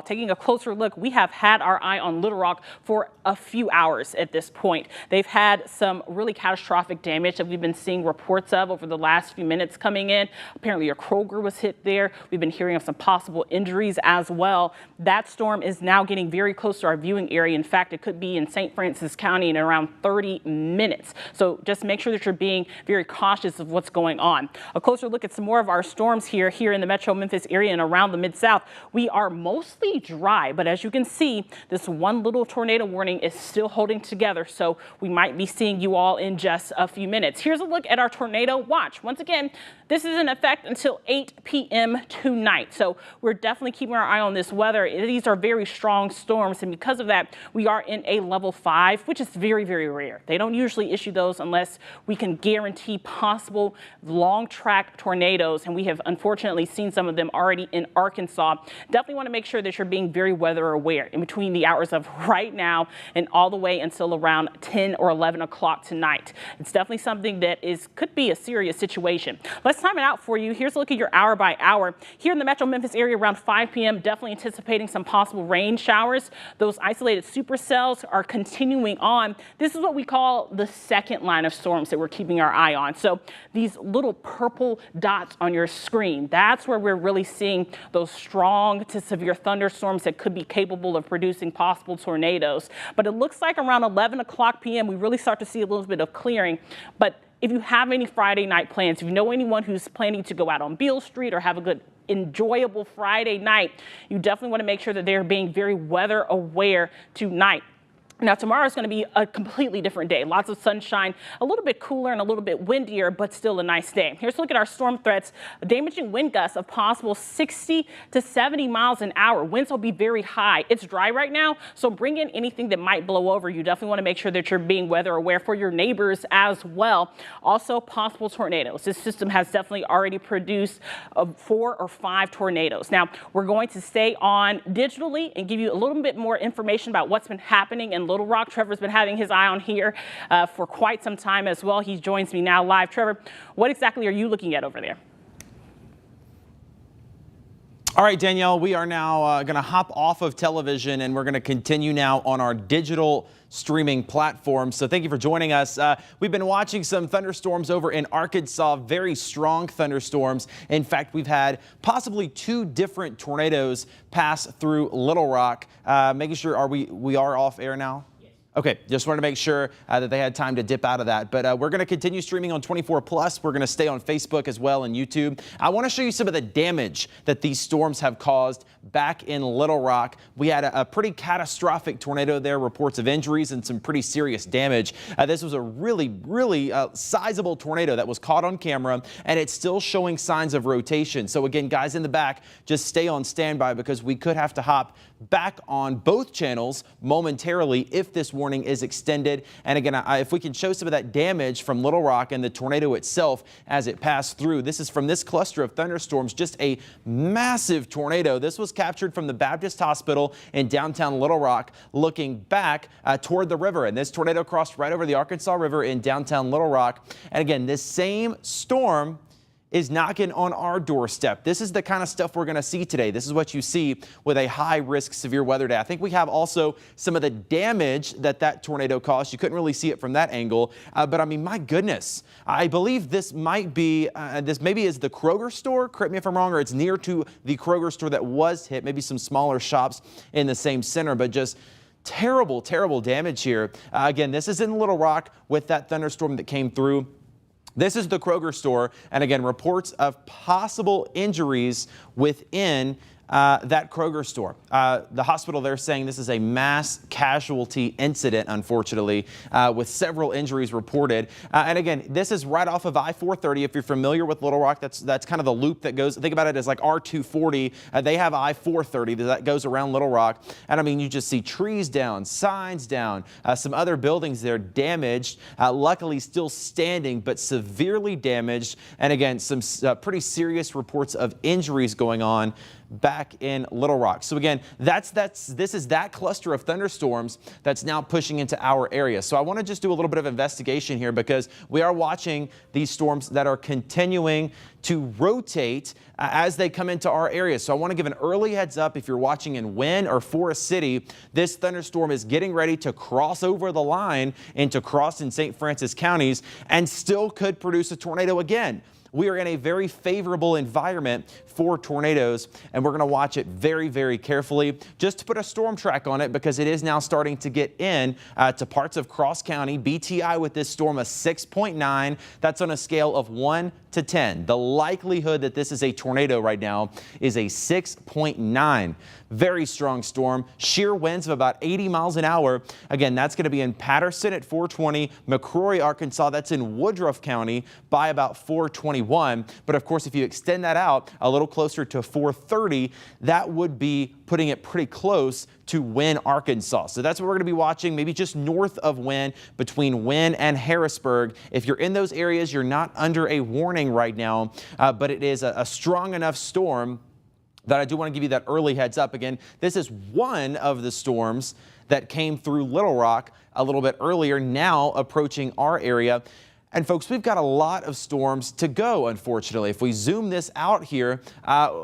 Taking a closer look, we have had our eye on Little Rock for a few hours at this point. They've had some really catastrophic damage that we've been seeing reports of over the last few minutes coming in. Apparently a Kroger was hit there. We've been hearing of some possible injuries as well. That storm is now getting very close to our viewing area. In fact, it could be in St. Francis County in around 30 minutes. So just make sure that you're being very cautious of what's going on. A closer look at some more of our storms here in the metro Memphis area and around the Mid-South. We are mostly dry, but as you can see, this one little tornado warning is still holding together, so we might be seeing you all in just a few minutes. Here's a look at our tornado watch. Once again, this is in effect until 8 p.m. tonight, so we're definitely keeping our eye on this weather. These are very strong storms, and because of that, we are in a level 5, which is very, very rare. They don't usually issue those unless we can guarantee possible long track tornadoes, and we have unfortunately seen some of them already in Arkansas. Definitely want to make sure that you're being very weather aware in between the hours of right now and all the way until around 10 or 11 o'clock tonight. It's definitely something that could be a serious situation. Let's time it out for you. Here's a look at your hour by hour. Here in the metro Memphis area around 5 p.m., definitely anticipating some possible rain showers. Those isolated supercells are continuing on. This is what we call the second line of storms that we're keeping our eye on. So these little purple dots on your screen, that's where we're really seeing those strong to severe thunderstorms that could be capable of producing possible tornadoes. But it looks like around 11 o'clock p.m. we really start to see a little bit of clearing. But if you have any Friday night plans, if you know anyone who's planning to go out on Beale Street or have a good enjoyable Friday night, you definitely want to make sure that they're being very weather aware tonight. Now, tomorrow is going to be a completely different day. Lots of sunshine, a little bit cooler and a little bit windier, but still a nice day. Here's a look at our storm threats. Damaging wind gusts of possible 60 to 70 miles an hour. Winds will be very high. It's dry right now, so bring in anything that might blow over. You definitely want to make sure that you're being weather aware for your neighbors as well. Also, possible tornadoes. This system has definitely already produced 4 or 5 tornadoes. Now, we're going to stay on digitally and give you a little bit more information about what's been happening in Little Rock. Trevor's been having his eye on here for quite some time as well. He joins me now live. Trevor, what exactly are you looking at over there? All right, Danielle, we are now going to hop off of television and we're going to continue now on our digital streaming platform. So thank you for joining us. We've been watching some thunderstorms over in Arkansas, very strong thunderstorms. In fact, we've had possibly 2 different tornadoes pass through Little Rock. Making sure, we are off air now? Okay, just wanted to make sure that they had time to dip out of that. But we're going to continue streaming on 24+. We're going to stay on Facebook as well and YouTube. I want to show you some of the damage that these storms have caused back in Little Rock. We had a pretty catastrophic tornado there, reports of injuries and some pretty serious damage. This was a really sizable tornado that was caught on camera, and it's still showing signs of rotation. So again, guys in the back, just stay on standby because we could have to hop back on both channels momentarily if this warning is extended. And again, if we can show some of that damage from Little Rock and the tornado itself as it passed through. This is from this cluster of thunderstorms, just a massive tornado. This was captured from the Baptist Hospital in downtown Little Rock, looking back toward the river. And this tornado crossed right over the Arkansas River in downtown Little Rock. And again, this same storm is knocking on our doorstep. This is the kind of stuff we're going to see today. This is what you see with a high-risk severe weather day. I think we have also some of the damage that tornado caused. You couldn't really see it from that angle, but I mean, my goodness. I believe this might be, this maybe is the Kroger store, correct me if I'm wrong, or it's near to the Kroger store that was hit, maybe some smaller shops in the same center, but just terrible damage here. Again, this is in Little Rock with that thunderstorm that came through. This is the Kroger store, and again, reports of possible injuries within that Kroger store. The hospital, they're saying this is a mass casualty incident, unfortunately, with several injuries reported. And again, this is right off of I-430. If you're familiar with Little Rock, that's kind of the loop that goes, think about it as like R-240. They have I-430 that goes around Little Rock. And I mean, you just see trees down, signs down, some other buildings there damaged, luckily still standing, but severely damaged. And again, some pretty serious reports of injuries going on. back in Little Rock. So again, this is that cluster of thunderstorms that's now pushing into our area. So I want to just do a little bit of investigation here because we are watching these storms that are continuing to rotate as they come into our area. So I want to give an early heads up if you're watching in Wynne or Forest City. This thunderstorm is getting ready to cross over the line into Cross and St. Francis counties and still could produce a tornado again. We are in a very favorable environment for tornadoes, and we're going to watch it very, very carefully just to put a storm track on it because it is now starting to get in to parts of Cross County. BTI with this storm a 6.9. That's on a scale of 1 to 10. The likelihood that this is a tornado right now is a 6.9. Very strong storm. Shear winds of about 80 miles an hour. Again, that's going to be in Patterson at 420, McCrory, Arkansas. That's in Woodruff County by about 421. But of course, if you extend that out a little closer to 430, that would be putting it pretty close to Wynne, Arkansas. So that's what we're going to be watching, maybe just north of Wynne, between Wynne and Harrisburg. If you're in those areas, you're not under a warning right now, but it is a strong enough storm that I do want to give you that early heads up. Again, this is one of the storms that came through Little Rock a little bit earlier, now approaching our area. And folks, we've got a lot of storms to go, unfortunately. If we zoom this out here,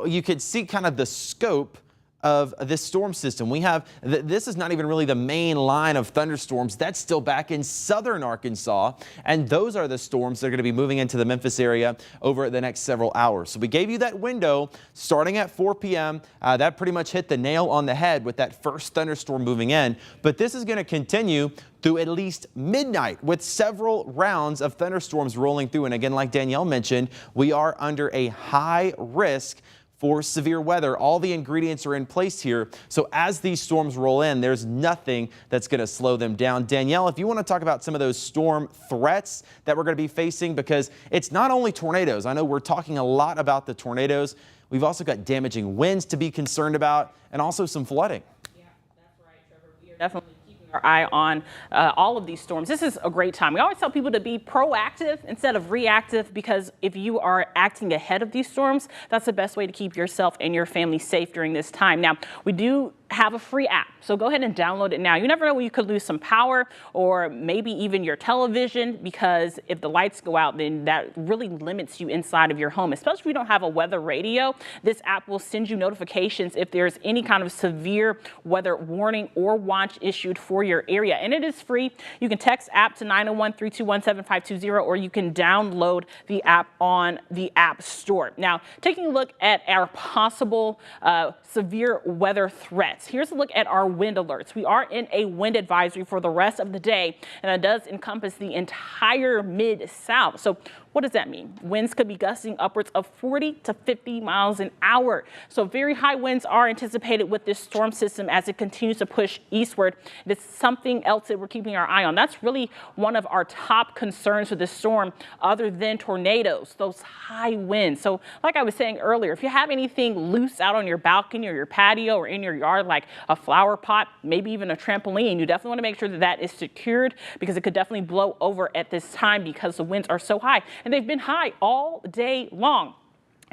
you could see kind of the scope of this storm system. We have, this is not even really the main line of thunderstorms. That's still back in southern Arkansas. And those are the storms that are going to be moving into the Memphis area over the next several hours. So we gave you that window starting at 4 p.m. That pretty much hit the nail on the head with that first thunderstorm moving in. But this is going to continue through at least midnight with several rounds of thunderstorms rolling through. And again, like Danielle mentioned, we are under a high risk for severe weather. All the ingredients are in place here. So as these storms roll in, there's nothing that's going to slow them down. Danielle, if you want to talk about some of those storm threats that we're going to be facing, because it's not only tornadoes. I know we're talking a lot about the tornadoes. We've also got damaging winds to be concerned about and also some flooding. Yeah, that's right, Trevor. We are definitely our eye on all of these storms. This is a great time. We always tell people to be proactive instead of reactive, because if you are acting ahead of these storms, that's the best way to keep yourself and your family safe during this time. Now, we do have a free app, so go ahead and download it now. You never know when you could lose some power or maybe even your television, because if the lights go out, then that really limits you inside of your home, especially if you don't have a weather radio. This app will send you notifications if there's any kind of severe weather warning or watch issued for your area, and it is free. You can text app to 901-321-7520, or you can download the app on the App Store. Now, taking a look at our possible severe weather threats. Here's a look at our wind alerts. We are in a wind advisory for the rest of the day, and that does encompass the entire Mid-South. So what does that mean? Winds could be gusting upwards of 40 to 50 miles an hour. So very high winds are anticipated with this storm system as it continues to push eastward. It's something else that we're keeping our eye on. That's really one of our top concerns with this storm, other than tornadoes, those high winds. So like I was saying earlier, if you have anything loose out on your balcony or your patio or in your yard, like a flower pot, maybe even a trampoline, you definitely want to make sure that that is secured, because it could definitely blow over at this time because the winds are so high. And they've been high all day long.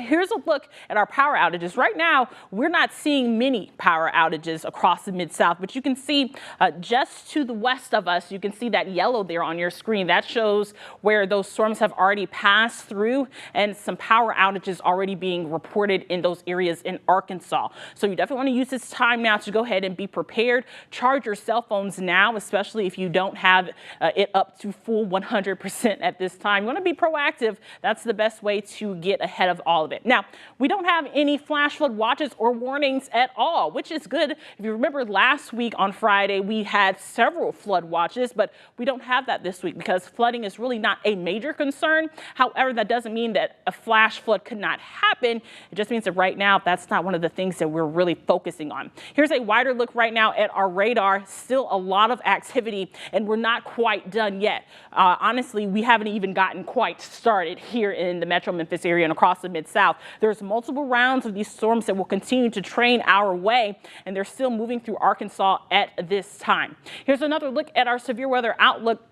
Here's a look at our power outages. Right now, we're not seeing many power outages across the Mid-South, but you can see just to the west of us, you can see that yellow there on your screen. That shows where those storms have already passed through, and some power outages already being reported in those areas in Arkansas. So you definitely want to use this time now to go ahead and be prepared. Charge your cell phones now, especially if you don't have it up to full 100% at this time. You want to be proactive. That's the best way to get ahead of all of it. Now, we don't have any flash flood watches or warnings at all, which is good. If you remember last week on Friday, we had several flood watches, but we don't have that this week because flooding is really not a major concern. However, that doesn't mean that a flash flood could not happen. It just means that right now, that's not one of the things that we're really focusing on. Here's a wider look right now at our radar. Still a lot of activity, and we're not quite done yet. Honestly, we haven't even gotten quite started here in the Metro Memphis area and across the Mid-South. There's multiple rounds of these storms that will continue to train our way, and they're still moving through Arkansas at this time. Here's another look at our severe weather outlook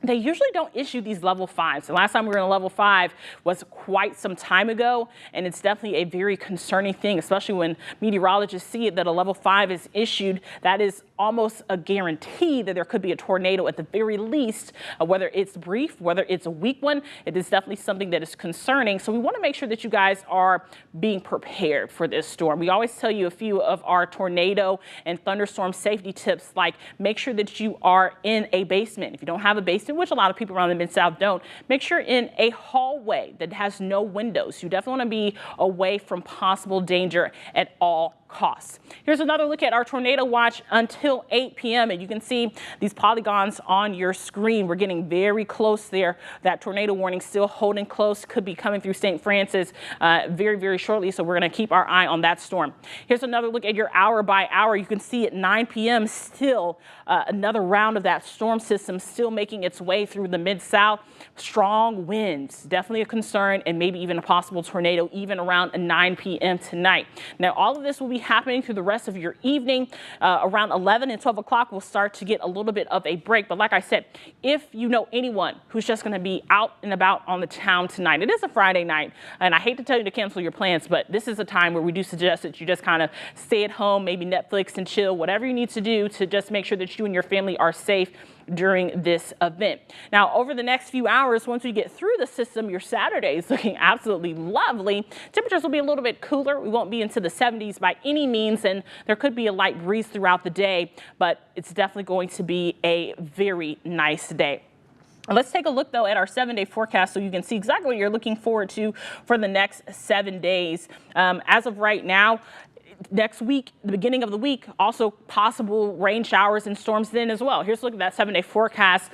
They usually don't issue these level 5s. The last time we were in a level 5 was quite some time ago, and it's definitely a very concerning thing, especially when meteorologists see it that a level 5 is issued. That is almost a guarantee that there could be a tornado at the very least, whether it's brief, whether it's a weak one. It is definitely something that is concerning. So we want to make sure that you guys are being prepared for this storm. We always tell you a few of our tornado and thunderstorm safety tips, like make sure that you are in a basement. If you don't have a basement, which a lot of people around the Mid-South don't, make sure in a hallway that has no windows. You definitely want to be away from possible danger at all costs. Here's another look at our tornado watch until 8 p.m. and you can see these polygons on your screen. We're getting very close there. That tornado warning still holding close, could be coming through St. Francis very, very shortly. So we're going to keep our eye on that storm. Here's another look at your hour by hour. You can see at 9 p.m. still another round of that storm system still making its way through the Mid-South. Strong winds, definitely a concern, and maybe even a possible tornado even around 9 p.m. tonight. Now, all of this will be happening through the rest of your evening. Around 11 and 12 o'clock, we'll start to get a little bit of a break. But like I said, if you know anyone who's just going to be out and about on the town tonight, it is a Friday night, and I hate to tell you to cancel your plans, but this is a time where we do suggest that you just kind of stay at home, maybe Netflix and chill, whatever you need to do to just make sure that you and your family are safe during this event. Now, over the next few hours, once we get through the system, your Saturday is looking absolutely lovely. Temperatures will be a little bit cooler. We won't be into the 70s by any means, and there could be a light breeze throughout the day, but it's definitely going to be a very nice day. Let's take a look, though, at our 7-day forecast so you can see exactly what you're looking forward to for the next 7 days. As of right now, next week, the beginning of the week, also possible rain showers and storms then as well. Here's a look at that 7-day forecast.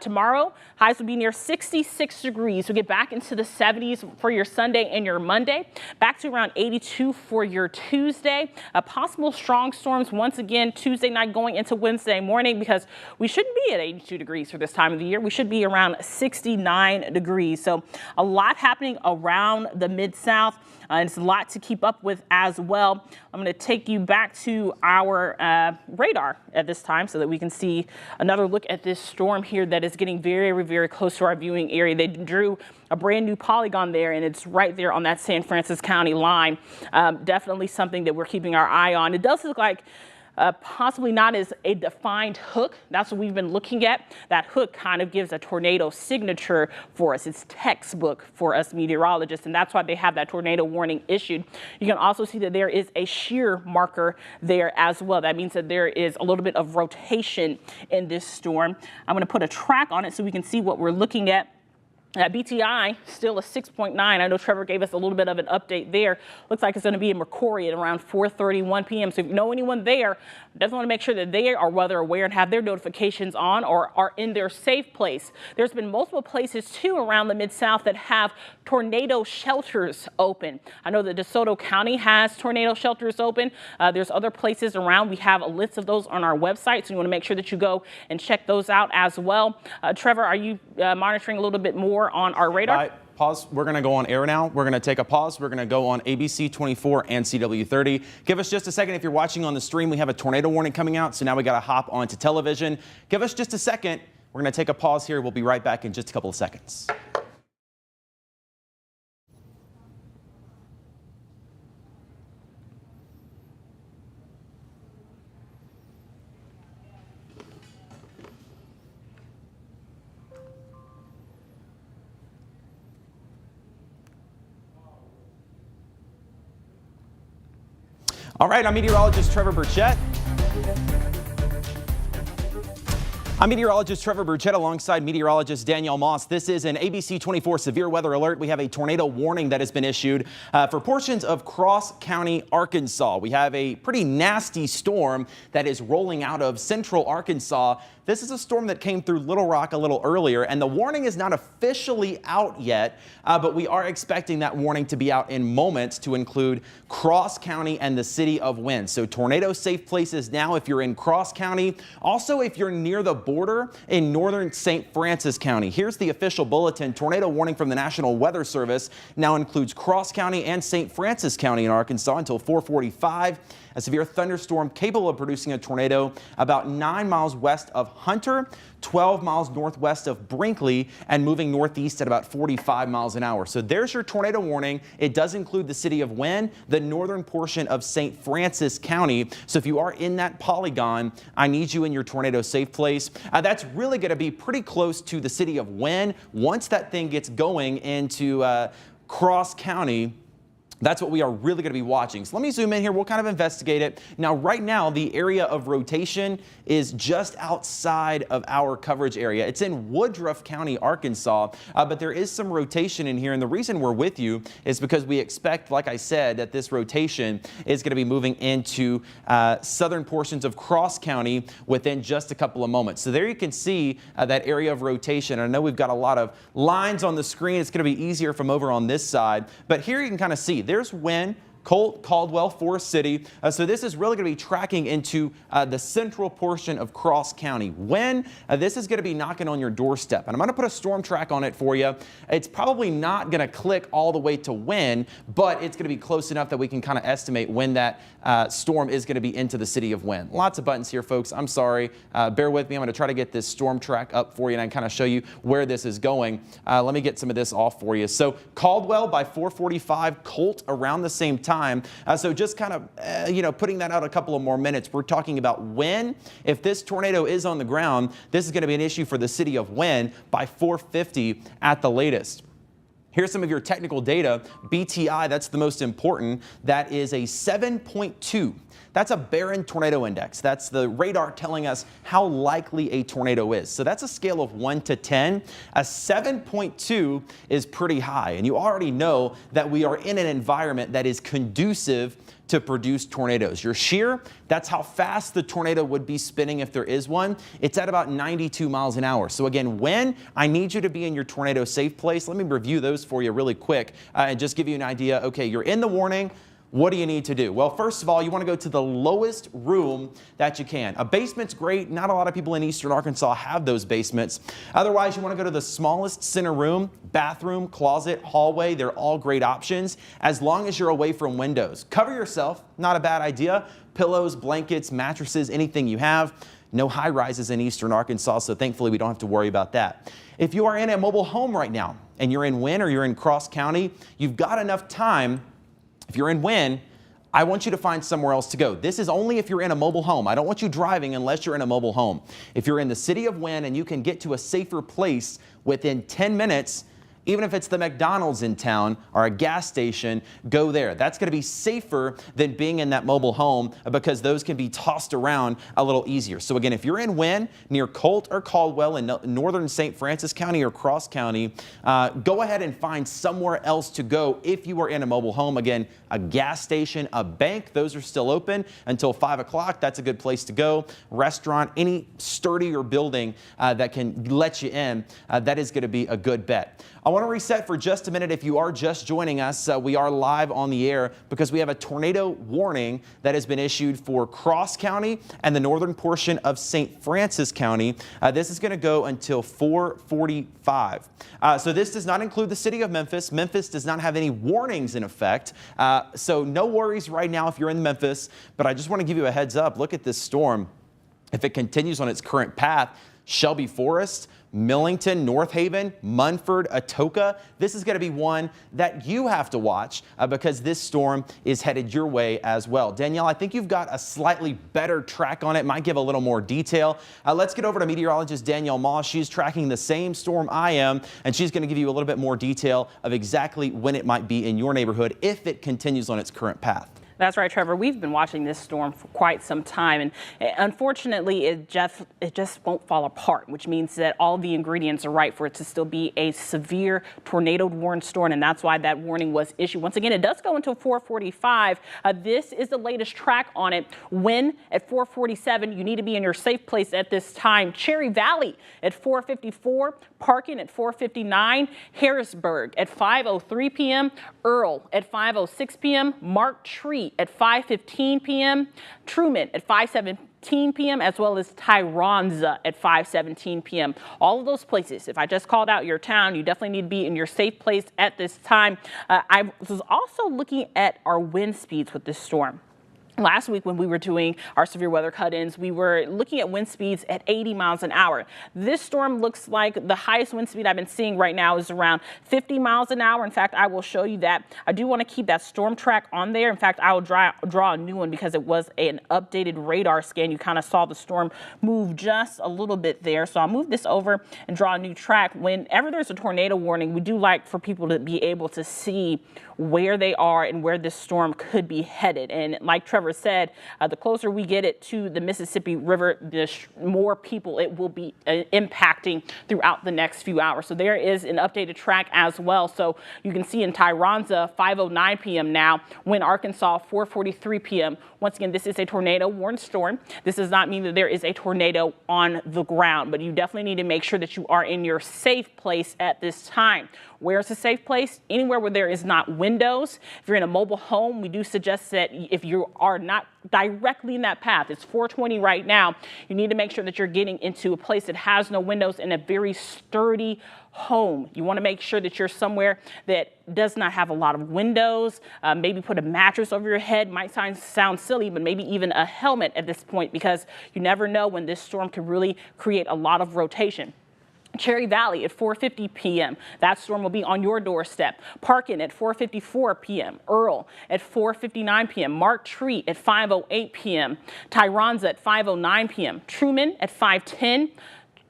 Tomorrow, highs will be near 66 degrees. We'll get back into the 70s for your Sunday and your Monday. Back to around 82 for your Tuesday. Possible strong storms once again Tuesday night going into Wednesday morning, because we shouldn't be at 82 degrees for this time of the year. We should be around 69 degrees. So a lot happening around the Mid-South. It's a lot to keep up with as well. I'm going to take you back to our radar at this time so that we can see another look at this storm here that is getting very, very close to our viewing area. They drew a brand new polygon there, and it's right there on that San Francisco County line. Definitely something that we're keeping our eye on. It does look like possibly not as a defined hook. That's what we've been looking at. That hook kind of gives a tornado signature for us. It's textbook for us meteorologists, and that's why they have that tornado warning issued. You can also see that there is a shear marker there as well. That means that there is a little bit of rotation in this storm. I'm going to put a track on it so we can see what we're looking at. BTI still a 6.9. I know Trevor gave us a little bit of an update there. Looks like it's going to be in McCrory at around 4:31 p.m. So if you know anyone there, definitely want to make sure that they are weather aware and have their notifications on or are in their safe place. There's been multiple places too around the Mid-South that have tornado shelters open. I know that DeSoto County has tornado shelters open. There's other places around. We have a list of those on our website, so you want to make sure that you go and check those out as well. Trevor, are you monitoring a little bit more on our radar? Pause. We're going to go on air now. We're going to take a pause. We're going to go on ABC 24 and CW30. Give us just a second. If you're watching on the stream, we have a tornado warning coming out, so now we got to hop onto television. Give us just a second. We're going to take a pause here. We'll be right back in just a couple of seconds. All right, I'm meteorologist Trevor Burchett. Alongside meteorologist Danielle Moss. This is an ABC 24 severe weather alert. We have a tornado warning that has been issued for portions of Cross County, Arkansas. We have a pretty nasty storm that is rolling out of central Arkansas. This is a storm that came through Little Rock a little earlier, and the warning is not officially out yet, but we are expecting that warning to be out in moments to include Cross County and the city of Wynne. So tornado safe places now if you're in Cross County. Also, if you're near the border in northern St. Francis County. Here's the official bulletin. Tornado warning from the National Weather Service now includes Cross County and St. Francis County in Arkansas until 4:45. a severe thunderstorm capable of producing a tornado about 9 miles west of Hunter, 12 miles northwest of Brinkley, and moving northeast at about 45 miles an hour. So there's your tornado warning. It does include the city of Wynne, the northern portion of St. Francis County. So if you are in that polygon, I need you in your tornado safe place. That's really going to be pretty close to the city of Wynne. Once that thing gets going into Cross County, that's what we are really going to be watching. So let me zoom in here. We'll kind of investigate it. Now, right now, the area of rotation is just outside of our coverage area. It's in Woodruff County, Arkansas, but there is some rotation in here. And the reason we're with you is because we expect, like I said, that this rotation is going to be moving into southern portions of Cross County within just a couple of moments. So there you can see that area of rotation. I know we've got a lot of lines on the screen. It's going to be easier from over on this side, but here you can kind of see there's Wynne, Colt, Caldwell, Forest City. So this is really going to be tracking into the central portion of Cross County. Wynne, this is going to be knocking on your doorstep. And I'm going to put a storm track on it for you. It's probably not going to click all the way to Wynne, but it's going to be close enough that we can kind of estimate when that storm is going to be into the city of Wynne. Lots of buttons here, folks. I'm sorry. Bear with me. I'm going to try to get this storm track up for you and kind of show you where this is going. Let me get some of this off for you. So Caldwell by 4:45, Colt around the same time. So just kind of, putting that out a couple of more minutes, we're talking about Wynne. If this tornado is on the ground, this is going to be an issue for the city of Wynne by 4:50 at the latest. Here's some of your technical data. BTI, that's the most important. That is a 7.2. That's a barren tornado index. That's the radar telling us how likely a tornado is. So that's a scale of 1 to 10. A 7.2 is pretty high. And you already know that we are in an environment that is conducive to produce tornadoes. Your shear, that's how fast the tornado would be spinning if there is one. It's at about 92 miles an hour. So again, Wynne, I need you to be in your tornado safe place. Let me review those for you really quick and just give you an idea. Okay, you're in the warning. What do you need to do? Well, first of all, you want to go to the lowest room that you can. A basement's great. Not a lot of people in eastern Arkansas have those basements. Otherwise, you want to go to the smallest center room, bathroom, closet, hallway. They're all great options as long as you're away from windows. Cover yourself, not a bad idea. Pillows, blankets, mattresses, anything you have. No high rises in eastern Arkansas, so thankfully we don't have to worry about that. If you are in a mobile home right now and you're in Wynne or you're in Cross County, you've got enough time. If you're in Wynne, I want you to find somewhere else to go. This is only if you're in a mobile home. I don't want you driving unless you're in a mobile home. If you're in the city of Wynne and you can get to a safer place within 10 minutes, even if it's the McDonald's in town or a gas station, go there. That's going to be safer than being in that mobile home because those can be tossed around a little easier. So again, if you're in Wynne, near Colt or Caldwell in northern St. Francis County or Cross County, go ahead and find somewhere else to go if you are in a mobile home. Again, a gas station, a bank, those are still open until 5 o'clock. That's a good place to go. Restaurant, any sturdier building that can let you in, that is going to be a good bet. I want to reset for just a minute. If you are just joining us, we are live on the air because we have a tornado warning that has been issued for Cross County and the northern portion of St. Francis County. This is going to go until 4:45. So this does not include the city of Memphis. Memphis does not have any warnings in effect. So no worries right now if you're in Memphis, but I just want to give you a heads up. Look at this storm. If it continues on its current path, Shelby Forest, Millington, North Haven, Munford, Atoka. This is going to be one that you have to watch because this storm is headed your way as well. Danielle, I think you've got a slightly better track on it. Might give a little more detail. Let's get over to meteorologist Danielle Moss. She's tracking the same storm I am, and she's going to give you a little bit more detail of exactly when it might be in your neighborhood if it continues on its current path. That's right, Trevor. We've been watching this storm for quite some time, and unfortunately, it just won't fall apart, which means that all the ingredients are right for it to still be a severe tornado-warned storm, and that's why that warning was issued. Once again, it does go until 4:45. This is the latest track on it. Wynne at 4:47. You need to be in your safe place at this time. Cherry Valley at 4:54. Parkin at 4:59. Harrisburg at 5:03 p.m. Earl at 5:06 p.m. Mark Tree at 5:15 p.m., Truman at 5:17 p.m., as well as Tyronza at 5:17 p.m. All of those places, if I just called out your town, you definitely need to be in your safe place at this time. I was also looking at our wind speeds with this storm. Last week when we were doing our severe weather cut-ins, we were looking at wind speeds at 80 miles an hour. This storm looks like the highest wind speed I've been seeing right now is around 50 miles an hour. In fact, I will show you that. I do want to keep that storm track on there. In fact, I will draw a new one because it was an updated radar scan. You kind of saw the storm move just a little bit there. So I'll move this over and draw a new track. Whenever there's a tornado warning, we do like for people to be able to see where they are and where this storm could be headed. And like Trevor said, the closer we get it to the Mississippi River, the more people it will be impacting throughout the next few hours. So there is an updated track as well. So you can see in Tyronza, 5:09 p.m. now, Wynne, Arkansas, 4:43 p.m. Once again, this is a tornado warned storm. This does not mean that there is a tornado on the ground, but you definitely need to make sure that you are in your safe place at this time. Where is a safe place? Anywhere where there is not windows. If you're in a mobile home, we do suggest that if you are not directly in that path, it's 420 right now, you need to make sure that you're getting into a place that has no windows and a very sturdy home. You want to make sure that you're somewhere that does not have a lot of windows. Maybe put a mattress over your head. Might sound silly, but maybe even a helmet at this point, because you never know when this storm could really create a lot of rotation. Cherry Valley at 4:50 p.m. That storm will be on your doorstep. Parkin at 4:54 p.m. Earl at 4:59 p.m. Mark Tree at 5:08 p.m. Tyronza at 5:09 p.m. Truman at 5:10.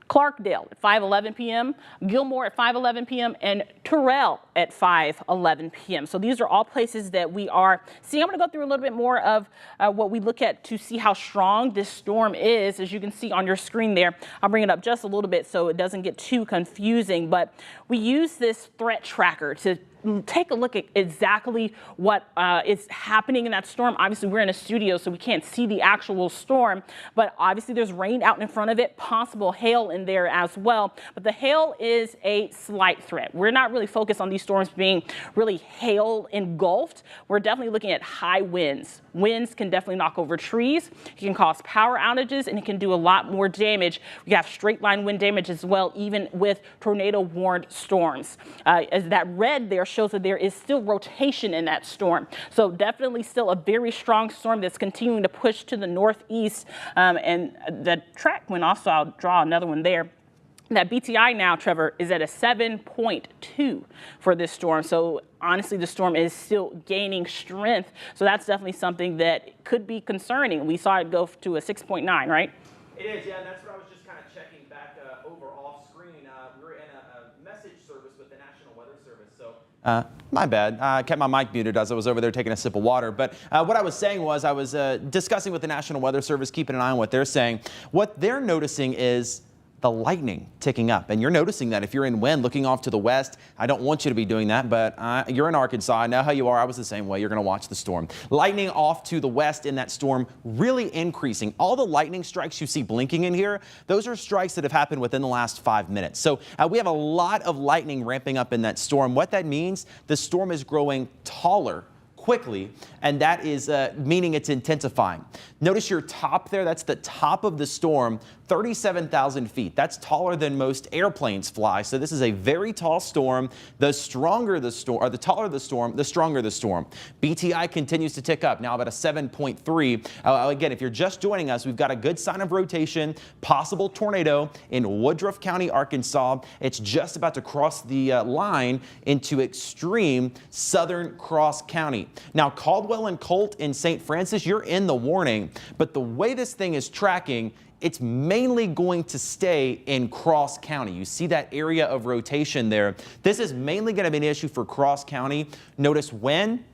Clarkdale at 5:11 p.m., Gilmore at 5:11 p.m., and Terrell at 5:11 p.m. So these are all places that we are seeing. I'm going to go through a little bit more of what we look at to see how strong this storm is. As you can see on your screen there, I'll bring it up just a little bit so it doesn't get too confusing. But we use this threat tracker to take a look at exactly what is happening in that storm. Obviously, we're in a studio, so we can't see the actual storm, but obviously there's rain out in front of it, possible hail in there as well. But the hail is a slight threat. We're not really focused on these storms being really hail engulfed. We're definitely looking at high winds. Winds can definitely knock over trees. It can cause power outages, and it can do a lot more damage. We have straight line wind damage as well, even with tornado warned storms. As that red there shows that there is still rotation in that storm. So definitely still a very strong storm that's continuing to push to the northeast. And the track went off, so I'll draw another one there. That BTI now, Trevor, is at a 7.2 for this storm. So honestly, the storm is still gaining strength. So that's definitely something that could be concerning. We saw it go to a 6.9, right? It is, yeah, and that's what I was just kind of checking back over off screen. We're in a message service with the National Weather Service, so my bad. I kept my mic muted as I was over there taking a sip of water. But what I was saying was I was discussing with the National Weather Service, keeping an eye on what they're saying. What they're noticing is the lightning ticking up. And you're noticing that if you're in Wynne looking off to the west. I don't want you to be doing that, but you're in Arkansas. I know how you are. I was the same way. You're going to watch the storm. Lightning off to the west in that storm really increasing. All the lightning strikes you see blinking in here, those are strikes that have happened within the last 5 minutes. So we have a lot of lightning ramping up in that storm. What that means, the storm is growing taller quickly, and that is meaning it's intensifying. Notice your top there, that's the top of the storm, 37,000 feet. That's taller than most airplanes fly. So this is a very tall storm. The stronger the storm, or the taller the storm, the stronger the storm. BTI continues to tick up, now about a 7.3. Again, if you're just joining us, we've got a good sign of rotation, possible tornado in Woodruff County, Arkansas. It's just about to cross the line into extreme southern Cross County. Now, Caldwell and Colt in St. Francis, you're in the warning, but the way this thing is tracking, it's mainly going to stay in Cross County. You see that area of rotation there. This is mainly going to be an issue for Cross County. Notice when?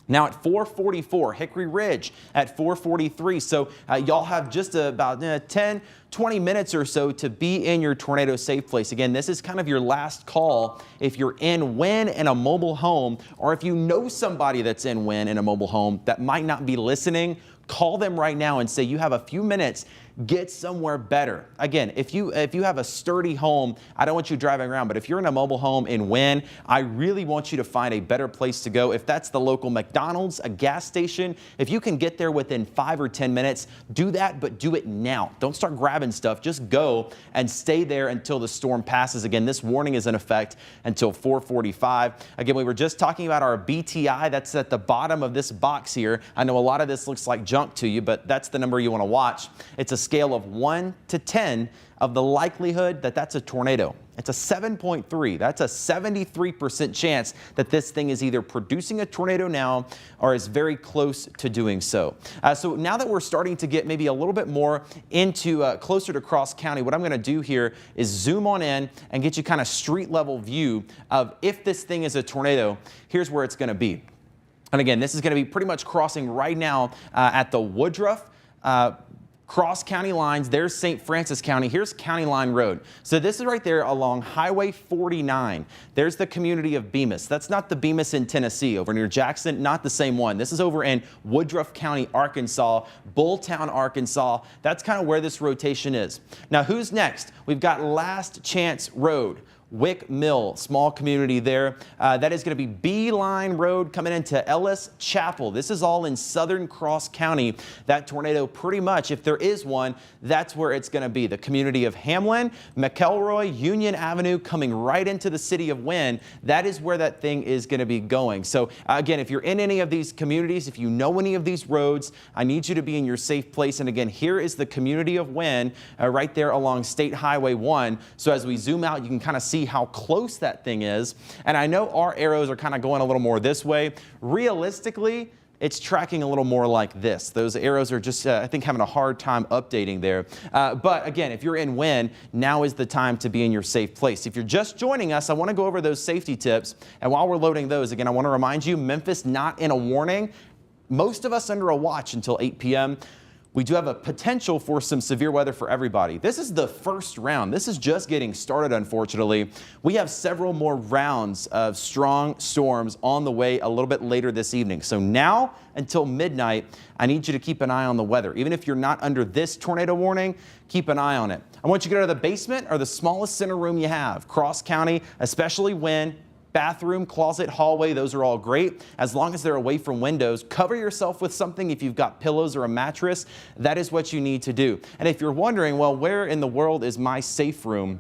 Now at 4:44, Hickory Ridge at 4:43. So y'all have just about 10, 20 minutes or so to be in your tornado safe place. Again, this is kind of your last call if you're in Wynne in a mobile home, or if you know somebody that's in Wynne in a mobile home that might not be listening. Call them right now and say you have a few minutes. Get somewhere better. Again, if you have a sturdy home, I don't want you driving around, but if you're in a mobile home in Wynne, I really want you to find a better place to go. If that's the local McDonald's, a gas station, if you can get there within 5 or 10 minutes, do that, but do it now. Don't start grabbing stuff. Just go and stay there until the storm passes. Again, this warning is in effect until 4:45. Again, we were just talking about our BTI. That's at the bottom of this box here. I know a lot of this looks like junk. junk to you, but that's the number you want to watch. It's a scale of 1 to 10 of the likelihood that that's a tornado. It's a 7.3. That's a 73% chance that this thing is either producing a tornado now or is very close to doing so. So now that we're starting to get maybe a little bit more into closer to Cross County, what I'm going to do here is zoom on in and get you kind of street level view of if this thing is a tornado. Here's where it's going to be. And again, this is going to be pretty much crossing right now at the Woodruff Cross County lines. There's St. Francis County. Here's County Line Road. So this is right there along Highway 49. There's the community of Bemis. That's not the Bemis in Tennessee over near Jackson, not the same one. This is over in Woodruff County, Arkansas, Bulltown, Arkansas. That's kind of where this rotation is. Now, who's next? We've got Last Chance Road. Wick Mill, small community there. That is going to be Beeline Road coming into Ellis Chapel. This is all in southern Cross County. That tornado pretty much, if there is one, that's where it's going to be. The community of Hamlin, McElroy, Union Avenue coming right into the city of Wynne. That is where that thing is going to be going. So again, if you're in any of these communities, if you know any of these roads, I need you to be in your safe place. And again, here is the community of Wynne right there along State Highway 1. So as we zoom out, you can kind of see how close that thing is. And I know our arrows are kind of going a little more this way. Realistically, it's tracking a little more like this. Those arrows are just, I think, having a hard time updating there. But again, if you're in Wynne, now is the time to be in your safe place. If you're just joining us, I want to go over those safety tips. And while we're loading those, again, I want to remind you, Memphis not in a warning. Most of us under a watch until 8 p.m. We do have a potential for some severe weather for everybody. This is the first round. This is just getting started, unfortunately. We have several more rounds of strong storms on the way a little bit later this evening. So now until midnight, I need you to keep an eye on the weather. Even if you're not under this tornado warning, keep an eye on it. I want you to go to the basement or the smallest center room you have. Cross County, especially Wynne. Bathroom, closet, hallway, those are all great. As long as they're away from windows, cover yourself with something. If you've got pillows or a mattress, that is what you need to do. And if you're wondering, well, where in the world is my safe room?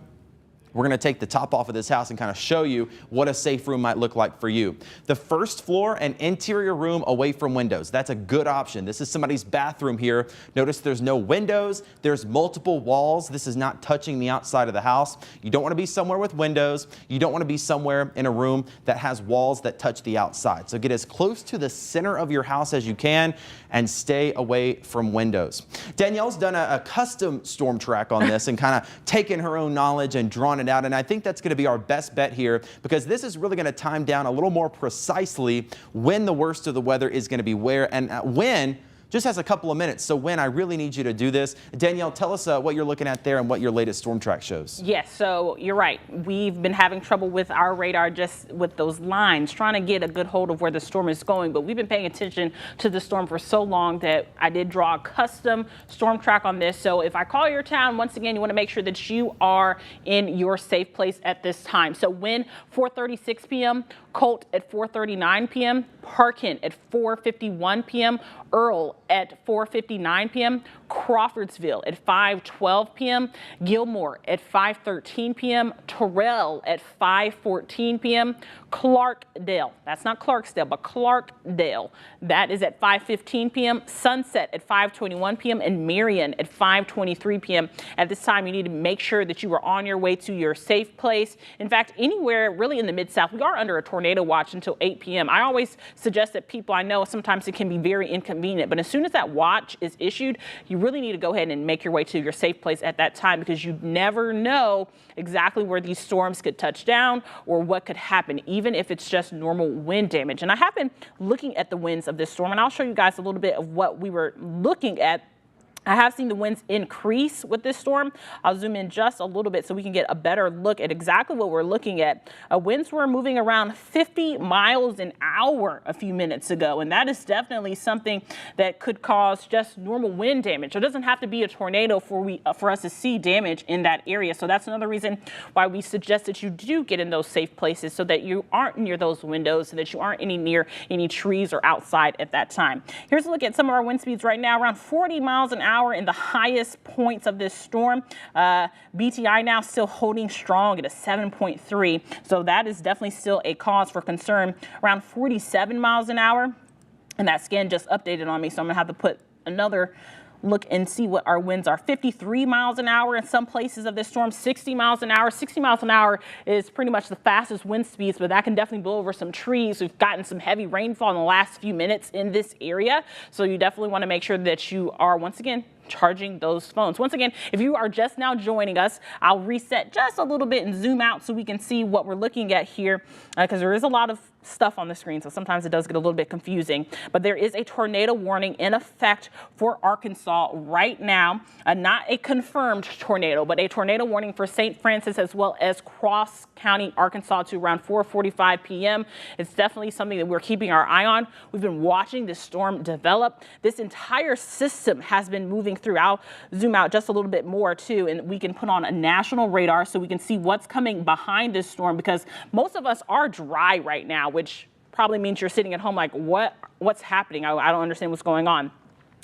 We're going to take the top off of this house and kind of show you what a safe room might look like for you. The first floor, an interior room away from windows. That's a good option. This is somebody's bathroom here. Notice there's no windows. There's multiple walls. This is not touching the outside of the house. You don't want to be somewhere with windows. You don't want to be somewhere in a room that has walls that touch the outside. So get as close to the center of your house as you can and stay away from windows. Danielle's done a custom storm track on this and kind of taken her own knowledge and drawn it out, and I think that's going to be our best bet here because this is really going to time down a little more precisely when the worst of the weather is going to be where and when. Just has a couple of minutes, so Wynne, I really need you to do this. Danielle, tell us what you're looking at there and what your latest storm track shows. Yes, so you're right. We've been having trouble with our radar just with those lines, trying to get a good hold of where the storm is going, but we've been paying attention to the storm for so long that I did draw a custom storm track on this. So if I call your town, once again, you want to make sure that you are in your safe place at this time. So Wynne, 4:36 p.m., Colt at 4:39 p.m., Parkin at 4:51 p.m., Earl at 4:59 p.m., Crawfordsville at 5:12 p.m., Gilmore at 5:13 p.m., Terrell at 5:14 p.m., Clarkdale, that's not Clarksdale, but Clarkdale, that is at 5:15 p.m., Sunset at 5:21 p.m., and Marion at 5:23 p.m. At this time, you need to make sure that you are on your way to your safe place. In fact, anywhere really in the Mid-South, we are under a tornado watch until 8 p.m. I always suggest that people, I know sometimes it can be very inconvenient, but as soon as that watch is issued, you really need to go ahead and make your way to your safe place at that time because you never know exactly where these storms could touch down or what could happen, even if it's just normal wind damage. And I have been looking at the winds of this storm, and I'll show you guys a little bit of what we were looking at. I have seen the winds increase with this storm. I'll zoom in just a little bit so we can get a better look at exactly what we're looking at. Winds were moving around 50 miles an hour a few minutes ago, and that is definitely something that could cause just normal wind damage. It doesn't have to be a tornado for us to see damage in that area. So that's another reason why we suggest that you do get in those safe places so that you aren't near those windows, so that you aren't near any trees or outside at that time. Here's a look at some of our wind speeds right now, around 40 miles an hour in the highest points of this storm. BTI now still holding strong at a 7.3. So that is definitely still a cause for concern. Around 47 miles an hour. And that scan just updated on me, so I'm going to have to put another look and see what our winds are. 53 miles an hour in some places of this storm, 60 miles an hour. 60 miles an hour is pretty much the fastest wind speeds, but that can definitely blow over some trees. We've gotten some heavy rainfall in the last few minutes in this area, so you definitely want to make sure that you are, once again, charging those phones. Once again, if you are just now joining us, I'll reset just a little bit and zoom out so we can see what we're looking at here, because there is a lot of stuff on the screen, so sometimes it does get a little bit confusing. But there is a tornado warning in effect for Arkansas right now. Not a confirmed tornado, but a tornado warning for St. Francis as well as Cross County, Arkansas, to around 4:45 p.m. It's definitely something that we're keeping our eye on. We've been watching this storm develop. This entire system has been moving through. I'll zoom out just a little bit more too, and we can put on a national radar so we can see what's coming behind this storm, because most of us are dry right now, which probably means you're sitting at home like, what's happening? I don't understand what's going on.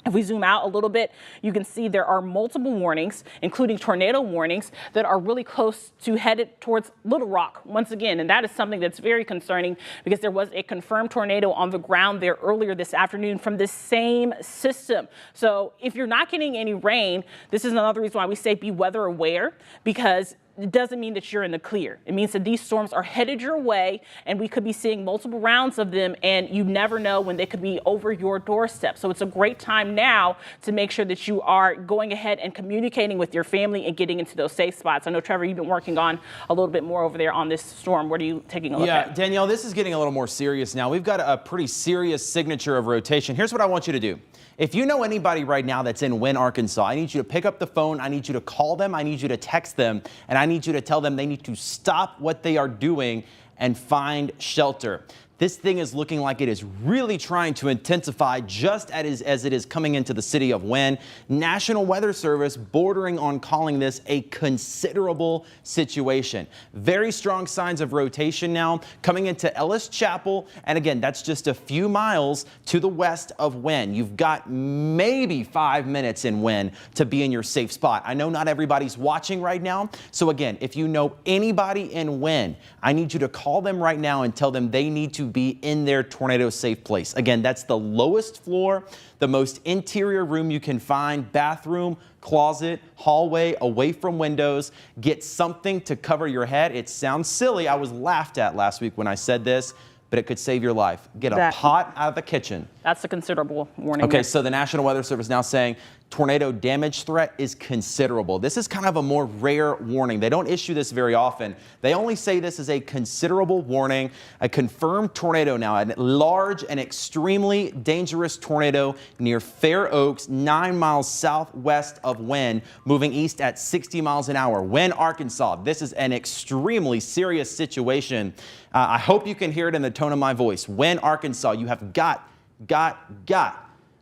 If we zoom out a little bit, you can see there are multiple warnings, including tornado warnings, that are really close to headed towards Little Rock once again. And that is something that's very concerning, because there was a confirmed tornado on the ground there earlier this afternoon from the same system. So if you're not getting any rain, this is another reason why we say be weather aware, because it doesn't mean that you're in the clear. It means that these storms are headed your way, and we could be seeing multiple rounds of them, and you never know when they could be over your doorstep. So it's a great time now to make sure that you are going ahead and communicating with your family and getting into those safe spots. I know, Trevor, you've been working on a little bit more over there on this storm. What are you taking a look at? Yeah, Danielle, this is getting a little more serious now. We've got a pretty serious signature of rotation. Here's what I want you to do. If you know anybody right now that's in Wynne, Arkansas, I need you to pick up the phone. I need you to call them. I need you to text them. And I need you to tell them they need to stop what they are doing and find shelter. This thing is looking like it is really trying to intensify just as it is coming into the city of Wynne. National Weather Service bordering on calling this a considerable situation. Very strong signs of rotation now coming into Ellis Chapel. And again, that's just a few miles to the west of Wynne. You've got maybe 5 minutes in Wynne to be in your safe spot. I know not everybody's watching right now. So again, if you know anybody in Wynne, I need you to call them right now and tell them they need to be in their tornado safe place. Again, that's the lowest floor, the most interior room you can find, bathroom, closet, hallway, away from windows. Get something to cover your head. It sounds silly. I was laughed at last week when I said this, but it could save your life. Get a pot out of the kitchen. That's a considerable warning. Okay, so the National Weather Service now saying tornado damage threat is considerable. This is kind of a more rare warning. They don't issue this very often. They only say this is a considerable warning. A confirmed tornado now, a large and extremely dangerous tornado near Fair Oaks, 9 miles southwest of Wynne, moving east at 60 miles an hour. Wynne, Arkansas. This is an extremely serious situation. I hope you can hear it in the tone of my voice. Wynne, Arkansas, you have got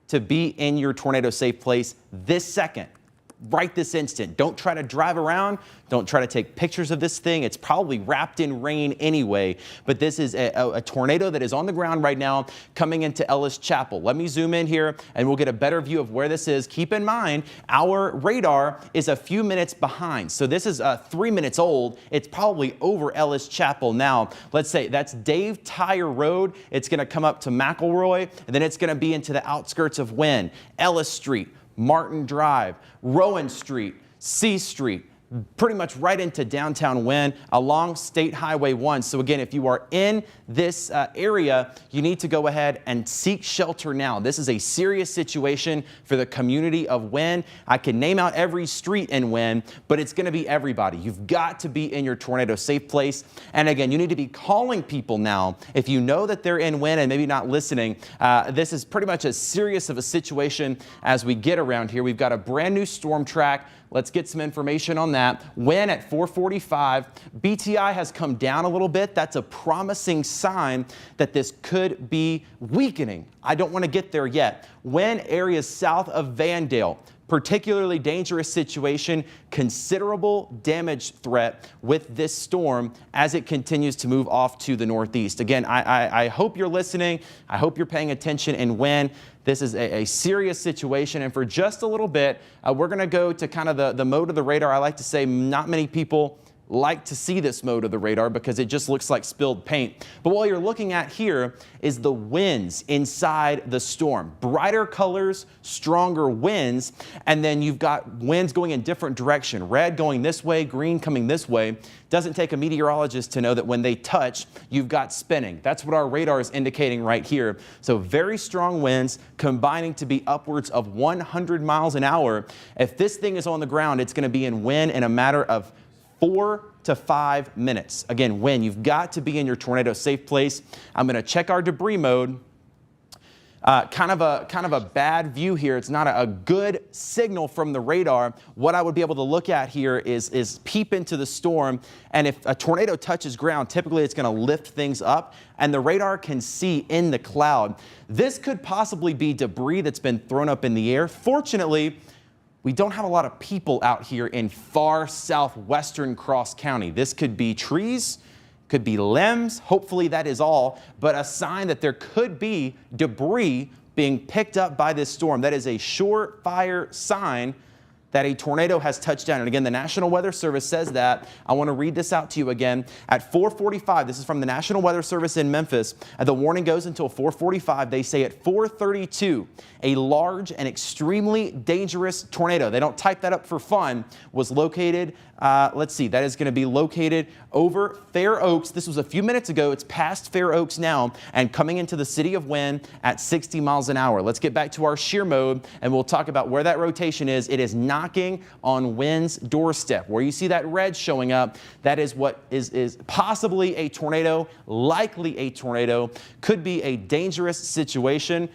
to be in your tornado safe place this second, right this instant. Don't try to drive around. Don't try to take pictures of this thing. It's probably wrapped in rain anyway, but this is a tornado that is on the ground right now coming into Ellis Chapel. Let me zoom in here and we'll get a better view of where this is. Keep in mind, our radar is a few minutes behind. So this is 3 minutes old. It's probably over Ellis Chapel now. Let's say that's Dave Tyer Road. It's going to come up to McElroy, and then it's going to be into the outskirts of Wynne, Ellis Street, Martin Drive, Rowan Street, C Street, pretty much right into downtown Wynne along State Highway 1. So again, if you are in this area, you need to go ahead and seek shelter now. This is a serious situation for the community of Wynne. I can name out every street in Wynne, but it's going to be everybody. You've got to be in your tornado safe place. And again, you need to be calling people now. If you know that they're in Wynne and maybe not listening, this is pretty much as serious of a situation as we get around here. We've got a brand new storm track. Let's get some information on that. Wynne at 445. BTI has come down a little bit. That's a promising sign that this could be weakening. I don't want to get there yet. Wynne areas south of Vandale. Particularly dangerous situation, considerable damage threat with this storm as it continues to move off to the northeast. Again, I hope you're listening. I hope you're paying attention in Wynne. This is a serious situation, and for just a little bit, we're going to go to kind of the mode of the radar. I like to say not many people like to see this mode of the radar because it just looks like spilled paint. But what you're looking at here is the winds inside the storm. Brighter colors, stronger winds, and then you've got winds going in different direction. Red going this way, green coming this way. Doesn't take a meteorologist to know that when they touch, you've got spinning. That's what our radar is indicating right here. So very strong winds combining to be upwards of 100 miles an hour. If this thing is on the ground, it's going to be in wind in a matter of 4 to 5 minutes. Again, Wynne, you've got to be in your tornado safe place. I'm going to check our debris mode. Kind of a bad view here. It's not a good signal from the radar. What I would be able to look at here is peep into the storm. And if a tornado touches ground, typically it's going to lift things up and the radar can see in the cloud. This could possibly be debris that's been thrown up in the air. Fortunately, we don't have a lot of people out here in far southwestern Cross County. This could be trees, could be limbs. Hopefully that is all, but a sign that there could be debris being picked up by this storm. That is a surefire sign that a tornado has touched down. And again, the National Weather Service says that. I want to read this out to you again. At 4:45, this is from the National Weather Service in Memphis. The warning goes until 4:45. They say at 4:32, a large and extremely dangerous tornado, they don't type that up for fun, was located. Let's see, that is going to be located over Fair Oaks. This was a few minutes ago. It's past Fair Oaks now and coming into the city of Wynne at 60 miles an hour. Let's get back to our shear mode and we'll talk about where that rotation is. It is knocking on Wynne's doorstep. Where you see that red showing up, that is what is possibly a tornado, likely a tornado, could be a dangerous situation.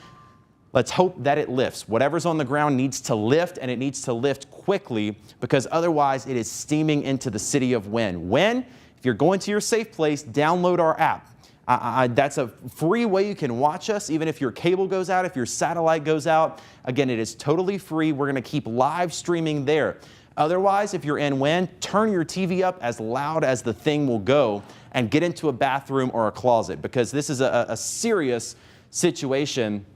Let's hope that it lifts. Whatever's on the ground needs to lift, and it needs to lift quickly because otherwise it is steaming into the city of Wynne. Wynne, if you're going to your safe place, download our app. That's a free way you can watch us, even if your cable goes out, if your satellite goes out. Again, it is totally free. We're going to keep live streaming there. Otherwise, if you're in Wynne, turn your TV up as loud as the thing will go and get into a bathroom or a closet because this is a serious situation.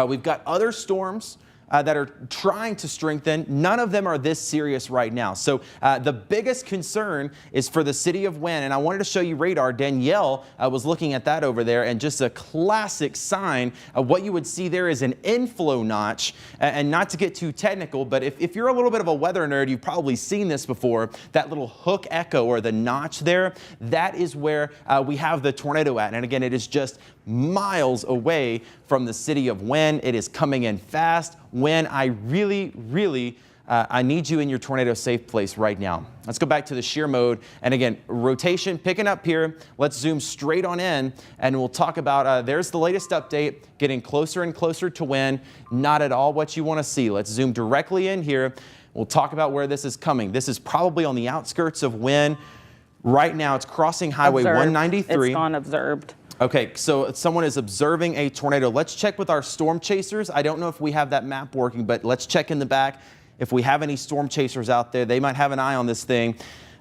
We've got other storms that are trying to strengthen. None of them are this serious right now. So the biggest concern is for the city of Wynne. And I wanted to show you radar. Danielle was looking at that over there, and just a classic sign of what you would see there is an inflow notch. And not to get too technical, but if you're a little bit of a weather nerd, you've probably seen this before. That little hook echo or the notch there, that is where we have the tornado at. And again, it is just miles away from the city of Wynne. It is coming in fast. Wynne, I really I need you in your tornado safe place right now. Let's go back to the shear mode. And again, rotation picking up here. Let's zoom straight on in and we'll talk about, there's the latest update, getting closer and closer to Wynne. Not at all what you want to see. Let's zoom directly in here. We'll talk about where this is coming. This is probably on the outskirts of Wynne. Right now it's crossing Highway 193. It's gone observed. Okay, so someone is observing a tornado. Let's check with our storm chasers. I don't know if we have that map working, but let's check in the back. If we have any storm chasers out there, they might have an eye on this thing.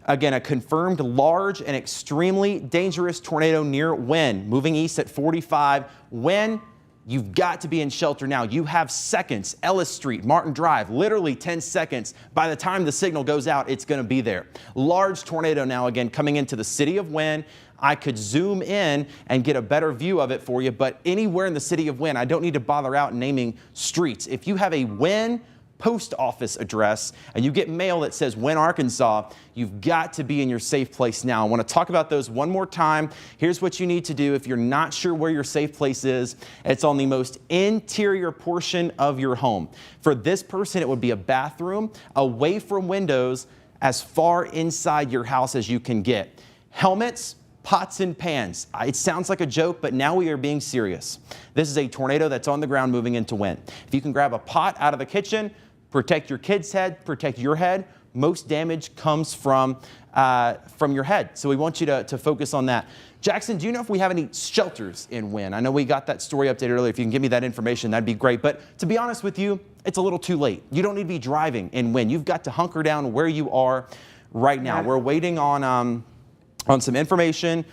Again, a confirmed large and extremely dangerous tornado near Wynne, moving east at 45. Wynne, you've got to be in shelter now. You have seconds. Ellis Street, Martin Drive, literally 10 seconds. By the time the signal goes out, it's going to be there. Large tornado now, again, coming into the city of Wynne. I could zoom in and get a better view of it for you, but anywhere in the city of Wynne, I don't need to bother out naming streets. If you have a Wynne post office address and you get mail that says Wynne, Arkansas, you've got to be in your safe place now. I want to talk about those one more time. Here's what you need to do if you're not sure where your safe place is. It's on the most interior portion of your home. For this person, it would be a bathroom away from windows as far inside your house as you can get. Helmets, pots and pans. It sounds like a joke, but now we are being serious. This is a tornado that's on the ground moving into Wynne. If you can grab a pot out of the kitchen, protect your kid's head, protect your head. Most damage comes from your head. So we want you to focus on that. Jackson, do you know if we have any shelters in Wynne? I know we got that story updated earlier. If you can give me that information, that'd be great. But to be honest with you, it's a little too late. You don't need to be driving in Wynne. You've got to hunker down where you are right now. We're waiting on some information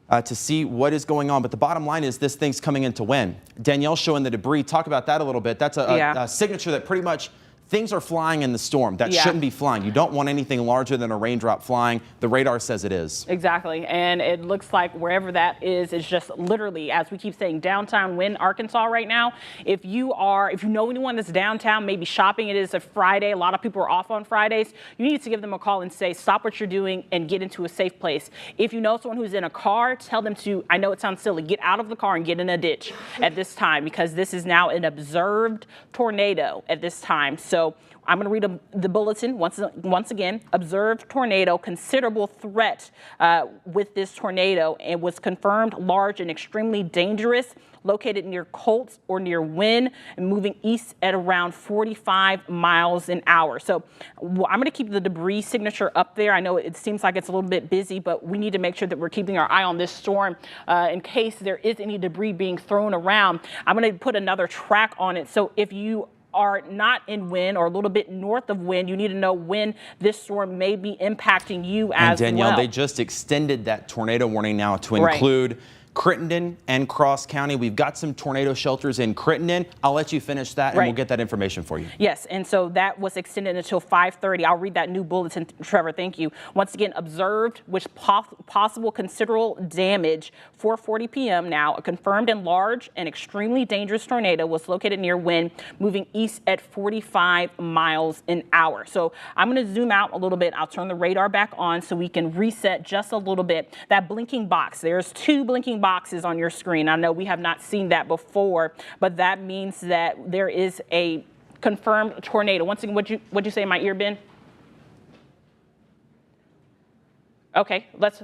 to see what is going on. But the bottom line is this thing's coming into Wynne. Danielle's showing the debris. Talk about that a little bit. That's a signature that pretty much things are flying in the storm that shouldn't be flying. You don't want anything larger than a raindrop flying. The radar says it is. Exactly. And it looks like wherever that is just literally, as we keep saying, downtown Wynne, Arkansas right now. If you know anyone that's downtown, maybe shopping, it is a Friday. A lot of people are off on Fridays. You need to give them a call and say, stop what you're doing and get into a safe place. If you know someone who's in a car, tell them to, I know it sounds silly, get out of the car and get in a ditch at this time, because this is now an observed tornado at this time. So I'm going to read the bulletin once again. Observed tornado, considerable threat with this tornado, and was confirmed large and extremely dangerous, located near Colts or near Wynne, and moving east at around 45 miles an hour. So I'm going to keep the debris signature up there. I know it seems like it's a little bit busy, but we need to make sure that we're keeping our eye on this storm in case there is any debris being thrown around. I'm going to put another track on it. So if you are not in Wynne or a little bit north of Wynne, you need to know when this storm may be impacting you as well. And Danielle, they just extended that tornado warning now to include Crittenden and Cross County. We've got some tornado shelters in Crittenden. I'll let you finish that, and we'll get that information for you. Yes, and so that was extended until 5:30. I'll read that new bulletin, Trevor. Thank you. Once again, observed, which possible considerable damage. 4:40 p.m. now, a confirmed and large and extremely dangerous tornado was located near Wynne, moving east at 45 miles an hour. So I'm going to zoom out a little bit. I'll turn the radar back on so we can reset just a little bit. That blinking box, there's two blinking boxes on your screen. I know we have not seen that before, but that means that there is a confirmed tornado. Once again, what'd you say in my ear, Ben? Okay, let's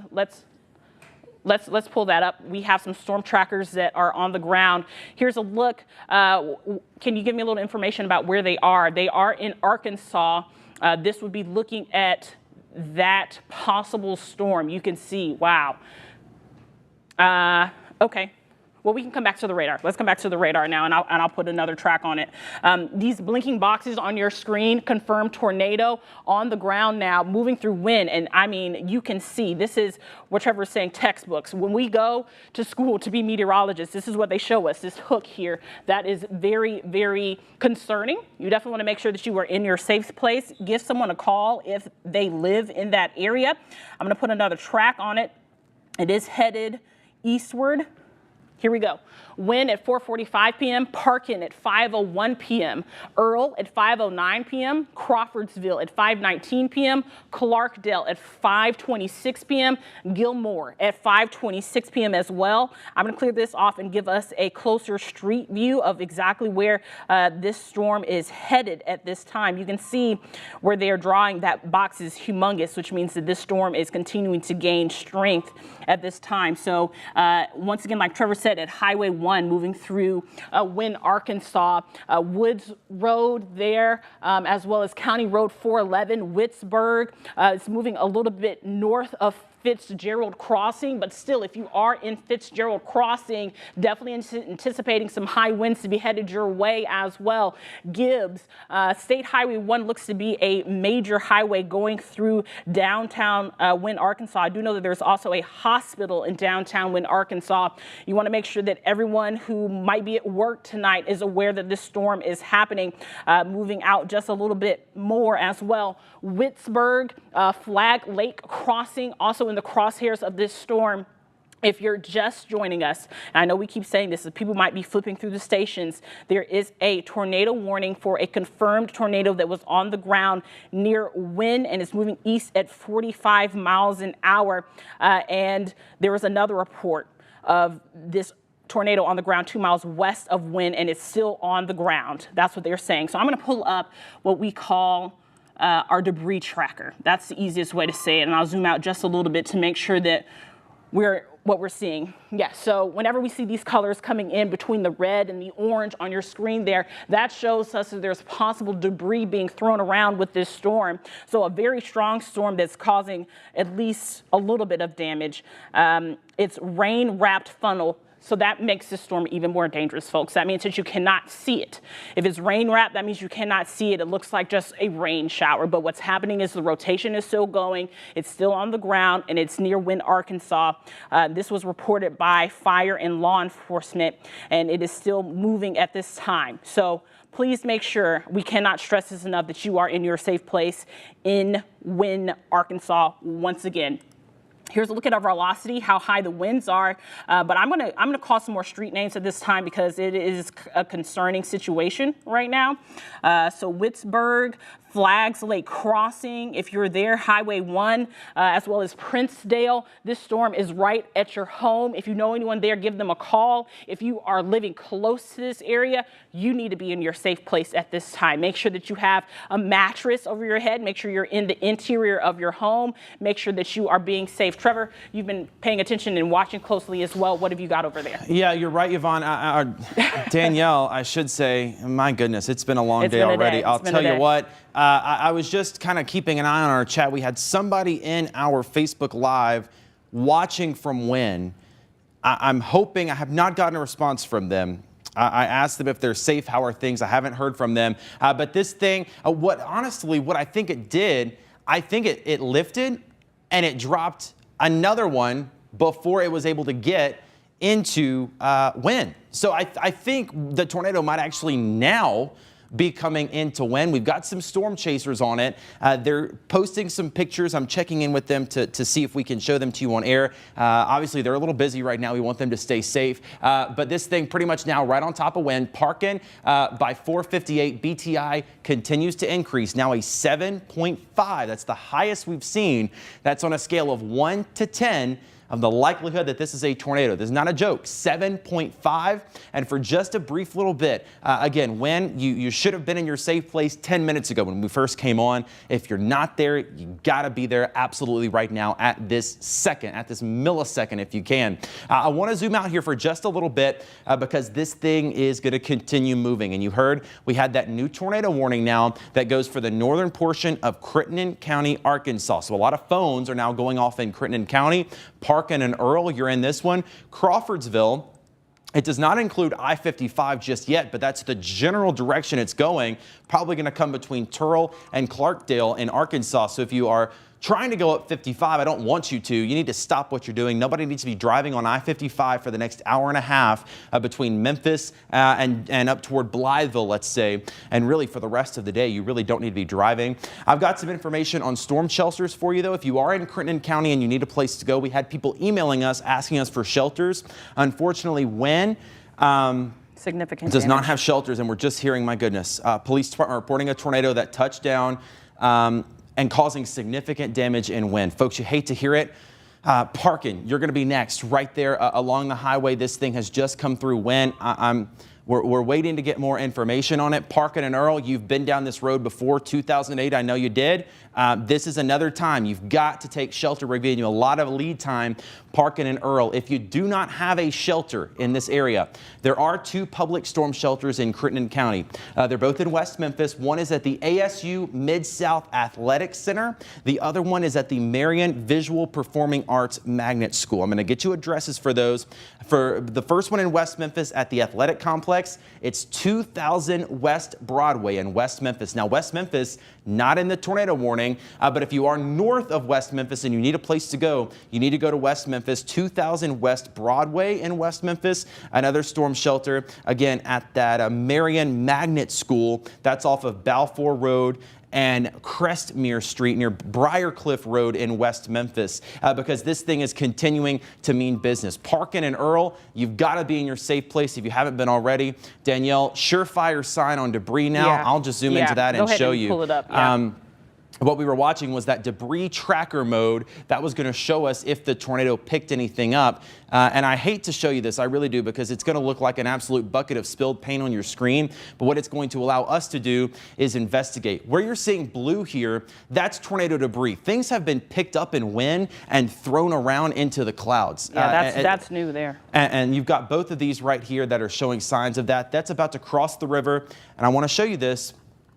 pull that up. We have some storm trackers that are on the ground. Here's a look. Can you give me a little information about where they are? They are in Arkansas. This would be looking at that possible storm. You can see, wow. Okay. Well, we can come back to the radar. Let's come back to the radar now, and I'll put another track on it. These blinking boxes on your screen, confirmed tornado on the ground now, moving through Wynne. And I mean, you can see, this is what Trevor's saying, textbooks. When we go to school to be meteorologists, this is what they show us, this hook here. That is very, very concerning. You definitely want to make sure that you are in your safe place. Give someone a call if they live in that area. I'm going to put another track on it. It is headed eastward. Here we go. Wynne at 4:45 p.m., Parkin at 5:01 p.m., Earl at 5:09 p.m., Crawfordsville at 5:19 p.m., Clarkdale at 5:26 p.m., Gilmore at 5:26 p.m. as well. I'm going to clear this off and give us a closer street view of exactly where this storm is headed at this time. You can see where they are drawing that box is humongous, which means that this storm is continuing to gain strength at this time. So once again, like Trevor said, at Highway 1 moving through Wynne, Arkansas, Woods Road there, as well as County Road 411, Witzburg. It's moving a little bit north of Fitzgerald Crossing, but still, if you are in Fitzgerald Crossing, definitely anticipating some high winds to be headed your way as well. Gibbs, State Highway 1 looks to be a major highway going through downtown Wynne, Arkansas. I do know that there's also a hospital in downtown Wynne, Arkansas. You want to make sure that everyone who might be at work tonight is aware that this storm is happening, moving out just a little bit more as well. Witzburg, Flag Lake Crossing, also in the crosshairs of this storm. If you're just joining us, and I know we keep saying this, people might be flipping through the stations, there is a tornado warning for a confirmed tornado that was on the ground near Wynne and is moving east at 45 miles an hour. And there was another report of this tornado on the ground 2 miles west of Wynne, and it's still on the ground. That's what they're saying. So I'm going to pull up what we call our debris tracker. That's the easiest way to say it. And I'll zoom out just a little bit to make sure that what we're seeing. Yes, so whenever we see these colors coming in between the red and the orange on your screen there, that shows us that there's possible debris being thrown around with this storm. So a very strong storm that's causing at least a little bit of damage. It's rain-wrapped funnel So that makes this storm even more dangerous, folks. That means that you cannot see it. If it's rain wrap, that means you cannot see it. It looks like just a rain shower. But what's happening is the rotation is still going. It's still on the ground, and it's near Wynne, Arkansas. This was reported by fire and law enforcement, and it is still moving at this time. So please make sure, we cannot stress this enough, that you are in your safe place in Wynne, Arkansas once again. Here's a look at our velocity, how high the winds are. But I'm gonna call some more street names at this time because it is a concerning situation right now. So Witzburg, Flags Lake Crossing, if you're there, Highway 1, as well as Princedale. This storm is right at your home. If you know anyone there, give them a call. If you are living close to this area, you need to be in your safe place at this time. Make sure that you have a mattress over your head. Make sure you're in the interior of your home. Make sure that you are being safe. Trevor, you've been paying attention and watching closely as well. What have you got over there? Yeah, you're right, Yvonne. Danielle, I should say, my goodness, it's been a long day already. I'll tell you what. I was just kind of keeping an eye on our chat. We had somebody in our Facebook Live watching from Wynne. I'm hoping, I have not gotten a response from them. I asked them if they're safe, how are things? I haven't heard from them. But this thing, what I think it did, I think it lifted and it dropped another one before it was able to get into Wynne. So I think the tornado might actually now be coming into Wynne. We've got some storm chasers on it. They're posting some pictures. I'm checking in with them to see if we can show them to you on air. Obviously, they're a little busy right now. We want them to stay safe. But this thing pretty much now right on top of Wynne. Parkin by 458. BTI continues to increase. Now a 7.5. That's the highest we've seen. That's on a scale of 1 to 10. Of the likelihood that this is a tornado. This is not a joke. 7.5. And for just a brief little bit, again, when you should have been in your safe place 10 minutes ago when we first came on. If you're not there, you got to be there absolutely right now at this second, at this millisecond if you can. I want to zoom out here for just a little bit because this thing is going to continue moving. And you heard we had that new tornado warning now that goes for the northern portion of Crittenden County, Arkansas. So a lot of phones are now going off in Crittenden County. Parkin and Earl, you're in this one. Crawfordsville, it does not include I-55 just yet, but that's the general direction it's going. Probably going to come between Turl and Clarkdale in Arkansas. So if you are trying to go up 55, I don't want you to. You need to stop what you're doing. Nobody needs to be driving on I-55 for the next hour and a half between Memphis and up toward Blytheville, let's say. And really for the rest of the day, you really don't need to be driving. I've got some information on storm shelters for you, though. If you are in Crittenden County and you need a place to go, we had people emailing us, asking us for shelters. Unfortunately, Wynne significant does damage. Not have shelters, and we're just hearing, my goodness, police department reporting a tornado that touched down and causing significant damage in Wynne. Folks, you hate to hear it. Parkin, you're going to be next right there along the highway. This thing has just come through Wynne. We're waiting to get more information on it. Parkin and Earl, you've been down this road before, 2008. I know you did. This is another time. You've got to take shelter. We're giving you a lot of lead time. Parkin and Earl, if you do not have a shelter in this area, there are two public storm shelters in Crittenden County. They're both in West Memphis. One is at the ASU Mid-South Athletic Center. The other one is at the Marion Visual Performing Arts Magnet School. I'm going to get you addresses for those. For the first one in West Memphis at the Athletic Complex, it's 2000 West Broadway in West Memphis. Now, West Memphis, not in the tornado warning, but if you are north of West Memphis and you need a place to go, you need to go to West Memphis, 2000 West Broadway in West Memphis. Another storm shelter, again, at that Marion Magnet School. That's off of Balfour Road and Crestmere Street near Briarcliff Road in West Memphis because this thing is continuing to mean business. Parkin and Earl, you've got to be in your safe place if you haven't been already. Danielle, surefire sign on debris now. Yeah. I'll just zoom into that and show you. Pull it up. Yeah. What we were watching was that debris tracker mode that was going to show us if the tornado picked anything up. And I hate to show you this, I really do, because it's going to look like an absolute bucket of spilled paint on your screen. But what it's going to allow us to do is investigate. Where you're seeing blue here, that's tornado debris. Things have been picked up in Wynne and thrown around into the clouds. Yeah, that's new there. And you've got both of these right here that are showing signs of that. That's about to cross the river. And I want to show you this.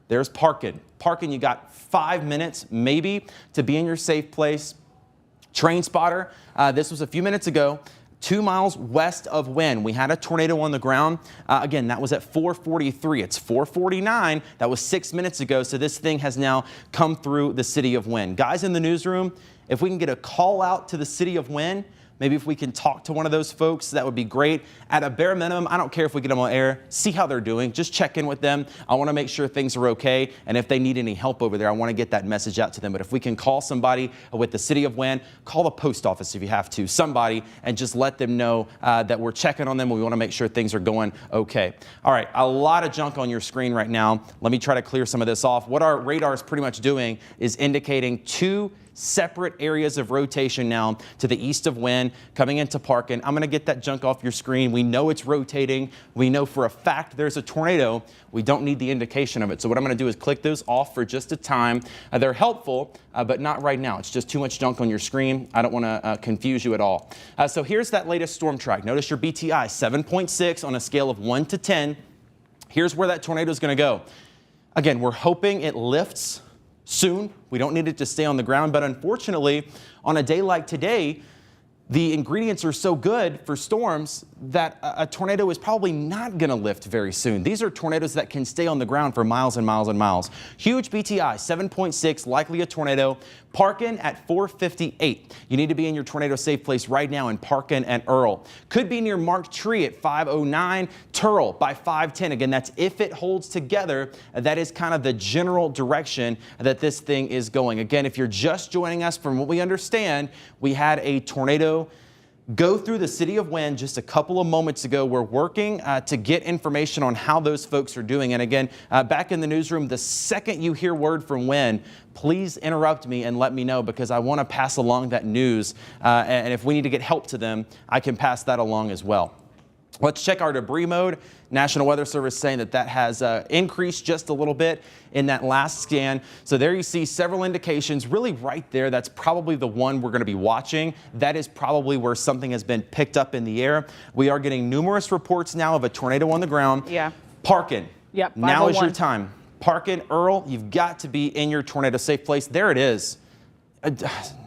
There's Parkin. Parkin, you got 5 minutes maybe to be in your safe place. Train spotter, this was a few minutes ago. 2 miles west of Wynne. We had a tornado on the ground. Again, that was at 4:43. It's 4:49. That was 6 minutes ago. So this thing has now come through the city of Wynne. Guys in the newsroom, if we can get a call out to the city of Wynne, maybe if we can talk to one of those folks, that would be great. At a bare minimum, I don't care if we get them on air, see how they're doing, just check in with them. I want to make sure things are okay. And if they need any help over there, I want to get that message out to them. But if we can call somebody with the city of Wynne, call the post office if you have to, somebody, and just let them know that we're checking on them. We want to make sure things are going okay. All right, a lot of junk on your screen right now. Let me try to clear some of this off. What our radar is pretty much doing is indicating 2 separate areas of rotation now to the east of Wynne, coming into Parkin. I'm going to get that junk off your screen. We know it's rotating. We know for a fact there's a tornado. We don't need the indication of it. So what I'm going to do is click those off for just a time. They're helpful, but not right now. It's just too much junk on your screen. I don't want to confuse you at all. So here's that latest storm track. Notice your BTI, 7.6 on a scale of 1 to 10. Here's where that tornado is going to go. Again, we're hoping it lifts soon. We don't need it to stay on the ground, but unfortunately, on a day like today, the ingredients are so good for storms that a tornado is probably not going to lift very soon. These are tornadoes that can stay on the ground for miles and miles and miles. Huge BTI, 7.6, likely a tornado. Parkin at 458. You need to be in your tornado safe place right now in Parkin and Earl. Could be near Marked Tree at 509. Turl by 510. Again, that's if it holds together. That is kind of the general direction that this thing is going. Again, if you're just joining us, from what we understand, we had a tornado go through the city of Wynne just a couple of moments ago. We're working to get information on how those folks are doing. And again, back in the newsroom, the second you hear word from Wynne, please interrupt me and let me know, because I want to pass along that news. And if we need to get help to them, I can pass that along as well. Let's check our debris mode. National Weather Service saying that that has increased just a little bit in that last scan. So there you see several indications really right there. That's probably the one we're going to be watching. That is probably where something has been picked up in the air. We are getting numerous reports now of a tornado on the ground. Yeah. Parkin. Yep. Now is your time. Parkin, Earl, you've got to be in your tornado safe place. There it is.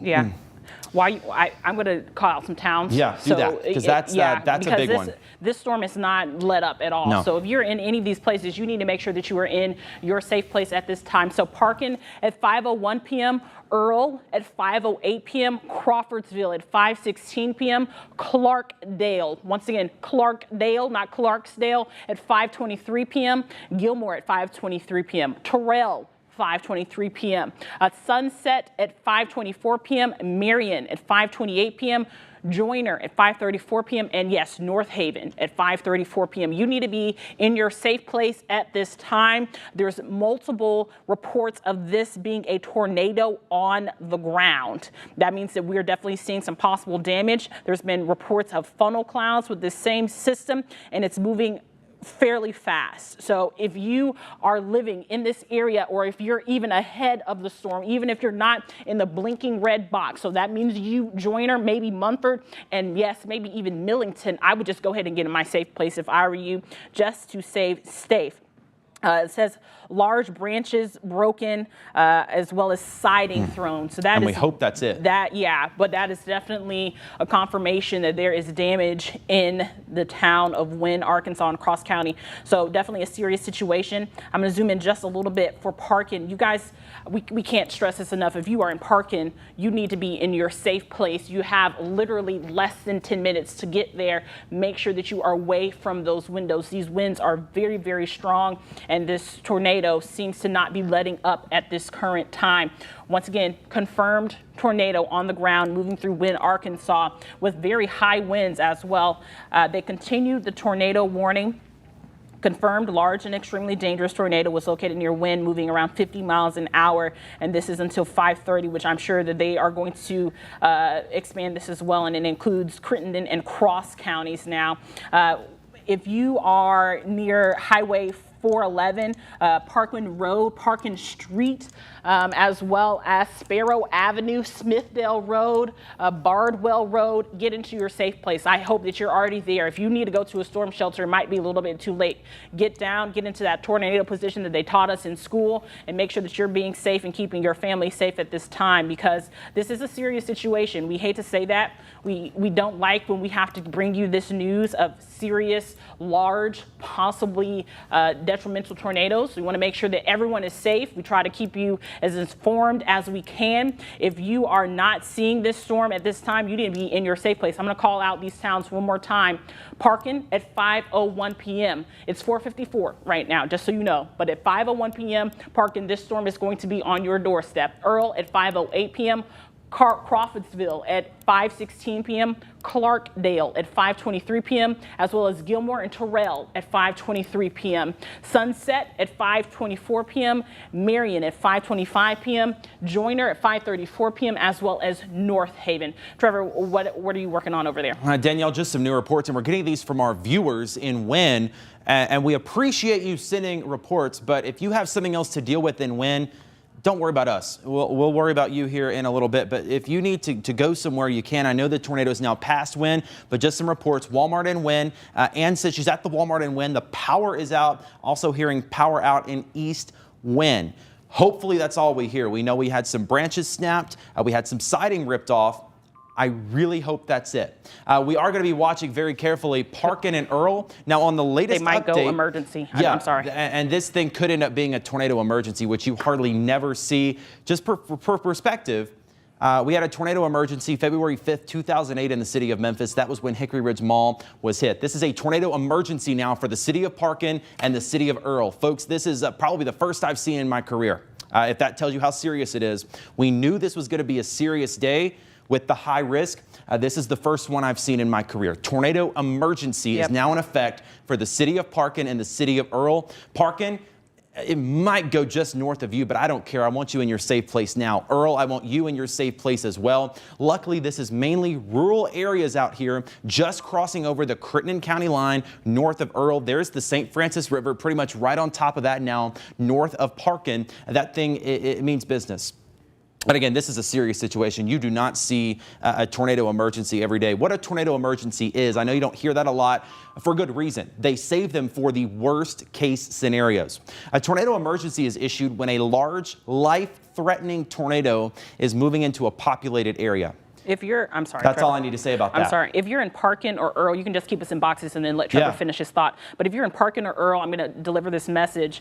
Yeah. I'm going to call out some towns. Yeah, do that, because that's a big one. This storm is not let up at all. No. So if you're in any of these places, you need to make sure that you are in your safe place at this time. So Parkin at 5:01 p.m., Earl at 5:08 p.m., Crawfordsville at 5:16 p.m., Clarkdale, once again, Clarkdale, not Clarksdale, at 5:23 p.m., Gilmore at 5:23 p.m., Terrell 5:23 p.m. Sunset at 5:24 p.m., Marion at 5:28 p.m., Joyner at 5:34 p.m., and yes, North Haven at 5:34 p.m. You need to be in your safe place at this time. There's multiple reports of this being a tornado on the ground. That means that we're definitely seeing some possible damage. There's been reports of funnel clouds with the same system, and it's moving fairly fast. So if you are living in this area, or if you're even ahead of the storm, even if you're not in the blinking red box, so that means you, Joyner, maybe Mumford, and yes, maybe even Millington, I would just go ahead and get in my safe place if I were you, just to save safe. It says large branches broken, as well as siding thrown. So that and is, we hope that's it. But that is definitely a confirmation that there is damage in the town of Wynne, Arkansas, and Cross County. So definitely a serious situation. I'm going to zoom in just a little bit for Parkin. You guys, we can't stress this enough. If you are in Parkin, you need to be in your safe place. You have literally less than 10 minutes to get there. Make sure that you are away from those windows. These winds are very, very strong, and this tornado seems to not be letting up at this current time. Once again, confirmed tornado on the ground moving through Wynne, Arkansas, with very high winds as well. They continued the tornado warning. Confirmed large and extremely dangerous tornado was located near Wynne, moving around 50 miles an hour, and this is until 5:30, which I'm sure that they are going to expand this as well, and it includes Crittenden and Cross counties now. If you are near Highway 411 Parkin Road, Parkin Street, as well as Sparrow Avenue, Smithdale Road, Bardwell Road. Get into your safe place. I hope that you're already there. If you need to go to a storm shelter, it might be a little bit too late. Get down, get into that tornado position that they taught us in school, and make sure that you're being safe and keeping your family safe at this time, because this is a serious situation. We hate to say that. We don't like when we have to bring you this news of serious, large, possibly detrimental tornadoes. We want to make sure that everyone is safe. We try to keep you as informed as we can. If you are not seeing this storm at this time, you need to be in your safe place. I'm going to call out these towns one more time. Parkin at 5:01 p.m. It's 4:54 right now, just so you know. But at 5:01 p.m., Parkin, this storm is going to be on your doorstep. Earl at 5:08 p.m. Crawfordsville at 5:16 p.m., Clarkdale at 5:23 p.m., as well as Gilmore and Terrell at 5:23 p.m., Sunset at 5:24 p.m., Marion at 5:25 p.m., Joyner at 5:34 p.m., as well as North Haven. Trevor, what are you working on over there? Danielle, just some new reports, and we're getting these from our viewers in Wynne, and we appreciate you sending reports, but if you have something else to deal with in Wynne, don't worry about us. We'll worry about you here in a little bit. But if you need to go somewhere, you can. I know the tornado is now past Wynne, but just some reports. Walmart in Wynne. Ann says she's at the Walmart in Wynne. The power is out. Also hearing power out in East Wynne. Hopefully that's all we hear. We know we had some branches snapped. We had some siding ripped off. I really hope that's it. We are going to be watching very carefully Parkin and Earl. Now, on the latest They might update, go emergency. Yeah, I'm sorry. And this thing could end up being a tornado emergency, which you hardly never see. Just for perspective, we had a tornado emergency February 5th, 2008 in the city of Memphis. That was when Hickory Ridge Mall was hit. This is a tornado emergency now for the city of Parkin and the city of Earl. Folks, this is probably the first I've seen in my career. If that tells you how serious it is. We knew this was going to be a serious day with the high risk. This is the first one I've seen in my career. Tornado emergency is now in effect for the city of Parkin and the city of Earl. Parkin, it might go just north of you, but I don't care. I want you in your safe place now. Earl, I want you in your safe place as well. Luckily, this is mainly rural areas out here, just crossing over the Crittenden County line north of Earl. There's the St. Francis River, pretty much right on top of that now, north of Parkin. That thing, it means business. But again, this is a serious situation. You do not see a tornado emergency every day. What a tornado emergency is, I know you don't hear that a lot for good reason. They save them for the worst case scenarios. A tornado emergency is issued when a large, life-threatening tornado is moving into a populated area. If you're, I'm sorry. That's Trevor. all I need to say about that. I'm sorry. If you're in Parkin or Earl, you can just keep us in boxes and then let Trevor finish his thought. But if you're in Parkin or Earl, I'm going to deliver this message.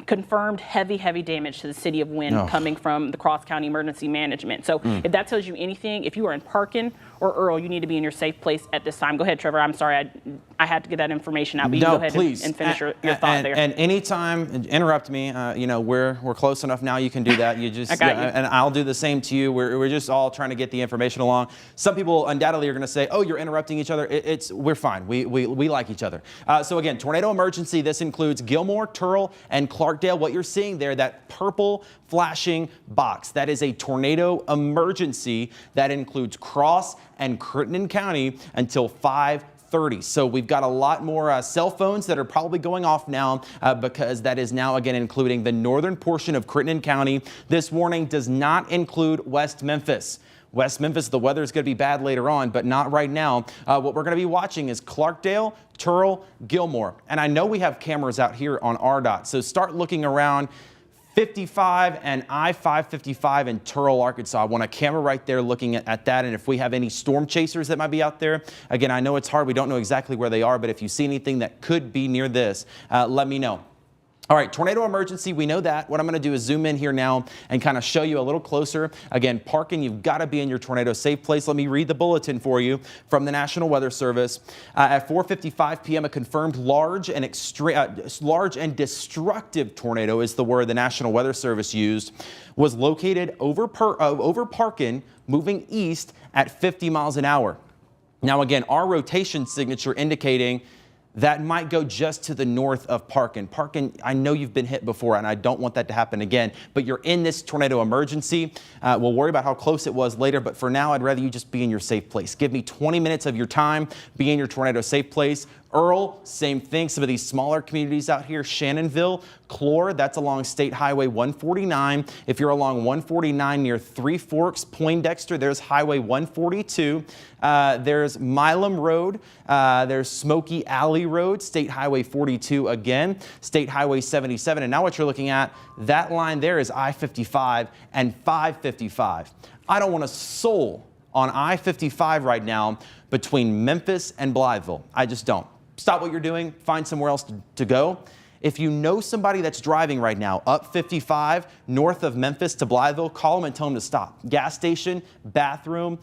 Confirmed heavy damage to the city of Wynne coming from the Cross County Emergency Management. So if that tells you anything, if you are in Parkin or Earl, you need to be in your safe place at this time. Go ahead, Trevor. I'm sorry. I had to get that information out. But you can go ahead and finish your thought there. And anytime, interrupt me. You know, we're close enough now. You can do that. You just I got you. And I'll do the same to you. We're just all trying to get the information along. Some people undoubtedly are going to say, "Oh, you're interrupting each other." We're fine. We like each other. So again, tornado emergency. This includes Gilmore, Turrell, and Clarkdale. What you're seeing there, that purple flashing box, that is a tornado emergency. That includes Cross and Crittenden County until 5:30. So we've got a lot more cell phones that are probably going off now because that is now again including the northern portion of Crittenden County. This warning does not include West Memphis. West Memphis, the weather is going to be bad later on, but not right now. What we're going to be watching is Clarkdale, Turrell, Gilmore. And I know we have cameras out here on RDOT, so start looking around 55 and I-555 in Turrell, Arkansas. I want a camera right there looking at that, and if we have any storm chasers that might be out there. Again, I know it's hard. We don't know exactly where they are, but if you see anything that could be near this, let me know. All right, tornado emergency, we know that. What I'm going to do is zoom in here now and kind of show you a little closer. Again, Parkin, you've got to be in your tornado safe place. Let me read the bulletin for you from the National Weather Service. At 4:55 p.m., a confirmed large and destructive tornado is the word the National Weather Service used, was located over Parkin, moving east at 50 miles an hour. Now, again, our rotation signature indicating that might go just to the north of Parkin. Parkin, I know you've been hit before, and I don't want that to happen again, but you're in this tornado emergency. We'll worry about how close it was later, but for now, I'd rather you just be in your safe place. Give me 20 minutes of your time, be in your tornado safe place. Earl, same thing. Some of these smaller communities out here, Shannonville, Clore, that's along State Highway 149. If you're along 149 near Three Forks, Poindexter, there's Highway 142. There's Milam Road. There's Smoky Alley Road, State Highway 42 again, State Highway 77. And now what you're looking at, that line there is I-55 and 555. I don't want a soul on I-55 right now between Memphis and Blytheville. I just don't. Stop what you're doing, find somewhere else to go. If you know somebody that's driving right now up 55 north of Memphis to Blytheville, call them and tell them to stop. Gas station, bathroom,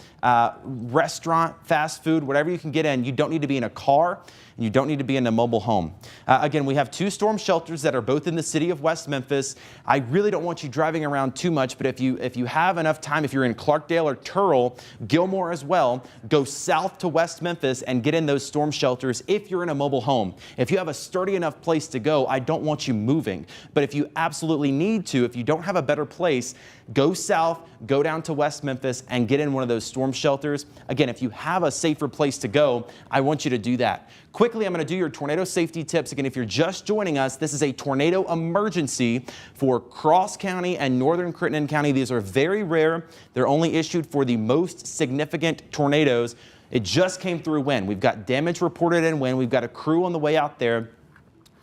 restaurant, fast food, whatever you can get in. You don't need to be in a car, and you don't need to be in a mobile home. Again, we have 2 storm shelters that are both in the city of West Memphis. I really don't want you driving around too much, but if you have enough time, if you're in Clarkdale or Turrell, Gilmore as well, go south to West Memphis and get in those storm shelters if you're in a mobile home. If you have a sturdy enough place to go, I don't want you moving. But if you absolutely need to, if you don't have a better place, go south, go down to West Memphis and get in one of those storm shelters. Again, if you have a safer place to go, I want you to do that. Quickly, I'm going to do your tornado safety tips. Again, if you're just joining us, this is a tornado emergency for Cross County and northern Crittenden County. These are very rare. They're only issued for the most significant tornadoes. It just came through Wynne. We've got damage reported in Wynne. We've got a crew on the way out there.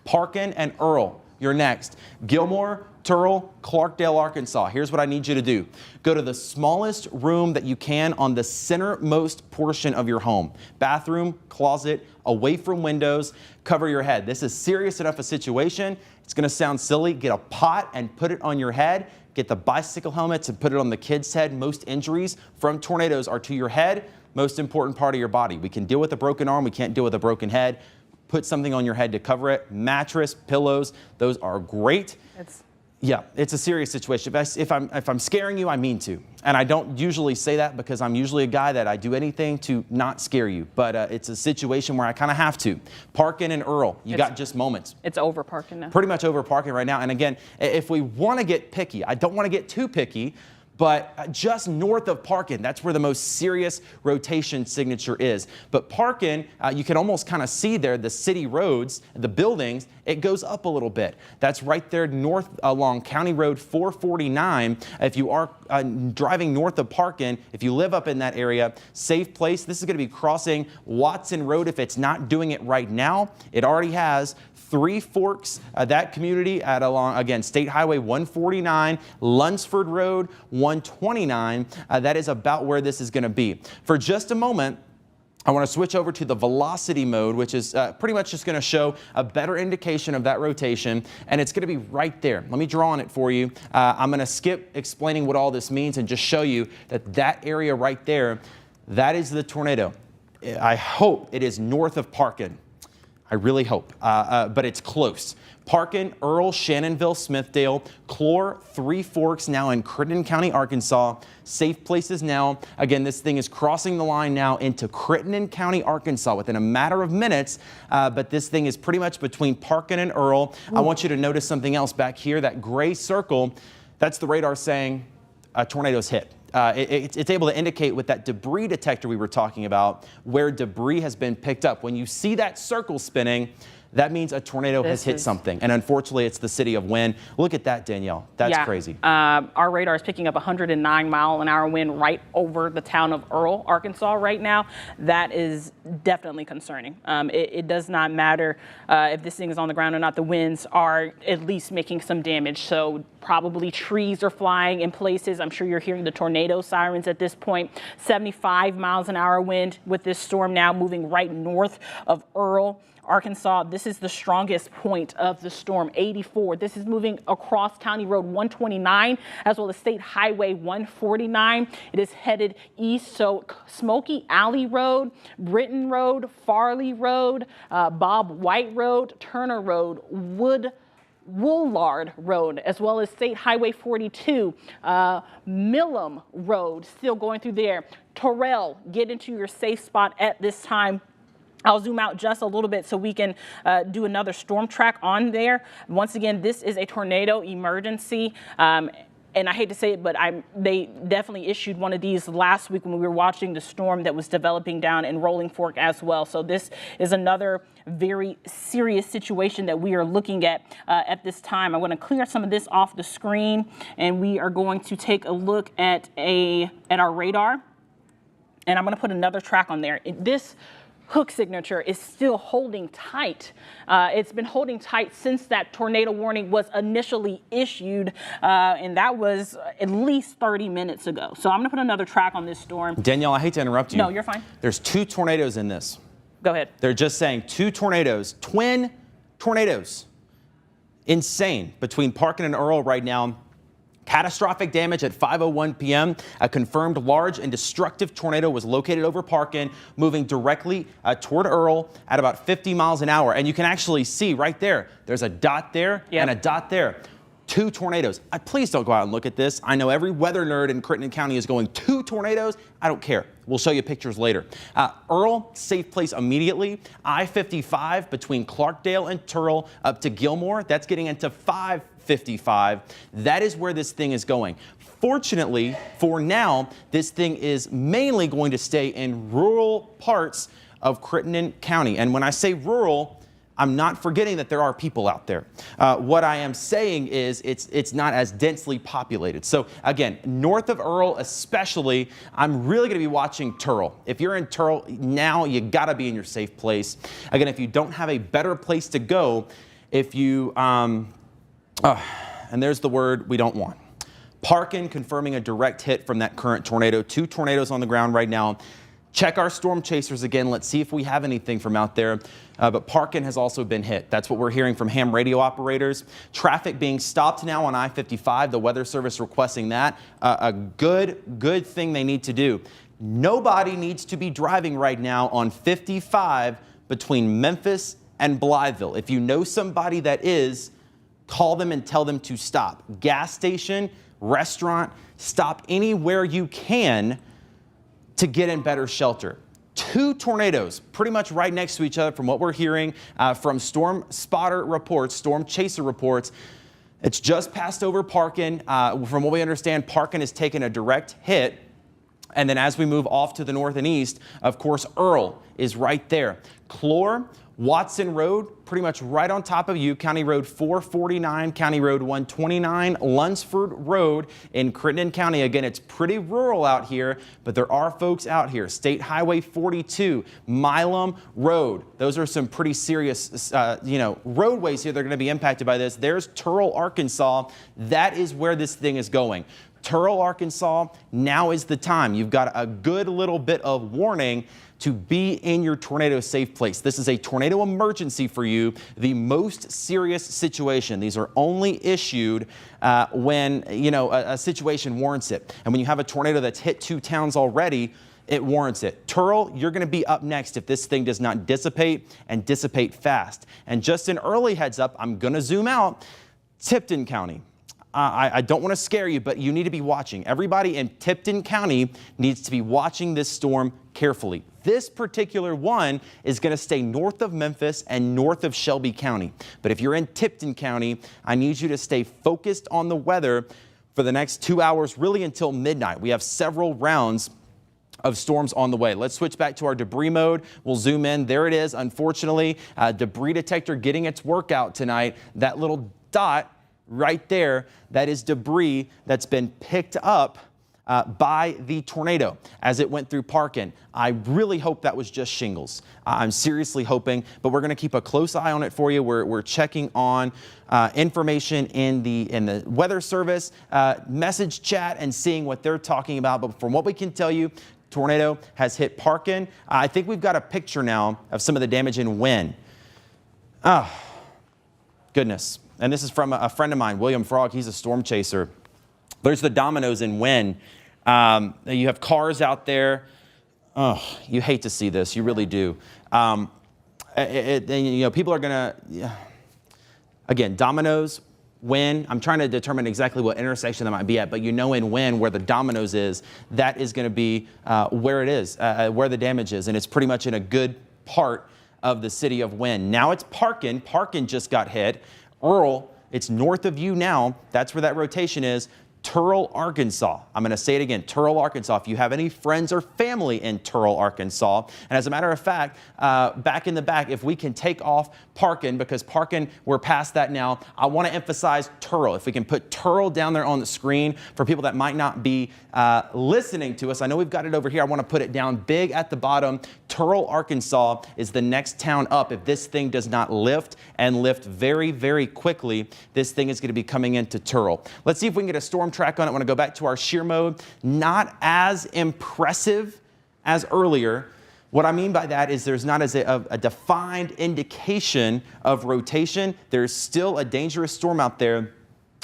Parkin and Earl, you're next. Gilmore, Turrell, Clarkdale, Arkansas. Here's what I need you to do. Go to the smallest room that you can on the centermost portion of your home. Bathroom, closet, away from windows, cover your head. This is serious enough a situation. It's going to sound silly. Get a pot and put it on your head. Get the bicycle helmets and put it on the kid's head. Most injuries from tornadoes are to your head, most important part of your body. We can deal with a broken arm. We can't deal with a broken head. Put something on your head to cover it. Mattress, pillows, those are great. Yeah, it's a serious situation. If I'm scaring you, I mean to. And I don't usually say that because I'm usually a guy that I do anything to not scare you. But it's a situation where I kind of have to. Parkin and Earl, you got just moments. It's over Parkin now. Pretty much over Parkin right now. And again, if we want to get picky, I don't want to get too picky, but just north of Parkin, that's where the most serious rotation signature is. But Parkin, you can almost kind of see there the city roads, the buildings, it goes up a little bit. That's right there north along County Road 449. If you are driving north of Parkin, if you live up in that area, safe place. This is going to be crossing Watson Road if it's not doing it right now. It already has. Three Forks, that community at along, again, State Highway 149, Lunsford Road 129. That is about where this is going to be. For just a moment, I want to switch over to the velocity mode, which is pretty much just going to show a better indication of that rotation, and it's going to be right there. Let me draw on it for you. I'm going to skip explaining what all this means and just show you that that area right there, that is the tornado. I hope it is north of Parkin. I really hope, but it's close. Parkin, Earl, Shannonville, Smithdale, Clore, Three Forks, now in Crittenden County, Arkansas. Safe places now. Again, this thing is crossing the line now into Crittenden County, Arkansas within a matter of minutes, but this thing is pretty much between Parkin and Earl. I want you to notice something else back here, that gray circle, that's the radar saying a tornado's hit. It's able to indicate with that debris detector we were talking about where debris has been picked up. When you see that circle spinning, that means a tornado has hit something. And unfortunately, it's the city of Wynne. Look at that, Danielle. That's crazy. Our radar is picking up 109-mile-an-hour wind right over the town of Earl, Arkansas right now. That is definitely concerning. It does not matter if this thing is on the ground or not. The winds are at least making some damage. So probably trees are flying in places. I'm sure you're hearing the tornado sirens at this point. 75 miles an hour wind with this storm now moving right north of Earl, Arkansas. This is the strongest point of the storm, 84. This is moving across County Road 129 as well as State Highway 149. It is headed east, so Smoky Alley Road, Britton Road, Farley Road, Bob White Road, Turner Road, Woolard Road, as well as State Highway 42, Millam Road, still going through there. Torrell, get into your safe spot at this time. I'll zoom out just a little bit so we can do another storm track on there. Once again, this is a tornado emergency. and I hate to say it, but they definitely issued one of these last week when we were watching the storm that was developing down in Rolling Fork as well. So this is another very serious situation that we are looking at this time. I'm going to clear some of this off the screen, and we are going to take a look at our radar, and I'm going to put another track on there. This hook signature is still holding tight. It's been holding tight since that tornado warning was initially issued, and that was at least 30 minutes ago. So I'm going to put another track on this storm. Danielle, I hate to interrupt you. No, you're fine. There's 2 tornadoes in this. Go ahead. They're just saying 2 tornadoes, twin tornadoes. Insane. Between Parkin and Earl right now. Catastrophic damage at 5:01 p.m. A confirmed large and destructive tornado was located over Parkin, moving directly toward Earl at about 50 miles an hour. And you can actually see right there, there's a dot there and a dot there. 2 tornadoes. Please don't go out and look at this. I know every weather nerd in Crittenden County is going 2 tornadoes. I don't care. We'll show you pictures later. Earl, safe place immediately. I-55 between Clarkdale and Turl up to Gilmore. That's getting into 555. That is where this thing is going. Fortunately, for now, this thing is mainly going to stay in rural parts of Crittenden County. And when I say rural, I'm not forgetting that there are people out there. What I am saying is it's not as densely populated. So again, north of Earl especially, I'm really going to be watching Turl. If you're in Turl now, you got to be in your safe place. Again, if you don't have a better place to go, if you, and there's the word we don't want. Parkin confirming a direct hit from that current tornado. 2 tornadoes on the ground right now. Check our storm chasers again. Let's see if we have anything from out there. But Parkin has also been hit. That's what we're hearing from ham radio operators. Traffic being stopped now on I-55. The Weather Service requesting that. A good thing they need to do. Nobody needs to be driving right now on 55 between Memphis and Blytheville. If you know somebody that is, call them and tell them to stop. Gas station, restaurant, stop anywhere you can to get in better shelter. 2 tornadoes pretty much right next to each other from what we're hearing from storm spotter reports, storm chaser reports. It's just passed over Parkin. From what we understand, Parkin has taken a direct hit. And then as we move off to the north and east, of course, Earl is right there. Clore, Watson Road, pretty much right on top of you. County Road 449, County Road 129, Lunsford Road in Crittenden County. Again, it's pretty rural out here, but there are folks out here. State Highway 42, Milam Road. Those are some pretty serious, roadways here that are going to be impacted by this. There's Turl, Arkansas. That is where this thing is going. Turl, Arkansas, now is the time. You've got a good little bit of warning to be in your tornado safe place. This is a tornado emergency for you, the most serious situation. These are only issued when, a situation warrants it. And when you have a tornado that's hit 2 towns already, it warrants it. Turl, you're going to be up next if this thing does not dissipate and dissipate fast. And just an early heads up, I'm going to zoom out. Tipton County. I don't want to scare you, but you need to be watching. Everybody in Tipton County needs to be watching this storm carefully. This particular one is going to stay north of Memphis and north of Shelby County. But if you're in Tipton County, I need you to stay focused on the weather for the next 2 hours, really until midnight. We have several rounds of storms on the way. Let's switch back to our debris mode. We'll zoom in. There it is. Unfortunately, debris detector getting its work out tonight. That little dot right there, that is debris that's been picked up by the tornado as it went through Parkin. I really hope that was just shingles. I'm seriously hoping, but we're going to keep a close eye on it for you. We're checking on information in the Weather Service message chat and seeing what they're talking about. But from what we can tell you, tornado has hit Parkin. I think we've got a picture now of some of the damage in Wynne. Oh, goodness. And this is from a friend of mine, William Frog. He's a storm chaser. There's the dominoes in Wynne. You have cars out there. Oh, you hate to see this. You really do. People are going to, again, dominoes, Wynne. I'm trying to determine exactly what intersection that might be at, but in Wynne where the dominoes is, that is going to be where it is, where the damage is. And it's pretty much in a good part of the city of Wynne. Now it's Parkin. Parkin just got hit. Earl, it's north of you now. That's where that rotation is. Turrell, Arkansas. I'm going to say it again, Turrell, Arkansas. If you have any friends or family in Turrell, Arkansas, and as a matter of fact, back in the back, if we can take off Parkin, because Parkin, we're past that now, I want to emphasize Turrell. If we can put Turrell down there on the screen for people that might not be listening to us. I know we've got it over here. I want to put it down big at the bottom. Turrell, Arkansas is the next town up. If this thing does not lift and lift very, very quickly, this thing is going to be coming into Turrell. Let's see if we can get a storm track on it. I want to go back to our shear mode. Not as impressive as earlier. What I mean by that is there's not a defined indication of rotation. There's still a dangerous storm out there,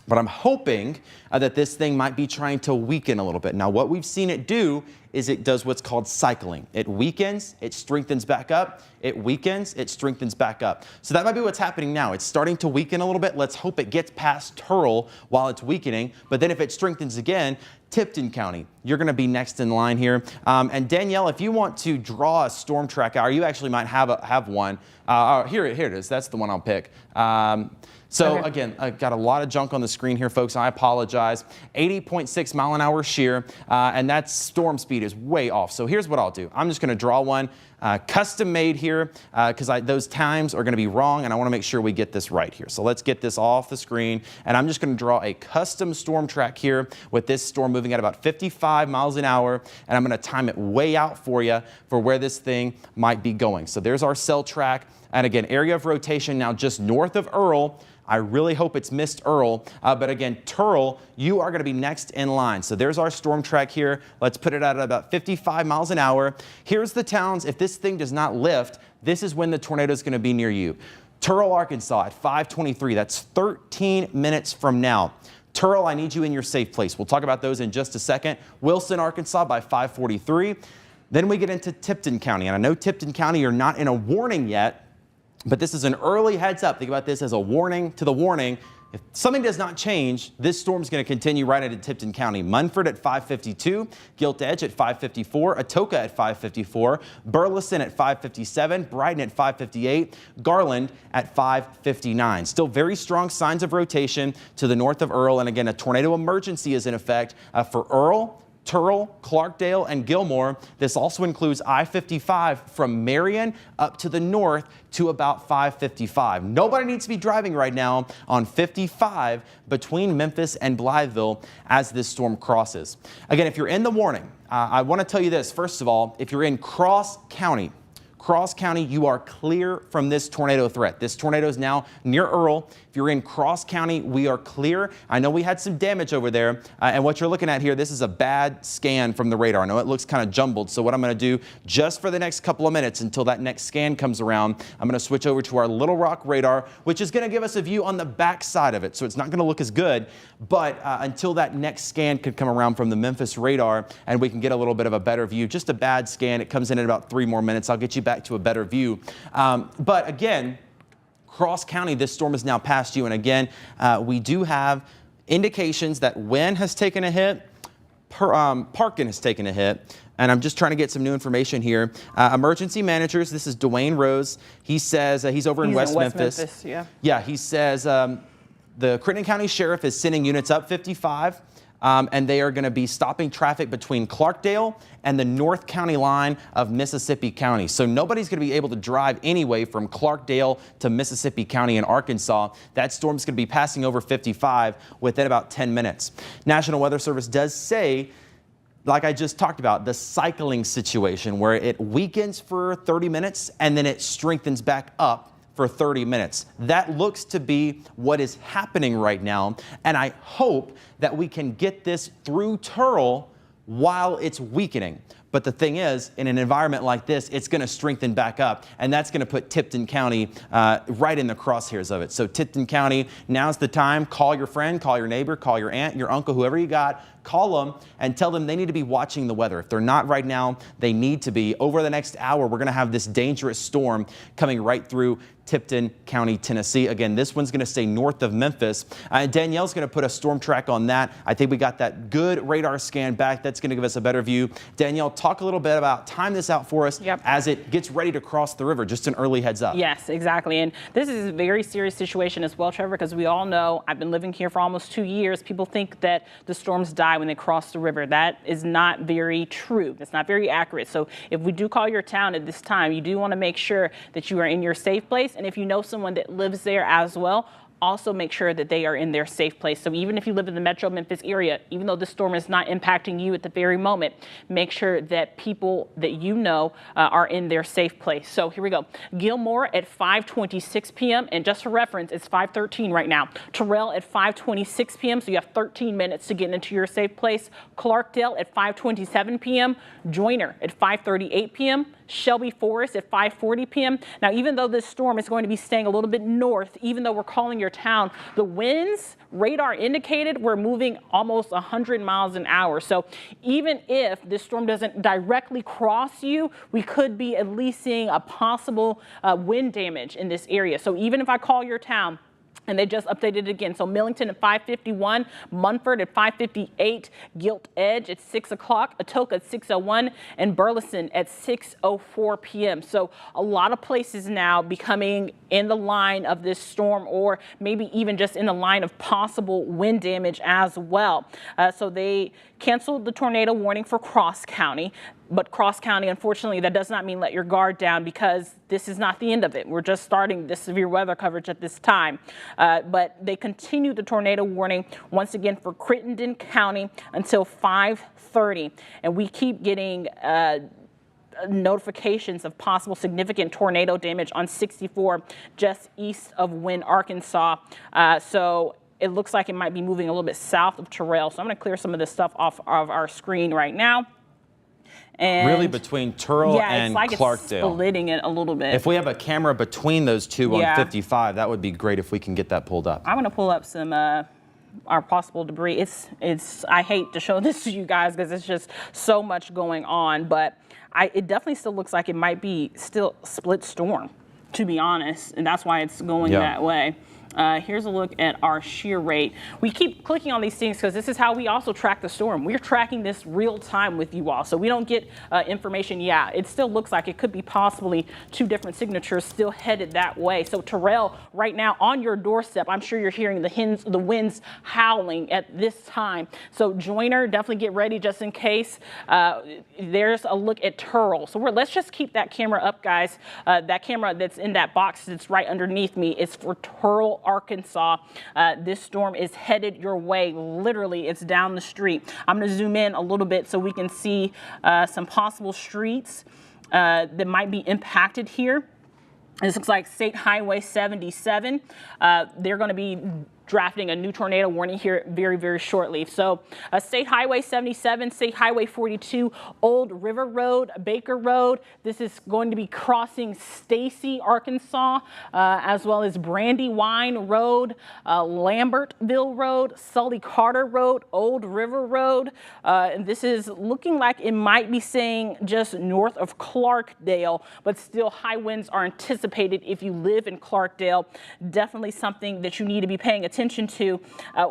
but I'm hoping that this thing might be trying to weaken a little bit. Now, what we've seen it do is it does what's called cycling. It weakens, it strengthens back up, it weakens, it strengthens back up. So that might be what's happening now. It's starting to weaken a little bit. Let's hope it gets past Turrell while it's weakening. But then if it strengthens again, Tipton County, you're going to be next in line here. And Danielle, if you want to draw a storm track out, or you actually might have one. Here it is. That's the one I'll pick. So okay. Again, I got a lot of junk on the screen here, folks. I apologize. 80.6 mile an hour shear, and that storm speed is way off. So here's what I'll do. I'm just going to draw one custom made here because those times are going to be wrong, and I want to make sure we get this right here. So let's get this off the screen, and I'm just going to draw a custom storm track here with this storm moving at about 55 miles an hour, and I'm going to time it way out for you for where this thing might be going. So there's our cell track, and again, area of rotation now just north of Earl. I really hope it's missed Earl, but again, Turrell, you are going to be next in line. So there's our storm track here. Let's put it at about 55 miles an hour. Here's the towns. If this thing does not lift, this is when the tornado is going to be near you. Turrell, Arkansas at 5:23. That's 13 minutes from now. Turrell, I need you in your safe place. We'll talk about those in just a second. Wilson, Arkansas by 5:43. Then we get into Tipton County. And I know Tipton County, you're not in a warning yet, but this is an early heads up. Think about this as a warning to the warning. If something does not change, this storm is going to continue right into Tipton County. Munford at 5:52, Gilt Edge at 5:54, Atoka at 5:54, Burleson at 5:57, Brighton at 5:58, Garland at 5:59. Still very strong signs of rotation to the north of Earl. And again, a tornado emergency is in effect for Earl, Turrell, Clarkdale, and Gilmore. This also includes I-55 from Marion up to the north to about 5:55. Nobody needs to be driving right now on 55 between Memphis and Blytheville as this storm crosses. Again, if you're in the warning, I want to tell you this. First of all, if you're in Cross County, you are clear from this tornado threat. This tornado is now near Earl. If you're in Cross County, we are clear. I know we had some damage over there, and what you're looking at here, this is a bad scan from the radar. I know it looks kind of jumbled, so what I'm going to do just for the next couple of minutes until that next scan comes around, I'm going to switch over to our Little Rock radar, which is going to give us a view on the back side of it, so it's not going to look as good, but until that next scan could come around from the Memphis radar and we can get a little bit of a better view. Just a bad scan. It comes in at about 3 more minutes. I'll get you back to a better view. But again, Cross County, this storm is now past you. And again, we do have indications that Wynne has taken a hit, Parkin has taken a hit. And I'm just trying to get some new information here. Emergency managers, this is Dwayne Rose. He says he's over in West Memphis. Yeah, he says the Crittenden County Sheriff is sending units up 55. And they are going to be stopping traffic between Clarkdale and the North County line of Mississippi County. So nobody's going to be able to drive anyway from Clarkdale to Mississippi County in Arkansas. That storm's going to be passing over 55 within about 10 minutes. National Weather Service does say, like I just talked about, the cycling situation where it weakens for 30 minutes and then it strengthens back up for 30 minutes. That looks to be what is happening right now, and I hope that we can get this through Turrell while it's weakening. But the thing is, in an environment like this, it's going to strengthen back up, and that's going to put Tipton County right in the crosshairs of it. So Tipton County, now's the time. Call your friend, call your neighbor, call your aunt, your uncle, whoever you got. call them and tell them they need to be watching the weather. If they're not right now, they need to be. Over the next hour, we're going to have this dangerous storm coming right through Tipton County, Tennessee. Again, this one's going to stay north of Memphis. Danielle's going to put a storm track on that. I think we got that good radar scan back. That's going to give us a better view. Danielle, talk a little bit about, time this out for us as it gets ready to cross the river. Just an early heads up. Yes, exactly. And this is a very serious situation as well, Trevor, because we all know, I've been living here for almost 2 years. People think that the storms die when they cross the river. That is not very true. It's not very accurate. So if we do call your town at this time, you do want to make sure that you are in your safe place. And if you know someone that lives there as well, also make sure that they are in their safe place. So even if you live in the Metro Memphis area, even though the storm is not impacting you at the very moment, make sure that people that you know are in their safe place. So here we go. Gilmore at 5:26 p.m. And just for reference, it's 5:13 right now. Terrell at 5:26 p.m. So you have 13 minutes to get into your safe place. Clarkdale at 5:27 p.m. Joyner at 5:38 p.m. Shelby Forest at 5:40 p.m. Now, even though this storm is going to be staying a little bit north, even though we're calling your town, the winds, radar indicated, we're moving almost 100 miles an hour. So even if this storm doesn't directly cross you, we could be at least seeing a possible wind damage in this area. So even if I call your town, and they just updated it again. So Millington at 5:51, Munford at 5:58, Gilt Edge at 6 o'clock, Atoka at 6:01, and Burleson at 6:04 p.m. So a lot of places now becoming in the line of this storm, or maybe even just in the line of possible wind damage as well. So they canceled the tornado warning for Cross County. But Cross County, unfortunately, that does not mean let your guard down, because this is not the end of it. We're just starting this severe weather coverage at this time. But they continued the tornado warning once again for Crittenden County until 5:30. And we keep getting notifications of possible significant tornado damage on 64 just east of Wynne, Arkansas. So it looks like it might be moving a little bit south of Terrell. So I'm going to clear some of this stuff off of our screen right now. And really between Turl and it's like Clarkdale. It's splitting it a little bit. If we have a camera between those two on 55, that would be great if we can get that pulled up. I'm going to pull up some our possible debris. It's I hate to show this to you guys because it's just so much going on, but it definitely still looks like it might be still split storm, to be honest, and that's why it's going that way. Here's a look at our shear rate. We keep clicking on these things because this is how we also track the storm. We're tracking this real time with you all, so we don't get information. Yeah, it still looks like it could be possibly two different signatures still headed that way. So Terrell, right now on your doorstep, I'm sure you're hearing the winds howling at this time. So Joyner, definitely get ready just in case. There's a look at Turl. So let's just keep that camera up, guys. That camera that's in that box that's right underneath me is for Turl, Arkansas. This storm is headed your way. Literally, it's down the street. I'm going to zoom in a little bit so we can see some possible streets that might be impacted here. This looks like State Highway 77. They're going to be drafting a new tornado warning here very, very shortly. So State Highway 77, State Highway 42, Old River Road, Baker Road. This is going to be crossing Stacy, Arkansas, as well as Brandywine Road, Lambertville Road, Sully Carter Road, Old River Road. And this is looking like it might be saying just north of Clarkdale, but still high winds are anticipated if you live in Clarkdale. Definitely something that you need to be paying attention to.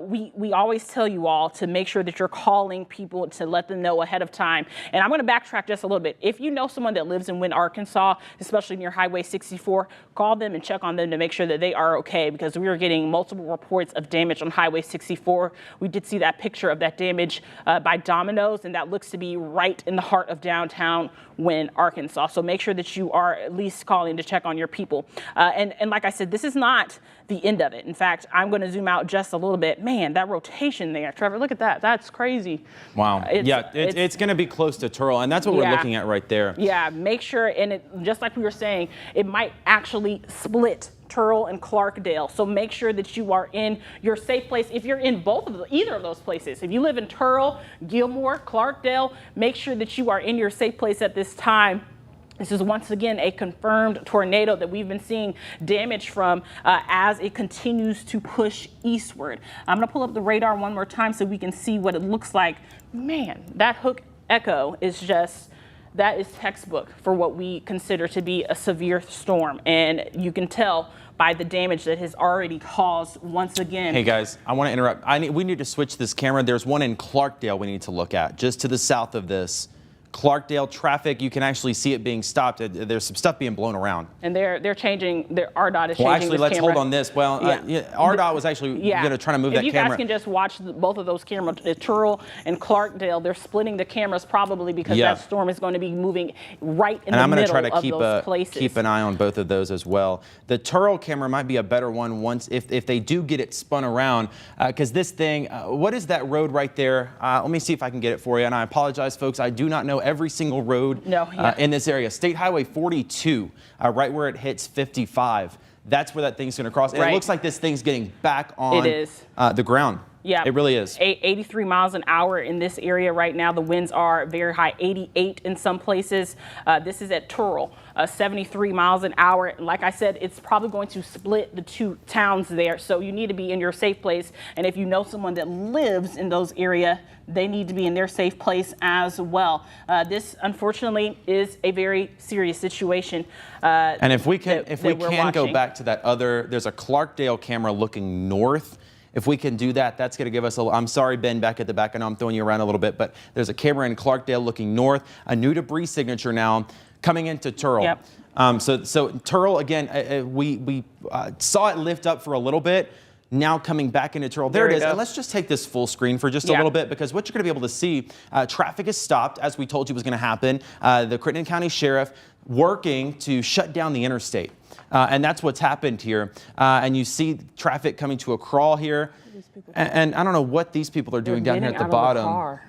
We always tell you all to make sure that you're calling people to let them know ahead of time. And I'm going to backtrack just a little bit. If you know someone that lives in Wynne, Arkansas, especially near Highway 64, call them and check on them to make sure that they are okay, because we are getting multiple reports of damage on Highway 64. We did see that picture of that damage by Domino's, and that looks to be right in the heart of downtown Wynne, Arkansas. So make sure that you are at least calling to check on your people. And like I said, this is not the end of it. In fact, I'm going to zoom out just a little bit. Man, that rotation there, Trevor, look at that. That's crazy. Wow. It's going to be close to Turl, and that's what we're looking at right there. Yeah, make sure, and just like we were saying, it might actually split Turl and Clarkdale. So make sure that you are in your safe place. If you're in either of those places, if you live in Turl, Gilmore, Clarkdale, make sure that you are in your safe place at this time. This is once again a confirmed tornado that we've been seeing damage from as it continues to push eastward. I'm going to pull up the radar one more time so we can see what it looks like. Man, that hook echo is just, that is textbook for what we consider to be a severe storm. And you can tell by the damage that has already caused once again. Hey guys, I want to interrupt. We need to switch this camera. There's one in Clarkdale we need to look at, just to the south of this. Clarkdale traffic, you can actually see it being stopped. There's some stuff being blown around. And they're changing, their RDOT is changing. Well, actually, let's camera. hold on this. Well, RDOT was actually going to try to move that camera. If you guys can just watch both of those cameras, Turrell and Clarkdale, they're splitting the cameras probably because that storm is going to be moving right in the middle of those places. Keep an eye on both of those as well. The Turrell camera might be a better one once if they do get it spun around, because this thing, what is that road right there? Let me see if I can get it for you. And I apologize, folks. I do not know every single road in this area. State Highway 42, right where it hits 55. That's where that thing's going to cross. And it looks like this thing's getting back on the ground. Yeah, it really is. 83 miles an hour in this area right now. The winds are very high, 88 in some places. This is at Turrell, 73 miles an hour. Like I said, it's probably going to split the two towns there. So you need to be in your safe place. And if you know someone that lives in those areas, they need to be in their safe place as well. This, unfortunately, is a very serious situation. And if we can, go back to that other, there's a Clarkdale camera looking north. If we can do that, that's going to give us I'm sorry, Ben, back at the back. I know I'm throwing you around a little bit, but there's a camera in Clarkdale looking north. A new debris signature now coming into Turrell. Yep. So Turrell, again, we saw it lift up for a little bit. Now coming back into Turrell. There it is. And let's just take this full screen for just a little bit, because what you're going to be able to see, traffic is stopped, as we told you was going to happen. The Crittenden County Sheriff working to shut down the interstate. And that's what's happened here. And you see traffic coming to a crawl here. And I don't know what these people are doing down here at the bottom.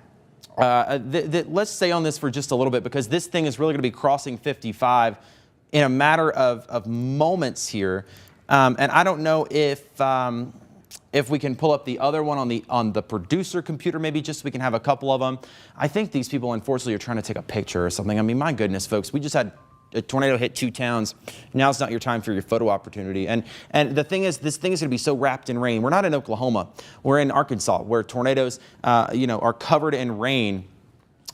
Let's stay on this for just a little bit, because this thing is really going to be crossing 55 in a matter of moments here. And I don't know if we can pull up the other one on the producer computer, maybe just so we can have a couple of them. I think these people, unfortunately, are trying to take a picture or something. I mean, my goodness, folks, we just had a tornado hit 2 towns. Now's not your time for your photo opportunity. And the thing is, this thing is going to be so wrapped in rain. We're not in Oklahoma. We're in Arkansas, where tornadoes, are covered in rain.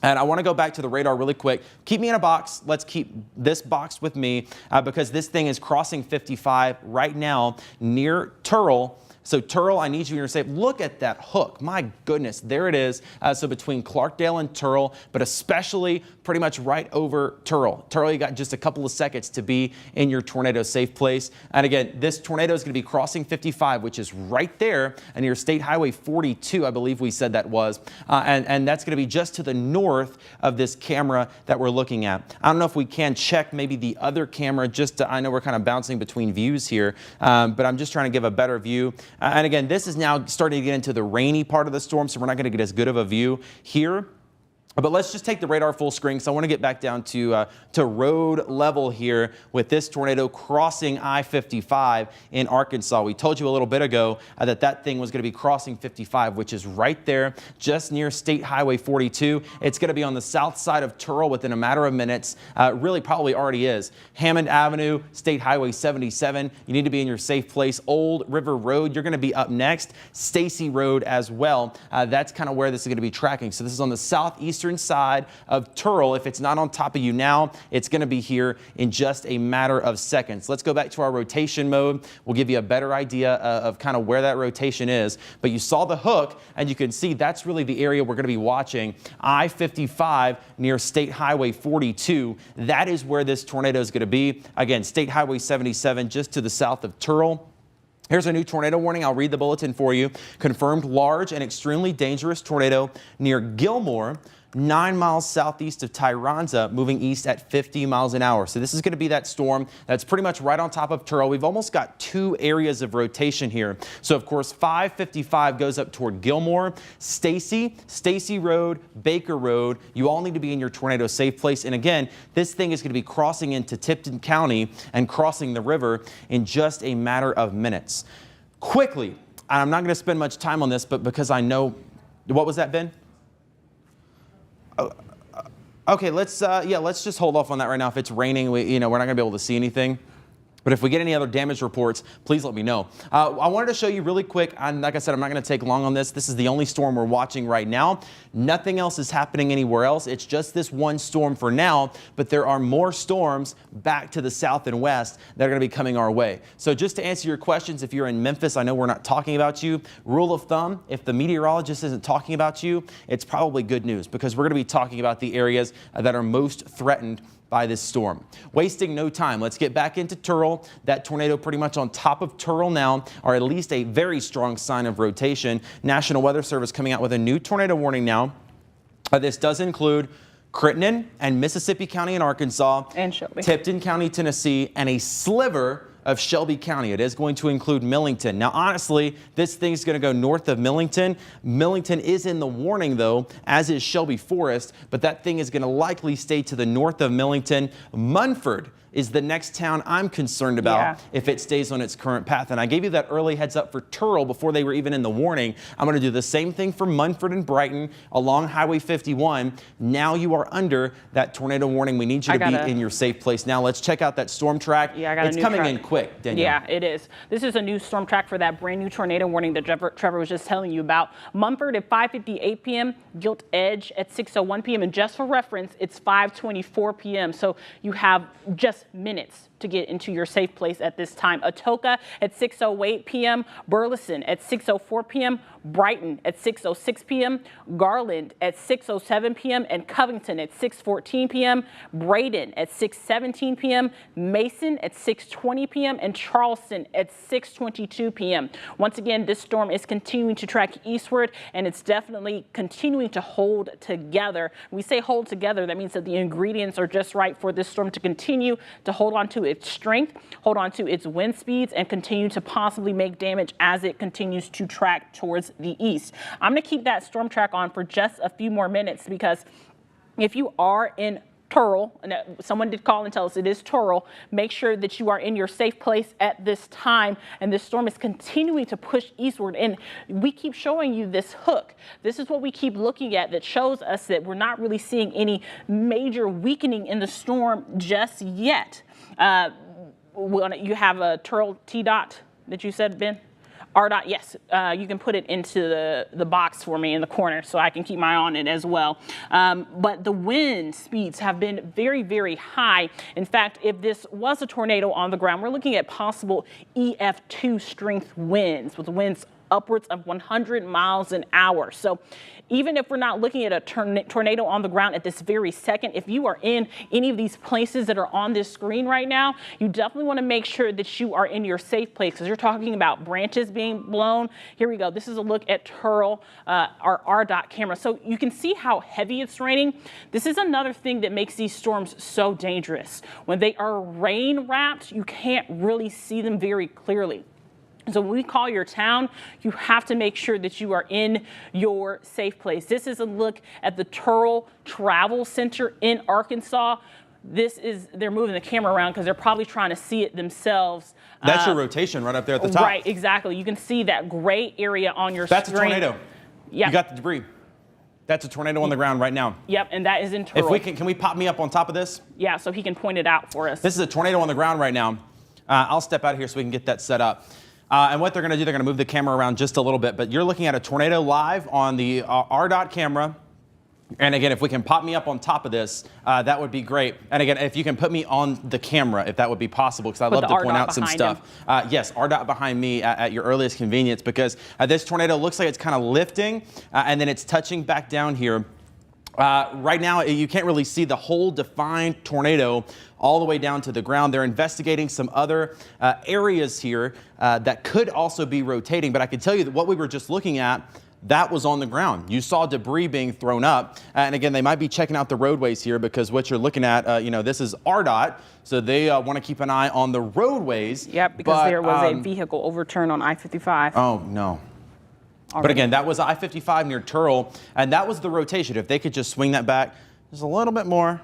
And I want to go back to the radar really quick. Keep me in a box. Let's keep this box with me, because this thing is crossing 55 right now near Turrell. So Turrell, I need you in your safe. Look at that hook. My goodness, there it is. So between Clarkdale and Turrell, but especially pretty much right over Turrell. Turrell, you got just a couple of seconds to be in your tornado safe place. And again, this tornado is going to be crossing 55, which is right there, and near State Highway 42, I believe we said that was. And that's going to be just to the north of this camera that we're looking at. I don't know if we can check maybe the other camera, I know we're kind of bouncing between views here, but I'm just trying to give a better view. And again, this is now starting to get into the rainy part of the storm, so we're not going to get as good of a view here. But let's just take the radar full screen, because I want to get back down to road level here with this tornado crossing I-55 in Arkansas. We told you a little bit ago that thing was going to be crossing 55, which is right there, just near State Highway 42. It's going to be on the south side of Turrell within a matter of minutes. Really probably already is. Hammond Avenue, State Highway 77. You need to be in your safe place. Old River Road, you're going to be up next. Stacy Road as well. That's kind of where this is going to be tracking. So this is on the southeastern side of Turrell. If it's not on top of you now, it's going to be here in just a matter of seconds. Let's go back to our rotation mode. We'll give you a better idea of kind of where that rotation is. But you saw the hook, and you can see that's really the area we're going to be watching. I-55 near State Highway 42. That is where this tornado is going to be. Again, State Highway 77 just to the south of Turrell. Here's a new tornado warning. I'll read the bulletin for you. Confirmed large and extremely dangerous tornado near Gilmore, 9 miles southeast of Tyronza, moving east at 50 miles an hour. So this is going to be that storm that's pretty much right on top of Turrell. We've almost got 2 areas of rotation here. So of course, 555 goes up toward Gilmore, Stacy Road, Baker Road. You all need to be in your tornado safe place. And again, this thing is going to be crossing into Tipton County and crossing the river in just a matter of minutes. Quickly, and I'm not going to spend much time on this, but because I know, what was that, Ben? Okay, let's just hold off on that right now. If it's raining, we're not going to be able to see anything. But if we get any other damage reports, please let me know. I wanted to show you really quick, and like I said, I'm not going to take long on this. This is the only storm we're watching right now. Nothing else is happening anywhere else. It's just this one storm for now, but there are more storms back to the south and west that are going to be coming our way. So just to answer your questions, if you're in Memphis, I know we're not talking about you. Rule of thumb, if the meteorologist isn't talking about you, it's probably good news, because we're going to be talking about the areas that are most threatened by this storm. Wasting no time, let's get back into Turl. That tornado pretty much on top of Turl now, or at least a very strong sign of rotation. National Weather Service coming out with a new tornado warning now. This does include Crittenden and Mississippi County in Arkansas, and Shelby. Tipton County, Tennessee, and a sliver of Shelby County. It is going to include Millington. Now, honestly, this thing's going to go north of Millington. Millington is in the warning, though, as is Shelby Forest, but that thing is going to likely stay to the north of Millington. Munford is the next town I'm concerned about if it stays on its current path. And I gave you that early heads up for Turl before they were even in the warning. I'm going to do the same thing for Munford and Brighton along Highway 51. Now you are under that tornado warning. We need you to be in your safe place. Now let's check out that storm track. Yeah, I got it's coming in quick, Danielle. Yeah, it is. This is a new storm track for that brand new tornado warning that Trevor was just telling you about. Munford at 5:58 p.m., Gilt Edge at 6:01 p.m. And just for reference, it's 5:24 p.m. So you have just minutes to get into your safe place at this time. Atoka at 6:08 p.m., Burleson at 6:04 p.m., Brighton at 6:06 p.m., Garland at 6:07 p.m., and Covington at 6:14 p.m., Braden at 6:17 p.m., Mason at 6:20 p.m., and Charleston at 6:22 p.m. Once again, this storm is continuing to track eastward, and it's definitely continuing to hold together. When we say hold together, that means that the ingredients are just right for this storm to continue to hold on to its strength, hold on to its wind speeds, and continue to possibly make damage as it continues to track towards the east. I'm going to keep that storm track on for just a few more minutes, because if you are in Turl, and someone did call and tell us it is Turl, make sure that you are in your safe place at this time. And this storm is continuing to push eastward, and we keep showing you this hook. This is what we keep looking at that shows us that we're not really seeing any major weakening in the storm just yet. You have a Turl T-dot that you said, Ben? R-dot, yes. You can put it into the box for me in the corner so I can keep my eye on it as well. But the wind speeds have been very, very high. In fact, if this was a tornado on the ground, we're looking at possible EF2 strength winds, with winds upwards of 100 miles an hour. So even if we're not looking at a tornado on the ground at this very second, if you are in any of these places that are on this screen right now, you definitely want to make sure that you are in your safe place, because you're talking about branches being blown. Here we go. This is a look at Turl, our R-dot camera. So you can see how heavy it's raining. This is another thing that makes these storms so dangerous. When they are rain wrapped, you can't really see them very clearly. So when we call your town, you have to make sure that you are in your safe place. This is a look at the Turl Travel Center in Arkansas. They're moving the camera around because they're probably trying to see it themselves. That's your rotation right up there at the top. Right, exactly. You can see that gray area on your screen. That's a tornado. Yeah. You got the debris. That's a tornado on the ground right now. Yep, and that is in Turl. If we can we pop me up on top of this? Yeah, so he can point it out for us. This is a tornado on the ground right now. I'll step out of here so we can get that set up. And what they're going to do, they're going to move the camera around just a little bit, but you're looking at a tornado live on the R-dot camera. And again, if we can pop me up on top of this, that would be great. And again, if you can put me on the camera, if that would be possible, because I'd love to point out some stuff. Yes, R-dot behind me at your earliest convenience, because this tornado looks like it's kind of lifting and then it's touching back down here. Right now, you can't really see the whole defined tornado all the way down to the ground. They're investigating some other areas here that could also be rotating. But I can tell you that what we were just looking at, that was on the ground. You saw debris being thrown up. And again, they might be checking out the roadways here, because what you're looking at, this is RDOT. So they want to keep an eye on the roadways. Yep, because there was a vehicle overturned on I-55. Oh, no. But again, that was I-55 near Turl, and that was the rotation. If they could just swing that back just a little bit more,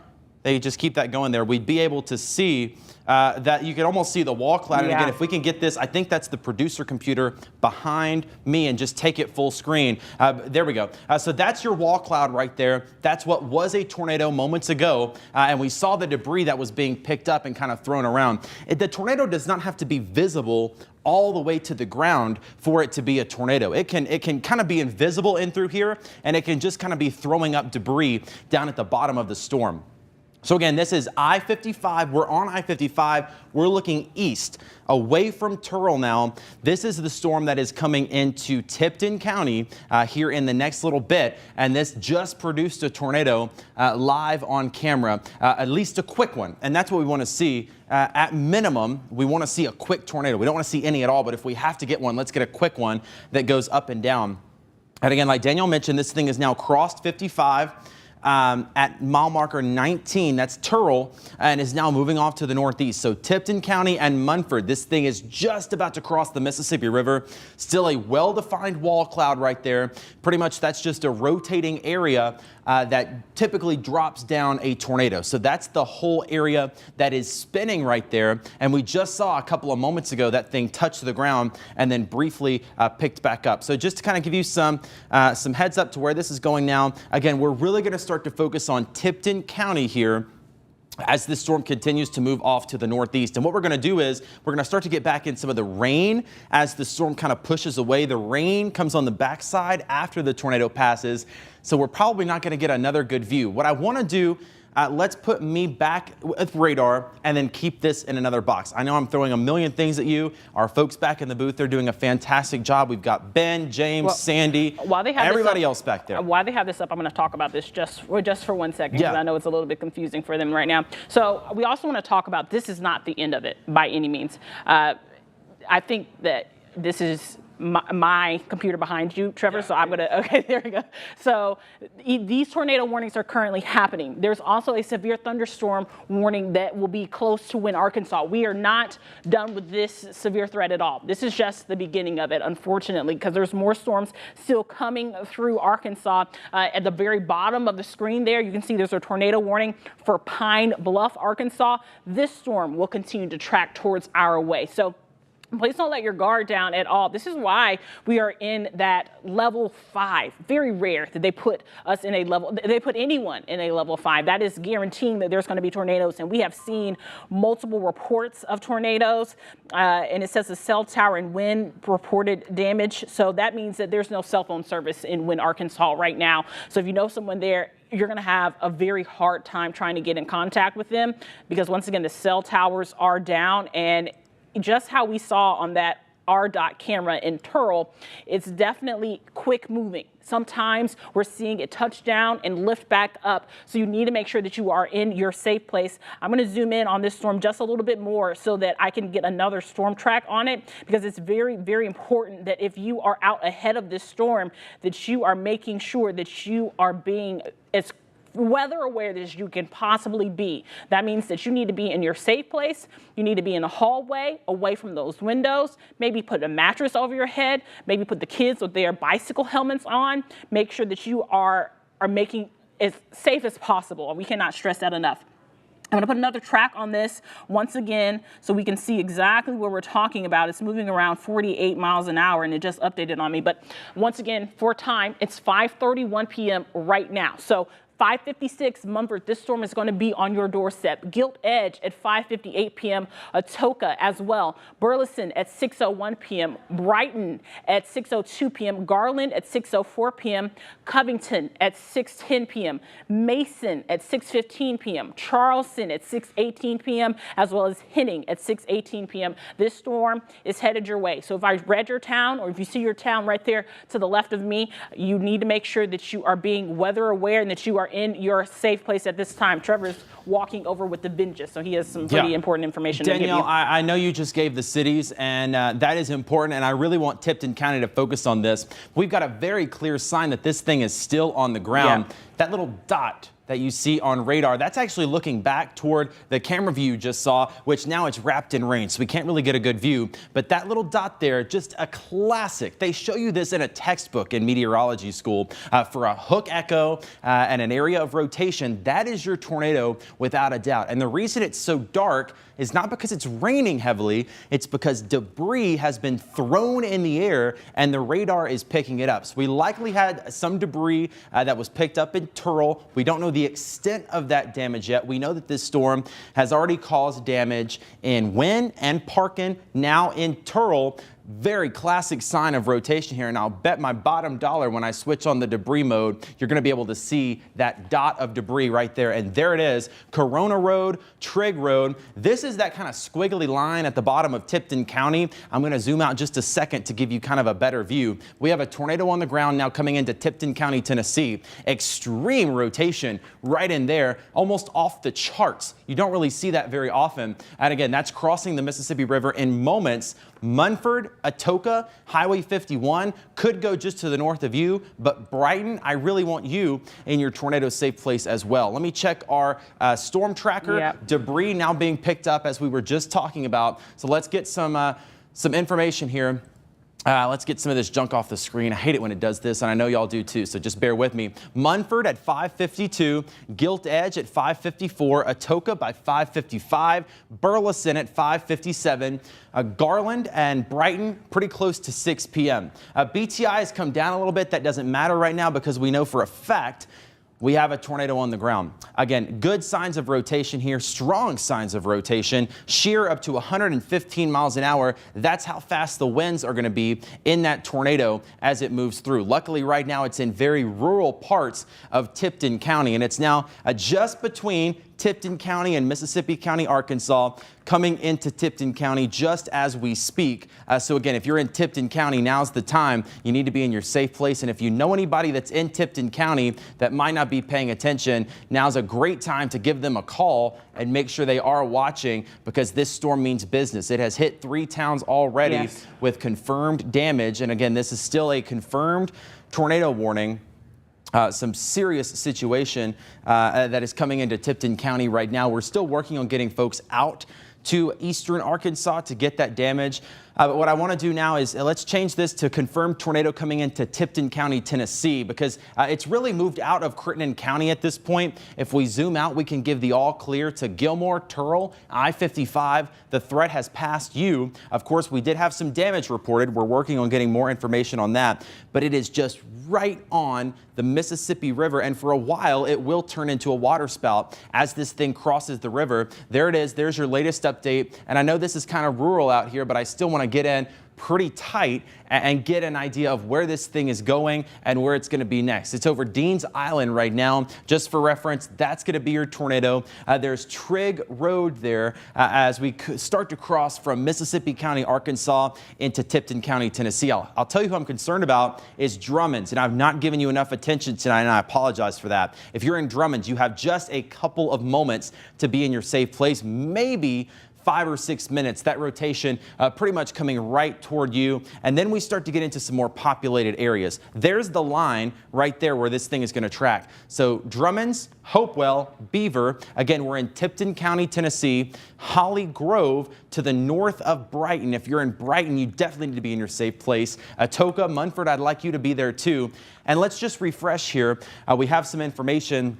they just keep that going there, we'd be able to see that you can almost see the wall cloud. And again, if we can get this, I think that's the producer computer behind me, and just take it full screen. There we go. So that's your wall cloud right there. That's what was a tornado moments ago. And we saw the debris that was being picked up and kind of thrown around. The tornado does not have to be visible all the way to the ground for it to be a tornado. It can kind of be invisible in through here, and it can just kind of be throwing up debris down at the bottom of the storm. So again, this is I-55. We're on I-55. We're looking east, away from Turl now. This is the storm that is coming into Tipton County here in the next little bit. And this just produced a tornado live on camera, at least a quick one. And that's what we want to see. At minimum, we want to see a quick tornado. We don't want to see any at all, but if we have to get one, let's get a quick one that goes up and down. And again, like Danielle mentioned, this thing is now crossed 55. At mile marker 19, that's Turl, and is now moving off to the northeast. So Tipton County and Munford, this thing is just about to cross the Mississippi River. Still a well-defined wall cloud right there. Pretty much that's just a rotating area that typically drops down a tornado. So that's the whole area that is spinning right there. And we just saw a couple of moments ago that thing touch the ground and then briefly picked back up. So just to kind of give you some heads up to where this is going now. Again, we're really going to start to focus on Tipton County here as this storm continues to move off to the northeast. And what we're going to do is we're going to start to get back in some of the rain as the storm kind of pushes away. The rain comes on the backside after the tornado passes. So we're probably not going to get another good view. What I want to do, let's put me back with radar and then keep this in another box. I know I'm throwing a million things at you. Our folks back in the booth, they're doing a fantastic job. We've got Ben, James, Sandy, everybody else back there. While they have this up, I'm going to talk about this just for 1 second, because I know it's a little bit confusing for them right now. So we also want to talk about, this is not the end of it by any means. I think that this is my computer behind you, Trevor, so I'm gonna, okay, there we go. So these tornado warnings are currently happening. There's also a severe thunderstorm warning that will be close to Wynne, Arkansas. We are not done with this severe threat at all. This is just the beginning of it, unfortunately, because there's more storms still coming through Arkansas. At the very bottom of the screen there, you can see there's a tornado warning for Pine Bluff, Arkansas. This storm will continue to track towards our way. So please don't let your guard down at all. This is why we are in that level 5. Very rare that they put us in a level, they put anyone in a level 5. That is guaranteeing that there's going to be tornadoes. And we have seen multiple reports of tornadoes. And it says the cell tower in Wynne reported damage. So that means that there's no cell phone service in Wynne, Arkansas right now. So if you know someone there, you're going to have a very hard time trying to get in contact with them, because once again, the cell towers are down. And just how we saw on that RDOT camera in Turl, it's definitely quick moving. Sometimes we're seeing it touch down and lift back up. So you need to make sure that you are in your safe place. I'm going to zoom in on this storm just a little bit more so that I can get another storm track on it, because it's very, very important that if you are out ahead of this storm, that you are making sure that you are being as weather aware as you can possibly be. That means that you need to be in your safe place. You need to be in a hallway away from those windows. Maybe put a mattress over your head. Maybe put the kids with their bicycle helmets on. Make sure that you are making as safe as possible. We cannot stress that enough. I'm going to put another track on this once again so we can see exactly what we're talking about. It's moving around 48 miles an hour, and it just updated on me. But once again, for time, it's 5:31 p.m. right now. So 5:56, Munford, this storm is going to be on your doorstep. Gilt Edge at 5:58 p.m. Atoka as well. Burleson at 6:01 p.m. Brighton at 6:02 p.m. Garland at 6:04 p.m. Covington at 6:10 p.m. Mason at 6:15 p.m. Charleston at 6:18 p.m. as well as Henning at 6:18 p.m. This storm is headed your way. So if I read your town, or if you see your town right there to the left of me, you need to make sure that you are being weather aware and that you are in your safe place at this time. Trevor's walking over with the binges, so he has some pretty important information to give you. Danielle, I know you just gave the cities, and that is important, and I really want Tipton County to focus on this. We've got a very clear sign that this thing is still on the ground. That little dot that you see on radar, that's actually looking back toward the camera view you just saw, which now it's wrapped in rain, so we can't really get a good view. But that little dot there, just a classic. They show you this in a textbook in meteorology school for a hook echo and an area of rotation. That is your tornado without a doubt. And the reason it's so dark is not because it's raining heavily, it's because debris has been thrown in the air and the radar is picking it up. So we likely had some debris that was picked up in Turl. We don't know the extent of that damage yet. We know that this storm has already caused damage in Wynne and Parkin, now in Turl. Very classic sign of rotation here, and I'll bet my bottom dollar when I switch on the debris mode, you're going to be able to see that dot of debris right there, and there it is, Corona Road, Trigg Road. This is that kind of squiggly line at the bottom of Tipton County. I'm going to zoom out just a second to give you kind of a better view. We have a tornado on the ground now coming into Tipton County, Tennessee. Extreme rotation right in there, almost off the charts. You don't really see that very often, and again, that's crossing the Mississippi River in moments. Munford, Atoka, Highway 51 could go just to the north of you, but Brighton, I really want you in your tornado safe place as well. Let me check our storm tracker. Yep. Debris now being picked up as we were just talking about. So let's get some information here. Let's get some of this junk off the screen. I hate it when it does this, and I know y'all do too, so just bear with me. Munford at 552, Gilt Edge at 554, Atoka by 555, Burleson at 557, Garland and Brighton pretty close to 6 p.m. BTI has come down a little bit. That doesn't matter right now because we know for a fact we have a tornado on the ground. Again, good signs of rotation here, strong signs of rotation, shear up to 115 miles an hour. That's how fast the winds are going to be in that tornado as it moves through. Luckily, right now, it's in very rural parts of Tipton County, and it's now just between Tipton County and Mississippi County, Arkansas, coming into Tipton County just as we speak. So again, if you're in Tipton County, now's the time. You need to be in your safe place. And if you know anybody that's in Tipton County that might not be paying attention, now's a great time to give them a call and make sure they are watching, because this storm means business. It has hit 3 towns already with confirmed damage. And again, this is still a confirmed tornado warning. Some serious situation that is coming into Tipton County right now. We're still working on getting folks out to eastern Arkansas to get that damage. But what I want to do now is let's change this to confirmed tornado coming into Tipton County, Tennessee, because it's really moved out of Crittenden County at this point. If we zoom out, we can give the all clear to Gilmore, Turl, I-55. The threat has passed you. Of course, we did have some damage reported. We're working on getting more information on that, but it is just right on the Mississippi River, and for a while it will turn into a water spout as this thing crosses the river. There it is. There's your latest update, and I know this is kind of rural out here, but I still want to get in pretty tight and get an idea of where this thing is going and where it's going to be next. It's over Dean's Island right now. Just for reference, that's going to be your tornado. There's Trigg Road there as we start to cross from Mississippi County, Arkansas into Tipton County, Tennessee. I'll tell you who I'm concerned about is Drummond's, and I've not given you enough attention tonight, and I apologize for that. If you're in Drummond's, you have just a couple of moments to be in your safe place, maybe 5 or 6 minutes. That rotation pretty much coming right toward you. And then we start to get into some more populated areas. There's the line right there where this thing is going to track. So Drummond's, Hopewell, Beaver. Again, we're in Tipton County, Tennessee. Holly Grove to the north of Brighton. If you're in Brighton, you definitely need to be in your safe place. Atoka, Munford, I'd like you to be there too. And let's just refresh here. We have some information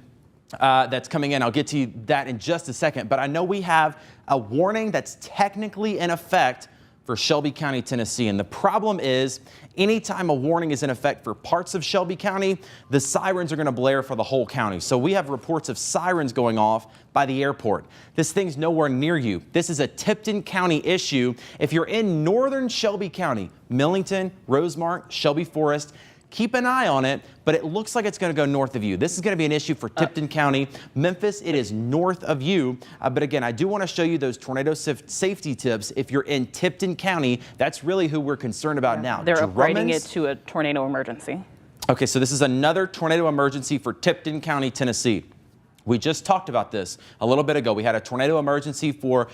that's coming in. I'll get to that in just a second, but I know we have a warning that's technically in effect for Shelby County, Tennessee. And the problem is, anytime a warning is in effect for parts of Shelby County, the sirens are going to blare for the whole county. So we have reports of sirens going off by the airport. This thing's nowhere near you. This is a Tipton County issue. If you're in northern Shelby County, Millington, Rosemark, Shelby Forest, keep an eye on it, but it looks like it's going to go north of you. This is going to be an issue for Tipton County. Memphis, it is north of you. But again, I do want to show you those tornado safety tips. If you're in Tipton County, that's really who we're concerned about now. They're upgrading it to a tornado emergency. Okay, so this is another tornado emergency for Tipton County, Tennessee. We just talked about this a little bit ago. We had a tornado emergency for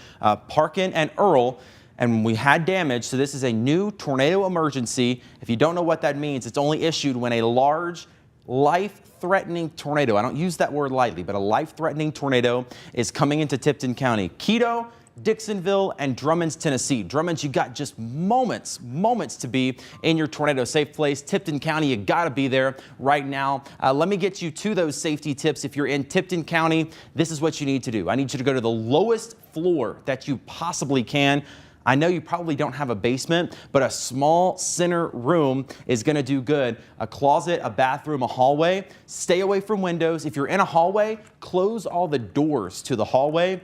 Parkin and Earl, and we had damage. So this is a new tornado emergency. If you don't know what that means, it's only issued when a large life-threatening tornado. I don't use that word lightly, but a life-threatening tornado is coming into Tipton County. Quito, Dixonville, and Drummond's, Tennessee. Drummond's, you got just moments to be in your tornado safe place. Tipton County, you got to be there right now. Let me get you to those safety tips. If you're in Tipton County, this is what you need to do. I need you to go to the lowest floor that you possibly can. I know you probably don't have a basement, but a small center room is going to do good. A closet, a bathroom, a hallway. Stay away from windows. If you're in a hallway, close all the doors to the hallway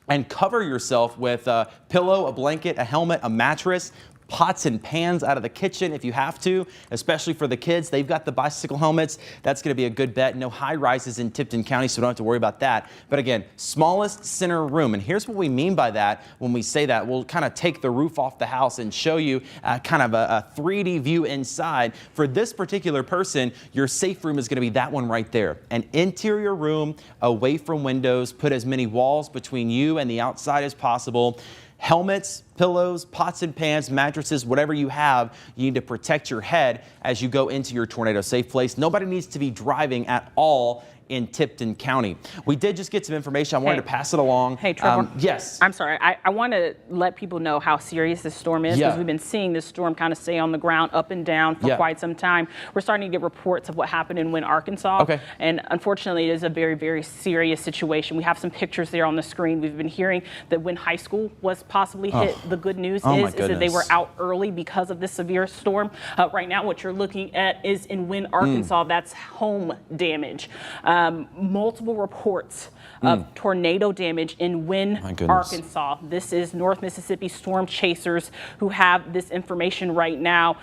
and cover yourself with a pillow, a blanket, a helmet, a mattress. Pots and pans out of the kitchen if you have to, especially for the kids. They've got the bicycle helmets. That's going to be a good bet. No high rises in Tipton County, so don't have to worry about that. But again, smallest center room. And here's what we mean by that when we say that. We'll kind of take the roof off the house and show you kind of a 3D view inside. For this particular person, your safe room is going to be that one right there. An interior room away from windows. Put as many walls between you and the outside as possible. Helmets, pillows, pots and pans, mattresses, whatever you have, you need to protect your head as you go into your tornado safe place. Nobody needs to be driving at all in Tipton County. We did just get some information. I wanted to pass it along. Hey, Trevor. Yes. I'm sorry. I want to let people know how serious this storm is, because we've been seeing this storm kind of stay on the ground up and down for quite some time. We're starting to get reports of what happened in Wynne, Arkansas. Okay. And unfortunately, it is a very, very serious situation. We have some pictures there on the screen. We've been hearing that Wynne High School was possibly hit. The good news is that they were out early because of this severe storm. Right now, what you're looking at is in Wynne, Arkansas. That's home damage. Multiple reports of tornado damage in Wynne, Arkansas. This is North Mississippi storm chasers who have this information right now.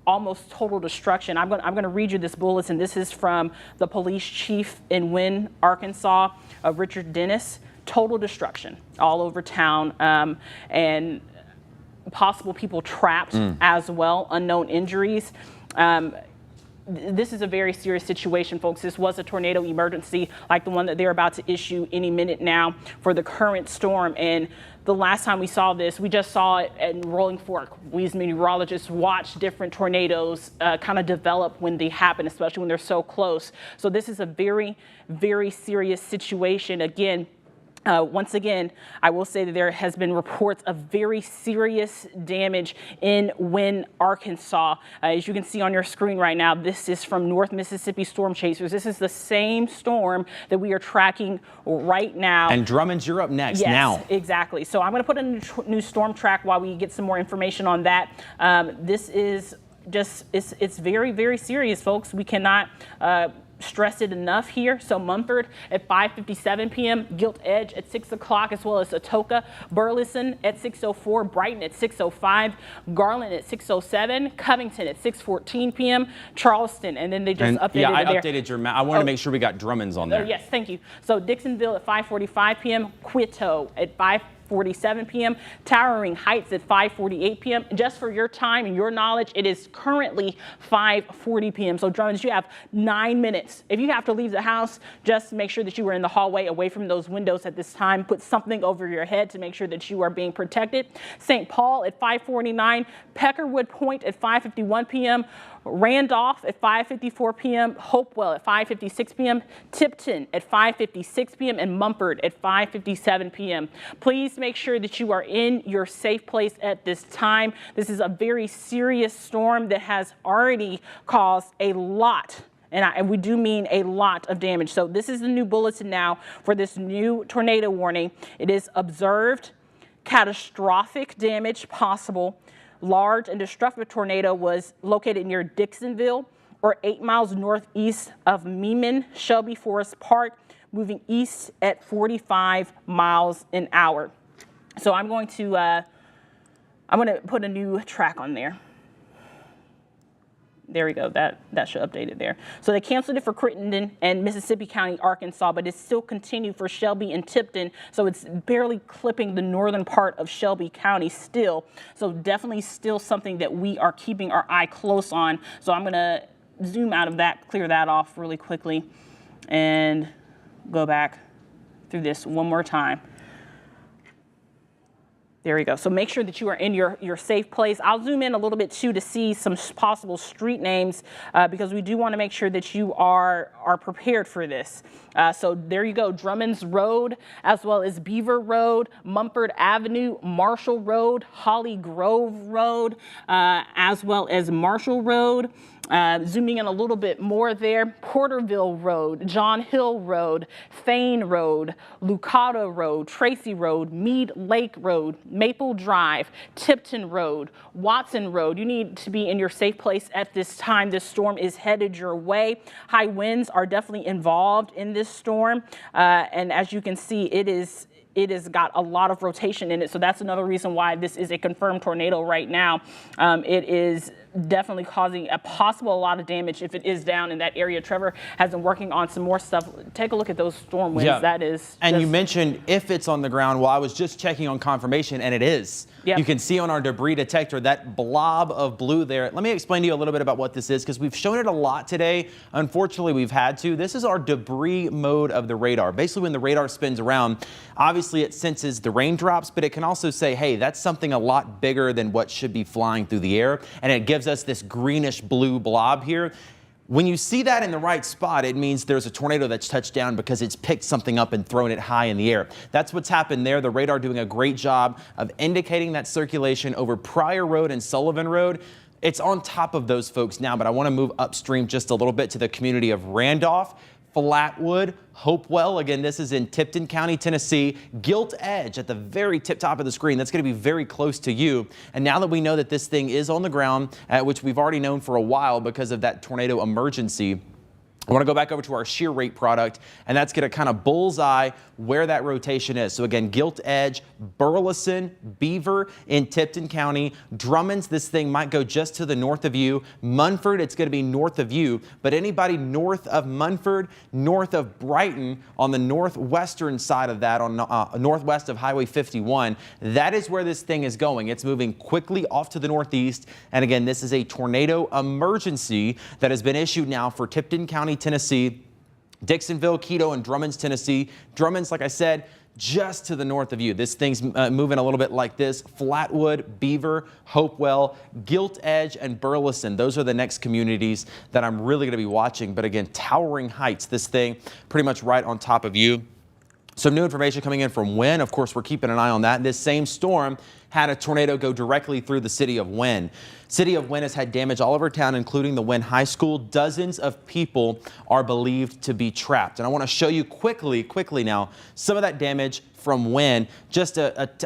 Almost total destruction. I'm going to read you this bulletin. This is from the police chief in Wynne, Arkansas, Richard Dennis. Total destruction all over town, and possible people trapped as well. Unknown injuries. This is a very serious situation, folks. This was a tornado emergency like the one that they're about to issue any minute now for the current storm. And the last time we saw this, we just saw it in Rolling Fork. We as meteorologists watch different tornadoes kind of develop when they happen, especially when they're so close. So this is a very, very serious situation. Again, once again, I will say that there has been reports of very serious damage in Wynne, Arkansas. As you can see on your screen right now, this is from North Mississippi Storm Chasers. This is the same storm that we are tracking right now. And Drummond's, you're up next now. Exactly. So I'm going to put a new storm track while we get some more information on that. This is just, it's very, very serious, folks. We cannot stress it enough here. So Mumford at 5:57 p.m., Gilt Edge at 6 o'clock, as well as Atoka, Burleson at 6:04, Brighton at 6:05, Garland at 6:07, Covington at 6:14 p.m., Charleston, and then they just updated Yeah, I updated your map. I wanted to make sure we got Drummond's on there. Yes, thank you. So Dixonville at 5:45 p.m., Quito at 5:47 p.m., Towering Heights at 5:48 p.m. Just for your time and your knowledge, it is currently 5:40 p.m. So Drummond's, you have 9 minutes. If you have to leave the house, just make sure that you are in the hallway away from those windows at this time. Put something over your head to make sure that you are being protected. St. Paul at 5:49, Peckerwood Point at 5:51 p.m., Randolph at 5:54 p.m., Hopewell at 5:56 p.m., Tipton at 5:56 p.m., and Mumford at 5:57 p.m. Please make sure that you are in your safe place at this time. This is a very serious storm that has already caused a lot, and we do mean a lot of damage. So this is the new bulletin now for this new tornado warning. It is observed catastrophic damage possible. Large and destructive tornado was located near Dixonville, or 8 miles northeast of Meeman, Shelby Forest Park, moving east at 45 miles an hour. So I'm going to put a new track on there. There we go. That should update it there. So they canceled it for Crittenden and Mississippi County, Arkansas, but it's still continued for Shelby and Tipton. So it's barely clipping the northern part of Shelby County still. So definitely still something that we are keeping our eye close on. So I'm going to zoom out of that, clear that off really quickly, and go back through this one more time. There you go. So make sure that you are in your safe place. I'll zoom in a little bit too to see some possible street names because we do want to make sure that you are prepared for this. So there you go. Drummond's Road, as well as Beaver Road, Mumford Avenue, Marshall Road, Holly Grove Road, as well as Marshall Road. Zooming in a little bit more there, Porterville Road, John Hill Road, Thane Road, Lucada Road, Tracy Road, Mead Lake Road, Maple Drive, Tipton Road, Watson Road. You need to be in your safe place at this time. This storm is headed your way. High winds are definitely involved in this storm. And as you can see, it has got a lot of rotation in it. So that's another reason why this is a confirmed tornado right now. It is definitely causing a lot of damage if it is down in that area. Trevor has been working on some more stuff. Take a look at those storm winds. Yeah. That is. And you mentioned if it's on the ground. Well, I was just checking on confirmation, and it is. Yep. You can see on our debris detector that blob of blue there. Let me explain to you a little bit about what this is, because we've shown it a lot today. Unfortunately, we've had to. This is our debris mode of the radar. Basically, when the radar spins around, obviously it senses the raindrops, but it can also say, hey, that's something a lot bigger than what should be flying through the air. And it gives us this greenish blue blob here. When you see that in the right spot, it means there's a tornado that's touched down because it's picked something up and thrown it high in the air. That's what's happened there. The radar doing a great job of indicating that circulation over Pryor Road and Sullivan Road. It's on top of those folks now, but I want to move upstream just a little bit to the community of Randolph, Flatwood, Hopewell. Again, this is in Tipton County, Tennessee. Gilt Edge at the very top of the screen. That's going to be very close to you. And now that we know that this thing is on the ground, which we've already known for a while because of that tornado emergency, I want to go back over to our shear rate product, and that's going to kind of bullseye where that rotation is. So again, Gilt Edge, Burleson, Beaver in Tipton County, Drummond's, this thing might go just to the north of you. Munford, it's going to be north of you, but anybody north of Munford, north of Brighton, on the northwestern side of that, on northwest of Highway 51, that is where this thing is going. It's moving quickly off to the northeast, and again, this is a tornado emergency that has been issued now for Tipton County, Tennessee, Dixonville, Quito, and Drummond's, Tennessee. Drummond's, like I said, just to the north of you. This thing's moving a little bit like this. Flatwood, Beaver, Hopewell, Gilt Edge, and Burleson. Those are the next communities that I'm really going to be watching. But again, towering heights. This thing pretty much right on top of you. Some new information coming in from Wynne. Of course, we're keeping an eye on that. This same storm had a tornado go directly through the city of Wynne. City of Wynne has had damage all over town, including the Wynne High School. Dozens of people are believed to be trapped. And I want to show you quickly now, some of that damage from Wynne.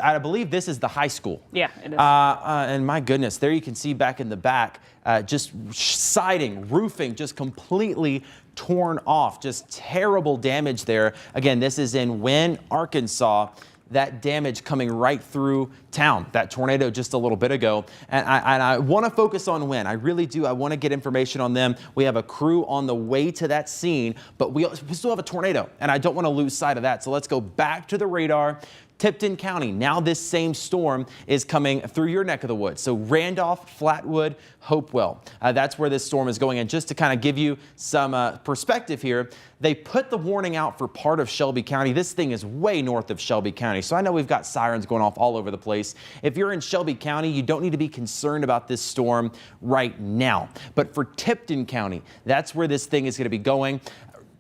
I believe this is the high school. Yeah, it is. And my goodness, there you can see back in the back, just siding, roofing, just completely torn off. Just terrible damage there. Again, this is in Wynne, Arkansas. That damage coming right through town, that tornado just a little bit ago. And I want to focus on Wynne. I really do. I want to get information on them. We have a crew on the way to that scene, but we still have a tornado, and I don't want to lose sight of that. So let's go back to the radar. Tipton County, now this same storm is coming through your neck of the woods. So Randolph, Flatwood, Hopewell. That's where this storm is going. And just to kind of give you some perspective here, they put the warning out for part of Shelby County. This thing is way north of Shelby County. So I know we've got sirens going off all over the place. If you're in Shelby County, you don't need to be concerned about this storm right now. But for Tipton County, that's where this thing is going to be going.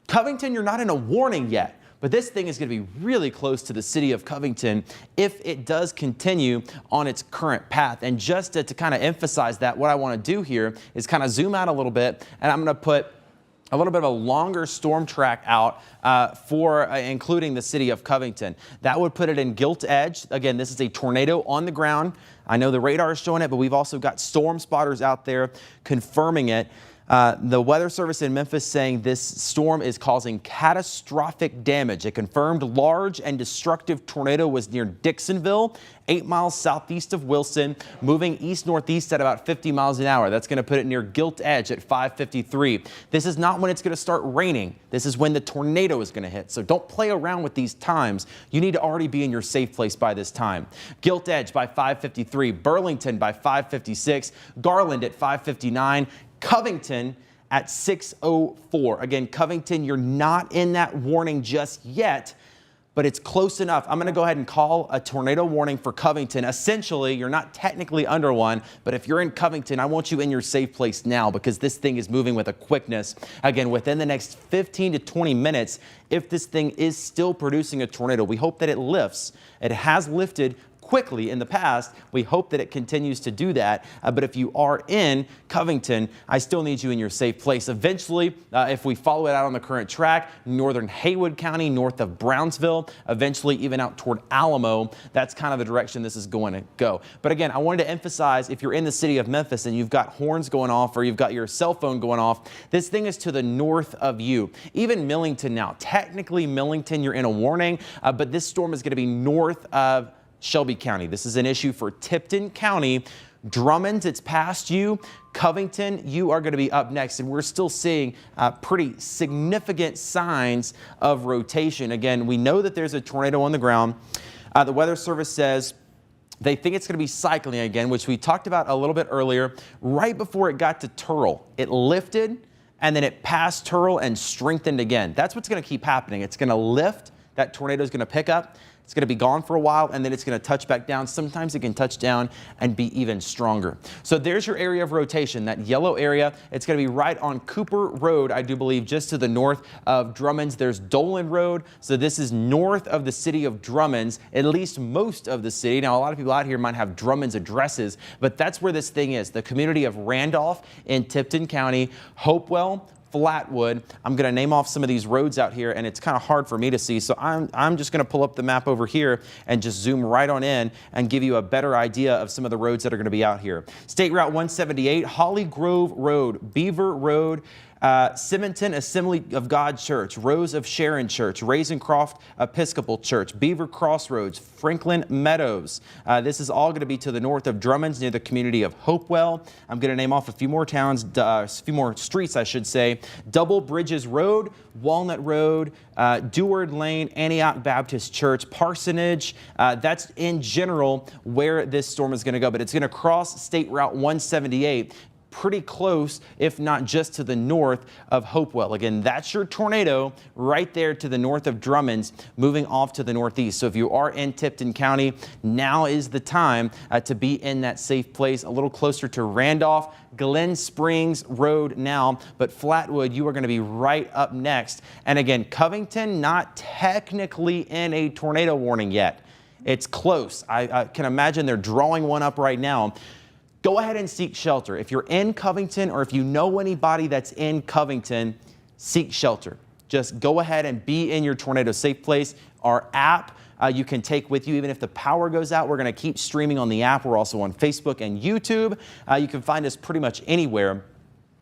Covington, you're not in a warning yet. But this thing is going to be really close to the city of Covington if it does continue on its current path. And just to kind of emphasize that, what I want to do here is kind of zoom out a little bit, and I'm going to put a little bit of a longer storm track out for including the city of Covington. That would put it in Gilt Edge. Again, this is a tornado on the ground. I know the radar is showing it, but we've also got storm spotters out there confirming it. The Weather Service in Memphis saying this storm is causing catastrophic damage. A confirmed large and destructive tornado was near Dixonville, 8 miles southeast of Wilson, moving east-northeast at about 50 miles an hour. That's going to put it near Gilt Edge at 5:53. This is not when it's going to start raining. This is when the tornado is going to hit. So don't play around with these times. You need to already be in your safe place by this time. Gilt Edge by 5:53, Burlington by 5:56, Garland at 5:59, Covington at 6:04. Again, Covington, you're not in that warning just yet, but it's close enough. I'm going to go ahead and call a tornado warning for Covington. Essentially, you're not technically under one, but if you're in Covington, I want you in your safe place now because this thing is moving with a quickness. Again, within the next 15 to 20 minutes, if this thing is still producing a tornado, we hope that it lifts. It has lifted quickly in the past. We hope that it continues to do that. But if you are in Covington, I still need you in your safe place. Eventually, if we follow it out on the current track, northern Haywood County, north of Brownsville, eventually even out toward Alamo, that's kind of the direction this is going to go. But again, I wanted to emphasize, if you're in the city of Memphis and you've got horns going off or you've got your cell phone going off, this thing is to the north of you. Even Millington now. Technically, Millington, you're in a warning, but this storm is going to be north of Shelby County. This is an issue for Tipton County. Drummond, it's past you. Covington, you are going to be up next, and we're still seeing pretty significant signs of rotation. Again, we know that there's a tornado on the ground. The Weather Service says they think it's going to be cycling again, which we talked about a little bit earlier. Right before it got to Turtle, it lifted, and then it passed Turtle and strengthened again. That's what's going to keep happening. It's going to lift. That tornado is going to pick up. It's going to be gone for a while, and then it's going to touch back down. Sometimes it can touch down and be even stronger. So there's your area of rotation, that yellow area. It's going to be right on Cooper Road, I do believe, just to the north of Drummonds. There's Dolan Road. So this is north of the city of Drummonds, at least most of the city. Now, a lot of people out here might have Drummonds addresses, but that's where this thing is. The community of Randolph in Tipton County, Hopewell, Flatwood. I'm going to name off some of these roads out here, and it's kind of hard for me to see. So I'm just going to pull up the map over here and just zoom right on in and give you a better idea of some of the roads that are going to be out here. State Route 178, Holly Grove Road, Beaver Road, Simonton Assembly of God Church, Rose of Sharon Church, Razencroft Episcopal Church, Beaver Crossroads, Franklin Meadows. This is all going to be to the north of Drummonds near the community of Hopewell. I'm going to name off a few more towns, a few more streets, I should say. Double Bridges Road, Walnut Road, Deward Lane, Antioch Baptist Church, Parsonage. That's in general where this storm is going to go, but it's going to cross State Route 178. Pretty close, if not just to the north of Hopewell. Again, that's your tornado right there to the north of Drummonds, moving off to the northeast. So if you are in Tipton County, now is the time to be in that safe place, a little closer to Randolph, Glen Springs Road now, but Flatwood, you are going to be right up next. And again, Covington, not technically in a tornado warning yet. It's close. I can imagine they're drawing one up right now. Go ahead and seek shelter. If you're in Covington or if you know anybody that's in Covington, seek shelter. Just go ahead and be in your tornado safe place. Our app you can take with you even if the power goes out. We're going to keep streaming on the app. We're also on Facebook and YouTube. You can find us pretty much anywhere.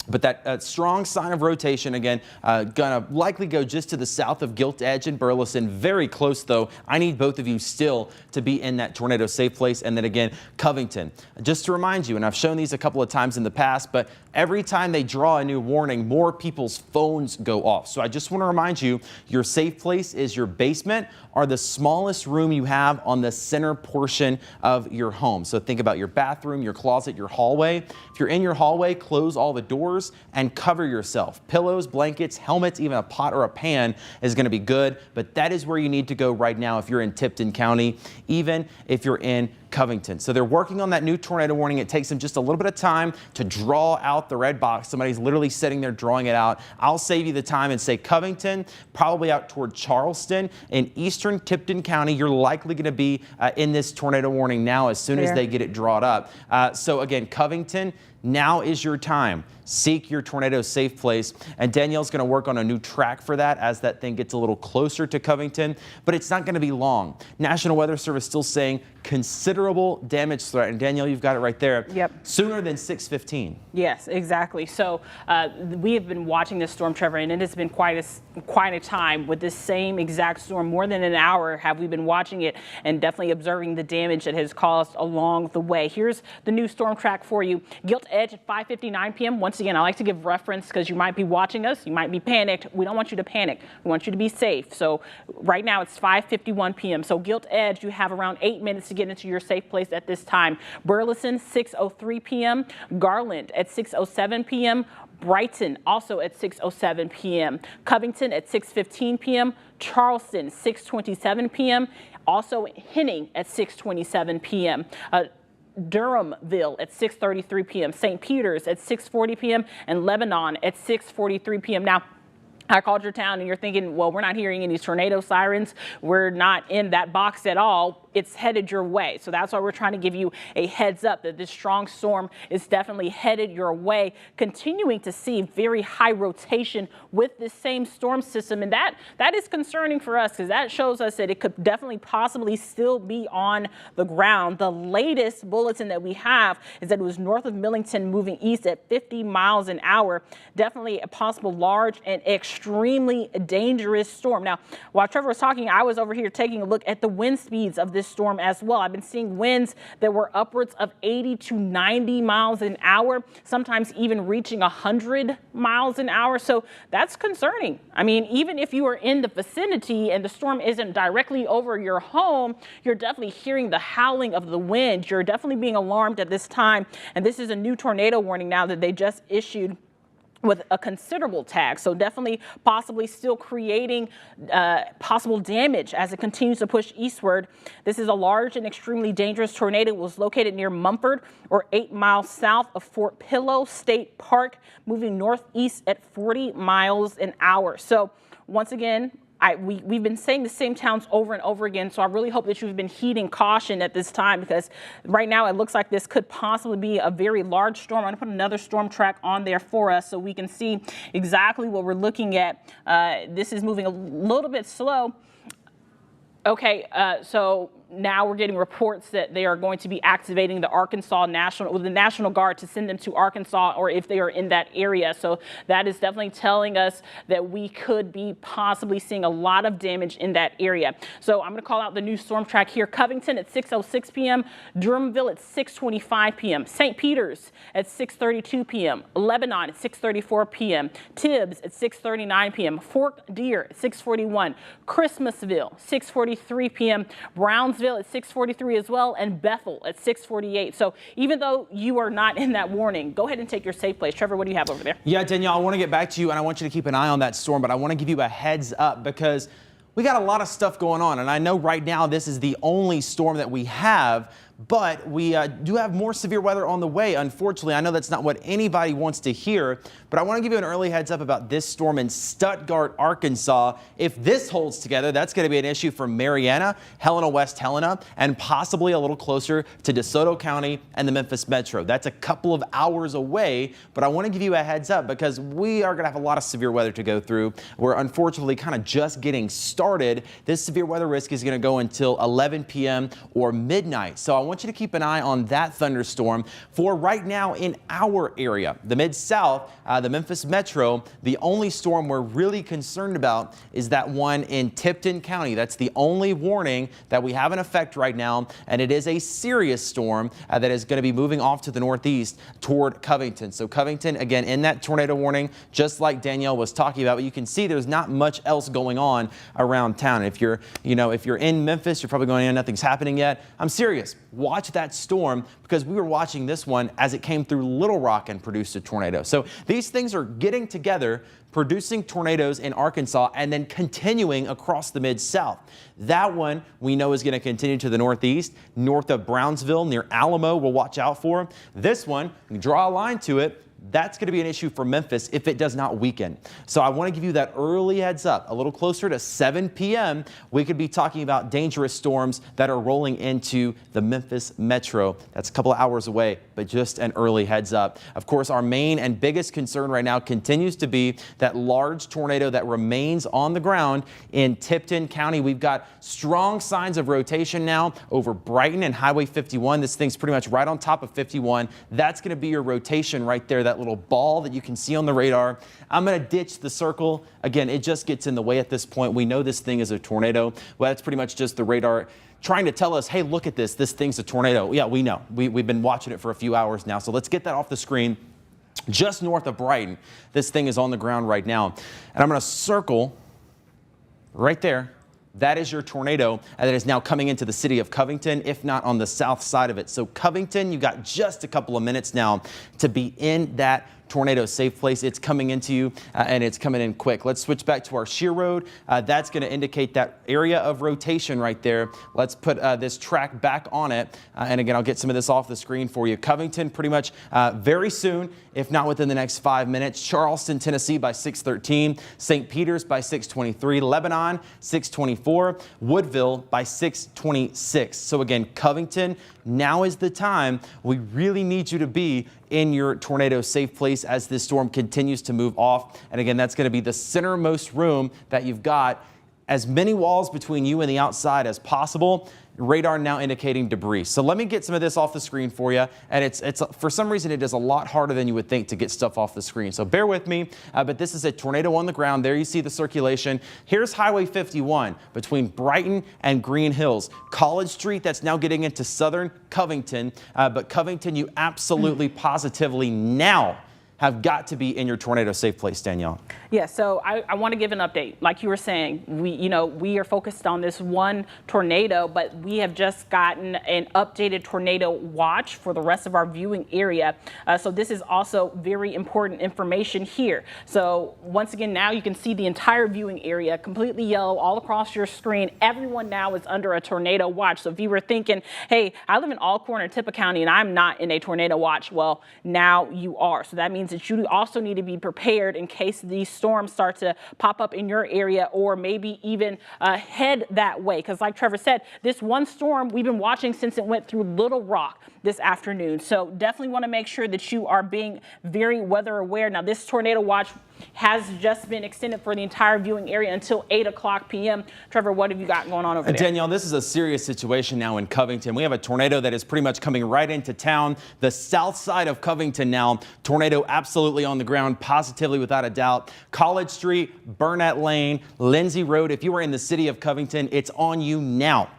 But that strong sign of rotation, again, gonna likely go just to the south of Gilt Edge and Burleson. Very close, though. I need both of you still to be in that tornado safe place. And then again, Covington. Just to remind you, and I've shown these a couple of times in the past, but every time they draw a new warning, more people's phones go off. So I just want to remind you, your safe place is your basement or the smallest room you have on the center portion of your home. So think about your bathroom, your closet, your hallway. If you're in your hallway, close all the doors and cover yourself. Pillows, blankets, helmets, even a pot or a pan is going to be good, but that is where you need to go right now if you're in Tipton County, even if you're in Covington. So they're working on that new tornado warning. It takes them just a little bit of time to draw out the red box. Somebody's literally sitting there drawing it out. I'll save you the time and say Covington, probably out toward Charleston. In eastern Tipton County, you're likely going to be in this tornado warning now as soon as they get it drawn up. So again, Covington, now is your time. Seek your tornado safe place. And Danielle's going to work on a new track for that as that thing gets a little closer to Covington, but it's not going to be long. National Weather Service still saying considerable damage threat. And Danielle, you've got it right there. Yep. Sooner than 6:15. Yes, exactly. So we have been watching this storm, Trevor, and it has been quite a time with this same exact storm. More than an hour have we been watching it and definitely observing the damage it has caused along the way. Here's the new storm track for you. Gilt edge at 5:59 p.m. Once again, I like to give reference because you might be watching us, you might be panicked. We don't want you to panic. We want you to be safe. So right now it's 5:51 p.m. So Gilt Edge, you have around 8 minutes to get into your safe place at this time. Burleson, 6:03 p.m. Garland at 6:07 p.m. Brighton also at 6:07 p.m. Covington at 6:15 p.m. Charleston, 6:27 p.m. Also Henning at 6:27 p.m. Durhamville at 6:33 p.m. St. Peter's at 6:40 p.m. and Lebanon at 6:43 p.m. Now, I called your town and you're thinking, well, we're not hearing any tornado sirens. We're not in that box at all. It's headed your way. So that's why we're trying to give you a heads up that this strong storm is definitely headed your way, continuing to see very high rotation with this same storm system. And that is concerning for us because that shows us that it could definitely possibly still be on the ground. The latest bulletin that we have is that it was north of Millington moving east at 50 miles an hour. Definitely a possible large and extremely dangerous storm. Now, while Trevor was talking, I was over here taking a look at the wind speeds of this storm as well. I've been seeing winds that were upwards of 80 to 90 miles an hour, sometimes even reaching 100 miles an hour. So that's concerning. I mean, even if you are in the vicinity and the storm isn't directly over your home, you're definitely hearing the howling of the wind. You're definitely being alarmed at this time. And this is a new tornado warning now that they just issued with a considerable tag. So definitely possibly still creating possible damage as it continues to push eastward. This is a large and extremely dangerous tornado. It was located near Mumford or 8 miles south of Fort Pillow State Park, moving northeast at 40 miles an hour. So once again, we've been saying the same towns over and over again, so I really hope that you've been heeding caution at this time because right now it looks like this could possibly be a very large storm. I'm going to put another storm track on there for us so we can see exactly what we're looking at. This is moving a little bit slow. Okay, so now we're getting reports that they are going to be activating the National Guard to send them to Arkansas or if they are in that area. So that is definitely telling us that we could be possibly seeing a lot of damage in that area. So I'm going to call out the new storm track here. Covington at 6:06 p.m. Durhamville at 6:25 p.m. St. Peter's at 6:32 p.m. Lebanon at 6:34 p.m. Tibbs at 6:39 p.m. Fort Deer at 6:41. Christmasville 6:43 p.m. Brownsville at 6:43 as well, and Bethel at 6:48. So even though you are not in that warning, go ahead and take your safe place. Trevor, what do you have over there? Yeah, Danielle, I want to get back to you, and I want you to keep an eye on that storm, but I want to give you a heads up because we got a lot of stuff going on, and I know right now this is the only storm that we have, but we do have more severe weather on the way. Unfortunately, I know that's not what anybody wants to hear, but I want to give you an early heads up about this storm in Stuttgart, Arkansas. If this holds together, that's going to be an issue for Marietta, Helena, West Helena, and possibly a little closer to DeSoto County and the Memphis Metro. That's a couple of hours away, but I want to give you a heads up because we are going to have a lot of severe weather to go through. We're unfortunately kind of just getting started. This severe weather risk is going to go until 11 p.m. or midnight. So I want you to keep an eye on that thunderstorm. For right now in our area, the Mid-South, the Memphis Metro, the only storm we're really concerned about is that one in Tipton County. That's the only warning that we have in effect right now, and it is a serious storm that is going to be moving off to the northeast toward Covington. So Covington, again, in that tornado warning, just like Danielle was talking about, but you can see there's not much else going on around town. If you're in Memphis, you're probably going, nothing's happening yet. I'm serious. Watch that storm because we were watching this one as it came through Little Rock and produced a tornado. So these things are getting together, producing tornadoes in Arkansas and then continuing across the Mid-South. That one we know is going to continue to the northeast, north of Brownsville, near Alamo. We'll watch out for. This one, we draw a line to it. That's going to be an issue for Memphis if it does not weaken. So I want to give you that early heads up. A little closer to 7 p.m., we could be talking about dangerous storms that are rolling into the Memphis Metro. That's a couple of hours away, but just an early heads up. Of course, our main and biggest concern right now continues to be that large tornado that remains on the ground in Tipton County. We've got strong signs of rotation now over Brighton and Highway 51. This thing's pretty much right on top of 51. That's going to be your rotation right there. That that little ball that you can see on the radar. I'm going to ditch the circle. Again, it just gets in the way at this point. We know this thing is a tornado. Well, that's pretty much just the radar trying to tell us, hey, look at this. This thing's a tornado. Yeah, we know. We've been watching it for a few hours now. So let's get that off the screen. Just north of Brighton, this thing is on the ground right now. And I'm going to circle right there. That is your tornado that is now coming into the city of Covington, if not on the south side of it. So Covington, you got just a couple of minutes now to be in that tornado safe place. It's coming into you and it's coming in quick. Let's switch back to our shear road. That's going to indicate that area of rotation right there. Let's put this track back on it. And again, I'll get some of this off the screen for you. Covington pretty much very soon, if not within the next 5 minutes. Charleston, Tennessee by 6:13. St. Peter's by 6:23. Lebanon, 6:24. Woodville by 6:26. So again, Covington, now is the time. We really need you to be in your tornado safe place as this storm continues to move off. And again, that's going to be the centermost room that you've got. As many walls between you and the outside as possible. Radar now indicating debris. So let me get some of this off the screen for you. And it's for some reason, it is a lot harder than you would think to get stuff off the screen. So bear with me. But this is a tornado on the ground. There you see the circulation. Here's Highway 51 between Brighton and Green Hills. College Street, that's now getting into southern Covington. But Covington, you absolutely positively now have got to be in your tornado safe place, Danielle. Yeah, so I want to give an update. Like you were saying, we are focused on this one tornado, but we have just gotten an updated tornado watch for the rest of our viewing area. So this is also very important information here. So once again, now you can see the entire viewing area completely yellow all across your screen. Everyone now is under a tornado watch. So if you were thinking, hey, I live in Alcorn or Tippah County and I'm not in a tornado watch, well, now you are. So that means that you also need to be prepared in case these storms start to pop up in your area or maybe even head that way. Because like Trevor said, this one storm we've been watching since it went through Little Rock this afternoon. So definitely want to make sure that you are being very weather aware. Now, this tornado watch has just been extended for the entire viewing area until 8 o'clock p.m. Trevor, what have you got going on over there? Danielle, this is a serious situation now in Covington. We have a tornado that is pretty much coming right into town. The south side of Covington now, tornado absolutely on the ground, positively without a doubt. College Street, Burnett Lane, Lindsay Road. If you are in the city of Covington, it's on you now.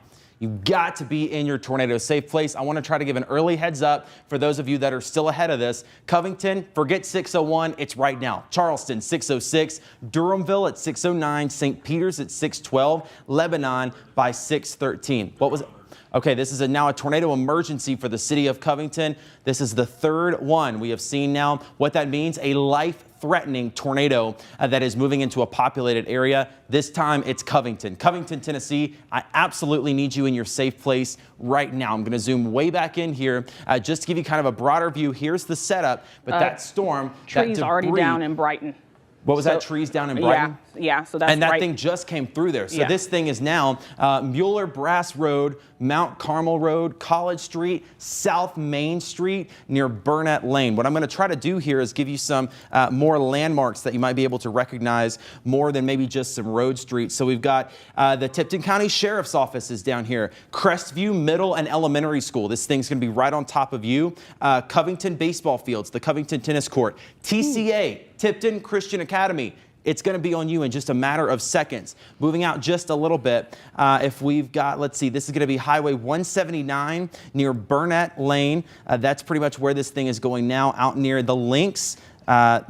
You've got to be in your tornado safe place. I want to try to give an early heads up for those of you that are still ahead of this. Covington, forget 601. It's right now. Charleston, 606. Durhamville at 609. St. Peter's at 612. Lebanon by 613. What was it? Okay, this is now a tornado emergency for the city of Covington. This is the third one we have seen now. What that means, a life-threatening tornado that is moving into a populated area. This time it's Covington. Covington, Tennessee, I absolutely need you in your safe place right now. I'm going to zoom way back in here just to give you kind of a broader view. Here's the setup, but that storm, trees that already down in Brighton. What was that? Trees down in Brighton? Yeah, so that's and that right. thing just came through there. So this thing is now Mueller Brass Road, Mount Carmel Road, College Street, South Main Street near Burnett Lane. What I'm going to try to do here is give you some more landmarks that you might be able to recognize more than maybe just some road streets. So we've got the Tipton County Sheriff's Office is down here. Crestview Middle and Elementary School. This thing's going to be right on top of you. Covington Baseball Fields, the Covington Tennis Court. TCA, Tipton Christian Academy. It's going to be on you in just a matter of seconds. Moving out just a little bit, if we've got, let's see, this is going to be Highway 179 near Burnett Lane. That's pretty much where this thing is going now, out near the Links.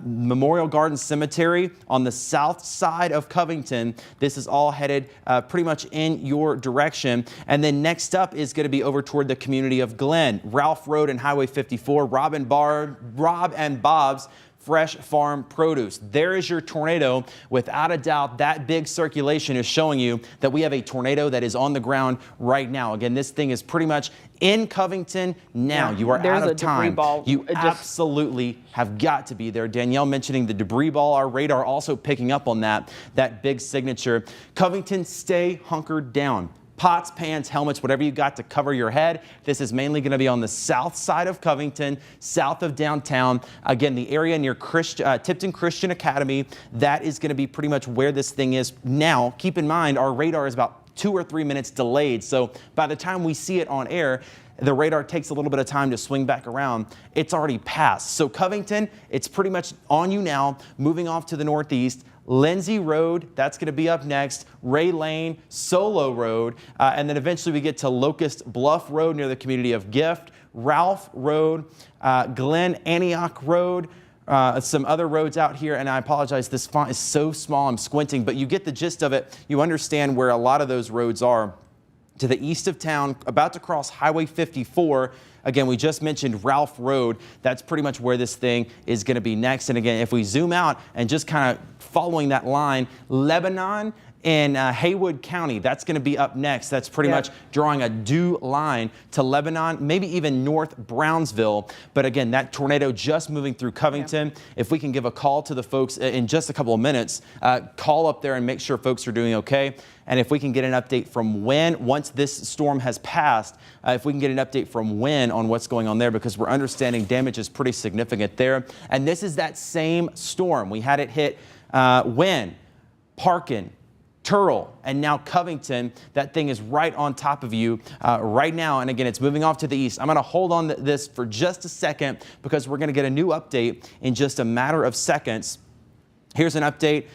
Memorial Garden Cemetery on the south side of Covington. This is all headed pretty much in your direction. And then next up is going to be over toward the community of Glen, Ralph Road and Highway 54, Rob and Bob's Fresh Farm Produce. There is your tornado. Without a doubt, that big circulation is showing you that we have a tornado that is on the ground right now. Again, this thing is pretty much in Covington now. You are out of time. You absolutely have got to be there. Danielle mentioning the debris ball. Our radar also picking up on that big signature. Covington, stay hunkered down. Pots, pans, helmets, whatever you got to cover your head. This is mainly going to be on the south side of Covington, south of downtown. Again, the area near Tipton Christian Academy, that is going to be pretty much where this thing is now. Keep in mind, our radar is about 2 or 3 minutes delayed. So by the time we see it on air, the radar takes a little bit of time to swing back around. It's already passed. So Covington, it's pretty much on you now, moving off to the northeast. Lindsay Road, that's going to be up next. Ray Lane, Solo Road, and then eventually we get to Locust Bluff Road near the community of Gift, Ralph Road, Glen Antioch Road, some other roads out here, and I apologize, this font is so small, I'm squinting, but you get the gist of it. You understand where a lot of those roads are. To the east of town, about to cross Highway 54. Again, we just mentioned Ralph Road. That's pretty much where this thing is going to be next. And again, if we zoom out and just kind of following that line, Lebanon in Haywood County, that's going to be up next. That's pretty much drawing a due line to Lebanon, maybe even North Brownsville. But again, that tornado just moving through Covington. If we can give a call to the folks in just a couple of minutes, call up there and make sure folks are doing okay. And if we can get an update from Wynne, once this storm has passed, if we can get an update from Wynne on what's going on there, because we're understanding damage is pretty significant there. And this is that same storm. We had it hit Wynne, Parkin, Turl, and now Covington. That thing is right on top of you right now. And again, it's moving off to the east. I'm going to hold on to this for just a second because we're going to get a new update in just a matter of seconds. Here's an update.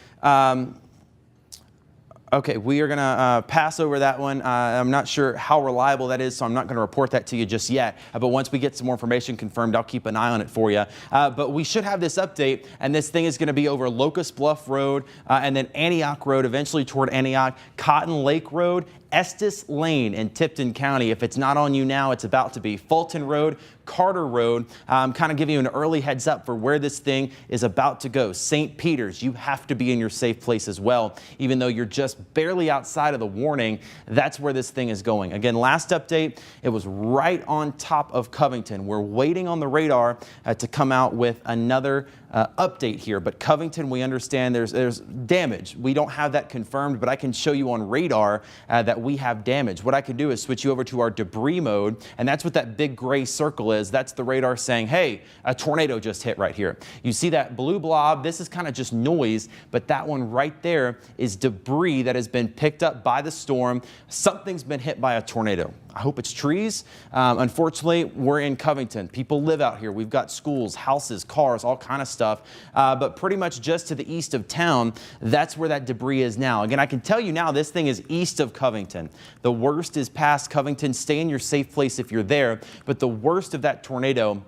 Okay, we are going to pass over that one. I'm not sure how reliable that is, so I'm not going to report that to you just yet. But once we get some more information confirmed, I'll keep an eye on it for you. But we should have this update, and this thing is going to be over Locust Bluff Road and then Antioch Road, eventually toward Antioch, Cotton Lake Road, Estes Lane in Tipton County. If it's not on you now, it's about to be. Fulton Road, Carter Road. Kind of giving you an early heads up for where this thing is about to go. St. Peter's, you have to be in your safe place as well. Even though you're just barely outside of the warning, that's where this thing is going. Again, last update, it was right on top of Covington. We're waiting on the radar to come out with another update here. But Covington, we understand there's damage. We don't have that confirmed, but I can show you on radar that we have damage. What I can do is switch you over to our debris mode, and that's what that big gray circle is. That's the radar saying, hey, a tornado just hit right here. You see that blue blob? This is kind of just noise, but that one right there is debris that has been picked up by the storm. Something's been hit by a tornado. I hope it's trees. Unfortunately, we're in Covington. People live out here. We've got schools, houses, cars, all kind of stuff. But pretty much just to the east of town, that's where that debris is now. Again, I can tell you now this thing is east of Covington. The worst is past Covington. Stay in your safe place if you're there. But the worst of that tornado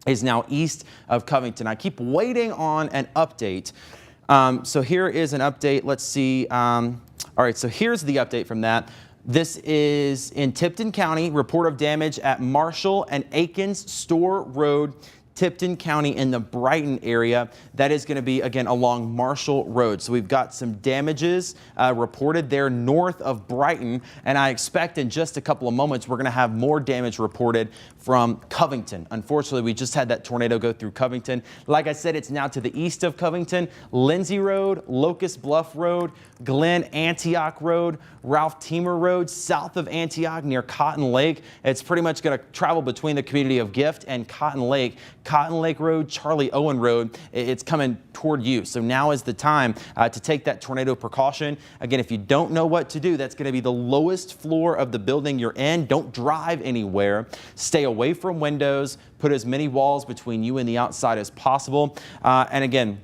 is now east of Covington. I keep waiting on an update. So here is an update. Let's see. All right, so here's the update from that. This is in Tipton County, report of damage at Marshall and Aikens Store Road, Tipton County in the Brighton area. That is going to be, again, along Marshall Road. So we've got some damages reported there north of Brighton, and I expect in just a couple of moments we're going to have more damage reported from Covington. Unfortunately, we just had that tornado go through Covington. Like I said, it's now to the east of Covington. Lindsay Road, Locust Bluff Road, Glen Antioch Road, Ralph Teamer Road, south of Antioch near Cotton Lake. It's pretty much going to travel between the community of Gift and Cotton Lake. Cotton Lake Road, Charlie Owen Road, it's coming toward you. So now is the time to take that tornado precaution. Again, if you don't know what to do, that's going to be the lowest floor of the building you're in. Don't drive anywhere. Stay away from windows. Put as many walls between you and the outside as possible. And again,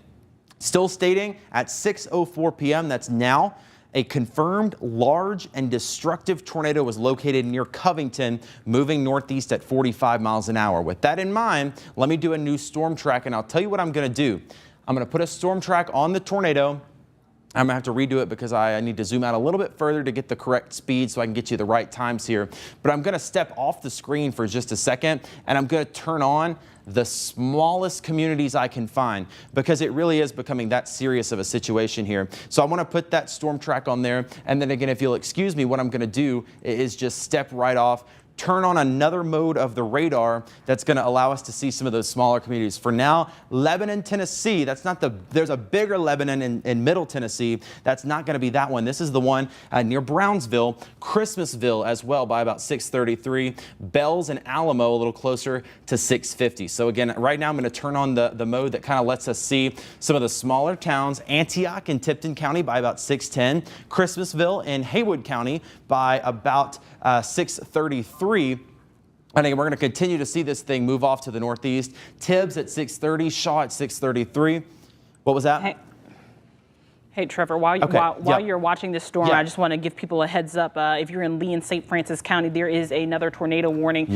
still stating at 6:04 p.m., that's now, a confirmed large and destructive tornado was located near Covington, moving northeast at 45 miles an hour. With that in mind, let me do a new storm track, and I'll tell you what I'm going to do. I'm going to put a storm track on the tornado. I'm going to have to redo it because I need to zoom out a little bit further to get the correct speed so I can get you the right times here. But I'm going to step off the screen for just a second, and I'm going to turn on the smallest communities I can find, because it really is becoming that serious of a situation here. So I want to put that storm track on there, and then again, if you'll excuse me, what I'm going to do is just step right off, turn on another mode of the radar that's going to allow us to see some of those smaller communities. For now, Lebanon, Tennessee, there's a bigger Lebanon in Middle Tennessee. That's not going to be that one. This is the one near Brownsville, Christmasville as well by about 6:33. Bells and Alamo a little closer to 6:50. So again, right now I'm going to turn on the mode that kind of lets us see some of the smaller towns. Antioch in Tipton County by about 6:10. Christmasville in Haywood County by about 6:33. I think we're going to continue to see this thing move off to the northeast. Tibbs at 6:30, Shaw at 6:33. What was that? Hey, Trevor, while you're watching this storm, I just want to give people a heads up. If you're in Lee and St. Francis County, there is another tornado warning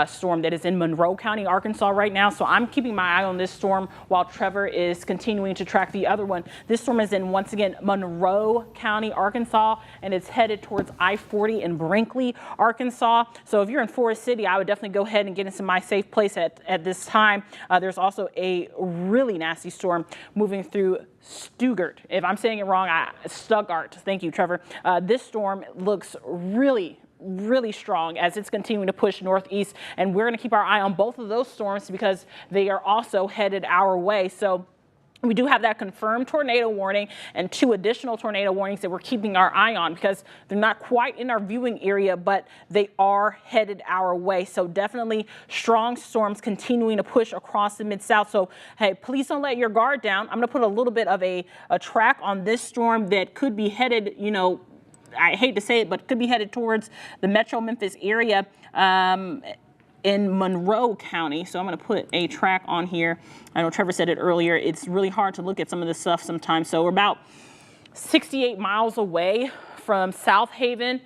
storm that is in Monroe County, Arkansas right now. So I'm keeping my eye on this storm while Trevor is continuing to track the other one. This storm is in, once again, Monroe County, Arkansas, and it's headed towards I-40 in Brinkley, Arkansas. So if you're in Forest City, I would definitely go ahead and get into my safe place at this time. There's also a really nasty storm moving through Stuttgart. If I'm saying it wrong, Stuttgart. Thank you, Trevor. This storm looks really strong as it's continuing to push northeast, and we're going to keep our eye on both of those storms because they are also headed our way. So we do have that confirmed tornado warning and 2 additional tornado warnings that we're keeping our eye on because they're not quite in our viewing area, but they are headed our way. So definitely strong storms continuing to push across the Mid-South. So, hey, please don't let your guard down. I'm going to put a little bit of a track on this storm that could be headed, you know, I hate to say it, but could be headed towards the Metro Memphis area in Monroe County. So I'm going to put a track on here. I know Trevor said it earlier. It's really hard to look at some of this stuff sometimes. So we're about 68 miles away from South Haven.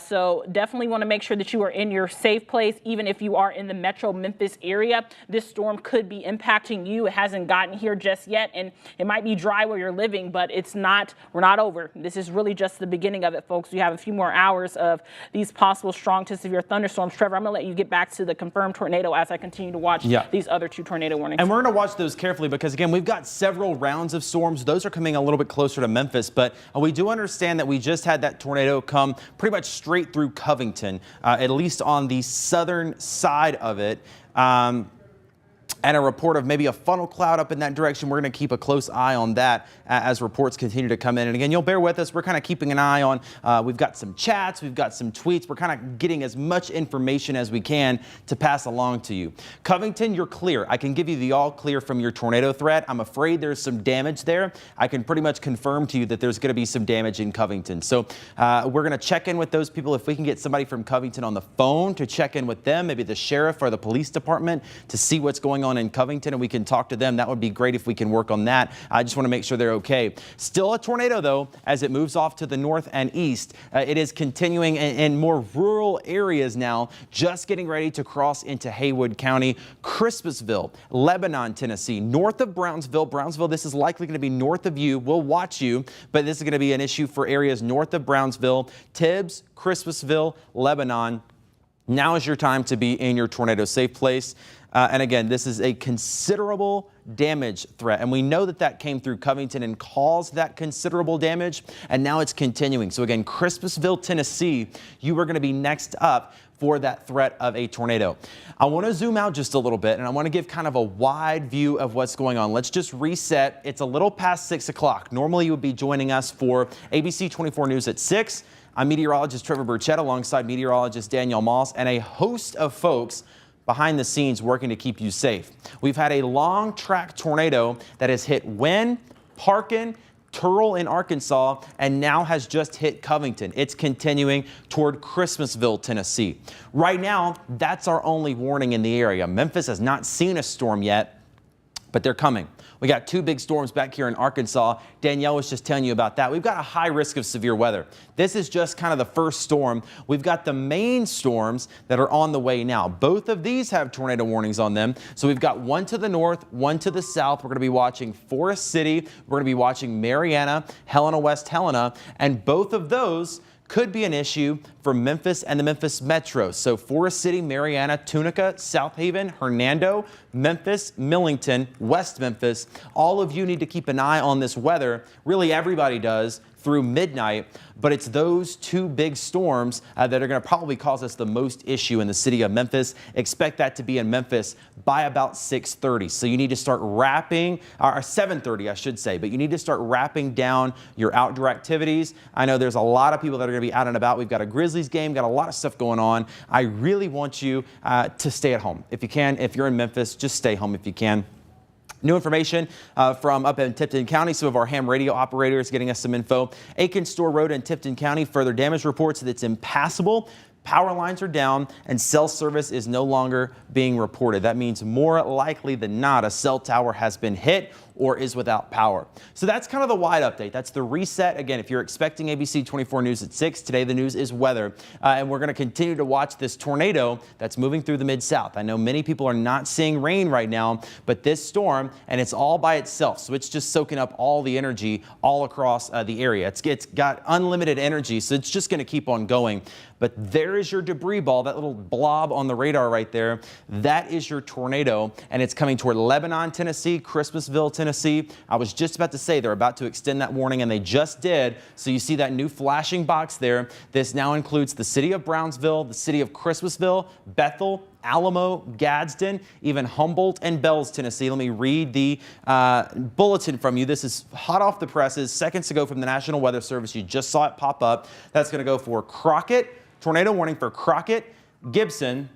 So definitely want to make sure that you are in your safe place, even if you are in the Metro Memphis area. This storm could be impacting you. It hasn't gotten here just yet, and it might be dry where you're living, but it's not. We're not over. This is really just the beginning of it, folks. We have a few more hours of these possible strong to severe thunderstorms. Trevor, I'm going to let you get back to the confirmed tornado as I continue to watch these other 2 tornado warnings. And we're going to watch those carefully because, again, we've got several rounds of storms. Those are coming a little bit closer to Memphis, but we do understand that we just had that tornado come pretty much straight through Covington, at least on the southern side of it. And a report of maybe a funnel cloud up in that direction. We're going to keep a close eye on that as reports continue to come in. And again, you'll bear with us. We're kind of keeping an eye on, we've got some chats, we've got some tweets. We're kind of getting as much information as we can to pass along to you. Covington, you're clear. I can give you the all clear from your tornado threat. I'm afraid there's some damage there. I can pretty much confirm to you that there's going to be some damage in Covington. So we're going to check in with those people. If we can get somebody from Covington on the phone to check in with them, maybe the sheriff or the police department to see what's going on in Covington, and we can talk to them. That would be great if we can work on that. I just want to make sure they're okay. Still a tornado, though, as it moves off to the north and east. It is continuing in more rural areas now, just getting ready to cross into Haywood County, Christmasville, Lebanon, Tennessee, north of Brownsville. Brownsville, this is likely going to be north of you. We'll watch you, but this is going to be an issue for areas north of Brownsville, Tibbs, Christmasville, Lebanon. Now is your time to be in your tornado safe place. And again, this is a considerable damage threat. And we know that that came through Covington and caused that considerable damage. And now it's continuing. So again, Christmasville, Tennessee, you are going to be next up for that threat of a tornado. I want to zoom out just a little bit, and I want to give kind of a wide view of what's going on. Let's just reset. It's a little past 6 o'clock. Normally you would be joining us for ABC 24 News at 6. I'm meteorologist Trevor Burchett alongside meteorologist Danielle Moss and a host of folks behind the scenes working to keep you safe. We've had a long track tornado that has hit Wynne, Parkin, Turl in Arkansas, and now has just hit Covington. It's continuing toward Christmasville, Tennessee. Right now, that's our only warning in the area. Memphis has not seen a storm yet, but they're coming. We got 2 big storms back here in Arkansas. Danielle was just telling you about that. We've got a high risk of severe weather. This is just kind of the first storm. We've got the main storms that are on the way now. Both of these have tornado warnings on them. So we've got one to the north, one to the south. We're going to be watching Forest City. We're going to be watching Marianna, Helena, West Helena, and both of those could be an issue for Memphis and the Memphis Metro. So Forest City, Marianna, Tunica, South Haven, Hernando, Memphis, Millington, West Memphis. All of you need to keep an eye on this weather. Really, everybody does through midnight. But it's those two big storms that are going to probably cause us the most issue in the city of Memphis. Expect that to be in Memphis by about 6:30. So you need to start wrapping, or 7:30, I should say, but you need to start wrapping down your outdoor activities. I know there's a lot of people that are going to be out and about. We've got a Grizzlies game, got a lot of stuff going on. I really want you to stay at home. If you can, if you're in Memphis, just stay home if you can. New information from up in Tipton County. Some of our ham radio operators getting us some info. Aiken Store Road in Tipton County, further damage reports that it's impassable. Power lines are down and cell service is no longer being reported. That means more likely than not a cell tower has been hit or is without power. So that's kind of the wide update. That's the reset. Again, if you're expecting ABC 24 News at 6, today the news is weather. And we're going to continue to watch this tornado that's moving through the Mid-South. I know many people are not seeing rain right now, but this storm, and it's all by itself. So it's just soaking up all the energy all across the area. It's got unlimited energy, so it's just going to keep on going. But there is your debris ball, that little blob on the radar right there. That is your tornado, and it's coming toward Lebanon, Tennessee, Christmasville, Tennessee. I was just about to say they're about to extend that warning, and they just did. So you see that new flashing box there. This now includes the city of Brownsville, the city of Christmasville, Bethel, Alamo, Gadsden, even Humboldt and Bells, Tennessee. Let me read the bulletin from you. This is hot off the presses, seconds ago from the National Weather Service. You just saw it pop up. That's going to go for Crockett. Tornado warning for Crockett, Gibson.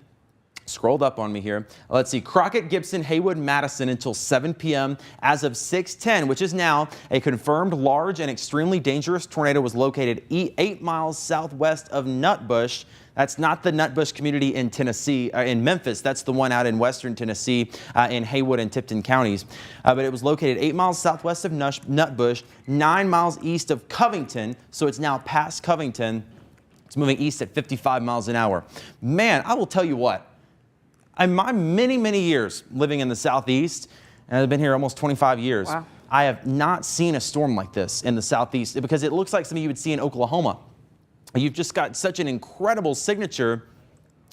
Scrolled up on me here. Let's see. Crockett, Gibson, Haywood, Madison until 7 p.m. as of 6:10, which is now a confirmed large and extremely dangerous tornado was located 8 miles southwest of Nutbush. That's not the Nutbush community in Tennessee, in Memphis. That's the one out in western Tennessee in Haywood and Tipton counties. But it was located 8 miles southwest of Nutbush, 9 miles east of Covington. So it's now past Covington. It's moving east at 55 miles an hour. Man, I will tell you what. In my many years living in the Southeast, and I've been here almost 25 years, wow. I have not seen a storm like this in the Southeast because it looks like something you would see in Oklahoma. You've just got such an incredible signature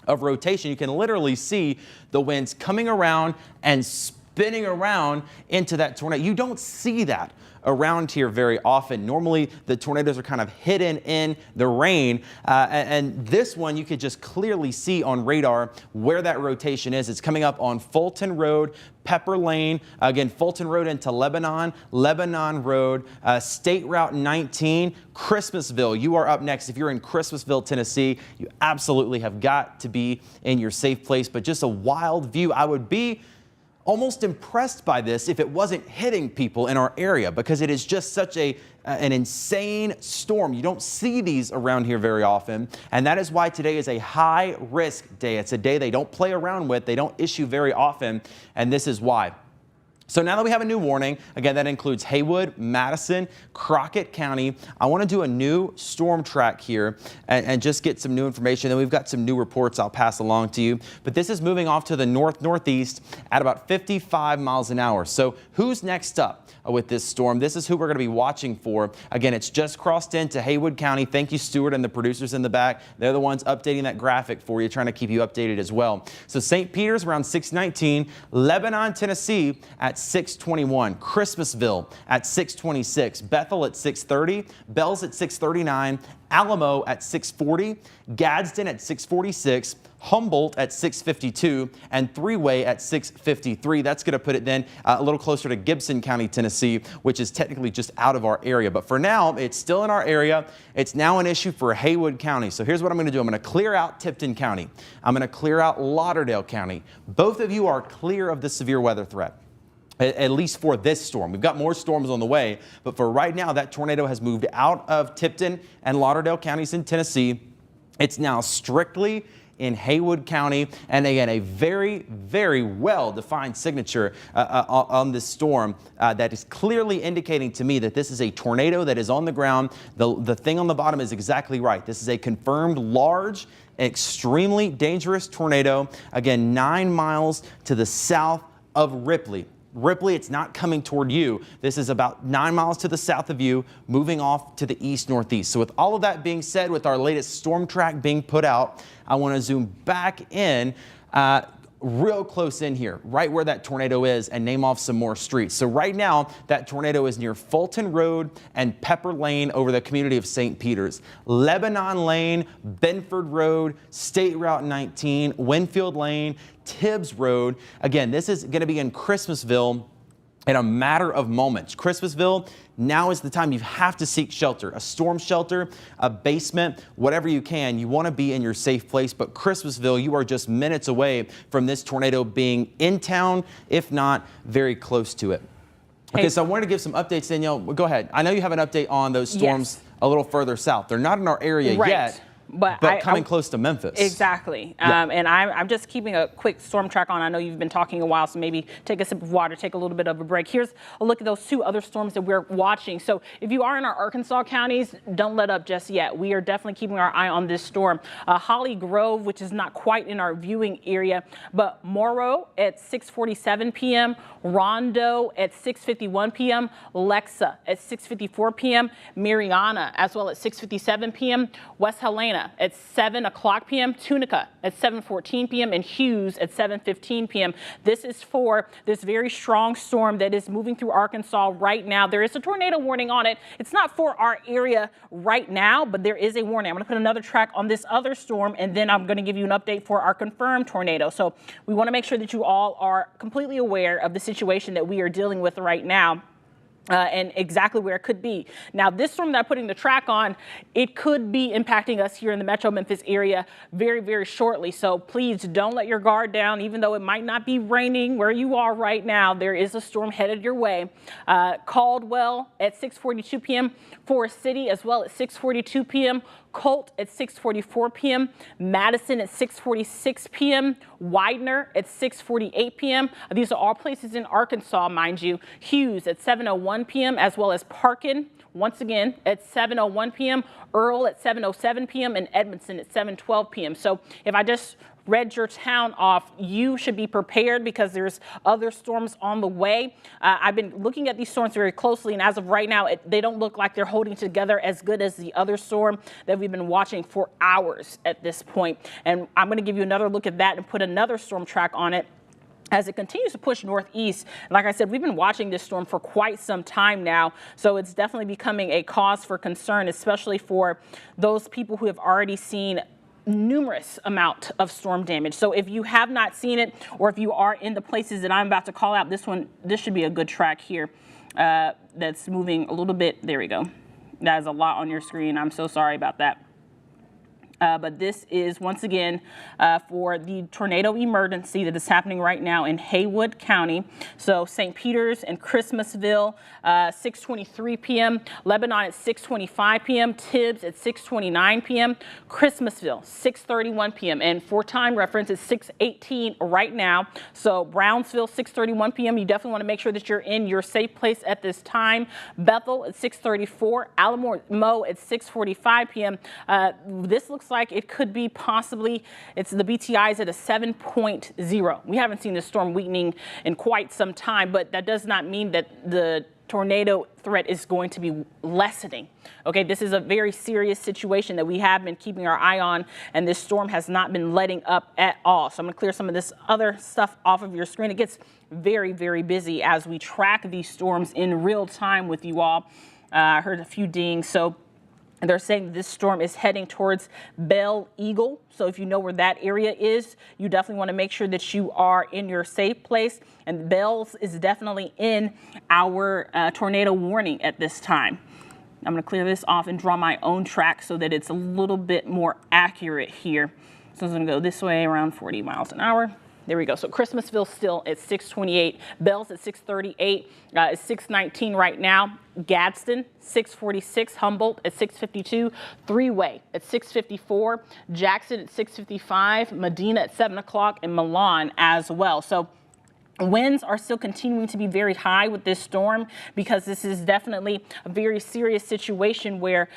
of rotation. You can literally see the winds coming around and spinning around into that tornado. You don't see that around here very often. Normally the tornadoes are kind of hidden in the rain, and this one you could just clearly see on radar where that rotation is. It's coming up on Fulton Road, Pepper Lane, again Fulton Road into Lebanon, Lebanon Road, State Route 19, Christmasville. You are up next. If you're in Christmasville, Tennessee, you absolutely have got to be in your safe place, but just a wild view. I would be almost impressed by this if it wasn't hitting people in our area, because it is just such an insane storm. You don't see these around here very often, and that is why today is a high risk day. It's a day they don't play around with, they don't issue very often, and this is why. So now that we have a new warning, again, that includes Haywood, Madison, Crockett County. I want to do a new storm track here and just get some new information. Then we've got some new reports I'll pass along to you. But this is moving off to the northeast at about 55 miles an hour. So who's next up with this storm? This is who we're going to be watching for. Again, it's just crossed into Haywood County. Thank you, Stuart, and the producers in the back. They're the ones updating that graphic for you, trying to keep you updated as well. So St. Peter's around 6:19, Lebanon, Tennessee at 6:21, Christmasville at 6:26, Bethel at 6:30, Bells at 6:39, Alamo at 6:40, Gadsden at 6:46, Humboldt at 6:52, and Three-Way at 6:53. That's going to put it then a little closer to Gibson County, Tennessee, which is technically just out of our area. But for now, it's still in our area. It's now an issue for Haywood County. So here's what I'm going to do. I'm going to clear out Tipton County. I'm going to clear out Lauderdale County. Both of you are clear of the severe weather threat, at least for this storm. We've got more storms on the way, but for right now, that tornado has moved out of Tipton and Lauderdale counties in Tennessee. It's now strictly in Haywood County, and again, a very well-defined signature on this storm that is clearly indicating to me that this is a tornado that is on the ground. The thing on the bottom is exactly right. This is a confirmed large, extremely dangerous tornado. Again, 9 miles to the south of Ripley. Ripley, it's not coming toward you. This is about 9 miles to the south of you, moving off to the east-northeast. So with all of that being said, with our latest storm track being put out, I want to zoom back in real close in here, right where that tornado is, and name off some more streets. So right now, that tornado is near Fulton Road and Pepper Lane over the community of St. Peters. Lebanon Lane, Benford Road, State Route 19, Winfield Lane, Tibbs Road. Again, this is going to be in Christmasville in a matter of moments. Christmasville, now is the time you have to seek shelter, a storm shelter, a basement, whatever you can. You want to be in your safe place, but Christmasville, you are just minutes away from this tornado being in town, if not very close to it. Okay, so I wanted to give some updates, Danielle. Go ahead. I know you have an update on those storms a little further south. They're not in our area yet. But coming close to Memphis. Exactly. And I'm just keeping a quick storm track on. I know you've been talking a while, so maybe take a sip of water, take a little bit of a break. Here's a look at those 2 other storms that we're watching. So if you are in our Arkansas counties, don't let up just yet. We are definitely keeping our eye on this storm. Holly Grove, which is not quite in our viewing area, but Morrow at 6:47 p.m., Rondo at 6:51 p.m., Lexa at 6:54 p.m., Mariana as well at 6:57 p.m., West Helena at 7 o'clock p.m., Tunica at 7:14 p.m., and Hughes at 7:15 p.m. This is for this very strong storm that is moving through Arkansas right now. There is a tornado warning on it. It's not for our area right now, but there is a warning. I'm going to put another track on this other storm, and then I'm going to give you an update for our confirmed tornado. So we want to make sure that you all are completely aware of the situation that we are dealing with right now. And exactly where it could be. Now, this storm that I'm putting the track on, it could be impacting us here in the Metro Memphis area very, very shortly. So please don't let your guard down. Even though it might not be raining where you are right now, there is a storm headed your way. Caldwell at 6:42 p.m., Forest City as well at 6:42 p.m., Colt at 6:44 p.m., Madison at 6:46 p.m., Widener at 6:48 p.m. These are all places in Arkansas, mind you. Hughes at 7:01 p.m. as well as Parkin once again at 7:01 p.m., Earl at 7:07 p.m., and Edmondson at 7:12 p.m. So if I just read your town off, you should be prepared because there's other storms on the way. I've been looking at these storms very closely, and as of right now, they don't look like they're holding together as good as the other storm that we've been watching for hours at this point. And I'm going to give you another look at that and put another storm track on it as it continues to push northeast. Like I said, we've been watching this storm for quite some time now, so it's definitely becoming a cause for concern, especially for those people who have already seen numerous amount of storm damage. So if you have not seen it, or if you are in the places that I'm about to call out, this should be a good track here that's moving a little bit. There we go. That is a lot on your screen. I'm so sorry about that. But this is once again for the tornado emergency that is happening right now in Haywood County. So St. Peters and Christmasville, 6:23 p.m., Lebanon at 6:25 p.m., Tibbs at 6:29 p.m., Christmasville 6:31 p.m. And for time reference, it's 6:18 right now. So Brownsville 6:31 p.m. You definitely want to make sure that you're in your safe place at this time. Bethel at 6:34, Alamo at 6:45 p.m. This looks like it could be possibly, it's the BTIs at a 7.0. We haven't seen this storm weakening in quite some time, but that does not mean that the tornado threat is going to be lessening. Okay, this is a very serious situation that we have been keeping our eye on, and this storm has not been letting up at all. So I'm going to clear some of this other stuff off of your screen. It gets very, very busy as we track these storms in real time with you all. I heard a few dings. So and they're saying this storm is heading towards Belle Eagle. So if you know where that area is, you definitely want to make sure that you are in your safe place. And Belle's is definitely in our tornado warning at this time. I'm going to clear this off and draw my own track so that it's a little bit more accurate here. So it's going to go this way around 40 miles an hour. There we go. So Christmasville still at 6:28. Bells at 6:38. It's 6:19 right now. Gadsden 6:46. Humboldt at 6:52. Three-Way at 6:54. Jackson at 6:55. Medina at 7 o'clock, and Milan as well. So winds are still continuing to be very high with this storm because this is definitely a very serious situation where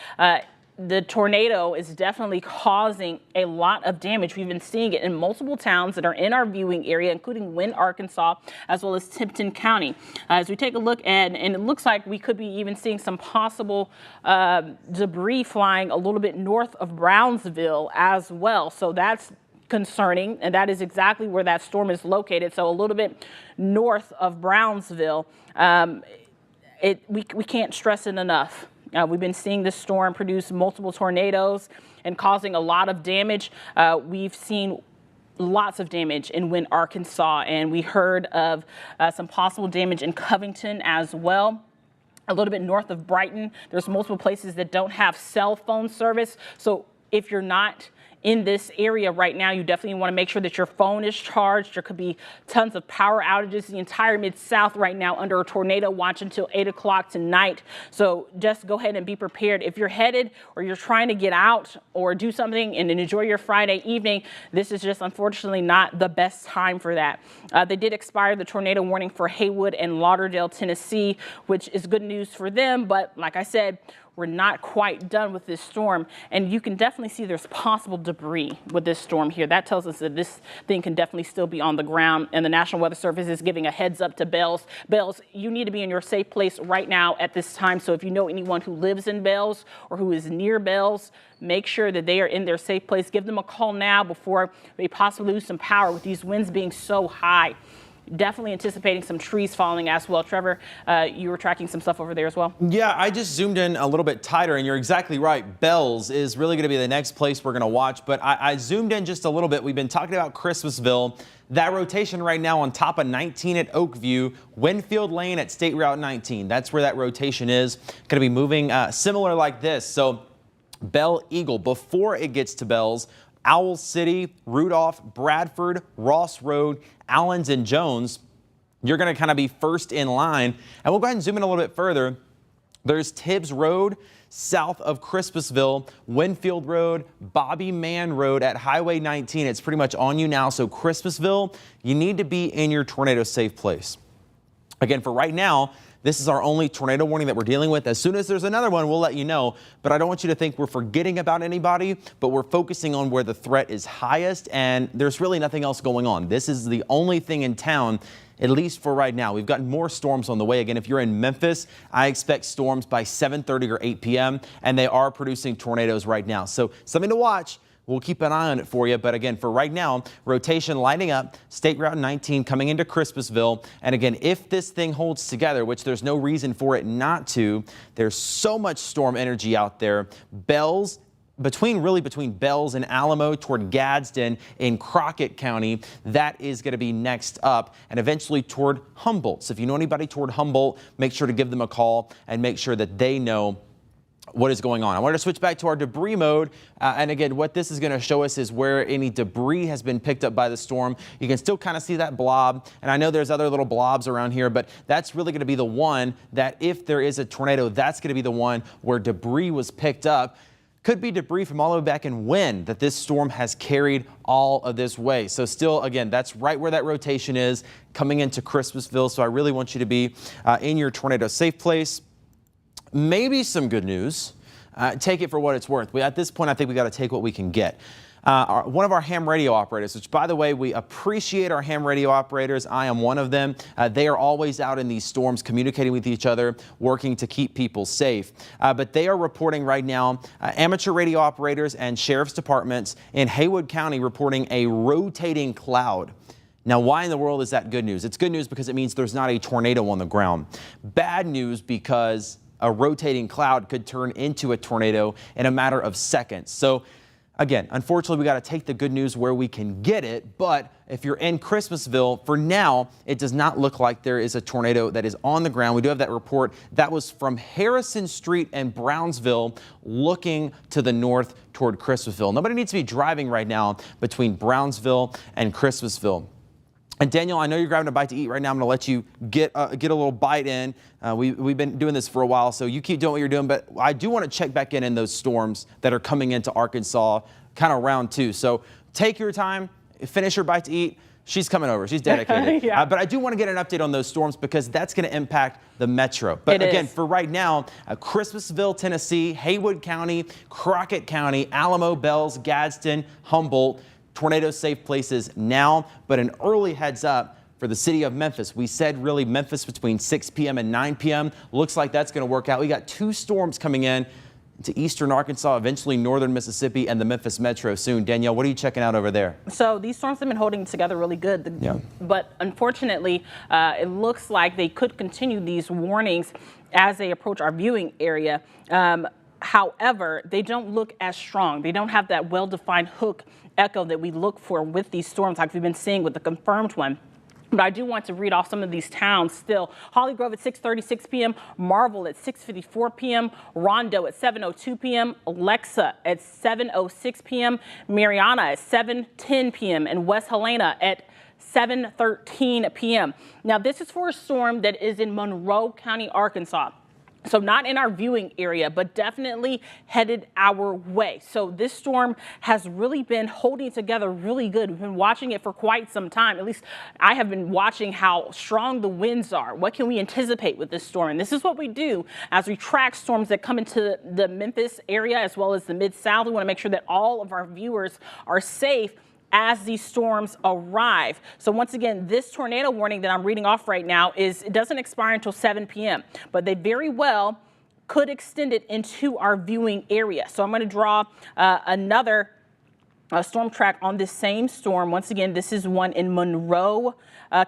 the tornado is definitely causing a lot of damage. We've been seeing it in multiple towns that are in our viewing area, including Wynne, Arkansas, as well as Tipton County. As we take a look at, and it looks like we could be even seeing some possible debris flying a little bit north of Brownsville as well. So that's concerning, and that is exactly where that storm is located. So a little bit north of Brownsville. We can't stress it enough. We've been seeing this storm produce multiple tornadoes and causing a lot of damage. We've seen lots of damage in Wynne, Arkansas, and we heard of some possible damage in Covington as well. A little bit north of Brighton, there's multiple places that don't have cell phone service. So if you're not in this area right now, you definitely want to make sure that your phone is charged. There could be tons of power outages. The entire Mid-South right now under a tornado watch until 8 o'clock tonight. So just go ahead and be prepared. If you're headed or you're trying to get out or do something and enjoy your Friday evening, this is just unfortunately not the best time for that. They did expire the tornado warning for Haywood and Lauderdale, Tennessee, which is good news for them. But like I said, we're not quite done with this storm, and you can definitely see there's possible debris with this storm here. That tells us that this thing can definitely still be on the ground, and the National Weather Service is giving a heads up to Bells. Bells, you need to be in your safe place right now at this time. So if you know anyone who lives in Bells or who is near Bells, make sure that they are in their safe place. Give them a call now before they possibly lose some power with these winds being so high. Definitely anticipating some trees falling as well. Trevor, you were tracking some stuff over there as well? Yeah, I just zoomed in a little bit tighter, and you're exactly right. Bells is really going to be the next place we're going to watch, but I zoomed in just a little bit. We've been talking about Christmasville. That rotation right now on top of 19 at Oakview, Winfield Lane at State Route 19. That's where that rotation is. Going to be moving similar like this. So Belle Eagle, before it gets to Bells, Owl City, Rudolph, Bradford, Ross Road, Allens, and Jones, you're going to kind of be first in line. And we'll go ahead and zoom in a little bit further. There's Tibbs Road, south of Christmasville, Winfield Road, Bobby Mann Road at Highway 19. It's pretty much on you now. So Christmasville, you need to be in your tornado safe place. Again, for right now, this is our only tornado warning that we're dealing with. As soon as there's another one, we'll let you know. But I don't want you to think we're forgetting about anybody, but we're focusing on where the threat is highest, and there's really nothing else going on. This is the only thing in town, at least for right now. We've got more storms on the way. Again, if you're in Memphis, I expect storms by 7:30 or 8 p.m., and they are producing tornadoes right now. So something to watch. We'll keep an eye on it for you. But again, for right now, rotation lining up, State Route 19 coming into Christmasville. And again, if this thing holds together, which there's no reason for it not to, there's so much storm energy out there. Bells, between Bells and Alamo toward Gadsden in Crockett County, that is going to be next up, and eventually toward Humboldt. So if you know anybody toward Humboldt, make sure to give them a call and make sure that they know what is going on. I wanted to switch back to our debris mode. And again, what this is going to show us is where any debris has been picked up by the storm. You can still kind of see that blob. And I know there's other little blobs around here, but that's really going to be the one that if there is a tornado, that's going to be the one where debris was picked up. Could be debris from all the way back in Wynne that this storm has carried all of this way. So still, again, that's right where that rotation is coming into Christmasville. So I really want you to be in your tornado safe place. Maybe some good news. Take it for what it's worth. At this point, I think we got to take what we can get. One of our ham radio operators, which by the way, we appreciate our ham radio operators. I am one of them. They are always out in these storms communicating with each other, working to keep people safe. But they are reporting right now, amateur radio operators and sheriff's departments in Haywood County reporting a rotating cloud. Now, why in the world is that good news? It's good news because it means there's not a tornado on the ground. Bad news because a rotating cloud could turn into a tornado in a matter of seconds. So again, unfortunately, we got to take the good news where we can get it. But if you're in Christmasville, for now, it does not look like there is a tornado that is on the ground. We do have that report. That was from Harrison Street and Brownsville looking to the north toward Christmasville. Nobody needs to be driving right now between Brownsville and Christmasville. And Daniel, I know you're grabbing a bite to eat right now. I'm going to let you get a little bite in. We've been doing this for a while, so you keep doing what you're doing. But I do want to check back in those storms that are coming into Arkansas, kind of round two. So take your time, finish your bite to eat. She's coming over. She's dedicated. Yeah. But I do want to get an update on those storms because that's going to impact the metro. But again, for right now, Christmasville, Tennessee, Haywood County, Crockett County, Alamo, Bells, Gadsden, Humboldt. Tornado safe places now, but an early heads up for the city of Memphis. We said really Memphis between 6 p.m. and 9 p.m. Looks like that's going to work out. We got two storms coming in. to eastern Arkansas, eventually northern Mississippi and the Memphis metro soon. Danielle, what are you checking out over there? So these storms have been holding together really good, but unfortunately, it looks like they could continue these warnings as they approach our viewing area. However, they don't look as strong. They don't have that well-defined hook echo that we look for with these storms like we've been seeing with the confirmed one. But I do want to read off some of these towns still. Holly Grove at 6:36 p.m., Marvel at 6:54 p.m., Rondo at 7:02 p.m., Alexa at 7:06 p.m., Mariana at 7:10 p.m., and West Helena at 7:13 p.m. Now, this is for a storm that is in Monroe County, Arkansas. So not in our viewing area, but definitely headed our way. So this storm has really been holding together really good. We've been watching it for quite some time. At least I have been watching how strong the winds are. What can we anticipate with this storm? And this is what we do as we track storms that come into the Memphis area as well as the Mid-South. We want to make sure that all of our viewers are safe as these storms arrive. So once again, this tornado warning that I'm reading off right now it doesn't expire until 7 p.m., but they very well could extend it into our viewing area. So I'm going to draw another storm track on this same storm. Once again, this is one in Monroe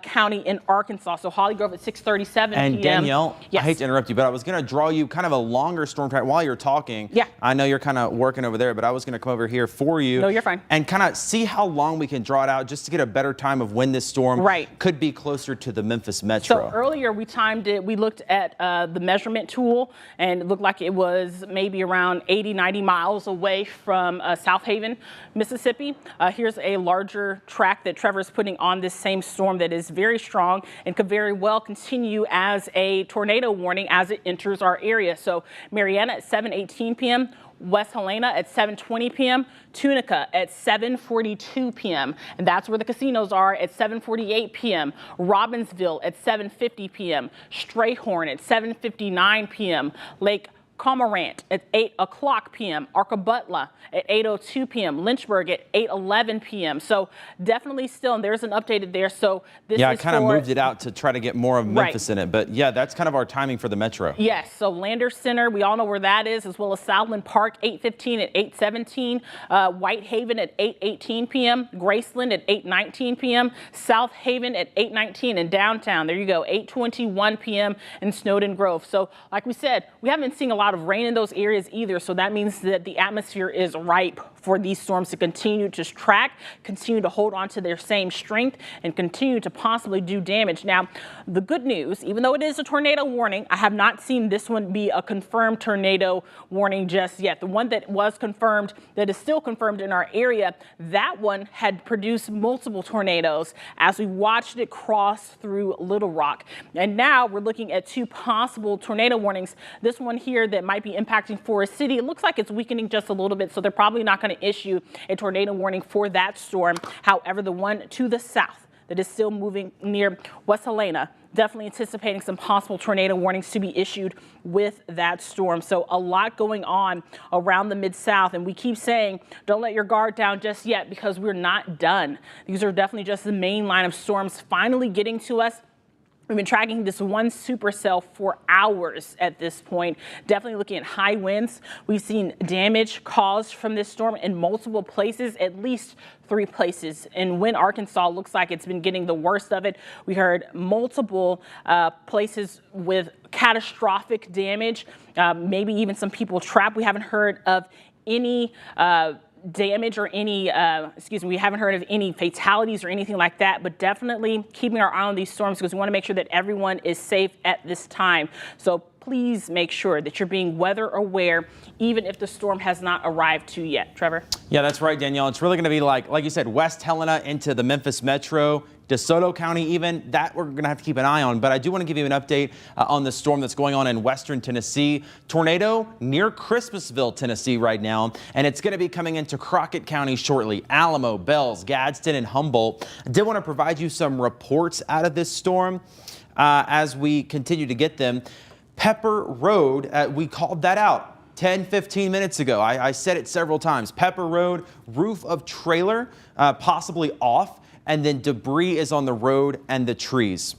County in Arkansas. So Holly Grove at 6:37 p.m. And Danielle, yes. I hate to interrupt you, but I was going to draw you kind of a longer storm track while you're talking. Yeah. I know you're kind of working over there, but I was going to come over here for you. No, you're fine. And kind of see how long we can draw it out just to get a better time of when this storm could be closer to the Memphis metro. So earlier we timed it. We looked at the measurement tool and it looked like it was maybe around 80, 90 miles away from South Haven, Mississippi. Here's a larger track that Trevor's putting on this same storm that is very strong and could very well continue as a tornado warning as it enters our area. So Mariana at 7:18 p.m., West Helena at 7:20 p.m., Tunica at 7:42 p.m., and that's where the casinos are at 7:48 p.m., Robbinsville at 7:50 p.m., Strayhorn at 7:59 p.m., Lake Cormorant at 8 o'clock p.m., Arkabutla at 8:02 p.m., Lynchburg at 8:11 p.m. So definitely still, and there's an updated there. So this is I kind of moved it out to try to get more of Memphis in it. But yeah, that's kind of our timing for the metro. Yes, so Lander Center, we all know where that is, as well as Southland Park, 8:15 at 8:17, Whitehaven at 8:18 p.m., Graceland at 8:19 p.m., South Haven at 8:19, and downtown, there you go, 8:21 p.m. in Snowden Grove. So like we said, we haven't seen a lot of rain in those areas either, so that means that the atmosphere is ripe for these storms to continue to track, continue to hold on to their same strength, and continue to possibly do damage. Now, the good news, even though it is a tornado warning, I have not seen this one be a confirmed tornado warning just yet. The one that was confirmed, that is still confirmed in our area, that one had produced multiple tornadoes as we watched it cross through Little Rock. And now we're looking at two possible tornado warnings. This one here that might be impacting Forest City, it looks like it's weakening just a little bit, so they're probably not going to issue a tornado warning for that storm. However, the one to the south that is still moving near West Helena, definitely anticipating some possible tornado warnings to be issued with that storm. So a lot going on around the Mid-South, and we keep saying don't let your guard down just yet because we're not done. These are definitely just the main line of storms finally getting to us. We've been tracking this one supercell for hours at this point, definitely looking at high winds. We've seen damage caused from this storm in multiple places, at least 3 places. In Wynne, Arkansas, looks like it's been getting the worst of it. We heard multiple places with catastrophic damage, maybe even some people trapped. We haven't heard of any damage or any, we haven't heard of any fatalities or anything like that, but definitely keeping our eye on these storms because we want to make sure that everyone is safe at this time. So please make sure that you're being weather aware, even if the storm has not arrived to yet. Trevor? Yeah, that's right, Danielle. It's really going to be like you said, West Helena into the Memphis metro, DeSoto County even, that we're going to have to keep an eye on. But I do want to give you an update on the storm that's going on in western Tennessee. Tornado near Christmasville, Tennessee right now, and it's going to be coming into Crockett County shortly. Alamo, Bells, Gadsden, and Humboldt. I did want to provide you some reports out of this storm as we continue to get them. Pepper Road, we called that out 10-15 minutes ago. I said it several times. Pepper Road, roof of trailer possibly off, and then debris is on the road and the trees.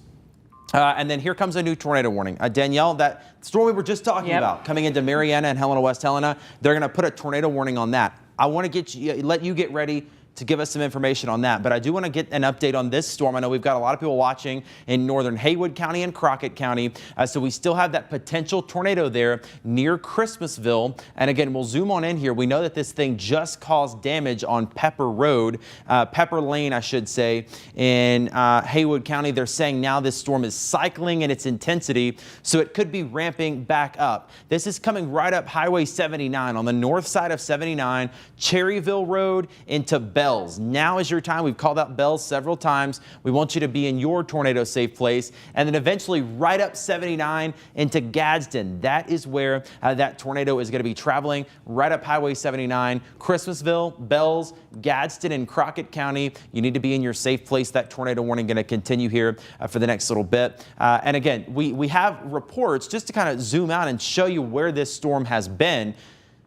And then here comes a new tornado warning. Danielle, that storm we were just talking about coming into Marietta and Helena, West Helena, they're going to put a tornado warning on that. I want to let you get ready to give us some information on that. But I do want to get an update on this storm. I know we've got a lot of people watching in northern Haywood County and Crockett County. So we still have that potential tornado there near Christmasville. And again, we'll zoom on in here. We know that this thing just caused damage on Pepper Lane, I should say, in Haywood County. They're saying now this storm is cycling in its intensity, so it could be ramping back up. This is coming right up Highway 79 on the north side of 79, Cherryville Road into Bells. Now is your time. We've called out Bells several times. We want you to be in your tornado safe place. And then eventually right up 79 into Gadsden. That is where that tornado is going to be traveling, right up Highway 79, Christmasville, Bells, Gadsden, and Crockett County. You need to be in your safe place. That tornado warning going to continue here for the next little bit. And again, we have reports just to kind of zoom out and show you where this storm has been.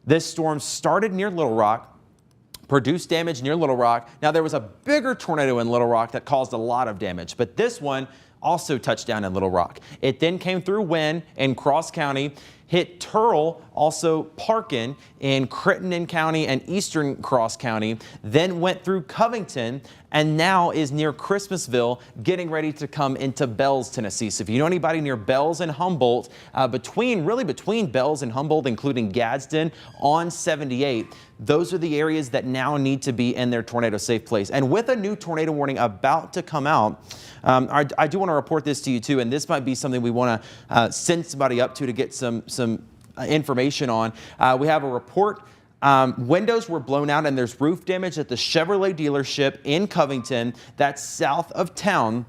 This storm started near Little Rock, produced damage near Little Rock. Now, there was a bigger tornado in Little Rock that caused a lot of damage, but this one also touched down in Little Rock. It then came through Wynne in Cross County, hit Turl, also Parkin in Crittenden County and Eastern Cross County, then went through Covington, and now is near Christmasville, getting ready to come into Bells, Tennessee. So if you know anybody near Bells and Humboldt, between Bells and Humboldt, including Gadsden on 78, those are the areas that now need to be in their tornado safe place. And with a new tornado warning about to come out, I do want to report this to you too, and this might be something we want to send somebody up to get some information on. We have a report. Windows were blown out and there's roof damage at the Chevrolet dealership in Covington. That's south of town.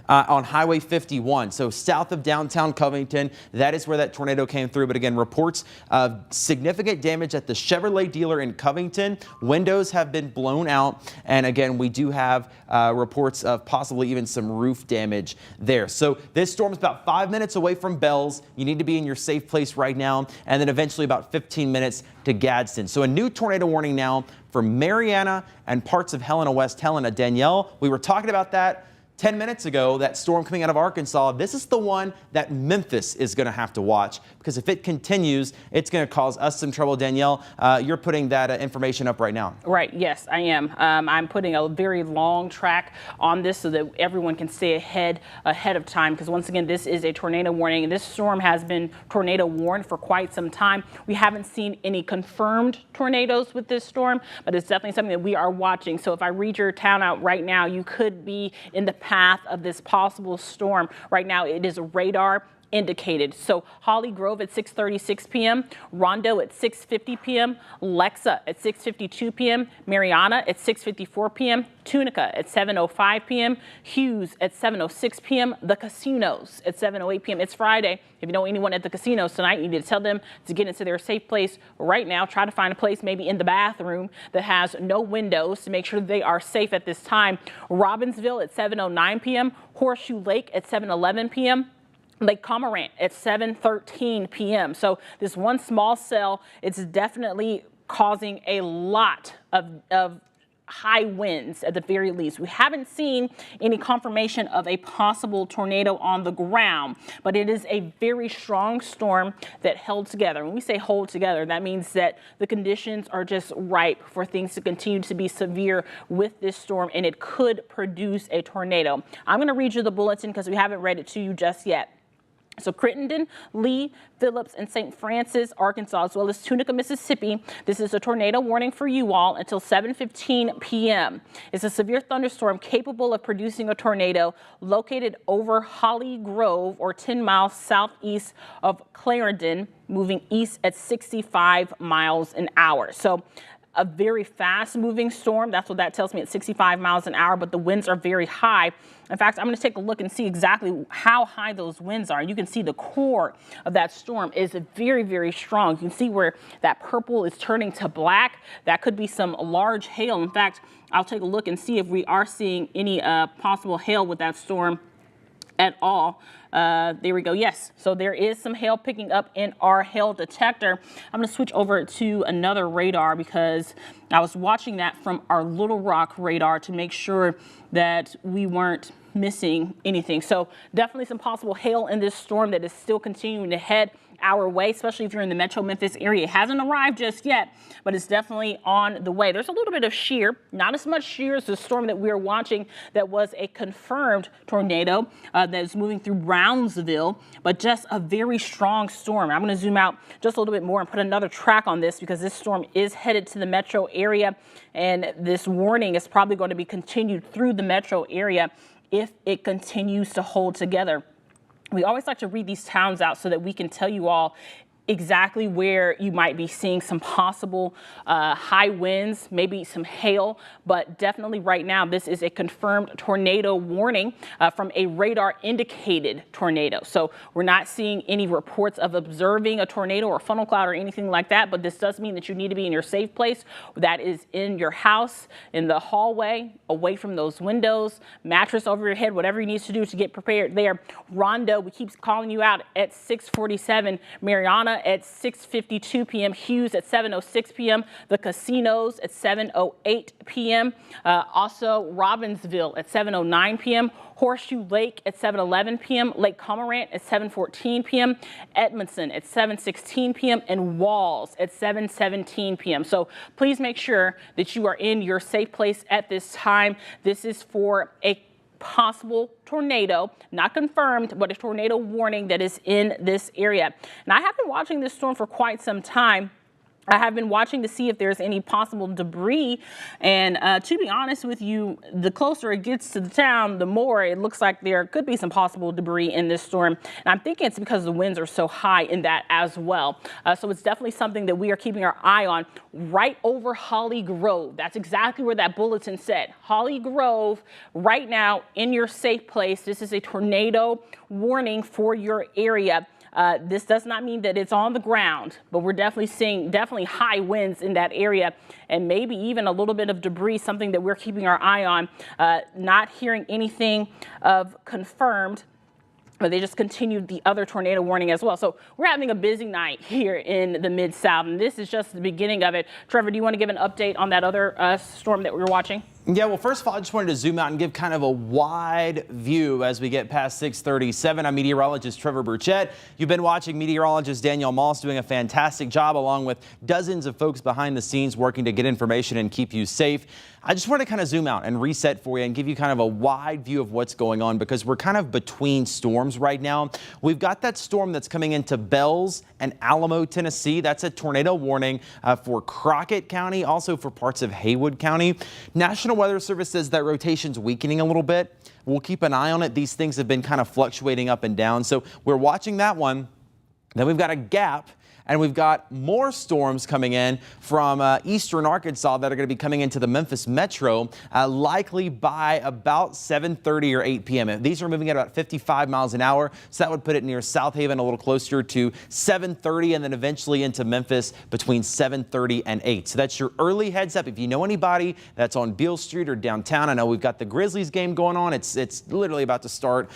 On Highway 51, so south of downtown Covington. That is where that tornado came through. But again, reports of significant damage at the Chevrolet dealer in Covington. Windows have been blown out. And again, we do have reports of possibly even some roof damage there. So this storm is about 5 minutes away from Bells. You need to be in your safe place right now. And then eventually about 15 minutes to Gadsden. So a new tornado warning now for Marietta and parts of Helena, West Helena. Danielle, we were talking about that 10 minutes ago, that storm coming out of Arkansas. This is the one that Memphis is going to have to watch, because if it continues, it's going to cause us some trouble. Danielle, you're putting that information up right now. Right. Yes, I am. I'm putting a very long track on this so that everyone can stay ahead of time, because once again, this is a tornado warning, and this storm has been tornado warned for quite some time. We haven't seen any confirmed tornadoes with this storm, but it's definitely something that we are watching. So if I read your town out right now, you could be in the path of this possible storm. Right now, it is radar indicated. So Holly Grove at 6:36 p.m., Rondo at 6:50 p.m., Lexa at 6:52 p.m., Mariana at 6:54 p.m., Tunica at 7:05 p.m., Hughes at 7:06 p.m., the casinos at 7:08 p.m. It's Friday. If you know anyone at the casinos tonight, you need to tell them to get into their safe place right now. Try to find a place maybe in the bathroom that has no windows to make sure they are safe at this time. Robbinsville at 7:09 p.m., Horseshoe Lake at 7:11 p.m., Lake Cormorant at 7:13 p.m. So this one small cell, it's definitely causing a lot of high winds at the very least. We haven't seen any confirmation of a possible tornado on the ground, but it is a very strong storm that held together. When we say hold together, that means that the conditions are just ripe for things to continue to be severe with this storm, and it could produce a tornado. I'm going to read you the bulletin because we haven't read it to you just yet. So Crittenden, Lee, Phillips, and St. Francis, Arkansas, as well as Tunica, Mississippi. This is a tornado warning for you all until 7:15 p.m. It's a severe thunderstorm capable of producing a tornado located over Holly Grove, or 10 miles southeast of Clarendon, moving east at 65 miles an hour. So a very fast moving storm. That's what that tells me at 65 miles an hour, but the winds are very high. In fact, I'm going to take a look and see exactly how high those winds are. You can see the core of that storm is very, very strong. You can see where that purple is turning to black. That could be some large hail. In fact, I'll take a look and see if we are seeing any possible hail with that storm at all. There we go. Yes. So there is some hail picking up in our hail detector. I'm going to switch over to another radar because I was watching that from our Little Rock radar to make sure that we weren't missing anything. So definitely some possible hail in this storm that is still continuing to head our way, especially if you're in the Metro Memphis area. It hasn't arrived just yet, but it's definitely on the way. There's a little bit of shear, not as much shear as the storm that we are watching that was a confirmed tornado that is moving through Brownsville, but just a very strong storm. I'm going to zoom out just a little bit more and put another track on this because this storm is headed to the metro area, and this warning is probably going to be continued through the metro area if it continues to hold together. We always like to read these towns out so that we can tell you all exactly where you might be seeing some possible high winds, maybe some hail, but definitely right now this is a confirmed tornado warning from a radar indicated tornado. So we're not seeing any reports of observing a tornado or funnel cloud or anything like that, but this does mean that you need to be in your safe place. That is in your house, in the hallway, away from those windows, mattress over your head, whatever you need to do to get prepared there. Rondo, we keep calling you out at 6:47, Mariana at 6:52 p.m., Hughes at 7:06 p.m., the casinos at 7:08 p.m., also Robbinsville at 7:09 p.m., Horseshoe Lake at 7:11 p.m., Lake Cormorant at 7:14 p.m., Edmondson at 7:16 p.m., and Walls at 7:17 p.m. So please make sure that you are in your safe place at this time. This is for a possible tornado, not confirmed, but a tornado warning that is in this area. And I have been watching this storm for quite some time. I have been watching to see if there's any possible debris, and to be honest with you, the closer it gets to the town, the more it looks like there could be some possible debris in this storm. And I'm thinking it's because the winds are so high in that as well. So it's definitely something that we are keeping our eye on right over Holly Grove. That's exactly where that bulletin said. Holly Grove, right now in your safe place. This is a tornado warning for your area. This does not mean that it's on the ground, but we're definitely seeing high winds in that area and maybe even a little bit of debris, something that we're keeping our eye on. Not hearing anything of confirmed, but they just continued the other tornado warning as well. So we're having a busy night here in the Mid-South, and this is just the beginning of it. Trevor, do you want to give an update on that other storm that we were watching? Yeah, well, first of all, I just wanted to zoom out and give kind of a wide view as we get past 6:37. I'm meteorologist Trevor Burchett. You've been watching meteorologist Danielle Moss doing a fantastic job along with dozens of folks behind the scenes working to get information and keep you safe. I just want to kind of zoom out and reset for you and give you kind of a wide view of what's going on because we're kind of between storms right now. We've got that storm that's coming into Bells and Alamo, Tennessee. That's a tornado warning for Crockett County, also for parts of Haywood County. National Weather Service says that rotation's weakening a little bit. We'll keep an eye on it. These things have been kind of fluctuating up and down. So we're watching that one. Then we've got a gap. And we've got more storms coming in from eastern Arkansas that are going to be coming into the Memphis metro, likely by about 7:30 or 8 p.m. These are moving at about 55 miles an hour, so that would put it near South Haven a little closer to 7:30 and then eventually into Memphis between 7:30 and 8. So that's your early heads up. If you know anybody that's on Beale Street or downtown, I know we've got the Grizzlies game going on. It's literally about to start.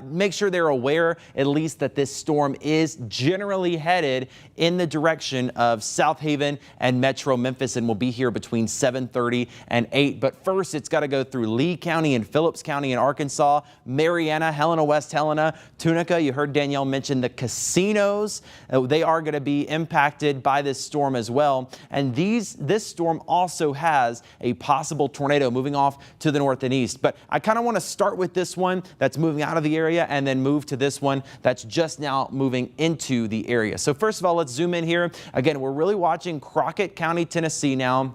Make sure they're aware at least that this storm is generally headed in the direction of South Haven and Metro Memphis and will be here between 7:30 and 8. But first, it's got to go through Lee County and Phillips County in Arkansas, Mariana, Helena, West Helena, Tunica. You heard Danielle mention the casinos. They are going to be impacted by this storm as well. And this storm also has a possible tornado moving off to the north and east. But I kind of want to start with this one that's moving out of the area and then move to this one that's just now moving into the area. So first of all, let's zoom in here. Again, we're really watching Crockett County, Tennessee now.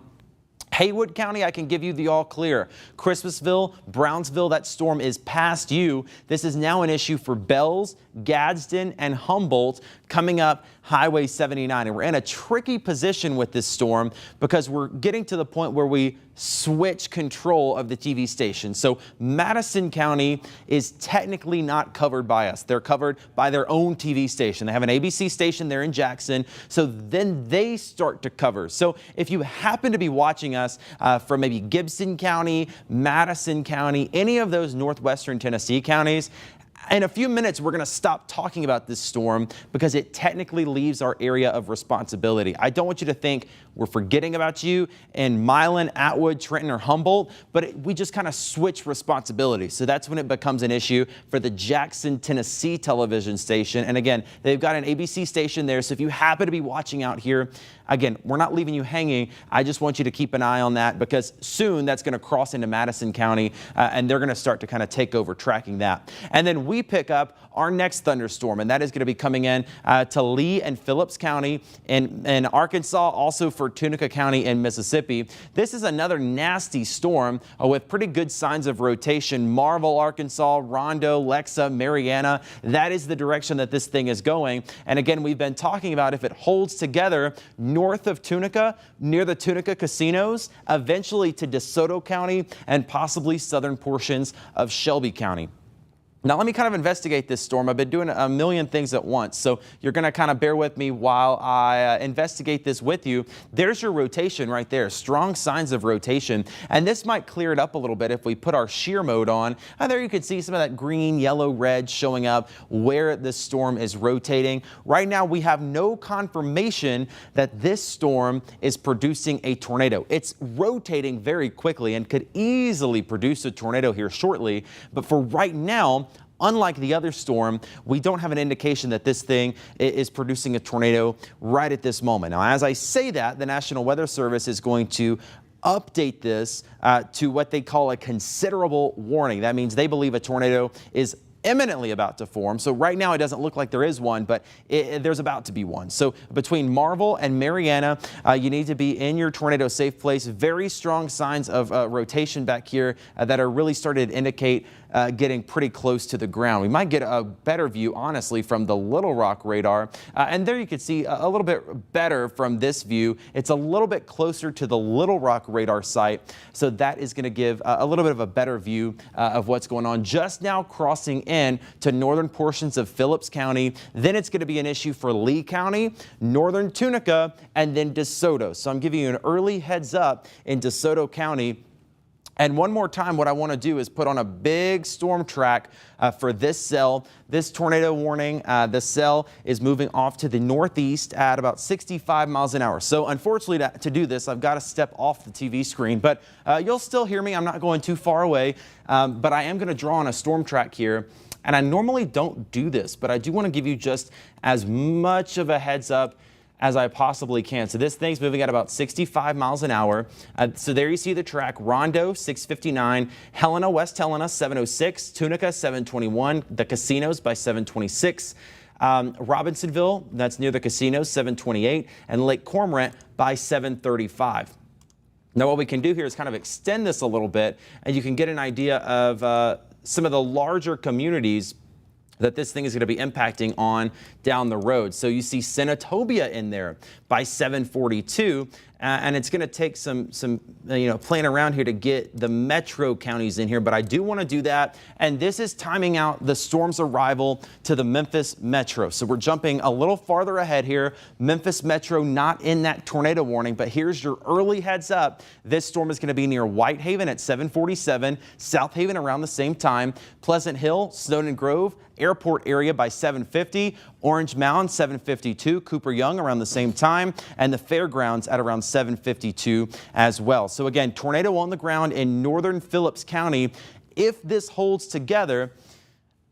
Haywood County, I can give you the all clear. Christmasville, Brownsville, that storm is past you. This is now an issue for Bells, Gadsden, and Humboldt coming up Highway 79. And we're in a tricky position with this storm because we're getting to the point where we switch control of the TV station. So Madison County is technically not covered by us. They're covered by their own TV station. They have an ABC station there in Jackson. So then they start to cover. So if you happen to be watching us from maybe Gibson County, Madison County, any of those northwestern Tennessee counties, In a few minutes, we're going to stop talking about this storm because it technically leaves our area of responsibility. I don't want you to think we're forgetting about you in Milan, Atwood, Trenton, or Humboldt, but we just kind of switch responsibility. So that's when it becomes an issue for the Jackson, Tennessee television station. And again, they've got an ABC station there. So if you happen to be watching out here, again, we're not leaving you hanging. I just want you to keep an eye on that because soon that's going to cross into Madison County and they're going to start to kind of take over tracking that. And then we pick up our next thunderstorm, and that is going to be coming in to Lee and Phillips County in Arkansas, also for Tunica County in Mississippi. This is another nasty storm with pretty good signs of rotation. Marvel, Arkansas, Rondo, Lexa, Mariana. That is the direction that this thing is going. And again, we've been talking about if it holds together north of Tunica, near the Tunica casinos, eventually to DeSoto County and possibly southern portions of Shelby County. Now let me kind of investigate this storm. I've been doing a million things at once, so you're going to kind of bear with me while I investigate this with you. There's your rotation right there, strong signs of rotation, and this might clear it up a little bit if we put our shear mode on. There you can see some of that green, yellow, red showing up where this storm is rotating. Right now we have no confirmation that this storm is producing a tornado. It's rotating very quickly and could easily produce a tornado here shortly, but for right now, unlike the other storm, we don't have an indication that this thing is producing a tornado right at this moment. Now, as I say that, the National Weather Service is going to update this to what they call a considerable warning. That means they believe a tornado is imminently about to form. So right now it doesn't look like there is one, but there's about to be one. So between Marvel and Mariana, you need to be in your tornado safe place. Very strong signs of rotation back here that are really starting to indicate getting pretty close to the ground. We might get a better view, honestly, from the Little Rock radar. And there you can see a little bit better from this view. It's a little bit closer to the Little Rock radar site. So that is going to give a little bit of a better view of what's going on. Just now crossing in to northern portions of Phillips County. Then it's going to be an issue for Lee County, northern Tunica, and then DeSoto. So I'm giving you an early heads up in DeSoto County. And one more time, what I want to do is put on a big storm track for this cell. This tornado warning, the cell is moving off to the northeast at about 65 miles an hour. So unfortunately, to do this, I've got to step off the TV screen, but you'll still hear me. I'm not going too far away, but I am going to draw on a storm track here. And I normally don't do this, but I do want to give you just as much of a heads up as I possibly can. So this thing's moving at about 65 miles an hour. So there you see the track. Rondo, 659. Helena, West Helena, 706. Tunica, 721. The casinos by 726. Robinsonville, that's near the casinos, 728. And Lake Cormorant by 735. Now what we can do here is kind of extend this a little bit, and you can get an idea of some of the larger communities that this thing is going to be impacting on down the road. So you see Senatobia in there by 742, and it's going to take some playing around here to get the metro counties in here, but I do want to do that. And this is timing out the storm's arrival to the Memphis metro. So we're jumping a little farther ahead here. Memphis metro not in that tornado warning, but here's your early heads up. This storm is going to be near Whitehaven at 747, South Haven around the same time, Pleasant Hill, Snowden Grove, Airport area by 750, Orange Mound 752, Cooper Young around the same time, and the Fairgrounds at around 752 as well. So again, tornado on the ground in northern Phillips County. If this holds together,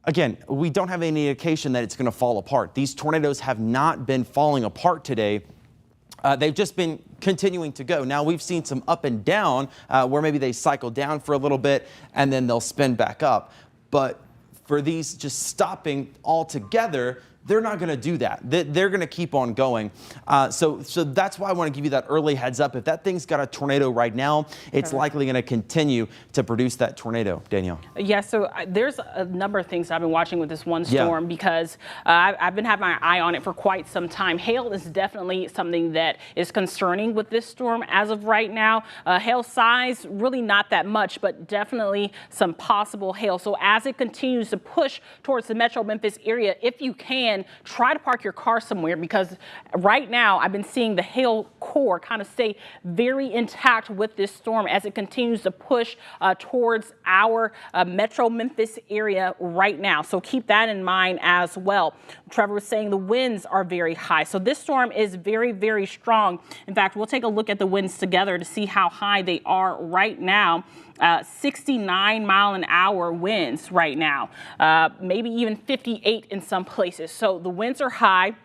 again, we don't have any indication that it's going to fall apart. These tornadoes have not been falling apart today. They've just been continuing to go. Now we've seen some up and down where maybe they cycle down for a little bit and then they'll spin back up. But for these just stopping altogether, they're not going to do that. They're going to keep on going. So that's why I want to give you that early heads up. If that thing's got a tornado right now, it's likely going to continue to produce that tornado. Danielle. Yeah, so there's a number of things I've been watching with this one storm because I've been having my eye on it for quite some time. Hail is definitely something that is concerning with this storm as of right now. Hail size, really not that much, but definitely some possible hail. So as it continues to push towards the Metro Memphis area, if you can, can, try to park your car somewhere, because right now I've been seeing the hail core kind of stay very intact with this storm as it continues to push towards our metro Memphis area right now. So keep that in mind as well. Trevor was saying the winds are very high. So this storm is very, very strong. In fact, we'll take a look at the winds together to see how high they are right now. 69-mile-an-hour winds right now, maybe even 58 in some places. So the winds are high.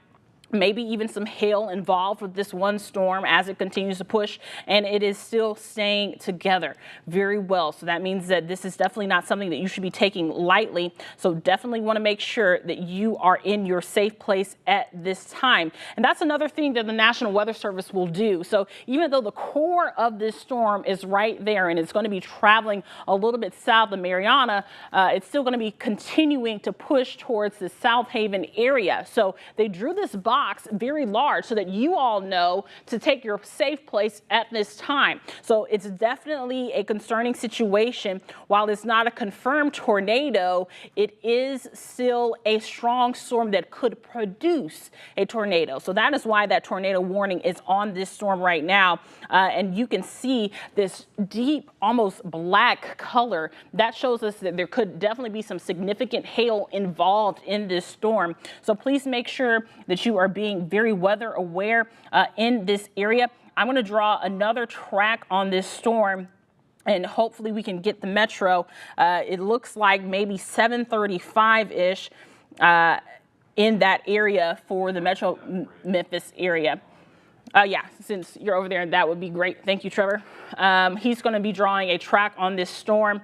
Maybe even some hail involved with this one storm as it continues to push, and it is still staying together very well. So that means that this is definitely not something that you should be taking lightly. So definitely want to make sure that you are in your safe place at this time. And that's another thing that the National Weather Service will do. So even though the core of this storm is right there and it's going to be traveling a little bit south of Mariana, it's still going to be continuing to push towards the South Haven area. So they drew this box very large so that you all know to take your safe place at this time. So it's definitely a concerning situation. While it's not a confirmed tornado, it is still a strong storm that could produce a tornado. So that is why that tornado warning is on this storm right now. And you can see this deep, almost black color. That shows us that there could definitely be some significant hail involved in this storm. So please make sure that you are being very weather aware in this area. I'm going to draw another track on this storm, and hopefully we can get the metro. It looks like maybe 7:35-ish in that area for the metro Memphis area. Yeah, since you're over there, that would be great. Thank you, Trevor. He's going to be drawing a track on this storm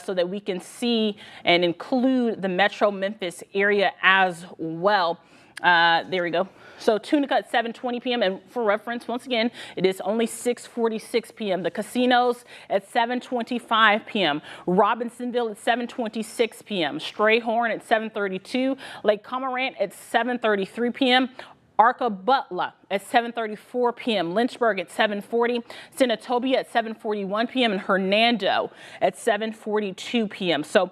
so that we can see and include the metro Memphis area as well. There we go. So Tunica at 7:20 p.m. And for reference, once again, it is only 6:46 p.m. The casinos at 7:25 p.m. Robinsonville at 7:26 p.m. Strayhorn at 7:32. Lake Cormorant at 7:33 p.m. Arca Butler at 7:34 p.m. Lynchburg at 7:40. Senatobia at 7:41 p.m. and Hernando at 7:42 p.m. So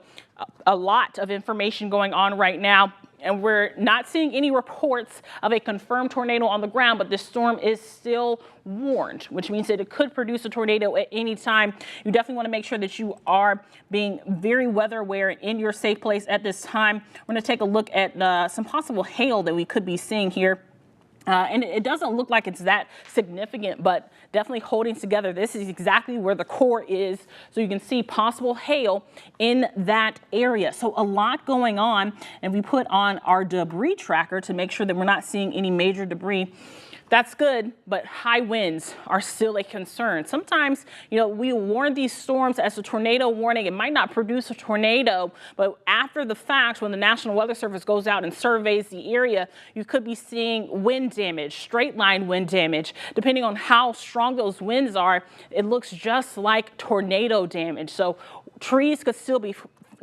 a lot of information going on right now. And we're not seeing any reports of a confirmed tornado on the ground, but this storm is still warned, which means that it could produce a tornado at any time. You definitely want to make sure that you are being very weather aware in your safe place at this time. We're going to take a look at some possible hail that we could be seeing here. And it doesn't look like it's that significant, but definitely holding together. This is exactly where the core is. So you can see possible hail in that area. So a lot going on, and we put on our debris tracker to make sure that we're not seeing any major debris. That's good, but high winds are still a concern. Sometimes, we warn these storms as a tornado warning. It might not produce a tornado, but after the fact, when the National Weather Service goes out and surveys the area, you could be seeing wind damage, straight line wind damage. Depending on how strong those winds are, it looks just like tornado damage. So trees could still be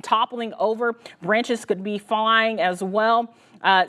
toppling over, branches could be flying as well.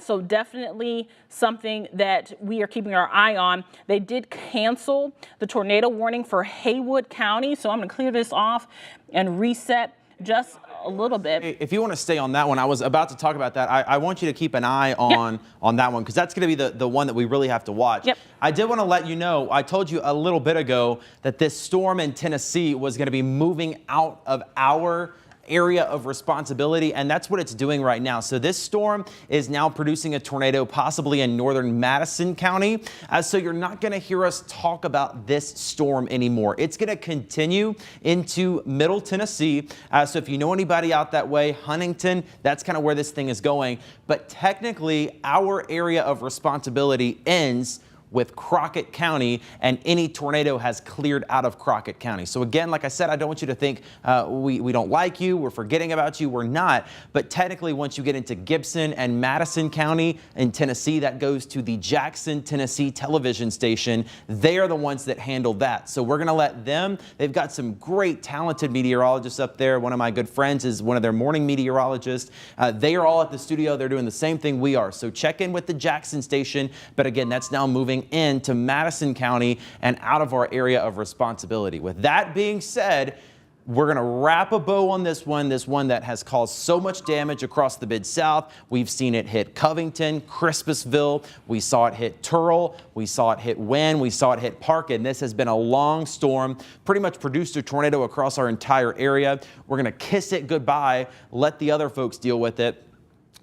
So definitely something that we are keeping our eye on. They did cancel the tornado warning for Haywood County. So I'm going to clear this off and reset just a little bit. If you want to stay on that one, I was about to talk about that. I want you to keep an eye on that one, because that's going to be the one that we really have to watch. Yep. I did want to let you know, I told you a little bit ago that this storm in Tennessee was going to be moving out of our area of responsibility, and that's what it's doing right now. So this storm is now producing a tornado possibly in northern Madison County. So you're not going to hear us talk about this storm anymore. It's going to continue into Middle Tennessee. So if you know anybody out that way, Huntington, that's kind of where this thing is going. But technically, our area of responsibility ends with Crockett County, and any tornado has cleared out of Crockett County. So again, like I said, I don't want you to think we don't like you, we're forgetting about you, we're not. But technically, once you get into Gibson and Madison County in Tennessee, that goes to the Jackson, Tennessee television station. They are the ones that handle that. So we're gonna let them, they've got some great talented meteorologists up there. One of my good friends is one of their morning meteorologists. They are all at the studio, they're doing the same thing we are. So check in with the Jackson station, but again, that's now moving into Madison County and out of our area of responsibility. With that being said, We're going to wrap a bow on this one that has caused so much damage across the Mid-South. We've seen it hit Covington, Crispusville. We saw it hit Turl. We saw it hit Wynne. We saw it hit Parkin. This has been a long storm, pretty much produced a tornado across our entire area. We're going to kiss it goodbye, let the other folks deal with it.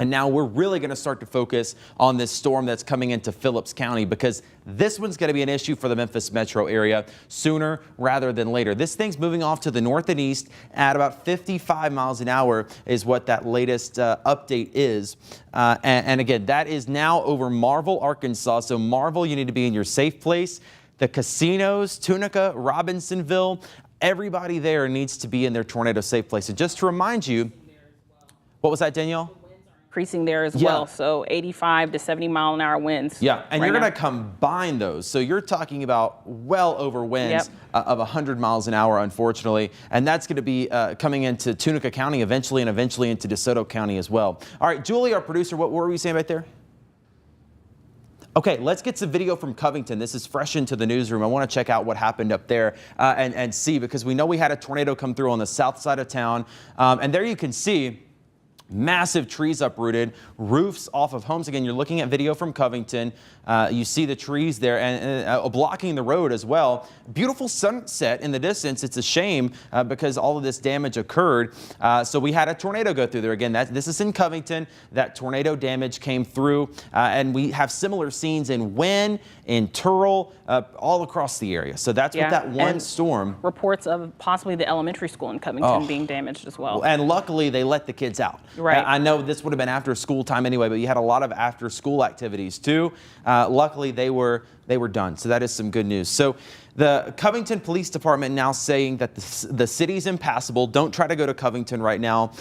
And now we're really going to start to focus on this storm that's coming into Phillips County, because this one's going to be an issue for the Memphis metro area sooner rather than later. This thing's moving off to the north and east at about 55 miles an hour is what that latest update is. And again, that is now over Marvel, Arkansas. So Marvel, you need to be in your safe place. The casinos, Tunica, Robinsonville, everybody there needs to be in their tornado safe place. And just to remind you, what was that, Danielle? Increasing there as well, so 85 to 70 mile an hour winds. Yeah, and you're going to combine those, so you're talking about well over winds of 100 miles an hour, unfortunately, and that's going to be coming into Tunica County eventually, and eventually into DeSoto County as well. All right, Julie, our producer, what were we saying right there? Okay, let's get some video from Covington. This is fresh into the newsroom. I want to check out what happened up there and see, because we know we had a tornado come through on the south side of town, and there you can see massive trees uprooted, roofs off of homes. Again, you're looking at video from Covington. You see the trees there and blocking the road as well. Beautiful sunset in the distance. It's a shame because all of this damage occurred. So we had a tornado go through there. Again, this is in Covington. That tornado damage came through, and we have similar scenes in Wynne, in Turl, all across the area. So that's what that one storm. Reports of possibly the elementary school in Covington being damaged as well. And luckily, they let the kids out. Right. I know this would have been after school time anyway, but you had a lot of after school activities too. Luckily, they were done. So that is some good news. So the Covington Police Department now saying that the city's impassable. Don't try to go to Covington right now.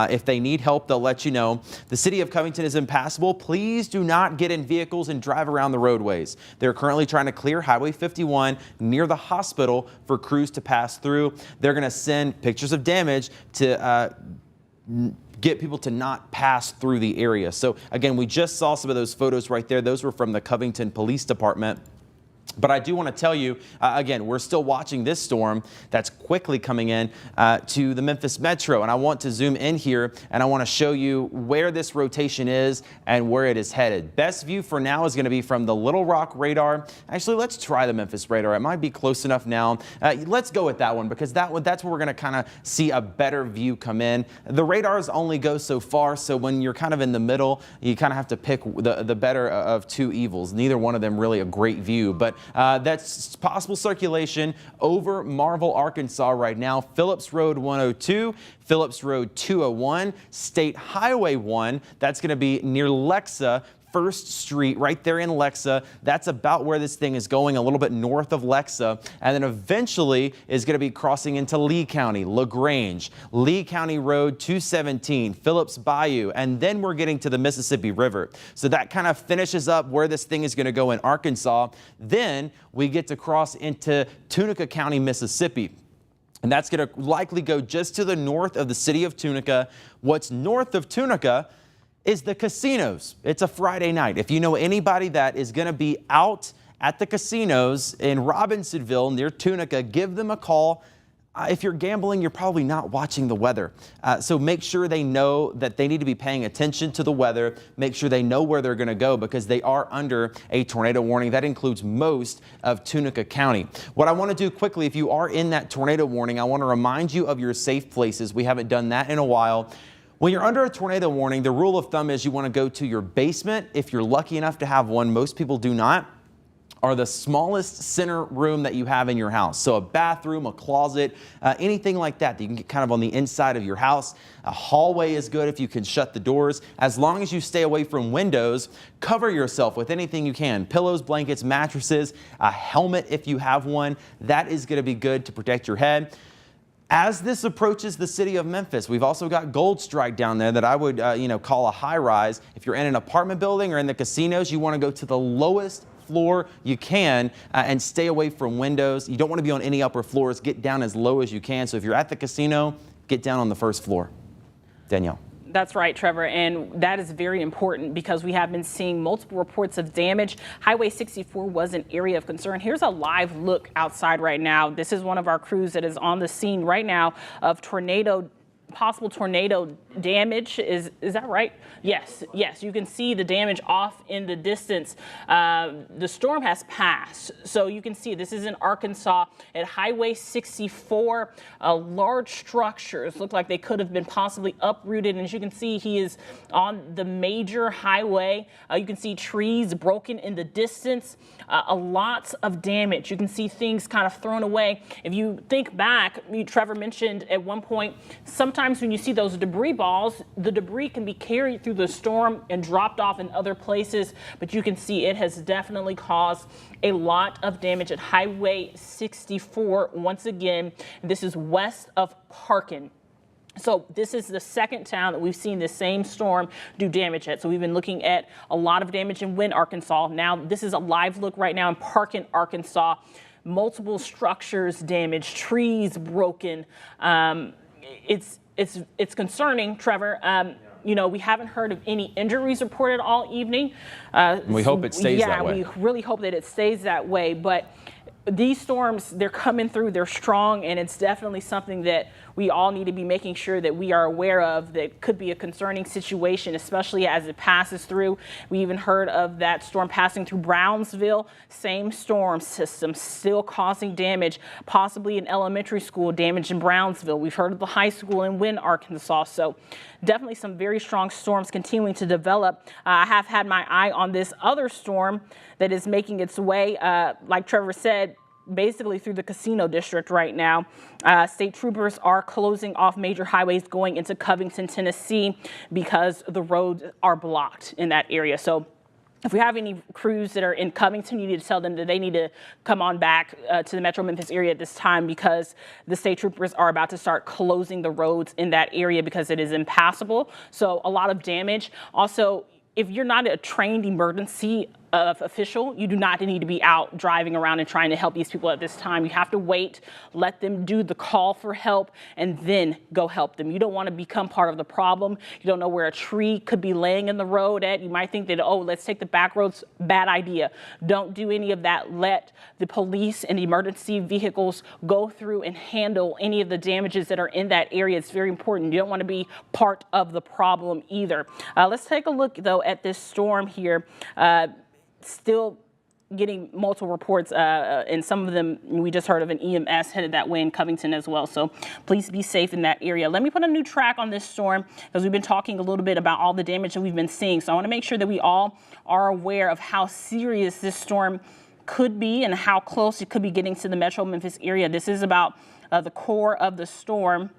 If they need help, they'll let you know. The city of Covington is impassable. Please do not get in vehicles and drive around the roadways. They're currently trying to clear Highway 51 near the hospital for crews to pass through. They're going to send pictures of damage to get people to not pass through the area. So again, we just saw some of those photos right there. Those were from the Covington Police Department. But I do want to tell you, again, we're still watching this storm that's quickly coming in to the Memphis Metro. And I want to zoom in here and I want to show you where this rotation is and where it is headed. Best view for now is going to be from the Little Rock radar. Actually, let's try the Memphis radar. It might be close enough now. Let's go with that one, because that's where we're going to kind of see a better view come in. The radars only go so far, so when you're kind of in the middle, you kind of have to pick the better of two evils. Neither one of them really a great view, but that's possible circulation over Marvel, Arkansas right now. Phillips Road 102, Phillips Road 201, State Highway 1. That's going to be near Lexa. First Street right there in Lexa. That's about where this thing is going, a little bit north of Lexa, and then eventually is going to be crossing into Lee County, LaGrange, Lee County Road 217, Phillips Bayou, and then we're getting to the Mississippi River. So that kind of finishes up where this thing is going to go in Arkansas. Then we get to cross into Tunica County, Mississippi. And that's going to likely go just to the north of the city of Tunica. What's north of Tunica is the casinos. It's a Friday night. If you know anybody that is going to be out at the casinos in Robinsonville near Tunica, give them a call. If you're gambling, you're probably not watching the weather. So make sure they know that they need to be paying attention to the weather. Make sure they know where they're going to go, because they are under a tornado warning. That includes most of Tunica County. What I want to do quickly, if you are in that tornado warning, I want to remind you of your safe places. We haven't done that in a while. When you're under a tornado warning, the rule of thumb is you want to go to your basement. If you're lucky enough to have one, most people do not, or the smallest center room that you have in your house. So a bathroom, a closet, anything like that you can get kind of on the inside of your house. A hallway is good if you can shut the doors. As long as you stay away from windows, cover yourself with anything you can. Pillows, blankets, mattresses, a helmet if you have one. That is going to be good to protect your head. As this approaches the city of Memphis, we've also got Gold Strike down there that I would call a high rise. If you're in an apartment building or in the casinos, you want to go to the lowest floor you can and stay away from windows. You don't want to be on any upper floors. Get down as low as you can. So if you're at the casino, get down on the first floor. Danielle. That's right, Trevor, and that is very important because we have been seeing multiple reports of damage. Highway 64 was an area of concern. Here's a live look outside right now. This is one of our crews that is on the scene right now of possible tornado damage. Is that right? Yes. You can see the damage off in the distance. The storm has passed, so you can see this is in Arkansas at Highway 64. Large structures look like they could have been possibly uprooted, and as you can see, he is on the major highway. You can see trees broken in the distance. A lot of damage. You can see things kind of thrown away. If you think back, Trevor mentioned at one point, sometimes when you see those debris balls, the debris can be carried through the storm and dropped off in other places, but you can see it has definitely caused a lot of damage at Highway 64. Once again, this is west of Parkin. So this is the second town that we've seen the same storm do damage at. So we've been looking at a lot of damage in Wynne, Arkansas. Now this is a live look right now in Parkin, Arkansas. Multiple structures damaged, trees broken. It's concerning, Trevor. You know, we haven't heard of any injuries reported all evening. We hope it stays that way. Yeah, we really hope that it stays that way. But these storms, they're coming through, they're strong, and it's definitely something that we all need to be making sure that we are aware of. That could be a concerning situation, especially as it passes through. We even heard of that storm passing through Brownsville, same storm system, still causing damage, possibly an elementary school damage in Brownsville. We've heard of the high school in Wynne, Arkansas. So definitely some very strong storms continuing to develop. I have had my eye on this other storm that is making its way, like Trevor said, basically through the casino district right now. State troopers are closing off major highways going into Covington, Tennessee, because the roads are blocked in that area. So if we have any crews that are in Covington, you need to tell them that they need to come on back to the Metro Memphis area at this time, because the state troopers are about to start closing the roads in that area because it is impassable. So a lot of damage. Also, if you're not a trained emergency official, you do not need to be out driving around and trying to help these people at this time. You have to wait, let them do the call for help, and then go help them. You don't want to become part of the problem. You don't know where a tree could be laying in the road at. You might think that, oh, let's take the back roads. Bad idea. Don't do any of that. Let the police and emergency vehicles go through and handle any of the damages that are in that area. It's very important. You don't want to be part of the problem either. Let's take a look, though, at this storm here. Still getting multiple reports, and some of them we just heard of an EMS headed that way in Covington as well. So please be safe in that area. Let me put a new track on this storm, because we've been talking a little bit about all the damage that we've been seeing. So I want to make sure that we all are aware of how serious this storm could be and how close it could be getting to the Metro Memphis area. This is about the core of the storm.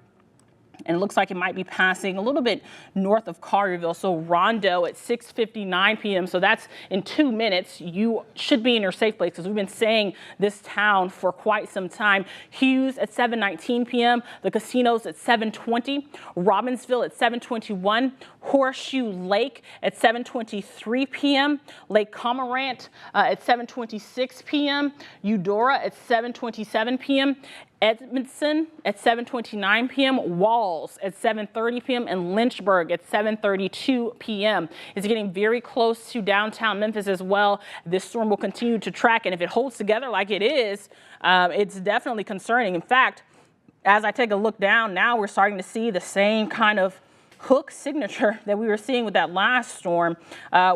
And it looks like it might be passing a little bit north of Collierville. So Rondo at 6:59 p.m. So that's in 2 minutes. You should be in your safe place, because we've been saying this town for quite some time. Hughes at 7:19 p.m. The casinos at 7:20. Robbinsville at 7:21. Horseshoe Lake at 7:23 p.m. Lake Cormorant at 7:26 p.m. Eudora at 7:27 p.m. Edmondson at 7:29 p.m., Walls at 7:30 p.m., and Lynchburg at 7:32 p.m. It's getting very close to downtown Memphis as well. This storm will continue to track, and if it holds together like it is, it's definitely concerning. In fact, as I take a look down now, we're starting to see the same kind of hook signature that we were seeing with that last storm,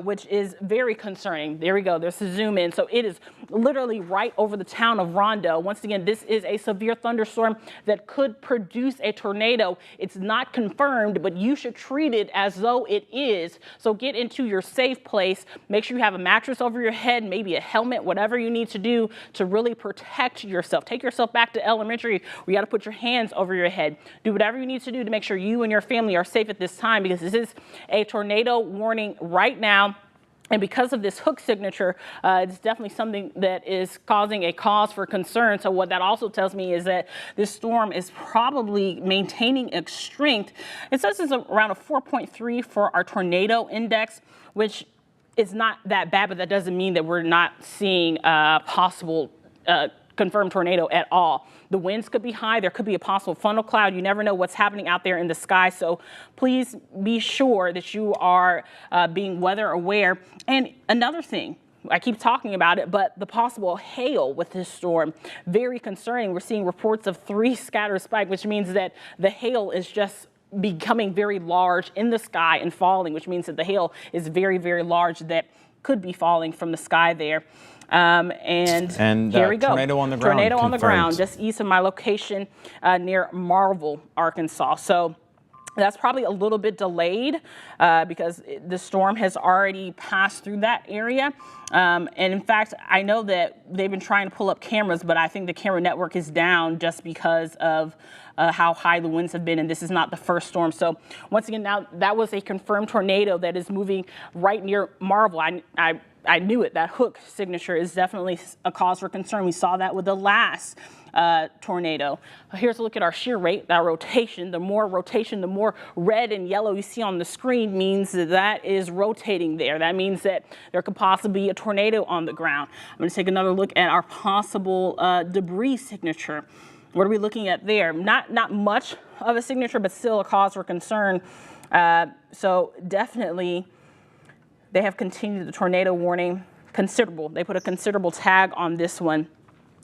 which is very concerning. There we go. There's a zoom in. So it is literally right over the town of Rondo. Once again, this is a severe thunderstorm that could produce a tornado. It's not confirmed, but you should treat it as though it is. So get into your safe place. Make sure you have a mattress over your head, maybe a helmet, whatever you need to do to really protect yourself. Take yourself back to elementary where you got to put your hands over your head. Do whatever you need to do to make sure you and your family are safe at this time, because this is a tornado warning right now. And because of this hook signature, it's definitely something that is causing a cause for concern. So what that also tells me is that this storm is probably maintaining its strength. It says it's around a 4.3 for our tornado index, which is not that bad, but that doesn't mean that we're not seeing possible confirmed tornado at all. The winds could be high. There could be a possible funnel cloud. You never know what's happening out there in the sky. So please be sure that you are being weather aware. And another thing, I keep talking about it, but the possible hail with this storm, very concerning. We're seeing reports of 3 scattered spike, which means that the hail is just becoming very large in the sky and falling, which means that the hail is very, very large that could be falling from the sky there. And here we go. Tornado on the ground. Tornado on the confirmed. ground, just east of my location near Marvel, Arkansas. So that's probably a little bit delayed because the storm has already passed through that area. And in fact, I know that they've been trying to pull up cameras, but I think the camera network is down just because of how high the winds have been, and this is not the first storm. So once again, now that was a confirmed tornado that is moving right near Marvel. I knew it. That hook signature is definitely a cause for concern. We saw that with the last tornado. Here's a look at our shear rate, that rotation. The more rotation, the more red and yellow you see on the screen means that is rotating there. That means that there could possibly be a tornado on the ground. I'm going to take another look at our possible debris signature. What are we looking at there? Not much of a signature, but still a cause for concern. So definitely they have continued the tornado warning considerable. They put a considerable tag on this one.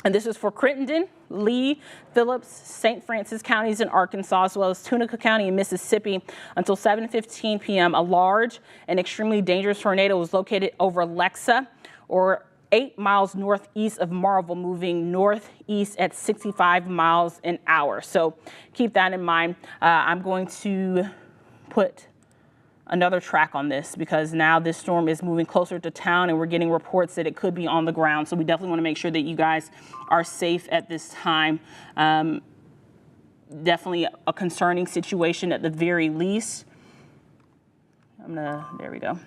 And this is for Crittenden, Lee, Phillips, St. Francis counties in Arkansas, as well as Tunica County in Mississippi. Until 7:15 p.m., a large and extremely dangerous tornado was located over Lexa, or 8 miles northeast of Marvel, moving northeast at 65 miles an hour. So keep that in mind. I'm going to put another track on this because now this storm is moving closer to town and we're getting reports that it could be on the ground. So we definitely want to make sure that you guys are safe at this time. Definitely a concerning situation at the very least. There we go.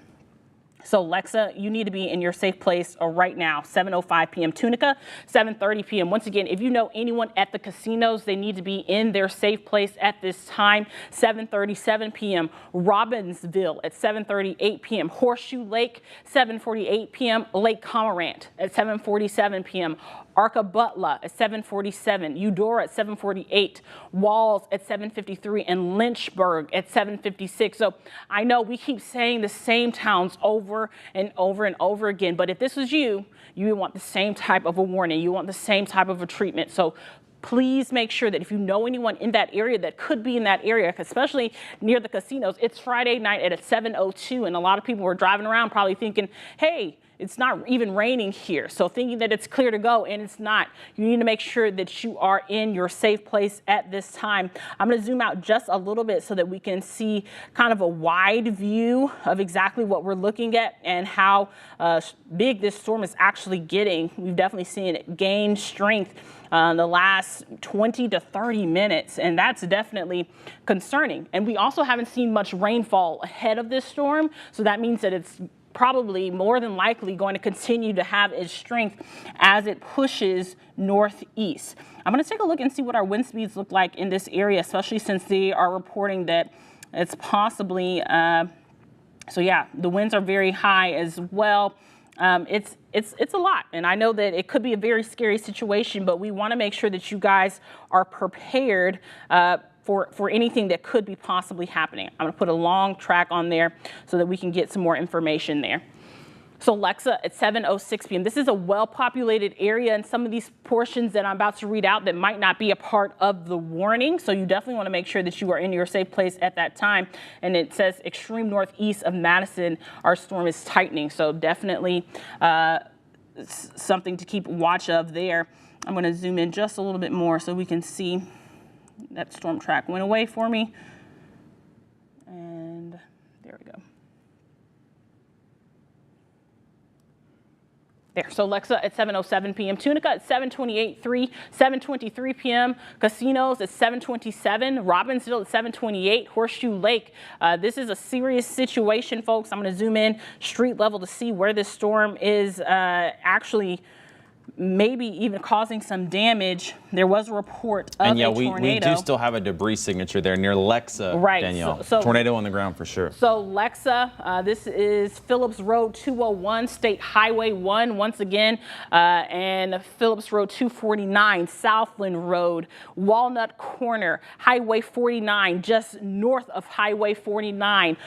So Lexa, you need to be in your safe place right now, 7:05 p.m. Tunica, 7:30 p.m. Once again, if you know anyone at the casinos, they need to be in their safe place at this time, 7:37 p.m. Robbinsville at 7:38 p.m. Horseshoe Lake, 7:48 p.m. Lake Cormorant at 7:47 p.m. Arca-Butler at 7:47, Eudora at 7:48, Walls at 7:53, and Lynchburg at 7:56. So I know we keep saying the same towns over and over and over again, but if this was you would want the same type of a warning. You want the same type of a treatment. So please make sure that if you know anyone in that area that could be in that area, especially near the casinos, it's Friday night at 7:02, and a lot of people were driving around probably thinking, hey, it's not even raining here. So thinking that it's clear to go, and it's not. You need to make sure that you are in your safe place at this time. I'm going to zoom out just a little bit so that we can see kind of a wide view of exactly what we're looking at and how big this storm is actually getting. We've definitely seen it gain strength the last 20 to 30 minutes, and that's definitely concerning. And we also haven't seen much rainfall ahead of this storm, so that means that it's probably more than likely going to continue to have its strength as it pushes northeast. I'm going to take a look and see what our wind speeds look like in this area, especially since they are reporting that it's possibly, so yeah, the winds are very high as well. It's a lot, and I know that it could be a very scary situation, but we want to make sure that you guys are prepared for anything that could be possibly happening. I'm going to put a long track on there so that we can get some more information there. So Lexa at 7:06 p.m. This is a well-populated area, and some of these portions that I'm about to read out that might not be a part of the warning. So you definitely want to make sure that you are in your safe place at that time. And it says extreme northeast of Madison, our storm is tightening. So definitely something to keep watch of there. I'm going to zoom in just a little bit more so we can see. That storm track went away for me. And there we go. There, so Lexa at 7:07 p.m. Tunica at 7:23 p.m. Casinos at 7:27. Robbinsville at 7:28. Horseshoe Lake. This is a serious situation, folks. I'm going to zoom in street level to see where this storm is actually maybe even causing some damage. There was a report of and yeah, a tornado. we do still have a debris signature there near Lexa, right. Danielle. So tornado on the ground for sure. So Lexa, this is Phillips Road 201, State Highway 1 once again, and Phillips Road 249, Southland Road, Walnut Corner, Highway 49, just north of Highway 49,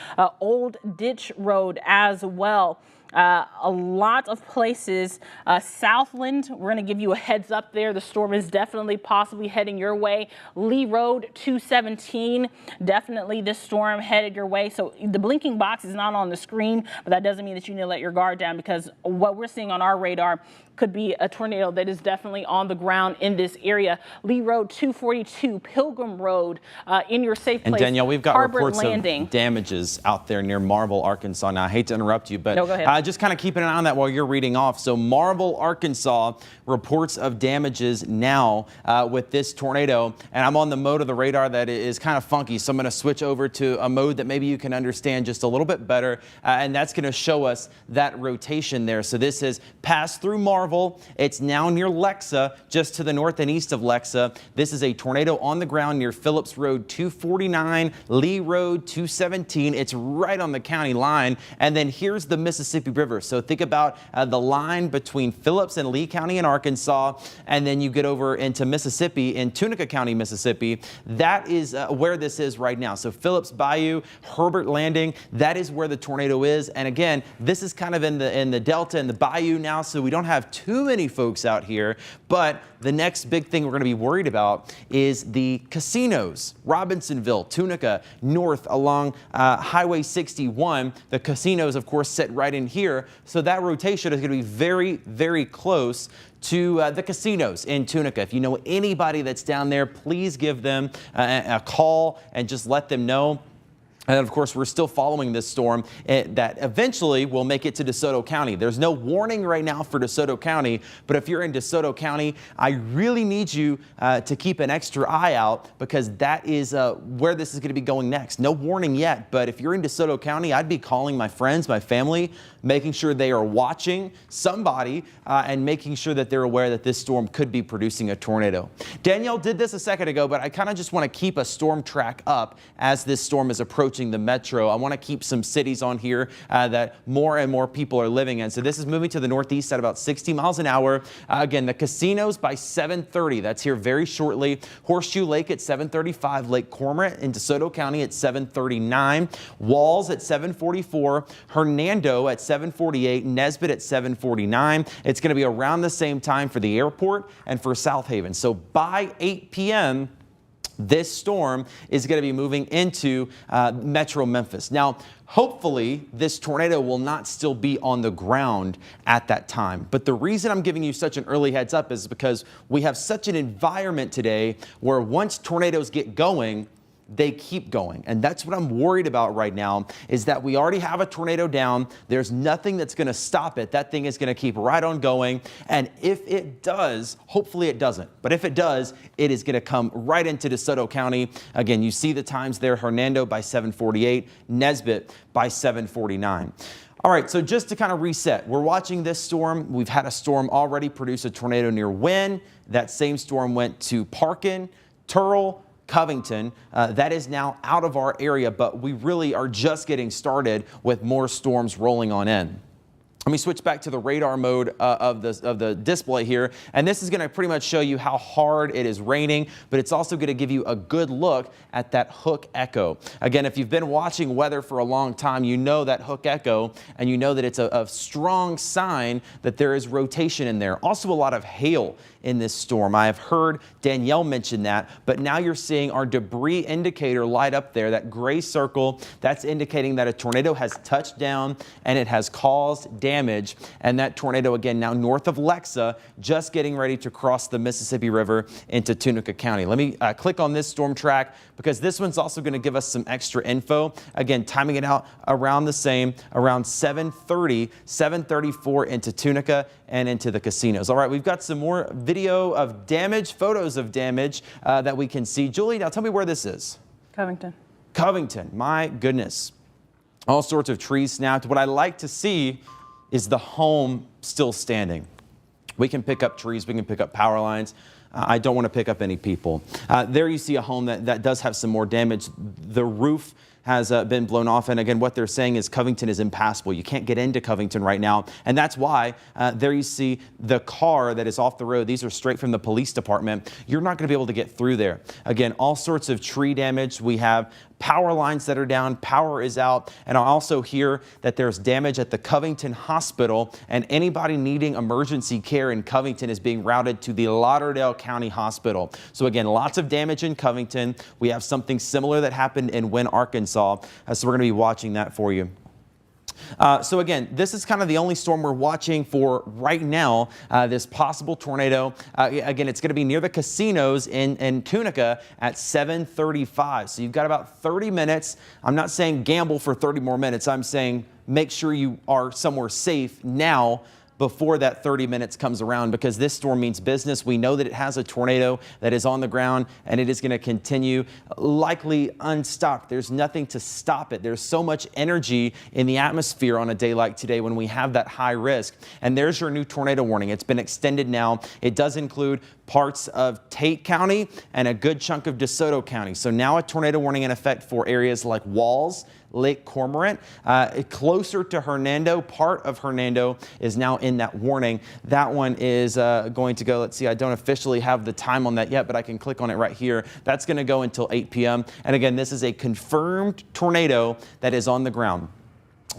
Old Ditch Road as well. A lot of places. Southland, we're going to give you a heads up there. The storm is definitely possibly heading your way. Lee Road 217, definitely this storm headed your way. So the blinking box is not on the screen, but that doesn't mean that you need to let your guard down, because what we're seeing on our radar could be a tornado that is definitely on the ground in this area. Lee Road 242, Pilgrim Road, in your safe place. And Danielle, we've got Harbor reports Landing. of damages out there near Marble, Arkansas. Now, I hate to interrupt you, but no, go ahead. just kind of keeping an eye on that while you're reading off. So Marble, Arkansas, reports of damages now with this tornado. And I'm on the mode of the radar that is kind of funky. So I'm going to switch over to a mode that maybe you can understand just a little bit better. And that's going to show us that rotation there. So this has passed through Marble. It's now near Lexa, just to the north and east of Lexa. This is a tornado on the ground near Phillips Road 249, Lee Road 217. It's right on the county line. And then here's the Mississippi River. So think about the line between Phillips and Lee County in Arkansas, and then you get over into Mississippi in Tunica County, Mississippi. That is where this is right now. So Phillips Bayou, Herbert Landing, that is where the tornado is. And again, this is kind of in the Delta and the Bayou now, so we don't have too many folks out here. But the next big thing we're going to be worried about is the casinos. Robinsonville, Tunica, north along Highway 61. The casinos, of course, sit right in here. So that rotation is going to be very, very close to the casinos in Tunica. If you know anybody that's down there, please give them a call and just let them know. And of course, we're still following this storm that eventually will make it to DeSoto County. There's no warning right now for DeSoto County, but if you're in DeSoto County, I really need you to keep an extra eye out, because that is where this is going to be going next. No warning yet, but if you're in DeSoto County, I'd be calling my friends, my family, making sure they are watching somebody and making sure that they're aware that this storm could be producing a tornado. Danielle did this a second ago, but I kind of just want to keep a storm track up as this storm is approaching the metro. I want to keep some cities on here that more and more people are living in. So this is moving to the northeast at about 60 miles an hour. Again, the casinos by 7:30. That's here very shortly. Horseshoe Lake at 7:35. Lake Cormorant in DeSoto County at 7:39. Walls at 7:44. Hernando at 7:48. Nesbitt at 7:49. It's going to be around the same time for the airport and for South Haven. So by 8 p.m., this storm is going to be moving into Metro Memphis. Now, hopefully, this tornado will not still be on the ground at that time. But the reason I'm giving you such an early heads up is because we have such an environment today where once tornadoes get going, they keep going. And that's what I'm worried about right now, is that we already have a tornado down. There's nothing that's going to stop it. That thing is going to keep right on going. And if it does, hopefully it doesn't, but if it does, it is going to come right into DeSoto County. Again, you see the times there: Hernando by 7:48, Nesbitt by 7:49. All right, so just to kind of reset, we're watching this storm. We've had a storm already produce a tornado near Wynne. That same storm went to Parkin, Turl, Covington. That is now out of our area, but we really are just getting started with more storms rolling on in. Let me switch back to the radar mode of the display here, and this is going to pretty much show you how hard it is raining, but it's also going to give you a good look at that hook echo. Again, if you've been watching weather for a long time, you know that hook echo, and you know that it's a strong sign that there is rotation in there. Also, a lot of hail in this storm. I have heard Danielle mention that, but now you're seeing our debris indicator light up there, that gray circle. That's indicating that a tornado has touched down and it has caused damage. And that tornado, again, now north of Lexa, just getting ready to cross the Mississippi River into Tunica County. Let me click on this storm track, because this one's also going to give us some extra info. Again, timing it out around the same, around 7:30, 7:34 into Tunica and into the casinos. All right, we've got some more video of damage, photos of damage that we can see. Julie, now tell me where this is. Covington. Covington, my goodness. All sorts of trees snapped. What I like to see is the home still standing. We can pick up trees, we can pick up power lines. I don't want to pick up any people. There you see a home that does have some more damage. The roof has been blown off. And again, what they're saying is Covington is impassable. You can't get into Covington right now. And that's why there you see the car that is off the road. These are straight from the police department. You're not going to be able to get through there. Again, all sorts of tree damage. We have power lines that are down, power is out, and I also hear that there's damage at the Covington Hospital, and anybody needing emergency care in Covington is being routed to the Lauderdale County Hospital. So again, lots of damage in Covington. We have something similar that happened in Wynne, Arkansas, so we're going to be watching that for you. So again, this is kind of the only storm we're watching for right now, this possible tornado. Again, it's going to be near the casinos in Tunica at 7:35. So you've got about 30 minutes. I'm not saying gamble for 30 more minutes. I'm saying make sure you are somewhere safe now before that 30 minutes comes around, because this storm means business. We know that it has a tornado that is on the ground, and it is going to continue likely unstopped. There's nothing to stop it. There's so much energy in the atmosphere on a day like today when we have that high risk. And there's your new tornado warning. It's been extended now. It does include parts of Tate County and a good chunk of DeSoto County. So now a tornado warning in effect for areas like Walls, Lake Cormorant, closer to Hernando. Part of Hernando is now in that warning. That one is going to go, let's see, I don't officially have the time on that yet, but I can click on it right here. That's going to go until 8 p.m. And again, this is a confirmed tornado that is on the ground.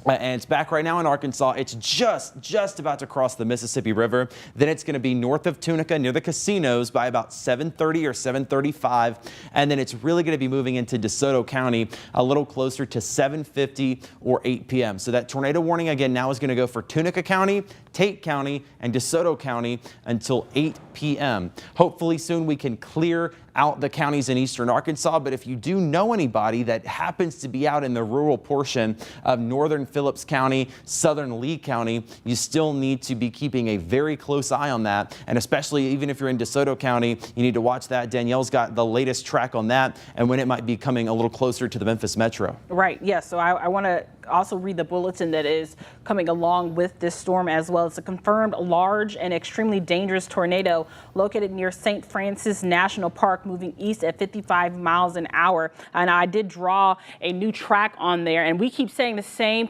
And it's back right now in Arkansas. It's just about to cross the Mississippi River. Then it's going to be north of Tunica near the casinos by about 7:30 or 7:35. And then it's really going to be moving into DeSoto County a little closer to 7:50 or 8 p.m. So that tornado warning again now is going to go for Tunica County, Tate County, and DeSoto County until 8 p.m. Hopefully soon we can clear out the counties in eastern Arkansas, but if you do know anybody that happens to be out in the rural portion of northern Phillips County, southern Lee County, you still need to be keeping a very close eye on that. And especially even if you're in DeSoto County, you need to watch that. Danielle's got the latest track on that and when it might be coming a little closer to the Memphis metro. Right, yes. So I want to also read the bulletin that is coming along with this storm as well. It's a confirmed large and extremely dangerous tornado located near St. Francis National Park, moving east at 55 miles an hour. And I did draw a new track on there, and we keep saying the same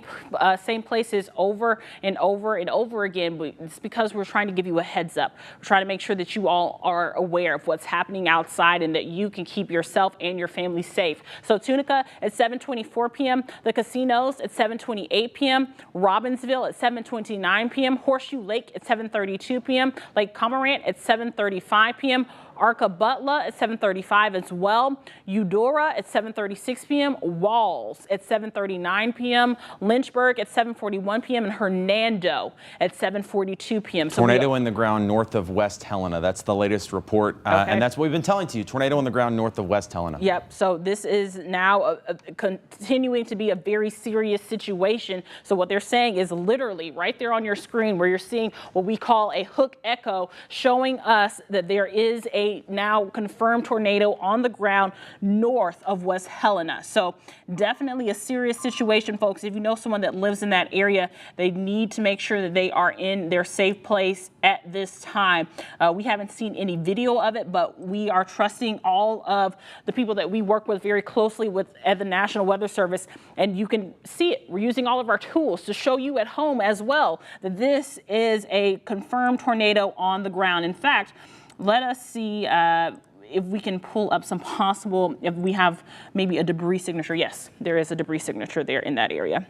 places over and over and over again, but it's because we're trying to give you a heads up. We're trying to make sure that you all are aware of what's happening outside and that you can keep yourself and your family safe. So Tunica at 7:24 p.m., the casinos at 7:28 p.m., Robbinsville at 7:29 p.m., Horseshoe Lake at 7:32 p.m., Lake Cormorant at 7:35 p.m., Arca-Butler at 7:35 as well, Eudora at 7:36 p.m., Walls at 7:39 p.m., Lynchburg at 7:41 p.m., and Hernando at 7:42 p.m. So tornado in the ground north of West Helena. That's the latest report, and that's what we've been telling to you. Tornado on the ground north of West Helena. Yep. So this is now continuing to be a very serious situation. So what they're saying is literally right there on your screen where you're seeing what we call a hook echo, showing us that there is a now confirmed tornado on the ground north of West Helena. So definitely a serious situation, folks. If you know someone that lives in that area, they need to make sure that they are in their safe place at this time. We haven't seen any video of it, but we are trusting all of the people that we work with very closely with at the National Weather Service, and you can see it. We're using all of our tools to show you at home as well that this is a confirmed tornado on the ground. In fact, let us see if we can pull up some possible, if we have maybe a debris signature. Yes, there is a debris signature there in that area.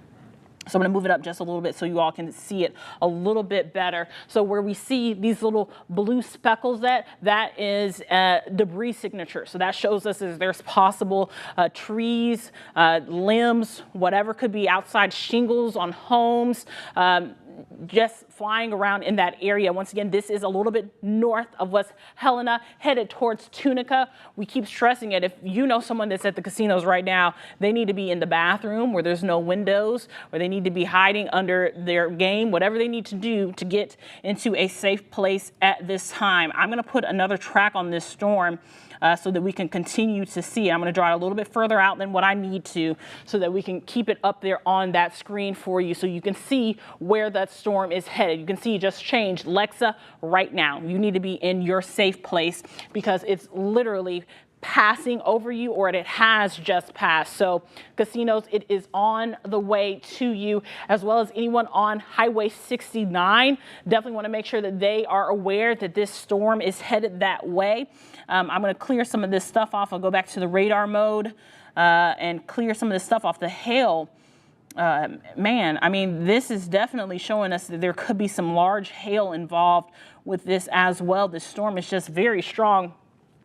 So I'm going to move it up just a little bit so you all can see it a little bit better. So where we see these little blue speckles, that is a debris signature. So that shows us if there's possible trees, limbs, whatever could be outside, shingles on homes, just flying around in that area. Once again, this is a little bit north of West Helena, headed towards Tunica. We keep stressing it. If you know someone that's at the casinos right now, they need to be in the bathroom where there's no windows, or they need to be hiding under their game, whatever they need to do to get into a safe place at this time. I'm going to put another track on this storm so that we can continue to see. I'm going to draw it a little bit further out than what I need to so that we can keep it up there on that screen for you so you can see where that storm is headed. You can see it just changed. Lexa, right now, you need to be in your safe place because it's literally passing over you, or it has just passed. So casinos, it is on the way to you, as well as anyone on Highway 69. Definitely want to make sure that they are aware that this storm is headed that way. I'm going to clear some of this stuff off. I'll go back to the radar mode and clear some of this stuff off. The hail, man, I mean, this is definitely showing us that there could be some large hail involved with this as well. This storm is just very strong,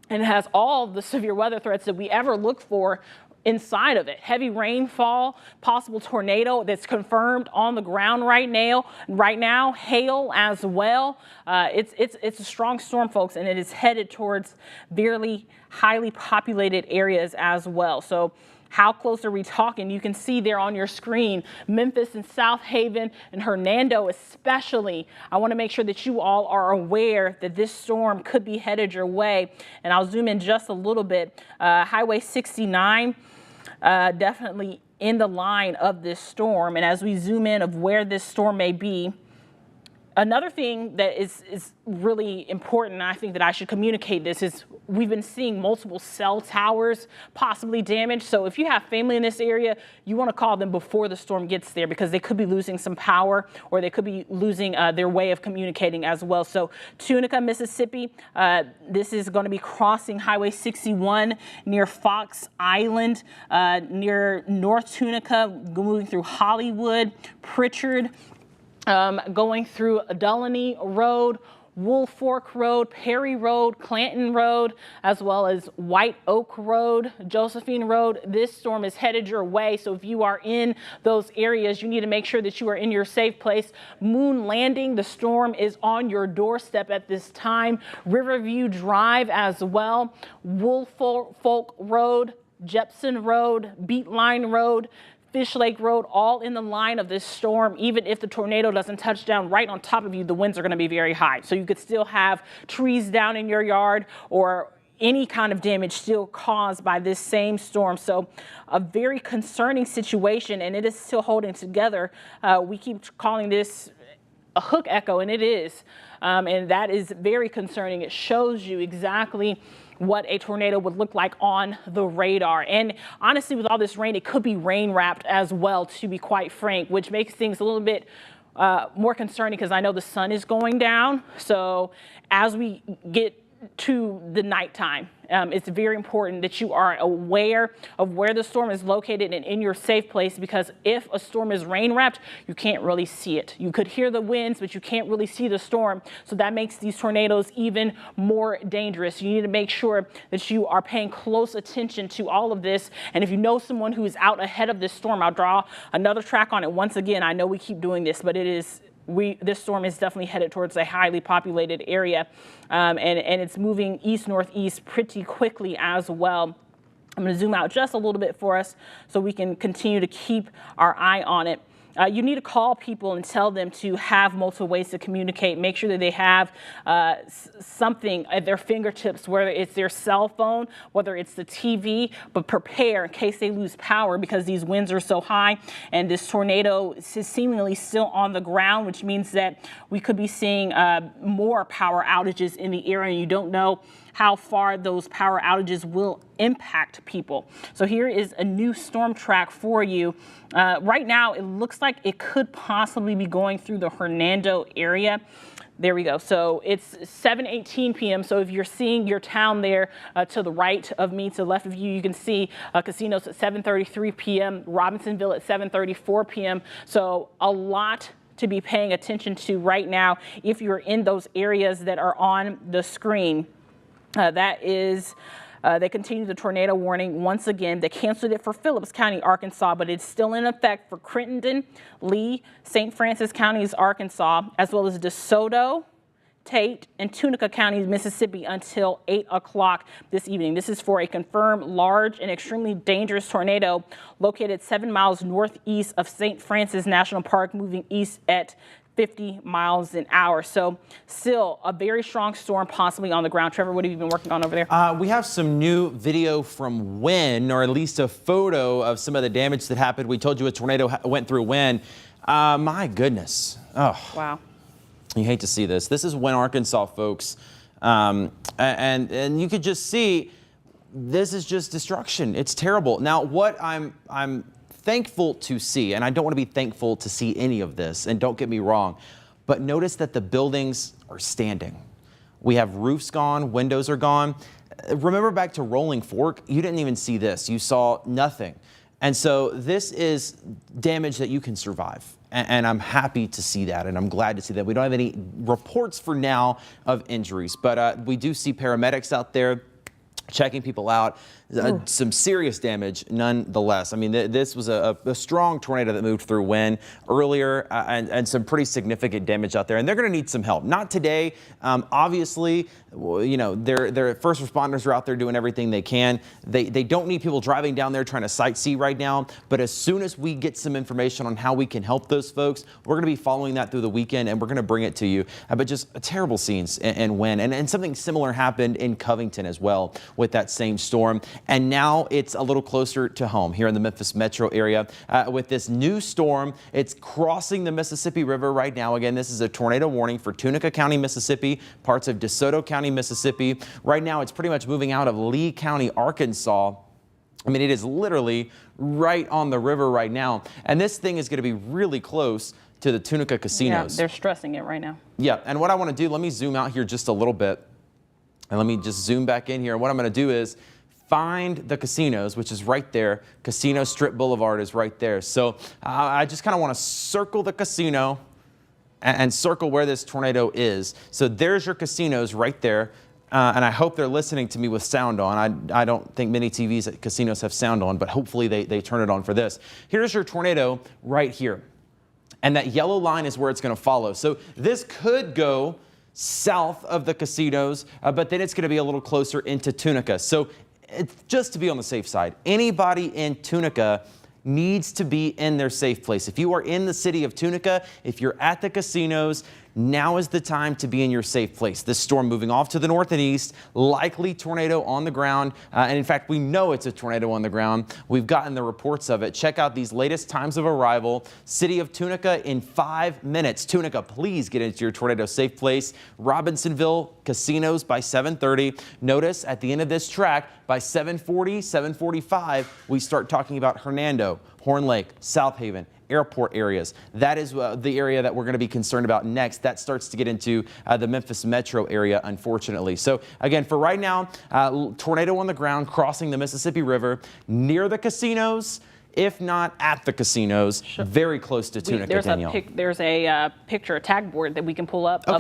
and it has all the severe weather threats that we ever look for inside of it. Heavy rainfall, possible tornado that's confirmed on the ground right now, hail as well. It's a strong storm, folks, and it is headed towards very highly populated areas as well. So how close are we talking? You can see there on your screen, Memphis and South Haven and Hernando especially. I want to make sure that you all are aware that this storm could be headed your way. And I'll zoom in just a little bit. Highway 69, definitely in the line of this storm. And as we zoom in of where this storm may be, another thing that is really important, I think that I should communicate this, is we've been seeing multiple cell towers possibly damaged. So if you have family in this area, you want to call them before the storm gets there because they could be losing some power, or they could be losing their way of communicating as well. So Tunica, Mississippi, this is going to be crossing Highway 61 near Fox Island, near North Tunica, moving through Hollywood, Pritchard, going through Delany Road, Wolf Fork Road, Perry Road, Clanton Road, as well as White Oak Road, Josephine Road. This storm is headed your way. So if you are in those areas, you need to make sure that you are in your safe place. Moon Landing, the storm is on your doorstep at this time. Riverview Drive as well. Wolf Fork Road, Jepson Road, Beatline Road, Fish Lake Road, all in the line of this storm. Even if the tornado doesn't touch down right on top of you, the winds are going to be very high. So you could still have trees down in your yard or any kind of damage still caused by this same storm. So a very concerning situation, and it is still holding together. We keep calling this a hook echo, and it is. And that is very concerning. It shows you exactly what a tornado would look like on the radar. And honestly, with all this rain, it could be rain wrapped as well, to be quite frank, which makes things a little bit more concerning because I know the sun is going down. So as we get to the nighttime, it's very important that you are aware of where the storm is located and in your safe place, because if a storm is rain wrapped, you can't really see it. You could hear the winds, but you can't really see the storm. So that makes these tornadoes even more dangerous. You need to make sure that you are paying close attention to all of this. And if you know someone who is out ahead of this storm, I'll draw another track on it. Once again, I know we keep doing this, but this storm is definitely headed towards a highly populated area, and it's moving east-northeast pretty quickly as well. I'm going to zoom out just a little bit for us so we can continue to keep our eye on it. You need to call people and tell them to have multiple ways to communicate. Make sure that they have something at their fingertips, whether it's their cell phone, whether it's the TV, but prepare in case they lose power because these winds are so high and this tornado is seemingly still on the ground, which means that we could be seeing more power outages in the area. You don't know how far those power outages will impact people. So here is a new storm track for you. Right now, it looks like it could possibly be going through the Hernando area. There we go. So it's 7:18 p.m. So if you're seeing your town there to the right of me, to the left of you, you can see casinos at 7:33 p.m., Robinsonville at 7:34 p.m. So a lot to be paying attention to right now if you're in those areas that are on the screen. They continued the tornado warning once again. They canceled it for Phillips County, Arkansas, but it's still in effect for Crittenden, Lee, St. Francis counties, Arkansas, as well as DeSoto, Tate, and Tunica counties, Mississippi, until 8 o'clock this evening. This is for a confirmed large and extremely dangerous tornado located 7 miles northeast of St. Francis National Park, moving east at 50 miles an hour. So still a very strong storm possibly on the ground. Trevor, what have you been working on over there? We have some new video from Wynne, or at least a photo of some of the damage that happened. We told you a tornado went through Wynne. My goodness. Oh, wow. You hate to see this. This is Wynne, Arkansas, folks. And you could just see this is just destruction. It's terrible. Now, what I'm thankful to see, and I don't want to be thankful to see any of this, and don't get me wrong, but notice that the buildings are standing. We have roofs gone, windows are gone. Remember back to Rolling Fork, you didn't even see this. You saw nothing. And so this is damage that you can survive. And I'm happy to see that, and I'm glad to see that. We don't have any reports for now of injuries, but we do see paramedics out there checking people out. Some serious damage nonetheless. I mean, this was a strong tornado that moved through Wynne earlier, and some pretty significant damage out there. And they're going to need some help. Not today. Obviously, you know, their first responders are out there doing everything they can. They don't need people driving down there trying to sightsee right now. But as soon as we get some information on how we can help those folks, we're going to be following that through the weekend, and we're going to bring it to you. But just terrible scenes in Wynne. And something similar happened in Covington as well with that same storm. And now it's a little closer to home here in the Memphis metro area with this new storm. It's crossing the Mississippi River right now. Again, this is a tornado warning for Tunica County, Mississippi, parts of DeSoto County, Mississippi. Right now, it's pretty much moving out of Lee County, Arkansas. I mean, it is literally right on the river right now. And this thing is going to be really close to the Tunica casinos. Yeah, they're stressing it right now. Yeah, and what I want to do, let me zoom out here just a little bit. And let me just zoom back in here. And what I'm going to do is find the casinos, which is right there. Casino Strip Boulevard is right there. So I just kind of want to circle the casino and circle where this tornado is. So there's your casinos right there. And I hope they're listening to me with sound on. I don't think many TVs at casinos have sound on, but hopefully they turn it on for this. Here's your tornado right here. And that yellow line is where it's going to follow. So this could go south of the casinos, but then it's going to be a little closer into Tunica. So just to be on the safe side, anybody in Tunica needs to be in their safe place. If you are in the city of Tunica, if you're at the casinos, now is the time to be in your safe place. This storm moving off to the north and east, likely tornado on the ground. And in fact, we know it's a tornado on the ground. We've gotten the reports of it. Check out these latest times of arrival. City of Tunica in 5 minutes. Tunica, please get into your tornado safe place. Robinsonville casinos by 7:30. Notice at the end of this track, by 7:40, 7:45, we start talking about Hernando, Horn Lake, South Haven, airport areas. That is the area that we're going to be concerned about next. That starts to get into the Memphis metro area, unfortunately. So again, for right now, tornado on the ground crossing the Mississippi River near the casinos, if not at the casinos, very close to Tunica, Danielle. There's a picture, a tag board that we can pull up of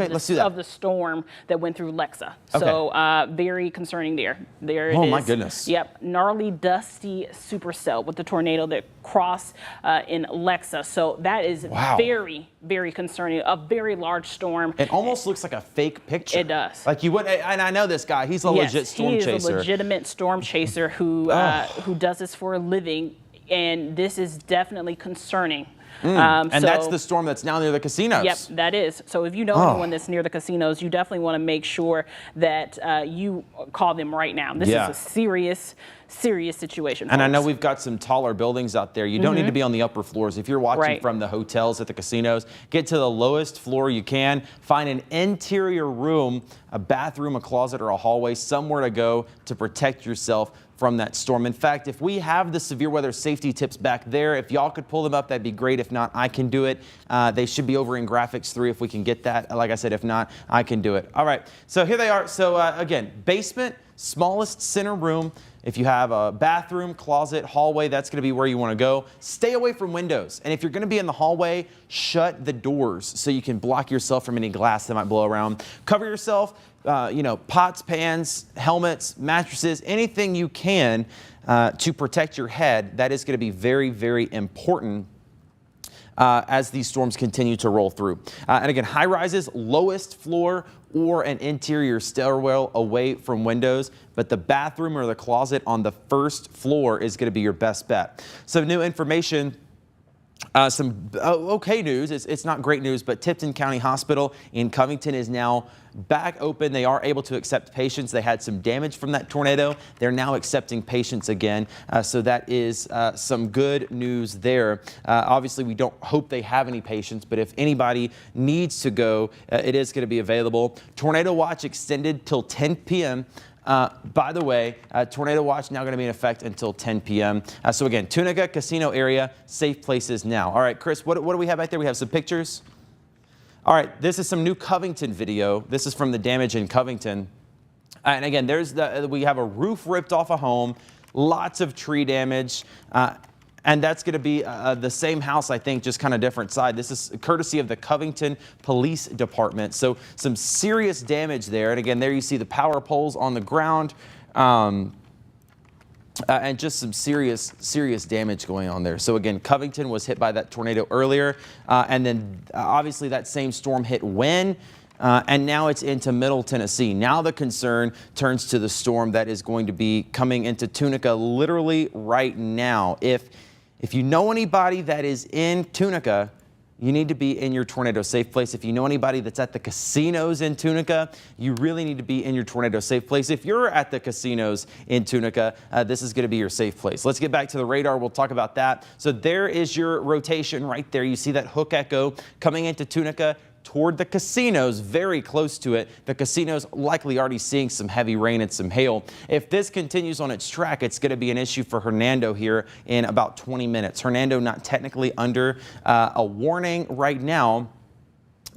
the storm that went through Lexa. Okay. So very concerning there. There it is. Oh my goodness. Yep, gnarly, dusty supercell with the tornado that crossed in Lexa. So that is very, very concerning. A very large storm. It almost looks like a fake picture. It does. Like you would, and I know this guy. He's a legit storm chaser. He is a legitimate storm chaser who does this for a living. And this is definitely concerning. And that's the storm that's now near the casinos. Yep, that is. So if you know anyone that's near the casinos, you definitely want to make sure that you call them right now. This is a serious situation. And I know we've got some taller buildings out there. You don't need to be on the upper floors. If you're watching from the hotels at the casinos, get to the lowest floor you can. Find an interior room, a bathroom, a closet, or a hallway, somewhere to go to protect yourself from that storm. In fact, if we have the severe weather safety tips back there, if y'all could pull them up, that'd be great. If not, I can do it. They should be over in graphics 3 if we can get that. Like I said, if not, I can do it. All right, so here they are. So again, basement, smallest center room. If you have a bathroom, closet, hallway, that's going to be where you want to go. Stay away from windows. And if you're going to be in the hallway, shut the doors so you can block yourself from any glass that might blow around. Cover yourself, pots, pans, helmets, mattresses, anything you can to protect your head. That is going to be very, very important as these storms continue to roll through. And again, high rises, lowest floor or an interior stairwell away from windows, but the bathroom or the closet on the first floor is going to be your best bet. So new information Some okay news. It's not great news, but Tipton County Hospital in Covington is now back open. They are able to accept patients. They had some damage from that tornado. They're now accepting patients again. So that is some good news there. Obviously, we don't hope they have any patients, but if anybody needs to go, it is going to be available. Tornado watch extended till 10 p.m. By the way, tornado watch now going to be in effect until 10 p.m. So again, Tunica Casino area, safe places now. All right, Chris, what do we have back there? We have some pictures. All right, this is some new Covington video. This is from the damage in Covington. And again, we have a roof ripped off a home, lots of tree damage. And that's going to be the same house, I think, just kind of different side. This is courtesy of the Covington Police Department. So some serious damage there. And again, there you see the power poles on the ground. And just some serious damage going on there. So again, Covington was hit by that tornado earlier. And then obviously that same storm hit Wynne. And now it's into Middle Tennessee. Now the concern turns to the storm that is going to be coming into Tunica literally right now. If you know anybody that is in Tunica, you need to be in your tornado safe place. If you know anybody that's at the casinos in Tunica, you really need to be in your tornado safe place. If you're at the casinos in Tunica, this is going to be your safe place. Let's get back to the radar. We'll talk about that. So there is your rotation right there. You see that hook echo coming into Tunica toward the casinos, very close to it. The casinos likely already seeing some heavy rain and some hail. If this continues on its track, it's going to be an issue for Hernando here in about 20 minutes. Hernando not technically under a warning right now,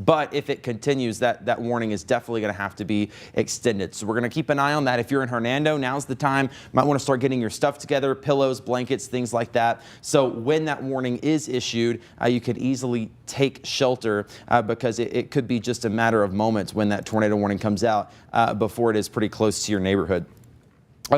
but if it continues, that warning is definitely going to have to be extended. So we're going to keep an eye on that. If you're in Hernando, now's the time. You might want to start getting your stuff together, pillows, blankets, things like that. So when that warning is issued, you could easily take shelter because it could be just a matter of moments when that tornado warning comes out before it is pretty close to your neighborhood.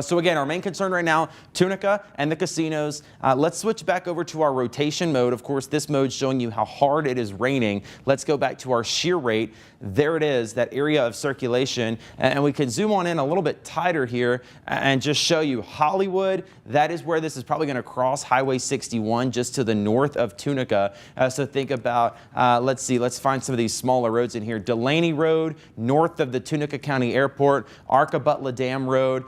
So again, our main concern right now, Tunica and the casinos. Let's switch back over to our rotation mode. Of course, this mode showing you how hard it is raining. Let's go back to our shear rate. There it is, that area of circulation. And we can zoom on in a little bit tighter here and just show you Hollywood. That is where this is probably going to cross Highway 61 just to the north of Tunica. So think about, let's find some of these smaller roads in here. Delaney Road, north of the Tunica County Airport, Arca-Butler Dam Road,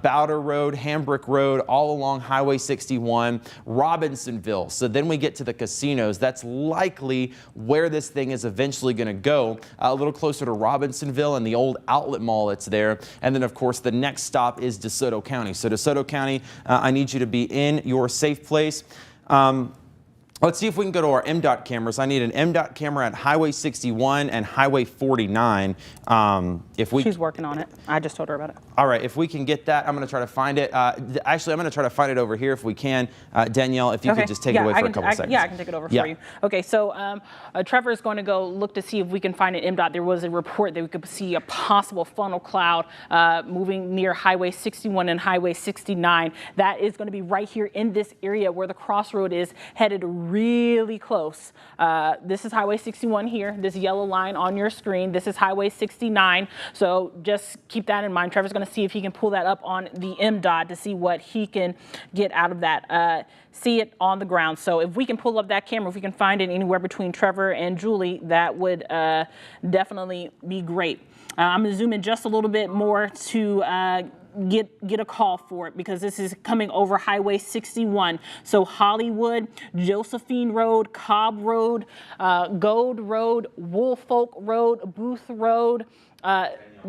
Bowder Road, Hambrick Road, all along Highway 61, Robinsonville. So then we get to the casinos. That's likely where this thing is eventually going to go, a little closer to Robinsonville and the old outlet mall that's there. And then, of course, the next stop is DeSoto County. So DeSoto County, I need you to be in your safe place. Let's see if we can go to our MDOT cameras. I need an MDOT camera at Highway 61 and Highway 49. She's working on it. I just told her about it. All right, if we can get that, I'm going to try to find it. Actually, I'm going to try to find it over here if we can. Danielle, if you could just take it away for a couple seconds. Yeah, I can take it over for you. Okay, so Trevor is going to go look to see if we can find an MDOT. There was a report that we could see a possible funnel cloud moving near Highway 61 and Highway 69. That is going to be right here in this area where the crossroad is, headed really close. This is Highway 61 here, this yellow line on your screen. This is Highway 69. So just keep that in mind. Trevor's going to see if he can pull that up on the MDOT to see what he can get out of that. See it on the ground. So if we can pull up that camera, if we can find it anywhere between Trevor and Julie, that would definitely be great. I'm going to zoom in just a little bit more to get a call for it because this is coming over Highway 61. So Hollywood, Josephine Road, Cobb Road, Gold Road, Woolfolk Road, Booth Road,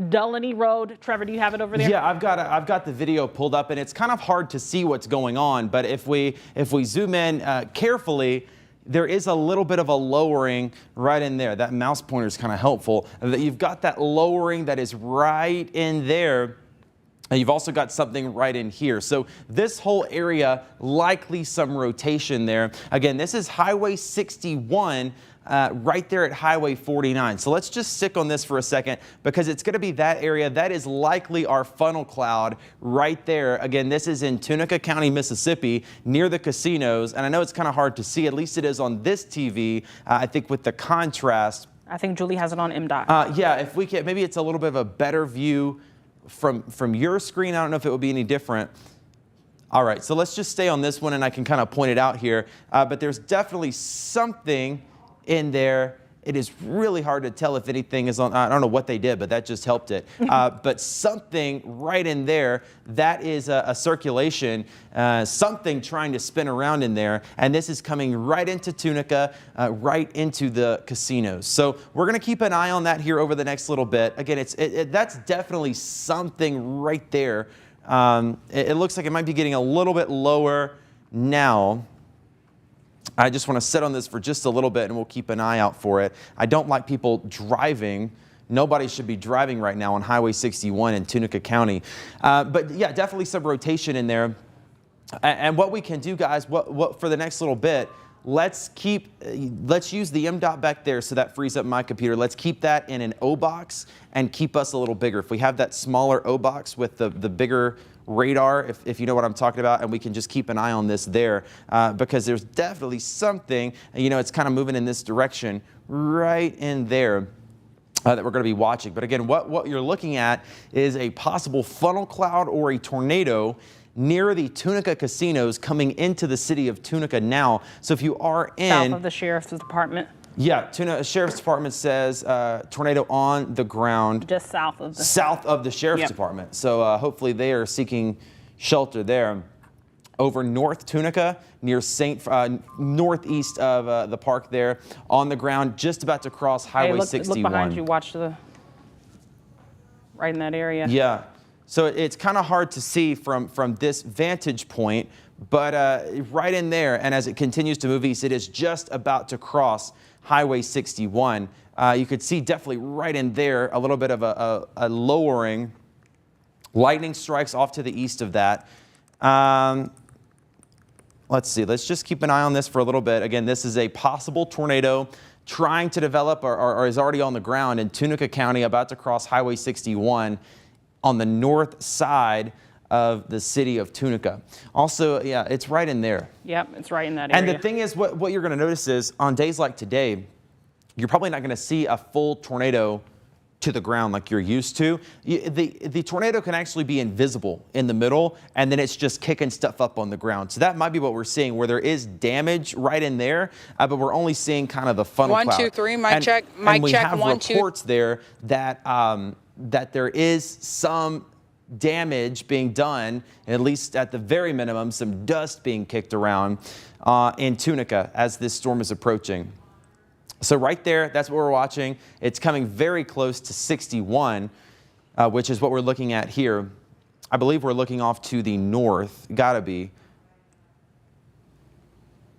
Delaney Road. Trevor, do you have it over there? Yeah, I've got the video pulled up, and it's kind of hard to see what's going on. But if we zoom in carefully, there is a little bit of a lowering right in there. That mouse pointer is kind of helpful. You've got that lowering that is right in there. And you've also got something right in here. So this whole area, likely some rotation there. Again, this is Highway 61. Right there at Highway 49. So let's just stick on this for a second because it's going to be that area. That is likely our funnel cloud right there. Again, this is in Tunica County, Mississippi, near the casinos. And I know it's kind of hard to see. At least it is on this TV, I think, with the contrast. I think Julie has it on MDOT. Yeah, if we can, maybe it's a little bit of a better view from your screen. I don't know if it would be any different. All right, so let's just stay on this one, and I can kind of point it out here. But there's definitely something in there. It is really hard to tell if anything is on. I don't know what they did, but that just helped it. But something right in there, that is a circulation, something trying to spin around in there. And this is coming right into Tunica, right into the casinos. So we're going to keep an eye on that here over the next little bit. Again, that's definitely something right there. It looks like it might be getting a little bit lower now. I just want to sit on this for just a little bit, and we'll keep an eye out for it. I don't like people driving. Nobody should be driving right now on Highway 61 in Tunica County. But yeah, definitely some rotation in there. And what we can do, guys, what for the next little bit, let's use the M.dot back there, so that frees up my computer. Let's keep that in an O box and keep us a little bigger. If we have that smaller O box with the bigger radar, if you know what I'm talking about, and we can just keep an eye on this there, because there's definitely something, it's kind of moving in this direction right in there that we're going to be watching. But again, what you're looking at is a possible funnel cloud or a tornado near the Tunica casinos coming into the city of Tunica now. So if you are in south of the sheriff's department. Yeah, Sheriff's Department says tornado on the ground. Just south of the Sheriff's Department. So hopefully they are seeking shelter there. Over North Tunica, near northeast of the park there, on the ground, just about to cross Highway 61. Look behind you, watch right in that area. Yeah, so it's kind of hard to see from this vantage point, but right in there, and as it continues to move east, it is just about to cross Highway 61. You could see definitely right in there a little bit of a lowering. Lightning strikes off to the east of that. Let's see. Let's just keep an eye on this for a little bit. Again, this is a possible tornado trying to develop or is already on the ground in Tunica County, about to cross Highway 61 on the north side of the city of Tunica. Also, yeah, it's right in there. Yep, it's right in that area. And the thing is, what you're going to notice is on days like today, you're probably not going to see a full tornado to the ground like you're used to. The tornado can actually be invisible in the middle, and then it's just kicking stuff up on the ground. So that might be what we're seeing, where there is damage right in there, but we're only seeing kind of the funnel cloud. 1, 2, 3, mic check. And we have reports there that that there is some damage being done, at least at the very minimum, some dust being kicked around in Tunica as this storm is approaching. So right there, that's what we're watching. It's coming very close to 61, which is what we're looking at here. I believe we're looking off to the north, gotta be.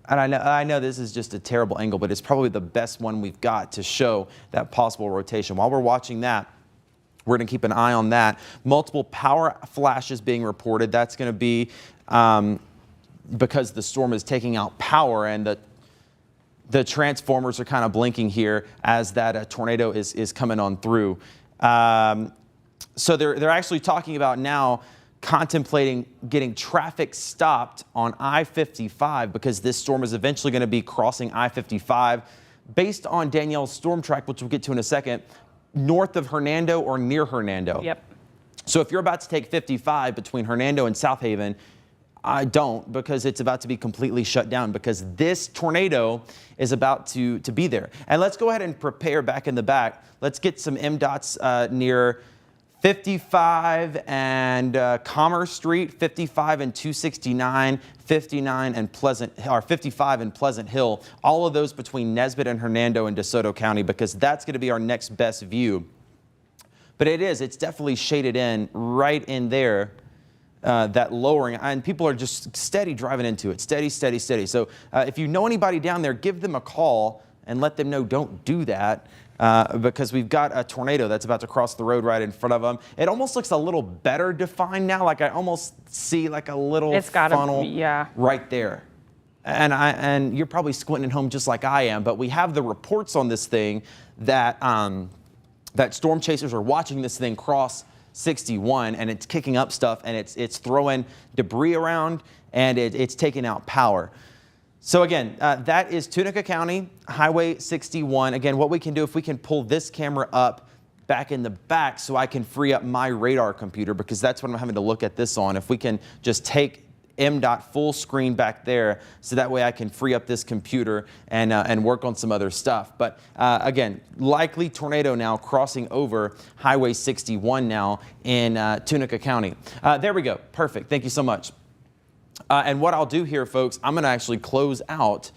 And I know this is just a terrible angle, but it's probably the best one we've got to show that possible rotation. While we're watching that, we're going to keep an eye on that. Multiple power flashes being reported. That's going to be because the storm is taking out power, and the transformers are kind of blinking here as that tornado is coming on through. So they're actually talking about now contemplating getting traffic stopped on I-55 because this storm is eventually going to be crossing I-55 based on Danielle's storm track, which we'll get to in a second, north of Hernando or near Hernando. Yep. So if you're about to take 55 between Hernando and South Haven, I don't, because it's about to be completely shut down because this tornado is about to be there. And let's go ahead and prepare back in the back. Let's get some M-dots near 55 and Commerce Street, 55 and 269, 59 and 55 and Pleasant Hill. All of those between Nesbitt and Hernando and DeSoto County, because that's going to be our next best view. But it's definitely shaded in right in there. That lowering, and people are just steady driving into it, steady. So if you know anybody down there, give them a call and let them know don't do that because we've got a tornado that's about to cross the road right in front of them. It almost looks a little better defined now, like I almost see like a little funnel right there. And you're probably squinting at home just like I am, but we have the reports on this thing that that storm chasers are watching this thing cross 61, and it's kicking up stuff, and it's throwing debris around, and it's taking out power. So again, that is Tunica County, Highway 61. Again, what we can do, if we can pull this camera up back in the back so I can free up my radar computer, because that's what I'm having to look at this on. If we can just take MDOT full screen back there, so that way I can free up this computer and work on some other stuff. But again, likely tornado now crossing over Highway 61 now in Tunica County. There we go. Perfect. Thank you so much. And what I'll do here, folks, I'm going to actually close out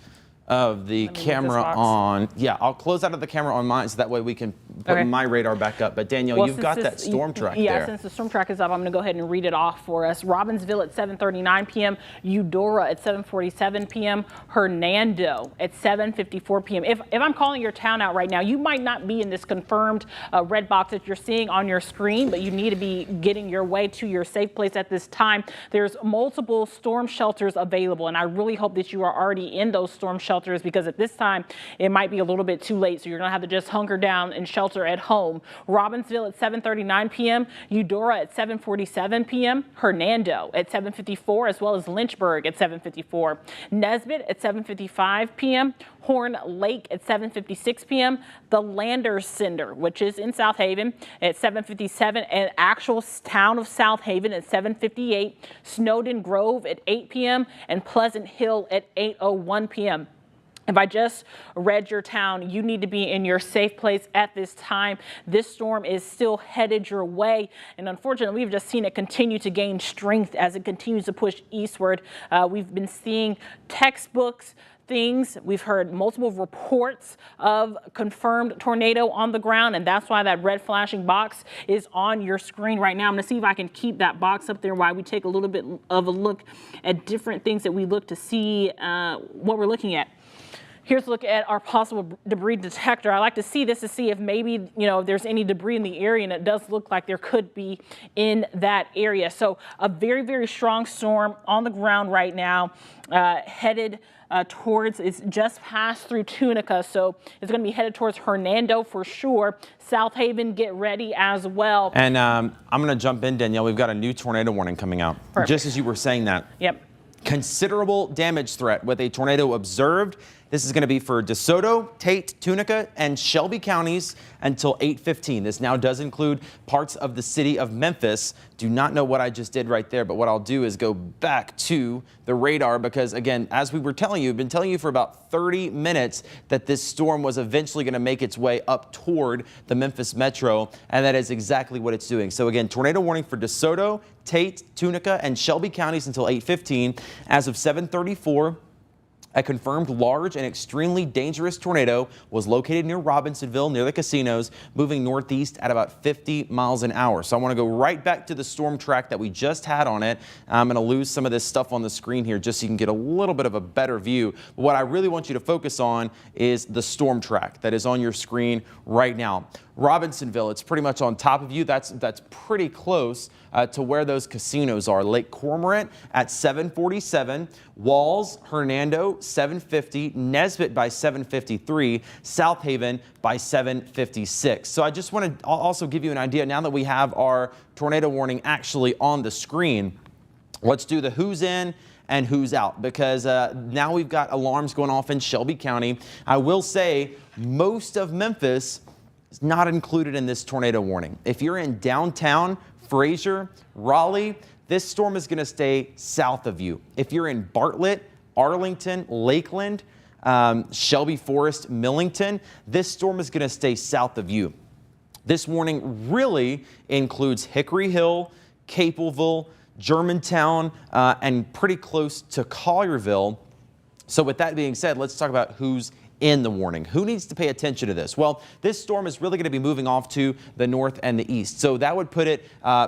of the camera on. Yeah, I'll close out of the camera on mine, so that way we can put my radar back up. But Danielle, you've got that storm track there. Yeah, since the storm track is up, I'm going to go ahead and read it off for us. Robbinsville at 7:39 p.m., Eudora at 7:47 p.m., Hernando at 7:54 p.m. If I'm calling your town out right now, you might not be in this confirmed red box that you're seeing on your screen, but you need to be getting your way to your safe place at this time. There's multiple storm shelters available, and I really hope that you are already in those storm shelters, because at this time it might be a little bit too late, so you're gonna have to just hunker down and shelter at home. Robbinsville at 7:39 p.m., Eudora at 7:47 p.m., Hernando at 7:54, as well as Lynchburg at 7:54, Nesbitt at 7:55 p.m., Horn Lake at 7:56 p.m., the Landers Center, which is in South Haven, at 7:57, and actual town of South Haven at 7:58, Snowden Grove at 8 p.m., and Pleasant Hill at 8:01 p.m. If I just read your town, you need to be in your safe place at this time. This storm is still headed your way, and unfortunately, we've just seen it continue to gain strength as it continues to push eastward. We've been seeing textbooks, things. We've heard multiple reports of confirmed tornado on the ground, and that's why that red flashing box is on your screen right now. I'm going to see if I can keep that box up there while we take a little bit of a look at different things that we look to see what we're looking at. Here's a look at our possible debris detector. I like to see this to see if maybe, if there's any debris in the area, and it does look like there could be in that area. So a very, very strong storm on the ground right now, headed towards, it's just passed through Tunica, so it's going to be headed towards Hernando for sure. South Haven, get ready as well. And I'm going to jump in, Danielle. We've got a new tornado warning coming out. Perfect. Just as you were saying that. Yep. Considerable damage threat with a tornado observed. This is going to be for DeSoto, Tate, Tunica, and Shelby counties until 8:15. This now does include parts of the city of Memphis. Do not know what I just did right there, but what I'll do is go back to the radar, because again, as we were telling you, I've been telling you for about 30 minutes that this storm was eventually going to make its way up toward the Memphis metro, and that is exactly what it's doing. So again, tornado warning for DeSoto, Tate, Tunica, and Shelby counties until 8:15. As of 7:34, a confirmed large and extremely dangerous tornado was located near Robinsonville, near the casinos, moving northeast at about 50 miles an hour. So I want to go right back to the storm track that we just had on it. I'm going to lose some of this stuff on the screen here just so you can get a little bit of a better view. But what I really want you to focus on is the storm track that is on your screen right now. Robinsonville, it's pretty much on top of you. That's pretty close to where those casinos are. Lake Cormorant at 7:47, Walls, Hernando 7:50, Nesbitt by 7:53, South Haven by 7:56. So I just want to also give you an idea now that we have our tornado warning actually on the screen. Let's do the who's in and who's out, because now we've got alarms going off in Shelby County. I will say most of Memphis is not included in this tornado warning. If you're in downtown Fraser, Raleigh, this storm is going to stay south of you. If you're in Bartlett, Arlington, Lakeland, Shelby Forest, Millington, this storm is going to stay south of you. This warning really includes Hickory Hill, Capelville, Germantown, and pretty close to Collierville. So with that being said, let's talk about who's in the warning. Who needs to pay attention to this? Well, this storm is really going to be moving off to the north and the east. So that would put it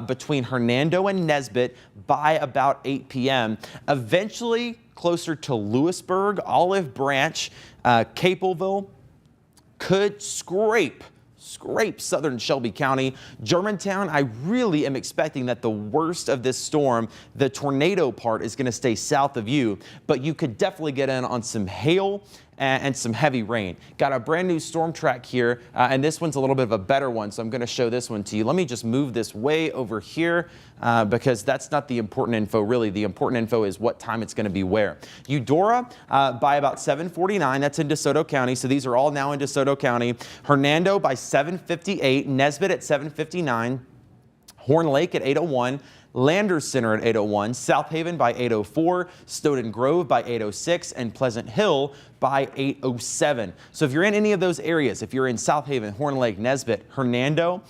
between Hernando and Nesbitt by about 8 p.m. Eventually closer to Lewisburg, Olive Branch, Capelville, could scrape southern Shelby County. Germantown, I really am expecting that the worst of this storm, the tornado part, is going to stay south of you, but you could definitely get in on some hail and some heavy rain. Got a brand new storm track here, and this one's a little bit of a better one, so I'm going to show this one to you. Let me just move this way over here because that's not the important info, really. The important info is what time it's going to be where. Eudora by about 7:49, that's in DeSoto County, so these are all now in DeSoto County. Hernando by 7:58, Nesbitt at 7:59, Horn Lake at 8:01, Landers Center at 8:01, South Haven by 8:04, Stoughton Grove by 8:06, and Pleasant Hill by 8:07. So if you're in any of those areas, if you're in South Haven, Horn Lake, Nesbit, Hernando,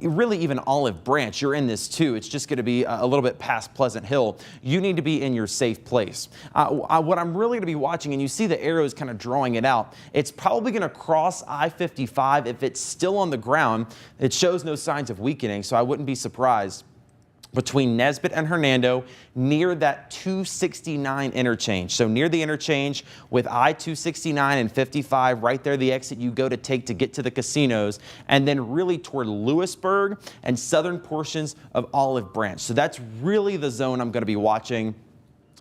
really even Olive Branch, you're in this too. It's just going to be a little bit past Pleasant Hill. You need to be in your safe place. What I'm really going to be watching, and you see the arrows kind of drawing it out, it's probably going to cross I-55 if it's still on the ground. It shows no signs of weakening, so I wouldn't be surprised. Between Nesbit and Hernando, near that 269 interchange. So near the interchange with I-269 and 55, right there, the exit you go to take to get to the casinos, and then really toward Lewisburg and southern portions of Olive Branch. So that's really the zone I'm going to be watching.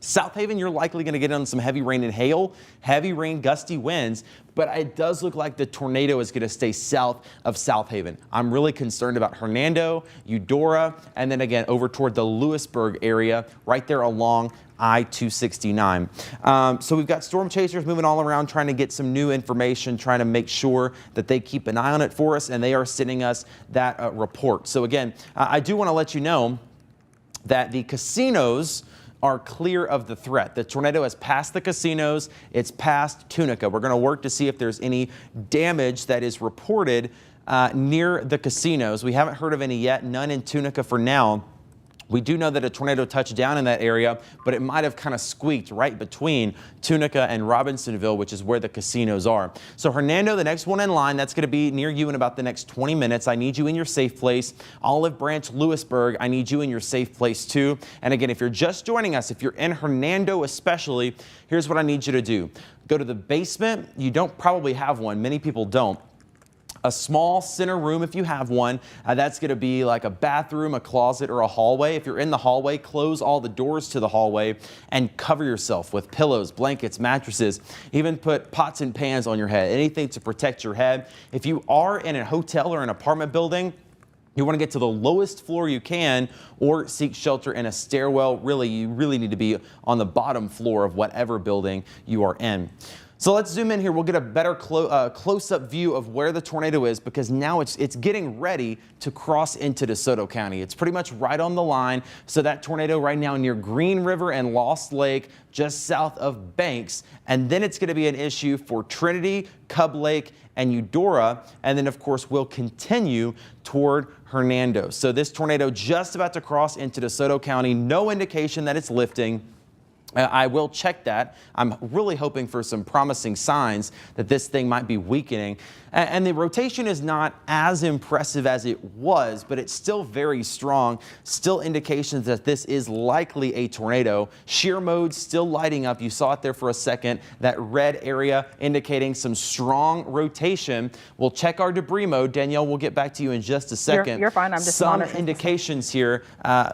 South Haven, you're likely going to get on some heavy rain and hail, heavy rain, gusty winds, but it does look like the tornado is going to stay south of South Haven. I'm really concerned about Hernando, Eudora, and then again over toward the Lewisburg area, right there along I-269. So we've got storm chasers moving all around, trying to get some new information, trying to make sure that they keep an eye on it for us, and they are sending us that report. So again, I do want to let you know that the casinos are clear of the threat. The tornado has passed the casinos. It's past Tunica. We're going to work to see if there's any damage that is reported near the casinos. We haven't heard of any yet, none in Tunica for now. We do know that a tornado touched down in that area, but it might have kind of squeaked right between Tunica and Robinsonville, which is where the casinos are. So Hernando, the next one in line, that's going to be near you in about the next 20 minutes. I need you in your safe place. Olive Branch, Lewisburg, I need you in your safe place too. And again, if you're just joining us, if you're in Hernando especially, here's what I need you to do. Go to the basement. You don't probably have one. Many people don't. A small center room, if you have one, that's going to be like a bathroom, a closet, or a hallway. If you're in the hallway, close all the doors to the hallway and cover yourself with pillows, blankets, mattresses. Even put pots and pans on your head, anything to protect your head. If you are in a hotel or an apartment building, you want to get to the lowest floor you can or seek shelter in a stairwell. Really, you really need to be on the bottom floor of whatever building you are in. So let's zoom in here. We'll get a better close-up view of where the tornado is, because now it's getting ready to cross into DeSoto County. It's pretty much right on the line. So that tornado right now near Green River and Lost Lake, just south of Banks. And then it's going to be an issue for Trinity, Cub Lake, and Eudora. And then, of course, we'll continue toward Hernando. So this tornado just about to cross into DeSoto County. No indication that it's lifting. I will check that. I'm really hoping for some promising signs that this thing might be weakening. And the rotation is not as impressive as it was, but it's still very strong. Still indications that this is likely a tornado. Shear mode still lighting up. You saw it there for a second. That red area indicating some strong rotation. We'll check our debris mode. Danielle, we'll get back to you in just a second. You're fine. I'm just some monitoring. indications here.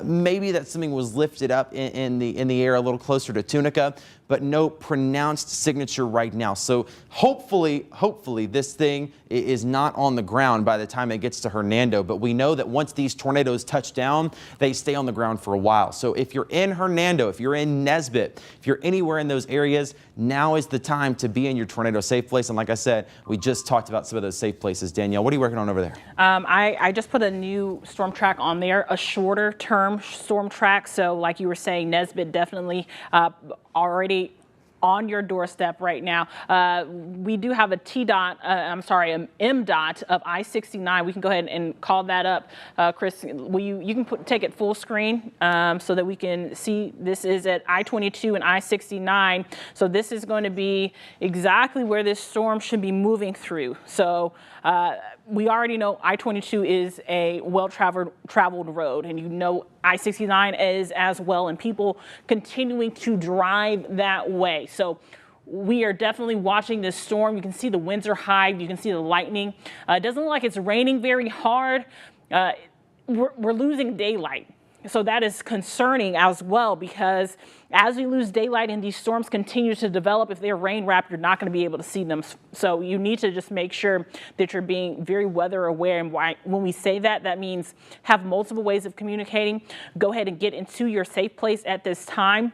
Maybe that something was lifted up in the air a little closer to Tunica, but no pronounced signature right now. So hopefully this thing is not on the ground by the time it gets to Hernando. But we know that once these tornadoes touch down, they stay on the ground for a while. So if you're in Hernando, if you're in Nesbit, if you're anywhere in those areas, now is the time to be in your tornado safe place. And like I said, we just talked about some of those safe places. Danielle, what are you working on over there? I just put a new storm track on there, a shorter term storm track. So like you were saying, Nesbit definitely already on your doorstep right now. We do have a an M-dot of I-69. We can go ahead and call that up. Chris, you can take it full screen so that we can see. This is at I-22 and I-69. So this is going to be exactly where this storm should be moving through. So we already know I-22 is a well-traveled road, and you know I-69 is as well, and people continuing to drive that way. So we are definitely watching this storm. You can see the winds are high. You can see the lightning. It doesn't look like it's raining very hard. We're losing daylight. So that is concerning as well, because as we lose daylight and these storms continue to develop, if they're rain wrapped, you're not going to be able to see them. So you need to just make sure that you're being very weather aware. And when we say that, that means have multiple ways of communicating. Go ahead and get into your safe place at this time.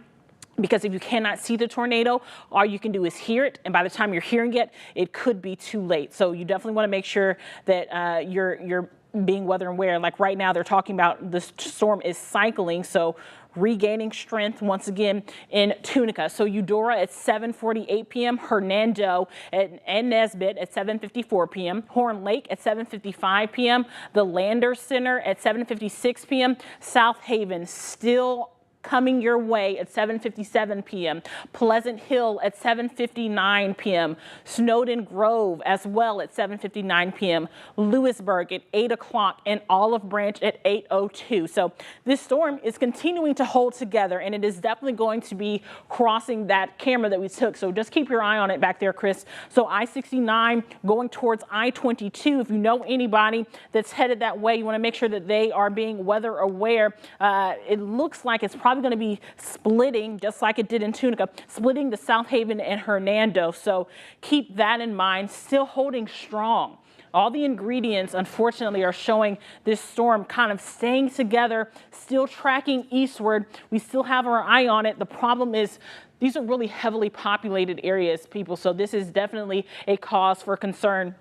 Because if you cannot see the tornado, all you can do is hear it. And by the time you're hearing it, it could be too late. So you definitely want to make sure that you're being weather aware. Like right now, they're talking about the storm is cycling, so regaining strength once again in Tunica. So Eudora at 7:48 p.m., Hernando and Nesbitt at 7:54 p.m., Horn Lake at 7:55 p.m., the Lander Center at 7:56 p.m., South Haven still coming your way at 7:57 p.m. Pleasant Hill at 7:59 p.m. Snowden Grove as well at 7:59 p.m. Lewisburg at 8 o'clock and Olive Branch at 8:02. So this storm is continuing to hold together, and it is definitely going to be crossing that camera that we took. So just keep your eye on it back there, Chris. So I-69 going towards I-22. If you know anybody that's headed that way, you want to make sure that they are being weather aware. It looks like it's probably going to be splitting, just like it did in Tunica, splitting to South Haven and Hernando. So keep that in mind, still holding strong. All the ingredients, unfortunately, are showing this storm kind of staying together, still tracking eastward. We still have our eye on it. The problem is these are really heavily populated areas, people. So this is definitely a cause for concern.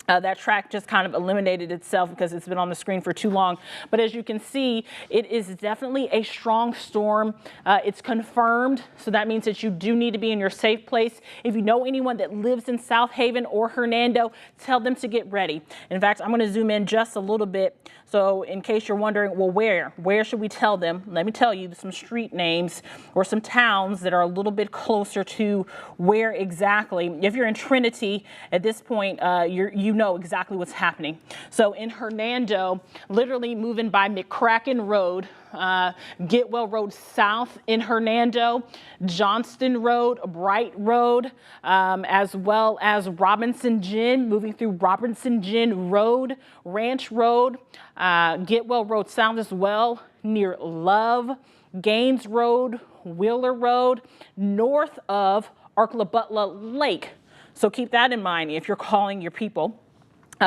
That track just kind of eliminated itself because it's been on the screen for too long. But as you can see, it is definitely a strong storm. It's confirmed, so that means that you do need to be in your safe place. If you know anyone that lives in South Haven or Hernando, tell them to get ready. In fact, I'm going to zoom in just a little bit. So in case you're wondering, well, where should we tell them? Let me tell you some street names or some towns that are a little bit closer to where exactly. If you're in Trinity at this point, you know exactly what's happening. So in Hernando, literally moving by McCracken Road, Getwell Road South in Hernando, Johnston Road, Bright Road, as well as Robinson Gin, moving through Robinson Gin Road, Ranch Road, Getwell Road South as well, near Love, Gaines Road, Wheeler Road, north of Arkla-Butler Lake. So keep that in mind if you're calling your people.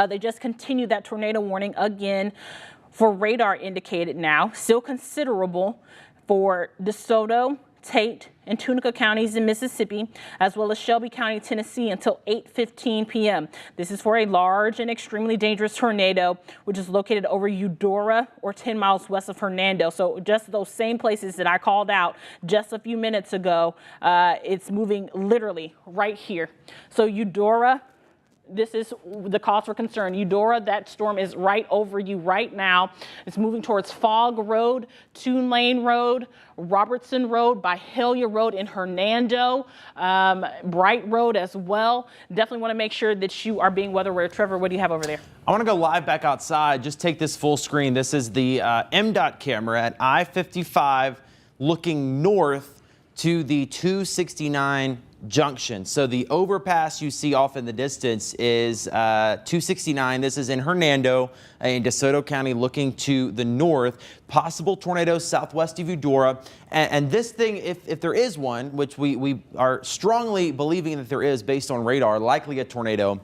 They just continued that tornado warning again for radar indicated now, still considerable for DeSoto, Tate, and Tunica counties in Mississippi, as well as Shelby County, Tennessee until 8:15 p.m. This is for a large and extremely dangerous tornado, which is located over Eudora or 10 miles west of Hernando. So just those same places that I called out just a few minutes ago, it's moving literally right here. So Eudora, this is the cause for concern. Eudora, that storm is right over you right now. It's moving towards Fogg Road, Toon Lane Road, Robertson Road, by Hellier Road in Hernando, Bright Road as well. Definitely want to make sure that you are being weather aware. Trevor, what do you have over there? I want to go live back outside. Just take this full screen. This is the MDOT camera at I-55 looking north to the 269 junction. So the overpass you see off in the distance is 269. This is in Hernando in DeSoto County looking to the north. Possible tornadoes southwest of Eudora. And this thing, if there is one, which we are strongly believing that there is based on radar, likely a tornado,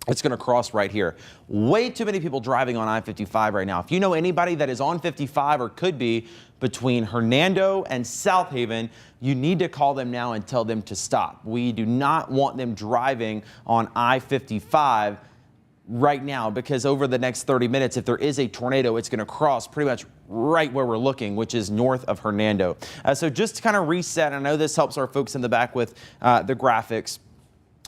it's going to cross right here. Way too many people driving on I-55 right now. If you know anybody that is on 55 or could be between Hernando and South Haven, you need to call them now and tell them to stop. We do not want them driving on I-55 right now, because over the next 30 minutes, if there is a tornado, it's going to cross pretty much right where we're looking, which is north of Hernando. So just to kind of reset, I know this helps our folks in the back with the graphics.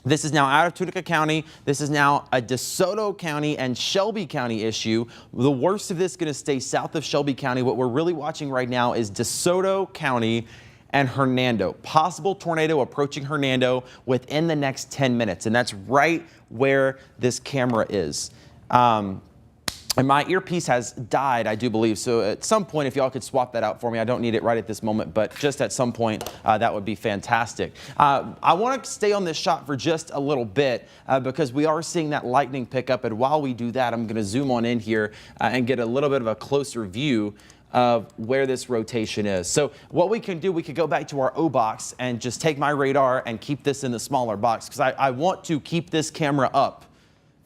This is now out of Tunica County. This is now a DeSoto County and Shelby County issue. The worst of this is going to stay south of Shelby County. What we're really watching right now is DeSoto County and Hernando. Possible tornado approaching Hernando within the next 10 minutes. And that's right where this camera is. And my earpiece has died, I do believe. So at some point, if y'all could swap that out for me, I don't need it right at this moment, but just at some point, that would be fantastic. I want to stay on this shot for just a little bit because we are seeing that lightning pick up. And while we do that, I'm going to zoom on in here and get a little bit of a closer view of where this rotation is. So what we can do, we could go back to our O box and just take my radar and keep this in the smaller box, because I want to keep this camera up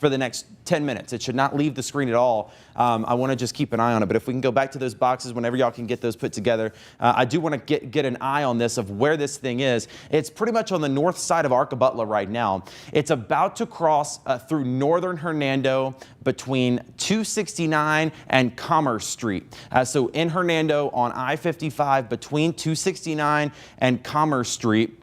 for the next 10 minutes. It should not leave the screen at all. I want to just keep an eye on it. But if we can go back to those boxes whenever y'all can get those put together, I do want to get an eye on this of where this thing is. It's pretty much on the north side of Arcabutla right now. It's about to cross through northern Hernando between 269 and Commerce Street. So in Hernando on I-55 between 269 and Commerce Street.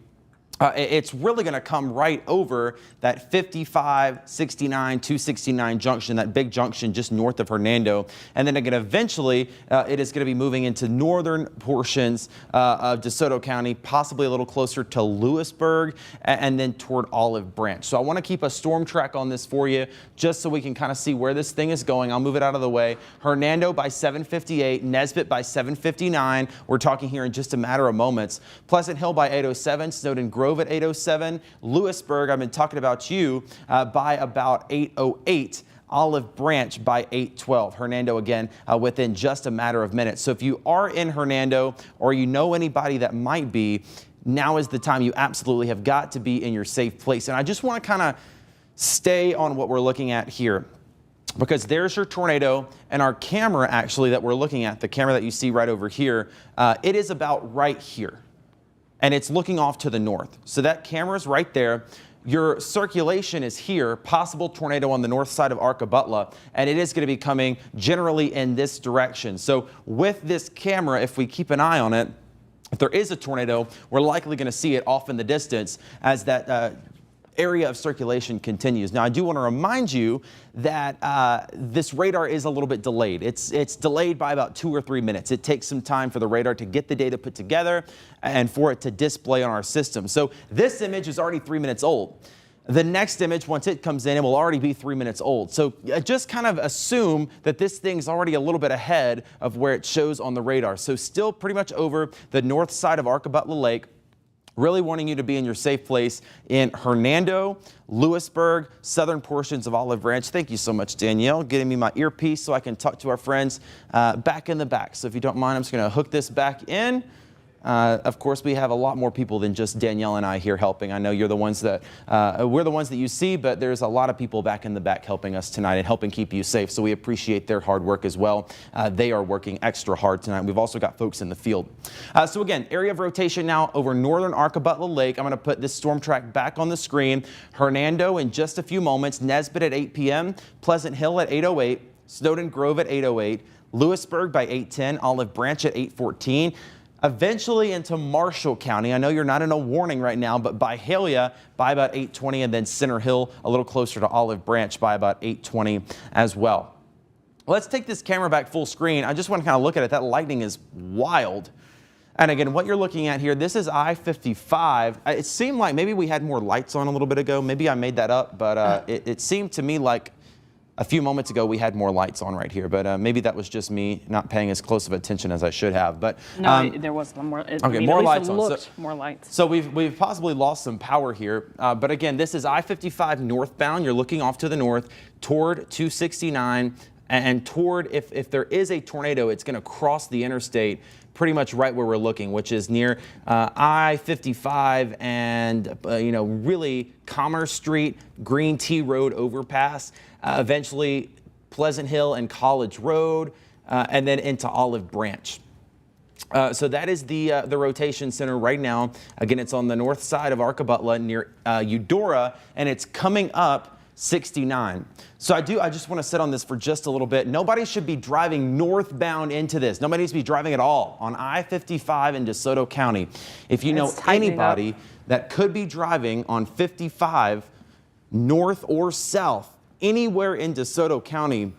It's really going to come right over that 55, 69, 269 junction, that big junction just north of Hernando. And then again, eventually, it is going to be moving into northern portions of DeSoto County, possibly a little closer to Lewisburg, and then toward Olive Branch. So I want to keep a storm track on this for you, just so we can kind of see where this thing is going. I'll move it out of the way. Hernando by 7:58, Nesbitt by 7:59. We're talking here in just a matter of moments. Pleasant Hill by 8:07, Snowden Grove at 8:07, Lewisburg, I've been talking about you, by about 8:08. Olive Branch by 8:12. Hernando again within just a matter of minutes. So if you are in Hernando or you know anybody that might be, now is the time. You absolutely have got to be in your safe place. And I just want to kind of stay on what we're looking at here, because there's your tornado, and our camera actually that we're looking at, the camera that you see right over here, it is about right here. And it's looking off to the north. So that camera's right there. Your circulation is here, possible tornado on the north side of Arcabutla, and it is going to be coming generally in this direction. So with this camera, if we keep an eye on it, if there is a tornado, we're likely going to see it off in the distance as that area of circulation continues. Now, I do want to remind you that this radar is a little bit delayed. It's delayed by about 2 or 3 minutes. It takes some time for the radar to get the data put together and for it to display on our system. So this image is already 3 minutes old. The next image, once it comes in, it will already be 3 minutes old. So just kind of assume that this thing's already a little bit ahead of where it shows on the radar. So still pretty much over the north side of Arcabutla Lake. Really wanting you to be in your safe place in Hernando, Lewisburg, southern portions of Olive Branch. Thank you so much, Danielle, getting me my earpiece so I can talk to our friends back in the back. So if you don't mind, I'm just going to hook this back in. Of course, we have a lot more people than just Danielle and I here helping. I know you're the ones that, we're the ones that you see, but there's a lot of people back in the back helping us tonight and helping keep you safe. So we appreciate their hard work as well. They are working extra hard tonight. We've also got folks in the field. So again, area of rotation now over northern Arcabutla Lake. I'm going to put this storm track back on the screen. Hernando in just a few moments. Nesbitt at 8 p.m. Pleasant Hill at 8:08. Snowden Grove at 8:08. Lewisburg by 8:10. Olive Branch at 8:14. Eventually into Marshall County. I know you're not in a warning right now, but Byhalia by about 8:20, and then Center Hill a little closer to Olive Branch by about 8:20 as well. Let's take this camera back full screen. I just want to kind of look at it. That lightning is wild. And again, what you're looking at here, this is I-55. It seemed like maybe we had more lights on a little bit ago. Maybe I made that up, but it seemed to me like a few moments ago we had more lights on right here, but maybe that was just me not paying as close of attention as I should have. But no, there was more. Okay, more lights on. So, more lights. So we've possibly lost some power here, but again, this is I-55 northbound. You're looking off to the north toward 269 and toward, if there is a tornado, it's going to cross the interstate pretty much right where we're looking, which is near I-55 and really Commerce Street, Green Tea Road overpass, eventually Pleasant Hill and College Road, and then into Olive Branch. So that is the rotation center right now. Again, it's on the north side of Arcabutla near Eudora, and it's coming up 69. So I just want to sit on this for just a little bit. Nobody should be driving northbound into this. Nobody needs to be driving at all on I-55 in DeSoto County. If you know anybody that could be driving on 55 north or south anywhere in DeSoto County,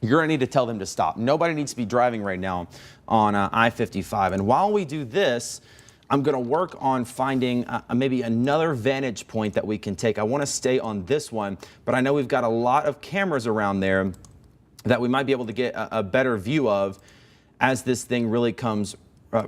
you're going to need to tell them to stop. Nobody needs to be driving right now on I-55. And while we do this, I'm going to work on finding maybe another vantage point that we can take. I want to stay on this one, but I know we've got a lot of cameras around there that we might be able to get a better view of as this thing really comes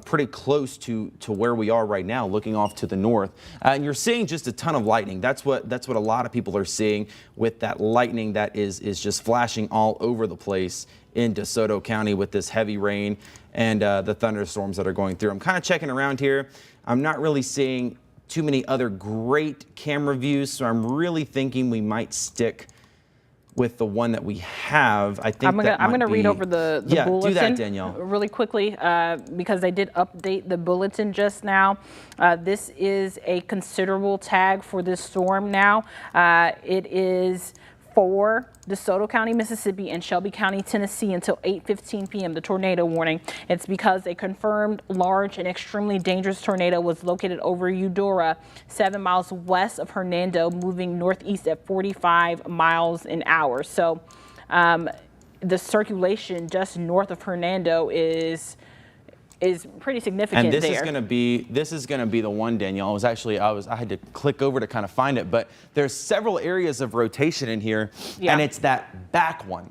pretty close to where we are right now, looking off to the north. And you're seeing just a ton of lightning. That's what a lot of people are seeing with that lightning that is just flashing all over the place in DeSoto County with this heavy rain and the thunderstorms that are going through. I'm kind of checking around here. I'm not really seeing too many other great camera views, so I'm really thinking we might stick with the one that we have. I think I'm gonna read over the bulletin. Do that, Danielle. Really quickly, because they did update the bulletin just now. This is a considerable tag for this storm now. It is for DeSoto County, Mississippi, and Shelby County, Tennessee until 8:15 p.m. The tornado warning. It's because a confirmed large and extremely dangerous tornado was located over Eudora, 7 miles west of Hernando, moving northeast at 45 miles an hour. So the circulation just north of Hernando is pretty significant. And this there. is gonna be the one, Danielle. I had to click over to kind of find it, but there's several areas of rotation in here, and it's that back one.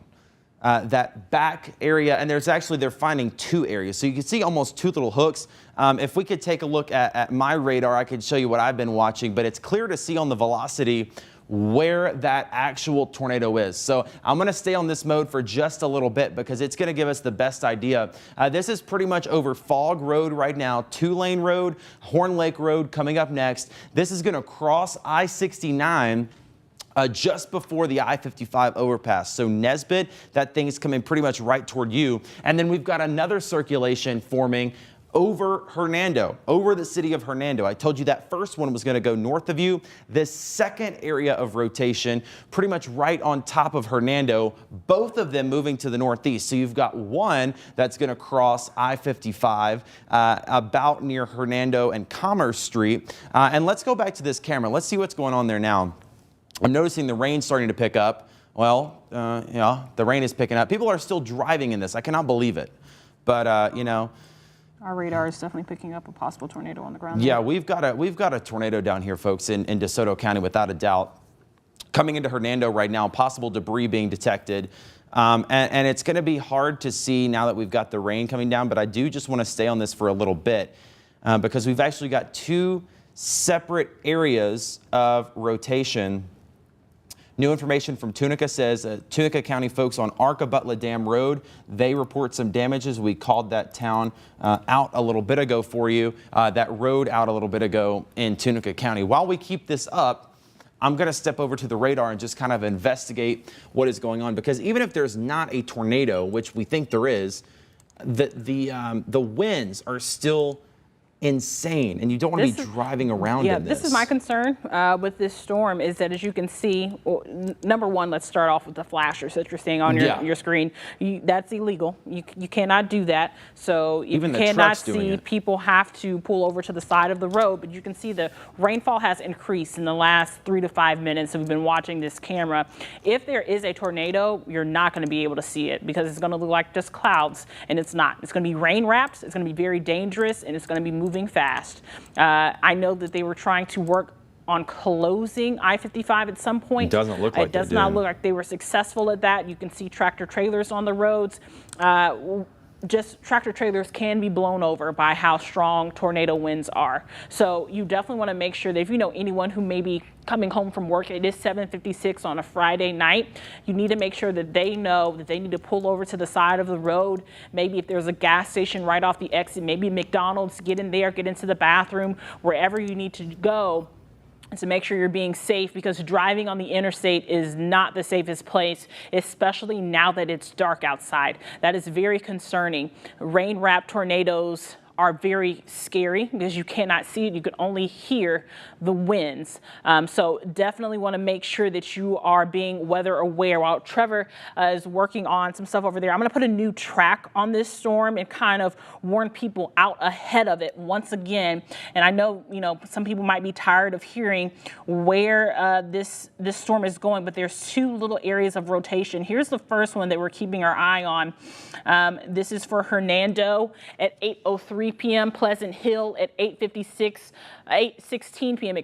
That back area, and they're finding two areas. So you can see almost two little hooks. If we could take a look at my radar, I could show you what I've been watching, but it's clear to see on the velocity where that actual tornado is. So I'm going to stay on this mode for just a little bit because it's going to give us the best idea. This is pretty much over Fog Road right now, 2-lane road, Horn Lake Road coming up next. This is going to cross I-69 just before the I-55 overpass. So Nesbitt, that thing is coming pretty much right toward you. And then we've got another circulation forming over Hernando, over the city of Hernando. I told you that first one was going to go north of you. This second area of rotation, pretty much right on top of Hernando, both of them moving to the northeast. So you've got one that's going to cross I-55 about near Hernando and Commerce Street. And let's go back to this camera. Let's see what's going on there now. I'm noticing the rain starting to pick up. Well, yeah, the rain is picking up. People are still driving in this. I cannot believe it. But, you know, our radar is definitely picking up a possible tornado on the ground. Yeah, we've got a tornado down here, folks, in DeSoto County, without a doubt. Coming into Hernando right now, possible debris being detected. And it's going to be hard to see now that we've got the rain coming down, but I do just want to stay on this for a little bit because we've actually got two separate areas of rotation. New information from Tunica says Tunica County folks on Arca-Butler Dam Road, they report some damages. We called that town out a little bit ago for you, that road out a little bit ago in Tunica County. While we keep this up, I'm going to step over to the radar and just kind of investigate what is going on, because even if there's not a tornado, which we think there is, the winds are still insane, and you don't want to be driving around in this. This is my concern with this storm, is that, as you can see, number one, let's start off with the flashers that you're seeing on your screen. That's illegal. You cannot do that. So you cannot see people have to pull over to the side of the road, but you can see the rainfall has increased in the last 3 to 5 minutes. So we've been watching this camera. If there is a tornado, you're not going to be able to see it because it's going to look like just clouds, and it's not. It's going to be rain wraps. It's going to be very dangerous, and it's going to be moving fast. I know that they were trying to work on closing I-55 at some point. It doesn't look like it does not look like they were successful at that. You can see tractor trailers on the roads. Just tractor trailers can be blown over by how strong tornado winds are. So you definitely want to make sure that if you know anyone who may be coming home from work, it is 7:56 on a Friday night, you need to make sure that they know that they need to pull over to the side of the road. Maybe if there's a gas station right off the exit, maybe McDonald's, get in there, get into the bathroom, wherever you need to go, to make sure you're being safe, because driving on the interstate is not the safest place, especially now that it's dark outside. That is very concerning. Rain-wrapped tornadoes are very scary because you cannot see it. You can only hear the winds. So definitely want to make sure that you are being weather aware. While Trevor is working on some stuff over there, I'm going to put a new track on this storm and kind of warn people out ahead of it once again. And I know, some people might be tired of hearing where this storm is going, but there's two little areas of rotation. Here's the first one that we're keeping our eye on. This is for Hernando at 8:03 p.m., Pleasant Hill at 8:16 p.m.,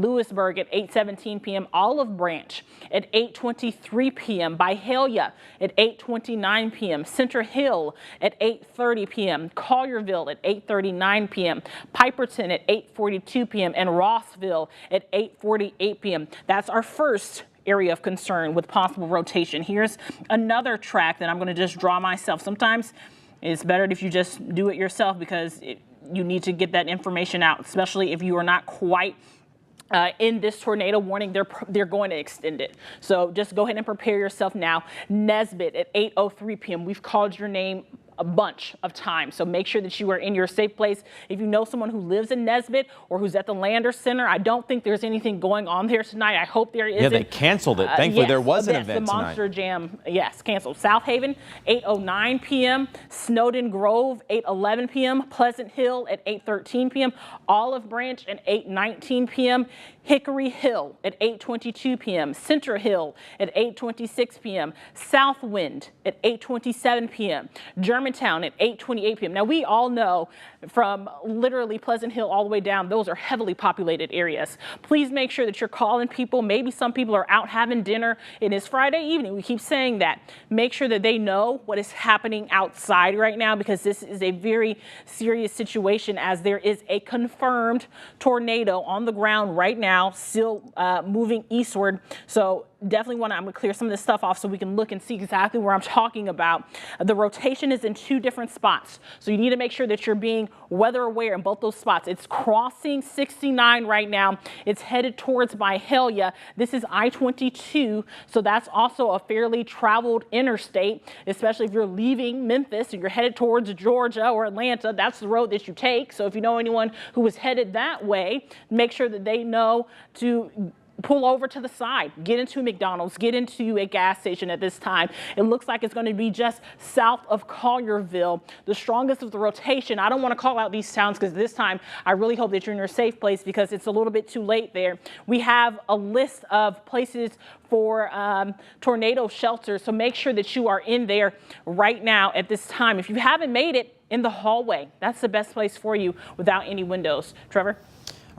Lewisburg at 8:17 p.m., Olive Branch at 8:23 p.m., Byhalia at 8:29 p.m., Center Hill at 8:30 p.m., Collierville at 8:39 p.m., Piperton at 8:42 p.m., and Rossville at 8:48 p.m. That's our first area of concern with possible rotation. Here's another track that I'm going to just draw myself. Sometimes it's better if you just do it yourself because you need to get that information out, especially if you are not quite in this tornado warning, they're going to extend it. So just go ahead and prepare yourself now. Nesbitt at 8:03 p.m. We've called your name a bunch of times, so make sure that you are in your safe place. If you know someone who lives in Nesbitt or who's at the Lander Center, I don't think there's anything going on there tonight. I hope there isn't. Yeah, they canceled it. Thankfully, yes, there was an event the tonight. Monster Jam, yes, canceled. South Haven, 8:09 p.m. Snowden Grove, 8:11 p.m. Pleasant Hill at 8:13 p.m. Olive Branch at 8:19 p.m. Hickory Hill at 8:22 p.m. Center Hill at 8:26 p.m. Southwind at 8:27 p.m. Germantown at 8:28 p.m. Now, we all know from literally Pleasant Hill all the way down, those are heavily populated areas. Please make sure that you're calling people. Maybe some people are out having dinner. It is Friday evening. We keep saying that. Make sure that they know what is happening outside right now, because this is a very serious situation, as there is a confirmed tornado on the ground right now, still moving eastward. So definitely I'm going to clear some of this stuff off so we can look and see exactly where I'm talking about. The rotation is in 2 different spots, so you need to make sure that you're being weather aware in both those spots. It's crossing 69 right now. It's headed towards Byhalia. This is I-22, so that's also a fairly traveled interstate, especially if you're leaving Memphis and you're headed towards Georgia or Atlanta. That's the road that you take. So if you know anyone who is headed that way, make sure that they know to pull over to the side, get into McDonald's, get into a gas station at this time. It looks like it's going to be just south of Collierville. The strongest of the rotation, I don't want to call out these towns because this time I really hope that you're in your safe place, because it's a little bit too late there. We have a list of places for tornado shelters, so make sure that you are in there right now at this time. If you haven't made it, in the hallway, that's the best place for you without any windows. Trevor?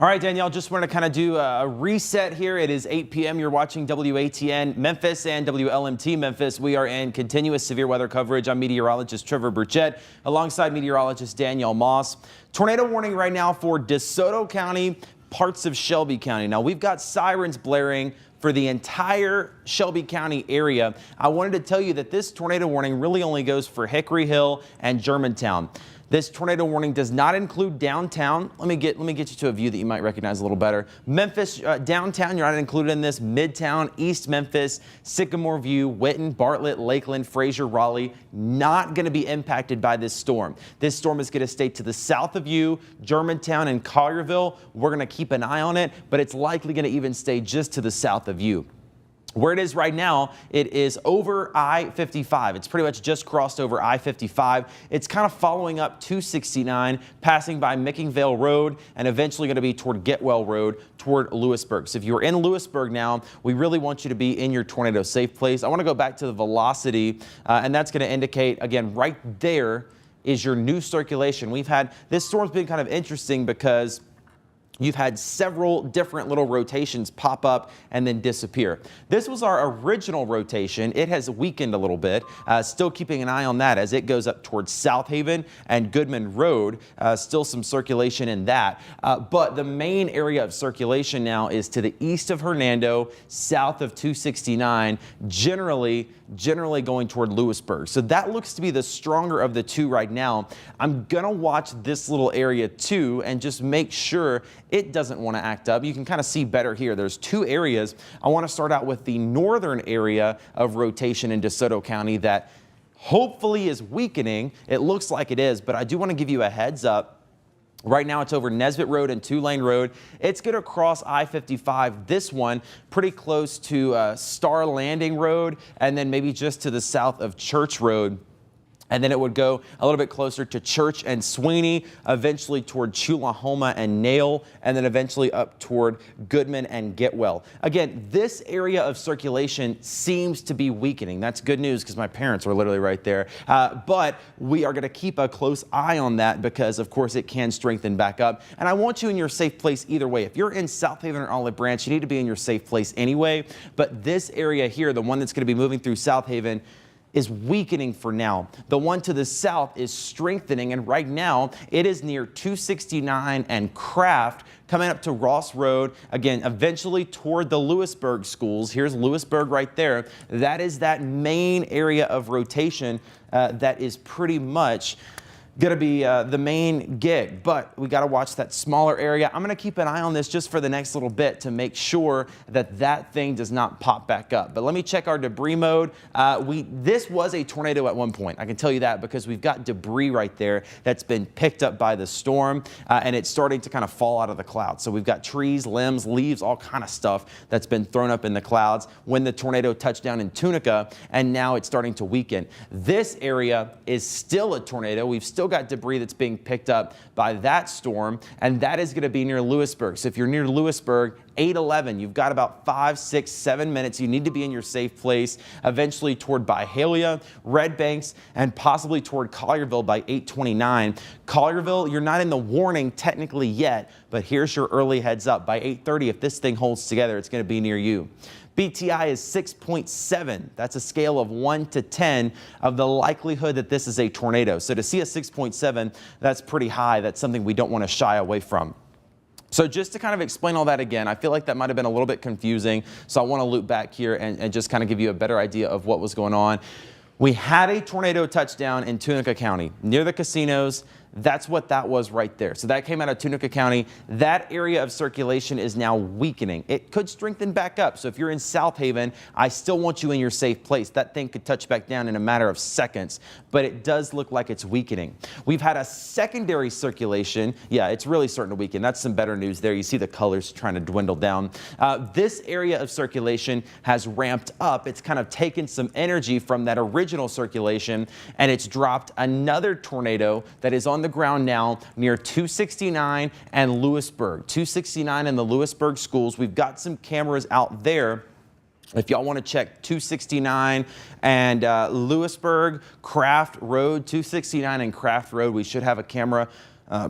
All right, Danielle, just wanted to kind of do a reset here. It is 8 p.m. You're watching WATN Memphis and WLMT Memphis. We are in continuous severe weather coverage. I'm meteorologist Trevor Burchett alongside meteorologist Danielle Moss. Tornado warning right now for DeSoto County, parts of Shelby County. Now, we've got sirens blaring for the entire Shelby County area. I wanted to tell you that this tornado warning really only goes for Hickory Hill and Germantown. This tornado warning does not include downtown. Let me get you to a view that you might recognize a little better. Memphis downtown, you're not included in this. Midtown, East Memphis, Sycamore View, Wynne, Bartlett, Lakeland, Fraser, Raleigh, not going to be impacted by this storm. This storm is going to stay to the south of you, Germantown and Collierville. We're going to keep an eye on it, but it's likely going to even stay just to the south of you. Where it is right now, it is over I-55. It's pretty much just crossed over I-55. It's kind of following up 269, passing by Mickingvale Road, and eventually going to be toward Getwell Road, toward Lewisburg. So if you're in Lewisburg now, we really want you to be in your tornado safe place. I want to go back to the velocity, and that's going to indicate, again, right there is your new circulation. This storm's been kind of interesting because you've had several different little rotations pop up and then disappear. This was our original rotation. It has weakened a little bit. Still keeping an eye on that as it goes up towards South Haven and Goodman Road. Still some circulation in that. But the main area of circulation now is to the east of Hernando, south of 269, generally going toward Lewisburg. So that looks to be the stronger of the two right now. I'm going to watch this little area too and just make sure it doesn't want to act up. You can kind of see better here. There's 2 areas. I want to start out with the northern area of rotation in DeSoto County that hopefully is weakening. It looks like it is, but I do want to give you a heads up. Right now it's over Nesbitt Road and Tulane Road. It's going to cross I-55, this one pretty close to Star Landing Road, and then maybe just to the south of Church Road. And then it would go a little bit closer to Church and Sweeney, eventually toward Chulahoma and Nail, and then eventually up toward Goodman and Getwell. Again, this area of circulation seems to be weakening. That's good news because my parents are literally right there. But we are going to keep a close eye on that because, of course, it can strengthen back up. And I want you in your safe place either way. If you're in South Haven or Olive Branch, you need to be in your safe place anyway. But this area here, the one that's going to be moving through South Haven, is weakening for now. The one to the south is strengthening, and right now it is near 269 and Craft, coming up to Ross Road, again, eventually toward the Lewisburg schools. Here's Lewisburg right there. That is that main area of rotation that is pretty much going to be the main gig, but we got to watch that smaller area. I'm going to keep an eye on this just for the next little bit to make sure that that thing does not pop back up. But let me check our debris mode. This was a tornado at one point. I can tell you that because we've got debris right there that's been picked up by the storm, and it's starting to kind of fall out of the clouds. So we've got trees, limbs, leaves, all kind of stuff that's been thrown up in the clouds when the tornado touched down in Tunica, and now it's starting to weaken. This area is still a tornado. We've still got debris that's being picked up by that storm, and that is going to be near Lewisburg. So if you're near Lewisburg, 8:11, you've got about 5, 6, 7 minutes. You need to be in your safe place, eventually toward Byhalia, Red Banks, and possibly toward Collierville by 8:29. Collierville, you're not in the warning technically yet, but here's your early heads up. By 8:30, if this thing holds together, it's going to be near you. BTI is 6.7. That's a scale of 1 to 10 of the likelihood that this is a tornado. So to see a 6.7, that's pretty high. That's something we don't want to shy away from. So just to kind of explain all that again, I feel like that might have been a little bit confusing. So I want to loop back here and just kind of give you a better idea of what was going on. We had a tornado touchdown in Tunica County near the casinos. That's what that was right there. So that came out of Tunica County. That area of circulation is now weakening. It could strengthen back up. So if you're in South Haven, I still want you in your safe place. That thing could touch back down in a matter of seconds, but it does look like it's weakening. We've had a secondary circulation. Yeah, it's really starting to weaken. That's some better news there. You see the colors trying to dwindle down. This area of circulation has ramped up. It's kind of taken some energy from that original circulation, and it's dropped another tornado that is on the ground now near 269 and Lewisburg. 269 and the Lewisburg schools. We've got some cameras out there. If y'all want to check 269 and Lewisburg, Craft Road, 269 and Craft Road, we should have a camera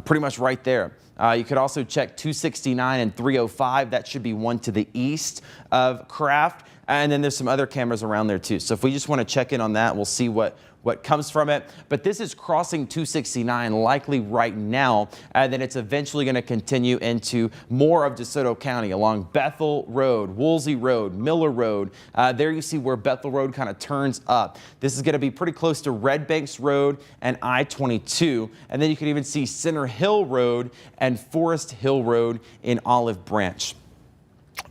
pretty much right there. You could also check 269 and 305. That should be one to the east of Craft. And then there's some other cameras around there too. So if we just want to check in on that, we'll see what comes from it. But this is crossing 269 likely right now, and then it's eventually going to continue into more of DeSoto County along Bethel Road, Woolsey Road, Miller Road. There you see where Bethel Road kind of turns up. This is going to be pretty close to Red Banks Road and I-22. And then you can even see Center Hill Road and Forest Hill Road in Olive Branch.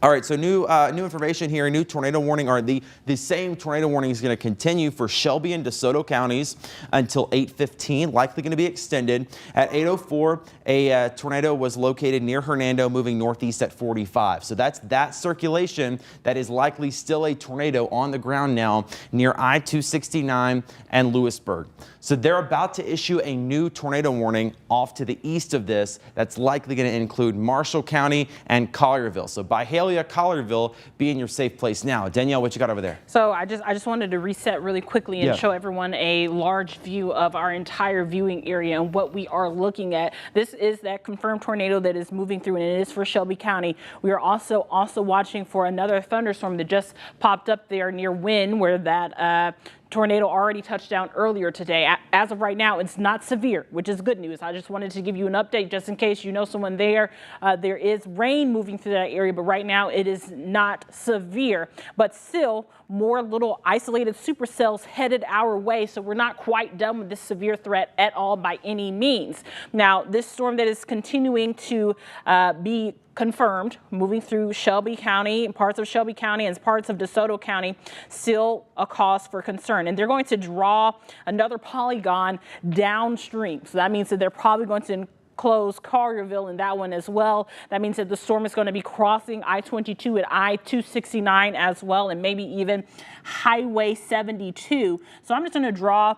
All right, so new information here, a new tornado warning, or the same tornado warning is going to continue for Shelby and DeSoto counties until 8:15, likely going to be extended. At 8:04, a tornado was located near Hernando, moving northeast at 45. So that's that circulation that is likely still a tornado on the ground now near I-269 and Lewisburg. So they're about to issue a new tornado warning off to the east of this that's likely going to include Marshall County and Collierville. So Byhalia, Collierville, be in your safe place now. Danielle, what you got over there? So I just wanted to reset really quickly and show everyone a large view of our entire viewing area and what we are looking at. This is that confirmed tornado that is moving through, and it is for Shelby County. We are also watching for another thunderstorm that just popped up there near Wynne, where that tornado already touched down earlier today. As of right now, it's not severe, which is good news. I just wanted to give you an update just in case you know someone there. There is rain moving through that area, but right now it is not severe, but still more little isolated supercells headed our way. So we're not quite done with this severe threat at all by any means. Now, this storm that is continuing to be confirmed, moving through Shelby County, parts of Shelby County and parts of DeSoto County, still a cause for concern. And they're going to draw another polygon downstream. So that means that they're probably going to close Collierville in that one as well. That means that the storm is going to be crossing I-22 at I-269 as well, and maybe even Highway 72. So I'm just going to draw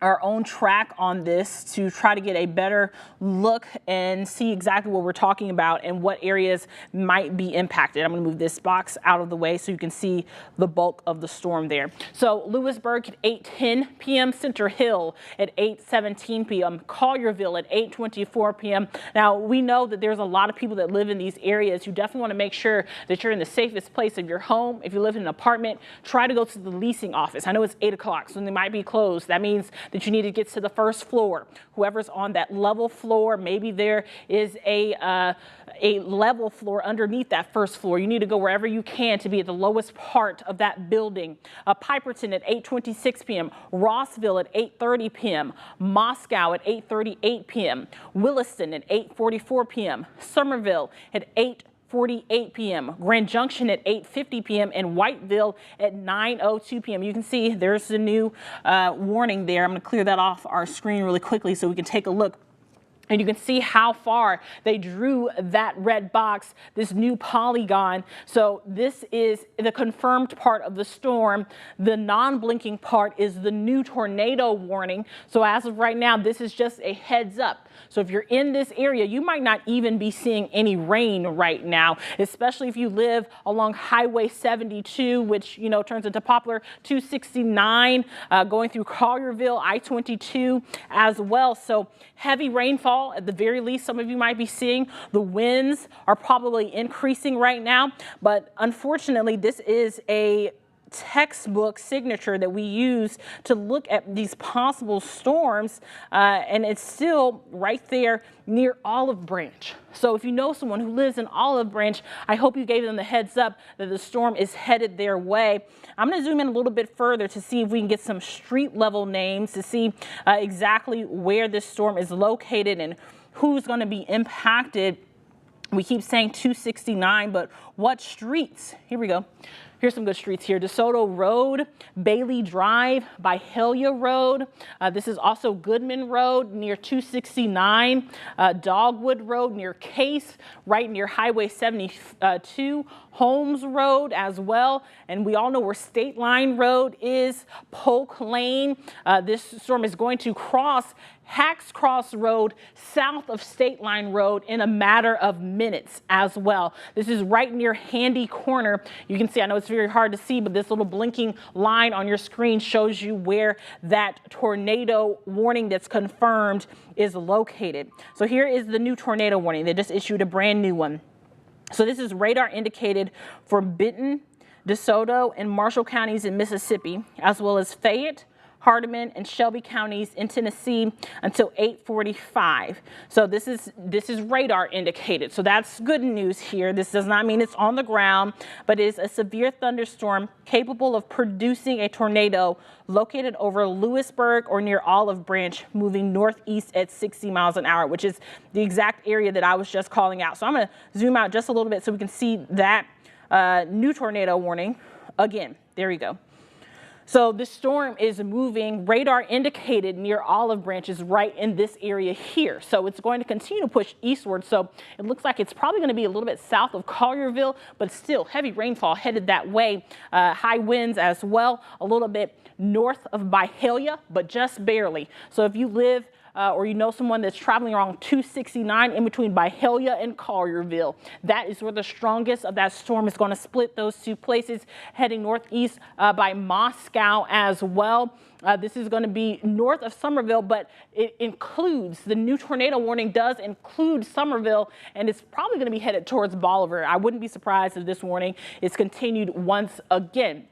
our own track on this to try to get a better look and see exactly what we're talking about and what areas might be impacted. I'm going to move this box out of the way so you can see the bulk of the storm there. So Lewisburg at 8:10 p.m., Center Hill at 8:17 p.m., Collierville at 8:24 p.m. Now, we know that there's a lot of people that live in these areas. You definitely want to make sure that you're in the safest place of your home. If you live in an apartment, try to go to the leasing office. I know it's 8 o'clock, so they might be closed. That means that you need to get to the first floor. Whoever's on that level floor, maybe there is a level floor underneath that first floor. You need to go wherever you can to be at the lowest part of that building. Piperton at 8:26 p.m., Rossville at 8:30 p.m., Moscow at 8:38 p.m., Williston at 8:44 p.m., Somerville at 8:48 p.m., Grand Junction at 8:50 p.m., and Whiteville at 9:02 p.m. You can see there's the new warning there. I'm going to clear that off our screen really quickly so we can take a look. And you can see how far they drew that red box, this new polygon. So this is the confirmed part of the storm. The non-blinking part is the new tornado warning. So as of right now, this is just a heads up. So if you're in this area, you might not even be seeing any rain right now, especially if you live along Highway 72, which, you know, turns into Poplar 269, going through Collierville, I-22 as well. So heavy rainfall. At the very least, some of you might be seeing. The winds are probably increasing right now, but unfortunately, this is a textbook signature that we use to look at these possible storms, and it's still right there near Olive Branch. So if you know someone who lives in Olive Branch, I hope you gave them the heads up that the storm is headed their way. I'm going to zoom in a little bit further to see if we can get some street level names to see exactly where this storm is located and who's going to be impacted. We keep saying 269, but what streets? Here we go. Here's some good streets here. DeSoto Road, Bailey Drive, Byhalia Road. This is also Goodman Road near 269, Dogwood Road near Case, right near Highway 72, Holmes Road as well. And we all know where State Line Road is, Polk Lane. This storm is going to cross Hacks Cross Road south of State Line Road in a matter of minutes as well. This is right near Handy Corner. You can see, I know it's very hard to see, but this little blinking line on your screen shows you where that tornado warning that's confirmed is located. So here is the new tornado warning. They just issued a brand new one. So this is radar indicated for Benton, DeSoto, and Marshall counties in Mississippi, as well as Fayette, Hardeman, and Shelby counties in Tennessee until 8:45. So this is radar indicated. So that's good news here. This does not mean it's on the ground, but it is a severe thunderstorm capable of producing a tornado located over Lewisburg or near Olive Branch, moving northeast at 60 miles an hour, which is the exact area that I was just calling out. So I'm going to zoom out just a little bit so we can see that new tornado warning again. There you go. So this storm is moving, radar indicated near Olive Branch is right in this area here. So it's going to continue to push eastward. So it looks like it's probably going to be a little bit south of Collierville, but still heavy rainfall headed that way. High winds as well, a little bit north of Byhalia, but just barely. So if you live or you know someone that's traveling around 269 in between Byhalia and Collierville, that is where the strongest of that storm is going to split those two places, heading northeast by Moscow as well. This is going to be north of Somerville, but it includes, the new tornado warning does include Somerville, and it's probably going to be headed towards Bolivar. I wouldn't be surprised if this warning is continued once again.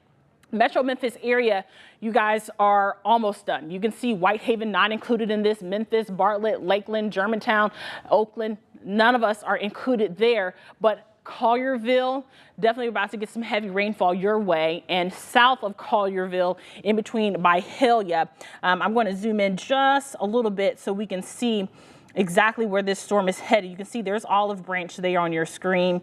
Metro Memphis area, you guys are almost done. You can see Whitehaven not included in this, Memphis, Bartlett, Lakeland, Germantown, Oakland, none of us are included there, but Collierville, definitely about to get some heavy rainfall your way, and south of Collierville in between Byhalia. I'm going to zoom in just a little bit so we can see exactly where this storm is headed. You can see there's Olive Branch there on your screen.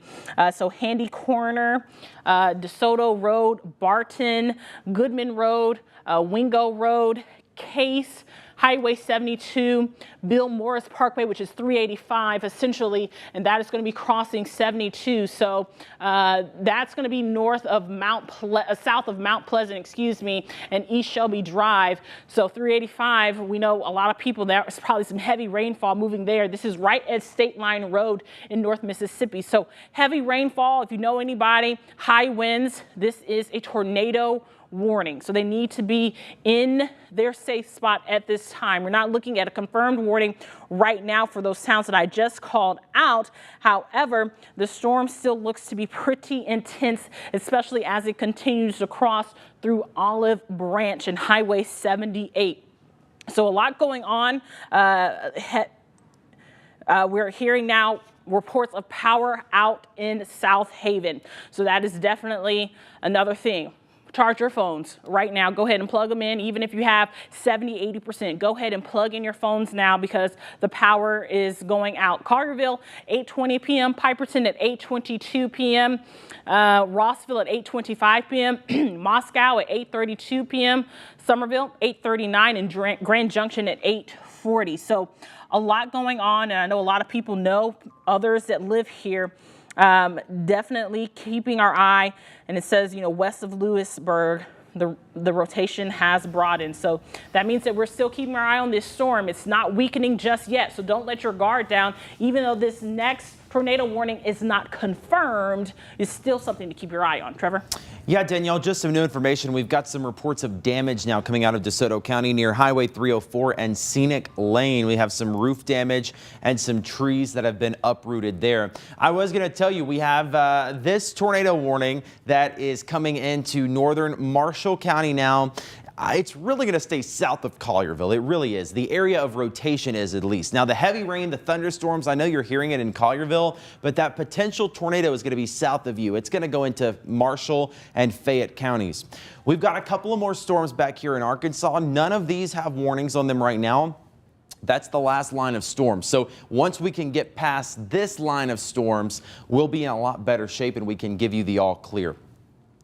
So Handy Corner, DeSoto Road, Barton, Goodman Road, Wingo Road, Case, Highway 72, Bill Morris Parkway, which is 385 essentially, and that is going to be crossing 72. So that's going to be north of south of Mount Pleasant, excuse me, and East Shelby Drive. So 385, we know a lot of people, there's probably some heavy rainfall moving there. This is right at State Line Road in North Mississippi. So heavy rainfall, if you know anybody, high winds, this is a tornado warning. So they need to be in their safe spot at this time. We're not looking at a confirmed warning right now for those towns that I just called out. However, the storm still looks to be pretty intense, especially as it continues to cross through Olive Branch and Highway 78. So a lot going on. We're hearing now reports of power out in South Haven. So that is definitely another thing. Charge your phones right now. Go ahead and plug them in. Even if you have 70, 80%, go ahead and plug in your phones now because the power is going out. Collierville, 8:20 p.m. Piperton at 8:22 p.m. Rossville at 8:25 p.m. Moscow at 8:32 p.m. Somerville, 8:39, and Grand Junction at 8:40. So a lot going on. And I know a lot of people know others that live here. Definitely keeping our eye, and it says, west of Lewisburg, the rotation has broadened. So that means that we're still keeping our eye on this storm. It's not weakening just yet. So don't let your guard down. Even though this next tornado warning is not confirmed, it's still something to keep your eye on. Trevor? Yeah, Danielle, just some new information. We've got some reports of damage now coming out of DeSoto County near Highway 304 and Scenic Lane. We have some roof damage and some trees that have been uprooted there. I was going to tell you, we have this tornado warning that is coming into northern Marshall County now. It's really going to stay south of Collierville. It really is. The area of rotation is, at least. Now, the heavy rain, the thunderstorms, I know you're hearing it in Collierville, but that potential tornado is going to be south of you. It's going to go into Marshall and Fayette counties. We've got a couple of more storms back here in Arkansas. None of these have warnings on them right now. That's the last line of storms. So once we can get past this line of storms, we'll be in a lot better shape and we can give you the all clear.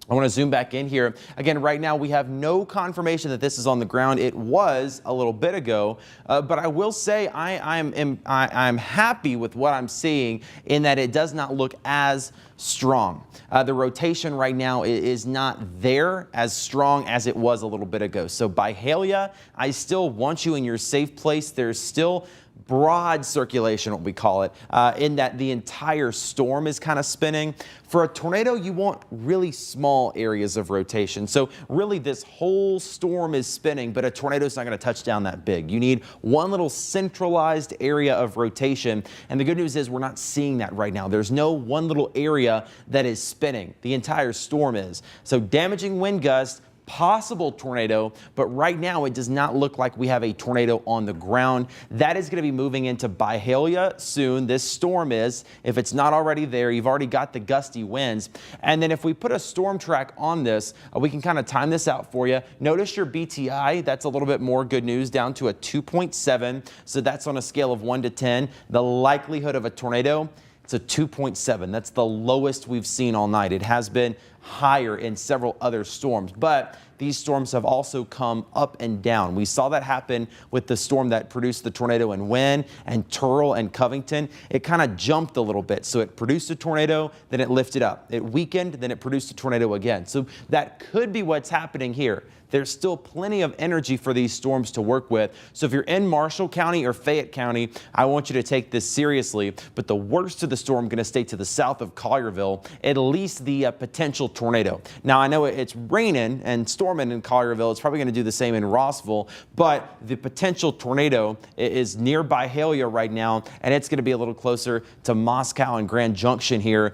I want to zoom back in here. Again, right now we have no confirmation that this is on the ground. It was a little bit ago, but I will say I'm happy with what I'm seeing in that it does not look as strong. The rotation right now is not there as strong as it was a little bit ago. So Byhalia, I still want you in your safe place. There's still broad circulation, what we call it, in that the entire storm is kind of spinning. For a tornado, you want really small areas of rotation. So really this whole storm is spinning, but a tornado is not going to touch down that big. You need one little centralized area of rotation. And the good news is we're not seeing that right now. There's no one little area that is spinning. The entire storm is. So damaging wind gusts, possible tornado, but right now it does not look like we have a tornado on the ground. That is going to be moving into Byhalia soon. This storm is, if it's not already there, you've already got the gusty winds. And then if we put a storm track on this, we can kind of time this out for you. Notice your BTI, that's a little bit more good news, down to a 2.7. So that's on a scale of 1 to 10. The likelihood of a tornado, it's a 2.7. That's the lowest we've seen all night. It has been higher in several other storms, but these storms have also come up and down. We saw that happen with the storm that produced the tornado in Wynne and Turl and Covington. It kind of jumped a little bit. So it produced a tornado, then it lifted up. It weakened, then it produced a tornado again. So that could be what's happening here. There's still plenty of energy for these storms to work with. So if you're in Marshall County or Fayette County, I want you to take this seriously. But the worst of the storm going to stay to the south of Collierville, at least the potential tornado. Now, I know it's raining and storming in Collierville. It's probably going to do the same in Rossville, but the potential tornado is near Byhalia right now, and it's going to be a little closer to Moscow and Grand Junction here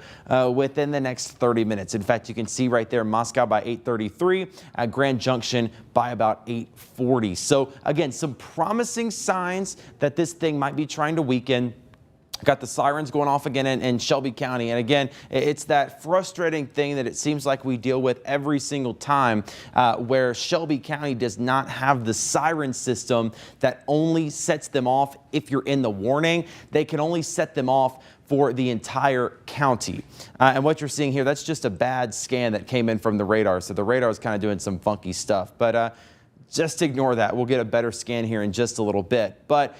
within the next 30 minutes. In fact, you can see right there Moscow by 8:33, at Grand Junction by about 8:40. So again, some promising signs that this thing might be trying to weaken. Got the sirens going off again in Shelby County. And again, it's that frustrating thing that it seems like we deal with every single time where Shelby County does not have the siren system that only sets them off if you're in the warning. They can only set them off for the entire county. And what you're seeing here, that's just a bad scan that came in from the radar. So the radar is kind of doing some funky stuff, but just ignore that. We'll get a better scan here in just a little bit. But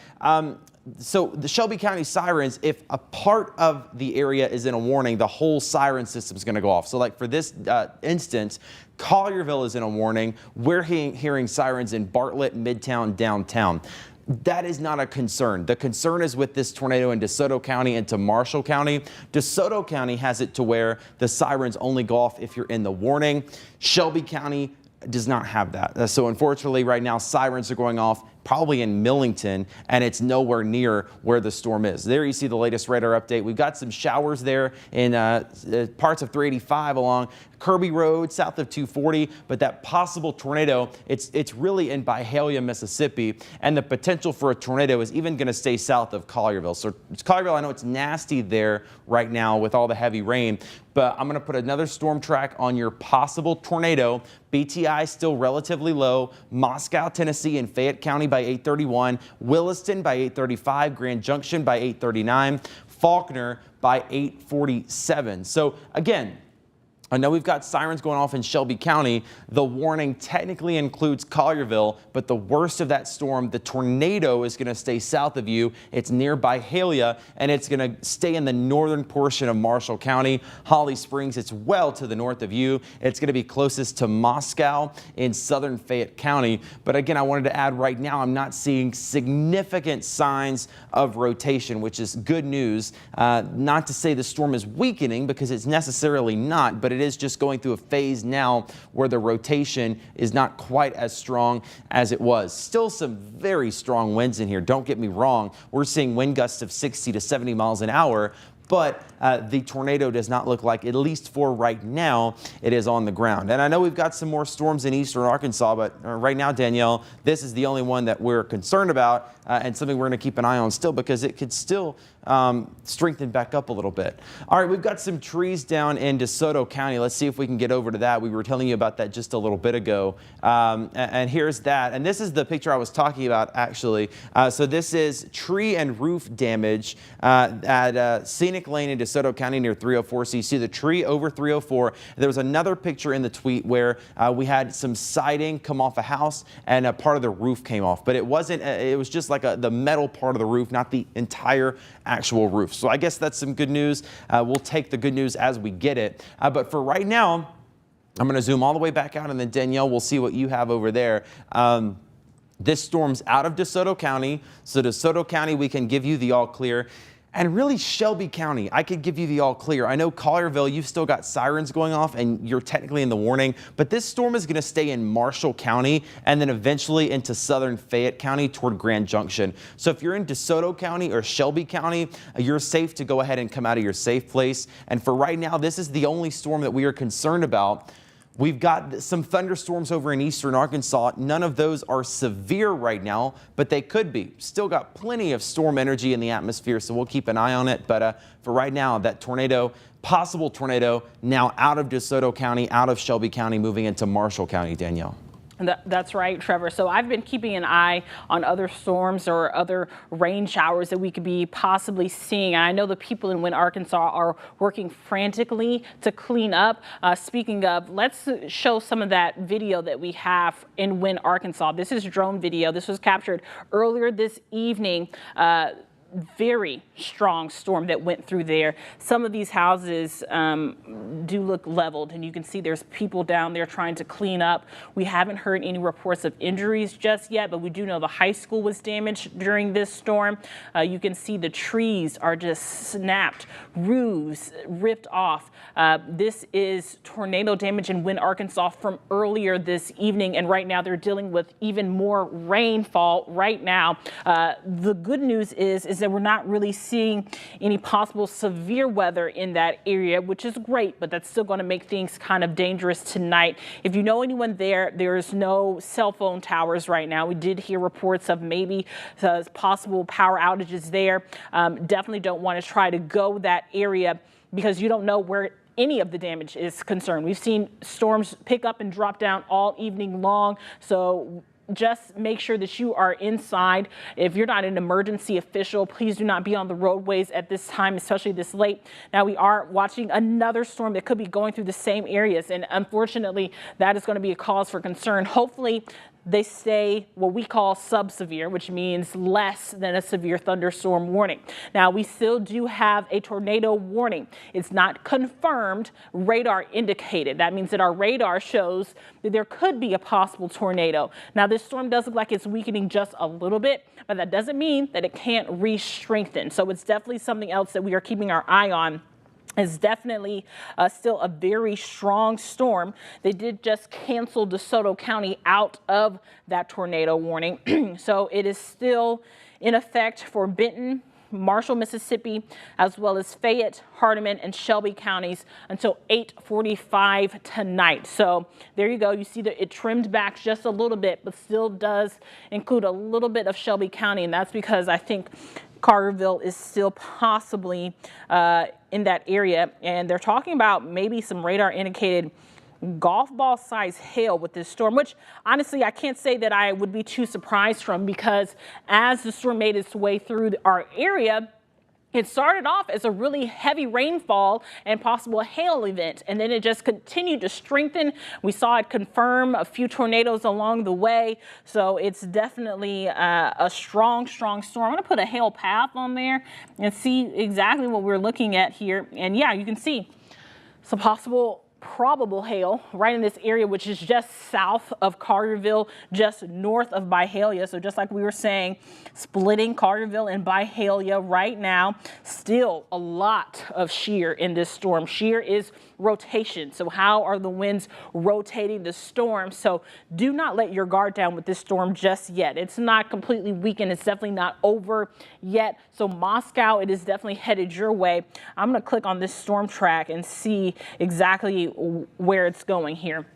so the Shelby County sirens, if a part of the area is in a warning, the whole siren system is going to go off. So like for this instance, Collierville is in a warning. We're hearing sirens in Bartlett, Midtown, downtown. That is not a concern. The concern is with this tornado in DeSoto County into Marshall County. DeSoto County has it to where the sirens only go off if you're in the warning. Shelby County does not have that. So unfortunately right now sirens are going off probably in Millington, and it's nowhere near where the storm is. There you see the latest radar update. We've got some showers there in parts of 385 along Kirby Road, south of 240, but that possible tornado, it's really in Byhalia, Mississippi, and the potential for a tornado is even going to stay south of Collierville. So Collierville, I know it's nasty there right now with all the heavy rain, but I'm going to put another storm track on your possible tornado. BTI still relatively low. Moscow, Tennessee, and Fayette County by 8:31. Williston by 8:35. Grand Junction by 8:39. Faulkner by 8:47. So again, I know we've got sirens going off in Shelby County. The warning technically includes Collierville, but the worst of that storm, the tornado, is going to stay south of you. It's near Byhalia, and it's going to stay in the northern portion of Marshall County. Holly Springs, it's well to the north of you. It's going to be closest to Moscow in southern Fayette County. But again, I wanted to add right now, I'm not seeing significant signs of rotation, which is good news. Not to say the storm is weakening, because it's necessarily not, but it is just going through a phase now where the rotation is not quite as strong as it was. Still some very strong winds in here. Don't get me wrong. We're seeing wind gusts of 60 to 70 miles an hour. But the tornado does not look like, at least for right now, it is on the ground. And I know we've got some more storms in eastern Arkansas, but right now, Danielle, this is the only one that we're concerned about and something we're going to keep an eye on still, because it could still strengthen back up a little bit. All right, we've got some trees down in DeSoto County. Let's see if we can get over to that. We were telling you about that just a little bit ago. And here's that. And this is the picture I was talking about, actually. So this is tree and roof damage at Scenic Lane in DeSoto County near 304. So you see the tree over 304. There was another picture in the tweet where we had some siding come off a house and a part of the roof came off. But it wasn't, it was just like the metal part of the roof, not the entire actual roof. So I guess that's some good news. We'll take the good news as we get it. But for right now, I'm going to zoom all the way back out, and then Danielle, we'll see what you have over there. This storm's out of DeSoto County. So DeSoto County, we can give you the all clear. And really, Shelby County, I could give you the all clear. I know Collierville, you've still got sirens going off and you're technically in the warning, but this storm is going to stay in Marshall County and then eventually into southern Fayette County toward Grand Junction. So if you're in DeSoto County or Shelby County, you're safe to go ahead and come out of your safe place. And for right now, this is the only storm that we are concerned about. We've got some thunderstorms over in eastern Arkansas. None of those are severe right now, but they could be. Still got plenty of storm energy in the atmosphere, so we'll keep an eye on it. But for right now, that tornado, possible tornado, now out of DeSoto County, out of Shelby County, moving into Marshall County, Danielle. That's right, Trevor. So I've been keeping an eye on other storms or other rain showers that we could be possibly seeing. And I know the people in Wynne, Arkansas are working frantically to clean up. Speaking of, let's show some of that video that we have in Wynne, Arkansas. This is drone video. This was captured earlier this evening. Very strong storm that went through there. Some of these houses do look leveled, and you can see there's people down there trying to clean up. We haven't heard any reports of injuries just yet, but we do know the high school was damaged during this storm. You can see the trees are just snapped, roofs ripped off. This is tornado damage in Wynne, Arkansas from earlier this evening, and right now they're dealing with even more rainfall right now. The good news is that we're not really seeing any possible severe weather in that area, which is great, but that's still going to make things kind of dangerous tonight. If you know anyone there, there's no cell phone towers right now. We did hear reports of maybe possible power outages there. Definitely don't want to try to go that area because you don't know where any of the damage is concerned. We've seen storms pick up and drop down all evening long, so just make sure that you are inside. If you're not an emergency official, please do not be on the roadways at this time, especially this late. Now we are watching another storm that could be going through the same areas, and unfortunately that is going to be a cause for concern. Hopefully they stay what we call sub-severe, which means less than a severe thunderstorm warning. Now, we still do have a tornado warning. It's not confirmed, radar indicated. That means that our radar shows that there could be a possible tornado. Now, this storm does look like it's weakening just a little bit, but that doesn't mean that it can't re-strengthen. So it's definitely something else that we are keeping our eye on. Is definitely still a very strong storm. They did just cancel DeSoto County out of that tornado warning. So it is still in effect for Benton, Marshall, Mississippi, as well as Fayette, Hardeman, and Shelby counties until 8:45 tonight. So there you go. You see that it trimmed back just a little bit, but still does include a little bit of Shelby County, and that's because I think Carterville is still possibly in that area, and they're talking about maybe some radar indicated golf ball size hail with this storm, which honestly I can't say that I would be too surprised from, because as the storm made its way through our area, it started off as a really heavy rainfall and possible hail event, and then it just continued to strengthen. We saw it confirm a few tornadoes along the way, so it's definitely a strong storm. I'm going to put a hail path on there and see exactly what we're looking at here. And yeah, you can see some possible probable hail right in this area, which is just south of Carterville, just north of Byhalia. So just like we were saying, splitting Carterville and Byhalia right now. Still a lot of shear in this storm. Shear is rotation. So how are the winds rotating the storm? So do not let your guard down with this storm just yet. It's not completely weakened. It's definitely not over yet. So Moscow, it is definitely headed your way. I'm going to click on this storm track and see exactly where it's going here.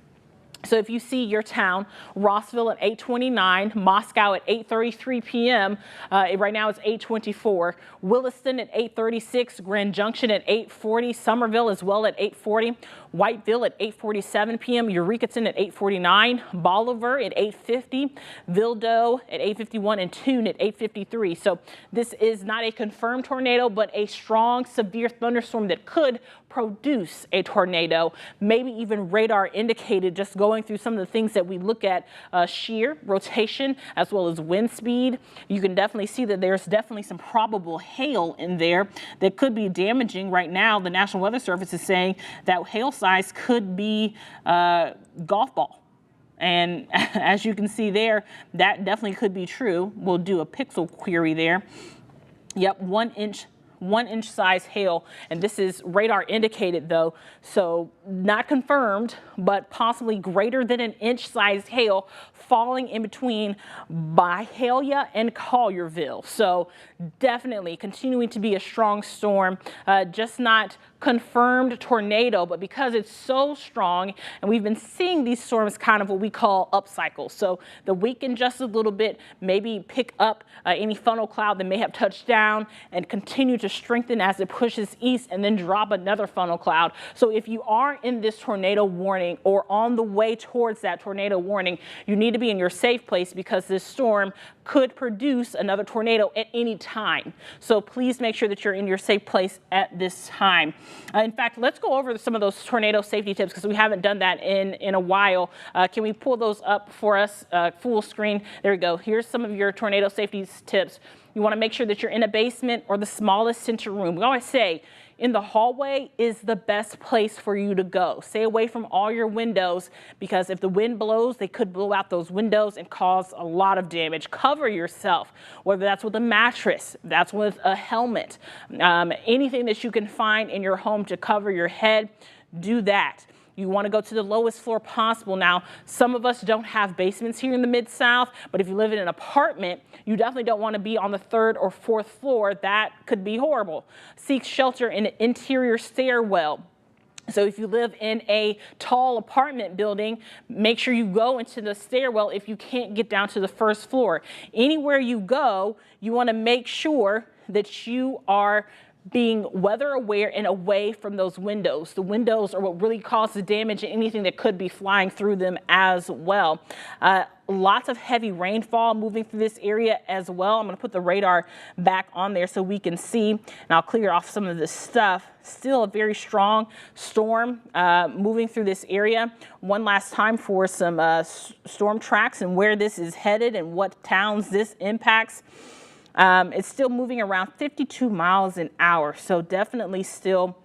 So if you see your town, Rossville at 8:29, Moscow at 8:33 p.m. Right now it's 8:24. Williston at 8:36, Grand Junction at 8:40, Somerville as well at 8:40, Whiteville at 8:47 p.m., Eurekaton at 8:49, Bolivar at 8:50, Vildo at 8:51, and Tune at 8:53. So this is not a confirmed tornado, but a strong, severe thunderstorm that could produce a tornado, maybe even radar indicated, just going through some of the things that we look at, shear, rotation, as well as wind speed. You can definitely see that there's definitely some probable hail in there that could be damaging. Right now, the National Weather Service is saying that hail size could be golf ball. And as you can see there, that definitely could be true. We'll do a pixel query there. Yep, 1 inch size hail, and this is radar indicated though, so not confirmed, but possibly greater than 1 inch sized hail falling in between Byhalia and Collierville. So definitely continuing to be a strong storm, just not confirmed tornado, but because it's so strong, and we've been seeing these storms kind of what we call up cycles. So the weaken just a little bit, maybe pick up any funnel cloud that may have touched down and continue to strengthen as it pushes east, and then drop another funnel cloud. So if you are in this tornado warning or on the way towards that tornado warning, you need to be in your safe place, because this storm could produce another tornado at any time. So please make sure that you're in your safe place at this time. In fact, let's go over some of those tornado safety tips, because we haven't done that in a while. Can we pull those up for us full screen? There we go. Here's some of your tornado safety tips. You want to make sure that you're in a basement or the smallest central room. We always say in the hallway is the best place for you to go. Stay away from all your windows, because if the wind blows, they could blow out those windows and cause a lot of damage. Cover yourself, whether that's with a mattress, that's with a helmet, anything that you can find in your home to cover your head, do that. You want to go to the lowest floor possible. Now, some of us don't have basements here in the Mid-South, but if you live in an apartment, you definitely don't want to be on the 3rd or 4th floor. That could be horrible. Seek shelter in an interior stairwell. So if you live in a tall apartment building, make sure you go into the stairwell if you can't get down to the 1st floor. Anywhere you go, you want to make sure that you are being weather aware and away from those windows. The windows are what really causes damage, and anything that could be flying through them as well. Lots of heavy rainfall moving through this area as well. I'm going to put the radar back on there so we can see, and I'll clear off some of this stuff. Still a very strong storm moving through this area. One last time for some storm tracks and where this is headed and what towns this impacts. It's still moving around 52 miles an hour, so definitely still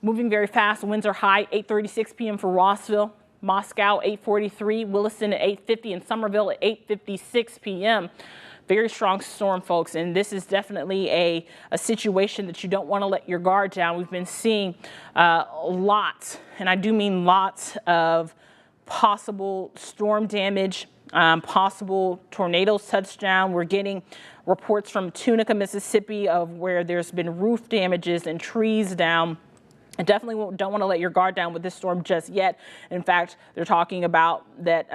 moving very fast. Winds are high, 8:36 p.m. for Rossville, Moscow 8:43, Williston at 8:50, and Somerville at 8:56 p.m. Very strong storm, folks, and this is definitely a situation that you don't want to let your guard down. We've been seeing lots, and I do mean lots, of possible storm damage, possible tornadoes touchdown. We're getting reports from Tunica, Mississippi, of where there's been roof damages and trees down. I definitely don't want to let your guard down with this storm just yet. In fact, they're talking about that,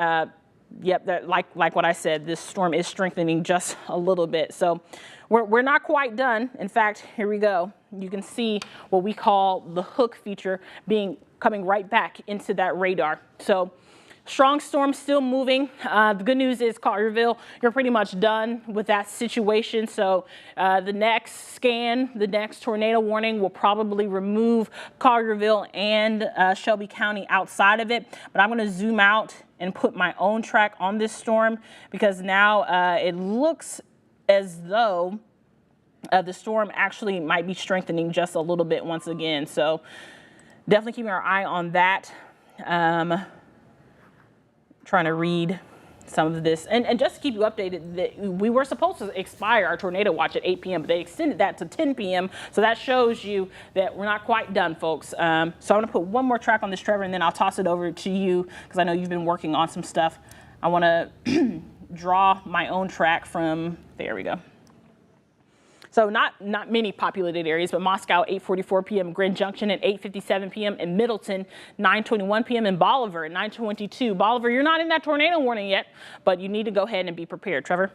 that like what I said, this storm is strengthening just a little bit. So we're not quite done. In fact, here we go. You can see what we call the hook feature coming right back into that radar. So strong storm still moving. The good news is Collierville, you're pretty much done with that situation. So the next scan, the next tornado warning will probably remove Collierville and Shelby County outside of it. But I'm going to zoom out and put my own track on this storm because now it looks as though the storm actually might be strengthening just a little bit once again. So definitely keeping our eye on that. Trying to read some of this and just to keep you updated, that we were supposed to expire our tornado watch at 8 p.m. but they extended that to 10 p.m. so that shows you that we're not quite done, folks. So I'm going to put one more track on this, Trevor, and then I'll toss it over to you because I know you've been working on some stuff. I want to draw my own track from, there we go. So not many populated areas, but Moscow, 8:44 p.m., Grand Junction at 8:57 p.m., and Middleton, 9:21 p.m., and Bolivar at 9:22. Bolivar, you're not in that tornado warning yet, but you need to go ahead and be prepared. Trevor?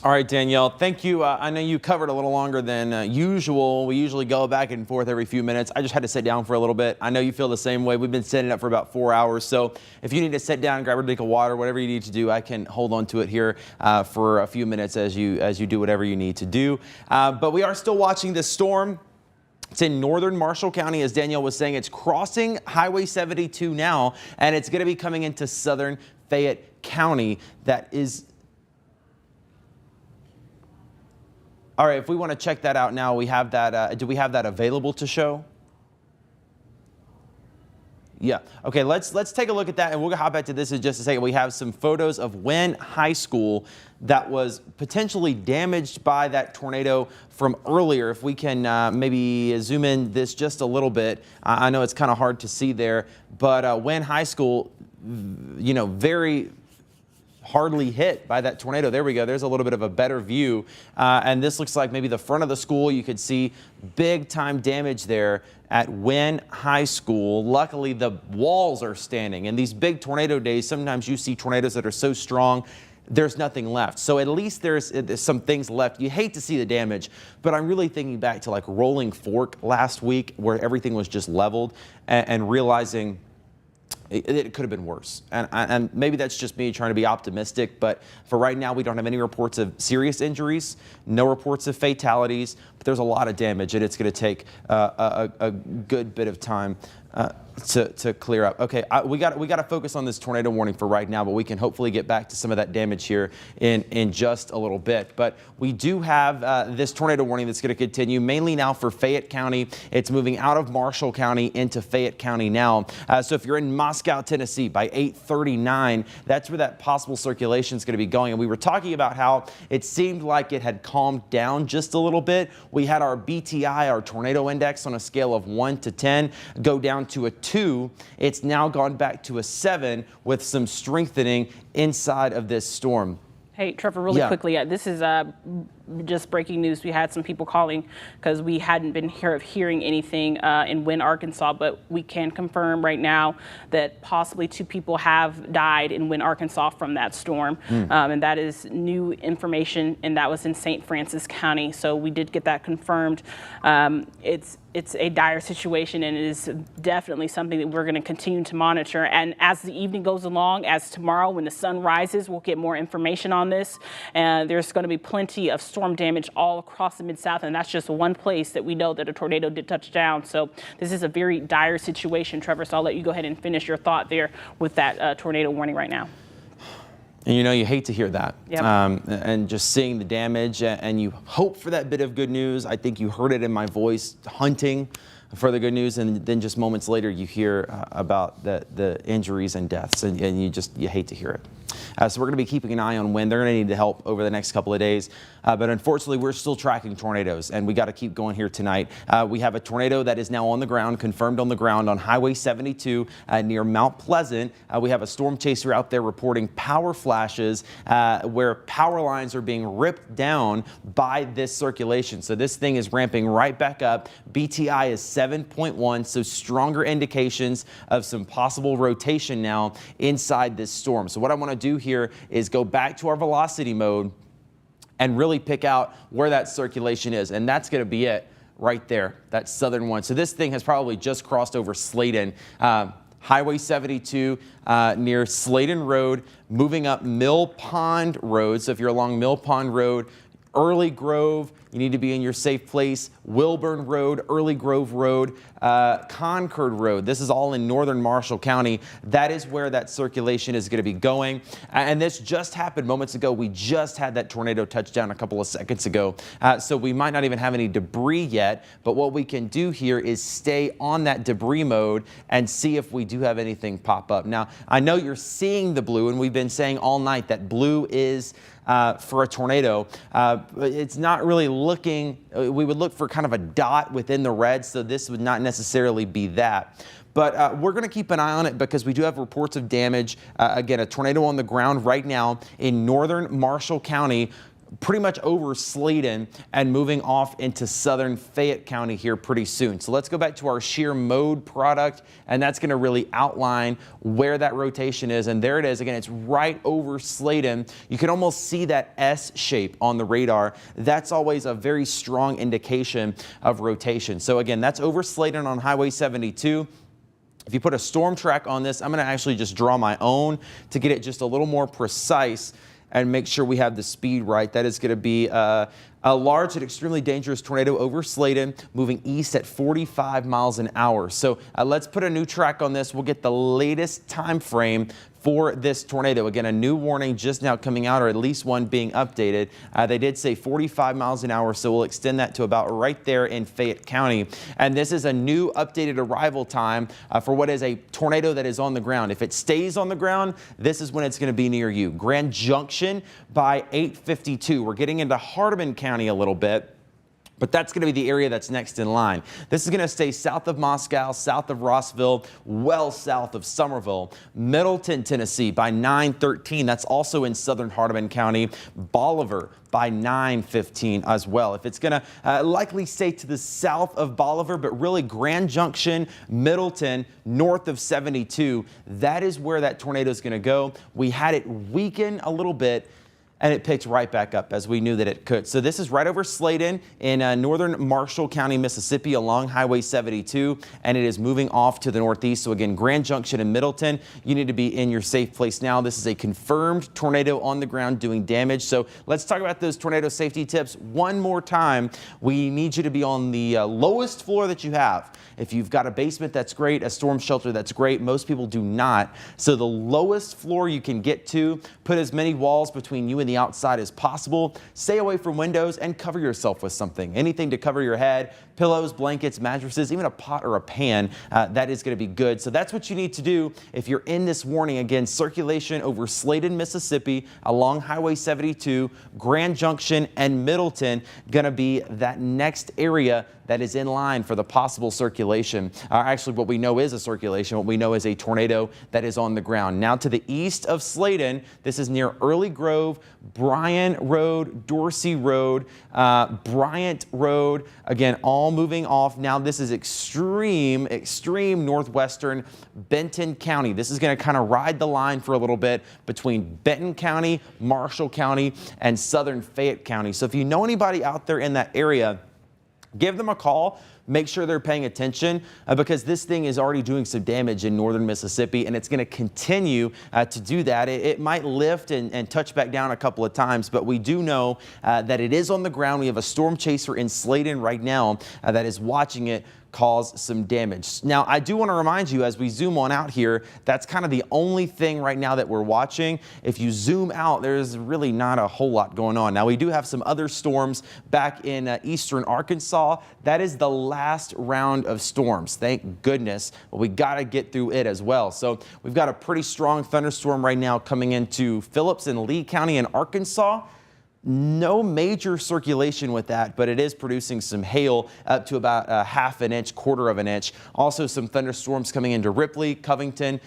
All right, Danielle, thank you. I know you covered a little longer than usual. We usually go back and forth every few minutes. I just had to sit down for a little bit. I know you feel the same way. We've been setting up for about 4 hours. So if you need to sit down, grab a drink of water, whatever you need to do, I can hold on to it here for a few minutes as you do whatever you need to do. But we are still watching this storm. It's in northern Marshall County, as Danielle was saying. It's crossing Highway 72 now, and it's going to be coming into southern Fayette County. That is... All right, if we want to check that out now, we have that. Do we have that available to show? Yeah. Okay, let's take a look at that, and we'll hop back to this in just a second. We have some photos of Wynne High School that was potentially damaged by that tornado from earlier. If we can maybe zoom in this just a little bit. I know it's kind of hard to see there, but Wynne High School, you know, very hardly hit by that tornado. There we go. There's a little bit of a better view. And this looks like maybe the front of the school. You could see big time damage there at Wynne High School. Luckily, the walls are standing. And these big tornado days, sometimes you see tornadoes that are so strong, there's nothing left. So at least there's some things left. You hate to see the damage, but I'm really thinking back to like Rolling Fork last week where everything was just leveled and realizing it could have been worse. And maybe that's just me trying to be optimistic, but for right now, we don't have any reports of serious injuries, no reports of fatalities, but there's a lot of damage, and it's going to take a good bit of time to clear up. Okay, we got to focus on this tornado warning for right now, but we can hopefully get back to some of that damage here in just a little bit. But we do have this tornado warning that's going to continue, mainly now for Fayette County. It's moving out of Marshall County into Fayette County now. So if you're in Moscow, Tennessee, by 8:39, that's where that possible circulation is going to be going. And we were talking about how it seemed like it had calmed down just a little bit. We had our BTI, our tornado index, on a scale of 1 to 10, go down to a 2. It's now gone back to a 7 with some strengthening inside of this storm. Hey, Trevor, really quickly, this is just breaking news. We had some people calling because we hadn't been hearing anything in Wynne, Arkansas, but we can confirm right now that possibly 2 people have died in Wynne, Arkansas from that storm. And that is new information, and that was in St. Francis County. So we did get that confirmed. It's a dire situation, and it is definitely something that we're going to continue to monitor. And as the evening goes along, as tomorrow when the sun rises, we'll get more information on this. And there's going to be plenty of storm damage all across the Mid-South, and that's just one place that we know that a tornado did touch down. So this is a very dire situation, Trevor. So I'll let you go ahead and finish your thought there with that tornado warning right now. And you know, you hate to hear that. Yep. And just seeing the damage, and you hope for that bit of good news. I think you heard it in my voice, hunting. for the good news, and then just moments later you hear about the injuries and deaths, and you hate to hear it. So we're going to be keeping an eye on Wynne. They're going to need the help over the next couple of days. But unfortunately, we're still tracking tornadoes, and we got to keep going here tonight. We have a tornado that is now on the ground, confirmed on the ground on Highway 72 near Mount Pleasant. We have a storm chaser out there reporting power flashes where power lines are being ripped down by this circulation. So this thing is ramping right back up. BTI is 7.1, so stronger indications of some possible rotation now inside this storm. So what I want to do here is go back to our velocity mode and really pick out where that circulation is. And that's going to be it right there, that southern one. So this thing has probably just crossed over Sladen. Highway 72 near Sladen Road, moving up Mill Pond Road. So if you're along Mill Pond Road, Early Grove, you need to be in your safe place. Wilburn Road, Early Grove Road, Concord Road. This is all in northern Marshall County. That is where that circulation is going to be going. And this just happened moments ago. We just had that tornado touchdown a couple of seconds ago. So we might not even have any debris yet. But what we can do here is stay on that debris mode and see if we do have anything pop up. Now, I know you're seeing the blue, and we've been saying all night that blue is for a tornado. It's not really looking, we would look for kind of a dot within the red, so this would not necessarily be that. But we're going to keep an eye on it because we do have reports of damage. Again, a tornado on the ground right now in northern Marshall County, pretty much over Sladen and moving off into southern Fayette County here pretty soon. So let's go back to our shear mode product, and that's going to really outline where that rotation is. And there it is. Again, it's right over Sladen. You can almost see that S shape on the radar. That's always a very strong indication of rotation. So again, that's over Sladen on Highway 72. If you put a storm track on this, I'm going to actually just draw my own to get it just a little more precise and make sure we have the speed right. That is going to be a large and extremely dangerous tornado over Sladen, moving east at 45 miles an hour. So let's put a new track on this. We'll get the latest time frame for this tornado. Again, a new warning just now coming out, or at least one being updated. They did say 45 miles an hour, so we'll extend that to about right there in Fayette County. And this is a new updated arrival time for what is a tornado that is on the ground. If it stays on the ground, this is when it's going to be near you. Grand Junction by 8:52. We're getting into Hardeman County a little bit, but that's going to be the area that's next in line. This is going to stay south of Moscow, south of Rossville, well south of Somerville. Middleton, Tennessee by 9:13. That's also in southern Hardeman County. Bolivar by 9:15 as well. If it's going to likely stay to the south of Bolivar, but really Grand Junction, Middleton, north of 72, that is where that tornado is going to go. We had it weaken a little bit, and it picked right back up as we knew that it could. So this is right over Sladen in northern Marshall County, Mississippi along Highway 72, and it is moving off to the northeast. So again, Grand Junction and Middleton, you need to be in your safe place now. This is a confirmed tornado on the ground doing damage. So let's talk about those tornado safety tips one more time. We need you to be on the lowest floor that you have. If you've got a basement, that's great. A storm shelter, that's great. Most people do not. So the lowest floor you can get to, put as many walls between you and the outside as possible. Stay away from windows and cover yourself with something. Anything to cover your head, pillows, blankets, mattresses, even a pot or a pan, that is going to be good. So that's what you need to do if you're in this warning. Again, circulation over Sladen, Mississippi along Highway 72, Grand Junction and Middleton going to be that next area that is in line for the possible circulation. Actually, what we know is a circulation. What we know is a tornado that is on the ground. Now to the east of Sladen, this is near Early Grove, Bryan Road, Dorsey Road, Bryant Road. Again, all moving off. Now this is extreme northwestern Benton County. This is going to kind of ride the line for a little bit between Benton County, Marshall County, and southern Fayette County. So if you know anybody out there in that area, give them a call. Make sure they're paying attention because this thing is already doing some damage in northern Mississippi, and it's going to continue to do that. It might lift and touch back down a couple of times, but we do know that it is on the ground. We have a storm chaser in Sladen right now that is watching it cause some damage. Now, I do want to remind you as we zoom on out here, that's kind of the only thing right now that we're watching. If you zoom out, there's really not a whole lot going on. Now, we do have some other storms back in eastern Arkansas. That is the last round of storms, thank goodness, but we got to get through it as well. So we've got a pretty strong thunderstorm right now coming into Phillips and Lee County in Arkansas. No major circulation with that, but it is producing some hail up to about a half an inch, quarter of an inch. Also some thunderstorms coming into Ripley, Covington,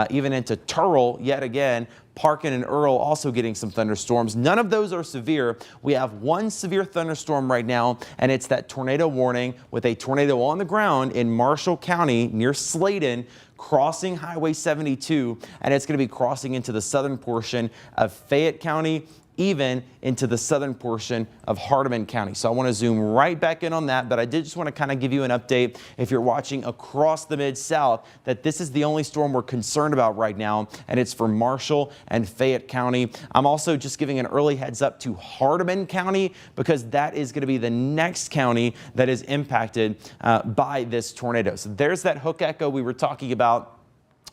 even into Turrell yet again. Parkin and Earl also getting some thunderstorms. None of those are severe. We have one severe thunderstorm right now, and it's that tornado warning with a tornado on the ground in Marshall County near Sladen, crossing Highway 72, and it's going to be crossing into the southern portion of Fayette County, even into the southern portion of Hardeman County. So I want to zoom right back in on that, but I did just want to kind of give you an update if you're watching across the Mid-South that this is the only storm we're concerned about right now, and it's for Marshall and Fayette County. I'm also just giving an early heads up to Hardeman County because that is going to be the next county that is impacted by this tornado. So there's that hook echo we were talking about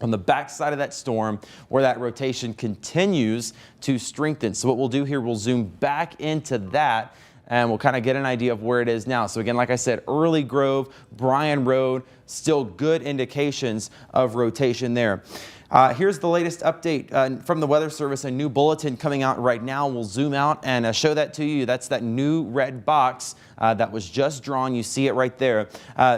on the backside of that storm where that rotation continues to strengthen. So what we'll do here, we'll zoom back into that and we'll kind of get an idea of where it is now. So again, like I said, Early Grove, Bryan Road, still good indications of rotation there. Here's the latest update from the Weather Service, a new bulletin coming out right now. We'll zoom out and show that to you. That's that new red box that was just drawn. You see it right there.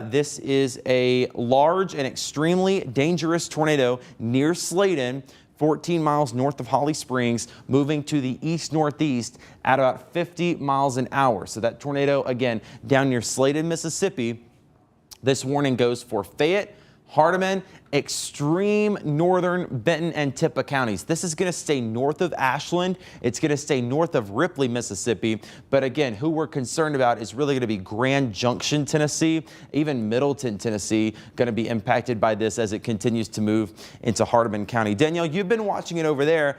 This is a large and extremely dangerous tornado near Sladen, 14 miles north of Holly Springs, moving to the east-northeast at about 50 miles an hour. So that tornado, again, down near Sladen, Mississippi. This warning goes for Fayette, Hardeman, extreme northern Benton and Tippah counties. This is going to stay north of Ashland. It's going to stay north of Ripley, Mississippi. But again, who we're concerned about is really going to be Grand Junction, Tennessee, even Middleton, Tennessee, going to be impacted by this as it continues to move into Hardeman County. Danielle, you've been watching it over there.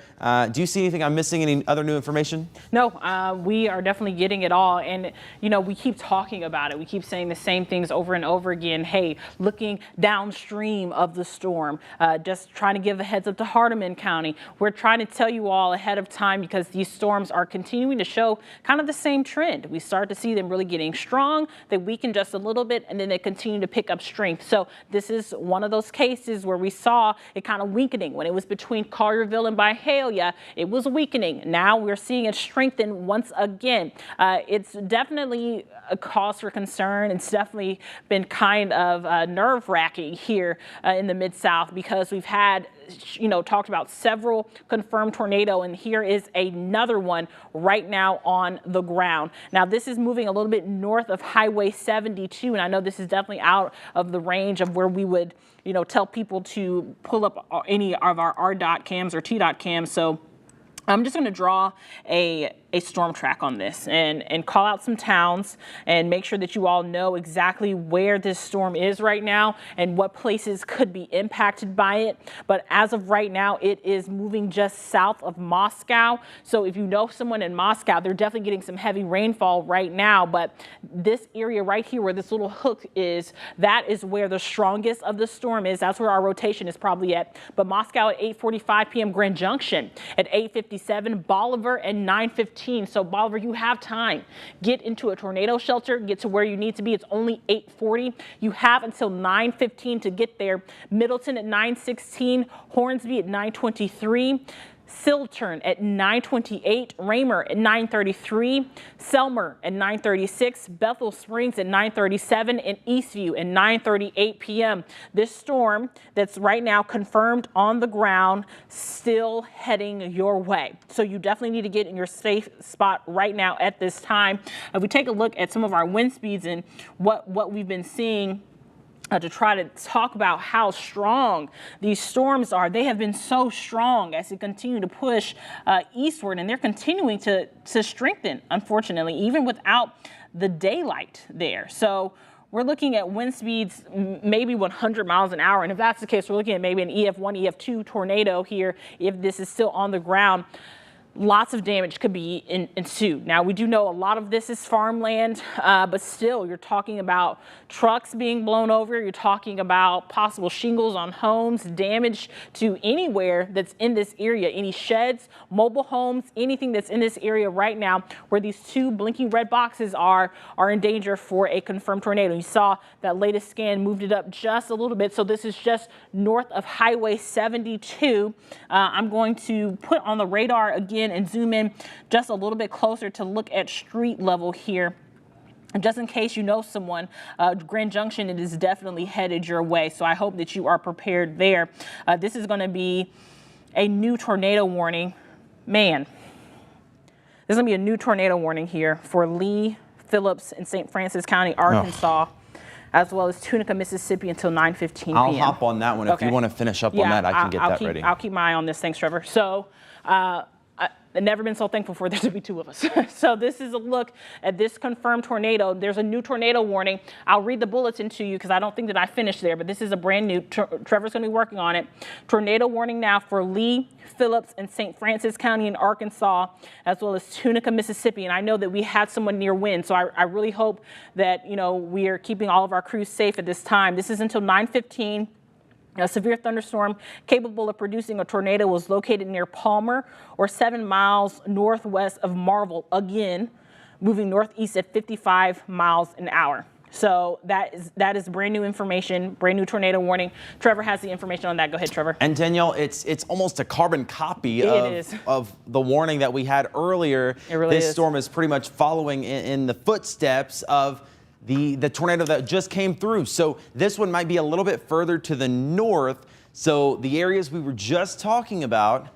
Do you see anything I'm missing? Any other new information? No, we are definitely getting it all. And, you know, we keep talking about it. We keep saying the same things over and over again. Hey, looking downstream of the storm, just trying to give a heads up to Hardeman County. We're trying to tell you all ahead of time because these storms are continuing to show kind of the same trend. We start to see them really getting strong, they weaken just a little bit, and then they continue to pick up strength. So this is one of those cases where we saw it kind of weakening when it was between Collierville and Byhalia. It was weakening. Now we're seeing it strengthen once again. It's definitely a cause for concern. It's definitely been kind of nerve-wracking here in the Mid-South because we've had, you know, talked about several confirmed tornado, and here is another one right now on the ground. Now this is moving a little bit north of Highway 72, and I know this is definitely out of the range of where we would, you know, tell people to pull up any of our RDOT cams or TDOT cams. So I'm just going to draw a storm track on this and call out some towns and make sure that you all know exactly where this storm is right now and what places could be impacted by it. But as of right now, it is moving just south of Moscow. So if you know someone in Moscow, they're definitely getting some heavy rainfall right now. But this area right here where this little hook is, that is where the strongest of the storm is. That's where our rotation is probably at. But Moscow at 8:45 p.m., Grand Junction at 8:57, Bolivar at 9:15. So Bolivar, you have time. Get into a tornado shelter, get to where you need to be. It's only 8:40. You have until 9:15 to get there. Middleton at 9:16, Hornsby at 9:23. Siltern at 9:28, Raymer at 9:33, Selmer at 9:36, Bethel Springs at 9:37, and Eastview at 9:38 p.m. This storm that's right now confirmed on the ground still heading your way. So you definitely need to get in your safe spot right now at this time. If we take a look at some of our wind speeds and what we've been seeing, to try to talk about how strong these storms are. They have been so strong as they continue to push eastward, and they're continuing to strengthen, unfortunately, even without the daylight there. So we're looking at wind speeds maybe 100 miles an hour, and if that's the case, we're looking at maybe an EF1, EF2 tornado here if this is still on the ground. lots of damage could be ensued. Now, we do know a lot of this is farmland, but still, you're talking about trucks being blown over. You're talking about possible shingles on homes, damage to anywhere that's in this area, any sheds, mobile homes, anything that's in this area right now where these two blinking red boxes are in danger for a confirmed tornado. You saw that latest scan moved it up just a little bit. So this is just north of Highway 72. I'm going to put on the radar again and zoom in just a little bit closer to look at street level here. And just in case you know someone, Grand Junction, it is definitely headed your way. So I hope that you are prepared there. This is going to be a new tornado warning. Man, there's going to be a new tornado warning here for Lee, Phillips, and St. Francis County, Arkansas, as well as Tunica, Mississippi until 9:15 p.m. I'll hop on that one. Okay. If you want to finish up on that, I can get that ready. I'll keep my eye on this. Thanks, Trevor. So, I've never been so thankful for there to be two of us. So this is a look at this confirmed tornado. There's a new tornado warning. I'll read the bulletin to you because I don't think that I finished there, but this is a brand new. Trevor's going to be working on it. Tornado warning now for Lee, Phillips, and St. Francis County in Arkansas, as well as Tunica, Mississippi. And I know that we had someone near Wynne, so I really hope that, you know, we are keeping all of our crews safe at this time. This is until 9:15. A severe thunderstorm capable of producing a tornado was located near Palmer or 7 miles northwest of Marvel, again, moving northeast at 55 miles an hour. So that is brand new information, brand new tornado warning. Trevor has the information on that. Go ahead, Trevor. And Danielle, it's almost a carbon copy of the warning that we had earlier. It really is. This storm is pretty much following in the footsteps of the tornado that just came through. So this one might be a little bit further to the north. So the areas we were just talking about,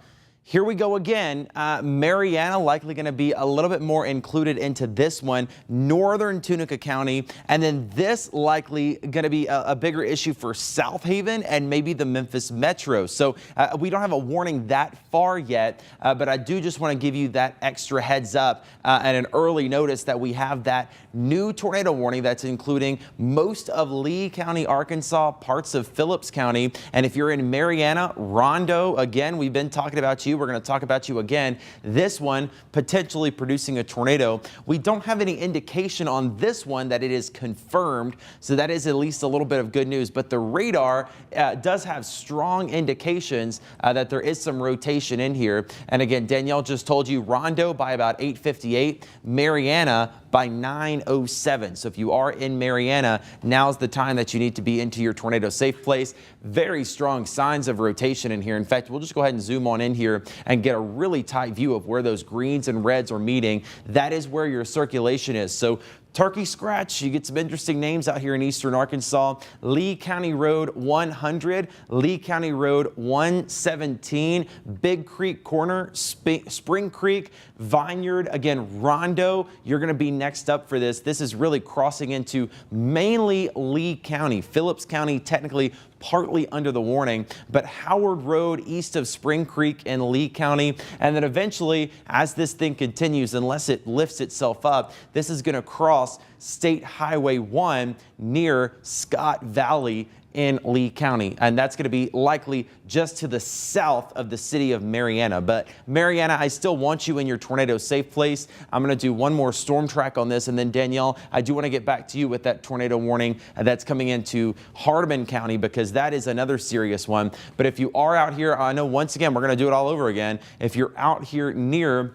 here we go again. Mariana likely going to be a little bit more included into this one. Northern Tunica County. And then this likely going to be a bigger issue for South Haven and maybe the Memphis Metro. So we don't have a warning that far yet, but I do just want to give you that extra heads up and an early notice that we have that new tornado warning that's including most of Lee County, Arkansas, parts of Phillips County. And if you're in Mariana, Rondo, again, we've been talking about you. We're going to talk about you again. This one potentially producing a tornado. We don't have any indication on this one that it is confirmed, so that is at least a little bit of good news. But the radar does have strong indications that there is some rotation in here. And again, Danielle just told you Rondo by about 8:58, Mariana by 9:07. So if you are in Mariana, now's the time that you need to be into your tornado safe place. Very strong signs of rotation in here. In fact, we'll just go ahead and zoom on in here and get a really tight view of where those greens and reds are meeting. That is where your circulation is. So Turkey Scratch, you get some interesting names out here in eastern Arkansas. Lee County Road 100, Lee County Road 117, Big Creek Corner, Spring Creek, Vineyard, again, Rondo. You're going to be next up for this. This is really crossing into mainly Lee County. Phillips County technically partly under the warning, but Howard Road east of Spring Creek in Lee County. And then eventually, as this thing continues, unless it lifts itself up, this is going to cross State Highway 1 near Scott Valley in Lee County. And that's going to be likely just to the south of the city of Mariana. But Mariana, I still want you in your tornado safe place. I'm going to do one more storm track on this. And then Danielle, I do want to get back to you with that tornado warning that's coming into Hardeman County, because that is another serious one. But if you are out here, I know once again, we're going to do it all over again. If you're out here near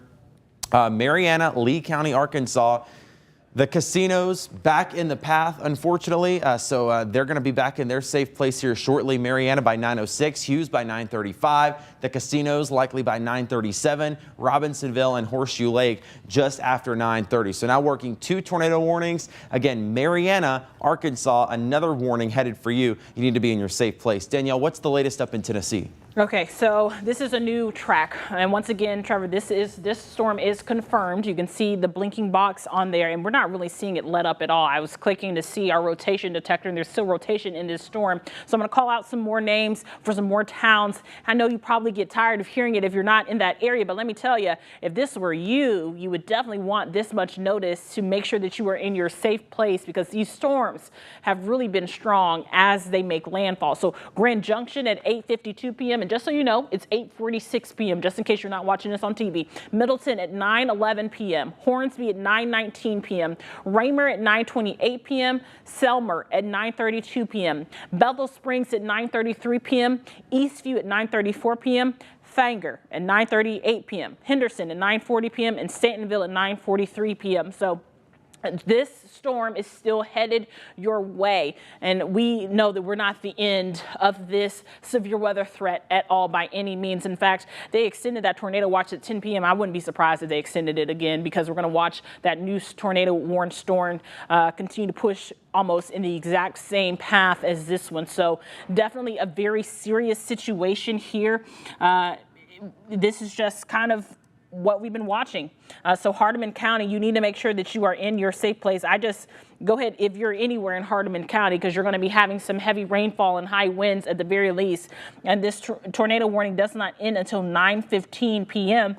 Mariana, Lee County, Arkansas, the casinos back in the path, unfortunately, so they're going to be back in their safe place here shortly. Mariana by 9:06, Hughes by 9:35, the casinos likely by 9:37, Robinsonville and Horseshoe Lake just after 9:30. So now working two tornado warnings. Again, Mariana, Arkansas, another warning headed for you. You need to be in your safe place. Danielle, what's the latest up in Tennessee? Okay, so this is a new track, and once again, Trevor, this storm is confirmed. You can see the blinking box on there, and we're not really seeing it let up at all. I was clicking to see our rotation detector, and there's still rotation in this storm. So I'm going to call out some more names for some more towns. I know you probably get tired of hearing it if you're not in that area, but let me tell you, if this were you, you would definitely want this much notice to make sure that you are in your safe place, because these storms have really been strong as they make landfall. So Grand Junction at 8:52 p.m. And just so you know, it's 8:46 p.m., just in case you're not watching this on TV. Middleton at 9:11 p.m., Hornsby at 9:19 p.m., Raymer at 9:28 p.m., Selmer at 9:32 p.m., Bethel Springs at 9:33 p.m., Eastview at 9:34 p.m., Fanger at 9:38 p.m., Henderson at 9:40 p.m., and Stantonville at 9:43 p.m. So this storm is still headed your way, and we know that we're not the end of this severe weather threat at all by any means. In fact, they extended that tornado watch at 10 p.m. I wouldn't be surprised if they extended it again, because we're going to watch that new tornado warning storm continue to push almost in the exact same path as this one. So definitely a very serious situation here. This is just kind of what we've been watching. So Hardeman County, you need to make sure that you are in your safe place. Go ahead if you're anywhere in Hardeman County, because you're going to be having some heavy rainfall and high winds at the very least. And this tornado warning does not end until 9:15 p.m.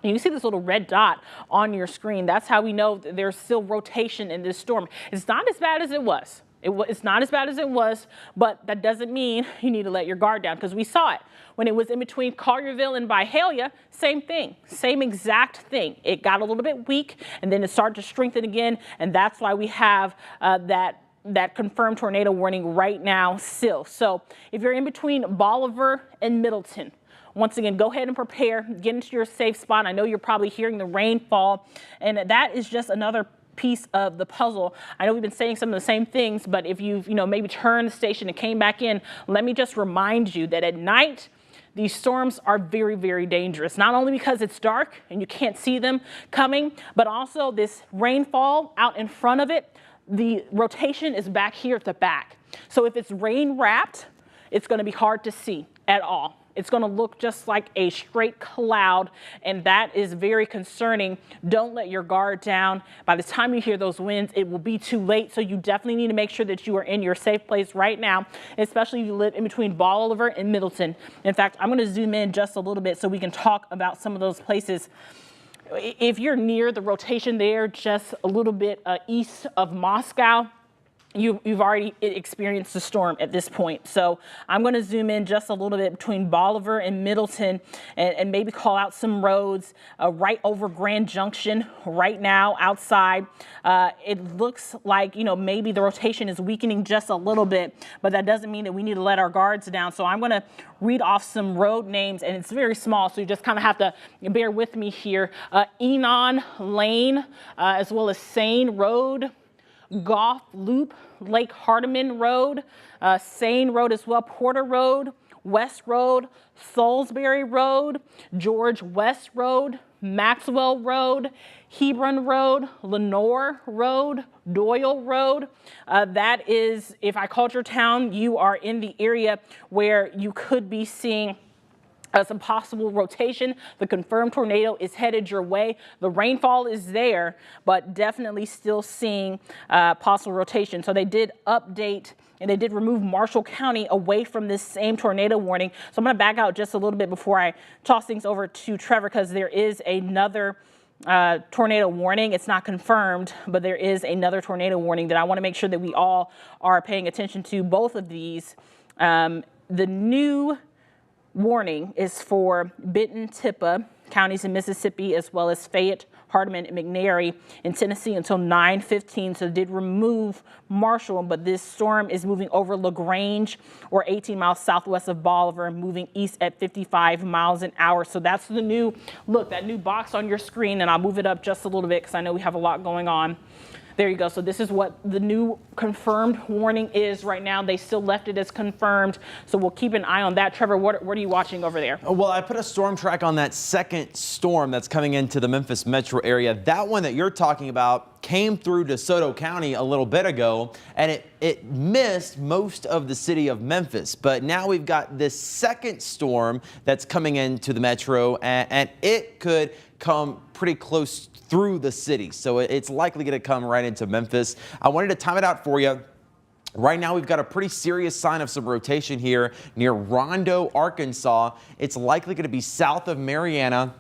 You see this little red dot on your screen. That's how we know that there's still rotation in this storm. It's not as bad as it was. It's not as bad as it was, but that doesn't mean you need to let your guard down, because we saw it when it was in between Collierville and Byhalia. Same thing, same exact thing. It got a little bit weak, and then it started to strengthen again, and that's why we have that confirmed tornado warning right now still. So if you're in between Bolivar and Middleton, once again, go ahead and prepare, get into your safe spot. I know you're probably hearing the rainfall, and that is just another piece of the puzzle. I know we've been saying some of the same things, but if you've maybe turned the station and came back in, let me just remind you that at night, these storms are very, very dangerous, not only because it's dark and you can't see them coming, but also this rainfall out in front of it. The rotation is back here at the back. So if it's rain wrapped, it's going to be hard to see at all. It's going to look just like a straight cloud, and that is very concerning. Don't let your guard down. By the time you hear those winds, it will be too late. So you definitely need to make sure that you are in your safe place right now, especially if you live in between Bolivar and Middleton. In fact, I'm going to zoom in just a little bit so we can talk about some of those places. If you're near the rotation there, just a little bit east of Moscow, you've already experienced the storm at this point. So I'm going to zoom in just a little bit between Bolivar and Middleton, and maybe call out some roads right over Grand Junction right now outside. It looks like, maybe the rotation is weakening just a little bit, but that doesn't mean that we need to let our guards down. So I'm going to read off some road names, and it's very small, so you just kind of have to bear with me here. Enon Lane, as well as Sane Road, Goff Loop, Lake Hardeman Road, Sane Road as well, Porter Road, West Road, Salisbury Road, George West Road, Maxwell Road, Hebron Road, Lenore Road, Doyle Road. That is, if I called your town, you are in the area where you could be seeing some possible rotation. The confirmed tornado is headed your way. The rainfall is there, but definitely still seeing possible rotation. So they did update, and they did remove Marshall County away from this same tornado warning. So I'm going to back out just a little bit before I toss things over to Trevor, because there is another tornado warning. It's not confirmed, but there is another tornado warning that I want to make sure that we all are paying attention to. Both of these, the new warning is for Benton, Tippah counties in Mississippi, as well as Fayette, Hardeman, and McNairy in Tennessee until 9:15. So they did remove Marshall, but this storm is moving over LaGrange, or 18 miles southwest of Bolivar, moving east at 55 miles an hour. So that's the new look, that new box on your screen, and I'll move it up just a little bit because I know we have a lot going on. There you go. So this is what the new confirmed warning is right now. They still left it as confirmed, so we'll keep an eye on that. Trevor, what are you watching over there? Well, I put a storm track on that second storm that's coming into the Memphis metro area. That one that you're talking about came through DeSoto County a little bit ago, and it missed most of the city of Memphis. But now we've got this second storm that's coming into the metro, and it could come pretty close through the city. So it's likely going to come right into Memphis. I wanted to time it out for you. Right now, we've got a pretty serious sign of some rotation here near Rondo, Arkansas. It's likely going to be south of Marianna.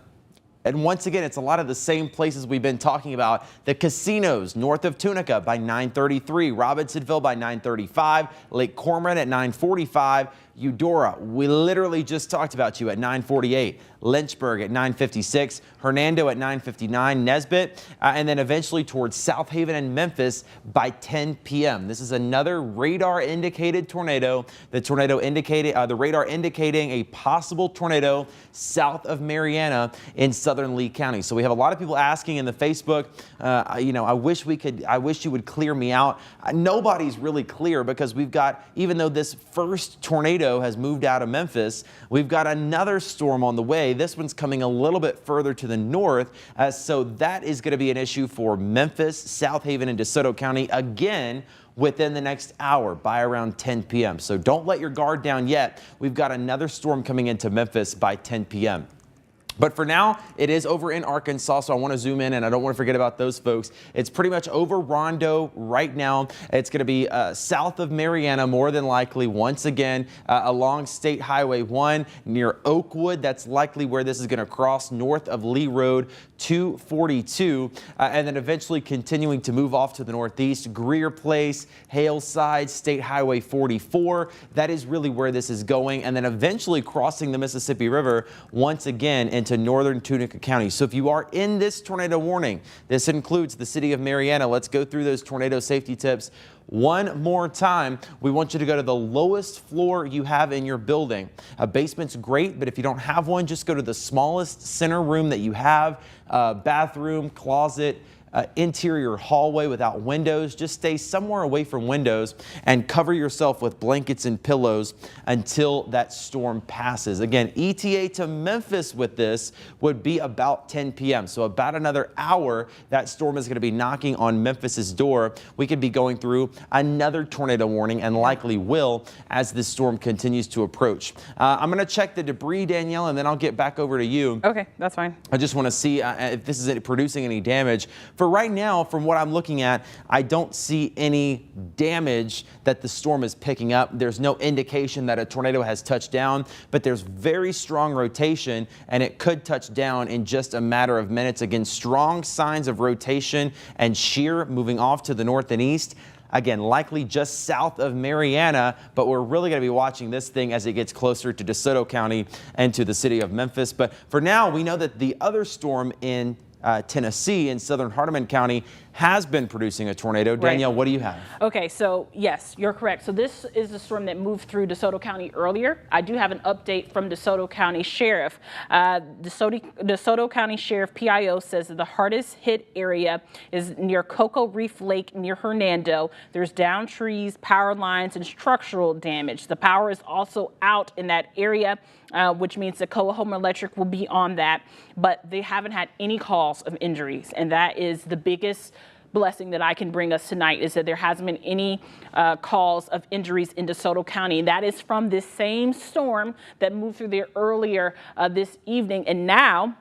And once again, it's a lot of the same places we've been talking about. The casinos north of Tunica by 9:33, Robinsonville by 9:35, Lake Cormorant at 9:45. Eudora, we literally just talked about you at 9:48. Lynchburg at 9:56. Hernando at 9:59. Nesbitt, and then eventually towards South Haven and Memphis by 10 p.m. This is another radar indicated tornado. The radar indicating a possible tornado south of Marianna in southern Lee County. So we have a lot of people asking in the Facebook, I wish you would clear me out. Nobody's really clear because we've got, even though this first tornado has moved out of Memphis, we've got another storm on the way. This one's coming a little bit further to the north, so that is going to be an issue for Memphis, South Haven, and DeSoto County again within the next hour by around 10 p.m. So don't let your guard down yet. We've got another storm coming into Memphis by 10 p.m. But for now, it is over in Arkansas, so I want to zoom in, and I don't want to forget about those folks. It's pretty much over Rondo right now. It's going to be south of Marianna, more than likely, once again, along State Highway 1 near Oakwood. That's likely where this is going to cross north of Lee Road 242, and then eventually continuing to move off to the northeast. Greer Place, Haleside, State Highway 44. That is really where this is going, and then eventually crossing the Mississippi River once again into northern Tunica County. So if you are in this tornado warning, this includes the city of Marianna. Let's go through those tornado safety tips one more time. We want you to go to the lowest floor you have in your building. A basement's great, but if you don't have one, just go to the smallest center room that you have, bathroom, closet, interior hallway without windows. Just stay somewhere away from windows and cover yourself with blankets and pillows until that storm passes. Again, ETA to Memphis with this would be about 10 p.m. So about another hour, that storm is going to be knocking on Memphis's door. We could be going through another tornado warning, and likely will, as this storm continues to approach. I'm going to check the debris, Danielle, and then I'll get back over to you. Okay, that's fine. I just want to see if this is producing any damage. For right now, from what I'm looking at, I don't see any damage that the storm is picking up. There's no indication that a tornado has touched down, but there's very strong rotation, and it could touch down in just a matter of minutes. Again, strong signs of rotation and shear moving off to the north and east. Again, likely just south of Marianna, but we're really going to be watching this thing as it gets closer to DeSoto County and to the city of Memphis. But for now, we know that the other storm in Tennessee in southern Hardeman County has been producing a tornado. Danielle, what do you have? Okay, so yes, you're correct. So this is the storm that moved through DeSoto County earlier. I do have an update from DeSoto County Sheriff. DeSoto County Sheriff PIO says that the hardest hit area is near Cocoa Reef Lake near Hernando. There's downed trees, power lines, and structural damage. The power is also out in that area, which means that Coahoma Electric will be on that, but they haven't had any calls of injuries, and that is the biggest blessing that I can bring us tonight, is that there hasn't been any calls of injuries in DeSoto County. And that is from this same storm that moved through there earlier this evening. And now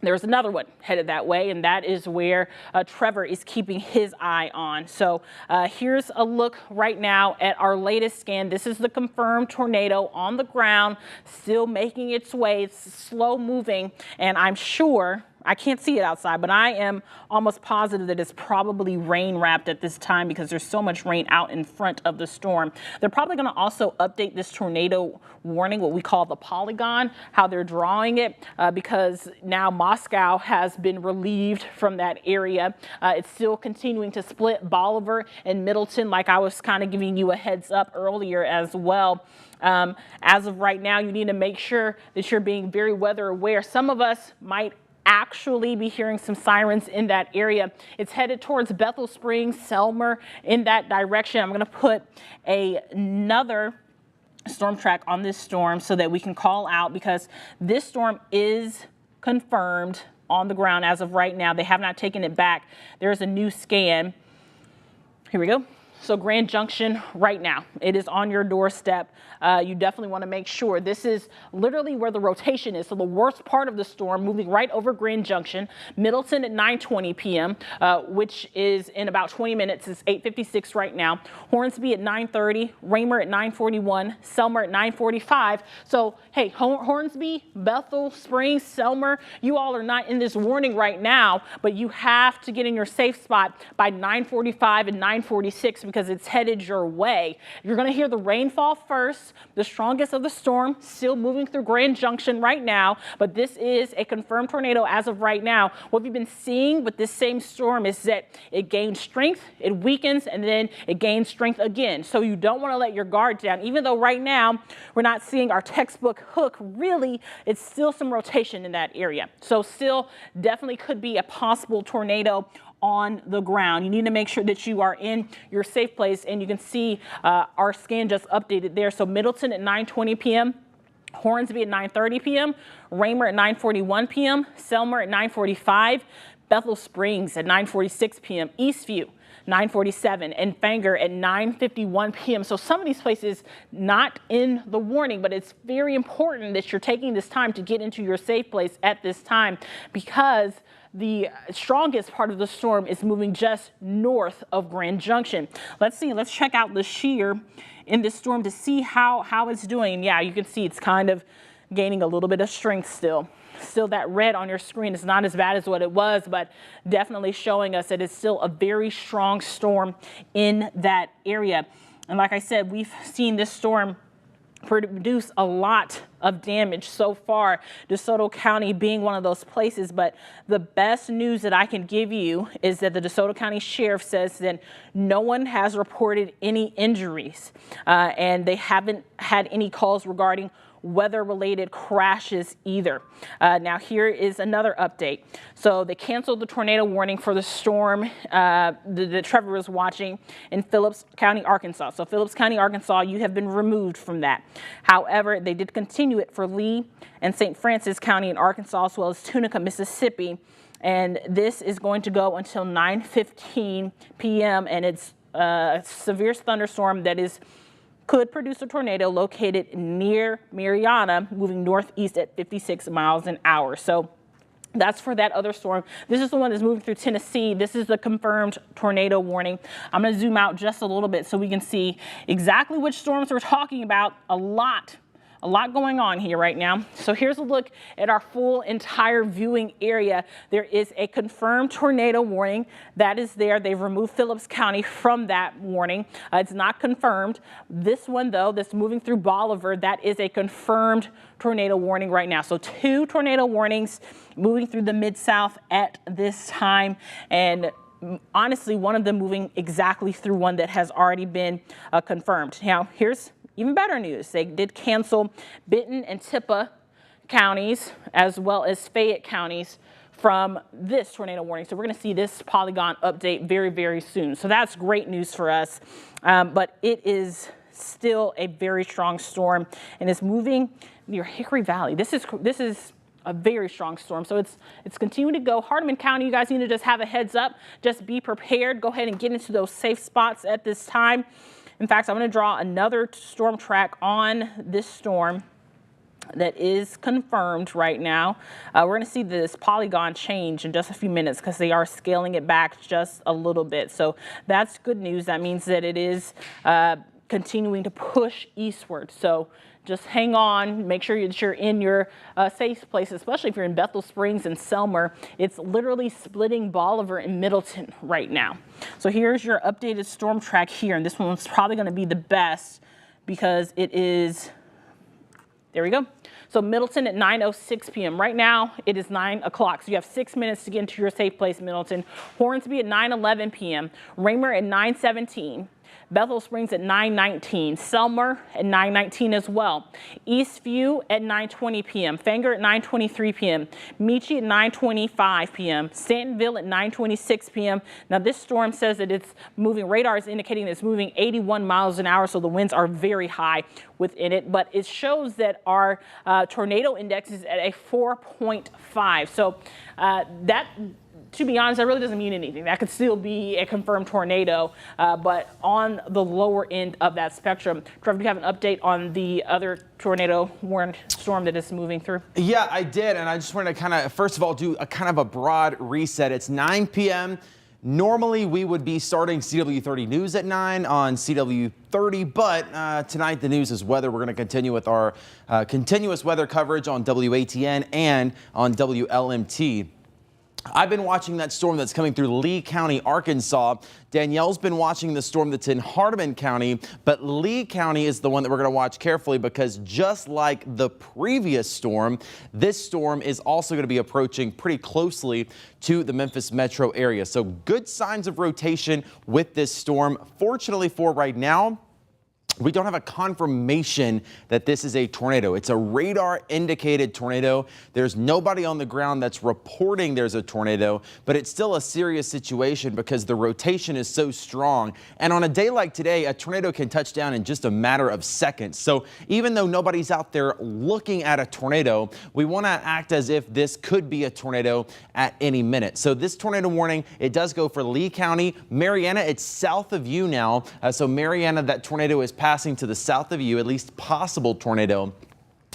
there's another one headed that way, and that is where Trevor is keeping his eye on. So here's a look right now at our latest scan. This is the confirmed tornado on the ground, still making its way. It's slow moving, and I'm sure, I can't see it outside, but I am almost positive that it's probably rain wrapped at this time because there's so much rain out in front of the storm. They're probably going to also update this tornado warning, what we call the polygon, how they're drawing it, because now Moscow has been relieved from that area. It's still continuing to split Bolivar and Middleton, like I was kind of giving you a heads up earlier as well. As of right now, you need to make sure that you're being very weather aware. Some of us might actually be hearing some sirens in that area. It's headed towards Bethel Springs, Selmer, in that direction. I'm going to put another storm track on this storm so that we can call out, because this storm is confirmed on the ground as of right now. They have not taken it back. There's a new scan. Here we go. So Grand Junction right now, it is on your doorstep. You definitely want to make sure. This is literally where the rotation is. So the worst part of the storm moving right over Grand Junction. Middleton at 9:20 p.m., which is in about 20 minutes. It's 8:56 right now. Hornsby at 9:30, Raymer at 9:41, Selmer at 9:45. So, hey, Hornsby, Bethel, Springs, Selmer, you all are not in this warning right now, but you have to get in your safe spot by 9:45 and 9:46. because it's headed your way. You're going to hear the rainfall first. The strongest of the storm still moving through Grand Junction right now, but this is a confirmed tornado as of right now. What we've been seeing with this same storm is that it gains strength, it weakens, and then it gains strength again. So you don't want to let your guard down. Even though right now we're not seeing our textbook hook, really, it's still some rotation in that area. So still definitely could be a possible tornado on the ground. You need to make sure that you are in your safe place, and you can see our scan just updated there. So Middleton at 9:20 p.m., Hornsby at 9:30 p.m., Raymer at 9:41 p.m., Selmer at 9:45, Bethel Springs at 9:46 p.m., Eastview 9:47, and Fanger at 9:51 p.m. So some of these places not in the warning, but it's very important that you're taking this time to get into your safe place at this time, because the strongest part of the storm is moving just north of Grand Junction. Let's check out the shear in this storm to see how it's doing. Yeah, you can see it's kind of gaining a little bit of strength still. Still, that red on your screen is not as bad as what it was, but definitely showing us that it's still a very strong storm in that area. And like I said, we've seen this storm produce a lot of damage so far, DeSoto County being one of those places. But the best news that I can give you is that the DeSoto County Sheriff says that no one has reported any injuries, and they haven't had any calls regarding weather-related crashes either. Now here is another update. So they canceled the tornado warning for the storm that Trevor was watching in Phillips County, Arkansas. So Phillips County, Arkansas, you have been removed from that. However, they did continue it for Lee and St. Francis County in Arkansas, as well as Tunica, Mississippi. And this is going to go until 9:15 p.m. and it's a severe thunderstorm that could produce a tornado located near Mariana, moving northeast at 56 miles an hour. So that's for that other storm. This is the one that's moving through Tennessee. This is the confirmed tornado warning. I'm going to zoom out just a little bit so we can see exactly which storms we're talking about. A lot going on here right now. So here's a look at our full entire viewing area. There is a confirmed tornado warning that is there. They've removed Phillips County from that warning. It's not confirmed. This one, though, that's moving through Bolivar, that is a confirmed tornado warning right now. So 2 tornado warnings moving through the Mid-South at this time. And honestly, one of them moving exactly through one that has already been confirmed. Now, here's even better news. They did cancel Benton and Tippah counties, as well as Fayette counties, from this tornado warning. So we're going to see this polygon update very, very soon. So that's great news for us. But it is still a very strong storm, and it's moving near Hickory Valley. This is a very strong storm. So it's continuing to go. Hardeman County, you guys need to just have a heads up. Just be prepared. Go ahead and get into those safe spots at this time. In fact, I'm going to draw another storm track on this storm that is confirmed right now. We're going to see this polygon change in just a few minutes because they are scaling it back just a little bit. So that's good news. That means that it is continuing to push eastward. So just hang on, make sure that you're in your safe place, especially if you're in Bethel Springs and Selmer. It's literally splitting Bolivar and Middleton right now. So here's your updated storm track here, and this one's probably going to be the best because it is, there we go. So Middleton at 9:06 p.m. Right now, it is 9 o'clock. So you have 6 minutes to get into your safe place, Middleton. Hornsby at 9:11 p.m. Raymer at 9:17. Bethel Springs at 9:19, Selmer at 9:19 as well. Eastview at 9:20 p.m., Fanger at 9:23 p.m., Meechie at 9:25 p.m., Stantonville at 9:26 p.m. Now this storm says that it's moving, radar is indicating that it's moving 81 miles an hour, so the winds are very high within it, but it shows that our tornado index is at a 4.5. So that, to be honest, that really doesn't mean anything. That could still be a confirmed tornado, but on the lower end of that spectrum. Trevor, do you have an update on the other tornado warned storm that is moving through? Yeah, I did, and I just wanted to kind of, first of all, do a kind of a broad reset. It's 9 p.m. Normally, we would be starting CW30 News at 9 on CW30, but tonight the news is weather. We're going to continue with our continuous weather coverage on WATN and on WLMT. I've been watching that storm that's coming through Lee County, Arkansas. Danielle's been watching the storm that's in Hardeman County, but Lee County is the one that we're going to watch carefully because just like the previous storm, this storm is also going to be approaching pretty closely to the Memphis metro area. So good signs of rotation with this storm. Fortunately for right now, we don't have a confirmation that this is a tornado. It's a radar indicated tornado. There's nobody on the ground that's reporting there's a tornado, but it's still a serious situation because the rotation is so strong. And on a day like today, a tornado can touch down in just a matter of seconds. So even though nobody's out there looking at a tornado, we want to act as if this could be a tornado at any minute. So this tornado warning, it does go for Lee County. Mariana, it's south of you now. So Mariana, that tornado is passing to the south of you, at least possible tornado.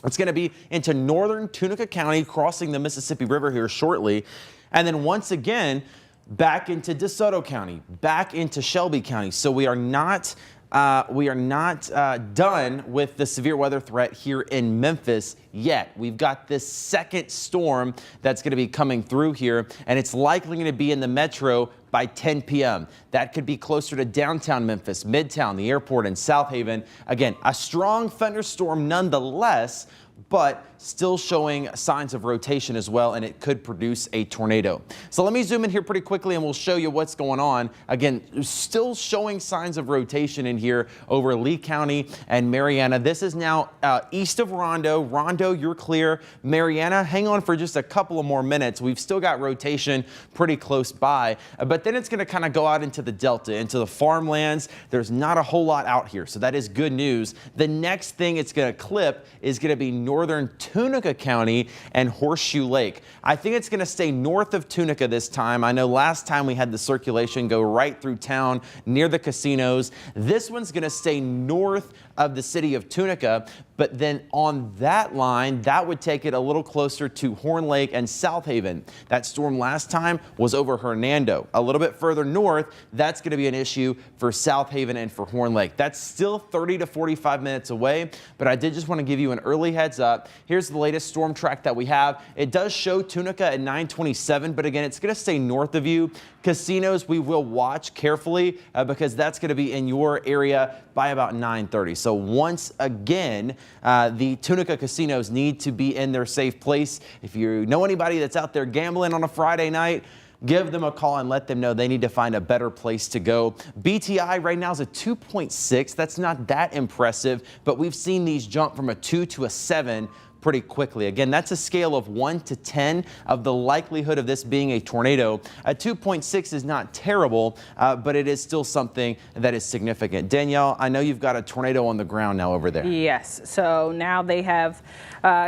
It's going to be into northern Tunica County, crossing the Mississippi River here shortly. And then once again, back into DeSoto County, back into Shelby County. So we are not done with the severe weather threat here in Memphis yet. We've got this second storm that's going to be coming through here, and it's likely going to be in the metro by 10 p.m. That could be closer to downtown Memphis, Midtown, the airport, and South Haven. Again, a strong thunderstorm nonetheless, but still showing signs of rotation as well, and it could produce a tornado. So let me zoom in here pretty quickly and we'll show you what's going on. Again, still showing signs of rotation in here over Lee County and Mariana. This is now east of Rondo. Rondo, you're clear. Mariana, hang on for just a couple of more minutes. We've still got rotation pretty close by, but then it's going to kind of go out into the Delta, into the farmlands. There's not a whole lot out here, so that is good news. The next thing it's going to clip is going to be northern Tunica County and Horseshoe Lake. I think it's going to stay north of Tunica this time. I know last time we had the circulation go right through town near the casinos. This one's going to stay north of the city of Tunica, but then on that line, that would take it a little closer to Horn Lake and South Haven. That storm last time was over Hernando. A little bit further north, that's going to be an issue for South Haven and for Horn Lake. That's still 30 to 45 minutes away, but I did just want to give you an early heads up. Here's the latest storm track that we have. It does show Tunica at 927, but again, it's going to stay north of you. Casinos, we will watch carefully because that's going to be in your area by about 9:30. So once again, the Tunica casinos need to be in their safe place. If you know anybody that's out there gambling on a Friday night, give them a call and let them know they need to find a better place to go. BTI right now is a 2.6. That's not that impressive, but we've seen these jump from a 2 to a 7 pretty quickly. Again, that's a scale of 1 to 10 of the likelihood of this being a tornado. A 2.6 is not terrible, but it is still something that is significant. Danielle, I know you've got a tornado on the ground now over there. Yes, so now they have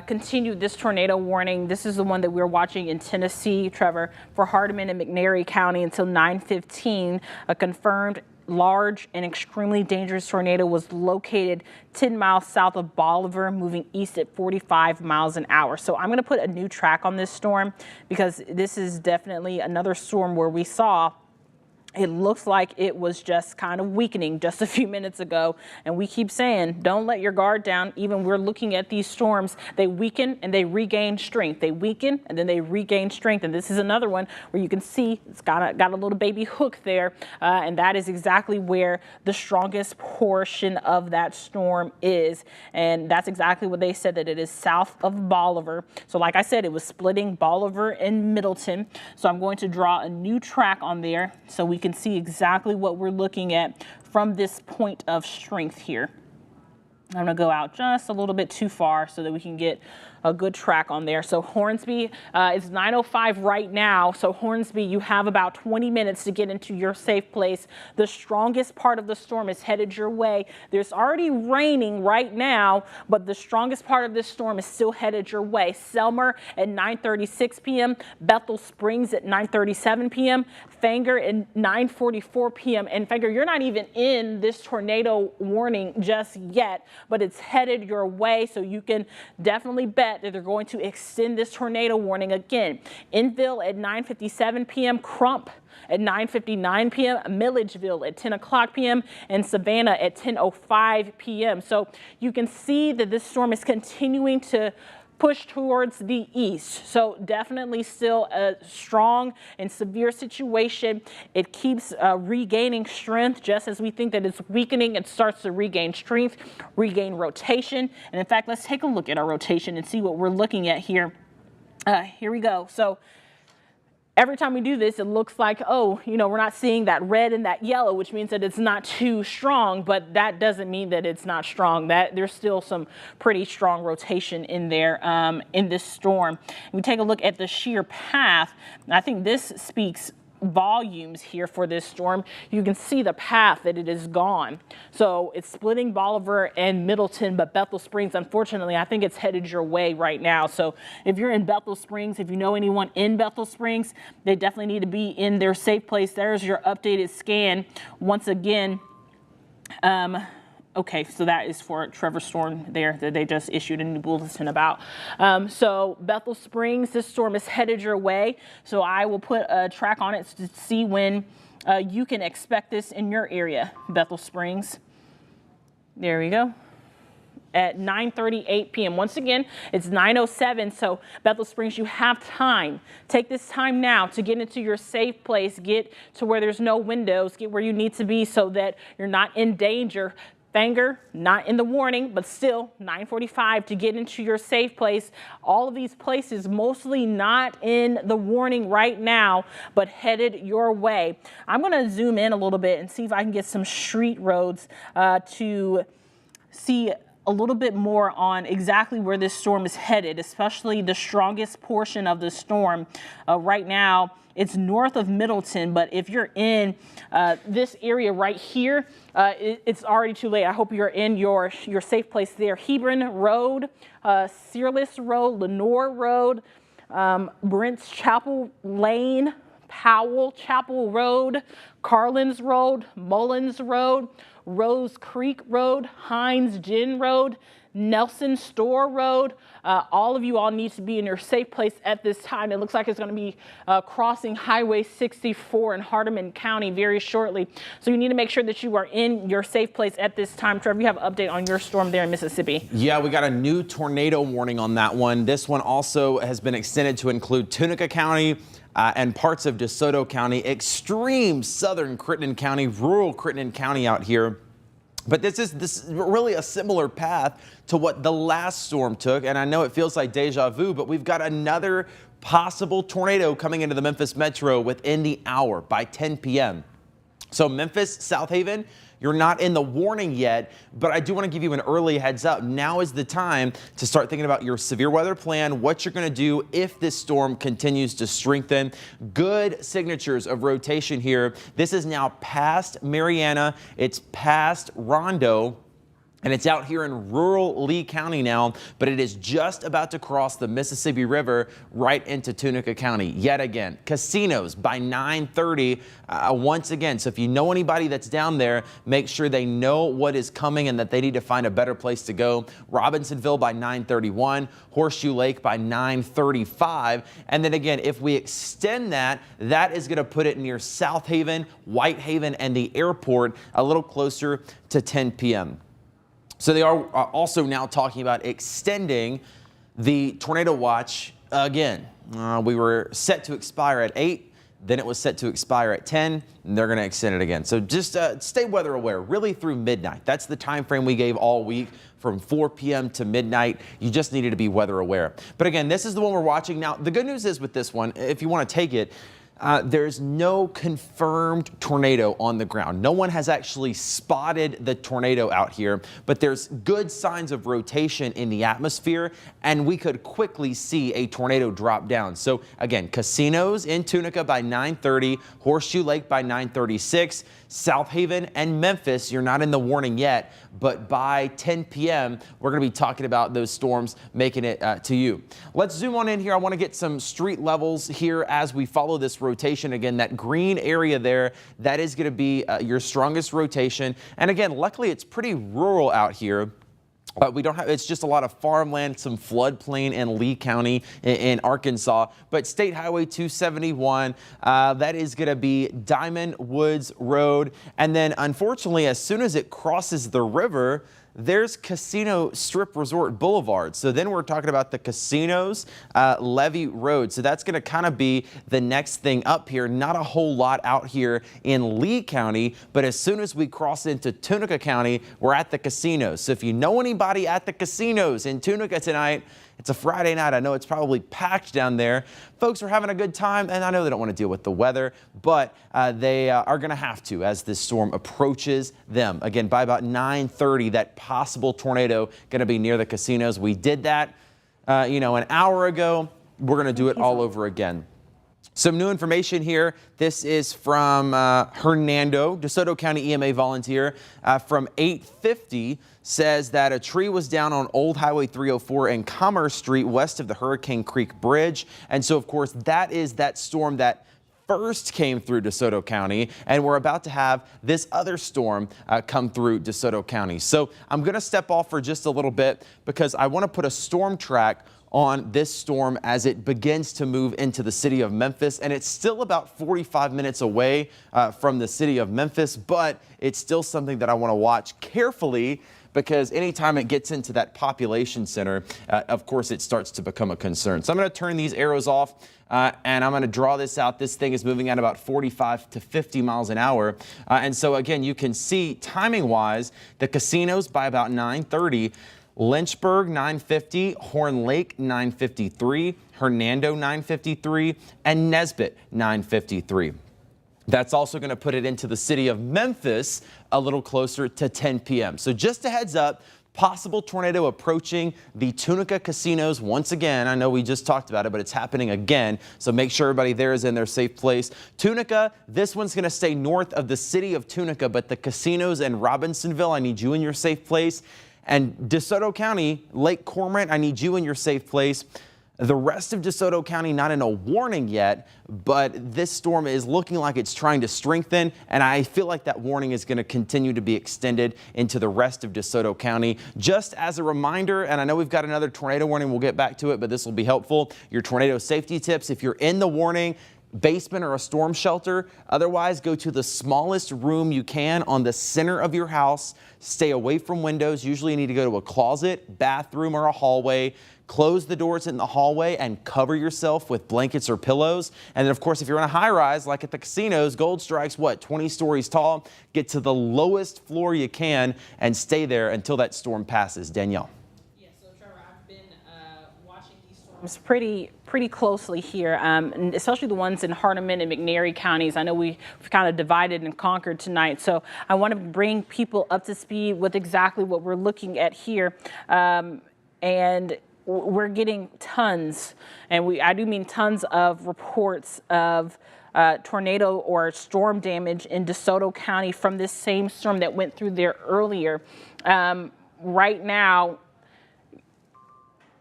continued this tornado warning. This is the one that we're watching in Tennessee, Trevor, for Hardeman and McNairy County until 9:15. A confirmed large and extremely dangerous tornado was located 10 miles south of Bolivar, moving east at 45 miles an hour. So I'm going to put a new track on this storm because this is definitely another storm where we saw it looks like it was just kind of weakening just a few minutes ago. And we keep saying, don't let your guard down. Even we're looking at these storms, they weaken and they regain strength. They weaken and then they regain strength. And this is another one where you can see it's got a little baby hook there. And that is exactly where the strongest portion of that storm is. And that's exactly what they said, that it is south of Bolivar. So like I said, it was splitting Bolivar and Middleton. So I'm going to draw a new track on there so we can see exactly what we're looking at from this point of strength here. I'm going to go out just a little bit too far so that we can get a good track on there. So Hornsby is 9:05 right now. So Hornsby, you have about 20 minutes to get into your safe place. The strongest part of the storm is headed your way. There's already raining right now, but the strongest part of this storm is still headed your way. Selmer at 9:36 p.m., Bethel Springs at 9:37 p.m., Fanger at 9:44 p.m. And Fanger, you're not even in this tornado warning just yet, but it's headed your way. So you can definitely bet that they're going to extend this tornado warning again. Enville at 9:57 p.m., Crump at 9:59 p.m., Milledgeville at 10 o'clock p.m., and Savannah at 10:05 p.m. So you can see that this storm is continuing to push towards the east. So definitely still a strong and severe situation. It keeps regaining strength. Just as we think that it's weakening, it starts to regain strength, regain rotation. And in fact, let's take a look at our rotation and see what we're looking at here. Here we go. So every time we do this, it looks like, oh, you know, we're not seeing that red and that yellow, which means that it's not too strong, but that doesn't mean that it's not strong. That there's still some pretty strong rotation in there in this storm. We take a look at the shear path. I think this speaks volumes here for this storm. You can see the path that it is gone. So it's splitting Bolivar and Middleton, but Bethel Springs, unfortunately, I think it's headed your way right now. So if you're in Bethel Springs, if you know anyone in Bethel Springs, they definitely need to be in their safe place. There's your updated scan. Once again, okay, so that is for Trevor Storm there that they just issued a new bulletin about. So Bethel Springs, this storm is headed your way. So I will put a track on it to see when you can expect this in your area, Bethel Springs. There we go. At 9:38 p.m. Once again, it's 9:07. So Bethel Springs, you have time. Take this time now to get into your safe place. Get to where there's no windows. Get where you need to be so that you're not in danger. Fanger, not in the warning, but still 9:45 to get into your safe place. All of these places mostly not in the warning right now, but headed your way. I'm going to zoom in a little bit and see if I can get some street roads to see a little bit more on exactly where this storm is headed, especially the strongest portion of the storm. Right now, it's north of Middleton, but if you're in this area right here, it's already too late. I hope you're in your safe place there. Hebron Road, Searless Road, Lenore Road, Brent's Chapel Lane, Powell Chapel Road, Carlin's Road, Mullins Road, Rose Creek Road, Hines Gin Road, Nelson Store Road. All of you all need to be in your safe place at this time. It looks like it's going to be crossing Highway 64 in Hardeman County very shortly. So you need to make sure that you are in your safe place at this time. Trevor, you have an update on your storm there in Mississippi. Yeah, we got a new tornado warning on that one. This one also has been extended to include Tunica County and parts of DeSoto County, extreme southern Crittenden County, rural Crittenden County out here. But this is really a similar path to what the last storm took. And I know it feels like deja vu, but we've got another possible tornado coming into the Memphis metro within the hour by 10 p.m. So Memphis, South Haven, you're not in the warning yet, but I do want to give you an early heads up. Now is the time to start thinking about your severe weather plan, what you're going to do if this storm continues to strengthen. Good signatures of rotation here. This is now past Mariana. It's past Rondo. And it's out here in rural Lee County now, but it is just about to cross the Mississippi River right into Tunica County. Yet again, casinos by 9:30 once again. So if you know anybody that's down there, make sure they know what is coming and that they need to find a better place to go. Robinsonville by 9:31, Horseshoe Lake by 9:35. And then again, if we extend that, that is going to put it near South Haven, Whitehaven, and the airport a little closer to 10 p.m. So they are also now talking about extending the tornado watch again. We were set to expire at 8, then it was set to expire at 10, and they're going to extend it again. So just stay weather aware, really through midnight. That's the time frame we gave all week, from 4 p.m. to midnight. You just needed to be weather aware. But again, this is the one we're watching now. The good news is with this one, if you want to take it, there's no confirmed tornado on the ground. No one has actually spotted the tornado out here, but there's good signs of rotation in the atmosphere, and we could quickly see a tornado drop down. So again, casinos in Tunica by 9:30, Horseshoe Lake by 9:36, South Haven and Memphis, you're not in the warning yet, but by 10 p.m., we're going to be talking about those storms making it to you. Let's zoom on in here. I want to get some street levels here as we follow this rotation. Again, that green area there, that is going to be your strongest rotation. And again, luckily it's pretty rural out here. We don't have, it's just a lot of farmland, some floodplain in Lee County in Arkansas. But State Highway 271, that is going to be Diamond Woods Road. And then unfortunately, as soon as it crosses the river, there's Casino Strip Resort Boulevard. So then we're talking about the Casinos Levee Road. So that's going to kind of be the next thing up here. Not a whole lot out here in Lee County, but as soon as we cross into Tunica County, we're at the casinos. So if you know anybody at the casinos in Tunica tonight, it's a Friday night. I know it's probably packed down there. Folks are having a good time, and I know they don't want to deal with the weather, but they are going to have to as this storm approaches them. Again, by about 9:30, that possible tornado going to be near the casinos. We did that, an hour ago. We're going to do it all over again. Some new information here. This is from Hernando, DeSoto County EMA volunteer, from 8:50. Says that a tree was down on Old Highway 304 and Commerce Street west of the Hurricane Creek Bridge. And so, of course, that is that storm that first came through DeSoto County, and we're about to have this other storm come through DeSoto County. So I'm going to step off for just a little bit because I want to put a storm track on this storm as it begins to move into the city of Memphis. And it's still about 45 minutes away from the city of Memphis, but it's still something that I want to watch carefully, because anytime it gets into that population center, of course, it starts to become a concern. So I'm going to turn these arrows off and I'm going to draw this out. This thing is moving at about 45 to 50 miles an hour. And so, again, you can see timing wise, the casinos by about 9:30. Lynchburg 9:50, Horn Lake 9:53, Hernando 9:53, and Nesbitt 9:53. That's also going to put it into the city of Memphis a little closer to 10 p.m. So just a heads up, possible tornado approaching the Tunica casinos once again. I know we just talked about it, but it's happening again. So make sure everybody there is in their safe place. Tunica, this one's going to stay north of the city of Tunica, but the casinos in Robinsonville, I need you in your safe place. And DeSoto County, Lake Cormorant, I need you in your safe place. The rest of DeSoto County not in a warning yet, but this storm is looking like it's trying to strengthen, and I feel like that warning is going to continue to be extended into the rest of DeSoto County. Just as a reminder, and I know we've got another tornado warning, we'll get back to it, but this will be helpful. Your tornado safety tips: if you're in the warning, basement or a storm shelter. Otherwise, go to the smallest room you can on the center of your house. Stay away from windows. Usually you need to go to a closet, bathroom, or a hallway. Close the doors in the hallway and cover yourself with blankets or pillows. And then, of course, if you're in a high rise like at the casinos, Gold Strike's 20 stories tall. Get to the lowest floor you can and stay there until that storm passes. Danielle. I've been watching these storms pretty closely here, especially the ones in Hardeman and McNairy counties. I know we've kind of divided and conquered tonight, so I want to bring people up to speed with exactly what we're looking at here. And we're getting tons, and I do mean tons of reports of tornado or storm damage in DeSoto County from this same storm that went through there earlier. Right now,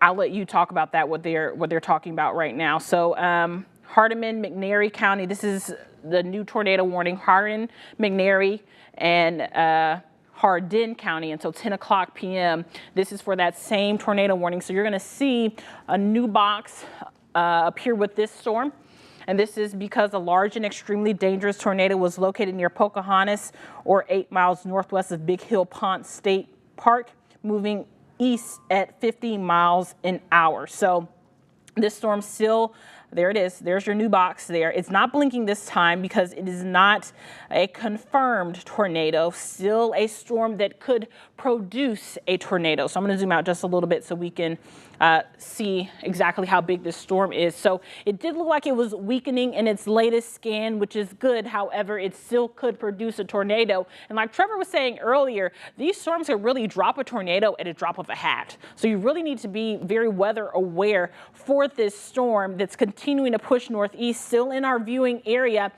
I'll let you talk about that, what they're talking about right now. So Hardeman, McNairy County, this is the new tornado warning. Hardin, McNairy, and Hardin County until 10 o'clock p.m. This is for that same tornado warning. So you're going to see a new box appear with this storm. And this is because a large and extremely dangerous tornado was located near Pocahontas, or 8 miles northwest of Big Hill Pond State Park, moving east at 50 miles an hour. So this storm still, there it is. There's your new box there. It's not blinking this time because it is not a confirmed tornado, still a storm that could produce a tornado. So I'm going to zoom out just a little bit so we can see exactly how big this storm is. So it did look like it was weakening in its latest scan, which is good. However, it still could produce a tornado. And like Trevor was saying earlier, these storms can really drop a tornado at a drop of a hat. So you really need to be very weather aware for this storm that's continuing to push northeast, still in our viewing area.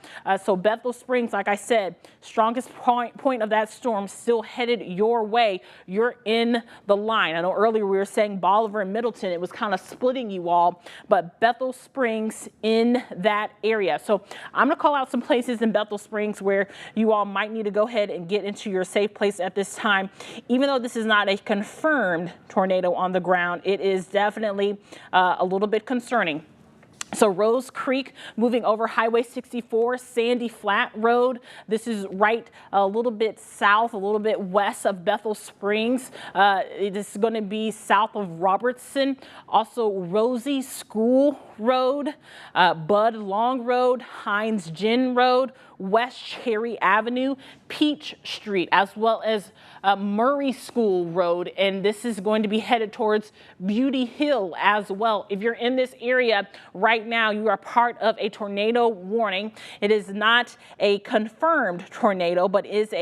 So Bethel Springs, like I said, strongest point of that storm still headed your way. You're in the line. I know earlier we were saying Bolivar and Middleton, it was kind of splitting you all, but Bethel Springs in that area. So I'm going to call out some places in Bethel Springs where you all might need to go ahead and get into your safe place at this time. Even though this is not a confirmed tornado on the ground, it is definitely a little bit concerning. So Rose Creek moving over Highway 64, Sandy Flat Road. This is right a little bit south, a little bit west of Bethel Springs. This is going to be south of Robertson. Also Rosie School Road, Bud Long Road, Heinz Gin Road, West Cherry Avenue, Peach Street, as well as Murray School Road. And this is going to be headed towards Beauty Hill as well. If you're in this area right now, you are part of a tornado warning. It is not a confirmed tornado, but it is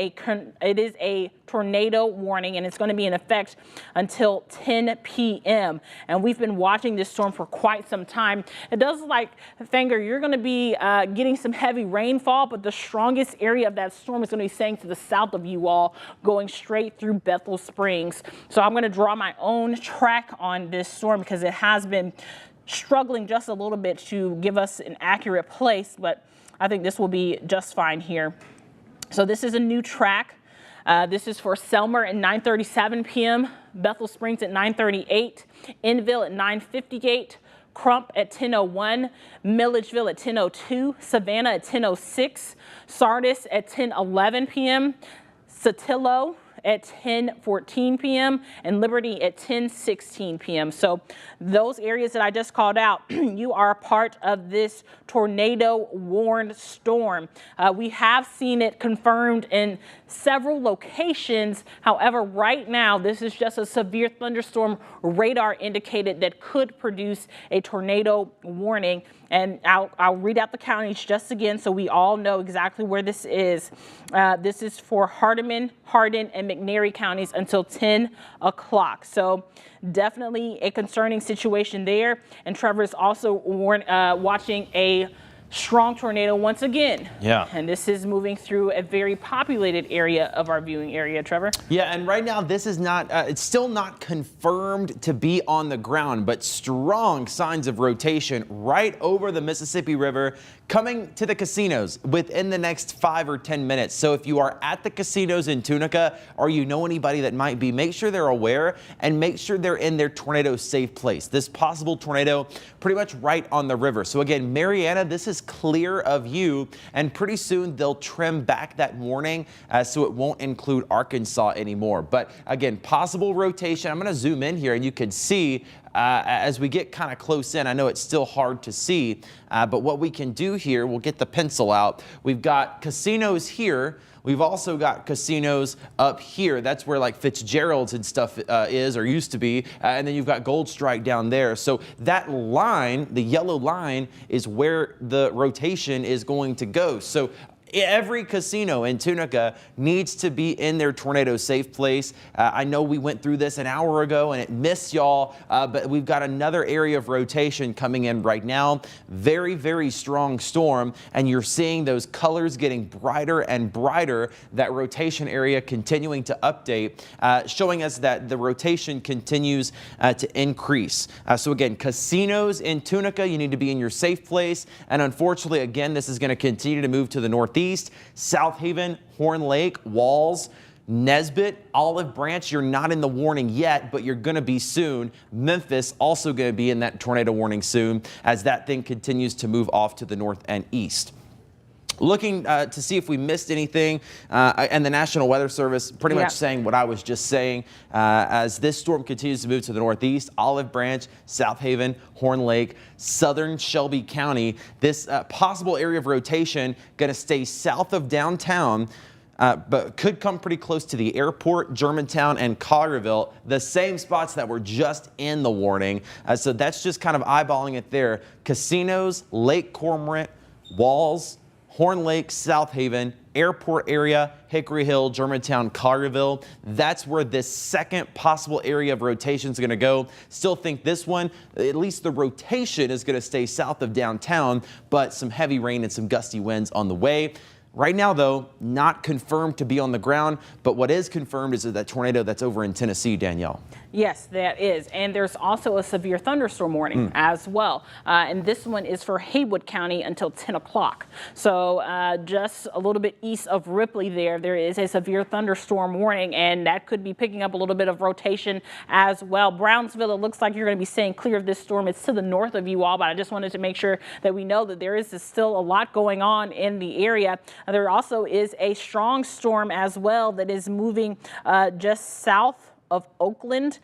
a tornado warning, and it's going to be in effect until 10 p.m. And we've been watching this storm for quite some time. It does look like, Fenger, you're going to be getting some heavy rainfall, but the strongest area of that storm is going to be staying to the south of you all, going straight through Bethel Springs. So I'm going to draw my own track on this storm because it has been struggling just a little bit to give us an accurate place, but I think this will be just fine here. So this is a new track. This is for Selmer at 9:37 p.m., Bethel Springs at 9:38, Enville at 9:58, Crump at 10:01, Milledgeville at 10:02, Savannah at 10:06, Sardis at 10:11 p.m., Saltillo at 10:14 p.m. and Liberty at 10:16 p.m. So those areas that I just called out, you are a part of this tornado warned storm. We have seen it confirmed in several locations. However, right now, this is just a severe thunderstorm radar indicated that could produce a tornado warning. And I'll read out the counties just again so we all know exactly where this is. This is for Hardeman, Hardin, and McNairy counties until 10 o'clock. So definitely a concerning situation there. And Trevor is also watching a strong tornado once again. Yeah. And this is moving through a very populated area of our viewing area, Trevor. Yeah, and right now this is not, it's still not confirmed to be on the ground, but strong signs of rotation right over the Mississippi River coming to the casinos within the next 5 or 10 minutes. So if you are at the casinos in Tunica or you know anybody that might be, make sure they're aware and make sure they're in their tornado safe place. This possible tornado pretty much right on the river. So again, Mariana, this is clear of you, and pretty soon they'll trim back that warning so it won't include Arkansas anymore. But again, possible rotation. I'm going to zoom in here and you can see as we get kind of close in. I know it's still hard to see, but what we can do here, we'll get the pencil out. We've got casinos here. We've also got casinos up here. That's where like Fitzgerald's and stuff is or used to be. And then you've got Gold Strike down there. So that line, the yellow line, is where the rotation is going to go. So every casino in Tunica needs to be in their tornado safe place. I know we went through this an hour ago and it missed y'all, but we've got another area of rotation coming in right now. Very, very strong storm, and you're seeing those colors getting brighter and brighter. That rotation area continuing to update, showing us that the rotation continues to increase. So again, casinos in Tunica, you need to be in your safe place. And unfortunately, again, this is going to continue to move to the northeast. South Haven, Horn Lake, Walls, Nesbit, Olive Branch, you're not in the warning yet, but you're going to be soon. Memphis also going to be in that tornado warning soon as that thing continues to move off to the north and east. Looking to see if we missed anything, and the National Weather Service pretty much saying what I was just saying. As this storm continues to move to the northeast, Olive Branch, South Haven, Horn Lake, southern Shelby County, this possible area of rotation going to stay south of downtown, but could come pretty close to the airport, Germantown, and Collierville, the same spots that were just in the warning. So that's just kind of eyeballing it there. Casinos, Lake Cormorant, Walls, Horn Lake, South Haven, airport area, Hickory Hill, Germantown, Collierville. That's where this second possible area of rotation is going to go. Still think this one, at least the rotation is going to stay south of downtown, but some heavy rain and some gusty winds on the way. Right now, though, not confirmed to be on the ground, but what is confirmed is that tornado that's over in Tennessee, Danielle. Yes, that is. And there's also a severe thunderstorm warning as well. And this one is for Haywood County until 10 o'clock. So just a little bit east of Ripley there is a severe thunderstorm warning, and that could be picking up a little bit of rotation as well. Brownsville, it looks like you're going to be staying clear of this storm. It's to the north of you all, but I just wanted to make sure that we know that there is still a lot going on in the area. There also is a strong storm as well that is moving just south of Oakland.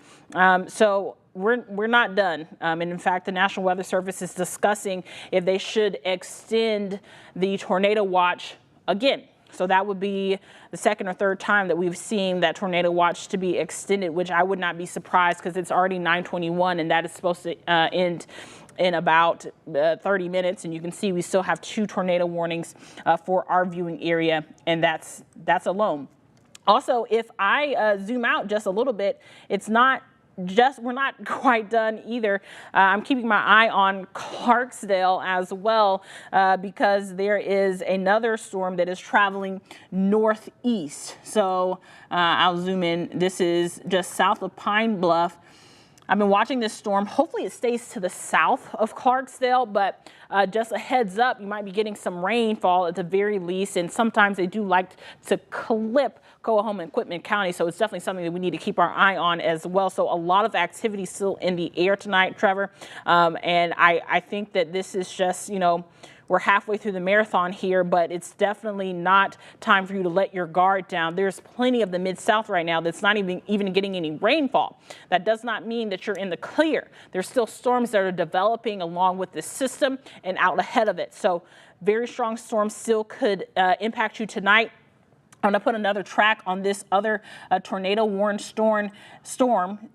So we're not done. And in fact, the National Weather Service is discussing if they should extend the tornado watch again. So that would be the second or third time that we've seen that tornado watch to be extended, which I would not be surprised because it's already 9:21 and that is supposed to end in about 30 minutes. And you can see we still have 2 tornado warnings for our viewing area, and that's alone. Also, if I zoom out just a little bit, we're not quite done either. I'm keeping my eye on Clarksdale as well because there is another storm that is traveling northeast. So I'll zoom in. This is just south of Pine Bluff. I've been watching this storm. Hopefully it stays to the south of Clarksdale, but just a heads up, you might be getting some rainfall at the very least, and sometimes they do like to clip Coahoma and Quitman County, so it's definitely something that we need to keep our eye on as well. So a lot of activity still in the air tonight, Trevor, and I think that this is just, we're halfway through the marathon here, but it's definitely not time for you to let your guard down. There's plenty of the Mid-South right now that's not even getting any rainfall. That does not mean that you're in the clear. There's still storms that are developing along with the system and out ahead of it. So very strong storms still could impact you tonight. I'm going to put another track on this other tornado-warned storm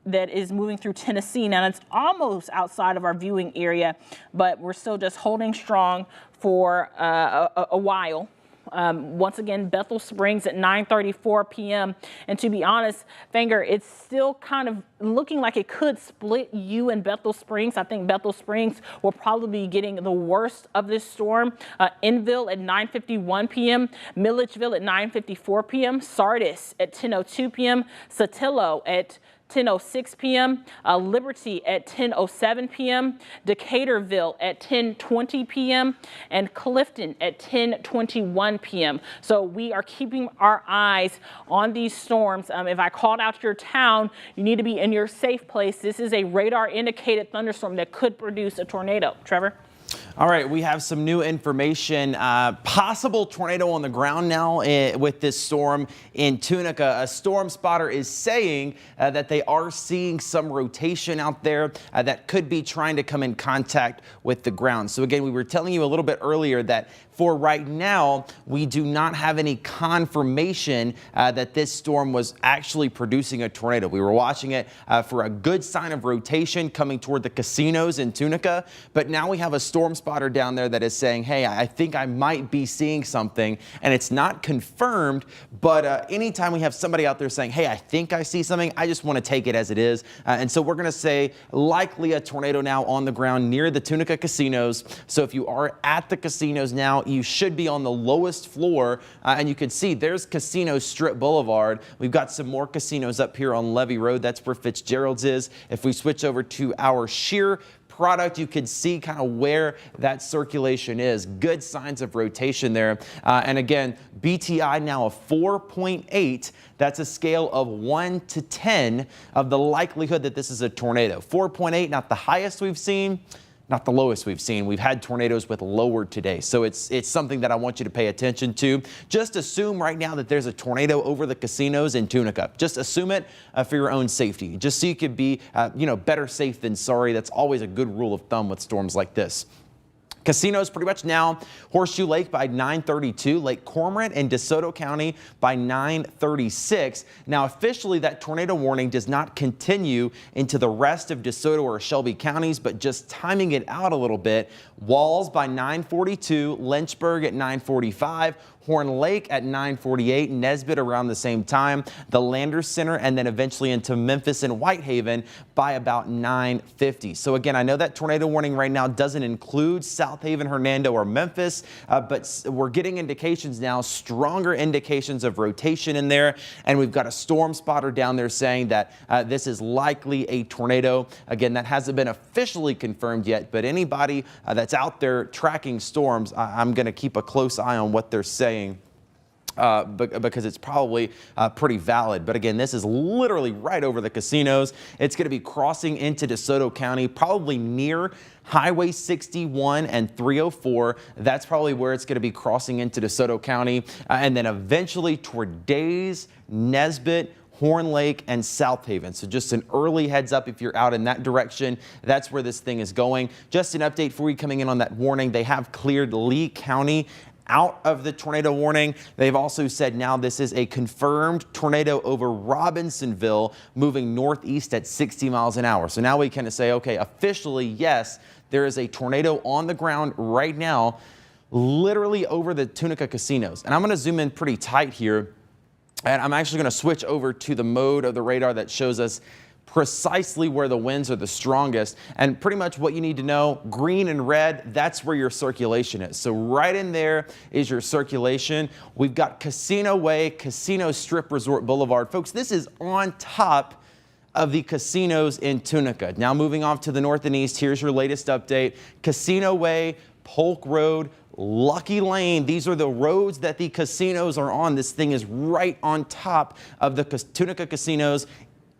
that is moving through Tennessee. Now, it's almost outside of our viewing area, but we're still just holding strong for a while. Once again, Bethel Springs at 9:34 p.m. And to be honest, Fenger, it's still kind of looking like it could split you and Bethel Springs. I think Bethel Springs will probably be getting the worst of this storm. Enville at 9:51 p.m., Milledgeville at 9:54 p.m., Sardis at 10:02 p.m., Sotillo at 10:06 p.m., Liberty at 10:07 p.m., Decaturville at 10:20 p.m., and Clifton at 10:21 p.m. So we are keeping our eyes on these storms. If I called out your town, you need to be in your safe place. This is a radar indicated thunderstorm that could produce a tornado. Trevor? All right, we have some new information. Possible tornado on the ground now with this storm in Tunica. A storm spotter is saying that they are seeing some rotation out there that could be trying to come in contact with the ground. So again, we were telling you a little bit earlier that for right now, we do not have any confirmation that this storm was actually producing a tornado. We were watching it for a good sign of rotation coming toward the casinos in Tunica, but now we have a storm spotter down there that is saying, hey, I think I might be seeing something, and it's not confirmed, but anytime we have somebody out there saying, hey, I think I see something, I just want to take it as it is. And so we're going to say likely a tornado now on the ground near the Tunica casinos. So if you are at the casinos now, you should be on the lowest floor, and you can see there's Casino Strip Boulevard. We've got some more casinos up here on Levee Road. That's where Fitzgerald's is. If we switch over to our sheer product, you can see kind of where that circulation is. Good signs of rotation there. And again, BTI now a 4.8. That's a scale of 1 to 10 of the likelihood that this is a tornado. 4.8, not the highest we've seen, not the lowest we've seen. We've had tornadoes with lower today. So it's something that I want you to pay attention to. Just assume right now that there's a tornado over the casinos in Tunica. Just assume it for your own safety. Just so you could be, better safe than sorry. That's always a good rule of thumb with storms like this. Casinos pretty much now. Horseshoe Lake by 9:32, Lake Cormorant and DeSoto County by 9:36. Now officially that tornado warning does not continue into the rest of DeSoto or Shelby counties, but just timing it out a little bit. Walls by 9:42, Lynchburg at 9:45, Horn Lake at 9:48, Nesbitt around the same time, the Landers Center, and then eventually into Memphis and Whitehaven by about 9:50. So again, I know that tornado warning right now doesn't include South South Haven, Hernando, or Memphis, but we're getting indications now, stronger indications of rotation in there, and we've got a storm spotter down there saying that this is likely a tornado. Again, that hasn't been officially confirmed yet, but anybody that's out there tracking storms, I'm going to keep a close eye on what they're saying. Because it's probably pretty valid. But again, this is literally right over the casinos. It's going to be crossing into DeSoto County, probably near Highway 61 and 304. That's probably where it's going to be crossing into DeSoto County. And then eventually toward Days, Nesbitt, Horn Lake, and South Haven. So just an early heads up if you're out in that direction. That's where this thing is going. Just an update for you coming in on that warning. They have cleared Lee County out of the tornado warning. They've also said now this is a confirmed tornado over Robinsonville, moving northeast at 60 miles an hour. So now we kind of say, okay, officially, yes, there is a tornado on the ground right now, literally over the Tunica casinos. And I'm going to zoom in pretty tight here. And I'm actually going to switch over to the mode of the radar that shows us precisely where the winds are the strongest. And pretty much what you need to know, green and red, that's where your circulation is. So right in there is your circulation. We've got Casino Way, Casino Strip Resort Boulevard. Folks, this is on top of the casinos in Tunica. Now moving off to the north and east, here's your latest update. Casino Way, Polk Road, Lucky Lane. These are the roads that the casinos are on. This thing is right on top of the Tunica casinos,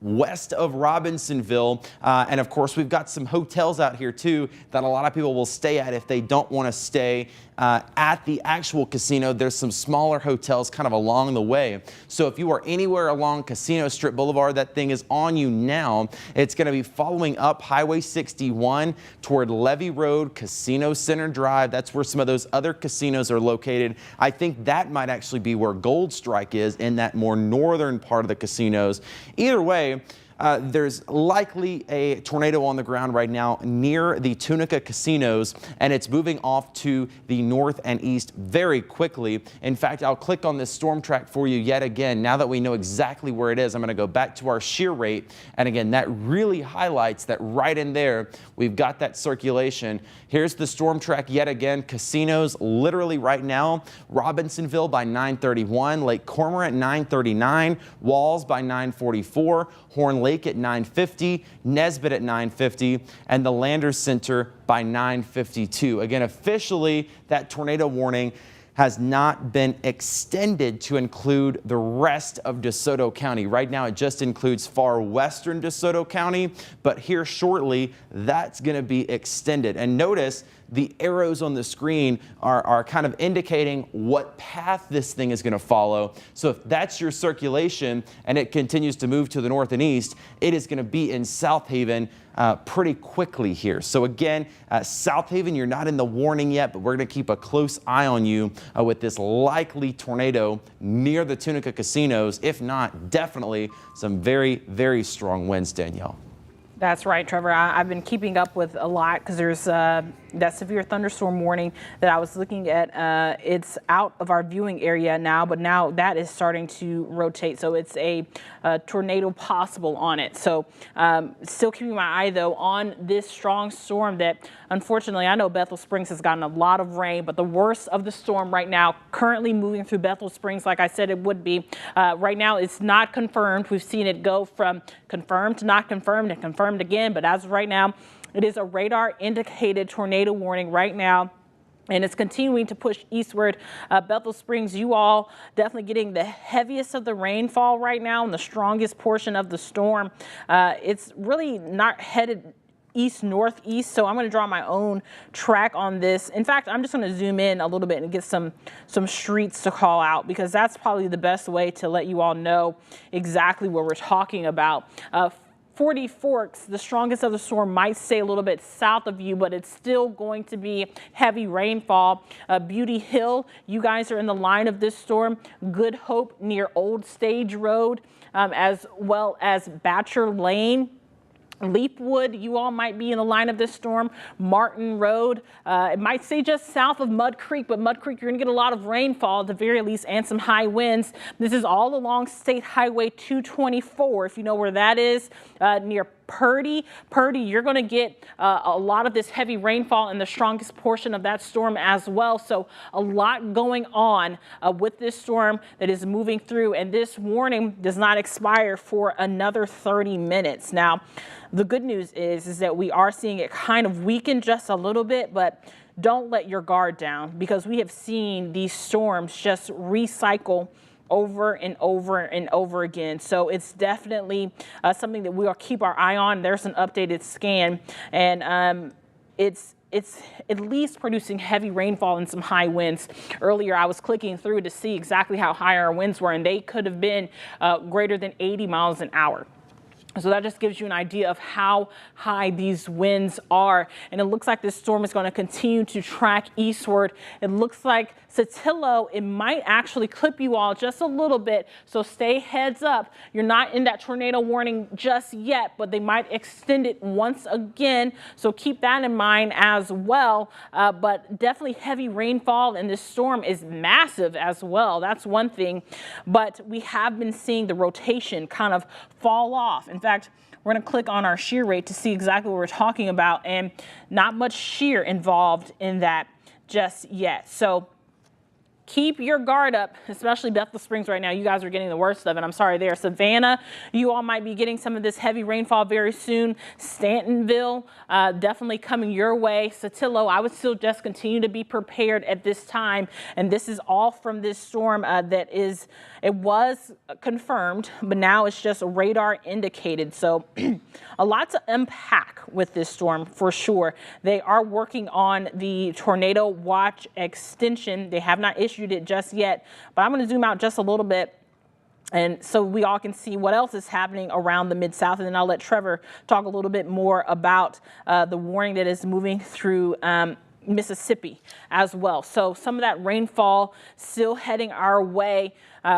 west of Robinsonville. And of course, we've got some hotels out here too that a lot of people will stay at if they don't want to stay at the actual casino. There's some smaller hotels kind of along the way. So if you are anywhere along Casino Strip Boulevard, that thing is on you now. It's going to be following up Highway 61 toward Levee Road, Casino Center Drive. That's where some of those other casinos are located. I think that might actually be where Gold Strike is, in that more northern part of the casinos. Either way, there's likely a tornado on the ground right now near the Tunica casinos, and it's moving off to the north and east very quickly. In fact, I'll click on this storm track for you yet again. Now that we know exactly where it is, I'm going to go back to our shear rate. And again, that really highlights that right in there, we've got that circulation. Here's the storm track yet again. Casinos literally right now, Robinsonville by 9:31, Lake Cormorant 9:39, Walls by 9:44, Horn Lake at 9:50, Nesbitt at 9:50, and the Landers Center by 9:52. Again, officially, that tornado warning has not been extended to include the rest of DeSoto County. Right now, it just includes far western DeSoto County, but here shortly, that's going to be extended. And notice the arrows on the screen are kind of indicating what path this thing is going to follow. So if that's your circulation and it continues to move to the north and east, it is going to be in South Haven pretty quickly here. So again, South Haven, you're not in the warning yet, but we're going to keep a close eye on you with this likely tornado near the Tunica casinos. If not, definitely some very, very strong winds, Danielle. That's right, Trevor. I've been keeping up with a lot because there's that severe thunderstorm warning that I was looking at. It's out of our viewing area now, but now that is starting to rotate. So it's a tornado possible on it. So still keeping my eye, though, on this strong storm that, unfortunately, I know Bethel Springs has gotten a lot of rain, but the worst of the storm right now, currently moving through Bethel Springs, like I said it would be. Right now, it's not confirmed. We've seen it go from confirmed to not confirmed and confirmed again, but as of right now, it is a radar indicated tornado warning right now, and it's continuing to push eastward. Bethel Springs, you all definitely getting the heaviest of the rainfall right now and the strongest portion of the storm. It's really not headed east northeast, so I'm going to draw my own track on this. In fact, I'm just going to zoom in a little bit and get some streets to call out, because that's probably the best way to let you all know exactly what we're talking about. 40 Forks, the strongest of the storm, might stay a little bit south of you, but it's still going to be heavy rainfall. Beauty Hill, you guys are in the line of this storm. Good Hope near Old Stage Road, as well as Batcher Lane. Leafwood, you all might be in the line of this storm. Martin Road, it might say just south of Mud Creek, but Mud Creek, you're going to get a lot of rainfall at the very least and some high winds. This is all along State Highway 224, if you know where that is, near Purdy, you're going to get a lot of this heavy rainfall in the strongest portion of that storm as well. So a lot going on with this storm that is moving through, and this warning does not expire for another 30 minutes. Now, the good news is that we are seeing it kind of weaken just a little bit, but don't let your guard down, because we have seen these storms just recycle over and over and over again. So it's definitely something that we will keep our eye on. There's an updated scan, and it's at least producing heavy rainfall and some high winds. Earlier, I was clicking through to see exactly how high our winds were, and they could have been greater than 80 miles an hour. So that just gives you an idea of how high these winds are. And it looks like this storm is going to continue to track eastward. It looks like Saltillo, it might actually clip you all just a little bit. So stay heads up. You're not in that tornado warning just yet, but they might extend it once again. So keep that in mind as well. But definitely heavy rainfall, and this storm is massive as well. That's one thing. But we have been seeing the rotation kind of fall off. In fact, we're going to click on our shear rate to see exactly what we're talking about, and not much shear involved in that just yet. So keep your guard up, especially Bethel Springs right now. You guys are getting the worst of it. I'm sorry there. Savannah, you all might be getting some of this heavy rainfall very soon. Stantonville, definitely coming your way. Saltillo, I would still just continue to be prepared at this time. And this is all from this storm it was confirmed, but now it's just radar indicated. So a lot to unpack with this storm for sure. They are working on the tornado watch extension. They have not issued it just yet, but I'm going to zoom out just a little bit, and so we all can see what else is happening around the Mid-South. And then I'll let Trevor talk a little bit more about the warning that is moving through Mississippi as well. So some of that rainfall still heading our way.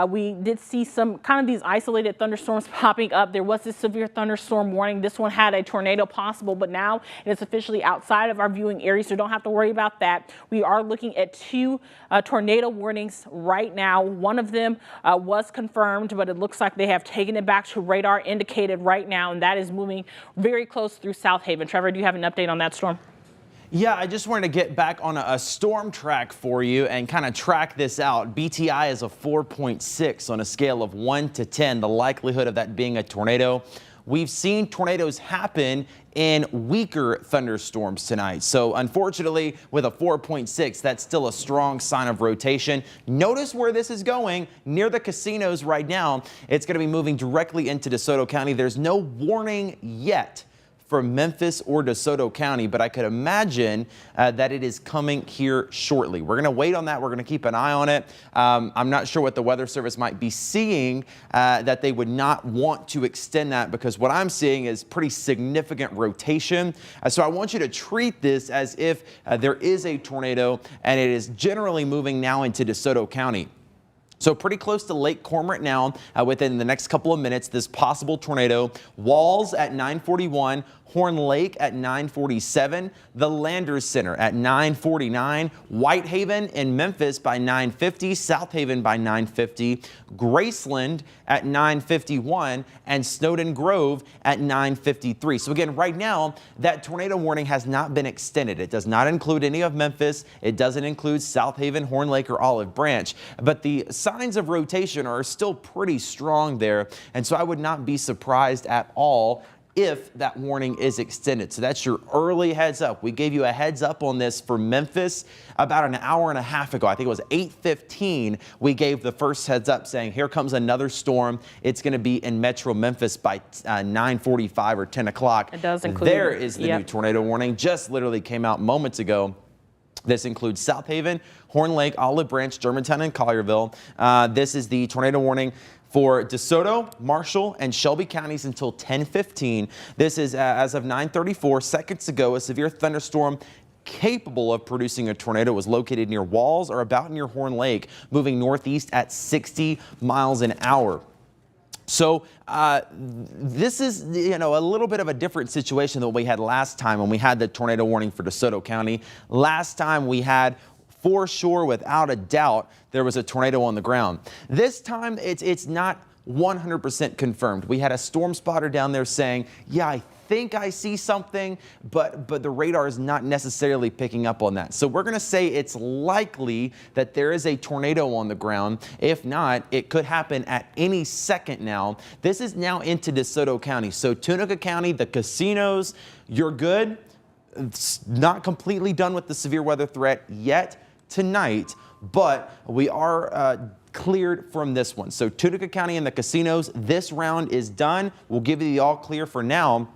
We did see some kind of these isolated thunderstorms popping up. There was this severe thunderstorm warning. This one had a tornado possible, but now it is officially outside of our viewing area, so don't have to worry about that. We are looking at two tornado warnings right now. One of them was confirmed, but it looks like they have taken it back to radar indicated right now, and that is moving very close through South Haven. Trevor, do you have an update on that storm? Yeah, I just wanted to get back on a storm track for you and kind of track this out. BTI is a 4.6 on a scale of 1 to 10, the likelihood of that being a tornado. We've seen tornadoes happen in weaker thunderstorms tonight. So unfortunately, with a 4.6, that's still a strong sign of rotation. Notice where this is going, near the casinos right now. It's going to be moving directly into DeSoto County. There's no warning yet for Memphis or DeSoto County, but I could imagine that it is coming here shortly. We're going to wait on that. We're going to keep an eye on it. I'm not sure what the Weather Service might be seeing that they would not want to extend that, because what I'm seeing is pretty significant rotation. So I want you to treat this as if there is a tornado, and it is generally moving now into DeSoto County. So pretty close to Lake Cormorant now. Within the next couple of minutes, this possible tornado. Walls at 9:41, Horn Lake at 9:47, the Landers Center at 9:49, Whitehaven in Memphis by 9:50, South Haven by 9:50, Graceland at 9:51, and Snowden Grove at 9:53. So again, right now, that tornado warning has not been extended. It does not include any of Memphis. It doesn't include South Haven, Horn Lake, or Olive Branch. But the signs of rotation are still pretty strong there. And so I would not be surprised at all if that warning is extended. So that's your early heads up. We gave you a heads up on this for Memphis about an hour and a half ago. I think it was 8:15. We gave the first heads up saying, here comes another storm. It's going to be in Metro Memphis by 9:45 or 10 o'clock. It does include. There is the new tornado warning. Just literally came out moments ago. This includes South Haven, Horn Lake, Olive Branch, Germantown, and Collierville. This is the tornado warning for DeSoto, Marshall, and Shelby counties until 10:15. This is as of 9:34 seconds ago. A severe thunderstorm capable of producing a tornado was located near Walls or about near Horn Lake, moving northeast at 60 miles an hour. So this is, a little bit of a different situation than what we had last time when we had the tornado warning for DeSoto County. Last time we had, for sure, without a doubt, there was a tornado on the ground. This time it's not 100% confirmed. We had a storm spotter down there saying, yeah, I think I see something, but the radar is not necessarily picking up on that. So we're going to say it's likely that there is a tornado on the ground. If not, it could happen at any second now. This is now into DeSoto County. So Tunica County, the casinos, you're good. It's not completely done with the severe weather threat yet tonight, but we are cleared from this one. So Tunica County and the casinos, this round is done. We'll give you the all clear for now.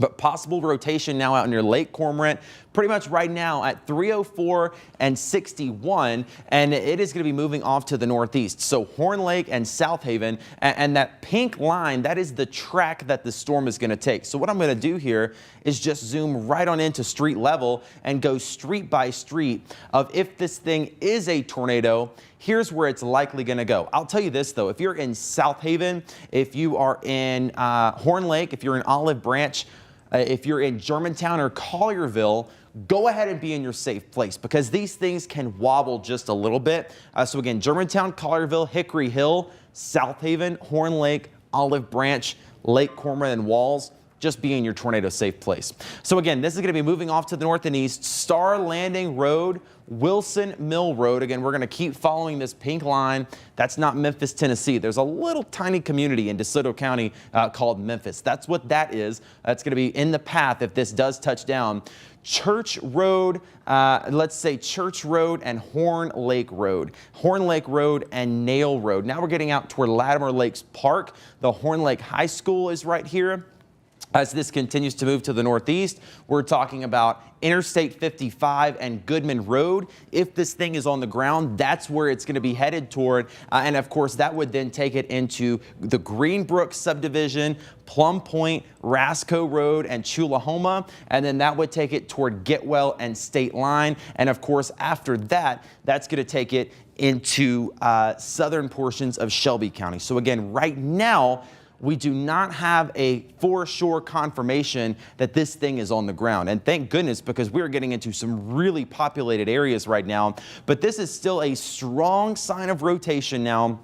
But possible rotation now out near Lake Cormorant, pretty much right now at 304 and 61, and it is going to be moving off to the northeast. So Horn Lake and South Haven, and that pink line, that is the track that the storm is going to take. So what I'm going to do here is just zoom right on into street level and go street by street of if this thing is a tornado. Here's where it's likely going to go. I'll tell you this, though. If you're in South Haven, if you are in Horn Lake, if you're in Olive Branch, if you're in Germantown or Collierville, go ahead and be in your safe place because these things can wobble just a little bit. So again, Germantown, Collierville, Hickory Hill, South Haven, Horn Lake, Olive Branch, Lake Cormorant, and Walls. Just be in your tornado safe place. So again, this is going to be moving off to the north and east. Star Landing Road, Wilson Mill Road. Again, we're going to keep following this pink line. That's not Memphis, Tennessee. There's a little tiny community in DeSoto County called Memphis. That's what that is. That's going to be in the path if this does touch down. Church Road, let's say Church Road and Horn Lake Road. Horn Lake Road and Nail Road. Now we're getting out toward Latimer Lakes Park. The Horn Lake High School is right here. As this continues to move to the northeast, we're talking about Interstate 55 and Goodman Road. If this thing is on the ground, that's where it's going to be headed toward. And of course, that would then take it into the Greenbrook subdivision, Plum Point, Rasco Road, and Chulahoma. And then that would take it toward Getwell and State Line. And of course, after that, that's going to take it into southern portions of Shelby County. So again, right now, we do not have a for sure confirmation that this thing is on the ground. And thank goodness, because we're getting into some really populated areas right now. But this is still a strong sign of rotation now.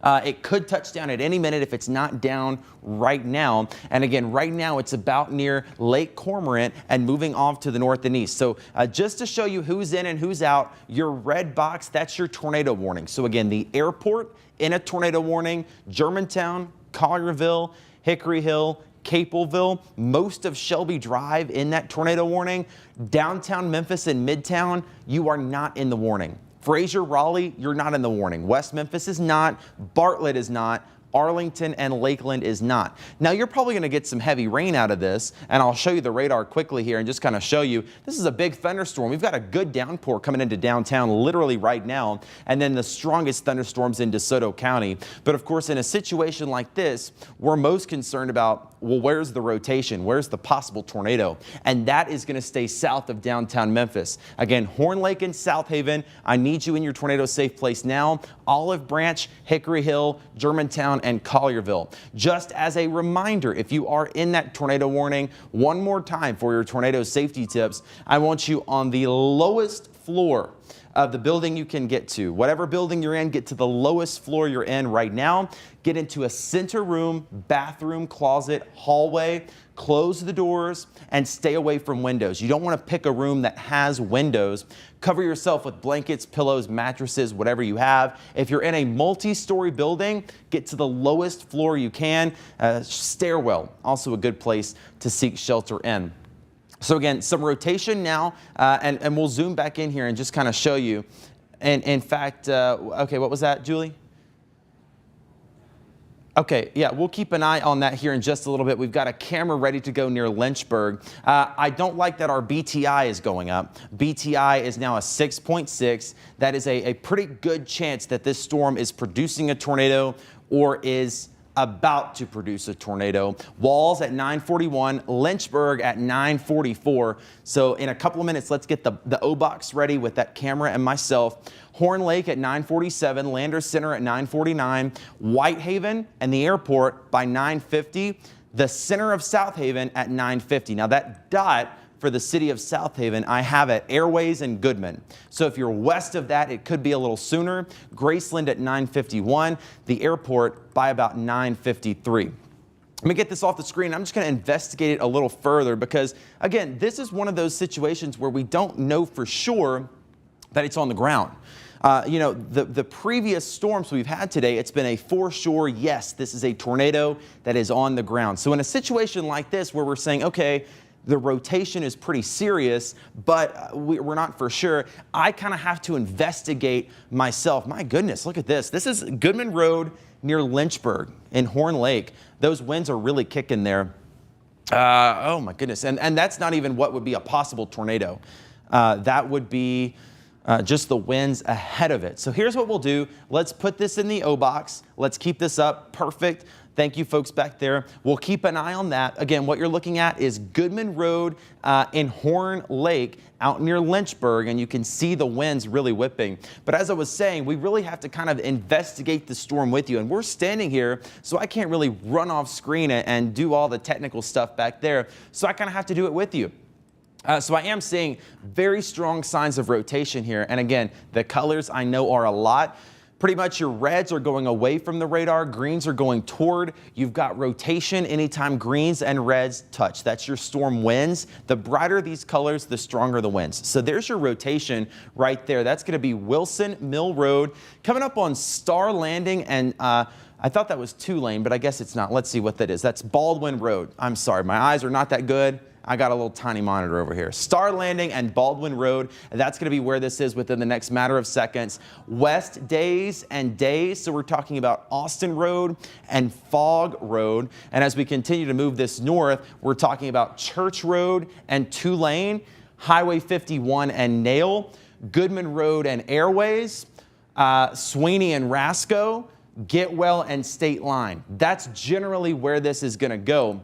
It could touch down at any minute if it's not down right now. And again, right now it's about near Lake Cormorant and moving off to the north and east. So just to show you who's in and who's out, your red box, that's your tornado warning. So again, the airport in a tornado warning, Germantown, Collierville, Hickory Hill, Capelville, most of Shelby Drive in that tornado warning. Downtown Memphis and Midtown, you are not in the warning. Fraser, Raleigh, you're not in the warning. West Memphis is not. Bartlett is not. Arlington and Lakeland is not. Now you're probably going to get some heavy rain out of this, and I'll show you the radar quickly here and just kind of show you this is a big thunderstorm. We've got a good downpour coming into downtown literally right now, and then the strongest thunderstorms in DeSoto County. But of course, in a situation like this, we're most concerned about, well, where's the rotation? Where's the possible tornado? And that is going to stay south of downtown Memphis. Again, Horn Lake and South Haven, I need you in your tornado safe place now. Olive Branch, Hickory Hill, Germantown, and Collierville. Just as a reminder, if you are in that tornado warning, one more time for your tornado safety tips, I want you on the lowest floor of the building you can get to. Whatever building you're in, get to the lowest floor you're in right now. Get into a center room, bathroom, closet, hallway. Close the doors and stay away from windows. You don't want to pick a room that has windows. Cover yourself with blankets, pillows, mattresses, whatever you have. If you're in a multi-story building, get to the lowest floor you can. Stairwell, also a good place to seek shelter in. So again, some rotation now, and we'll zoom back in here and just kind of show you. And in fact, okay, what was that, Julie? Okay, yeah, we'll keep an eye on that here in just a little bit. We've got a camera ready to go near Lynchburg. I don't like that our BTI is going up. BTI is now a 6.6. That is a pretty good chance that this storm is producing a tornado or is about to produce a tornado. Walls at 9:41, Lynchburg at 9:44. So in a couple of minutes, let's get the O-box ready with that camera and myself. Horn Lake at 9:47, Landers Center at 9:49, Whitehaven and the airport by 9:50, the center of South Haven at 9:50. Now that dot for the city of South Haven, I have at Airways and Goodman. So if you're west of that, it could be a little sooner. Graceland at 9:51, the airport by about 9:53. Let me get this off the screen. I'm just going to investigate it a little further because, again, this is one of those situations where we don't know for sure that it's on the ground. You know, the previous storms we've had today, it's been a for sure, yes, this is a tornado that is on the ground. So in a situation like this where we're saying, okay, the rotation is pretty serious, but we're not for sure, I kind of have to investigate myself. My goodness, look at this. This is Goodman Road near Lynchburg in Horn Lake. Those winds are really kicking there. Oh my goodness. And that's not even what would be a possible tornado. That would be just the winds ahead of it. So here's what we'll do. Let's put this in the O-box. Let's keep this up. Perfect. Thank you folks back there. We'll keep an eye on that. Again, what you're looking at is Goodman Road in Horn Lake out near Lynchburg, and you can see the winds really whipping. But as I was saying, we really have to kind of investigate the storm with you. And we're standing here, so I can't really run off screen and do all the technical stuff back there. So I kind of have to do it with you. So I am seeing very strong signs of rotation here. And again, the colors I know are a lot. Pretty much your reds are going away from the radar, greens are going toward. You've got rotation anytime greens and reds touch. That's your storm winds. The brighter these colors, the stronger the winds. So there's your rotation right there. That's going to be Wilson Mill Road. Coming up on Star Landing and I thought that was Tulane, but I guess it's not. Let's see what that is. That's Baldwin Road. I'm sorry, my eyes are not that good. I got a little tiny monitor over here. Star Landing and Baldwin Road. That's going to be where this is within the next matter of seconds. West Days and Days. So we're talking about Austin Road and Fog Road. And as we continue to move this north, we're talking about Church Road and Tulane, Highway 51 and Nail, Goodman Road and Airways, Sweeney and Rasco, Getwell and State Line. That's generally where this is going to go.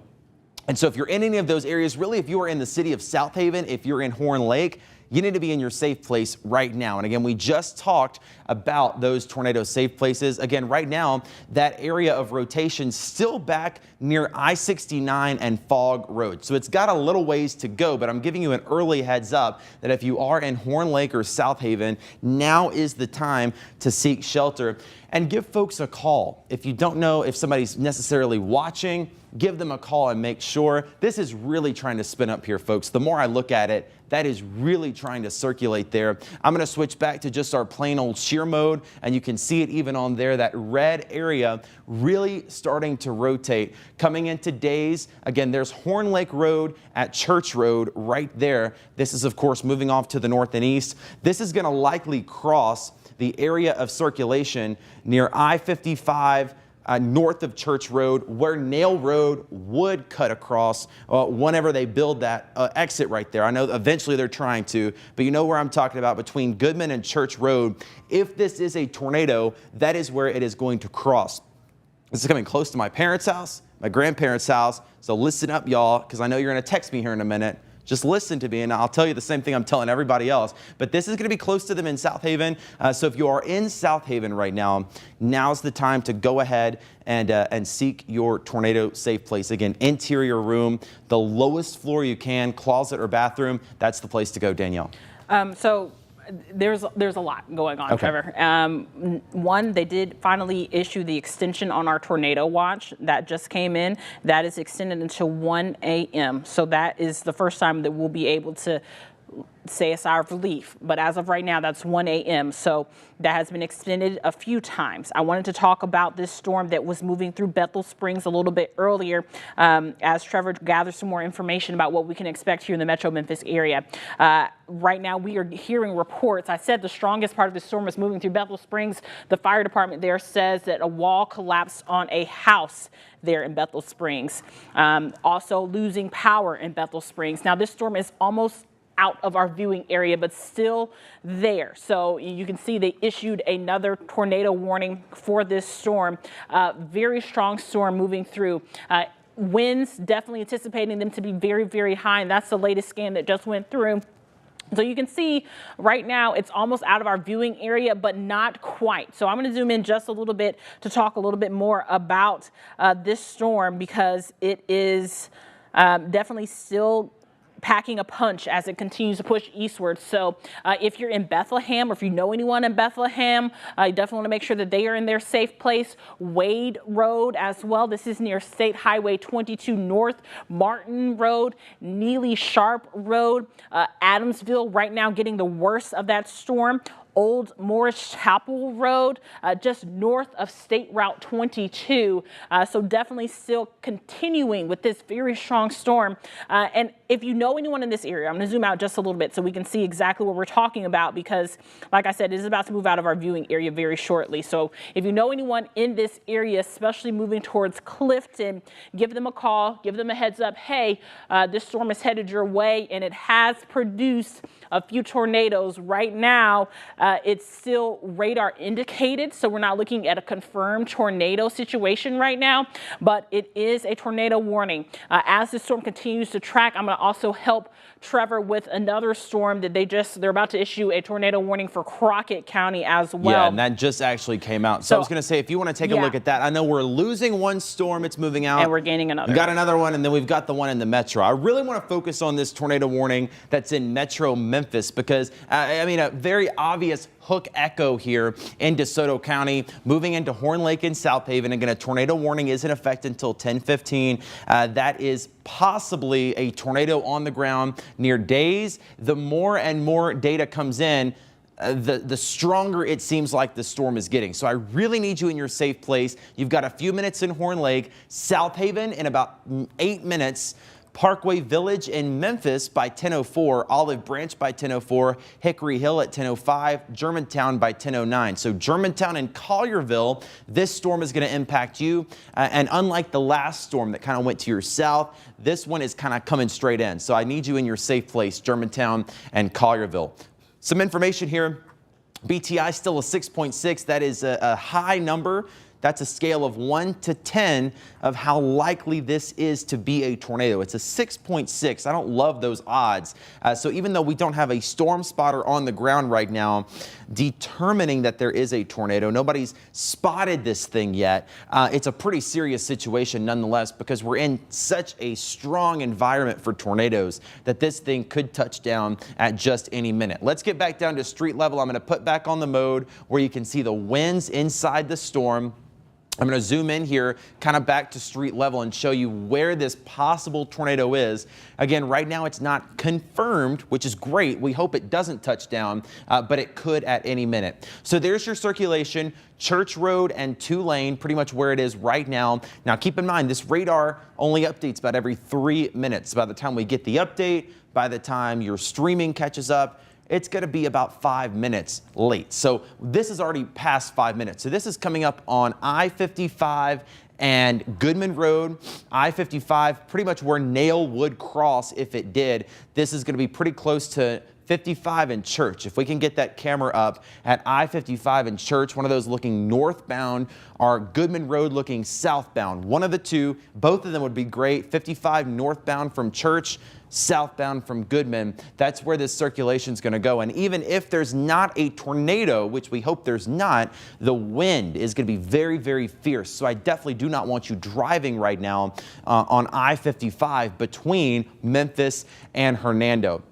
And so if you're in any of those areas, really if you are in the city of South Haven, if you're in Horn Lake, you need to be in your safe place right now. And again, we just talked about those tornado safe places. Again, right now, that area of rotation still back near I-69 and Fog Road. So it's got a little ways to go, but I'm giving you an early heads up that if you are in Horn Lake or South Haven, now is the time to seek shelter. And give folks a call. If you don't know if somebody's necessarily watching, give them a call and make sure. This is really trying to spin up here, folks. The more I look at it, that is really trying to circulate there. I'm going to switch back to just our plain old shear mode, and you can see it even on there, that red area really starting to rotate. Coming into days, again, there's Horn Lake Road at Church Road right there. This is, of course, moving off to the north and east. This is going to likely cross the area of circulation near I-55 north of Church Road, where Nail Road would cut across whenever they build that exit right there. I know eventually they're trying to, but you know where I'm talking about, between Goodman and Church Road. If this is a tornado, that is where it is going to cross. This is coming close to my parents' house, my grandparents' house, so listen up, y'all, because I know you're going to text me here in a minute. Just listen to me, and I'll tell you the same thing I'm telling everybody else. But this is going to be close to them in South Haven. So if you are in South Haven right now, now's the time to go ahead and seek your tornado safe place. Again, interior room, the lowest floor you can, closet or bathroom. That's the place to go, Danielle. So there's a lot going on, okay. Trevor. One, they did finally issue the extension on our tornado watch that just came in. That is extended until 1 a.m. So that is the first time that we'll be able to say a sigh of relief. But as of right now, that's 1 a.m. So that has been extended a few times. I wanted to talk about this storm that was moving through Bethel Springs a little bit earlier as Trevor gathers some more information about what we can expect here in the Metro Memphis area. Right now, we are hearing reports. I said the strongest part of the storm is moving through Bethel Springs. The fire department there says that a wall collapsed on a house there in Bethel Springs. Also losing power in Bethel Springs. Now, this storm is almost out of our viewing area, but still there. So you can see they issued another tornado warning for this storm. Very strong storm moving through. Winds, definitely anticipating them to be very, very high, and that's the latest scan that just went through. So you can see right now it's almost out of our viewing area, but not quite. So I'm going to zoom in just a little bit to talk a little bit more about this storm, because it is definitely still packing a punch as it continues to push eastward. So if you're in Bethlehem, or if you know anyone in Bethlehem, you definitely want to make sure that they are in their safe place. Wade Road as well. This is near State Highway 22 North, Martin Road, Neely Sharp Road, Adamsville right now getting the worst of that storm. Old Morris Chapel Road, just north of State Route 22. So definitely still continuing with this very strong storm. And if you know anyone in this area, I'm going to zoom out just a little bit so we can see exactly what we're talking about, because like I said, it is about to move out of our viewing area very shortly. So if you know anyone in this area, especially moving towards Clifton, give them a call, give them a heads up. Hey, this storm is headed your way, and it has produced a few tornadoes. Right now, it's still radar indicated, so we're not looking at a confirmed tornado situation right now, but it is a tornado warning. As the storm continues to track, I'm going to also help Trevor with another storm that they're about to issue a tornado warning for Crockett County as well. Yeah, and that just actually came out. So I was going to say, if you want to take a look at that, I know we're losing one storm, it's moving out. And we're gaining another. We got another one, and then we've got the one in the metro. I really want to focus on this tornado warning that's in Metro Memphis, because, I mean, a very obvious hook echo here in DeSoto County, moving into Horn Lake and South Haven. Again, a tornado warning is in effect until 10:15. That is possibly a tornado on the ground near Days. The more and more data comes in, the stronger it seems like the storm is getting. So I really need you in your safe place. You've got a few minutes in Horn Lake, South Haven in about 8 minutes, Parkway Village in Memphis by 10:04, Olive Branch by 10:04, Hickory Hill at 10:05, Germantown by 10:09. So Germantown and Collierville, this storm is going to impact you. And unlike the last storm that kind of went to your south, this one is kind of coming straight in. So I need you in your safe place, Germantown and Collierville. Some information here. BTI still a 6.6. That is a high number. That's a scale of 1 to 10 of how likely this is to be a tornado. It's a 6.6. I don't love those odds. So even though we don't have a storm spotter on the ground right now determining that there is a tornado, nobody's spotted this thing yet. It's a pretty serious situation nonetheless, because we're in such a strong environment for tornadoes that this thing could touch down at just any minute. Let's get back down to street level. I'm going to put back on the mode where you can see the winds inside the storm. I'm going to zoom in here kind of back to street level and show you where this possible tornado is. Again, right now it's not confirmed, which is great. We hope it doesn't touch down, but it could at any minute. So there's your circulation, Church Road and Tulane, pretty much where it is right now. Now keep in mind, this radar only updates about every 3 minutes. By the time we get the update, by the time your streaming catches up, it's going to be about 5 minutes late. So this is already past 5 minutes. So this is coming up on I-55 and Goodman Road. I-55, pretty much where Nail would cross if it did. This is going to be pretty close to 55 and Church. If we can get that camera up at I-55 and Church, one of those looking northbound, or Goodman Road looking southbound. One of the two, both of them would be great. 55 northbound from Church, southbound from Goodman. That's where this circulation is going to go. And even if there's not a tornado, which we hope there's not, the wind is going to be very, very fierce. So I definitely do not want you driving right now on I-55 between Memphis and Hernando.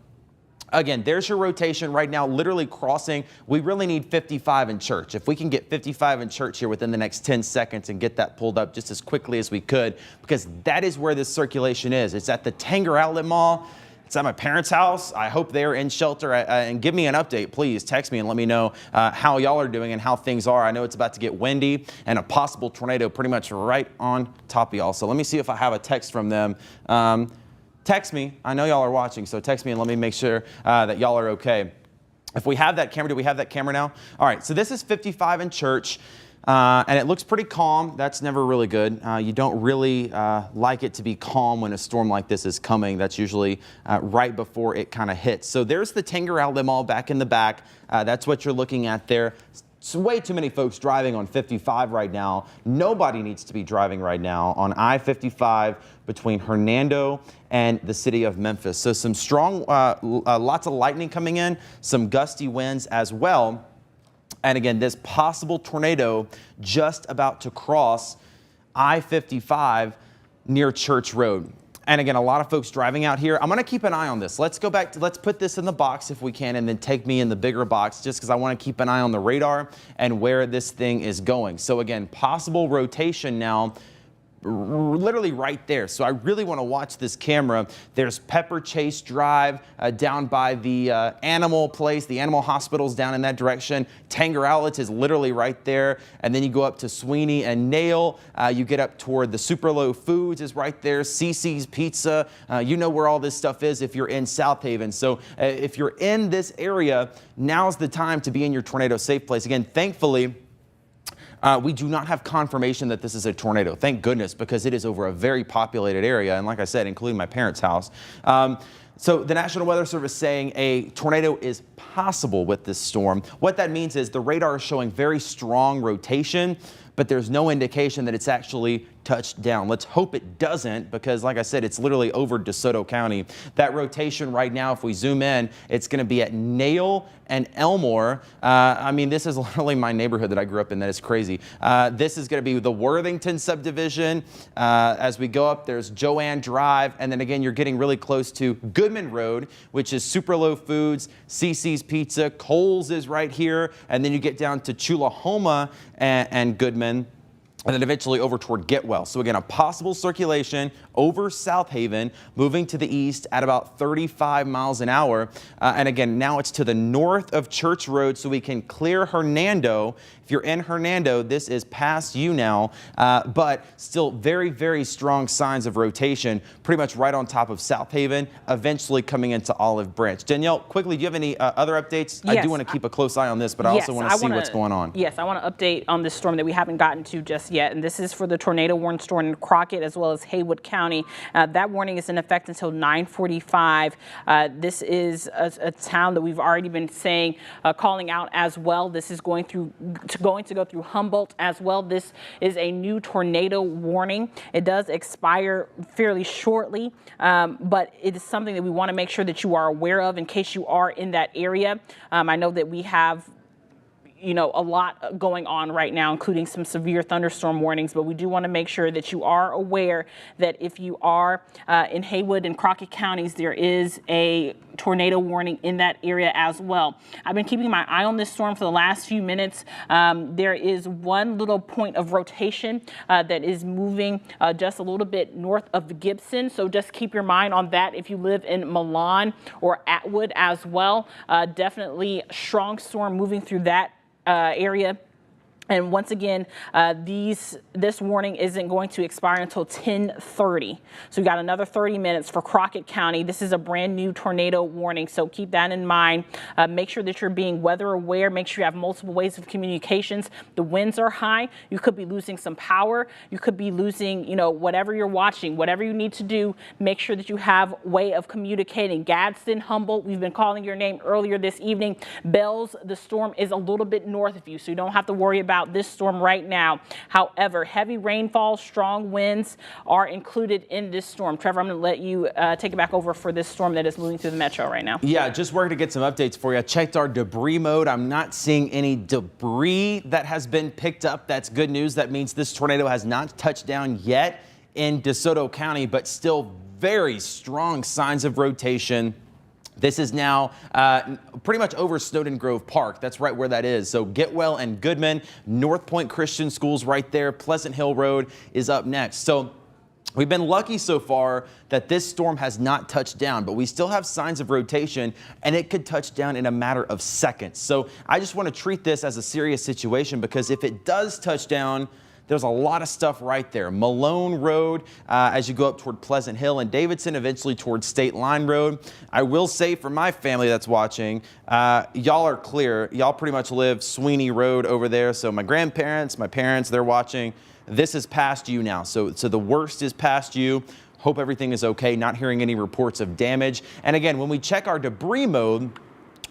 Again, there's your rotation right now, literally crossing. We really need 55 in Church. If we can get 55 in Church here within the next 10 seconds and get that pulled up just as quickly as we could, because that is where this circulation is. It's at the Tanger Outlet Mall. It's at my parents' house. I hope they're in shelter. And give me an update, please. Text me and let me know how y'all are doing and how things are. I know it's about to get windy and a possible tornado pretty much right on top of y'all. So let me see if I have a text from them. Text me. I know y'all are watching, so text me and let me make sure that y'all are okay. If we have that camera, do we have that camera now? All right, so this is 55 in Church. And it looks pretty calm. That's never really good. You don't really like it to be calm when a storm like this is coming. That's usually right before it kind of hits. So there's the Tanger Outlet Mall back in the back. That's what you're looking at there. It's way too many folks driving on 55 right now. Nobody needs to be driving right now on I-55 between Hernando and the city of Memphis. So some strong, lots of lightning coming in, some gusty winds as well. And again, this possible tornado just about to cross I-55 near Church Road. And again, a lot of folks driving out here. I'm going to keep an eye on this. Let's go back to, let's put this in the box if we can, and then take me in the bigger box, just because I want to keep an eye on the radar and where this thing is going. So again, possible rotation now, literally right there. So I really want to watch this camera. There's Pepper Chase Drive down by the animal place. The animal hospital's down in that direction. Tanger Outlets is literally right there. And then you go up to Sweeney and Nail. You get up toward the Super Low Foods is right there. CC's Pizza. You know where all this stuff is if you're in South Haven. So if you're in this area, now's the time to be in your tornado safe place. Again, thankfully, we do not have confirmation that this is a tornado. Thank goodness, because it is over a very populated area. And like I said, including my parents' house. So the National Weather Service saying a tornado is possible with this storm. What that means is the radar is showing very strong rotation, but there's no indication that it's actually touched down. Let's hope it doesn't, because like I said, it's literally over DeSoto County. That rotation right now, if we zoom in, it's going to be at Nail and Elmore. I mean, this is literally my neighborhood that I grew up in. That is crazy. This is going to be the Worthington subdivision. As we go up, there's Joanne Drive. And then again, you're getting really close to Goodman Road, which is Super Low Foods, CC's Pizza, Kohl's is right here. And then you get down to Chulahoma and Goodman, and then eventually over toward Getwell. So again, a possible circulation over South Haven, moving to the east at about 35 miles an hour. And again, now it's to the north of Church Road, so we can clear Hernando. If you're in Hernando, this is past you now, but still very, very strong signs of rotation, pretty much right on top of South Haven, eventually coming into Olive Branch. Danielle, quickly, do you have any other updates? Yes, I do want to keep a close eye on this, but I also want to see what's going on. Yes, I want to update on this storm that we haven't gotten to just yet, and this is for the tornado warning storm in Crockett as well as Haywood County. That warning is in effect until 9:45. This is a town that we've already been saying, calling out as well. This is going to go through Humboldt as well. This is a new tornado warning. It does expire fairly shortly, but it is something that we want to make sure that you are aware of in case you are in that area. I know that we have a lot going on right now, including some severe thunderstorm warnings, but we do want to make sure that you are aware that if you are in Haywood and Crockett counties, there is a tornado warning in that area as well. I've been keeping my eye on this storm for the last few minutes. There is one little point of rotation that is moving just a little bit north of Gibson, so just keep your mind on that if you live in Milan or Atwood as well. Definitely strong storm moving through that area. And once again, this warning isn't going to expire until 10:30. So we've got another 30 minutes for Crockett County. This is a brand new tornado warning, so keep that in mind. Make sure that you're being weather aware. Make sure you have multiple ways of communications. The winds are high. You could be losing some power. You could be losing, whatever you're watching, whatever you need to do. Make sure that you have a way of communicating. Gadsden, Humboldt, we've been calling your name earlier this evening. Bells, the storm is a little bit north of you, so you don't have to worry about this storm right now. However, heavy rainfall, strong winds are included in this storm. Trevor, I'm going to let you take it back over for this storm that is moving through the metro right now. Yeah, just working to get some updates for you. I checked our debris mode. I'm not seeing any debris that has been picked up. That's good news. That means this tornado has not touched down yet in DeSoto County, but still very strong signs of rotation. This is now pretty much over Snowden Grove Park. That's right where that is. So Getwell and Goodman, North Point Christian Schools right there. Pleasant Hill Road is up next. So we've been lucky so far that this storm has not touched down, but we still have signs of rotation, and it could touch down in a matter of seconds. So I just want to treat this as a serious situation, because if it does touch down, there's a lot of stuff right there. Malone Road, as you go up toward Pleasant Hill and Davidson, eventually towards State Line Road. I will say for my family that's watching, y'all are clear. Y'all pretty much live Sweeney Road over there. So my grandparents, my parents, they're watching. This is past you now. So the worst is past you. Hope everything is okay. Not hearing any reports of damage. And again, when we check our debris mode,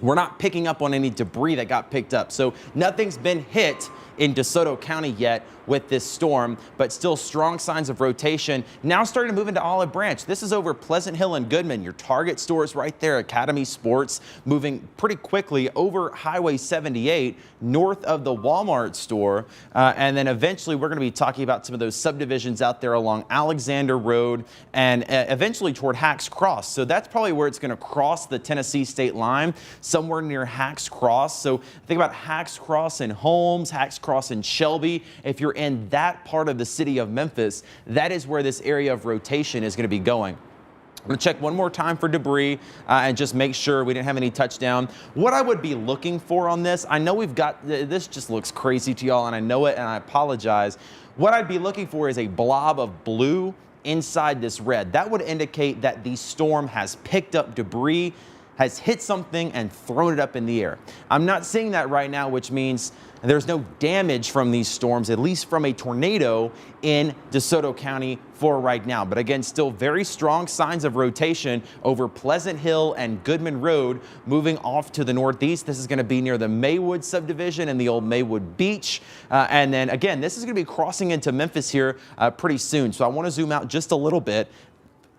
we're not picking up on any debris that got picked up. So nothing's been hit in DeSoto County yet with this storm, but still strong signs of rotation. Now starting to move into Olive Branch. This is over Pleasant Hill and Goodman. Your Target stores right there, Academy Sports, moving pretty quickly over Highway 78 north of the Walmart store. And then eventually we're going to be talking about some of those subdivisions out there along Alexander Road and eventually toward Hacks Cross. So that's probably where it's going to cross the Tennessee state line, somewhere near Hacks Cross. So think about Hacks Cross in Holmes, Hacks Cross in Shelby. If you're in that part of the city of Memphis, that is where this area of rotation is going to be going. I'm going to check one more time for debris and just make sure we didn't have any touchdown. What I would be looking for on this, I know we've got, this just looks crazy to y'all and I know it and I apologize. What I'd be looking for is a blob of blue inside this red. That would indicate that the storm has picked up debris, has hit something and thrown it up in the air. I'm not seeing that right now, which means there's no damage from these storms, at least from a tornado in DeSoto County for right now. But again, still very strong signs of rotation over Pleasant Hill and Goodman Road, moving off to the northeast. This is going to be near the Maywood subdivision and the old Maywood Beach. And then again, this is going to be crossing into Memphis here pretty soon. So I want to zoom out just a little bit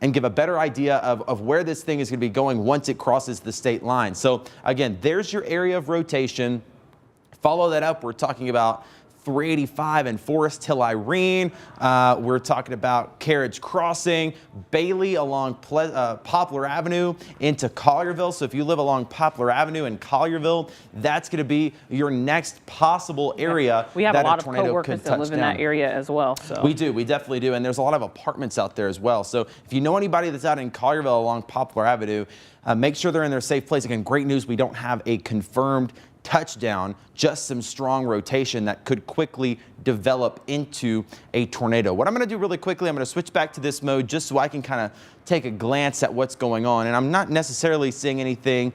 and give a better idea of where this thing is going to be going once it crosses the state line. So again, there's your area of rotation. Follow that up. We're talking about 385 and Forest Hill Irene. We're talking about Carriage Crossing, Bailey along Poplar Avenue into Collierville. So if you live along Poplar Avenue in Collierville, that's going to be your next possible area. We have that a lot of tornado coworkers that live in that area as well. So we do. We definitely do. And there's a lot of apartments out there as well. So if you know anybody that's out in Collierville along Poplar Avenue, make sure they're in their safe place. Again, great news. We don't have a confirmed touchdown, just some strong rotation that could quickly develop into a tornado. What I'm going to do really quickly, I'm going to switch back to this mode just so I can kind of take a glance at what's going on. And I'm not necessarily seeing anything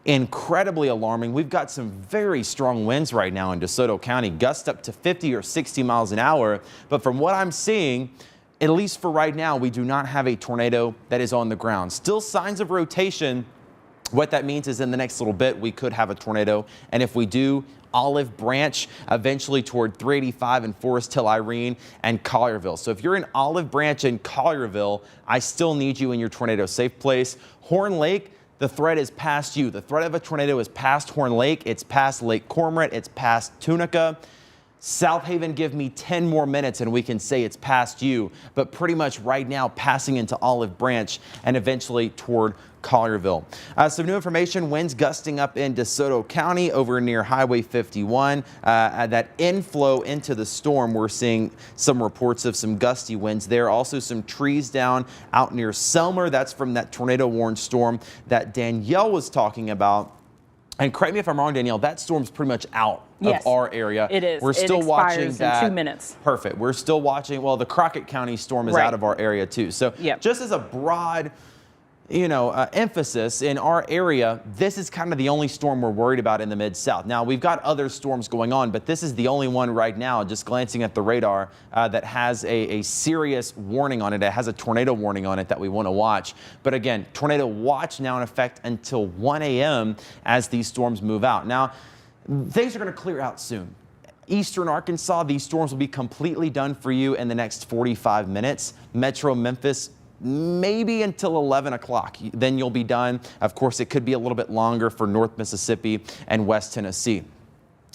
incredibly alarming. We've got some very strong winds right now in DeSoto County, gusts up to 50 or 60 miles an hour. But from what I'm seeing, at least for right now, we do not have a tornado that is on the ground. Still signs of rotation. What that means is in the next little bit, we could have a tornado. And if we do, Olive Branch, eventually toward 385 and Forest Hill Irene and Collierville. So if you're in Olive Branch and Collierville, I still need you in your tornado safe place. Horn Lake, the threat is past you. The threat of a tornado is past Horn Lake. It's past Lake Cormorant. It's past Tunica. South Haven, give me 10 more minutes and we can say it's past you, but pretty much right now passing into Olive Branch and eventually toward Collierville. Some new information, winds gusting up in DeSoto County over near Highway 51. That inflow into the storm, we're seeing some reports of some gusty winds there. Also some trees down out near Selmer. That's from that tornado warned storm that Danielle was talking about. And correct me if I'm wrong, Danielle, that storm's pretty much out of our area. It is. We're still watching that. In 2 minutes. Perfect. We're still watching. Well, the Crockett County storm is out of our area too. So just as a broad, emphasis in our area, this is kind of the only storm we're worried about in the Mid-South. Now, we've got other storms going on, but this is the only one right now, just glancing at the radar, that has a serious warning on it. It has a tornado warning on it that we want to watch. But again, tornado watch now in effect until 1 a.m. as these storms move out. Now, things are going to clear out soon. Eastern Arkansas, these storms will be completely done for you in the next 45 minutes. Metro Memphis, maybe until 11 o'clock. Then you'll be done. Of course, it could be a little bit longer for North Mississippi and West Tennessee.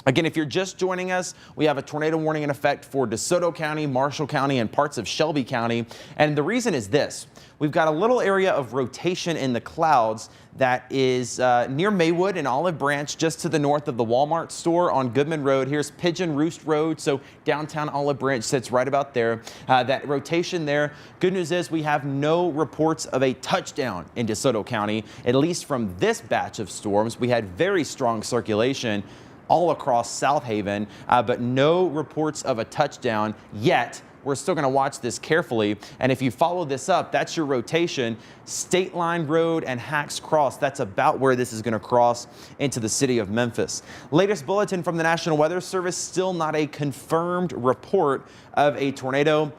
Again, if you're just joining us, we have a tornado warning in effect for DeSoto County, Marshall County, and parts of Shelby County. And the reason is this. We've got a little area of rotation in the clouds that is near Maywood and Olive Branch, just to the north of the Walmart store on Goodman Road. Here's Pigeon Roost Road, so downtown Olive Branch sits right about there. That rotation there. Good news is we have no reports of a touchdown in DeSoto County, at least from this batch of storms. We had very strong circulation. all across South Haven, but no reports of a touchdown yet. We're still going to watch this carefully. And if you follow this up, that's your rotation. State Line Road and Hacks Cross. That's about where this is going to cross into the city of Memphis. Latest bulletin from the National Weather Service, still not a confirmed report of a tornado,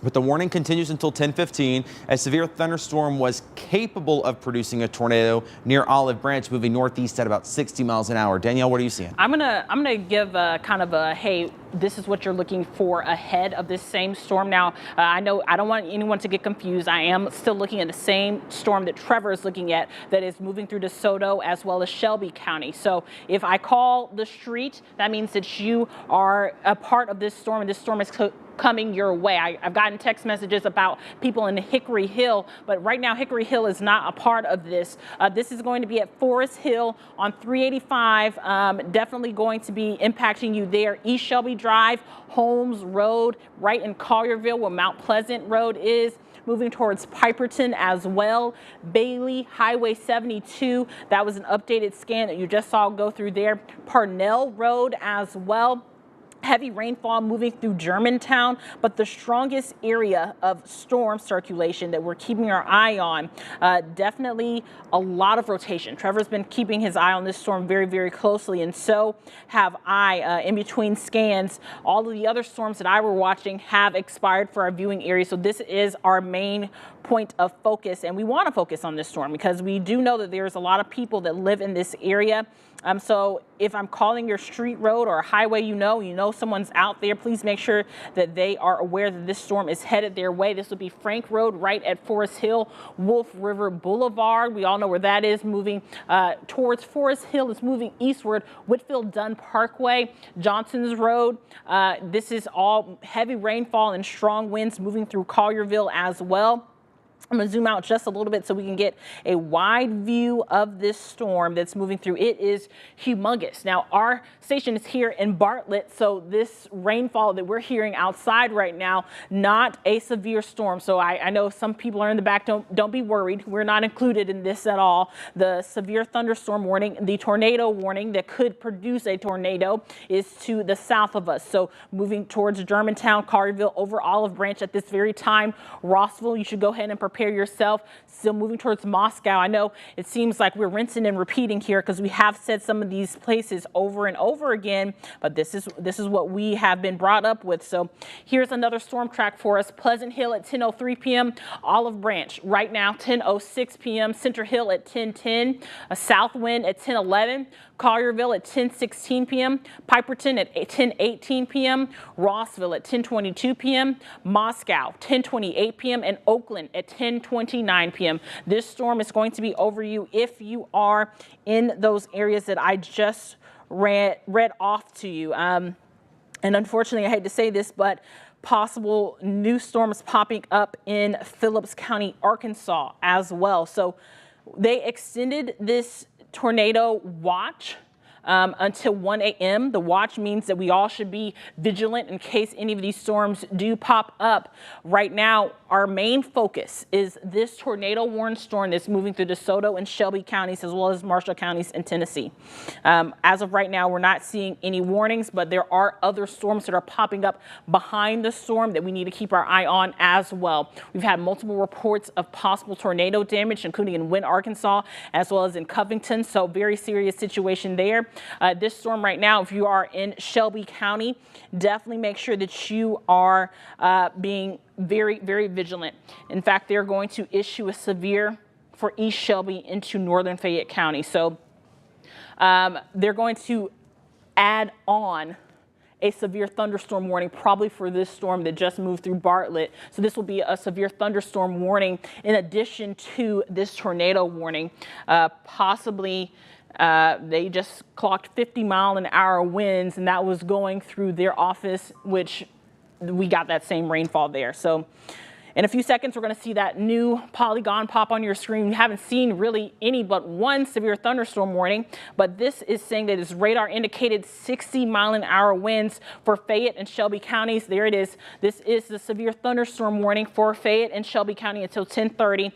but the warning continues until 10:15. A severe thunderstorm was capable of producing a tornado near Olive Branch, moving northeast at about 60 miles an hour. Danielle, what are you seeing? I'm gonna give a kind of a, hey, this is what you're looking for ahead of this same storm. Now, I know I don't want anyone to get confused. I am still looking at the same storm that Trevor is looking at that is moving through DeSoto as well as Shelby County. So if I call the street, that means that you are a part of this storm, and this storm is coming your way. I've gotten text messages about people in Hickory Hill, but right now Hickory Hill is not a part of this. This is going to be at Forest Hill on 385, definitely going to be impacting you there. East Shelby Drive, Holmes Road, right in Collierville where Mount Pleasant Road is. Moving towards Piperton as well. Bailey, Highway 72, that was an updated scan that you just saw go through there. Parnell Road as well. Heavy rainfall moving through Germantown, but the strongest area of storm circulation that we're keeping our eye on, definitely a lot of rotation. Trevor's been keeping his eye on this storm very, very closely, and so have I. In between scans, all of the other storms that I were watching have expired for our viewing area, so this is our main point of focus, and we want to focus on this storm because we do know that there's a lot of people that live in this area. So if I'm calling your street, road, or a highway, you know someone's out there, please make sure that they are aware that this storm is headed their way. This will be Frank Road right at Forest Hill, Wolf River Boulevard. We all know where that is, moving towards Forest Hill. It's moving eastward, Whitfield Dunn Parkway, Johnson's Road. This is all heavy rainfall and strong winds moving through Collierville as well. I'm going to zoom out just a little bit so we can get a wide view of this storm that's moving through. It is humongous. Now, our station is here in Bartlett, so this rainfall that we're hearing outside right now, not a severe storm. So I know some people are in the back. Don't be worried. We're not included in this at all. The severe thunderstorm warning, the tornado warning that could produce a tornado is to the south of us. So moving towards Germantown, Collierville, over Olive Branch at this very time. Rossville, you should go ahead and prepare yourself. Still moving towards Moscow. I know it seems like we're rinsing and repeating here because we have said some of these places over and over again, but this is what we have been brought up with. So here's another storm track for us. Pleasant Hill at 10:03 p.m. Olive Branch right now 10:06 p.m. Center Hill at 10:10. South Wind at 10:11. Collierville at 10:16 p.m. Piperton at 10:18 p.m. Rossville at 10:22 p.m. Moscow 10:28 p.m. and Oakland at 10:29 p.m. This storm is going to be over you if you are in those areas that I just read off to you. And unfortunately, I hate to say this, but possible new storms popping up in Phillips County, Arkansas as well. So they extended this tornado watch until 1 a.m. The watch means that we all should be vigilant in case any of these storms do pop up. Right now, our main focus is this tornado warned storm that's moving through DeSoto and Shelby counties as well as Marshall counties in Tennessee. As of right now, we're not seeing any warnings, but there are other storms that are popping up behind the storm that we need to keep our eye on as well. We've had multiple reports of possible tornado damage, including in Wynne, Arkansas, as well as in Covington. So very serious situation there. This storm right now, if you are in Shelby County, definitely make sure that you are being very, very vigilant. In fact, they're going to issue a severe for East Shelby into northern Fayette County. So they're going to add on a severe thunderstorm warning, probably for this storm that just moved through Bartlett. So this will be a severe thunderstorm warning in addition to this tornado warning. Possibly they just clocked 50-mile-an-hour winds, and that was going through their office, which we got that same rainfall there. So In a few seconds, we're going to see that new polygon pop on your screen. We haven't seen really any but one severe thunderstorm warning, but this is saying that it's radar indicated 60-mile-an-hour winds for Fayette and Shelby counties. There it is. This is the severe thunderstorm warning for Fayette and Shelby County until 10:30.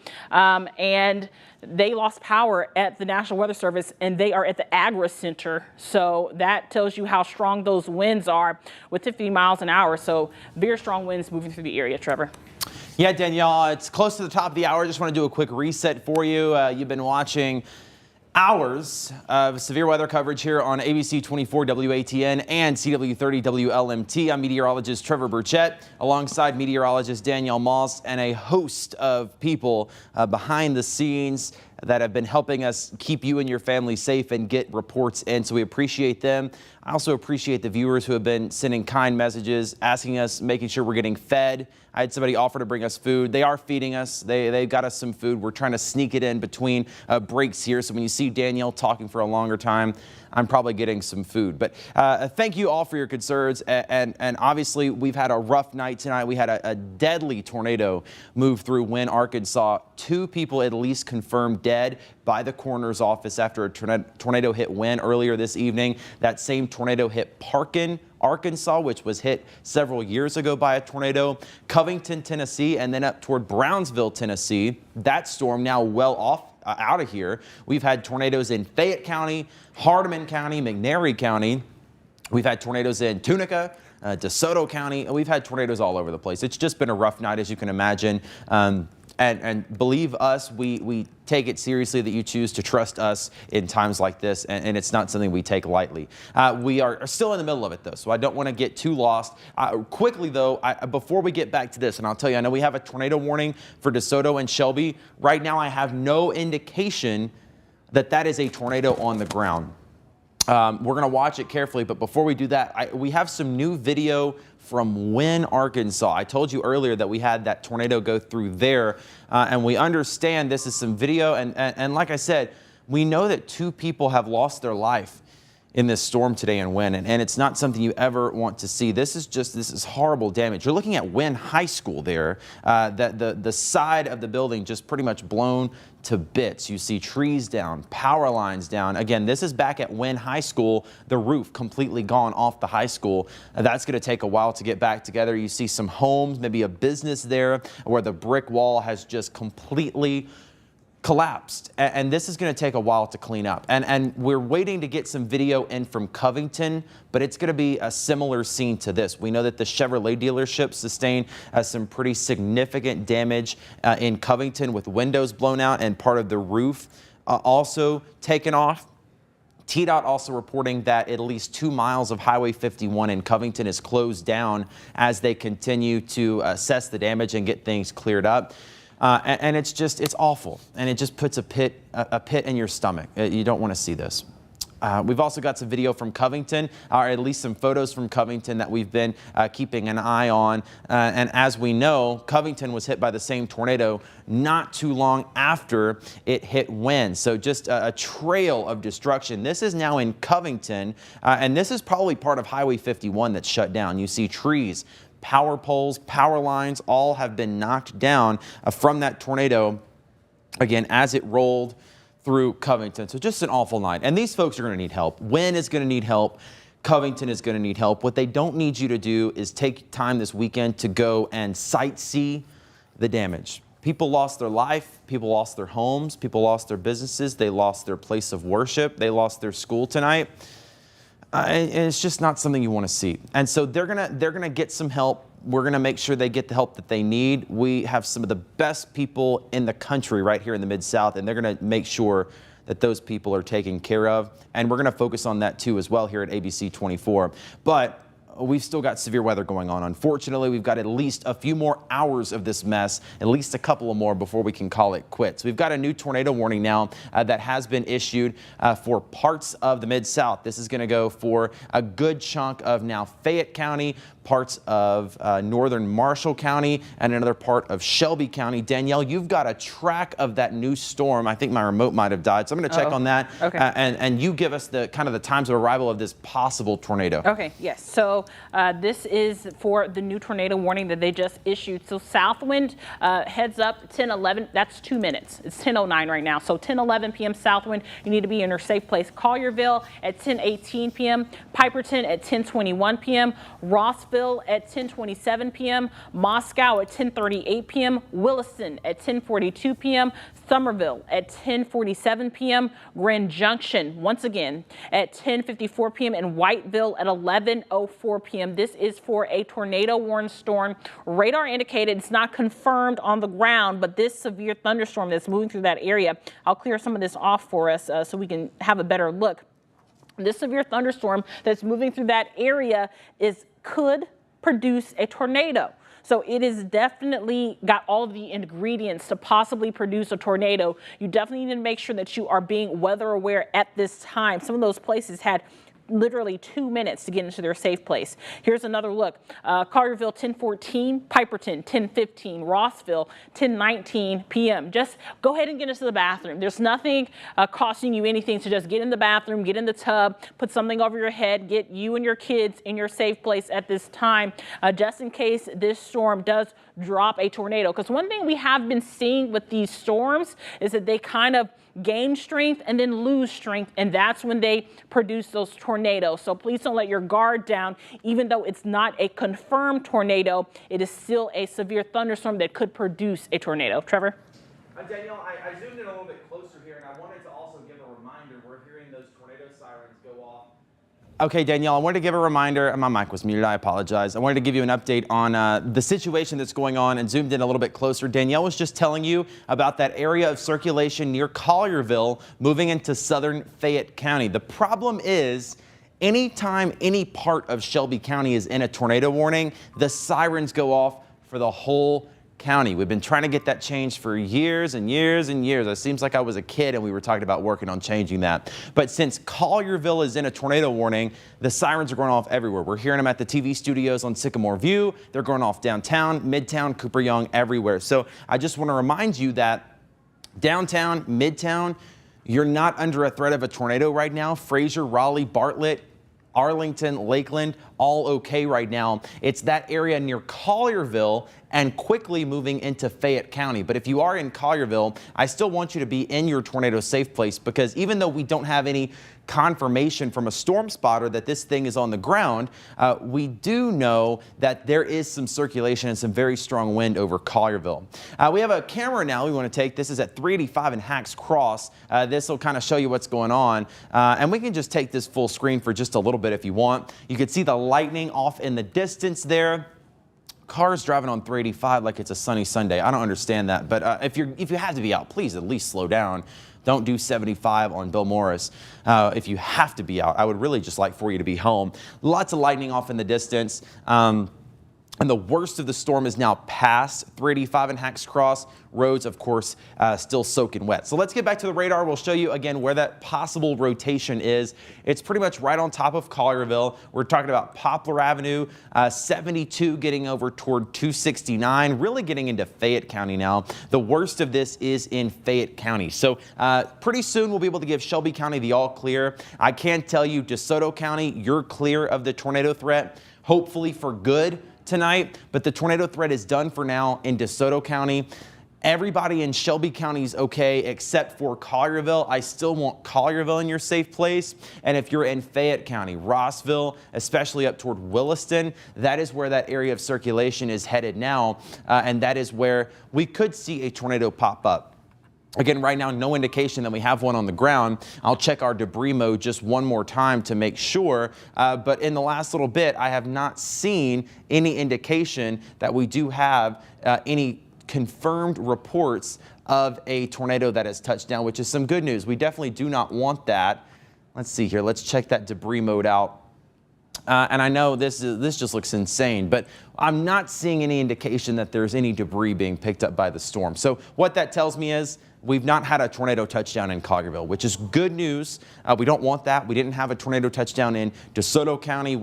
And they lost power at the National Weather Service, and they are at the Agri Center. So that tells you how strong those winds are with 50 miles an hour. So very strong winds moving through the area, Trevor. Yeah, Danielle, it's close to the top of the hour. I just want to do a quick reset for you. You've been watching hours of severe weather coverage here on ABC 24 WATN and CW30 WLMT. I'm meteorologist Trevor Burchett alongside meteorologist Danielle Moss and a host of people behind the scenes that have been helping us keep you and your family safe and get reports in. So we appreciate them. I also appreciate the viewers who have been sending kind messages, asking us, making sure we're getting fed. I had somebody offer to bring us food. They are feeding us. They've got us some food. We're trying to sneak it in between breaks here. So when you see Danielle talking for a longer time, I'm probably getting some food. But thank you all for your concerns. And obviously, we've had a rough night tonight. We had a deadly tornado move through Wynne, Arkansas. 2 people at least confirmed dead by the coroner's office after a tornado hit Wynne earlier this evening. That same tornado hit Parkin, Arkansas, which was hit several years ago by a tornado. Covington, Tennessee, and then up toward Brownsville, Tennessee. That storm now well off out of here. We've had tornadoes in Fayette County, Hardeman County, McNairy County. We've had tornadoes in Tunica, DeSoto County. We've had tornadoes all over the place. It's just been a rough night, as you can imagine. And believe us, we take it seriously that you choose to trust us in times like this, and it's not something we take lightly. We are still in the middle of it, though, so I don't want to get too lost. Quickly, though, before we get back to this, and I'll tell you, I know we have a tornado warning for DeSoto and Shelby. Right now, I have no indication that that is a tornado on the ground. We're going to watch it carefully, but before we do that, we have some new video from Wynne, Arkansas. I told you earlier that we had that tornado go through there, and we understand this is some video, and like I said, we know that 2 people have lost their life in this storm today in Wynne, and it's not something you ever want to see. This is horrible damage. You're looking at Wynne High School there. The side of the building just pretty much blown to bits. You see trees down, power lines down. Again, this is back at Wynne High School. The roof completely gone off the high school. That's going to take a while to get back together. You see some homes, maybe a business there where the brick wall has just completely collapsed, and this is going to take a while to clean up, and we're waiting to get some video in from Covington, but it's going to be a similar scene to this. We know that the Chevrolet dealership sustained some pretty significant damage in Covington with windows blown out and part of the roof also taken off. TDOT also reporting that at least 2 miles of Highway 51 in Covington is closed down as they continue to assess the damage and get things cleared up. And it's awful, and it just puts a pit in your stomach. You don't want to see this. We've also got some video from Covington, or at least some photos from Covington that we've been keeping an eye on. And as we know, Covington was hit by the same tornado not too long after it hit Wynne. So just a trail of destruction. This is now in Covington, and this is probably part of Highway 51 that's shut down. You see trees, power poles, power lines, all have been knocked down from that tornado, again, as it rolled through Covington. So just an awful night. And these folks are going to need help. Wynne is going to need help. Covington is going to need help. What they don't need you to do is take time this weekend to go and sightsee the damage. People lost their life. People lost their homes. People lost their businesses. They lost their place of worship. They lost their school tonight. And it's just not something you want to see. And so they're gonna get some help. We're gonna make sure they get the help that they need. We have some of the best people in the country right here in the Mid-South, and they're gonna make sure that those people are taken care of. And we're gonna focus on that too as well here at ABC 24. But we've still got severe weather going on. Unfortunately, we've got at least a few more hours of this mess, at least a couple of more before we can call it quits. We've got a new tornado warning now that has been issued for parts of the Mid-South. This is going to go for a good chunk of now Fayette County, parts of northern Marshall County, and another part of Shelby County. Danielle, you've got a track of that new storm. I think my remote might have died, so I'm going to check on that. Okay. And you give us the kind of the times of arrival of this possible tornado. Okay, yes. So This is for the new tornado warning that they just issued. So south wind heads up 10:11. That's 2 minutes. It's 10:09 right now. So 10:11 p.m. south wind. You need to be in your safe place. Collierville at 10:18 p.m. Piperton at 10:21 p.m. Rossville at 10:27 p.m. Moscow at 10:38 p.m. Williston at 10:42 p.m. Somerville at 10:47 p.m. Grand Junction once again at 10:54 p.m. and Whiteville at 11:04 p.m. This is for a tornado warned storm. Radar indicated, it's not confirmed on the ground, but this severe thunderstorm that's moving through that area, I'll clear some of this off for us so we can have a better look. This severe thunderstorm that's moving through that area could produce a tornado. So it is definitely got all of the ingredients to possibly produce a tornado. You definitely need to make sure that you are being weather aware at this time. Some of those places had literally 2 minutes to get into their safe place. Here's another look. Collierville 10:14, Piperton 10:15, Rossville 10:19 p.m. Just go ahead and get into the bathroom. There's nothing costing you anything to just get in the bathroom, get in the tub, put something over your head, get you and your kids in your safe place at this time, just in case this storm does drop a tornado. Because one thing we have been seeing with these storms is that they kind of gain strength and then lose strength, and that's when they produce those tornadoes. So please don't let your guard down. Even though it's not a confirmed tornado, it is still a severe thunderstorm that could produce a tornado. Trevor? Danielle, I zoomed in a little bit closer here, and I wanted to also give a reminder. We're hearing those tornado sirens go off. Okay, Danielle, I wanted to give a reminder. My mic was muted. I apologize. I wanted to give you an update on the situation that's going on and zoomed in a little bit closer. Danielle was just telling you about that area of circulation near Collierville moving into southern Fayette County. The problem is, anytime any part of Shelby County is in a tornado warning, the sirens go off for the whole county. We've been trying to get that changed for years and years and years. It seems like I was a kid and we were talking about working on changing that. But since Collierville is in a tornado warning, the sirens are going off everywhere. We're hearing them at the TV studios on Sycamore View. They're going off downtown, Midtown, Cooper Young, everywhere. So I just want to remind you that downtown, Midtown, you're not under a threat of a tornado right now. Fraser, Raleigh, Bartlett, Arlington, Lakeland, all okay right now. It's that area near Collierville and quickly moving into Fayette County. But if you are in Collierville, I still want you to be in your tornado safe place, because even though we don't have any confirmation from a storm spotter that this thing is on the ground, we do know that there is some circulation and some very strong wind over Collierville. We have a camera now we want to take. This is at 385 and Hacks Cross. This will kind of show you what's going on. And we can just take this full screen for just a little bit if you want. You can see the lightning off in the distance there. Cars driving on 385 like it's a sunny Sunday. I don't understand that. But if you have to be out, please at least slow down. Don't do 75 on Bill Morris. If you have to be out, I would really just like for you to be home. Lots of lightning off in the distance. And the worst of the storm is now past 385 and Hacks Cross. Roads, of course, still soaking wet. So let's get back to the radar. We'll show you again where that possible rotation is. It's pretty much right on top of Collierville. We're talking about Poplar Avenue, 72 getting over toward 269, really getting into Fayette County now. The worst of this is in Fayette County. So pretty soon we'll be able to give Shelby County the all clear. I can tell you DeSoto County, you're clear of the tornado threat, hopefully for good tonight, but the tornado threat is done for now in DeSoto County. Everybody in Shelby County is okay except for Collierville. I still want Collierville in your safe place. And if you're in Fayette County, Rossville, especially up toward Williston, that is where that area of circulation is headed now. And that is where we could see a tornado pop up. Again, right now, no indication that we have one on the ground. I'll check our debris mode just one more time to make sure. But in the last little bit, I have not seen any indication that we do have any confirmed reports of a tornado that has touched down, which is some good news. We definitely do not want that. Let's see here. Let's check that debris mode out. And I know this just looks insane, but I'm not seeing any indication that there's any debris being picked up by the storm. So what that tells me is we've not had a tornado touchdown in Collierville, which is good news. We don't want that. We didn't have a tornado touchdown in DeSoto County.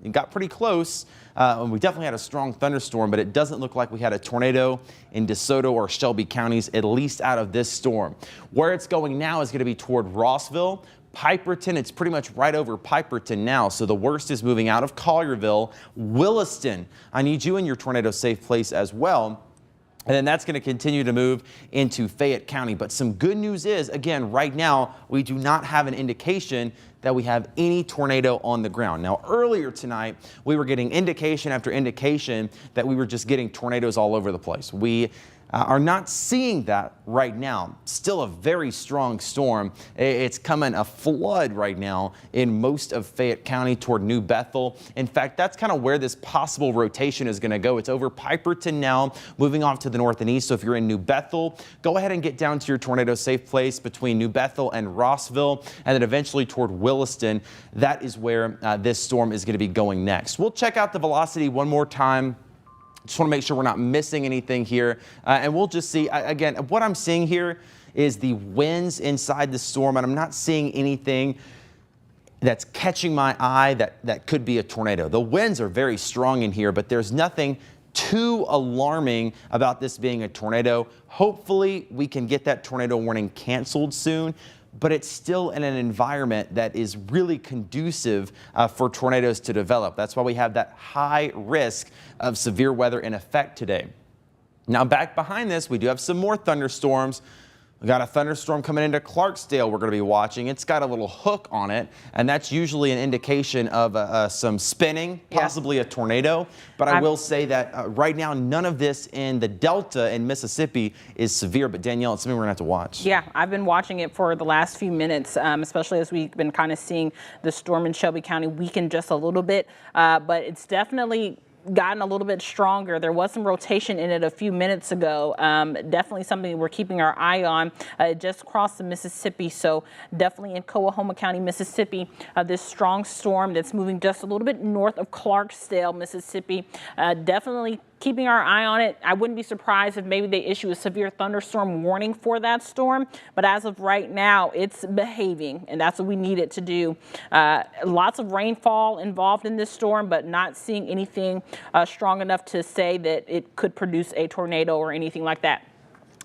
It got pretty close. We definitely had a strong thunderstorm, but it doesn't look like we had a tornado in DeSoto or Shelby counties, at least out of this storm. Where it's going now is going to be toward Rossville, Piperton, it's pretty much right over Piperton now. So the worst is moving out of Collierville. Williston, I need you in your tornado safe place as well. And then that's going to continue to move into Fayette County. But some good news is, again, right now, we do not have an indication that we have any tornado on the ground. Now, earlier tonight, we were getting indication after indication that we were just getting tornadoes all over the place. We are not seeing that right now. Still a very strong storm. It's coming a flood right now in most of Fayette County toward New Bethel. In fact, that's kind of where this possible rotation is going to go. It's over Piperton now, moving off to the north and east. So if you're in New Bethel, go ahead and get down to your tornado safe place between New Bethel and Rossville, and then eventually toward Williston. That is where this storm is going to be going next. We'll check out the velocity one more time. Just want to make sure we're not missing anything here. And we'll just see, again, what I'm seeing here is the winds inside the storm, and I'm not seeing anything that's catching my eye that could be a tornado. The winds are very strong in here, but there's nothing too alarming about this being a tornado. Hopefully, we can get that tornado warning canceled soon, but it's still in an environment that is really conducive for tornadoes to develop. That's why we have that high risk of severe weather in effect today. Now, back behind this, we do have some more thunderstorms. We got a thunderstorm coming into Clarksdale we're going to be watching. It's got a little hook on it, and that's usually an indication of some spinning, possibly a tornado. But I will say that right now, none of this in the Delta in Mississippi is severe. But Danielle, it's something we're going to have to watch. Yeah, I've been watching it for the last few minutes, especially as we've been kind of seeing the storm in Shelby County weaken just a little bit. But it's definitely gotten a little bit stronger. There was some rotation in it a few minutes ago. Definitely something we're keeping our eye on. It just crossed the Mississippi, so definitely in Coahoma County, Mississippi, this strong storm that's moving just a little bit north of Clarksdale, Mississippi. Definitely keeping our eye on it. I wouldn't be surprised if maybe they issue a severe thunderstorm warning for that storm, but as of right now, it's behaving, and that's what we need it to do. Lots of rainfall involved in this storm, but not seeing anything strong enough to say that it could produce a tornado or anything like that.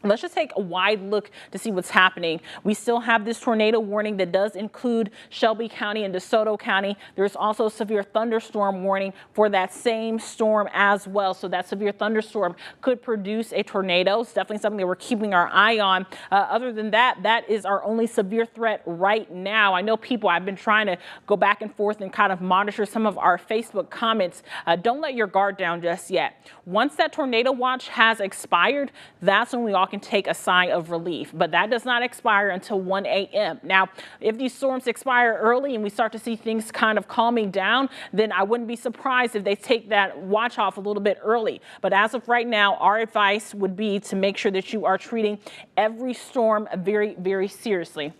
Let's just take a wide look to see what's happening. We still have this tornado warning that does include Shelby County and DeSoto County. There's also a severe thunderstorm warning for that same storm as well. So that severe thunderstorm could produce a tornado. It's definitely something that we're keeping our eye on. Other than that, that is our only severe threat right now. I know I've been trying to go back and forth and kind of monitor some of our Facebook comments. Don't let your guard down just yet. Once that tornado watch has expired, that's when we all can take a sigh of relief, but that does not expire until 1 a.m. Now, if these storms expire early and we start to see things kind of calming down, then I wouldn't be surprised if they take that watch off a little bit early. But as of right now, our advice would be to make sure that you are treating every storm very, very seriously.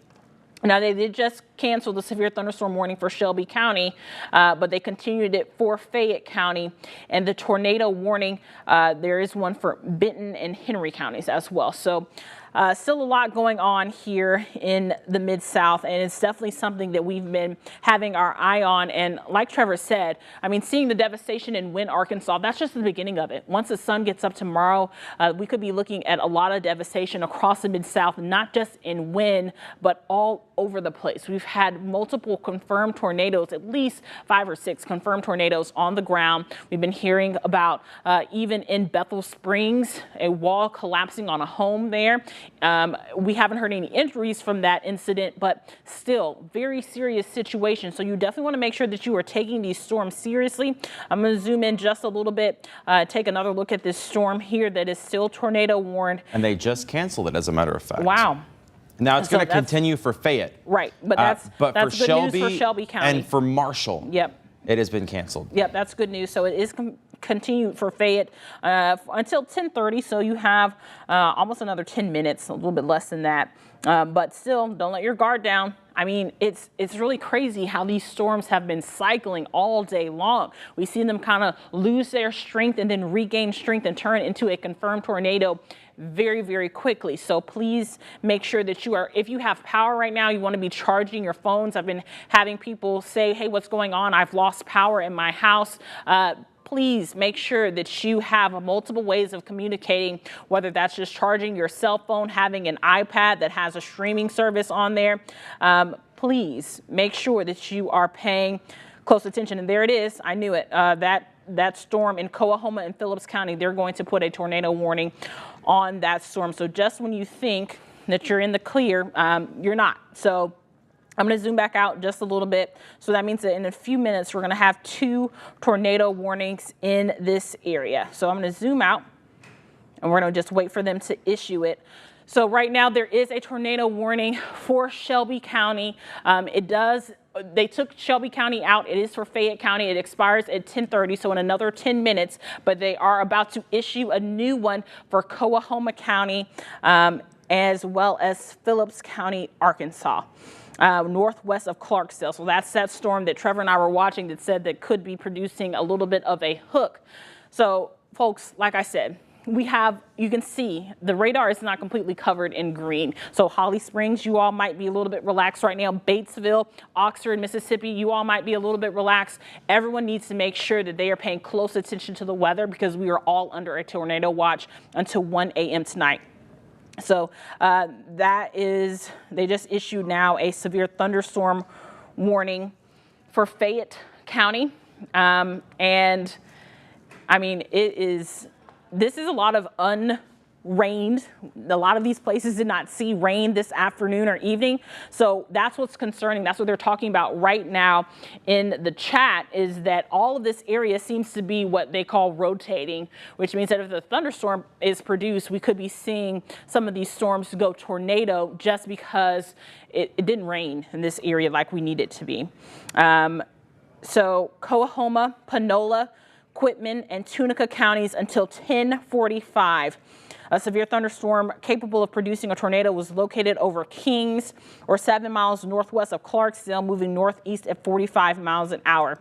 Now, they did just cancel the severe thunderstorm warning for Shelby County, but they continued it for Fayette County. And the tornado warning, there is one for Benton and Henry counties as well. So still a lot going on here in the Mid-South, and it's definitely something that we've been having our eye on. And like Trevor said, I mean, seeing the devastation in Wynne, Arkansas, that's just the beginning of it. Once the sun gets up tomorrow, we could be looking at a lot of devastation across the Mid-South, not just in Wynne, but all over the place. We've had multiple confirmed tornadoes, at least 5 or 6 confirmed tornadoes on the ground. We've been hearing about even in Bethel Springs, a wall collapsing on a home there. We haven't heard any injuries from that incident, but still very serious situation. So you definitely want to make sure that you are taking these storms seriously. I'm going to zoom in just a little bit, take another look at this storm here that is still tornado warned. And they just canceled it, as a matter of fact. Wow. Now it's going to continue for Fayette. Right, but that's for good news for Shelby County. And for Marshall. Yep. It has been canceled. Yep, that's good news. So it is continued for Fayette until 10:30. So you have almost another 10 minutes, a little bit less than that. But still, don't let your guard down. I mean, it's really crazy how these storms have been cycling all day long. We see them kind of lose their strength and then regain strength and turn into a confirmed tornado very, very quickly. So please make sure that if you have power right now, you want to be charging your phones. I've been having people say, hey, what's going on? I've lost power in my house. please make sure that you have multiple ways of communicating, whether that's just charging your cell phone, having an iPad that has a streaming service on there. Please make sure that you are paying close attention. And there it is. I knew it. That storm in Coahoma and Phillips County, they're going to put a tornado warning on that storm. So just when you think that you're in the clear, you're not. So I'm going to zoom back out just a little bit. So that means that in a few minutes, we're going to have 2 tornado warnings in this area. So I'm going to zoom out and we're going to just wait for them to issue it. So right now there is a tornado warning for Shelby County. They took Shelby County out. It is for Fayette County. It expires at 10:30, so in another 10 minutes, but they are about to issue a new one for Coahoma County, as well as Phillips County, Arkansas. Northwest of Clarksdale. So that's that storm that Trevor and I were watching that said that could be producing a little bit of a hook. So folks, like I said, you can see the radar is not completely covered in green. So Holly Springs, you all might be a little bit relaxed right now. Batesville, Oxford, Mississippi, you all might be a little bit relaxed. Everyone needs to make sure that they are paying close attention to the weather because we are all under a tornado watch until 1 a.m. tonight. So they just issued now a severe thunderstorm warning for Fayette County. And I mean, this is a lot of unrained. A lot of these places did not see rain this afternoon or evening. So that's what's concerning. That's what they're talking about right now in the chat, is that all of this area seems to be what they call rotating, which means that if the thunderstorm is produced, we could be seeing some of these storms go tornado just because it didn't rain in this area like we need it to be. So Coahoma, Panola, Quitman, and Tunica counties until 10:45. A severe thunderstorm capable of producing a tornado was located over Kings, or 7 miles northwest of Clarksdale, moving northeast at 45 miles an hour.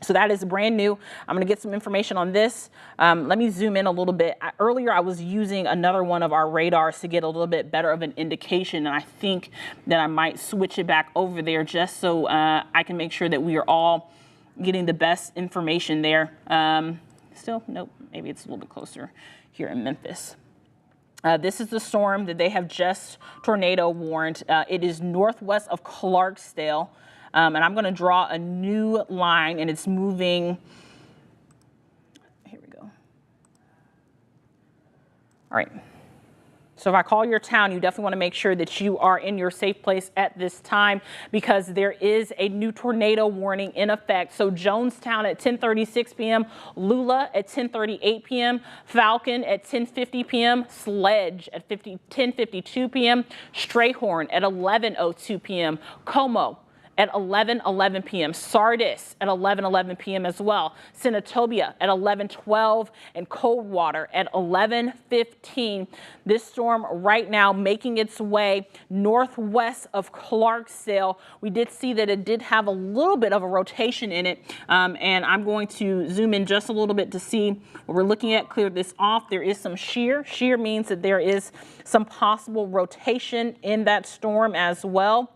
So that is brand new. I'm going to get some information on this. Let me zoom in a little bit. Earlier, I was using another one of our radars to get a little bit better of an indication, and I think that I might switch it back over there just so I can make sure that we are all getting the best information there. Still, nope, maybe it's a little bit closer here in Memphis. This is the storm that they have just tornado warned. It is northwest of Clarksdale, and I'm going to draw a new line, and it's moving. Here we go. All right. So if I call your town, you definitely want to make sure that you are in your safe place at this time, because there is a new tornado warning in effect. So Jonestown at 10:36 p.m., Lula at 10:38 p.m., Falcon at 10:50 p.m., Sledge at 10:52 p.m., Strayhorn at 11:02 p.m., Como at 11:11 p.m., Sardis at 11:11 p.m. as well, Senatobia at 11:12, and Coldwater at 11:15. This storm right now making its way northwest of Clarksdale. We did see that it did have a little bit of a rotation in it, and I'm going to zoom in just a little bit to see what we're looking at, clear this off. There is some shear. Shear means that there is some possible rotation in that storm as well.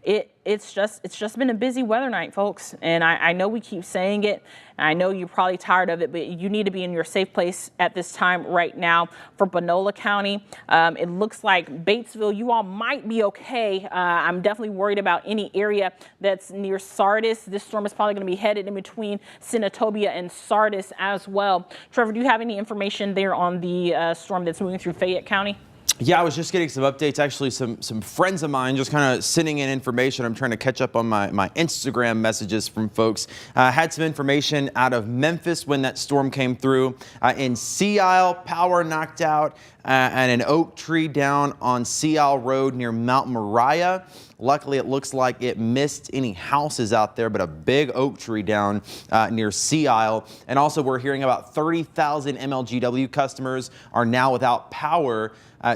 It's just been a busy weather night, folks, and I know we keep saying it. I know you're probably tired of it, but you need to be in your safe place at this time right now. For Panola County, it looks like Batesville, you all might be okay. I'm definitely worried about any area that's near Sardis. This storm is probably going to be headed in between Senatobia and Sardis as well. Trevor, do you have any information there on the storm that's moving through Fayette County? Yeah, I was just getting some updates. Actually, some friends of mine just kind of sending in information. I'm trying to catch up on my Instagram messages from folks. Had some information out of Memphis when that storm came through. In Sea Isle, power knocked out, and an oak tree down on Sea Isle Road near Mount Moriah. Luckily, it looks like it missed any houses out there, but a big oak tree down near Sea Isle. And also, we're hearing about 30,000 MLGW customers are now without power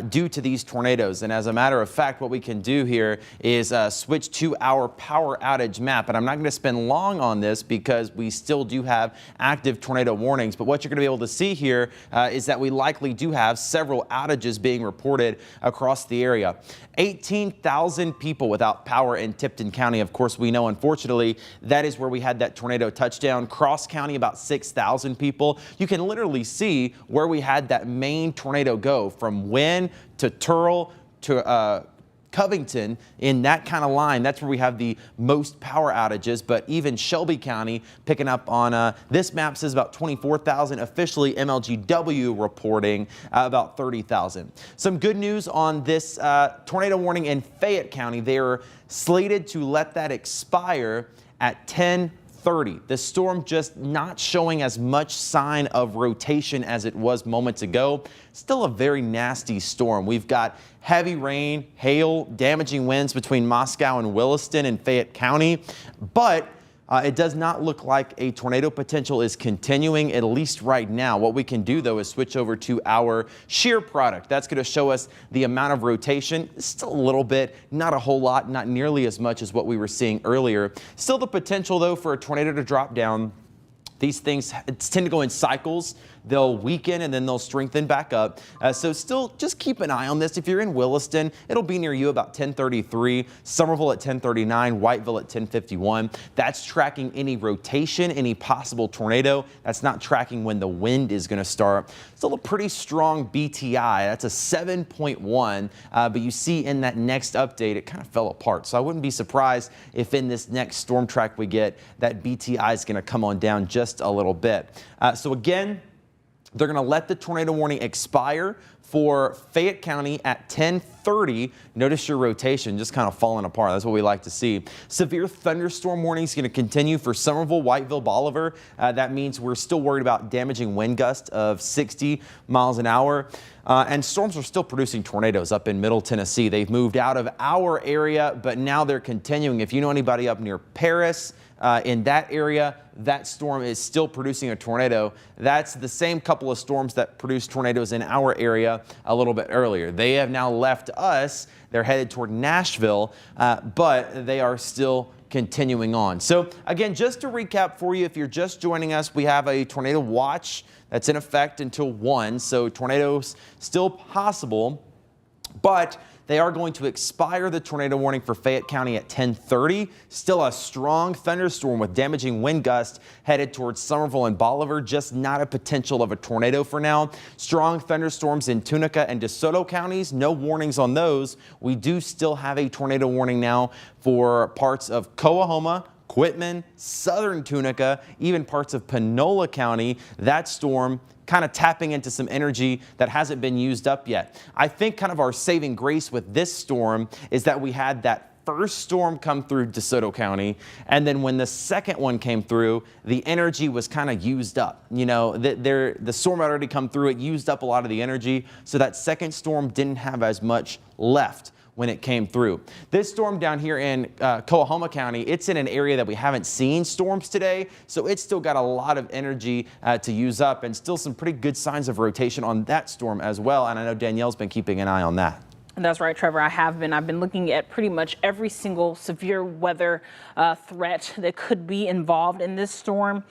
due to these tornadoes. And as a matter of fact, what we can do here is switch to our power outage map. And I'm not going to spend long on this because we still do have active tornado warnings. But what you're going to be able to see here is that we likely do have several several outages being reported across the area. 18,000 people without power in Tipton County. Of course, we know, unfortunately, that is where we had that tornado touchdown. Cross County, about 6,000 people. You can literally see where we had that main tornado go from Wynne to Turl to Covington, in that kind of line. That's where we have the most power outages, but even Shelby County picking up on this map says about 24,000. Officially, MLGW reporting about 30,000. Some good news on this tornado warning in Fayette County. They are slated to let that expire at 10:30. The storm just not showing as much sign of rotation as it was moments ago. Still a very nasty storm. We've got heavy rain, hail, damaging winds between Moscow and Williston and Fayette County, but it does not look like a tornado potential is continuing, at least right now. What we can do, though, is switch over to our shear product. That's going to show us the amount of rotation. Still a little bit, not a whole lot, not nearly as much as what we were seeing earlier. Still the potential, though, for a tornado to drop down. These things tend to go in cycles. They'll weaken and then they'll strengthen back up. So still just keep an eye on this. If you're in Williston, it'll be near you about 10:33, Somerville at 10:39, Whiteville at 10:51. That's tracking any rotation, any possible tornado. That's not tracking when the wind is going to start. Still a pretty strong BTI. That's a 7.1, but you see in that next update, it kind of fell apart. So I wouldn't be surprised if in this next storm track we get, that BTI is going to come on down just a little bit. So again, they're going to let the tornado warning expire for Fayette County at 10:30. Notice your rotation just kind of falling apart. That's what we like to see. Severe thunderstorm warning is going to continue for Somerville, Whiteville, Bolivar. That means we're still worried about damaging wind gusts of 60 miles an hour. And storms are still producing tornadoes up in Middle Tennessee. They've moved out of our area, but now they're continuing. If you know anybody up near Paris, in that area, that storm is still producing a tornado. That's the same couple of storms that produced tornadoes in our area a little bit earlier. They have now left us. They're headed toward Nashville, but they are still continuing on. So again, just to recap for you, if you're just joining us, we have a tornado watch that's in effect until 1. So tornadoes still possible, but they are going to expire the tornado warning for Fayette County at 10:30. Still a strong thunderstorm with damaging wind gusts headed towards Somerville and Bolivar. Just not a potential of a tornado for now. Strong thunderstorms in Tunica and DeSoto counties. No warnings on those. We do still have a tornado warning now for parts of Coahoma, Quitman, southern Tunica, even parts of Panola County. That storm kind of tapping into some energy that hasn't been used up yet. I think kind of our saving grace with this storm is that we had that first storm come through DeSoto County, and then when the second one came through, the energy was kind of used up. You know, the storm had already come through, it used up a lot of the energy, so that second storm didn't have as much left when it came through. This storm down here in Coahoma County, it's in an area that we haven't seen storms today, so it's still got a lot of energy to use up, and still some pretty good signs of rotation on that storm as well, and I know Danielle's been keeping an eye on that. That's right, Trevor. I've been looking at pretty much every single severe weather threat that could be involved in this storm.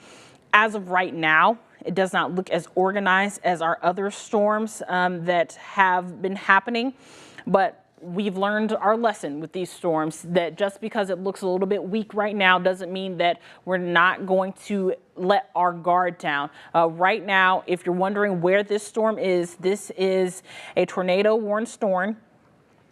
As of right now, it does not look as organized as our other storms that have been happening, but we've learned our lesson with these storms, that just because it looks a little bit weak right now doesn't mean that we're not going to let our guard down. Right now, if you're wondering where this storm is, this is a tornado warned storm.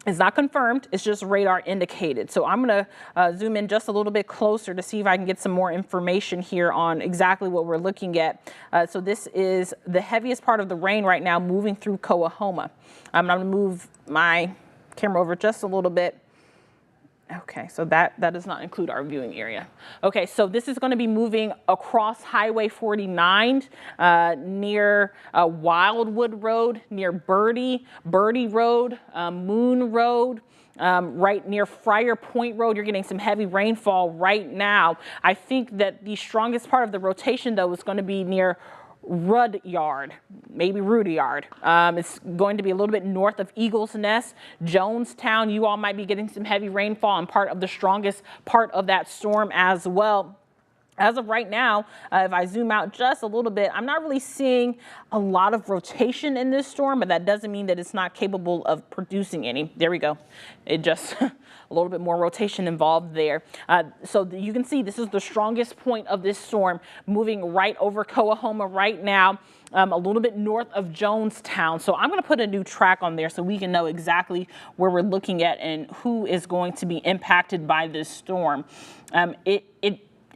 It's not confirmed, it's just radar indicated. So I'm going to zoom in just a little bit closer to see if I can get some more information here on exactly what we're looking at. So this is the heaviest part of the rain right now moving through Coahoma. I'm going to move my camera over just a little bit. Okay, so that does not include our viewing area. Okay, so this is going to be moving across Highway 49 near Wildwood Road, near Birdie Road, Moon Road, right near Friar Point Road. You're getting some heavy rainfall right now. I think that the strongest part of the rotation, though, is going to be near Rudyard, maybe Rudyard. It's going to be a little bit north of Eagles Nest, Jonestown. You all might be getting some heavy rainfall and part of the strongest part of that storm as well. As of right now, if I zoom out just a little bit, I'm not really seeing a lot of rotation in this storm, but that doesn't mean that it's not capable of producing any. There we go. It just a little bit more rotation involved there. So you can see this is the strongest point of this storm, moving right over Coahoma right now, a little bit north of Jonestown. So I'm going to put a new track on there so we can know exactly where we're looking at and who is going to be impacted by this storm.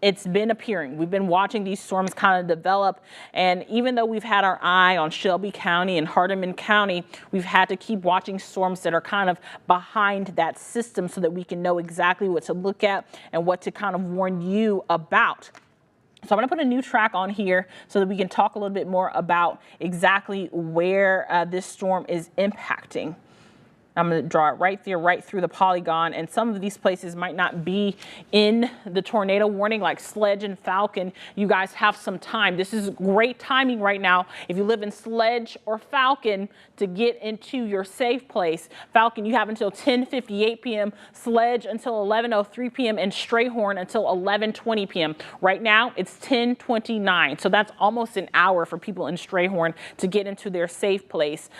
It's been appearing. We've been watching these storms kind of develop, and even though we've had our eye on Shelby County and Hardeman County, we've had to keep watching storms that are kind of behind that system so that we can know exactly what to look at and what to kind of warn you about. So I'm going to put a new track on here so that we can talk a little bit more about exactly where this storm is impacting. I'm going to draw it right there, right through the polygon. And some of these places might not be in the tornado warning, like Sledge and Falcon. You guys have some time. This is great timing right now. If you live in Sledge or Falcon, to get into your safe place. Falcon, you have until 10:58 p.m., Sledge until 11:03 p.m., and Strayhorn until 11:20 p.m. Right now, it's 10:29. So that's almost an hour for people in Strayhorn to get into their safe place.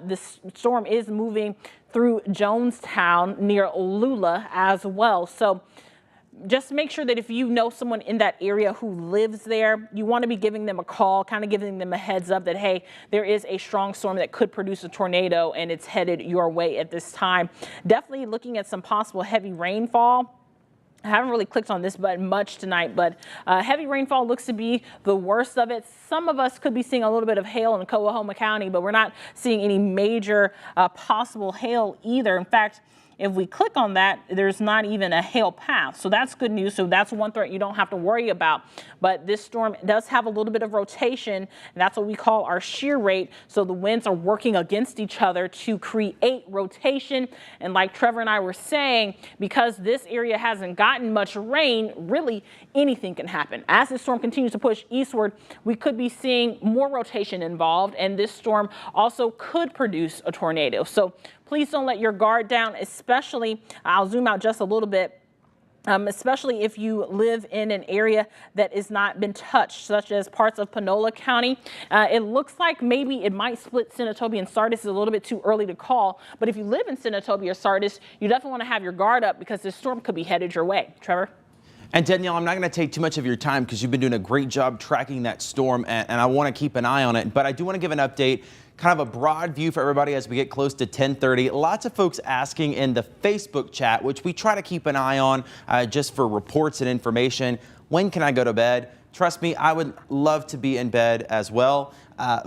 This storm is moving through Jonestown near Lula as well. So just make sure that if you know someone in that area who lives there, you want to be giving them a call, kind of giving them a heads up that, hey, there is a strong storm that could produce a tornado and it's headed your way at this time. Definitely looking at some possible heavy rainfall. I haven't really clicked on this button much tonight, but heavy rainfall looks to be the worst of it. Some of us could be seeing a little bit of hail in Coahoma County, but we're not seeing any major possible hail either. In fact, if we click on that, there's not even a hail path. So that's good news. So that's one threat you don't have to worry about. But this storm does have a little bit of rotation, and that's what we call our shear rate. So the winds are working against each other to create rotation. And like Trevor and I were saying, because this area hasn't gotten much rain, really anything can happen. As this storm continues to push eastward, we could be seeing more rotation involved, and this storm also could produce a tornado. So please don't let your guard down, especially, I'll zoom out just a little bit, especially if you live in an area that has not been touched, such as parts of Panola County. It looks like maybe it might split Senatobia and Sardis. Is a little bit too early to call, but if you live in Senatobia or Sardis, you definitely want to have your guard up because this storm could be headed your way. Trevor? And Danielle, I'm not going to take too much of your time because you've been doing a great job tracking that storm, and I want to keep an eye on it. But I do want to give an update, kind of a broad view for everybody as we get close to 10:30. Lots of folks asking in the Facebook chat, which we try to keep an eye on just for reports and information. When can I go to bed? Trust me, I would love to be in bed as well,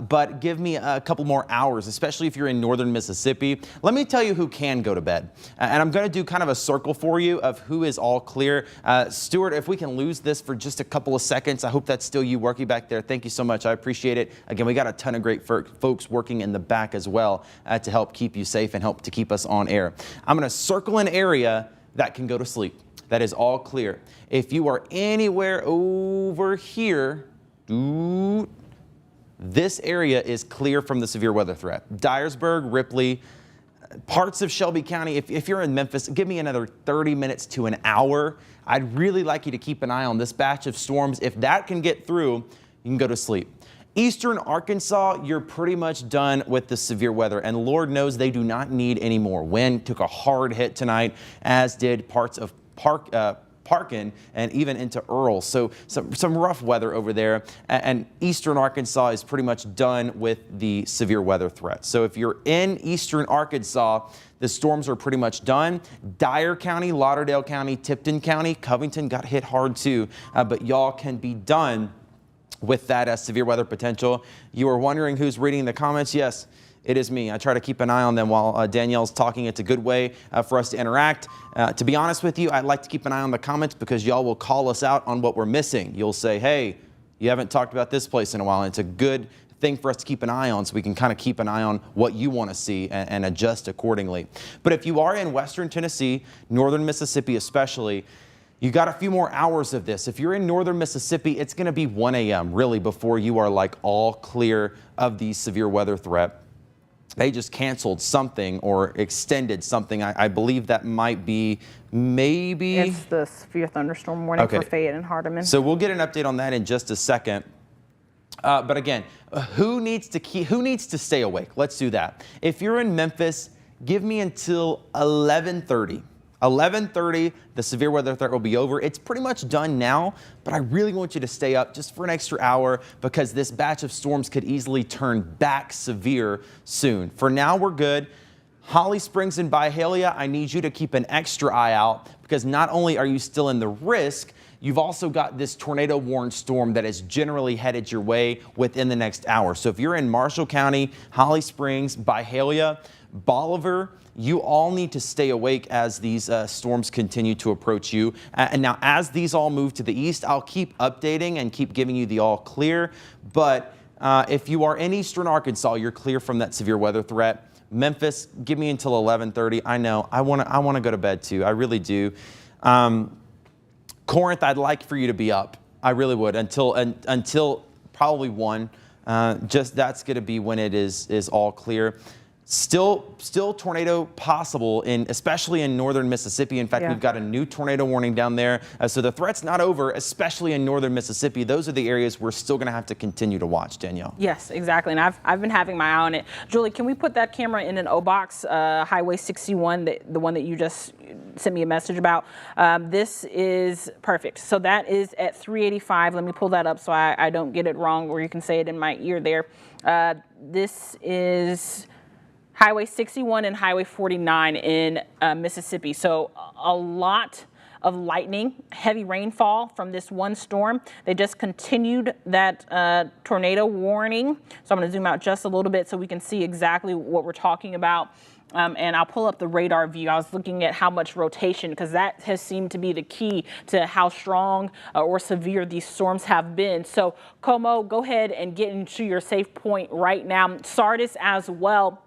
but give me a couple more hours, especially if you're in northern Mississippi. Let me tell you who can go to bed. And I'm going to do kind of a circle for you of who is all clear. Stuart, if we can lose this for just a couple of seconds, I hope that's still you working back there. Thank you so much. I appreciate it. Again, we got a ton of great folks working in the back as well to help keep you safe and help to keep us on air. I'm going to circle an area that can go to sleep. That is all clear. If you are anywhere over here, this area is clear from the severe weather threat. Dyersburg, Ripley, parts of Shelby County. If you're in Memphis, give me another 30 minutes to an hour. I'd really like you to keep an eye on this batch of storms. If that can get through, you can go to sleep. Eastern Arkansas, you're pretty much done with the severe weather, and Lord knows they do not need any more. Wynne took a hard hit tonight, as did parts of Parkin and even into Earl. So some rough weather over there, and Eastern Arkansas is pretty much done with the severe weather threat. So if you're in Eastern Arkansas, the storms are pretty much done. Dyer County, Lauderdale County, Tipton County, Covington got hit hard too, but y'all can be done with that severe weather potential. You were wondering who's reading the comments? Yes, it is me. I try to keep an eye on them while Danielle's talking. It's a good way for us to interact. To be honest with you, I'd like to keep an eye on the comments because y'all will call us out on what we're missing. You'll say, hey, you haven't talked about this place in a while. And it's a good thing for us to keep an eye on so we can kind of keep an eye on what you want to see and adjust accordingly. But if you are in Western Tennessee, Northern Mississippi especially, you got a few more hours of this. If you're in northern Mississippi, it's going to be 1 a.m. really before you are like all clear of the severe weather threat. they just canceled something or extended something. I believe that might be maybe. It's the severe thunderstorm warning for Fayette and Hardeman. So we'll get an update on that in just a second. But again, who needs to stay awake? Let's do that. If you're in Memphis, give me until 11:30. 11:30, the severe weather threat will be over. It's pretty much done now, but I really want you to stay up just for an extra hour because this batch of storms could easily turn back severe soon. For now, we're good. Holly Springs and Byhalia, I need you to keep an extra eye out because not only are you still in the risk, you've also got this tornado warned storm that is generally headed your way within the next hour. So if you're in Marshall County, Holly Springs, Byhalia, Bolivar, you all need to stay awake as these storms continue to approach you. And now as these all move to the east, I'll keep updating and keep giving you the all clear. But if you are in eastern Arkansas, you're clear from that severe weather threat. Memphis, give me until 11:30. I know, I want to go to bed too. I really do. Corinth, I'd like for you to be up. I really would until probably 1. Just that's going to be when it is all clear. Still tornado possible especially in northern Mississippi. In fact, we've got a new tornado warning down there. So the threat's not over, especially in northern Mississippi. Those are the areas we're still going to have to continue to watch, Danielle. Yes, exactly. And I've been having my eye on it. Julie, can we put that camera in an O box, Highway 61, the one that you just sent me a message about? This is perfect. So that is at 385. Let me pull that up so I don't get it wrong, or you can say it in my ear there. This is Highway 61 and Highway 49 in Mississippi. So a lot of lightning, heavy rainfall from this one storm. They just continued that tornado warning. So I'm going to zoom out just a little bit so we can see exactly what we're talking about. And I'll pull up the radar view. I was looking at how much rotation, because that has seemed to be the key to how strong or severe these storms have been. So Como, go ahead and get into your safe point right now. Sardis as well.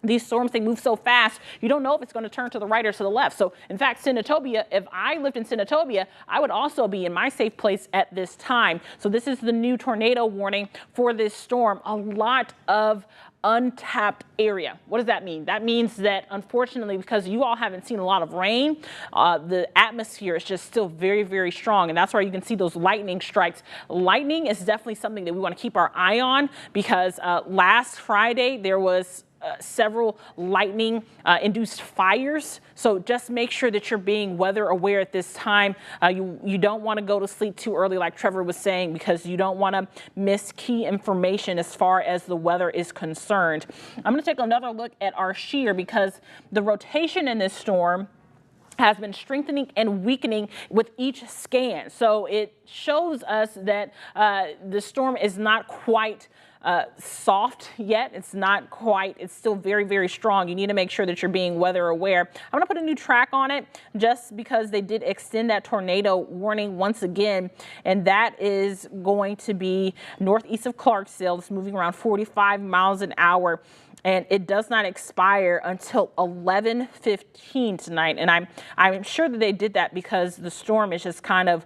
These storms, they move so fast, you don't know if it's going to turn to the right or to the left. So, in fact, Senatobia, if I lived in Senatobia, I would also be in my safe place at this time. So this is the new tornado warning for this storm. A lot of untapped area. What does that mean? That means that, unfortunately, because you all haven't seen a lot of rain, the atmosphere is just still very, very strong. And that's why you can see those lightning strikes. Lightning is definitely something that we want to keep our eye on, because last Friday there was several lightning induced fires. So just make sure that you're being weather aware at this time. You don't want to go to sleep too early, like Trevor was saying, because you don't want to miss key information as far as the weather is concerned. I'm going to take another look at our shear, because the rotation in this storm has been strengthening and weakening with each scan. So it shows us that the storm is not quite soft yet. It's not quite, it's still very, very strong. You need to make sure that you're being weather aware. I'm going to put a new track on it just because they did extend that tornado warning once again, and that is going to be northeast of Clarksdale. It's moving around 45 miles an hour. And it does not expire until 11:15 tonight. And I'm sure that they did that because the storm is just kind of,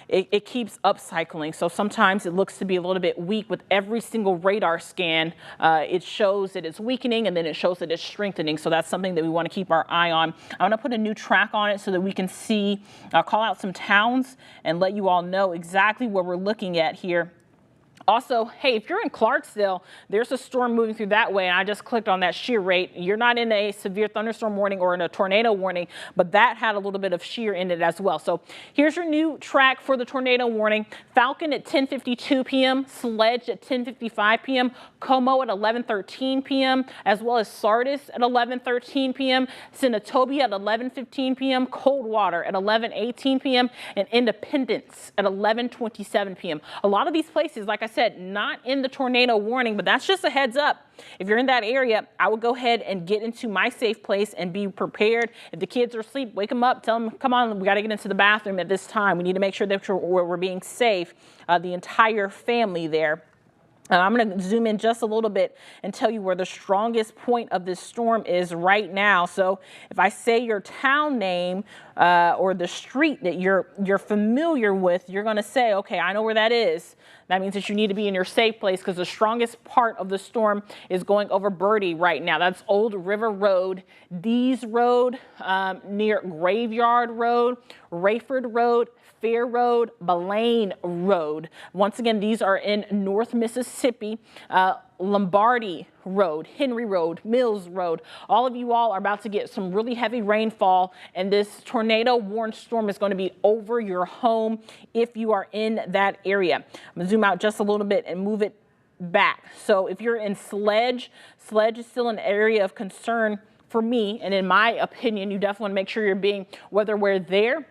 it keeps upcycling. So sometimes it looks to be a little bit weak. With every single radar scan, it shows that it's weakening, and then it shows that it's strengthening. So that's something that we want to keep our eye on. I'm going to put a new track on it so that we can see, call out some towns and let you all know exactly what we're looking at here. Also, hey, if you're in Clarksdale, there's a storm moving through that way, and I just clicked on that shear rate. You're not in a severe thunderstorm warning or in a tornado warning, but that had a little bit of shear in it as well. So here's your new track for the tornado warning. Falcon at 10:52 p.m., Sledge at 10:55 p.m., Como at 11:13 p.m., as well as Sardis at 11:13 p.m., Senatobia at 11:15 p.m., Coldwater at 11:18 p.m., and Independence at 11:27 p.m. A lot of these places, like I said, not in the tornado warning, but that's just a heads up. If you're in that area, I would go ahead and get into my safe place and be prepared. If the kids are asleep, wake them up, tell them, come on, we got to get into the bathroom at this time. We need to make sure that we're being safe, the entire family there. I'm going to zoom in just a little bit and tell you where the strongest point of this storm is right now. So if I say your town name or the street that you're familiar with, you're going to say, okay, I know where that is. that means that you need to be in your safe place because the strongest part of the storm is going over Birdie right now. That's Old River Road, Dees Road, near Graveyard Road, Rayford Road, Fair Road, Belane Road. Once again, these are in North Mississippi. Lombardy Road, Henry Road, Mills Road. All of you all are about to get some really heavy rainfall, and this tornado warned storm is going to be over your home if you are in that area. I'm going to zoom out just a little bit and move it back. So if you're in Sledge is still an area of concern for me, and in my opinion, you definitely want to make sure you're being weather aware there.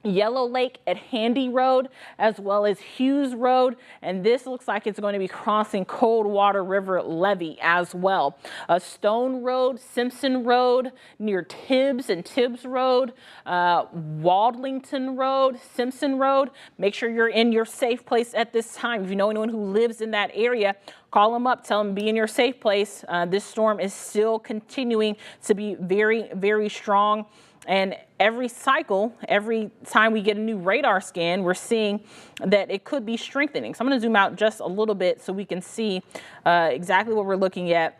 Yellow Lake at Handy Road, as well as Hughes Road, and this looks like it's going to be crossing Coldwater River Levee as well. Stone Road, Simpson Road, near Tibbs and Tibbs Road, Wadlington Road, Simpson Road. Make sure you're in your safe place at this time. If you know anyone who lives in that area, call them up, tell them be in your safe place. This storm is still continuing to be very, very strong. And every cycle, every time we get a new radar scan, we're seeing that it could be strengthening. So I'm going to zoom out just a little bit so we can see exactly what we're looking at.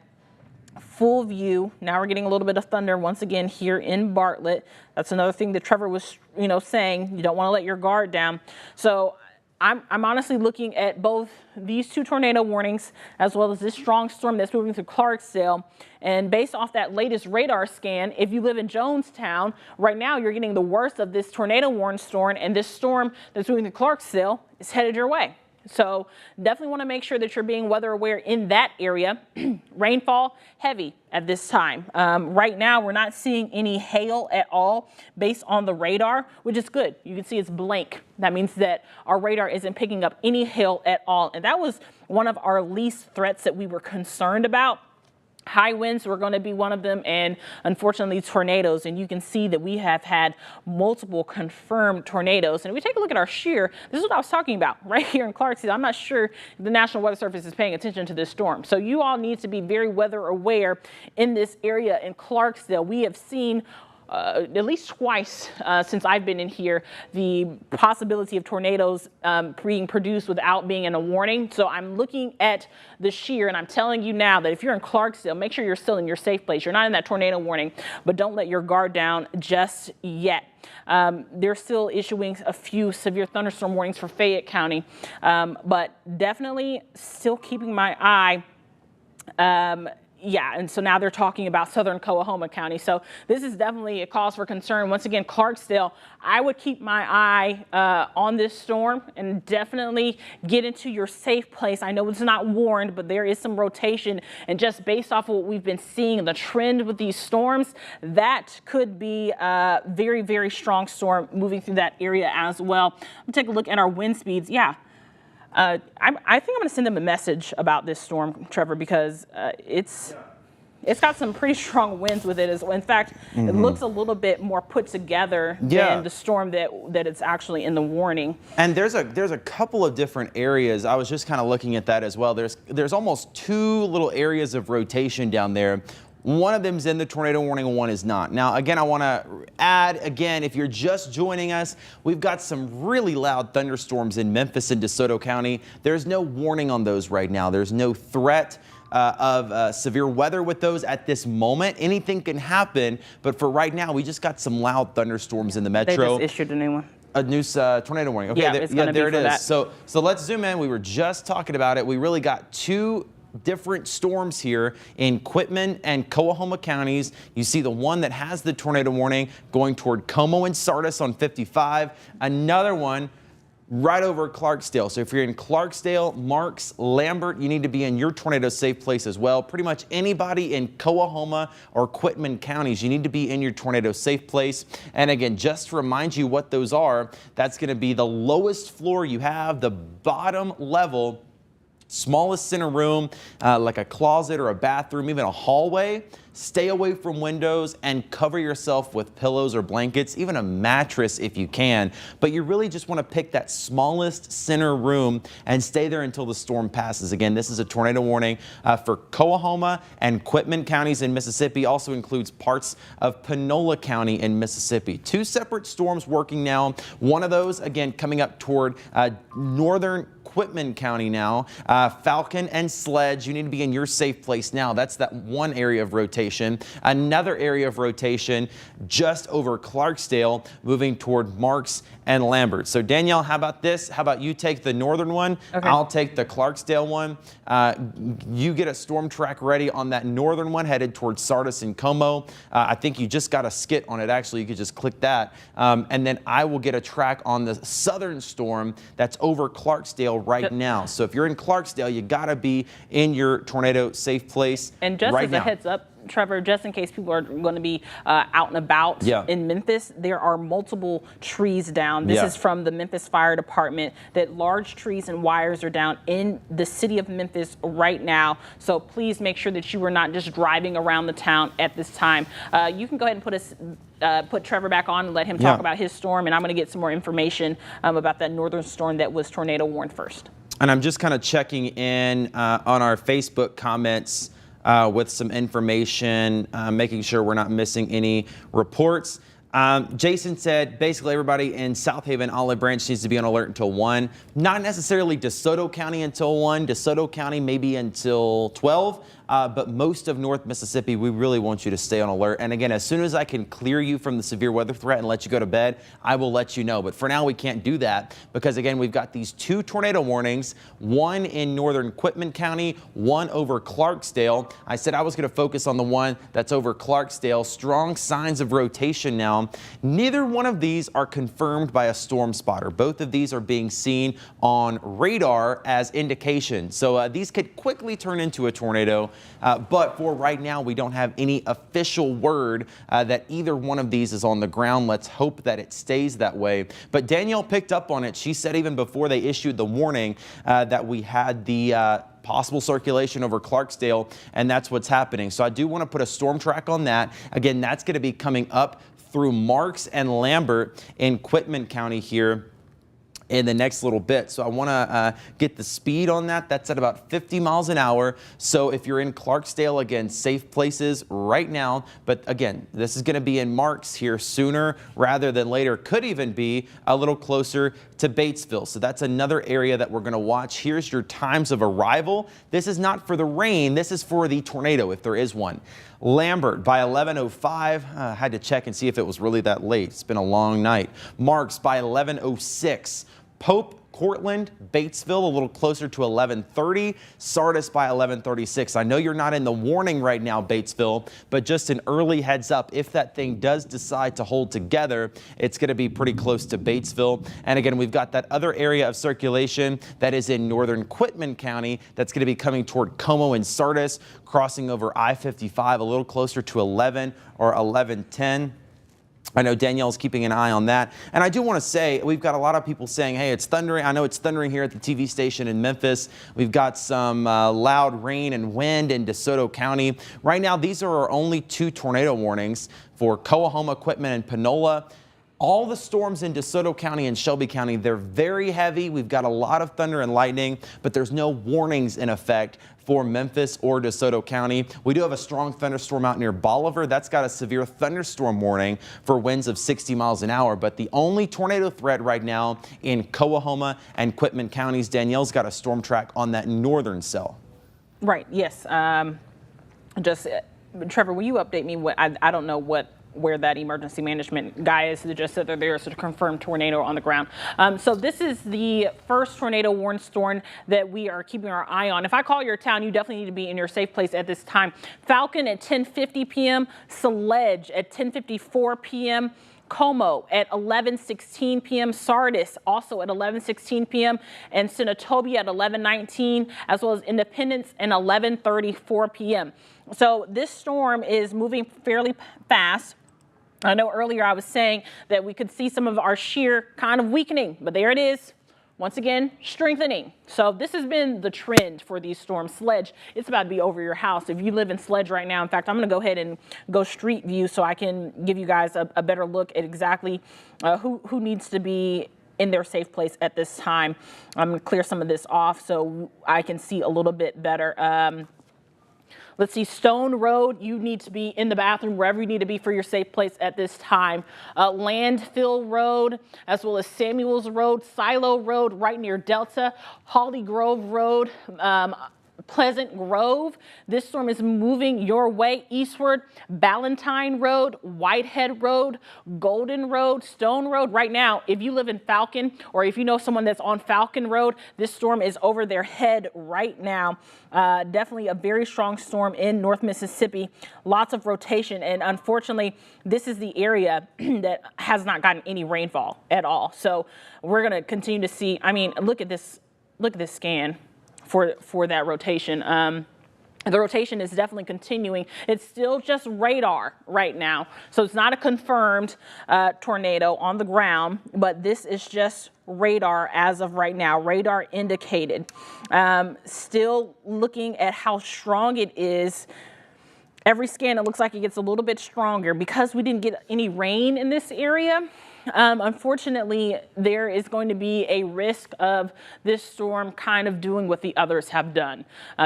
Full view. Now we're getting a little bit of thunder once again here in Bartlett. That's another thing that Trevor was, saying. You don't want to let your guard down. So I'm honestly looking at both these two tornado warnings as well as this strong storm that's moving through Clarksdale. And based off that latest radar scan, if you live in Jonestown, right now you're getting the worst of this tornado warning storm, and this storm that's moving through Clarksdale is headed your way. So definitely want to make sure that you're being weather aware in that area. Rainfall heavy at this time. Right now we're not seeing any hail at all based on the radar, which is good. You can see it's blank. That means that our radar isn't picking up any hail at all. And that was one of our least threats that we were concerned about. High winds were going to be one of them, and unfortunately tornadoes. And you can see that we have had multiple confirmed tornadoes. And if we take a look at our shear, this is what I was talking about right here in Clarksdale. I'm not sure if the National Weather Service is paying attention to this storm. So you all need to be very weather aware in this area in Clarksdale. We have seen at least twice since I've been in here, the possibility of tornadoes being produced without being in a warning. So I'm looking at the shear, and I'm telling you now that if you're in Clarksdale, make sure you're still in your safe place. You're not in that tornado warning, but don't let your guard down just yet. They're still issuing a few severe thunderstorm warnings for Fayette County, but definitely still keeping my eye. Yeah, and so now they're talking about southern Coahoma County. So this is definitely a cause for concern. Once again, Clarksdale, I would keep my eye on this storm and definitely get into your safe place. I know it's not warned, but there is some rotation. And just based off of what we've been seeing, the trend with these storms, that could be a very, very strong storm moving through that area as well. We'll take a look at our wind speeds. Yeah. I think I'm going to send them a message about this storm, Trevor, because it's got some pretty strong winds with it as well. In fact, it looks a little bit more put together than the storm that it's actually in the warning. And there's a couple of different areas. I was just kind of looking at that as well. There's almost two little areas of rotation down there. One of them is in the tornado warning, one is not. Now, again, I want to add, again, if you're just joining us, we've got some really loud thunderstorms in Memphis and DeSoto County. There's no warning on those right now. There's no threat of severe weather with those at this moment. Anything can happen, but for right now, we just got some loud thunderstorms in the metro. They just issued a new one. A new tornado warning. Okay, yeah, there it is. So let's zoom in. We were just talking about it. We really got two different storms here in Quitman and Coahoma counties. You see the one that has the tornado warning going toward Como and Sardis on 55. Another one right over Clarksdale. So if you're in Clarksdale, Marks, Lambert, you need to be in your tornado safe place as well. Pretty much anybody in Coahoma or Quitman counties, you need to be in your tornado safe place. And again, just to remind you what those are, that's going to be the lowest floor you have, the bottom level, smallest center room, like a closet or a bathroom, even a hallway. Stay away from windows and cover yourself with pillows or blankets, even a mattress if you can. But you really just want to pick that smallest center room and stay there until the storm passes. Again, this is a tornado warning for Coahoma and Quitman counties in Mississippi. Also includes parts of Panola County in Mississippi. Two separate storms working now. One of those, again, coming up toward northern Quitman County now. Falcon and Sledge, you need to be in your safe place now. That's that one area of rotation. Another area of rotation just over Clarksdale, moving toward Marks and Lambert. So Danielle, how about this? How about you take the northern one? Okay. I'll take the Clarksdale one. You get a storm track ready on that northern one headed towards Sardis and Como. I think you just got a skit on it. Actually, you could just click that. And then I will get a track on the southern storm that's over Clarksdale right now. So if you're in Clarksdale, you got to be in your tornado safe place and just right as now. a heads up, Trevor, just in case people are going to be out and about in Memphis, there are multiple trees down. This is from the Memphis Fire Department, that large trees and wires are down in the city of Memphis right now. So please make sure that you are not just driving around the town at this time. You can go ahead and put Trevor back on and let him talk about his storm, and I'm going to get some more information about that northern storm that was tornado warned first. And I'm just kind of checking in on our Facebook comments with some information, making sure we're not missing any reports. Jason said basically everybody in South Haven, Olive Branch needs to be on alert until 1. Not necessarily DeSoto County until 1. DeSoto County maybe until 12. But most of North Mississippi, we really want you to stay on alert. And again, as soon as I can clear you from the severe weather threat and let you go to bed, I will let you know. But for now, we can't do that because, again, we've got these 2 tornado warnings, one in northern Quitman County, one over Clarksdale. I said I was going to focus on the one that's over Clarksdale. Strong signs of rotation now. Neither one of these are confirmed by a storm spotter. Both of these are being seen on radar as indication. So these could quickly turn into a tornado. But for right now, we don't have any official word that either one of these is on the ground. Let's hope that it stays that way. But Danielle picked up on it. She said even before they issued the warning that we had the possible circulation over Clarksdale, and that's what's happening. So I do want to put a storm track on that. Again, that's going to be coming up through Marks and Lambert in Quitman County here in the next little bit. So I want to get the speed on that. That's at about 50 miles an hour. So if you're in Clarksdale, again, safe places right now. But again, this is going to be in Marks here sooner rather than later. Could even be a little closer to Batesville. So that's another area that we're going to watch. Here's your times of arrival. This is not for the rain. This is for the tornado, if there is one. Lambert by 11:05. Had to check and see if it was really that late. It's been a long night. Marks by 11:06. Pope, Cortland, Batesville a little closer to 11:30. Sardis by 11:36. I know you're not in the warning right now, Batesville, but just an early heads up. If that thing does decide to hold together, it's going to be pretty close to Batesville. And again, we've got that other area of circulation that is in northern Quitman County that's going to be coming toward Como and Sardis, crossing over I-55 a little closer to 11 or 11:10. I know Danielle's keeping an eye on that. And I do want to say, we've got a lot of people saying, hey, it's thundering. I know it's thundering here at the TV station in Memphis. We've got some loud rain and wind in DeSoto County. Right now, these are our only 2 tornado warnings for Coahoma, Quitman, and Panola. All the storms in DeSoto County and Shelby County, they're very heavy. We've got a lot of thunder and lightning, but there's no warnings in effect for Memphis or DeSoto County. We do have a strong thunderstorm out near Bolivar. That's got a severe thunderstorm warning for winds of 60 miles an hour. But the only tornado threat right now in Coahoma and Quitman counties. Danielle's got a storm track on that northern cell. Right, yes. Trevor, will you update me? I don't know where that emergency management guy is that just said that there's a confirmed tornado on the ground. So this is the first tornado warned storm that we are keeping our eye on. If I call your town, you definitely need to be in your safe place at this time. Falcon at 10:50 p.m., Sledge at 10:54 p.m., Como at 11:16 p.m., Sardis also at 11:16 p.m., and Senatobia at 11:19, as well as Independence at 11:34 p.m. So this storm is moving fairly fast. I know earlier I was saying that we could see some of our shear kind of weakening, but there it is. Once again, strengthening. So this has been the trend for these storms. Sledge, it's about to be over your house. If you live in Sledge right now, in fact, I'm going to go ahead and go street view so I can give you guys a better look at exactly who needs to be in their safe place at this time. I'm going to clear some of this off so I can see a little bit better. Let's see, Stone Road, you need to be in the bathroom, wherever you need to be for your safe place at this time. Landfill Road, as well as Samuels Road, Silo Road, right near Delta, Holly Grove Road, Pleasant Grove. This storm is moving your way eastward. Ballantine Road, Whitehead Road, Golden Road, Stone Road. Right now, if you live in Falcon, or if you know someone that's on Falcon Road, this storm is over their head right now. Definitely a very strong storm in North Mississippi. Lots of rotation, and unfortunately, this is the area that has not gotten any rainfall at all. So we're going to continue to see. I mean, look at this scan for that rotation. The rotation is definitely continuing. It's still just radar right now. So it's not a confirmed tornado on the ground, but this is just radar as of right now, radar indicated. Still looking at how strong it is. Every scan, it looks like it gets a little bit stronger because we didn't get any rain in this area. Unfortunately, there is going to be a risk of this storm kind of doing what the others have done,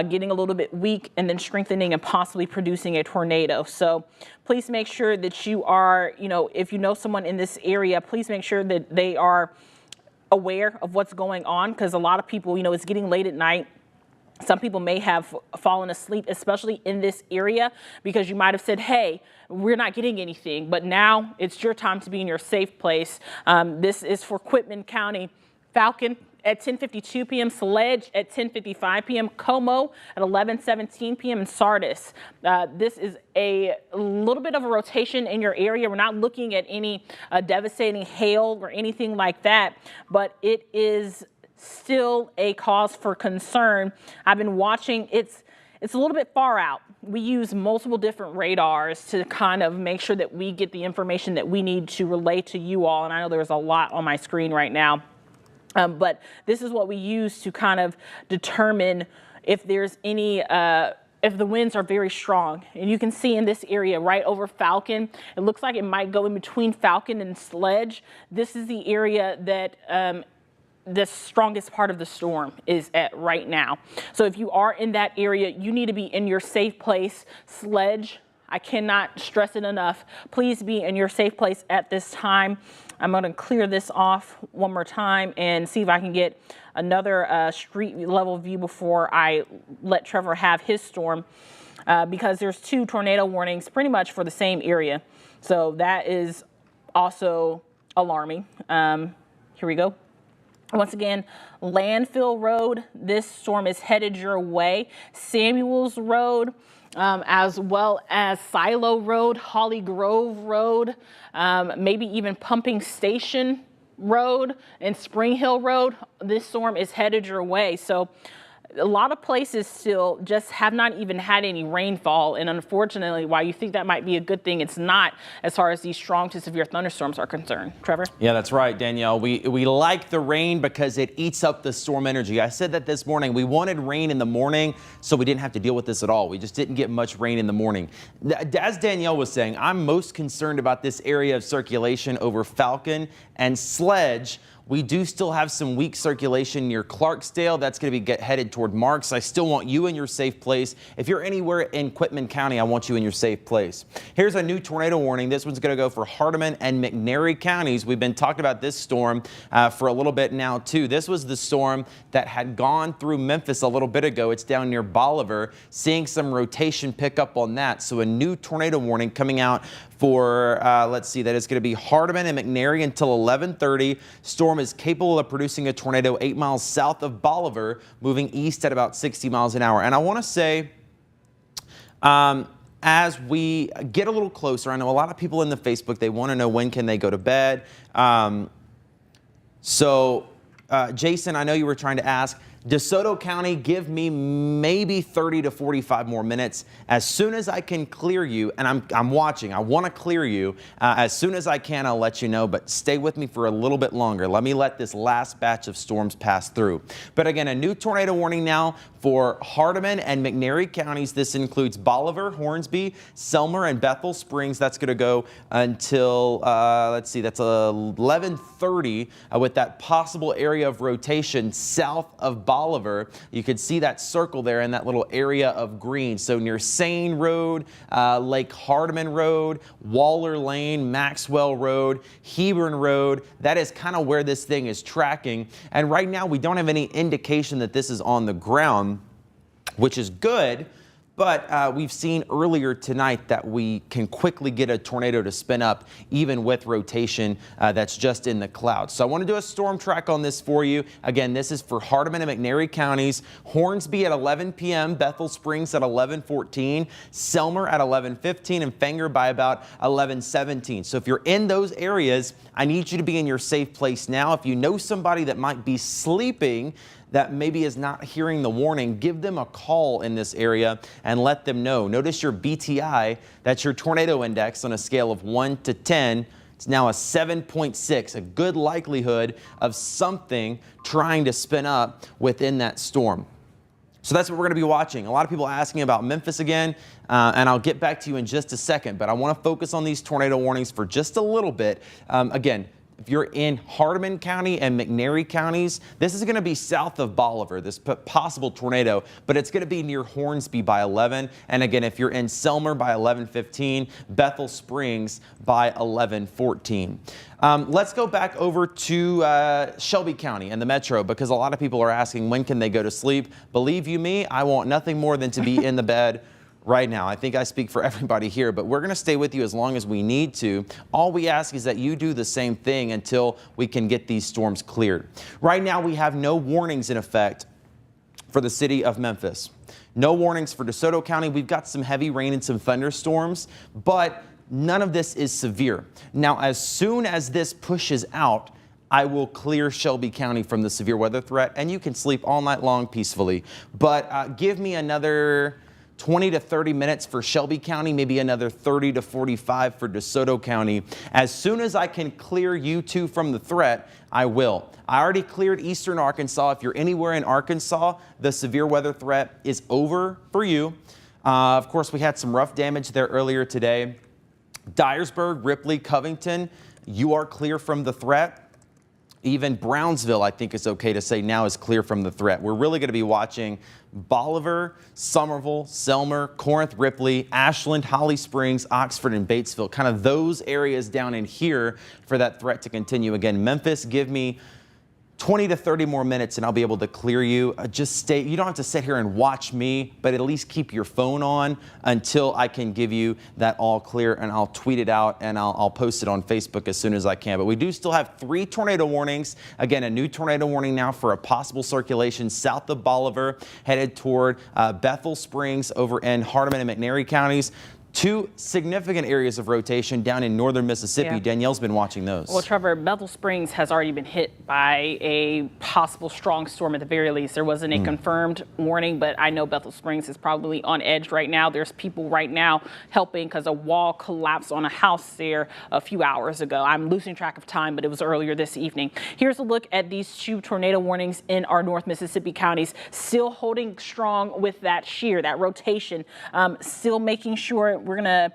getting a little bit weak and then strengthening and possibly producing a tornado. So please make sure that you are, if you know someone in this area, please make sure that they are aware of what's going on, because a lot of people, it's getting late at night. Some people may have fallen asleep, especially in this area, because you might have said, hey, we're not getting anything, but now it's your time to be in your safe place. This is for Quitman County. Falcon at 10:52 p.m., Sledge at 10:55 p.m., Como at 11:17 p.m., and Sardis. This is a little bit of a rotation in your area. We're not looking at any devastating hail or anything like that, but it is still a cause for concern. I've been watching. It's a little bit far out. We use multiple different radars to kind of make sure that we get the information that we need to relay to you all. And I know there's a lot on my screen right now, but this is what we use to kind of determine if there's any if the winds are very strong. And you can see in this area right over Falcon, it looks like it might go in between Falcon and Sledge. This is the area that the strongest part of the storm is at right now. So if you are in that area, you need to be in your safe place. Sledge, I cannot stress it enough. Please be in your safe place at this time. I'm going to clear this off one more time and see if I can get another street level view before I let Trevor have his storm, because there's 2 tornado warnings pretty much for the same area. So that is also alarming. Here we go. Once again, Landfill Road, this storm is headed your way. Samuels Road, as well as Silo Road, Holly Grove Road, maybe even Pumping Station Road and Spring Hill Road. This storm is headed your way. So a lot of places still just have not even had any rainfall. And unfortunately, while you think that might be a good thing, it's not as far as these strong to severe thunderstorms are concerned. Trevor? Yeah, that's right, Danielle. We like the rain because it eats up the storm energy. I said that this morning. We wanted rain in the morning, so we didn't have to deal with this at all. We just didn't get much rain in the morning. As Danielle was saying, I'm most concerned about this area of circulation over Falcon and Sledge. We do still have some weak circulation near Clarksdale. That's going to be headed toward Marks. I still want you in your safe place. If you're anywhere in Quitman County, I want you in your safe place. Here's a new tornado warning. This one's going to go for Hardeman and McNairy counties. We've been talking about this storm for a little bit now, too. This was the storm that had gone through Memphis a little bit ago. It's down near Bolivar. Seeing some rotation pick up on that. So a new tornado warning coming out for, let's see, that is going to be Hardeman and McNairy until 11:30. Storm is capable of producing a tornado 8 miles south of Bolivar, moving east at about 60 miles an hour. And I want to say, as we get a little closer, I know a lot of people in the Facebook, they want to know when can they go to bed. Jason, I know you were trying to ask, DeSoto County, give me maybe 30 to 45 more minutes. As soon as I can clear you, and I'm watching, I want to clear you. As soon as I can, I'll let you know, but stay with me for a little bit longer. Let me let this last batch of storms pass through. But again, a new tornado warning now for Hardeman and McNairy counties. This includes Bolivar, Hornsby, Selmer, and Bethel Springs. That's going to go until, let's see, that's 11:30 with that possible area area of rotation south of Bolivar. You could see that circle there in that little area of green. So near Sane Road, Lake Hardeman Road, Waller Lane, Maxwell Road, Hebron Road. That is kind of where this thing is tracking. And right now we don't have any indication that this is on the ground, which is good. But we've seen earlier tonight that we can quickly get a tornado to spin up even with rotation that's just in the clouds. So I want to do a storm track on this for you. Again, this is for Hardeman and McNairy counties. Hornsby at 11 p.m., Bethel Springs at 11:14, Selmer at 11:15, and Fenger by about 11:17. So if you're in those areas, I need you to be in your safe place now. If you know somebody that might be sleeping that maybe is not hearing the warning, give them a call in this area and let them know. Notice your BTI, that's your tornado index on a scale of 1 to 10. It's now a 7.6, a good likelihood of something trying to spin up within that storm. So that's what we're going to be watching. A lot of people asking about Memphis again, and I'll get back to you in just a second, but I want to focus on these tornado warnings for just a little bit. Again, if you're in Hardeman County and McNairy counties, this is going to be south of Bolivar, this possible tornado, but it's going to be near Hornsby by 11. And again, if you're in Selmer by 11:15, Bethel Springs by 11:14. Let's go back over to Shelby County and the metro, because a lot of people are asking when can they go to sleep. Believe you me, I want nothing more than to be in the bed right now. I think I speak for everybody here, but we're going to stay with you as long as we need to. All we ask is that you do the same thing until we can get these storms cleared. Right now, we have no warnings in effect for the city of Memphis. No warnings for DeSoto County. We've got some heavy rain and some thunderstorms, but none of this is severe. Now, as soon as this pushes out, I will clear Shelby County from the severe weather threat, and you can sleep all night long peacefully. But give me another 20 to 30 minutes for Shelby County, maybe another 30 to 45 for DeSoto County. As soon as I can clear you two from the threat, I will. I already cleared eastern Arkansas. If you're anywhere in Arkansas, the severe weather threat is over for you. Of course, we had some rough damage there earlier today. Dyersburg, Ripley, Covington, you are clear from the threat. Even Brownsville, I think it's okay to say now, is clear from the threat. We're really going to be watching Bolivar, Somerville, Selmer, Corinth, Ripley, Ashland, Holly Springs, Oxford, and Batesville. Kind of those areas down in here for that threat to continue. Again, Memphis, give me 20 to 30 more minutes and I'll be able to clear you. Just stay. You don't have to sit here and watch me, but at least keep your phone on until I can give you that all clear, and I'll tweet it out and I'll post it on Facebook as soon as I can. But we do still have 3 tornado warnings. Again, a new tornado warning now for a possible circulation south of Bolivar headed toward Bethel Springs over in Hardeman and McNairy counties. 2 significant areas of rotation down in northern Mississippi. Yeah. Danielle's been watching those. Well, Trevor, Bethel Springs has already been hit by a possible strong storm at the very least. There wasn't a confirmed warning, but I know Bethel Springs is probably on edge right now. There's people right now helping because a wall collapsed on a house there a few hours ago. I'm losing track of time, but it was earlier this evening. Here's a look at these 2 tornado warnings in our North Mississippi counties, still holding strong with that shear, that rotation, still making sure. We're going to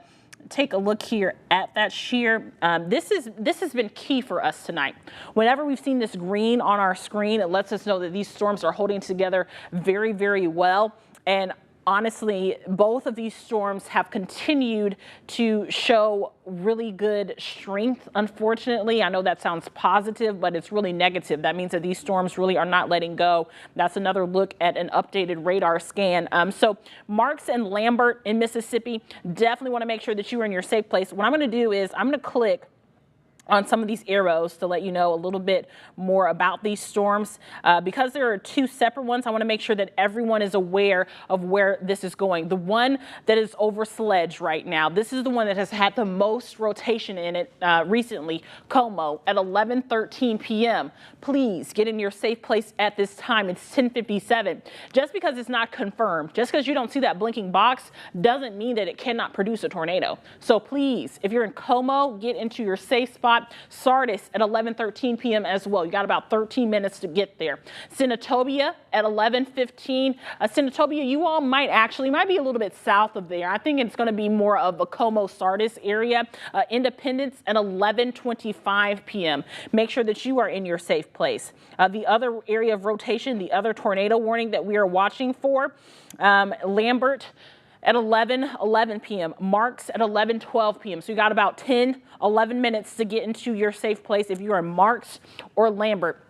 take a look here at that shear. This has been key for us tonight. Whenever we've seen this green on our screen, it lets us know that these storms are holding together very, very well. And honestly, both of these storms have continued to show really good strength. Unfortunately, I know that sounds positive, but it's really negative. That means that these storms really are not letting go. That's another look at an updated radar scan. So Marks and Lambert in Mississippi, definitely want to make sure that you are in your safe place. What I'm going to do is I'm going to click on some of these arrows to let you know a little bit more about these storms. Because there are 2 separate ones, I want to make sure that everyone is aware of where this is going. The one that is over Sledge right now, this is the one that has had the most rotation in it recently, Como, at 11:13 p.m. Please get in your safe place at this time. It's 10:57. Just because it's not confirmed, just because you don't see that blinking box, doesn't mean that it cannot produce a tornado. So please, if you're in Como, get into your safe spot. spot. Sardis at 11:13 p.m. as well. You got about 13 minutes to get there. Senatobia at 11:15. Senatobia, you all might be a little bit south of there. I think it's going to be more of a Como Sardis area. Independence at 11:25 p.m. Make sure that you are in your safe place. The other area of rotation, the other tornado warning that we are watching for, Lambert at 11:11 p.m. Marks at 11:12 p.m. So you got about 10-11 minutes to get into your safe place if you are in Marks or Lambert.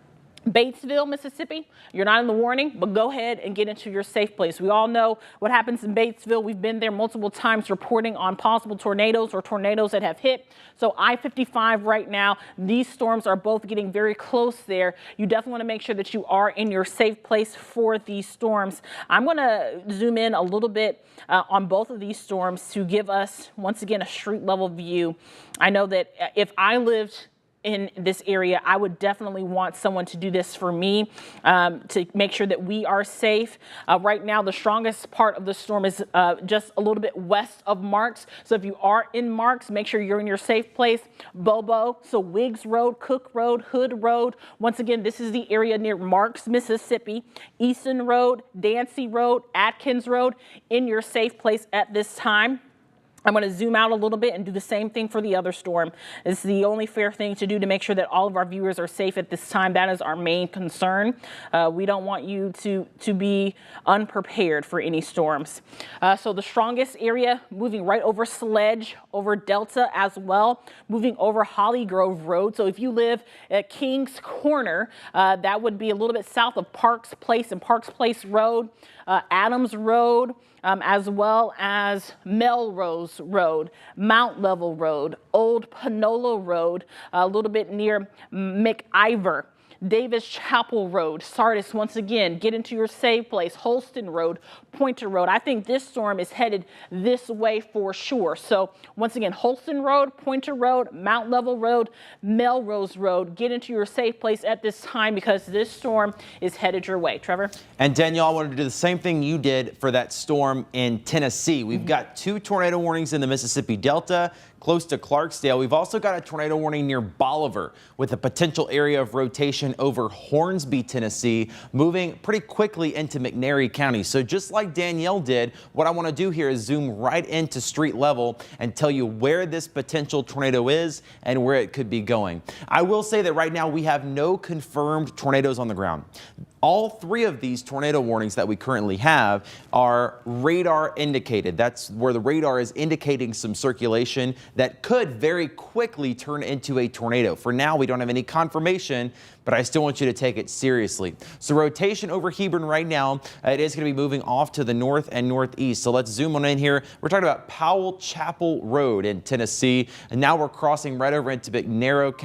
Batesville, Mississippi, you're not in the warning, but go ahead and get into your safe place. We all know what happens in Batesville. We've been there multiple times reporting on possible tornadoes or tornadoes that have hit. So I-55 right now, these storms are both getting very close there. You definitely want to make sure that you are in your safe place for these storms. I'm going to zoom in a little bit on both of these storms to give us, once again, a street level view. I know that if I lived in this area, I would definitely want someone to do this for me to make sure that we are safe. Right now, the strongest part of the storm is just a little bit west of Marks. So if you are in Marks, make sure you're in your safe place. Bobo, so Wiggs Road, Cook Road, Hood Road. Once again, this is the area near Marks, Mississippi. Easton Road, Dancy Road, Atkins Road, in your safe place at this time. I'm going to zoom out a little bit and do the same thing for the other storm. It's the only fair thing to do to make sure that all of our viewers are safe at this time. That is our main concern. We don't want you to be unprepared for any storms. So the strongest area moving right over Sledge, over Delta as well, moving over Holly Grove Road. So if you live at Kings Corner, that would be a little bit south of Parks Place and Parks Place Road, Adams Road, as well as Melrose Road, Mount Level Road, Old Panola Road, a little bit near McIver, Davis Chapel Road, Sardis. Once again, get into your safe place. Holston Road, Pointer Road. I think this storm is headed this way for sure. So once again, Holston Road, Pointer Road, Mount Level Road, Melrose Road. Get into your safe place at this time because this storm is headed your way. Trevor? And Danielle, I wanted to do the same thing you did for that storm in Tennessee. We've got 2 tornado warnings in the Mississippi Delta, close to Clarksdale. We've also got a tornado warning near Bolivar with a potential area of rotation over Hornsby, Tennessee, moving pretty quickly into McNairy County. So just like Danielle did, what I want to do here is zoom right into street level and tell you where this potential tornado is and where it could be going. I will say that right now we have no confirmed tornadoes on the ground. All 3 of these tornado warnings that we currently have are radar indicated. That's where the radar is indicating some circulation that could very quickly turn into a tornado. For now, we don't have any confirmation, but I still want you to take it seriously. So rotation over Hebron right now, it is going to be moving off to the north and northeast. So let's zoom on in here. We're talking about Powell Chapel Road in Tennessee, and now we're crossing right over into McNairy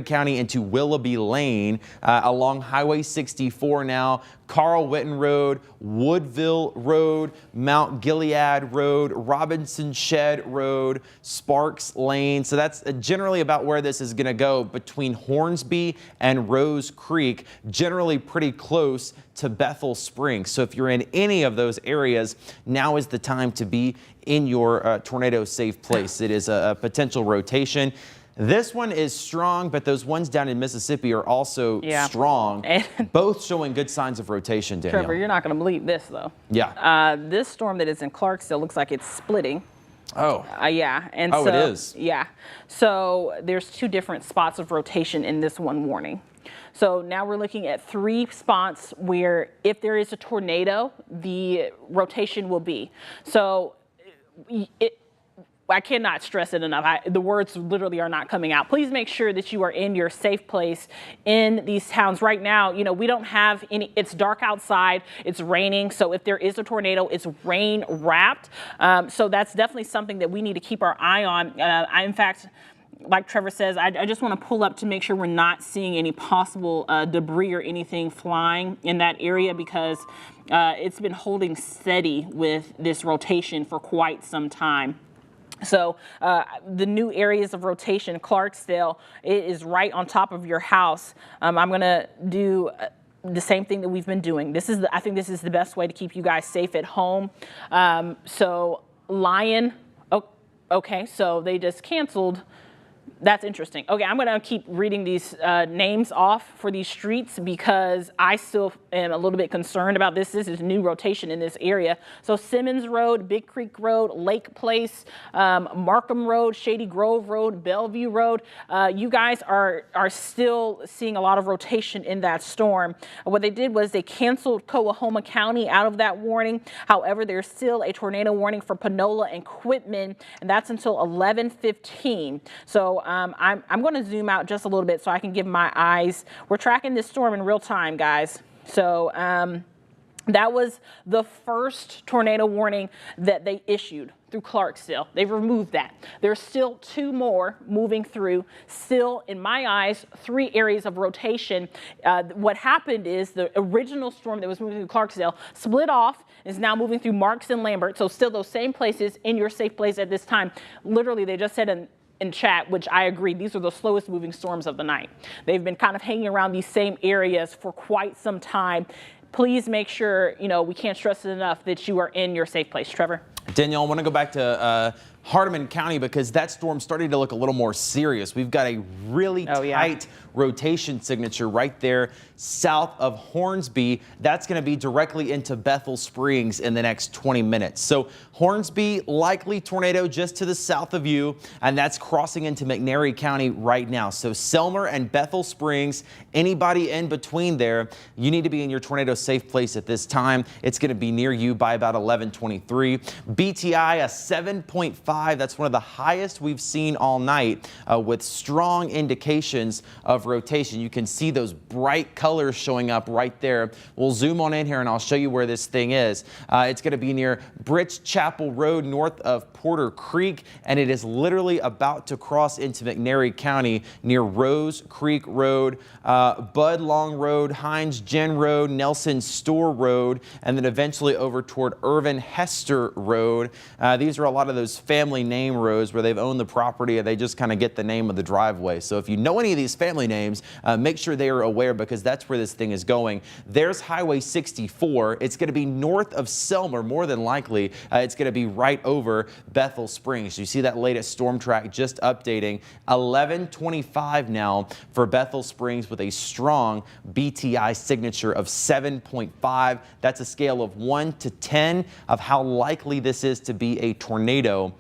County into Willoughby Lane along Highway 64 now. Carl Whitten Road, Woodville Road, Mount Gilead Road, Robinson Shed Road, Sparks Lane. So that's generally about where this is going to go between Hornsby and Rose Creek, generally pretty close to Bethel Springs. So if you're in any of those areas, now is the time to be in your tornado safe place. It is a potential rotation. This one is strong, but those ones down in Mississippi are also strong, both showing good signs of rotation, Danielle. Trevor, you're not going to believe this, though. Yeah. This storm that is in Clarksdale looks like it's splitting. Oh. Yeah. And so, it is. Yeah. So there's 2 different spots of rotation in this one warning. So now we're looking at 3 spots where if there is a tornado, the rotation will be. So I cannot stress it enough. The words literally are not coming out. Please make sure that you are in your safe place in these towns. Right now, we don't have any, it's dark outside, it's raining. So if there is a tornado, it's rain wrapped. So that's definitely something that we need to keep our eye on. In fact, like Trevor says, I just want to pull up to make sure we're not seeing any possible debris or anything flying in that area because it's been holding steady with this rotation for quite some time. So the new areas of rotation, Clarksdale, it is right on top of your house. I'm going to do the same thing that we've been doing. I think this is the best way to keep you guys safe at home. So Lyon, okay, so they just canceled That's interesting. Okay, I'm going to keep reading these names off for these streets because I still am a little bit concerned about this. This is new rotation in this area. So Simmons Road, Big Creek Road, Lake Place, Markham Road, Shady Grove Road, Bellevue Road. You guys are still seeing a lot of rotation in that storm. What they did was they canceled Coahoma County out of that warning. However, there's still a tornado warning for Panola and Quitman, and that's until 11:15. So I'm going to zoom out just a little bit so I can give my eyes. We're tracking this storm in real time, guys. So that was the first tornado warning that they issued through Clarksdale. They've removed that. There's still 2 more moving through. Still, in my eyes, 3 areas of rotation. What happened is the original storm that was moving through Clarksdale split off, is now moving through Marks and Lambert. So still those same places in your safe place at this time. Literally, they just said in chat, which I agree, these are the slowest moving storms of the night. They've been kind of hanging around these same areas for quite some time. Please make sure, we can't stress it enough that you are in your safe place. Trevor? Danielle, I want to go back to Hardeman County because that storm's starting to look a little more serious. We've got a really tight rotation signature right there south of Hornsby. That's going to be directly into Bethel Springs in the next 20 minutes. So Hornsby, likely tornado just to the south of you, and that's crossing into McNairy County right now. So Selmer and Bethel Springs, anybody in between there, you need to be in your tornado safe place at this time. It's going to be near you by about 11:23. BTI, a 7.5. That's one of the highest we've seen all night with strong indications of rotation. You can see those bright colors showing up right there. We'll zoom on in here and I'll show you where this thing is. It's going to be near Britch Chapel Road north of Porter Creek, and it is literally about to cross into McNairy County near Rose Creek Road, Bud Long Road, Hines Jen Road, Nelson Store Road, and then eventually over toward Irvin Hester Road. These are a lot of those family name roads where they've owned the property and they just kind of get the name of the driveway. So if you know any of these family names, make sure they are aware because that's where this thing is going. There's Highway 64. It's going to be north of Selmer, more than likely. It's going to be right over Bethel Springs. You see that latest storm track just updating. 11:25 now for Bethel Springs with a strong BTI signature of 7.5. That's a scale of 1 to 10 of how likely this is to be a tornado.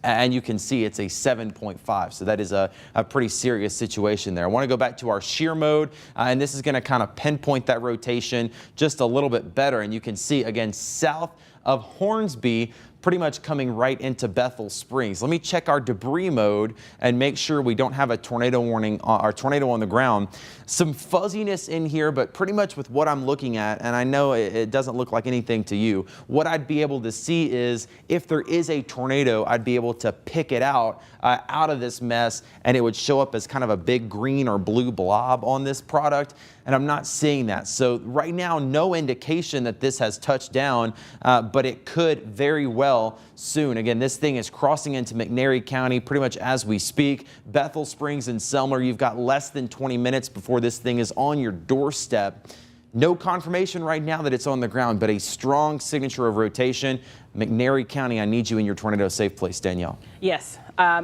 And you can see it's a 7.5. So that is a pretty serious situation there. I want to go back to our shear mode, and this is going to kind of pinpoint that rotation just a little bit better. And you can see, again, south of Hornsby, pretty much coming right into Bethel Springs. Let me check our debris mode and make sure we don't have a tornado warning or tornado on the ground. Some fuzziness in here, but pretty much with what I'm looking at, and I know it doesn't look like anything to you, what I'd be able to see is if there is a tornado, I'd be able to pick it out of this mess, and it would show up as kind of a big green or blue blob on this product, and I'm not seeing that. So right now, no indication that this has touched down, but it could very well soon. Again, this thing is crossing into McNairy County pretty much as we speak. Bethel Springs and Selmer, you've got less than 20 minutes before this thing is on your doorstep. No confirmation right now that it's on the ground, but a strong signature of rotation. McNairy County, I need you in your tornado safe place, Danielle. Yes.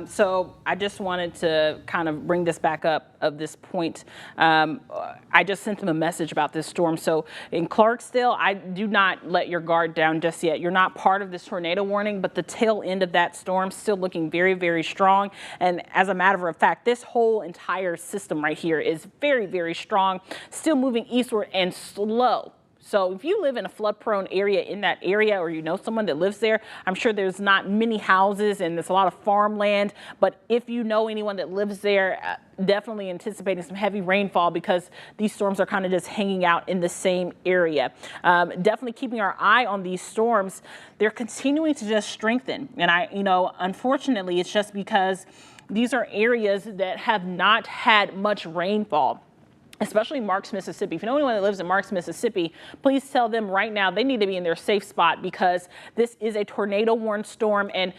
So I just wanted to kind of bring this back up of this point. I just sent them a message about this storm. So in Clarksdale, I do not let your guard down just yet. You're not part of this tornado warning, but the tail end of that storm still looking very, very strong. And as a matter of fact, this whole entire system right here is very, very strong, still moving eastward and slow. So if you live in a flood-prone area in that area, or you know someone that lives there, I'm sure there's not many houses and there's a lot of farmland. But if you know anyone that lives there, definitely anticipating some heavy rainfall because these storms are kind of just hanging out in the same area. Definitely keeping our eye on these storms. They're continuing to just strengthen. And unfortunately, it's just because these are areas that have not had much rainfall. especially Marks, Mississippi. If you know anyone that lives in Marks, Mississippi, please tell them right now they need to be in their safe spot, because this is a tornado warned storm. And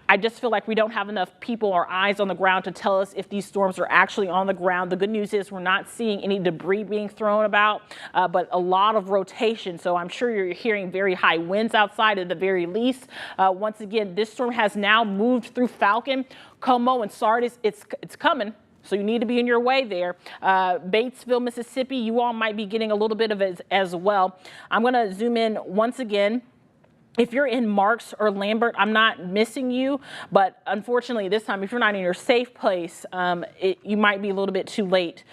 I just feel like we don't have enough people or eyes on the ground to tell us if these storms are actually on the ground. The good news is we're not seeing any debris being thrown about, but a lot of rotation. So I'm sure you're hearing very high winds outside at the very least. Once again, this storm has now moved through Falcon, Como, and Sardis. It's coming. So you need to be in your way there. Batesville, Mississippi, you all might be getting a little bit of it as well. I'm going to zoom in once again. If you're in Marks or Lambert, I'm not missing you, but unfortunately this time, if you're not in your safe place, you might be a little bit too late.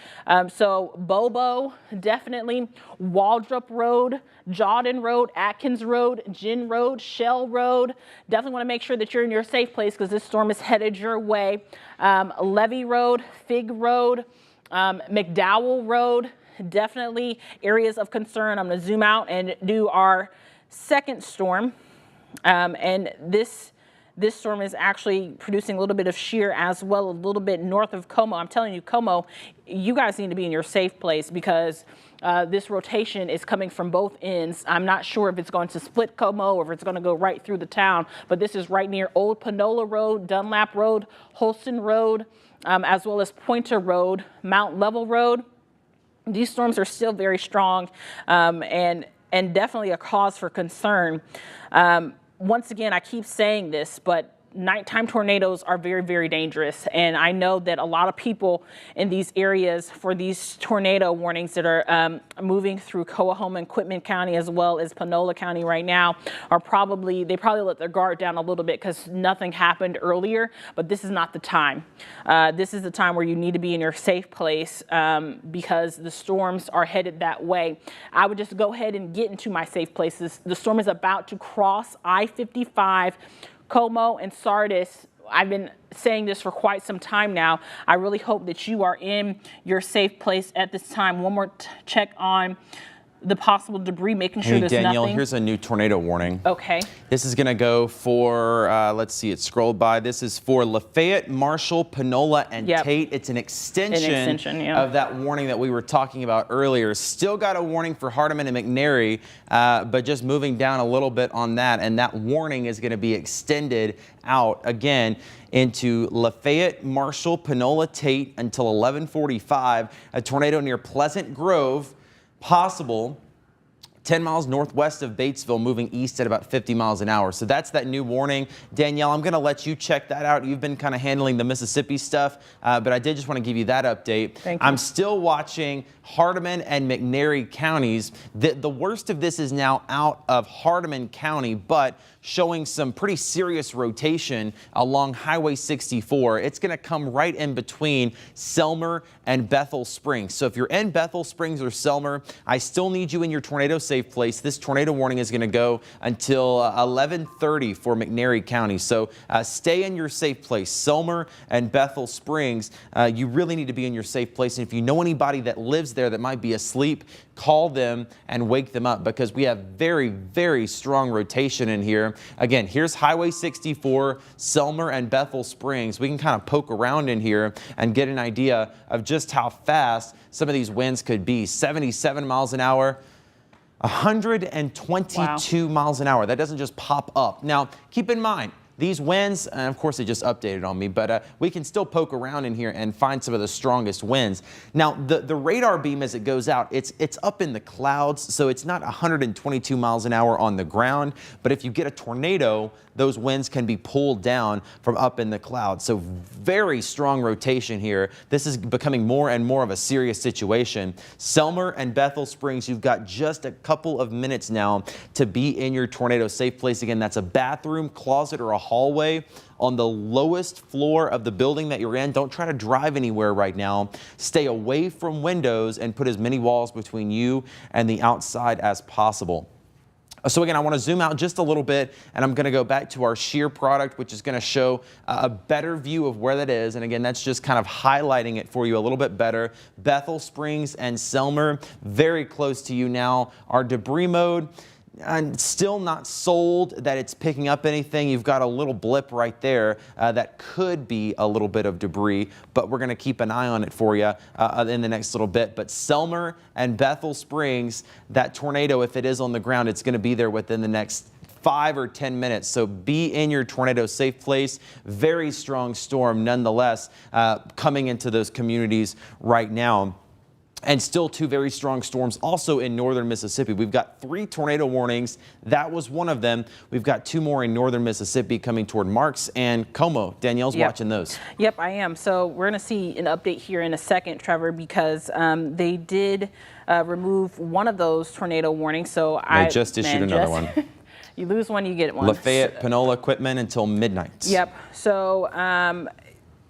So Bobo, definitely, Waldrop Road, Jawden Road, Atkins Road, Gin Road, Shell Road. Definitely want to make sure that you're in your safe place, because this storm is headed your way. Levee Road, Fig Road, McDowell Road, definitely areas of concern. I'm going to zoom out and do our second storm, and this storm is actually producing a little bit of shear as well, a little bit north of Como. I'm telling you, Como, you guys need to be in your safe place, because this rotation is coming from both ends. I'm not sure if it's going to split Como or if it's going to go right through the town, but this is right near Old Panola Road, Dunlap Road, Holston Road, as well as Pointer Road, Mount Level Road. These storms are still very strong, and definitely a cause for concern. Once again, I keep saying this, but nighttime tornadoes are very, very dangerous. And I know that a lot of people in these areas for these tornado warnings that are moving through Coahoma and Quitman County, as well as Panola County right now, they probably let their guard down a little bit because nothing happened earlier, but this is not the time. This is the time where you need to be in your safe place, because the storms are headed that way. I would just go ahead and get into my safe places. The storm is about to cross I-55, Como and Sardis. I've been saying this for quite some time now. I really hope that you are in your safe place at this time. One more check on the possible debris, making sure there's Danielle, nothing. here's a new tornado warning. Okay. This is going to go for, let's see, it scrolled by. This is for Lafayette, Marshall, Panola, and Tate. It's an extension, of that warning that we were talking about earlier. Still got a warning for Hardeman and McNary, but just moving down a little bit on that. And that warning is going to be extended out again into Lafayette, Marshall, Panola, Tate until 11:45. A tornado near Pleasant Grove, possible 10 miles northwest of Batesville, moving east at about 50 miles an hour. So that's that new warning. Danielle, I'm going to let you check that out. You've been kind of handling the Mississippi stuff, but I did just want to give you that update. Thank you. I'm still watching Hardeman and McNary counties. The worst of this is now out of Hardeman County, but showing some pretty serious rotation along Highway 64. It's going to come right in between Selmer and Bethel Springs. So if you're in Bethel Springs or Selmer, I still need you in your tornado safe place. This tornado warning is going to go until 11:30 for McNary County. So stay in your safe place. Selmer and Bethel Springs, you really need to be in your safe place. And if you know anybody that lives there that might be asleep, call them and wake them up, because we have very, very strong rotation in here. Again, here's Highway 64, Selmer and Bethel Springs. We can kind of poke around in here and get an idea of just how fast some of these winds could be. 77 miles an hour, 122 miles an hour. That doesn't just pop up. Now, keep in mind, these winds, and of course they just updated on me, but we can still poke around in here and find some of the strongest winds. Now, the radar beam as it goes out, it's up in the clouds, so it's not 122 miles an hour on the ground, but if you get a tornado, those winds can be pulled down from up in the clouds. So very strong rotation here. This is becoming more and more of a serious situation. Selmer and Bethel Springs, you've got just a couple of minutes now to be in your tornado safe place. Again, that's a bathroom, closet, or a hallway on the lowest floor of the building that you're in. Don't try to drive anywhere right now. Stay away from windows and put as many walls between you and the outside as possible. So again, I want to zoom out just a little bit, and I'm going to go back to our shear product, which is going to show a better view of where that is. And again, that's just kind of highlighting it for you a little bit better. Bethel Springs and Selmer, very close to you now. Our debris mode, I'm still not sold that it's picking up anything. You've got a little blip right there that could be a little bit of debris, but we're going to keep an eye on it for you in the next little bit. But Selmer and Bethel Springs, that tornado, if it is on the ground, it's going to be there within the next 5 or 10 minutes. So be in your tornado safe place. Very strong storm nonetheless coming into those communities right now. And still 2 very strong storms also in northern Mississippi. We've got 3 tornado warnings. That was one of them. We've got 2 more in northern Mississippi coming toward Marks and Como. Danielle's watching those. Yep, I am. So we're going to see an update here in a second, Trevor, because they did remove one of those tornado warnings. So they just issued another one. You lose one, you get one. Lafayette, Panola equipment until midnight. Yep. So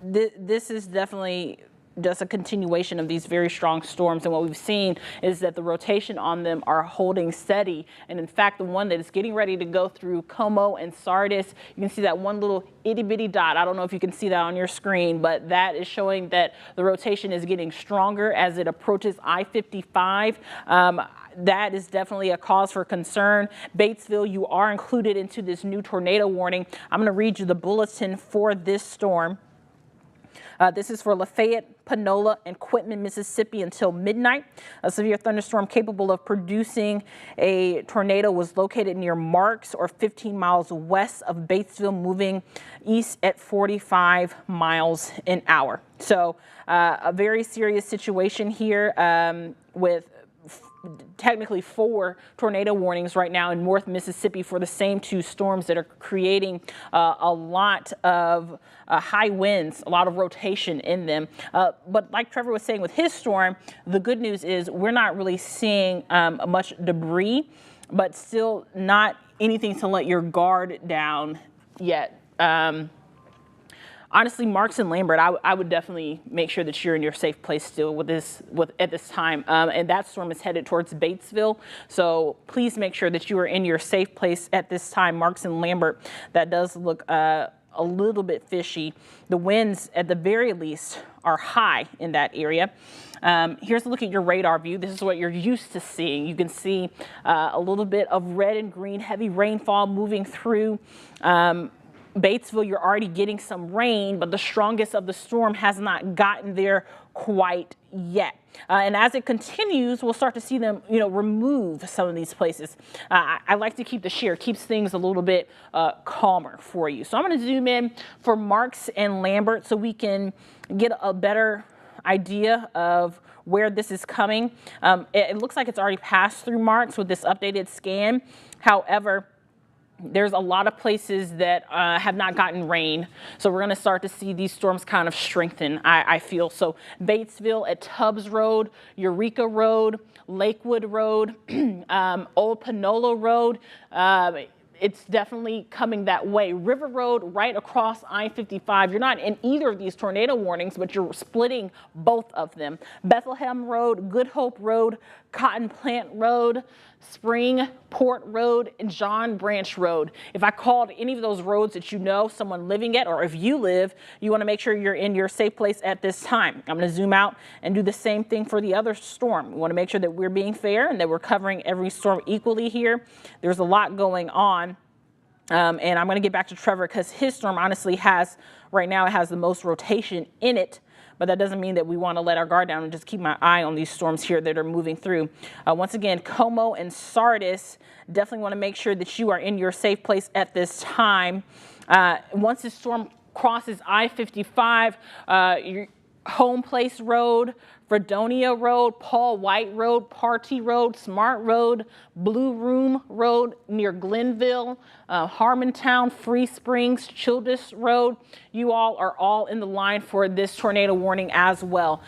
this is definitely just a continuation of these very strong storms, and what we've seen is that the rotation on them are holding steady. And in fact, the one that is getting ready to go through Como and Sardis, you can see that one little itty bitty dot. I don't know if you can see that on your screen, but that is showing that the rotation is getting stronger as it approaches I-55. That is definitely a cause for concern. Batesville, you are included into this new tornado warning. I'm going to read you the bulletin for this storm. This is for Lafayette, Panola, and Quitman, Mississippi until midnight. A severe thunderstorm capable of producing a tornado was located near Marks or 15 miles west of Batesville, moving east at 45 miles an hour. So a very serious situation here with technically 4 tornado warnings right now in North Mississippi for the same 2 storms that are creating a lot of high winds, a lot of rotation in them. But like Trevor was saying with his storm, the good news is we're not really seeing much debris, but still not anything to let your guard down yet. Honestly, Marks and Lambert, I would definitely make sure that you're in your safe place still at this time. And that storm is headed towards Batesville. So please make sure that you are in your safe place at this time. Marks and Lambert, that does look a little bit fishy. The winds, at the very least, are high in that area. Here's a look at your radar view. This is what you're used to seeing. You can see a little bit of red and green, heavy rainfall moving through Batesville. You're already getting some rain, but the strongest of the storm has not gotten there quite yet. And as it continues, we'll start to see them, remove some of these places. I like to keep the shear, keeps things a little bit calmer for you. So I'm going to zoom in for Marks and Lambert so we can get a better idea of where this is coming. It looks like it's already passed through Marks with this updated scan. However, there's a lot of places that have not gotten rain. So we're going to start to see these storms kind of strengthen, I feel. So Batesville at Tubbs Road, Eureka Road, Lakewood Road, Old Panola Road. It's definitely coming that way. River Road right across I-55. You're not in either of these tornado warnings, but you're splitting both of them. Bethlehem Road, Good Hope Road, Cotton Plant Road, Springport Road, and John Branch Road. If I called any of those roads that you know someone living at, or if you live, you want to make sure you're in your safe place at this time. I'm going to zoom out and do the same thing for the other storm. We want to make sure that we're being fair and that we're covering every storm equally here. There's a lot going on. And I'm going to get back to Trevor because his storm honestly right now it has the most rotation in it. But that doesn't mean that we want to let our guard down and just keep my eye on these storms here that are moving through. Once again, Como and Sardis, definitely want to make sure that you are in your safe place at this time. Once this storm crosses I-55, your Home Place Road, Fredonia Road, Paul White Road, Party Road, Smart Road, Blue Room Road near Glenville, Harmontown, Free Springs, Childress Road. You all are all in the line for this tornado warning as well.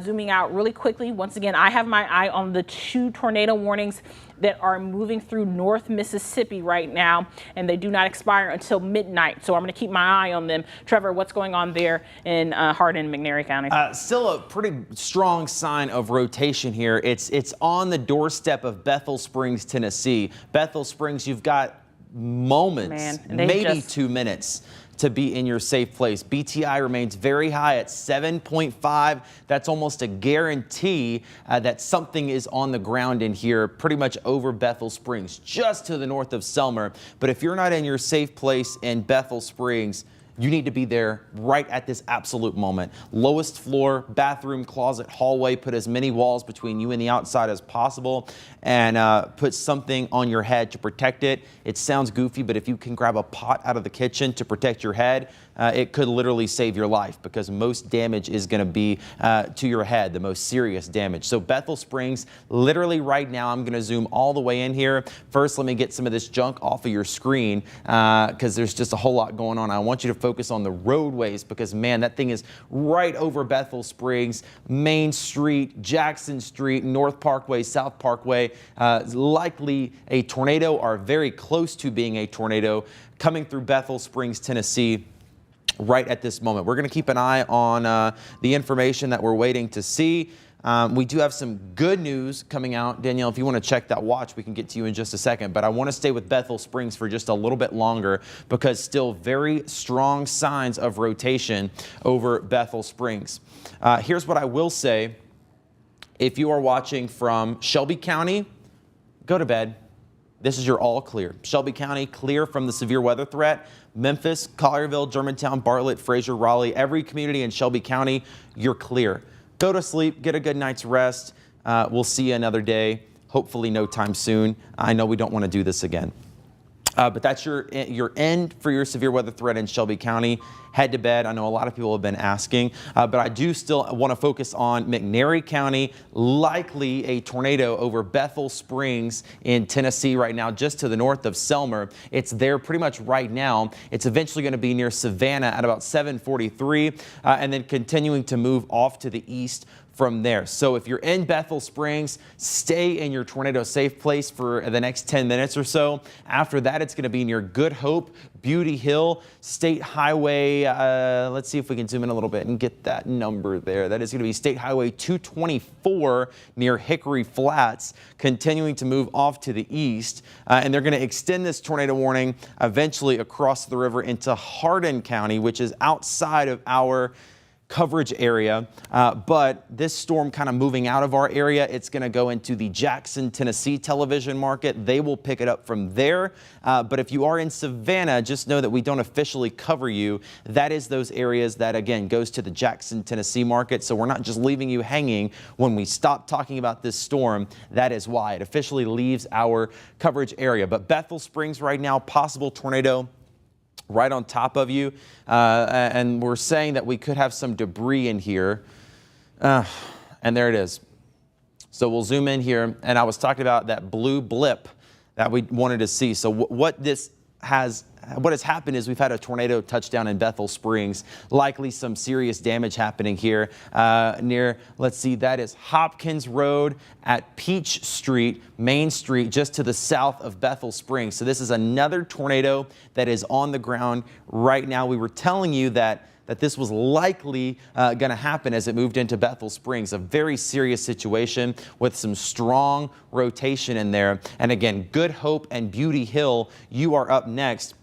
Zooming out really quickly, once again, I have my eye on the 2 tornado warnings that are moving through North Mississippi right now, and they do not expire until midnight. So I'm going to keep my eye on them. Trevor, what's going on there in Hardin and McNairy County? Still a pretty strong sign of rotation here. It's on the doorstep of Bethel Springs, Tennessee. Bethel Springs, you've got moments, maybe 2 minutes to be in your safe place. BTI remains very high at 7.5. That's almost a guarantee that something is on the ground in here, pretty much over Bethel Springs, just to the north of Selmer. But if you're not in your safe place in Bethel Springs, you need to be there right at this absolute moment. Lowest floor, bathroom, closet, hallway. Put as many walls between you and the outside as possible, and put something on your head to protect it. It sounds goofy, but if you can grab a pot out of the kitchen to protect your head, it could literally save your life, because most damage is going to be to your head, the most serious damage. So Bethel Springs, literally right now, I'm going to zoom all the way in here. First, let me get some of this junk off of your screen, because there's just a whole lot going on. I want you to focus on the roadways, because man, that thing is right over Bethel Springs, Main Street, Jackson Street, North Parkway, South Parkway. Likely a tornado, or very close to being a tornado, coming through Bethel Springs, Tennessee right at this moment. We're going to keep an eye on the information that we're waiting to see. We do have some good news coming out. Danielle, if you want to check that watch, we can get to you in just a second. But I want to stay with Bethel Springs for just a little bit longer, because still very strong signs of rotation over Bethel Springs. Here's what I will say. If you are watching from Shelby County, go to bed. This is your all clear. Shelby County, clear from the severe weather threat. Memphis, Collierville, Germantown, Bartlett, Fraser, Raleigh, every community in Shelby County, you're clear. Go to sleep, get a good night's rest. We'll see you another day, hopefully no time soon. I know we don't want to do this again. But that's your end for your severe weather threat in Shelby County. Head to bed. I know a lot of people have been asking, but I do still want to focus on McNairy County. Likely a tornado over Bethel Springs in Tennessee right now, just to the north of Selmer. It's there pretty much right now. It's eventually going to be near Savannah at about 7:43, and then continuing to move off to the east from there. So if you're in Bethel Springs, stay in your tornado safe place for the next 10 minutes or so. After that, it's going to be near Good Hope, Beauty Hill, State Highway. Let's see if we can zoom in a little bit and get that number there. That is going to be State Highway 224 near Hickory Flats, continuing to move off to the east. And they're going to extend this tornado warning eventually across the river into Hardin County, which is outside of our coverage area, but this storm kind of moving out of our area, it's going to go into the Jackson, Tennessee television market. They will pick it up from there. But if you are in Savannah, just know that we don't officially cover you. That is those areas that, again, goes to the Jackson, Tennessee market. So we're not just leaving you hanging when we stop talking about this storm. That is why it officially leaves our coverage area. But Bethel Springs right now, possible tornado right on top of you, and we're saying that we could have some debris in here, and there it is. So we'll zoom in here, and I was talking about that blue blip that we wanted to see. So what has happened is we've had a tornado touchdown in Bethel Springs, likely some serious damage happening here near, let's see, that is Hopkins Road at Peach Street, Main Street, just to the south of Bethel Springs. So this is another tornado that is on the ground right now. We were telling you that this was likely going to happen as it moved into Bethel Springs. A very serious situation with some strong rotation in there. And again, Good Hope and Beauty Hill, you are up next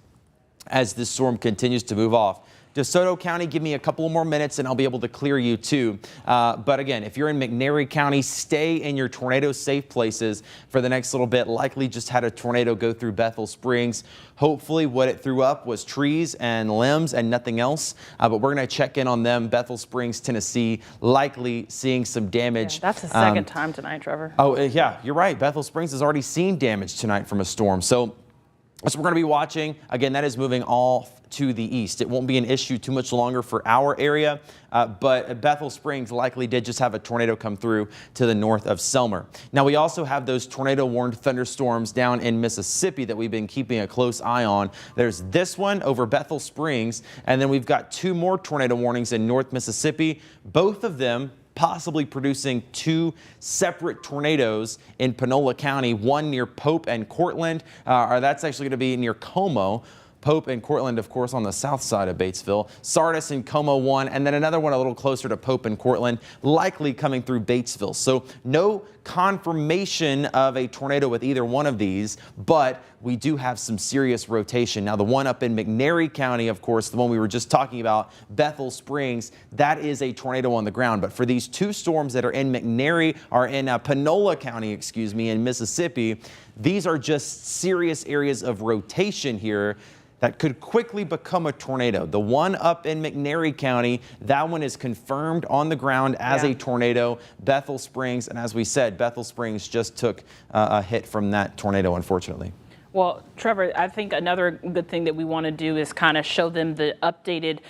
as this storm continues to move off. DeSoto County, give me a couple more minutes and I'll be able to clear you too. But again, if you're in McNairy County, stay in your tornado safe places for the next little bit. Likely just had a tornado go through Bethel Springs. Hopefully what it threw up was trees and limbs and nothing else. But we're going to check in on them. Bethel Springs, Tennessee, likely seeing some damage. Yeah, that's the second time tonight, Trevor. Oh, yeah, you're right. Bethel Springs has already seen damage tonight from a storm. So we're going to be watching. Again, that is moving all to the east. It won't be an issue too much longer for our area, but Bethel Springs likely did just have a tornado come through to the north of Selmer. Now, we also have those tornado-warned thunderstorms down in Mississippi that we've been keeping a close eye on. There's this one over Bethel Springs, and then we've got two more tornado warnings in North Mississippi, both of them possibly producing two separate tornadoes in Panola County, one near Pope and Cortland, or that's actually going to be near Como. Pope and Cortland, of course, on the south side of Batesville. Sardis and Como one, and then another one a little closer to Pope and Cortland, likely coming through Batesville. So no confirmation of a tornado with either one of these, but we do have some serious rotation. Now, the one up in McNairy County, of course, the one we were just talking about, Bethel Springs, that is a tornado on the ground. But for these two storms that are in McNairy, or in Panola County, excuse me, in Mississippi, these are just serious areas of rotation here that could quickly become a tornado. The one up in McNairy County, that one is confirmed on the ground as a tornado. Bethel Springs, and as we said, Bethel Springs just took a hit from that tornado, unfortunately. Well, Trevor, I think another good thing that we want to do is kind of show them the updated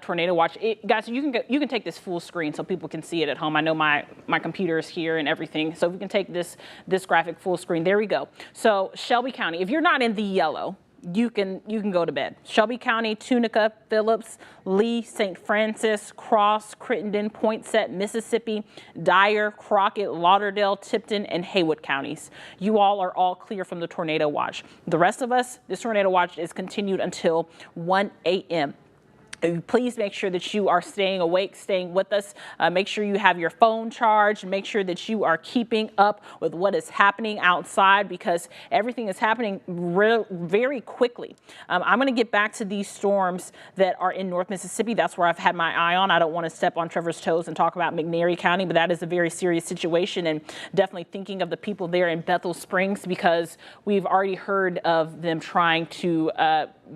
tornado watch. Guys, you can take this full screen so people can see it at home. I know my computer is here and everything, so we can take this graphic full screen. There we go. So Shelby County, if you're not in the yellow, you can go to bed. Shelby County, Tunica, Phillips, Lee, St. Francis, Cross, Crittenden, Poinsett, Mississippi, Dyer, Crockett, Lauderdale, Tipton, and Haywood counties. You all are all clear from the tornado watch. The rest of us, this tornado watch is continued until 1 a.m. Please make sure that you are staying awake, staying with us. Make sure you have your phone charged. Make sure that you are keeping up with what is happening outside, because everything is happening very quickly. I'm going to get back to these storms that are in North Mississippi. That's where I've had my eye on. I don't want to step on Trevor's toes and talk about McNairy County, but that is a very serious situation, and definitely thinking of the people there in Bethel Springs, because we've already heard of them trying to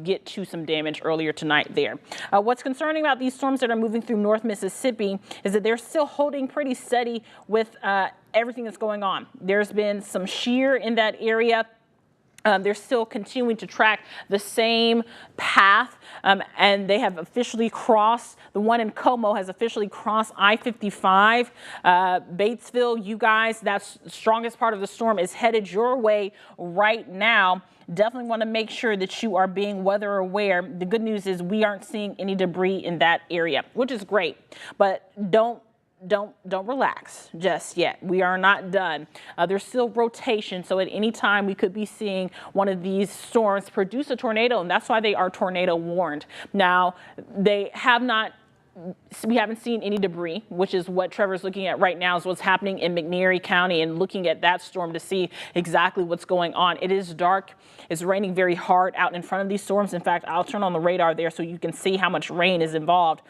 get to some damage earlier tonight there. What's concerning about these storms that are moving through North Mississippi is that they're still holding pretty steady with everything that's going on. There's been some shear in that area. They're still continuing to track the same path, and they have officially crossed. The one in Como has officially crossed I-55. Batesville, you guys, that's the strongest part of the storm, is headed your way right now. Definitely want to make sure that you are being weather aware. The good news is we aren't seeing any debris in that area, which is great, but don't relax just yet. We are not done. There's still rotation, so at any time we could be seeing one of these storms produce a tornado, and that's why they are tornado warned. Now, we haven't seen any debris, which is what Trevor's looking at right now, is what's happening in McNairy County, and looking at that storm to see exactly what's going on. It is dark. It's raining very hard out in front of these storms. In fact, I'll turn on the radar there so you can see how much rain is involved.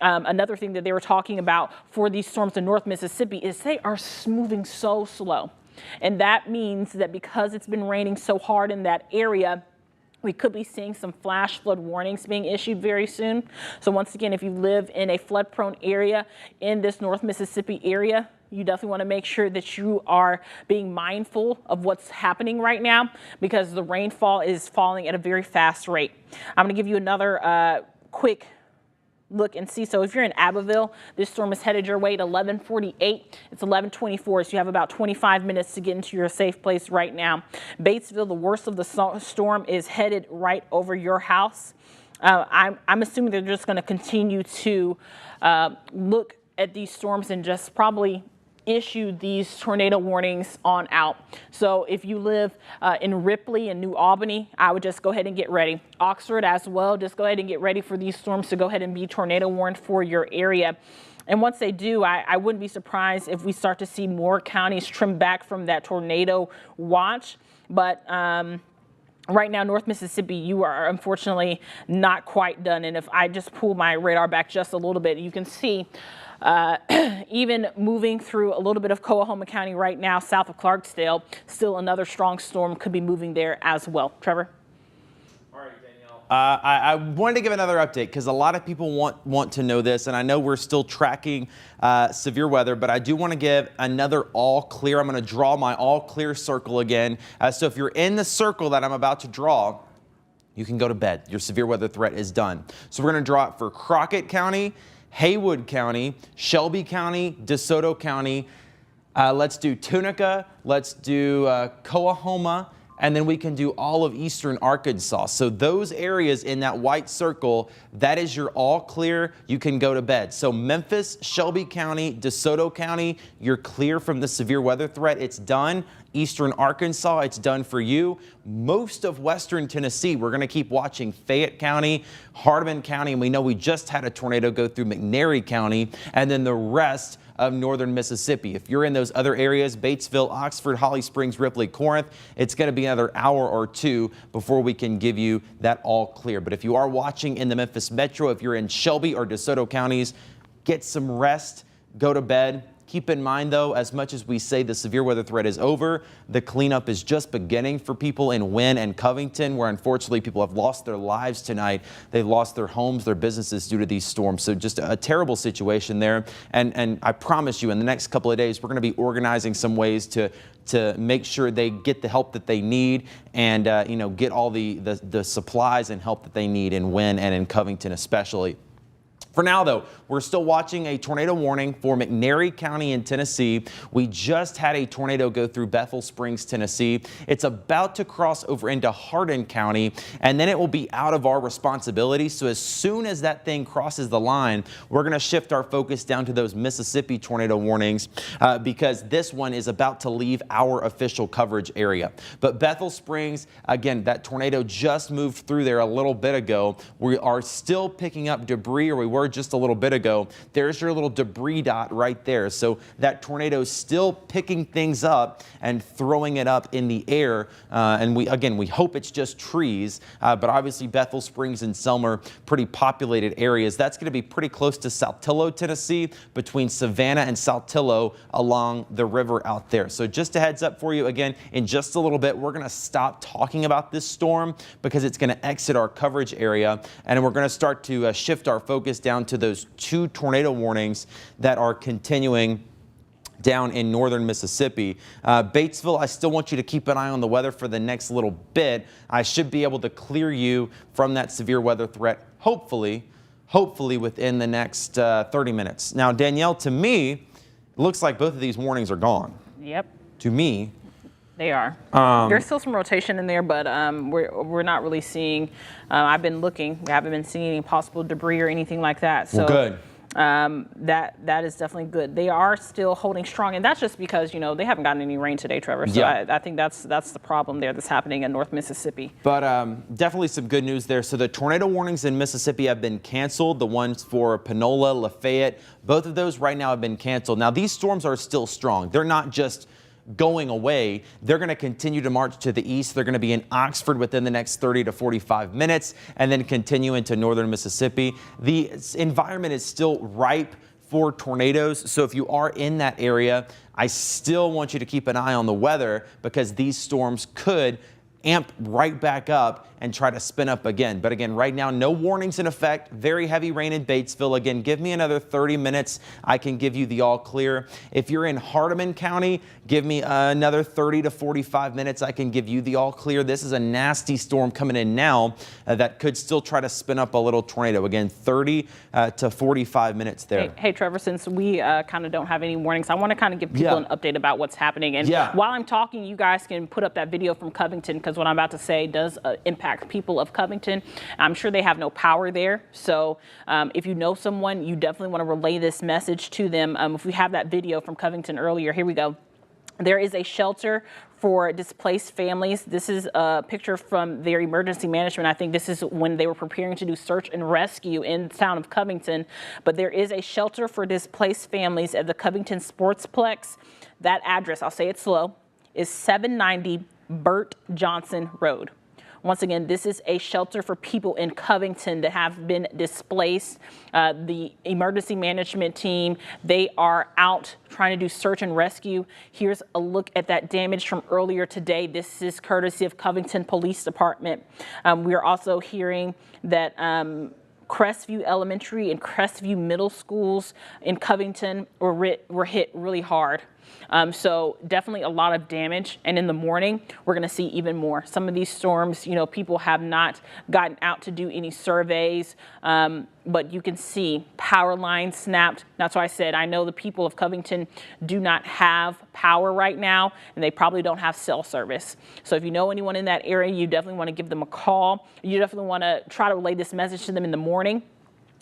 Another thing that they were talking about for these storms in North Mississippi is they are moving so slow. And that means that because it's been raining so hard in that area, we could be seeing some flash flood warnings being issued very soon. So once again, if you live in a flood-prone area in this North Mississippi area, you definitely want to make sure that you are being mindful of what's happening right now, because the rainfall is falling at a very fast rate. I'm going to give you another quick look and see. So if you're in Abbeville, this storm is headed your way at 11:48. It's 11:24, so you have about 25 minutes to get into your safe place right now. Batesville, the worst of the storm, is headed right over your house. I'm assuming they're just going to continue to look at these storms and just probably issue these tornado warnings on out. So if you live in Ripley and New Albany, I would just go ahead and get ready. Oxford as well, just go ahead and get ready for these storms to go ahead and be tornado warned for your area. And once they do, I wouldn't be surprised if we start to see more counties trim back from that tornado watch. But right now, North Mississippi, you are unfortunately not quite done. And if I just pull my radar back just a little bit, you can see even moving through a little bit of Coahoma County right now, south of Clarksdale, still another strong storm could be moving there as well. Trevor? All right, Danielle. I wanted to give another update because a lot of people want to know this, and I know we're still tracking severe weather, but I do want to give another all clear. I'm going to draw my all clear circle again. So if you're in the circle that I'm about to draw, you can go to bed. Your severe weather threat is done. So we're going to draw it for Crockett County, Haywood County, Shelby County, DeSoto County. Let's do Tunica. Let's do Coahoma. And then we can do all of eastern Arkansas. So those areas in that white circle, that is your all clear. You can go to bed. So Memphis, Shelby County, DeSoto County, you're clear from the severe weather threat. It's done. eastern Arkansas, it's done for you. Most of western Tennessee, we're going to keep watching Fayette County, Hardeman County, and we know we just had a tornado go through McNairy County, and then the rest of northern Mississippi. If you're in those other areas, Batesville, Oxford, Holly Springs, Ripley, Corinth, it's going to be another hour or two before we can give you that all clear. But if you are watching in the Memphis metro, if you're in Shelby or DeSoto counties, get some rest, go to bed. Keep in mind, though, as much as we say the severe weather threat is over, the cleanup is just beginning for people in Wynne and Covington, where unfortunately people have lost their lives tonight. They've lost their homes, their businesses due to these storms. So just a terrible situation there. And I promise you, in the next couple of days, we're going to be organizing some ways to make sure they get the help that they need and get all the supplies and help that they need in Wynne and in Covington especially. For now, though, we're still watching a tornado warning for McNairy County in Tennessee. We just had a tornado go through Bethel Springs, Tennessee. It's about to cross over into Hardin County, and then it will be out of our responsibility. So as soon as that thing crosses the line, we're going to shift our focus down to those Mississippi tornado warnings because this one is about to leave our official coverage area. But Bethel Springs, again, that tornado just moved through there a little bit ago. We are still picking up debris, or we were just a little bit ago. There's your little debris dot right there. So that tornado is still picking things up and throwing it up in the air. And we hope it's just trees, but obviously Bethel Springs and Selmer, pretty populated areas. That's going to be pretty close to Saltillo, Tennessee, between Savannah and Saltillo along the river out there. So just a heads up for you, again, in just a little bit, we're going to stop talking about this storm because it's going to exit our coverage area, and we're going to start to shift our focus down to those two tornado warnings that are continuing down in northern Mississippi. Batesville, I still want you to keep an eye on the weather for the next little bit. I should be able to clear you from that severe weather threat, hopefully within the next 30 minutes. Now, Danielle, to me, it looks like both of these warnings are gone. Yep. To me. They are. There's still some rotation in there, but we're not really seeing. I've been looking. We haven't been seeing any possible debris or anything like that. So well, good. That is definitely good. They are still holding strong, and that's just because they haven't gotten any rain today, Trevor. So yeah. I think that's the problem there that's happening in North Mississippi. But definitely some good news there. So the tornado warnings in Mississippi have been canceled. The ones for Panola, Lafayette, both of those right now have been canceled. Now these storms are still strong. They're not just going away. They're going to continue to march to the east. They're going to be in Oxford within the next 30 to 45 minutes and then continue into northern Mississippi. The environment is still ripe for tornadoes. So if you are in that area, I still want you to keep an eye on the weather because these storms could amp right back up and try to spin up again. But again, right now, no warnings in effect. Very heavy rain in Batesville. Again, give me another 30 minutes. I can give you the all clear. If you're in Hardeman County, give me another 30 to 45 minutes. I can give you the all clear. This is a nasty storm coming in now that could still try to spin up a little tornado. Again, 30 to 45 minutes there. Hey, Trevor, since we kind of don't have any warnings, I want to kind of give people an update about what's happening. And while I'm talking, you guys can put up that video from Covington because what I'm about to say does impact people of Covington. I'm sure they have no power there. So if you know someone, you definitely want to relay this message to them. If we have that video from Covington earlier, here we go. There is a shelter for displaced families. This is a picture from their emergency management. I think this is when they were preparing to do search and rescue in the town of Covington. But there is a shelter for displaced families at the Covington Sportsplex. That address, I'll say it slow, is 790 Burt Johnson Road. Once again, this is a shelter for people in Covington that have been displaced. The emergency management team, they are out trying to do search and rescue. Here's a look at that damage from earlier today. This is courtesy of Covington Police Department. We are also hearing that Crestview Elementary and Crestview Middle Schools in Covington were hit really hard. So definitely a lot of damage. And in the morning, we're going to see even more. Some of these storms, people have not gotten out to do any surveys, but you can see power lines snapped. That's why I said I know the people of Covington do not have power right now, and they probably don't have cell service. So if you know anyone in that area, you definitely want to give them a call. You definitely want to try to relay this message to them in the morning.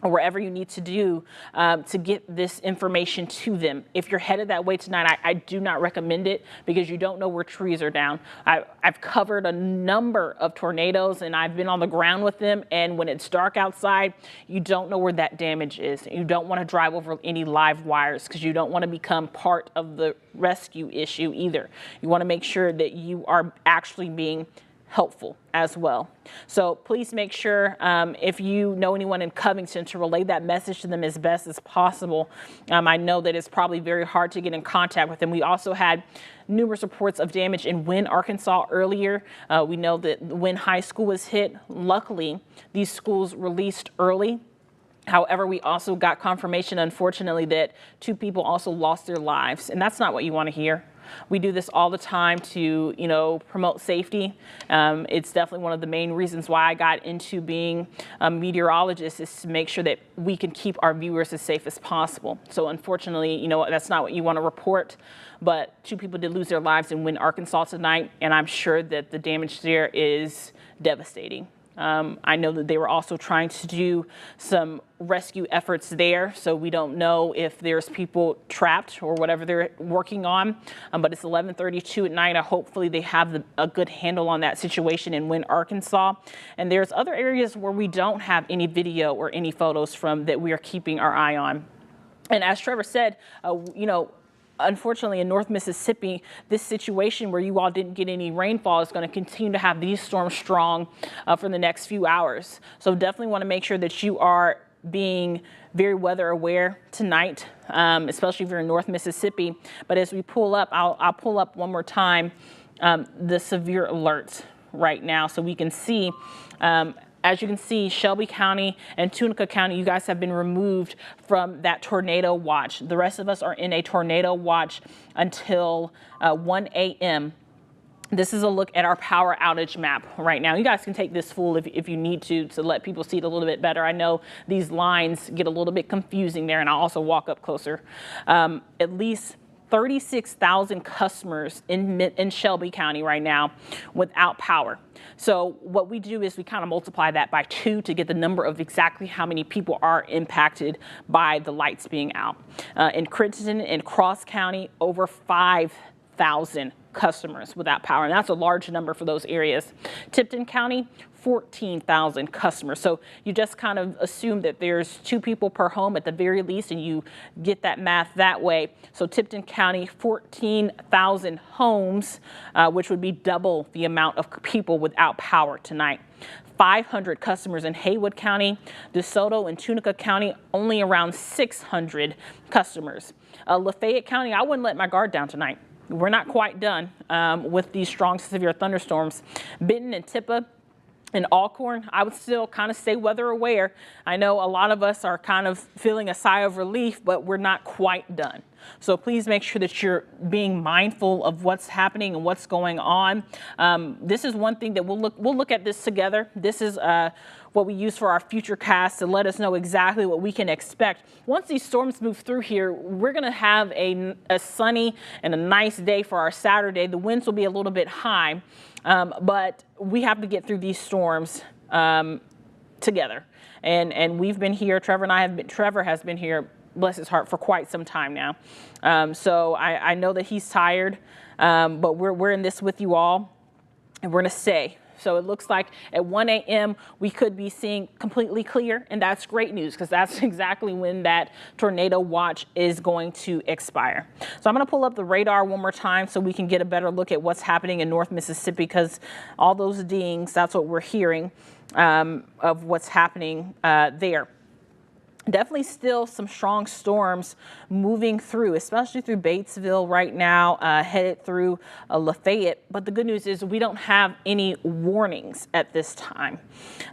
or wherever you need to do to get this information to them. If you're headed that way tonight, I do not recommend it because you don't know where trees are down. I've covered a number of tornadoes and I've been on the ground with them, and when it's dark outside, you don't know where that damage is. You don't want to drive over any live wires because you don't want to become part of the rescue issue either. You want to make sure that you are actually being helpful as well. So please make sure if you know anyone in Covington to relay that message to them as best as possible. I know that it's probably very hard to get in contact with them. We also had numerous reports of damage in Wynne, Arkansas earlier. We know that Wynne High School was hit. Luckily, these schools released early. However, we also got confirmation, unfortunately, that 2 people also lost their lives, and that's not what you want to hear. We do this all the time to, promote safety. It's definitely one of the main reasons why I got into being a meteorologist, is to make sure that we can keep our viewers as safe as possible. So unfortunately, that's not what you want to report, but 2 people did lose their lives in Wynne, Arkansas tonight, and I'm sure that the damage there is devastating. I know that they were also trying to do some rescue efforts there, so we don't know if there's people trapped or whatever they're working on, but it's 11:32 at night. Hopefully they have a good handle on that situation in Wynne, Arkansas. And there's other areas where we don't have any video or any photos from that we are keeping our eye on. And as Trevor said, unfortunately, in North Mississippi, this situation where you all didn't get any rainfall is going to continue to have these storms strong for the next few hours. So definitely want to make sure that you are being very weather aware tonight, especially if you're in North Mississippi. But as we pull up, I'll pull up one more time the severe alerts right now so we can see. As you can see, Shelby County and Tunica County, you guys have been removed from that tornado watch. The rest of us are in a tornado watch until 1 a.m. This is a look at our power outage map right now. You guys can take this full if you need to let people see it a little bit better. I know these lines get a little bit confusing there, and I'll also walk up closer. At least 36,000 customers in Shelby County right now without power. So what we do is we kind of multiply that by 2 to get the number of exactly how many people are impacted by the lights being out. In Covington and Cross County, over 5,000 customers without power, and that's a large number for those areas. Tipton County, 14,000 customers. So you just kind of assume that there's 2 people per home at the very least, and you get that math that way. So Tipton County, 14,000 homes, which would be double the amount of people without power tonight. 500 customers in Haywood County. DeSoto and Tunica County, only around 600 customers. Fayette County, I wouldn't let my guard down tonight. We're not quite done with these strong severe thunderstorms. Benton and Tippa and Alcorn, I would still kind of stay weather aware. I know a lot of us are kind of feeling a sigh of relief, but we're not quite done. So please make sure that you're being mindful of what's happening and what's going on. This is one thing that we'll look at this together. This is what we use for our future cast to let us know exactly what we can expect. Once these storms move through here, we're going to have a sunny and a nice day for our Saturday. The winds will be a little bit high, but we have to get through these storms together. And we've been here. Trevor has been here, bless his heart, for quite some time now. So I know that he's tired, but we're in this with you all, and we're going to stay. So it looks like at 1 a.m. we could be seeing completely clear, and that's great news because that's exactly when that tornado watch is going to expire. So I'm going to pull up the radar one more time so we can get a better look at what's happening in North Mississippi, because all those dings, that's what we're hearing of what's happening there. Definitely still some strong storms moving through, especially through Batesville right now, headed through Lafayette. But the good news is we don't have any warnings at this time.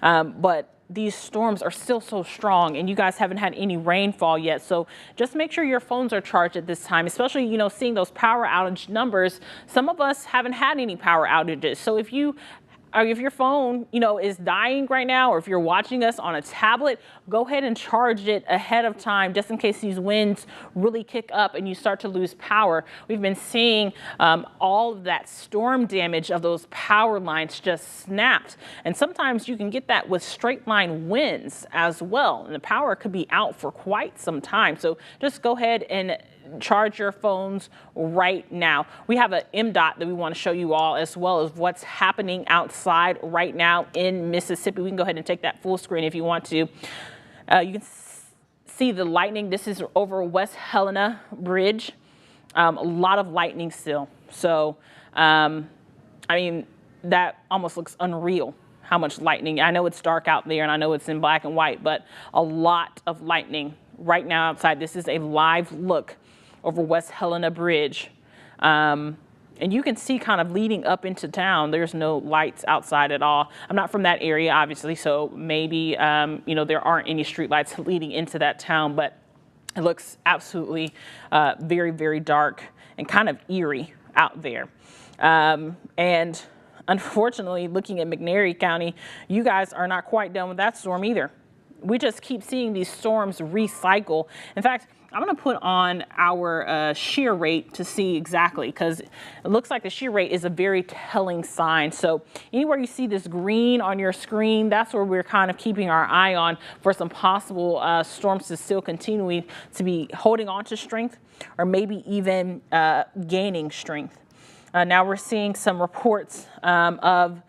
But these storms are still so strong, and you guys haven't had any rainfall yet. So just make sure your phones are charged at this time, especially, seeing those power outage numbers. Some of us haven't had any power outages. So if you if your phone, is dying right now, or if you're watching us on a tablet, go ahead and charge it ahead of time just in case these winds really kick up and you start to lose power. We've been seeing all of that storm damage of those power lines just snapped. And sometimes you can get that with straight line winds as well. And the power could be out for quite some time. So just go ahead and charge your phones right now. We have an MDOT that we want to show you all, as well as what's happening outside right now in Mississippi. We can go ahead and take that full screen if you want to. You can see the lightning. This is over West Helena Bridge. A lot of lightning still. So, I mean, that almost looks unreal, how much lightning. I know it's dark out there and I know it's in black and white, but a lot of lightning right now outside. This is a live look over West Helena Bridge. And you can see kind of leading up into town, there's no lights outside at all. I'm not from that area, obviously, so maybe, there aren't any street lights leading into that town, but it looks absolutely very, very dark and kind of eerie out there. And unfortunately, looking at McNairy County, you guys are not quite done with that storm either. We just keep seeing these storms recycle. In fact, I'm going to put on our shear rate to see exactly, because it looks like the shear rate is a very telling sign. So anywhere you see this green on your screen, that's where we're kind of keeping our eye on for some possible storms to still continue to be holding on to strength, or maybe even gaining strength. Now we're seeing some reports of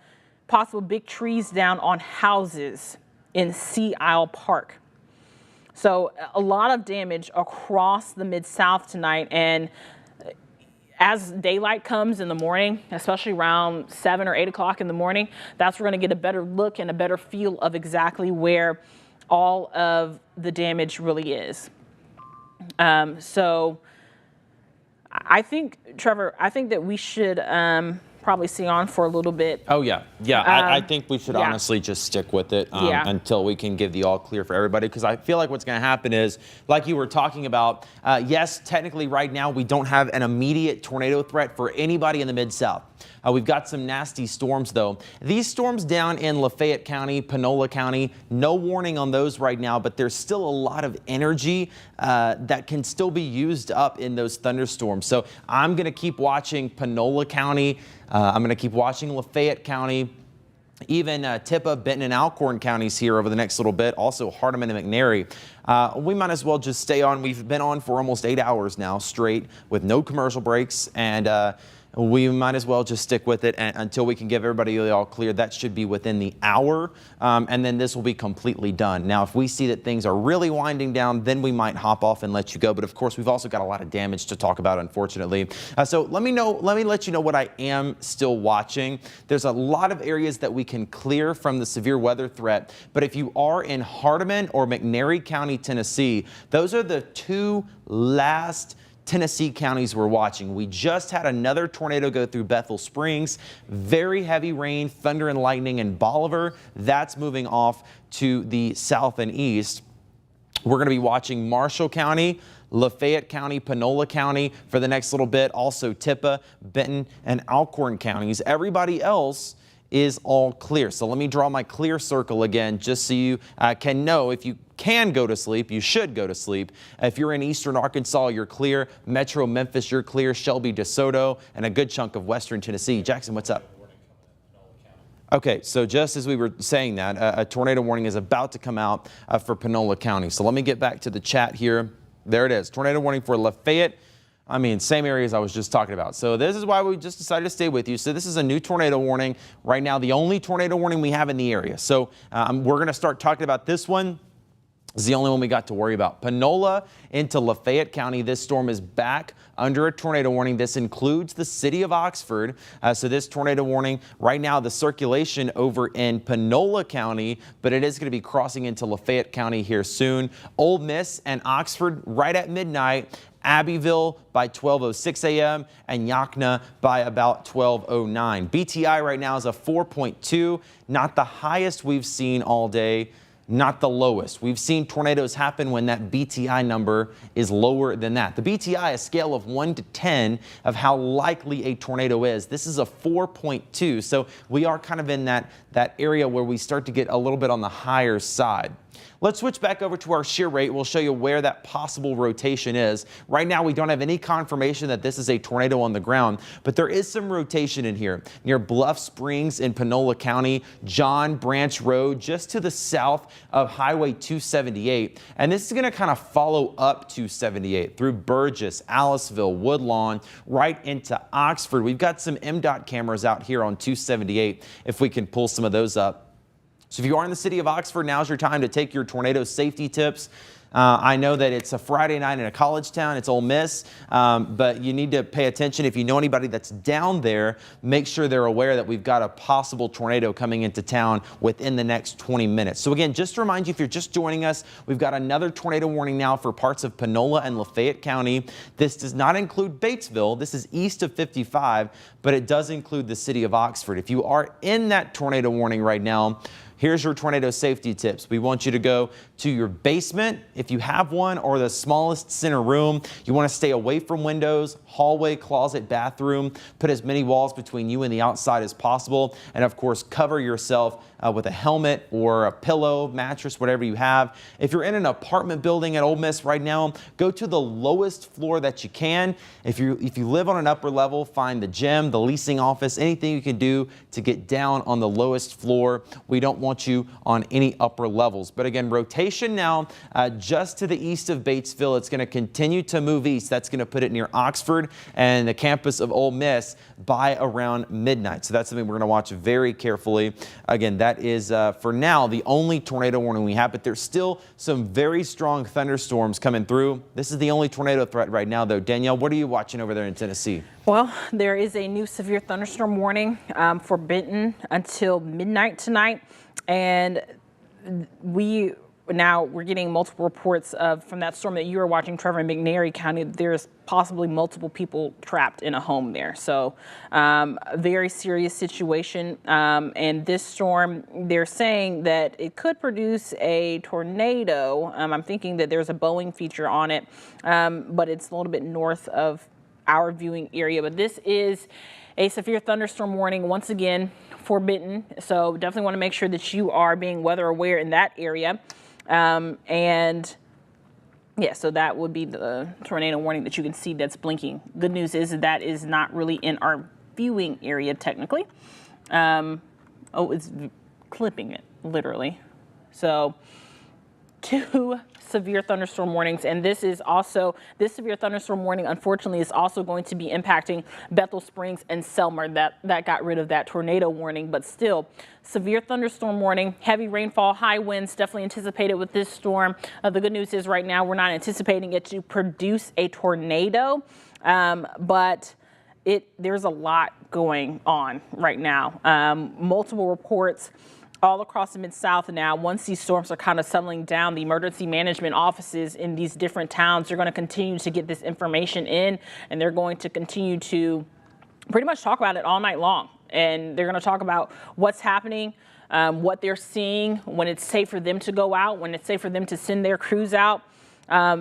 possible big trees down on houses in Sea Isle Park. So a lot of damage across the Mid-South tonight. And as daylight comes in the morning, especially around 7 or 8 o'clock in the morning, that's where we're going to get a better look and a better feel of exactly where all of the damage really is. So I think, Trevor, that we should probably see on for a little bit. Oh, yeah. Yeah, I think we should honestly just stick with it until we can give the all clear for everybody, because I feel like what's going to happen is, like you were talking about, yes, technically right now we don't have an immediate tornado threat for anybody in the Mid-South. We've got some nasty storms, though. These storms down in Fayette County, Panola County, no warning on those right now, but there's still a lot of energy that can still be used up in those thunderstorms. So I'm going to keep watching Panola County. I'm going to keep watching Lafayette County. Even Tippah, Benton, and Alcorn counties here over the next little bit. Also Hardeman and McNairy. We might as well just stay on. We've been on for almost 8 hours now straight with no commercial breaks, and we might as well just stick with it until we can give everybody the all clear. That should be within the hour, and then this will be completely done. Now, if we see that things are really winding down, then we might hop off and let you go. But of course, we've also got a lot of damage to talk about, unfortunately. So let me let you know what I am still watching. There's a lot of areas that we can clear from the severe weather threat. But if you are in Hardeman or McNairy County, Tennessee, those are the two last Tennessee counties we're watching. We just had another tornado go through Bethel Springs. Very heavy rain, thunder and lightning in Bolivar. That's moving off to the south and east. We're going to be watching Marshall County, Lafayette County, Panola County for the next little bit. Also Tippah, Benton, and Alcorn counties. Everybody else is all clear. So let me draw my clear circle again, just so you can know if you can go to sleep, you should go to sleep. If you're in eastern Arkansas, you're clear. Metro Memphis, you're clear. Shelby, DeSoto, and a good chunk of western Tennessee. Jackson, what's up? Okay, so just as we were saying that, a tornado warning is about to come out for Panola County. So let me get back to the chat here. There it is. Tornado warning for Lafayette. I mean, same areas I was just talking about. So this is why we just decided to stay with you. So this is a new tornado warning. Right now, the only tornado warning we have in the area. So we're going to start talking about this one. It's the only one we got to worry about. Panola into Lafayette County. This storm is back under a tornado warning. This includes the city of Oxford. So this tornado warning, right now the circulation over in Panola County, but it is going to be crossing into Lafayette County here soon. Ole Miss and Oxford right at midnight. Abbeville by 12:06 a.m. and Yakima by about 12:09. BTI right now is a 4.2, not the highest we've seen all day. not the lowest. We've seen tornadoes happen when that BTI number is lower than that. The BTI, a scale of 1 to 10 of how likely a tornado is. This is a 4.2, so we are kind of in that area where we start to get a little bit on the higher side. Let's switch back over to our shear rate. We'll show you where that possible rotation is. Right now, we don't have any confirmation that this is a tornado on the ground, but there is some rotation in here near Bluff Springs in Panola County, John Branch Road, just to the south of Highway 278. And this is going to kind of follow up 278 through Burgess, Aliceville, Woodlawn, right into Oxford. We've got some MDOT cameras out here on 278 if we can pull some of those up. So if you are in the city of Oxford, now's your time to take your tornado safety tips. I know that it's a Friday night in a college town. It's Ole Miss, but you need to pay attention. If you know anybody that's down there, make sure they're aware that we've got a possible tornado coming into town within the next 20 minutes. So again, just to remind you, if you're just joining us, we've got another tornado warning now for parts of Panola and Lafayette County. This does not include Batesville. This is east of 55, but it does include the city of Oxford. If you are in that tornado warning right now, here's your tornado safety tips. We want you to go to your basement, if you have one, or the smallest center room. You want to stay away from windows, hallway, closet, bathroom. Put as many walls between you and the outside as possible. And of course, cover yourself with a helmet or a pillow, mattress, whatever you have. If you're in an apartment building at Ole Miss right now, go to the lowest floor that you can. If you live on an upper level, find the gym, the leasing office, anything you can do to get down on the lowest floor. We don't want you on any upper levels. But again, rotation now just to the east of Batesville. It's going to continue to move east. That's going to put it near Oxford and the campus of Ole Miss by around midnight. So that's something we're going to watch very carefully. Again, that is for now the only tornado warning we have, but there's still some very strong thunderstorms coming through. This is the only tornado threat right now, though. Danielle, what are you watching over there in Tennessee? Well, there is a new severe thunderstorm warning for Benton until midnight tonight. And we're getting multiple reports from that storm that you were watching, Trevor, in McNairy County. There's possibly multiple people trapped in a home there. So a very serious situation. And this storm, they're saying that it could produce a tornado. I'm thinking that there's a Boeing feature on it, but it's a little bit north of our viewing area. But this is a severe thunderstorm warning once again for Benton. So definitely want to make sure that you are being weather aware in that area. And yeah, so that would be the tornado warning that you can see that's blinking. Good news is that is not really in our viewing area technically. It's clipping it literally. So 2 severe thunderstorm warnings, and this severe thunderstorm warning unfortunately is also going to be impacting Bethel Springs and Selmer. That got rid of that tornado warning, but still severe thunderstorm warning, heavy rainfall, high winds definitely anticipated with this storm. The good news is right now we're not anticipating it to produce a tornado, but there's a lot going on right now. Multiple reports all across the Mid-South now. Once these storms are kind of settling down, the emergency management offices in these different towns are going to continue to get this information in, and they're going to continue to pretty much talk about it all night long. And they're going to talk about what's happening, what they're seeing, when it's safe for them to go out, when it's safe for them to send their crews out.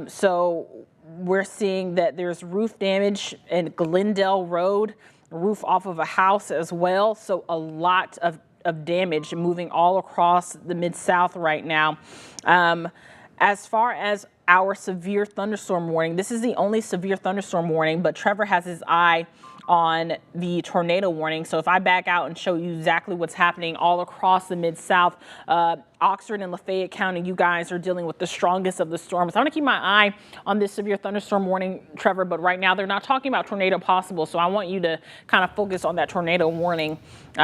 So we're seeing that there's roof damage in Glendale Road, roof off of a house as well. So a lot of damage moving all across the Mid-South right now. As far as our severe thunderstorm warning, this is the only severe thunderstorm warning, but Trevor has his eye on the tornado warning. So if I back out and show you exactly what's happening all across the Mid-South, Oxford and Lafayette County, you guys are dealing with the strongest of the storms. I want to keep my eye on this severe thunderstorm warning, Trevor, but right now they're not talking about tornado possible. So I want you to kind of focus on that tornado warning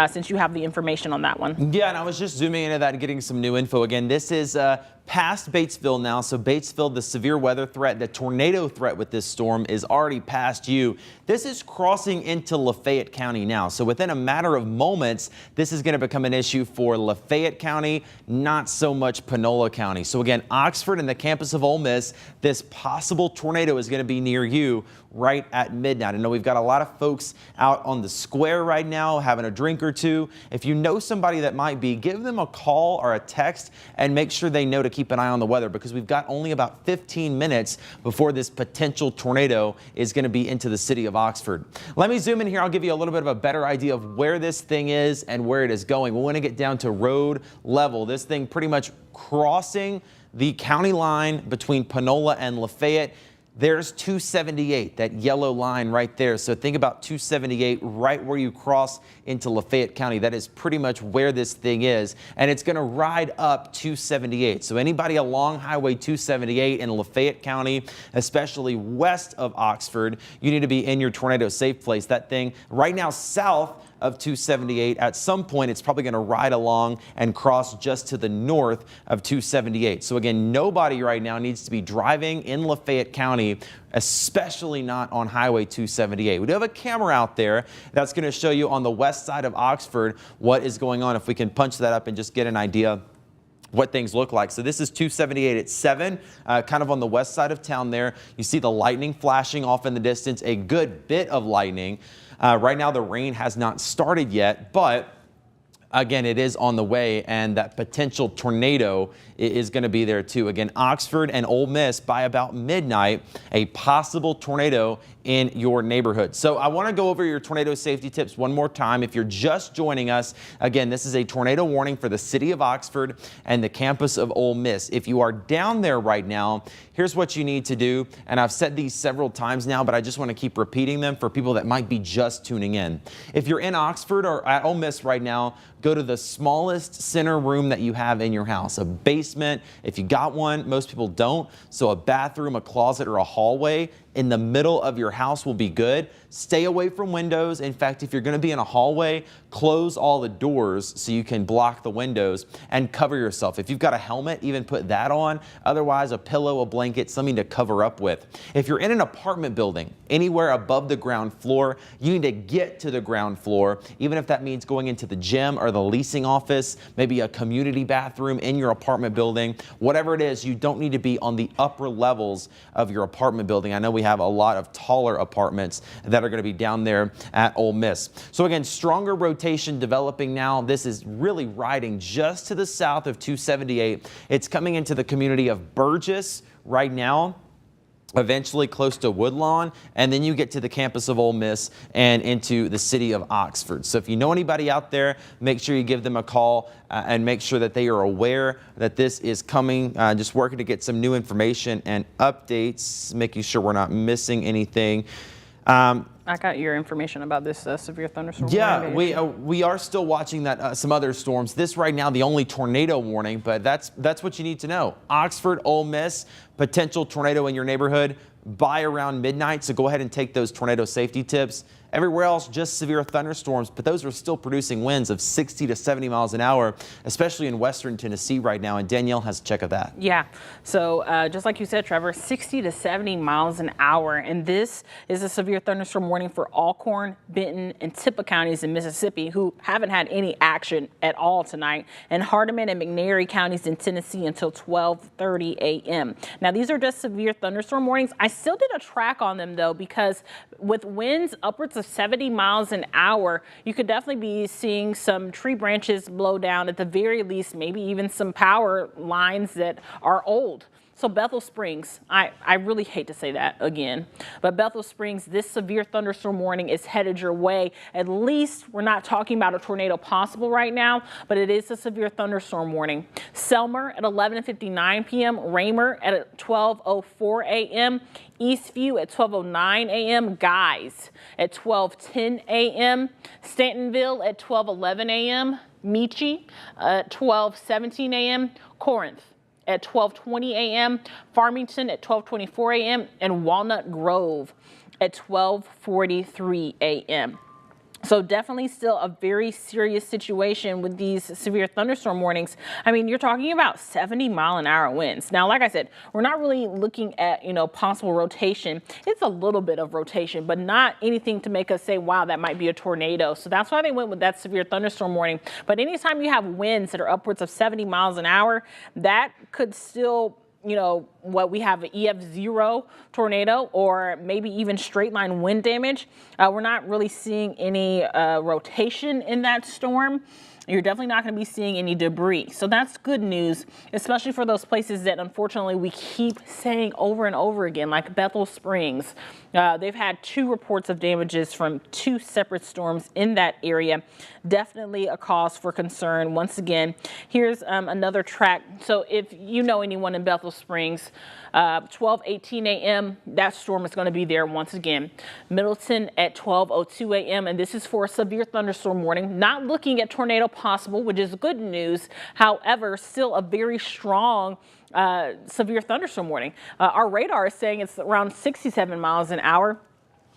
since you have the information on that one. Yeah, and I was just zooming into that and getting some new info. Again, this is past Batesville now. So Batesville, the severe weather threat, the tornado threat with this storm is already past you. This is crossing into Lafayette County now. So within a matter of moments, this is going to become an issue for Lafayette County, not so much Panola County. So again, Oxford and the campus of Ole Miss, this possible tornado is going to be near you right at midnight. I know we've got a lot of folks out on the square right now having a drink or two. If you know somebody that might be, give them a call or a text and make sure they know to keep an eye on the weather, because we've got only about 15 minutes before this potential tornado is going to be into the city of Oxford. Let me zoom in here. I'll give you a little bit of a better idea of where this thing is and where it is going. We want to get down to road level. This thing pretty much crossing the county line between Panola and Lafayette. There's 278, that yellow line right there. So think about 278 right where you cross into Lafayette County. That is pretty much where this thing is. And it's going to ride up 278. So anybody along Highway 278 in Lafayette County, especially west of Oxford, you need to be in your tornado safe place. That thing right now south of 278. At some point, it's probably going to ride along and cross just to the north of 278. So again, nobody right now needs to be driving in Lafayette County, especially not on Highway 278. We do have a camera out there that's going to show you on the west side of Oxford what is going on. If we can punch that up and just get an idea what things look like. So this is 278 at 7, kind of on the west side of town there. You see the lightning flashing off in the distance, a good bit of lightning. Right now the rain has not started yet, but again, it is on the way, and that potential tornado is going to be there too. Again, Oxford and Ole Miss by about midnight, a possible tornado in your neighborhood. So I want to go over your tornado safety tips one more time. If you're just joining us, again, this is a tornado warning for the city of Oxford and the campus of Ole Miss. If you are down there right now, here's what you need to do. And I've said these several times now, but I just want to keep repeating them for people that might be just tuning in. If you're in Oxford or at Ole Miss right now, go to the smallest center room that you have in your house, a basement. If you got one, most people don't. So a bathroom, a closet, or a hallway in the middle of your house will be good. Stay away from windows. In fact, if you're going to be in a hallway, close all the doors so you can block the windows and cover yourself. If you've got a helmet, even put that on. Otherwise, a pillow, a blanket, something to cover up with. If you're in an apartment building, anywhere above the ground floor, you need to get to the ground floor, even if that means going into the gym or the leasing office, maybe a community bathroom in your apartment building. Whatever it is, you don't need to be on the upper levels of your apartment building. I know we have a lot of taller apartments that are going to be down there at Ole Miss. So again, stronger rotation developing now. This is really riding just to the south of 278. It's coming into the community of Burgess right now, eventually close to Woodlawn, and then you get to the campus of Ole Miss and into the city of Oxford. So if you know anybody out there, make sure you give them a call and make sure that they are aware that this is coming. Just working to get some new information and updates, making sure we're not missing anything. I got your information about this severe thunderstorm. Yeah, we are still watching that some other storms. This right now, the only tornado warning, but that's what you need to know. Oxford, Ole Miss, potential tornado in your neighborhood by around midnight. So go ahead and take those tornado safety tips. Everywhere else, just severe thunderstorms, but those are still producing winds of 60 to 70 miles an hour, especially in western Tennessee right now. And Danielle has a check of that. Yeah. So just like you said, Trevor, 60 to 70 miles an hour. And this is a severe thunderstorm warning for Alcorn, Benton, and Tippah counties in Mississippi, who haven't had any action at all tonight, and Hardeman and McNairy counties in Tennessee until 12:30 a.m. Now, these are just severe thunderstorm warnings. I still did a track on them, though, because with winds upwards of 70 miles an hour, you could definitely be seeing some tree branches blow down, at the very least, maybe even some power lines that are old. So Bethel Springs, I really hate to say that again, but Bethel Springs, this severe thunderstorm warning is headed your way. At least we're not talking about a tornado possible right now, but it is a severe thunderstorm warning. Selmer at 11:59 p.m., Raymer at 12:04 a.m., Eastview at 12:09 a.m., Guys at 12:10 a.m., Stantonville at 12:11 a.m., Meechie at 12:17 a.m., Corinth at 12:20 a.m., Farmington at 12:24 a.m., and Walnut Grove at 12:43 a.m. So definitely still a very serious situation with these severe thunderstorm warnings. I mean, you're talking about 70-mile-an-hour winds. Now, like I said, we're not really looking at, possible rotation. It's a little bit of rotation, but not anything to make us say, wow, that might be a tornado. So that's why they went with that severe thunderstorm warning. But anytime you have winds that are upwards of 70 miles an hour, that could still what we have an EF0 tornado or maybe even straight line wind damage. We're not really seeing any rotation in that storm. You're definitely not going to be seeing any debris. So that's good news, especially for those places that unfortunately we keep saying over and over again, like Bethel Springs. They've had 2 reports of damages from 2 separate storms in that area. Definitely a cause for concern. Once again, here's another track. So if you know anyone in Bethel Springs, 12:18 a.m., that storm is going to be there once again. Middleton at 12:02 a.m., and this is for a severe thunderstorm warning. Not looking at tornado possible, which is good news. However, still a very strong severe thunderstorm warning. Our radar is saying it's around 67 miles an hour.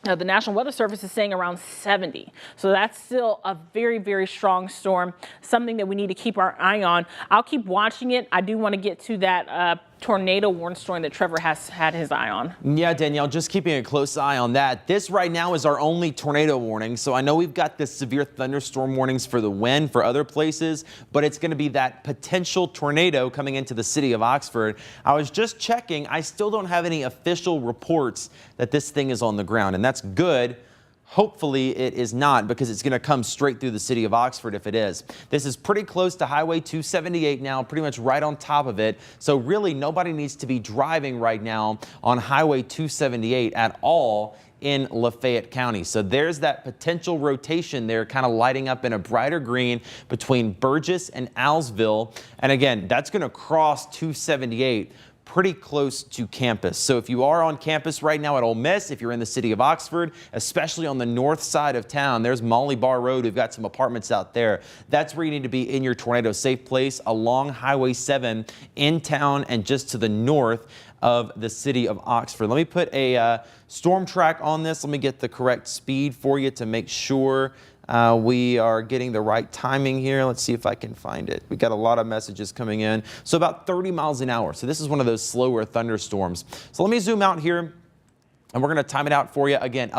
The National Weather Service is saying around 70. So that's still a very, very strong storm, something that we need to keep our eye on. I'll keep watching it. I do want to get to that tornado warning storm that Trevor has had his eye on. Yeah, Danielle, just keeping a close eye on that. This right now is our only tornado warning. So I know we've got the severe thunderstorm warnings for the Wynne for other places, but it's going to be that potential tornado coming into the city of Oxford. I was just checking. I still don't have any official reports that this thing is on the ground, and that's good. Hopefully it is not, because it's going to come straight through the city of Oxford if it is. This is pretty close to Highway 278 now, pretty much right on top of it. So really nobody needs to be driving right now on Highway 278 at all in Fayette County. So there's that potential rotation there kind of lighting up in a brighter green between Burgess and Allsville. And again, that's going to cross 278 pretty close to campus. So if you are on campus right now at Ole Miss, if you're in the city of Oxford, especially on the north side of town, there's Molly Bar Road. We've got some apartments out there. That's where you need to be in your tornado safe place along Highway 7 in town and just to the north of the city of Oxford. Let me put a storm track on this. Let me get the correct speed for you to make sure we are getting the right timing here. Let's see if I can find it. We got a lot of messages coming in. So about 30 miles an hour. So this is one of those slower thunderstorms. So let me zoom out here, and we're going to time it out for you again,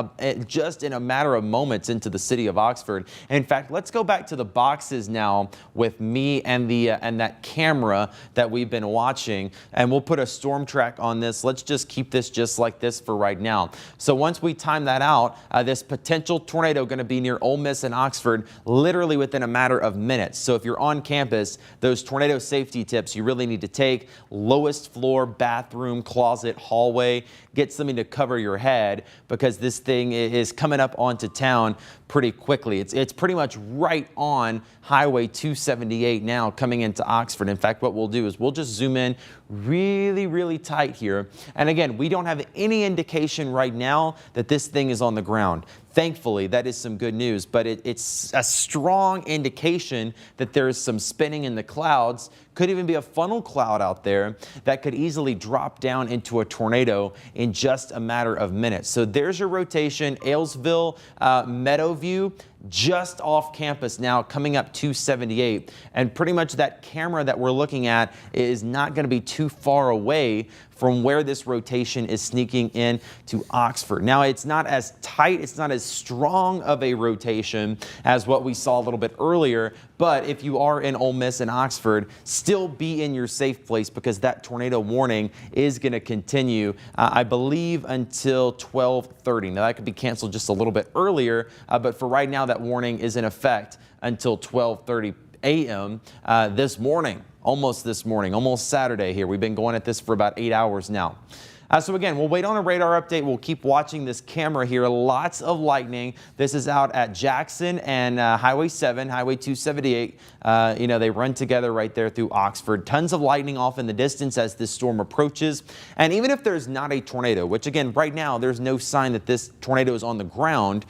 just in a matter of moments into the city of Oxford. And in fact, let's go back to the boxes now with me and that camera that we've been watching, and we'll put a storm track on this. Let's just keep this just like this for right now. So once we time that out, this potential tornado going to be near Ole Miss and Oxford literally within a matter of minutes. So if you're on campus, those tornado safety tips you really need to take: lowest floor, bathroom, closet, hallway. Get something to cover your head, because this thing is coming up onto town pretty quickly. It's pretty much right on Highway 278 now, coming into Oxford. In fact, what we'll do is we'll just zoom in really, really tight here. And again, we don't have any indication right now that this thing is on the ground. Thankfully, that is some good news, but it's a strong indication that there is some spinning in the clouds. Could even be a funnel cloud out there that could easily drop down into a tornado in just a matter of minutes. So there's your rotation. Aylesville, Meadowview, just off campus now, coming up 278. And pretty much that camera that we're looking at is not going to be too far away from where this rotation is sneaking in to Oxford. Now, it's not as tight, it's not as strong of a rotation as what we saw a little bit earlier, but if you are in Ole Miss and Oxford, still be in your safe place, because that tornado warning is going to continue, I believe, until 12:30. Now, that could be canceled just a little bit earlier, but for right now, that warning is in effect until 12:30 a.m. This morning. Almost Saturday here. We've been going at this for about 8 hours now. So again, we'll wait on a radar update. We'll keep watching this camera here. Lots of lightning. This is out at Jackson and Highway 7, Highway 278. They run together right there through Oxford. Tons of lightning off in the distance as this storm approaches. And even if there's not a tornado, which again, right now, there's no sign that this tornado is on the ground,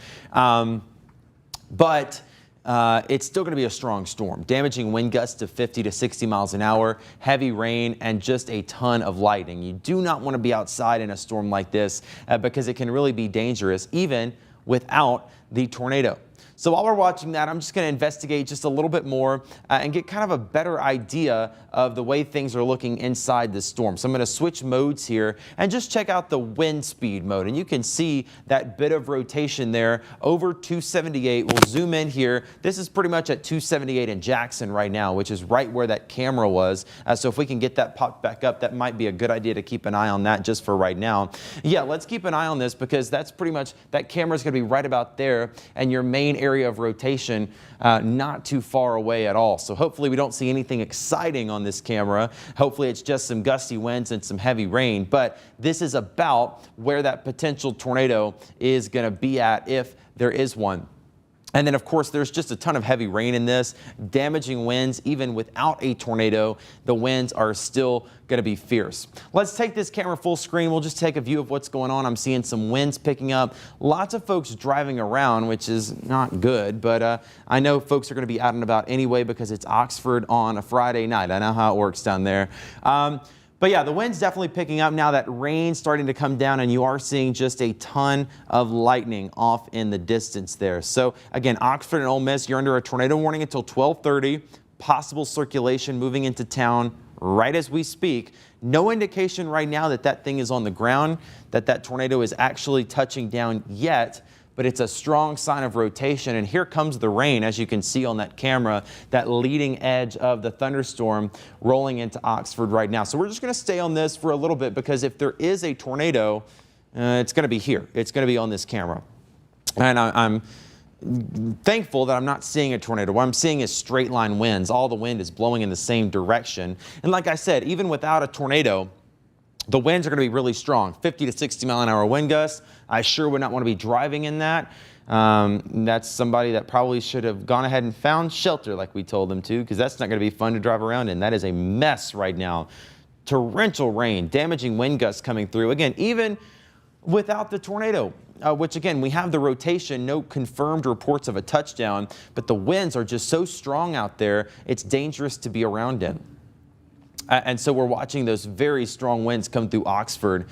but it's still going to be a strong storm, damaging wind gusts to 50 to 60 miles an hour, heavy rain, and just a ton of lightning. You do not want to be outside in a storm like this because it can really be dangerous even without the tornado. So while we're watching that, I'm just going to investigate just a little bit more and get kind of a better idea of the way things are looking inside the storm. So I'm going to switch modes here and just check out the wind speed mode. And you can see that bit of rotation there over 278. We'll zoom in here. This is pretty much at 278 in Jackson right now, which is right where that camera was. So if we can get that popped back up, that might be a good idea to keep an eye on that just for right now. Yeah, let's keep an eye on this because that's pretty much, that camera is going to be right about there and your main area of rotation not too far away at all. So hopefully we don't see anything exciting on this camera. Hopefully it's just some gusty winds and some heavy rain, but this is about where that potential tornado is going to be at if there is one. And then, of course, there's just a ton of heavy rain in this, damaging winds. Even without a tornado, the winds are still going to be fierce. Let's take this camera full screen. We'll just take a view of what's going on. I'm seeing some winds picking up. Lots of folks driving around, which is not good, but I know folks are going to be out and about anyway because it's Oxford on a Friday night. I know how it works down there. But yeah, the wind's definitely picking up now. That rain's starting to come down and you are seeing just a ton of lightning off in the distance there. So again, Oxford and Ole Miss, you're under a tornado warning until 12:30. Possible circulation moving into town right as we speak. No indication right now that that thing is on the ground, that that tornado is actually touching down yet. But it's a strong sign of rotation. And here comes the rain, as you can see on that camera, that leading edge of the thunderstorm rolling into Oxford right now. So we're just going to stay on this for a little bit because if there is a tornado, it's going to be here. It's going to be on this camera. And I'm thankful that I'm not seeing a tornado. What I'm seeing is straight line winds. All the wind is blowing in the same direction. And like I said, even without a tornado, the winds are going to be really strong, 50 to 60 mile an hour wind gusts. I sure would not want to be driving in that. That's somebody that probably should have gone ahead and found shelter like we told them to, because that's not going to be fun to drive around in. That is a mess right now. Torrential rain, damaging wind gusts coming through. Again, even without the tornado, which again, we have the rotation, no confirmed reports of a touchdown, but the winds are just so strong out there, it's dangerous to be around in. And so we're watching those very strong winds come through Oxford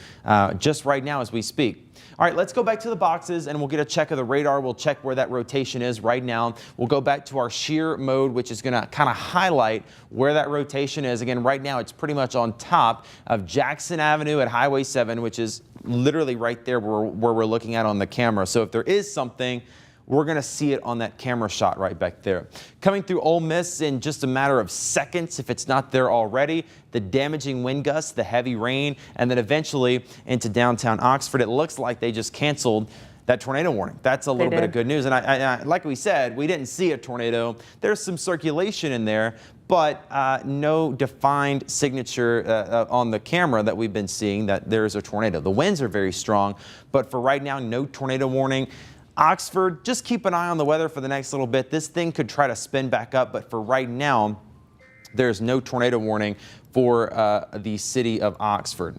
just right now as we speak. All right, let's go back to the boxes and we'll get a check of the radar. We'll check where that rotation is right now. We'll go back to our shear mode, which is going to kind of highlight where that rotation is. Again, right now it's pretty much on top of Jackson Avenue at Highway 7, which is literally right there where we're looking at on the camera. So if there is something, we're going to see it on that camera shot right back there. Coming through Ole Miss in just a matter of seconds, if it's not there already, the damaging wind gusts, the heavy rain, and then eventually into downtown Oxford. It looks like they just canceled that tornado warning. That's a little bit of good news. And I like we said, we didn't see a tornado. There's some circulation in there, but no defined signature on the camera that we've been seeing that there's a tornado. The winds are very strong, but for right now, no tornado warning. Oxford, just keep an eye on the weather for the next little bit. This thing could try to spin back up, but for right now, there's no tornado warning for the city of Oxford.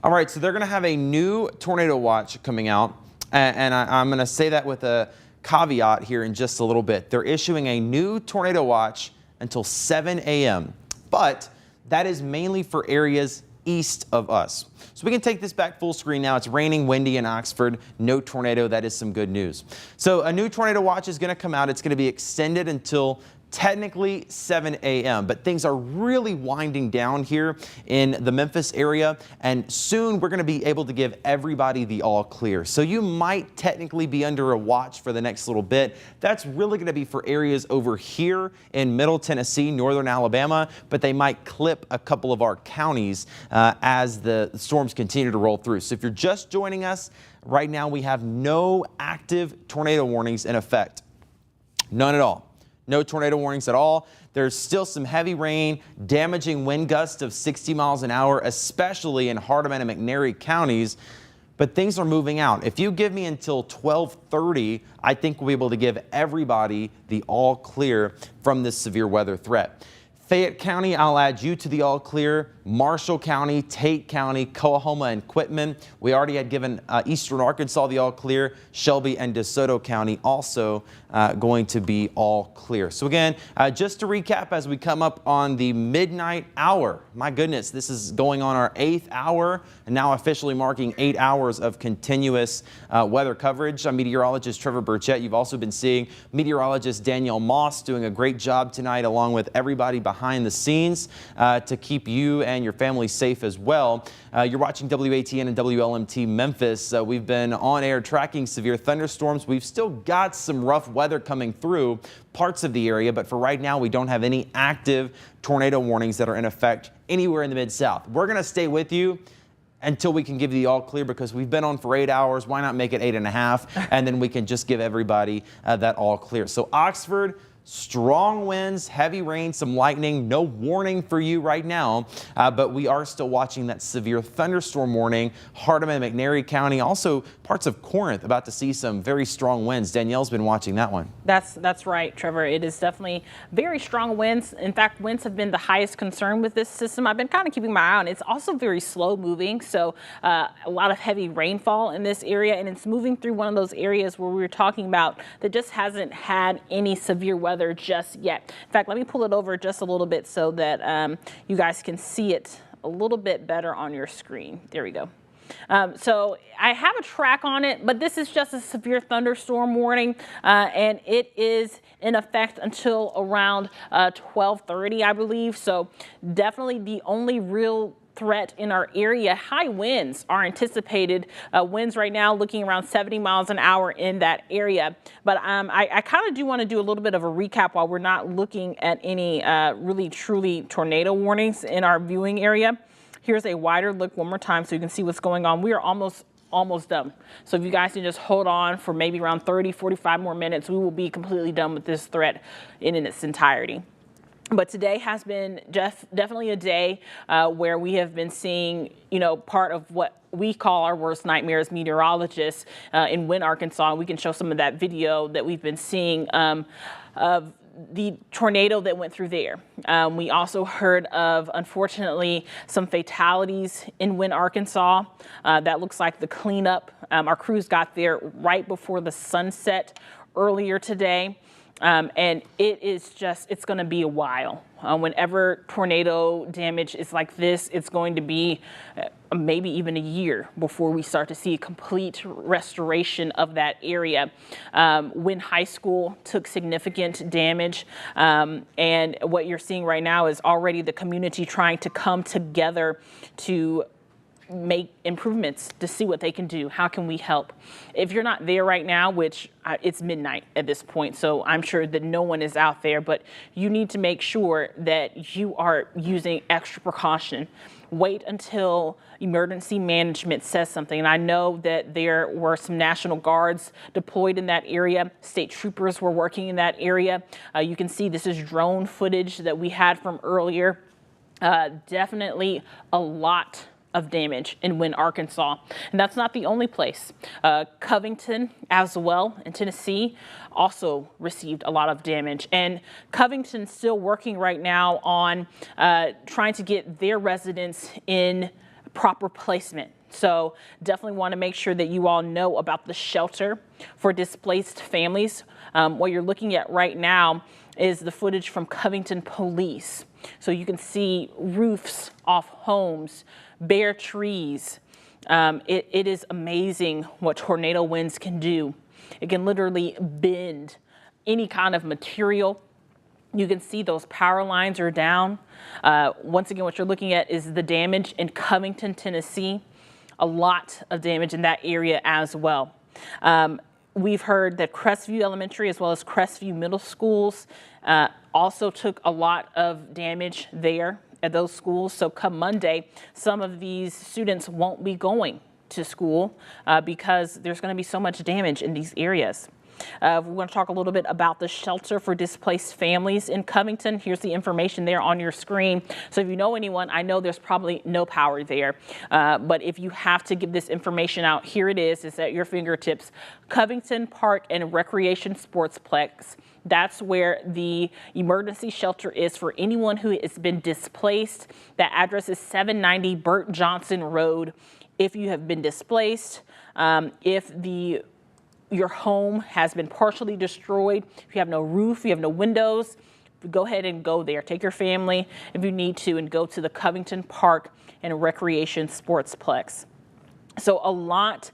All right, so they're going to have a new tornado watch coming out, and I'm going to say that with a caveat here in just a little bit. They're issuing a new tornado watch until 7 a.m., but that is mainly for areas east of us. So we can take this back full screen now. It's raining, windy in Oxford, no tornado. That is some good news. So a new tornado watch is going to come out. It's going to be extended until technically 7 a.m., but things are really winding down here in the Memphis area, and soon we're going to be able to give everybody the all clear. So you might technically be under a watch for the next little bit. That's really going to be for areas over here in Middle Tennessee, Northern Alabama, but they might clip a couple of our counties as the storms continue to roll through. So if you're just joining us, right now we have no active tornado warnings in effect. None at all. No tornado warnings at all. There's still some heavy rain, damaging wind gusts of 60 miles an hour, especially in Hardeman and McNairy counties. But things are moving out. If you give me until 12:30, I think we'll be able to give everybody the all clear from this severe weather threat. Fayette County, I'll add you to the all clear. Marshall County, Tate County, Coahoma, and Quitman. We already had given Eastern Arkansas the all clear. Shelby and DeSoto County also going to be all clear. So again, just to recap as we come up on the midnight hour. My goodness, this is going on our 8th hour and now officially marking 8 hours of continuous weather coverage. I'm meteorologist Trevor Burchett. You've also been seeing meteorologist Danielle Moss doing a great job tonight along with everybody behind the scenes to keep you and your family safe as well. You're watching WATN and WLMT Memphis. We've been on air tracking severe thunderstorms. We've still got some rough weather coming through parts of the area, but for right now we don't have any active tornado warnings that are in effect anywhere in the Mid-South. We're going to stay with you until we can give you the all clear because we've been on for 8 hours. Why not make it 8.5? And then we can just give everybody that all clear. So Oxford, strong winds, heavy rain, some lightning, no warning for you right now, but we are still watching that severe thunderstorm warning. Hardeman, McNairy County, also parts of Corinth about to see some very strong winds. Danielle's been watching that one. That's right, Trevor. It is definitely very strong winds. In fact, winds have been the highest concern with this system. I've been kind of keeping my eye on it. It's also very slow moving, so a lot of heavy rainfall in this area, and it's moving through one of those areas where we were talking about that just hasn't had any severe weather just yet. In fact, let me pull it over just a little bit so that you guys can see it a little bit better on your screen. There we go. So I have a track on it, but this is just a severe thunderstorm warning, and it is in effect until around 12:30, I believe. So definitely the only real threat in our area. High winds are anticipated. Winds right now looking around 70 miles an hour in that area. But I kind of do want to do a little bit of a recap while we're not looking at any really truly tornado warnings in our viewing area. Here's a wider look one more time so you can see what's going on. We are almost done. So if you guys can just hold on for maybe around 30, 45 more minutes, we will be completely done with this threat in its entirety. But today has been definitely a day where we have been seeing, part of what we call our worst nightmares, meteorologists in Wynne, Arkansas. We can show some of that video that we've been seeing of the tornado that went through there. We also heard of, unfortunately, some fatalities in Wynne, Arkansas. That looks like the cleanup. Our crews got there right before the sunset earlier today. And it's going to be a while. Whenever tornado damage is like this, it's going to be maybe even a year before we start to see a complete restoration of that area. Wynne High School took significant damage. And what you're seeing right now is already the community trying to come together to make improvements to see what they can do. How can we help? If you're not there right now, which it's midnight at this point, so I'm sure that no one is out there, but you need to make sure that you are using extra precaution. Wait until emergency management says something. And I know that there were some National Guards deployed in that area. State troopers were working in that area. You can see this is drone footage that we had from earlier. Definitely a lot of damage in Wynne, Arkansas. And that's not the only place. Covington as well in Tennessee also received a lot of damage. And Covington's still working right now on trying to get their residents in proper placement. So definitely want to make sure that you all know about the shelter for displaced families. What you're looking at right now is the footage from Covington police. So you can see roofs off homes, bare trees. It is amazing what tornado winds can do. It can literally bend any kind of material. You can see those power lines are down. Once again, what you're looking at is the damage in Covington, Tennessee. A lot of damage in that area as well. We've heard that Crestview Elementary as well as Crestview Middle Schools also took a lot of damage there at those schools. So come Monday, some of these students won't be going to school because there's going to be so much damage in these areas. We want to talk a little bit about the shelter for displaced families in Covington. Here's the information there on your screen. So if you know anyone, I know there's probably no power there, but if you have to give this information out, here it is. It's at your fingertips. Covington Park and Recreation Sportsplex. That's where the emergency shelter is for anyone who has been displaced. That address is 790 Burt Johnson Road. If you have been displaced, if your home has been partially destroyed, if you have no roof, you have no windows, go ahead and go there. Take your family if you need to and go to the Covington Park and Recreation Sportsplex. So a lot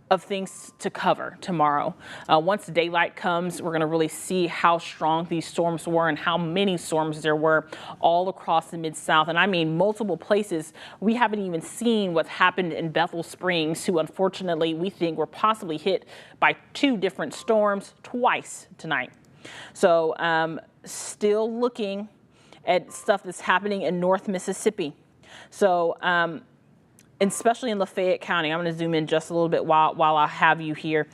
of things to cover tomorrow. Once daylight comes, we're going to really see how strong these storms were and how many storms there were all across the Mid-South. And I mean multiple places. We haven't even seen what's happened in Bethel Springs, who unfortunately we think were possibly hit by 2 different storms twice tonight. So still looking at stuff that's happening in North Mississippi. So especially in Fayette County. I'm going to zoom in just a little bit while I have you here.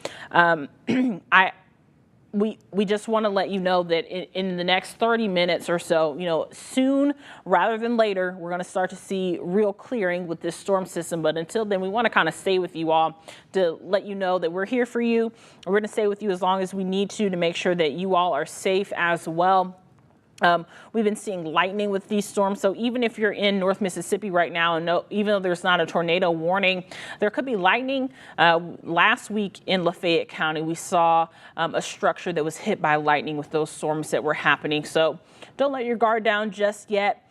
We just want to let you know that in the next 30 minutes or so, soon rather than later, we're going to start to see real clearing with this storm system. But until then, we want to kind of stay with you all to let you know that we're here for you. We're going to stay with you as long as we need to make sure that you all are safe as well. We've been seeing lightning with these storms. So even if you're in North Mississippi right now, and even though there's not a tornado warning, there could be lightning. Last week in Fayette County, we saw a structure that was hit by lightning with those storms that were happening. So don't let your guard down just yet.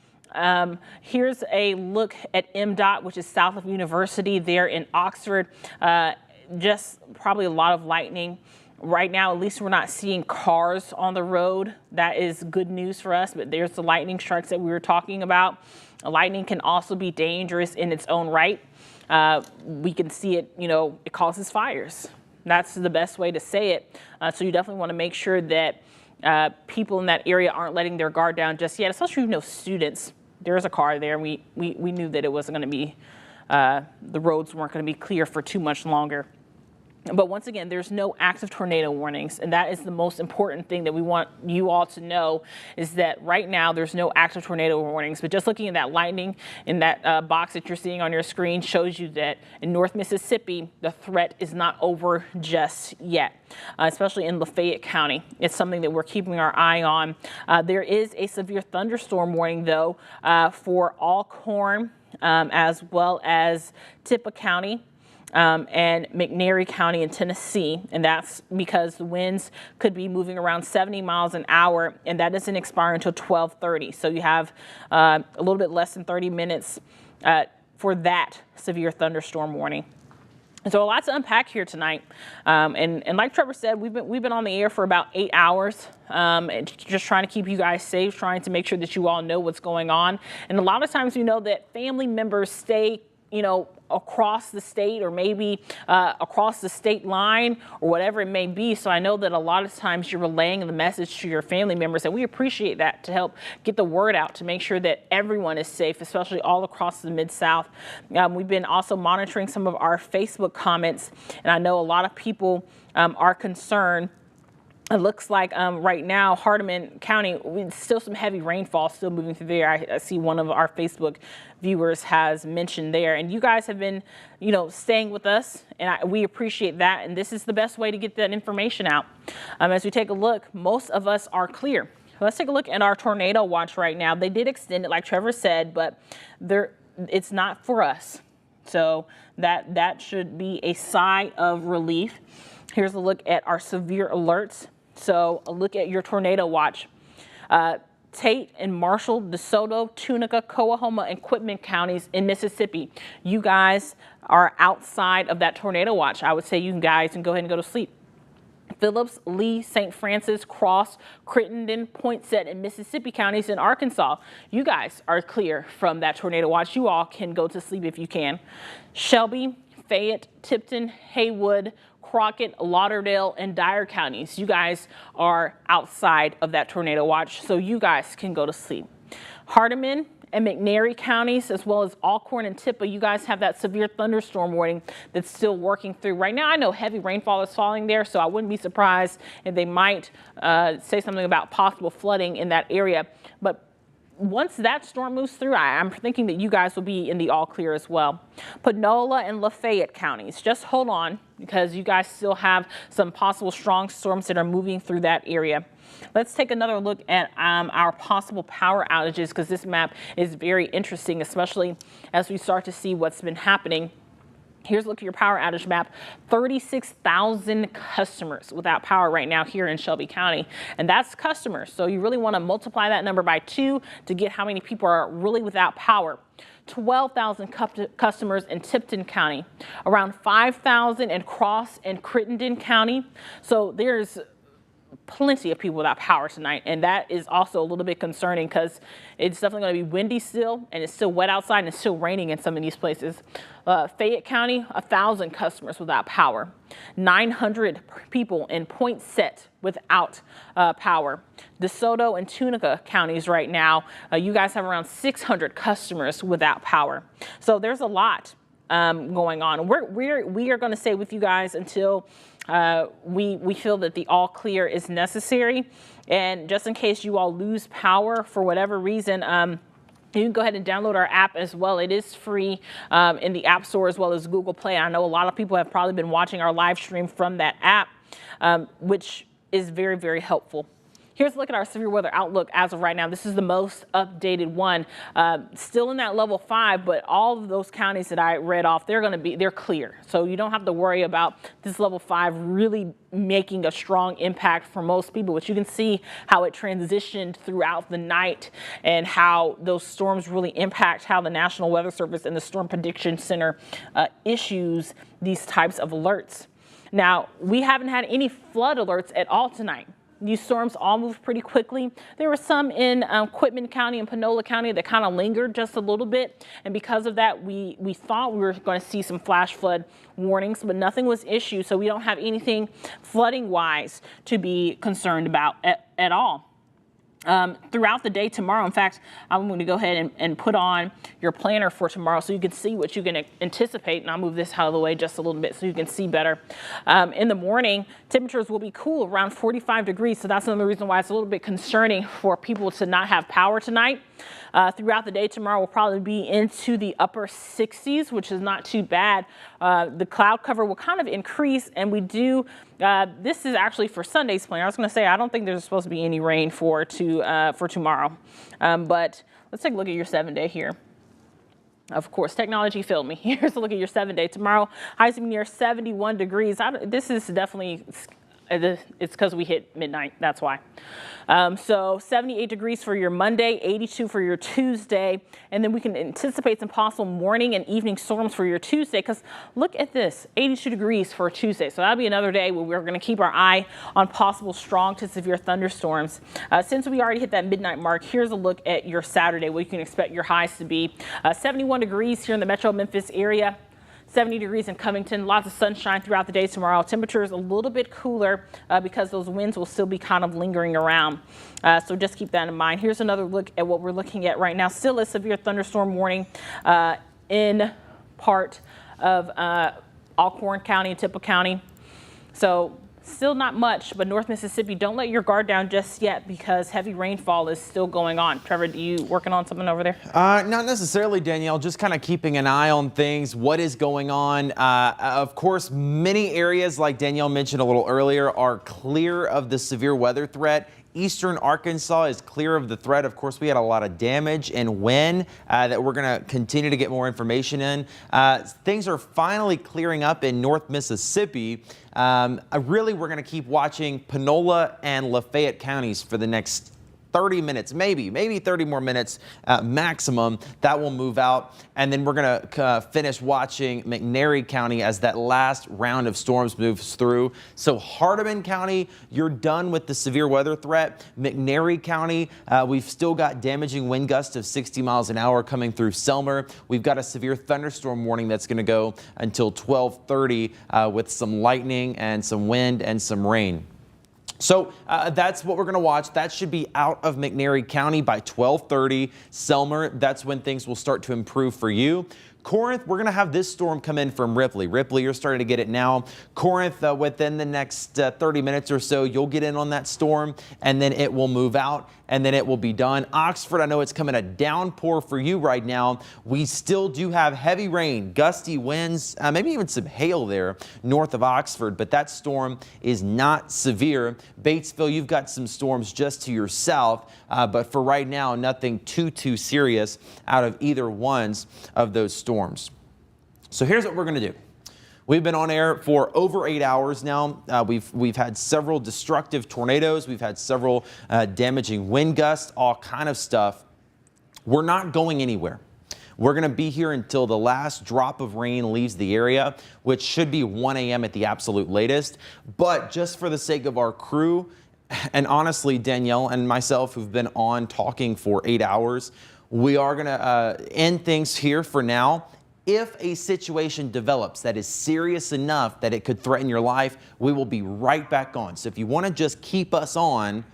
Here's a look at MDOT, which is south of University there in Oxford. Just probably a lot of lightning. Right now, at least we're not seeing cars on the road. That is good news for us, but there's the lightning strikes that we were talking about. Lightning can also be dangerous in its own right. We can see it, it causes fires. That's the best way to say it. So you definitely want to make sure that people in that area aren't letting their guard down just yet, especially students. There's a car there. We knew that it wasn't going to be, the roads weren't going to be clear for too much longer. But once again, there's no active tornado warnings, and that is the most important thing that we want you all to know, is that right now there's no active tornado warnings. But just looking at that lightning in that box that you're seeing on your screen shows you that in North Mississippi, the threat is not over just yet, especially in Fayette County. It's something that we're keeping our eye on. There is a severe thunderstorm warning, though, for Alcorn as well as Tippah County. And McNairy County in Tennessee, and that's because the winds could be moving around 70 miles an hour, and that doesn't expire until 12:30. So you have a little bit less than 30 minutes for that severe thunderstorm warning. And so a lot to unpack here tonight, and like Trevor said, we've been on the air for about 8 hours, and just trying to keep you guys safe, trying to make sure that you all know what's going on. And a lot of times we know that family members stay across the state, or maybe across the state line, or whatever it may be. So I know that a lot of times you're relaying the message to your family members, and we appreciate that to help get the word out to make sure that everyone is safe, especially all across the Mid-South. We've been also monitoring some of our Facebook comments, and I know a lot of people are concerned. It looks like right now, Hardeman County, still some heavy rainfall still moving through there. I see one of our Facebook viewers has mentioned there. And you guys have been, staying with us, and we appreciate that. And this is the best way to get that information out. As we take a look, most of us are clear. Let's take a look at our tornado watch right now. They did extend it, like Trevor said, but it's not for us. So that should be a sigh of relief. Here's a look at our severe alerts. So a look at your tornado watch. Tate and Marshall, DeSoto, Tunica, Coahoma, and Quitman counties in Mississippi. You guys are outside of that tornado watch. I would say you guys can go ahead and go to sleep. Phillips, Lee, St. Francis, Cross, Crittenden, Poinsett, and Mississippi counties in Arkansas. You guys are clear from that tornado watch. You all can go to sleep if you can. Shelby, Fayette, Tipton, Haywood, Crockett, Lauderdale, and Dyer counties. You guys are outside of that tornado watch, so you guys can go to sleep. Hardeman and McNairy counties, as well as Alcorn and Tippah, you guys have that severe thunderstorm warning that's still working through. Right now, I know heavy rainfall is falling there, so I wouldn't be surprised if they might say something about possible flooding in that area. But once that storm moves through, I'm thinking that you guys will be in the all clear as well. Panola and Lafayette counties, just hold on because you guys still have some possible strong storms that are moving through that area. Let's take another look at our possible power outages because this map is very interesting, especially as we start to see what's been happening. Here's a look at your power outage map. 36,000 customers without power right now here in Shelby County. And that's customers. So you really want to multiply that number by 2 to get how many people are really without power. 12,000 customers in Tipton County, around 5,000 in Cross and Crittenden County. So there's plenty of people without power tonight, and that is also a little bit concerning because it's definitely going to be windy still, and it's still wet outside, and it's still raining in some of these places. Fayette County, 1,000 customers without power. 900 people in Point Set without power. DeSoto and Tunica counties right now, you guys have around 600 customers without power. So there's a lot going on. We are going to stay with you guys until we feel that the all clear is necessary. And just in case you all lose power for whatever reason, you can go ahead and download our app as well. It is free in the App Store as well as Google Play. I know a lot of people have probably been watching our live stream from that app, which is very, very helpful. Here's a look at our severe weather outlook as of right now. This is the most updated one. Still in that level 5, but all of those counties that I read off, they're clear. So you don't have to worry about this level 5 really making a strong impact for most people, but you can see how it transitioned throughout the night and how those storms really impact how the National Weather Service and the Storm Prediction Center issues these types of alerts. Now, we haven't had any flood alerts at all tonight. These storms all moved pretty quickly. There were some in Quitman County and Panola County that kind of lingered just a little bit. And because of that, we thought we were going to see some flash flood warnings, but nothing was issued. So we don't have anything flooding wise to be concerned about at all. Throughout the day tomorrow, in fact, I'm going to go ahead and put on your planner for tomorrow so you can see what you can anticipate. And I'll move this out of the way just a little bit so you can see better. In the morning, temperatures will be cool, around 45 degrees. So that's another reason why it's a little bit concerning for people to not have power tonight. Throughout the day tomorrow, we'll probably be into the upper 60s, which is not too bad. The cloud cover will kind of increase, and we do. This is actually for Sunday's plan. I was going to say I don't think there's supposed to be any rain for tomorrow, but let's take a look at your 7-day here. Of course, technology failed me. Here's a look at your 7-day tomorrow. Highs will be near 71 degrees. This is definitely. It's because we hit midnight, that's why. So 78 degrees for your Monday, 82 for your Tuesday, and then we can anticipate some possible morning and evening storms for your Tuesday, because look at this, 82 degrees for Tuesday. So that'll be another day where we're going to keep our eye on possible strong to severe thunderstorms. Since we already hit that midnight mark, here's a look at your Saturday, where you can expect your highs to be. 71 degrees here in the metro Memphis area. 70 degrees in Covington, lots of sunshine throughout the day tomorrow. Temperatures a little bit cooler because those winds will still be kind of lingering around. So just keep that in mind. Here's another look at what we're looking at right now. Still a severe thunderstorm warning in part of Alcorn County and Tippah County. So still not much, but North Mississippi, don't let your guard down just yet because heavy rainfall is still going on. Trevor, are you working on something over there? Not necessarily, Danielle, just kind of keeping an eye on things, what is going on. Of course, many areas, like Danielle mentioned a little earlier, are clear of the severe weather threat. Eastern Arkansas is clear of the threat. Of course, we had a lot of damage in Wynne that we're going to continue to get more information in. Things are finally clearing up in North Mississippi. Really, we're going to keep watching Panola and Lafayette counties for the next 30 minutes, maybe 30 more minutes maximum. That will move out. And then we're going to finish watching McNairy County as that last round of storms moves through. So Hardeman County, you're done with the severe weather threat. McNairy County, we've still got damaging wind gusts of 60 miles an hour coming through Selmer. We've got a severe thunderstorm warning that's going to go until 12:30 with some lightning and some wind and some rain. So that's what we're going to watch. That should be out of McNairy County by 12:30. Selmer, that's when things will start to improve for you. Corinth, we're going to have this storm come in from Ripley. Ripley, you're starting to get it now. Corinth, within the next 30 minutes or so, you'll get in on that storm, and then it will move out, and then it will be done. Oxford, I know it's coming a downpour for you right now. We still do have heavy rain, gusty winds, maybe even some hail there north of Oxford, but that storm is not severe. Batesville, you've got some storms just to your south, but for right now, nothing too serious out of either ones of those storms. So here's what we're going to do. We've been on air for over 8 hours now. We've had several destructive tornadoes. We've had several damaging wind gusts, all kind of stuff. We're not going anywhere. We're going to be here until the last drop of rain leaves the area, which should be 1 a.m. at the absolute latest. But just for the sake of our crew, and honestly, Danielle and myself who've been on talking for 8 hours, we are going to end things here for now. If a situation develops that is serious enough that it could threaten your life, we will be right back on. So if you want to just keep us on,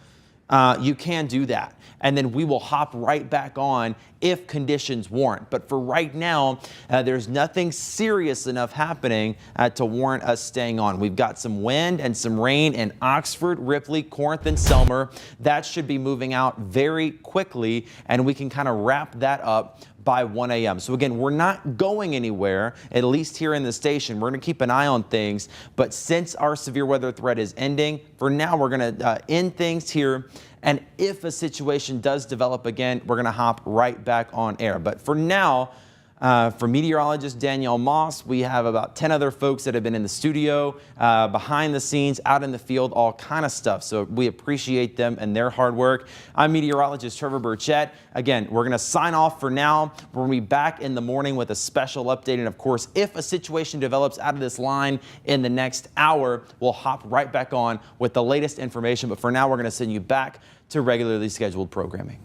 you can do that. And then we will hop right back on if conditions warrant. But for right now, there's nothing serious enough happening to warrant us staying on. We've got some wind and some rain in Oxford, Ripley, Corinth, and Selmer. That should be moving out very quickly, and we can kind of wrap that up by 1 a.m. So again, we're not going anywhere, at least here in the station. We're going to keep an eye on things. But since our severe weather threat is ending, for now, we're going to end things here. And if a situation does develop again, we're going to hop right back on air. But for now, for meteorologist Danielle Moss, we have about 10 other folks that have been in the studio, behind the scenes, out in the field, all kind of stuff. So we appreciate them and their hard work. I'm meteorologist Trevor Burchett. Again, we're going to sign off for now. We're going to be back in the morning with a special update. And of course, if a situation develops out of this line in the next hour, we'll hop right back on with the latest information. But for now, we're going to send you back to regularly scheduled programming.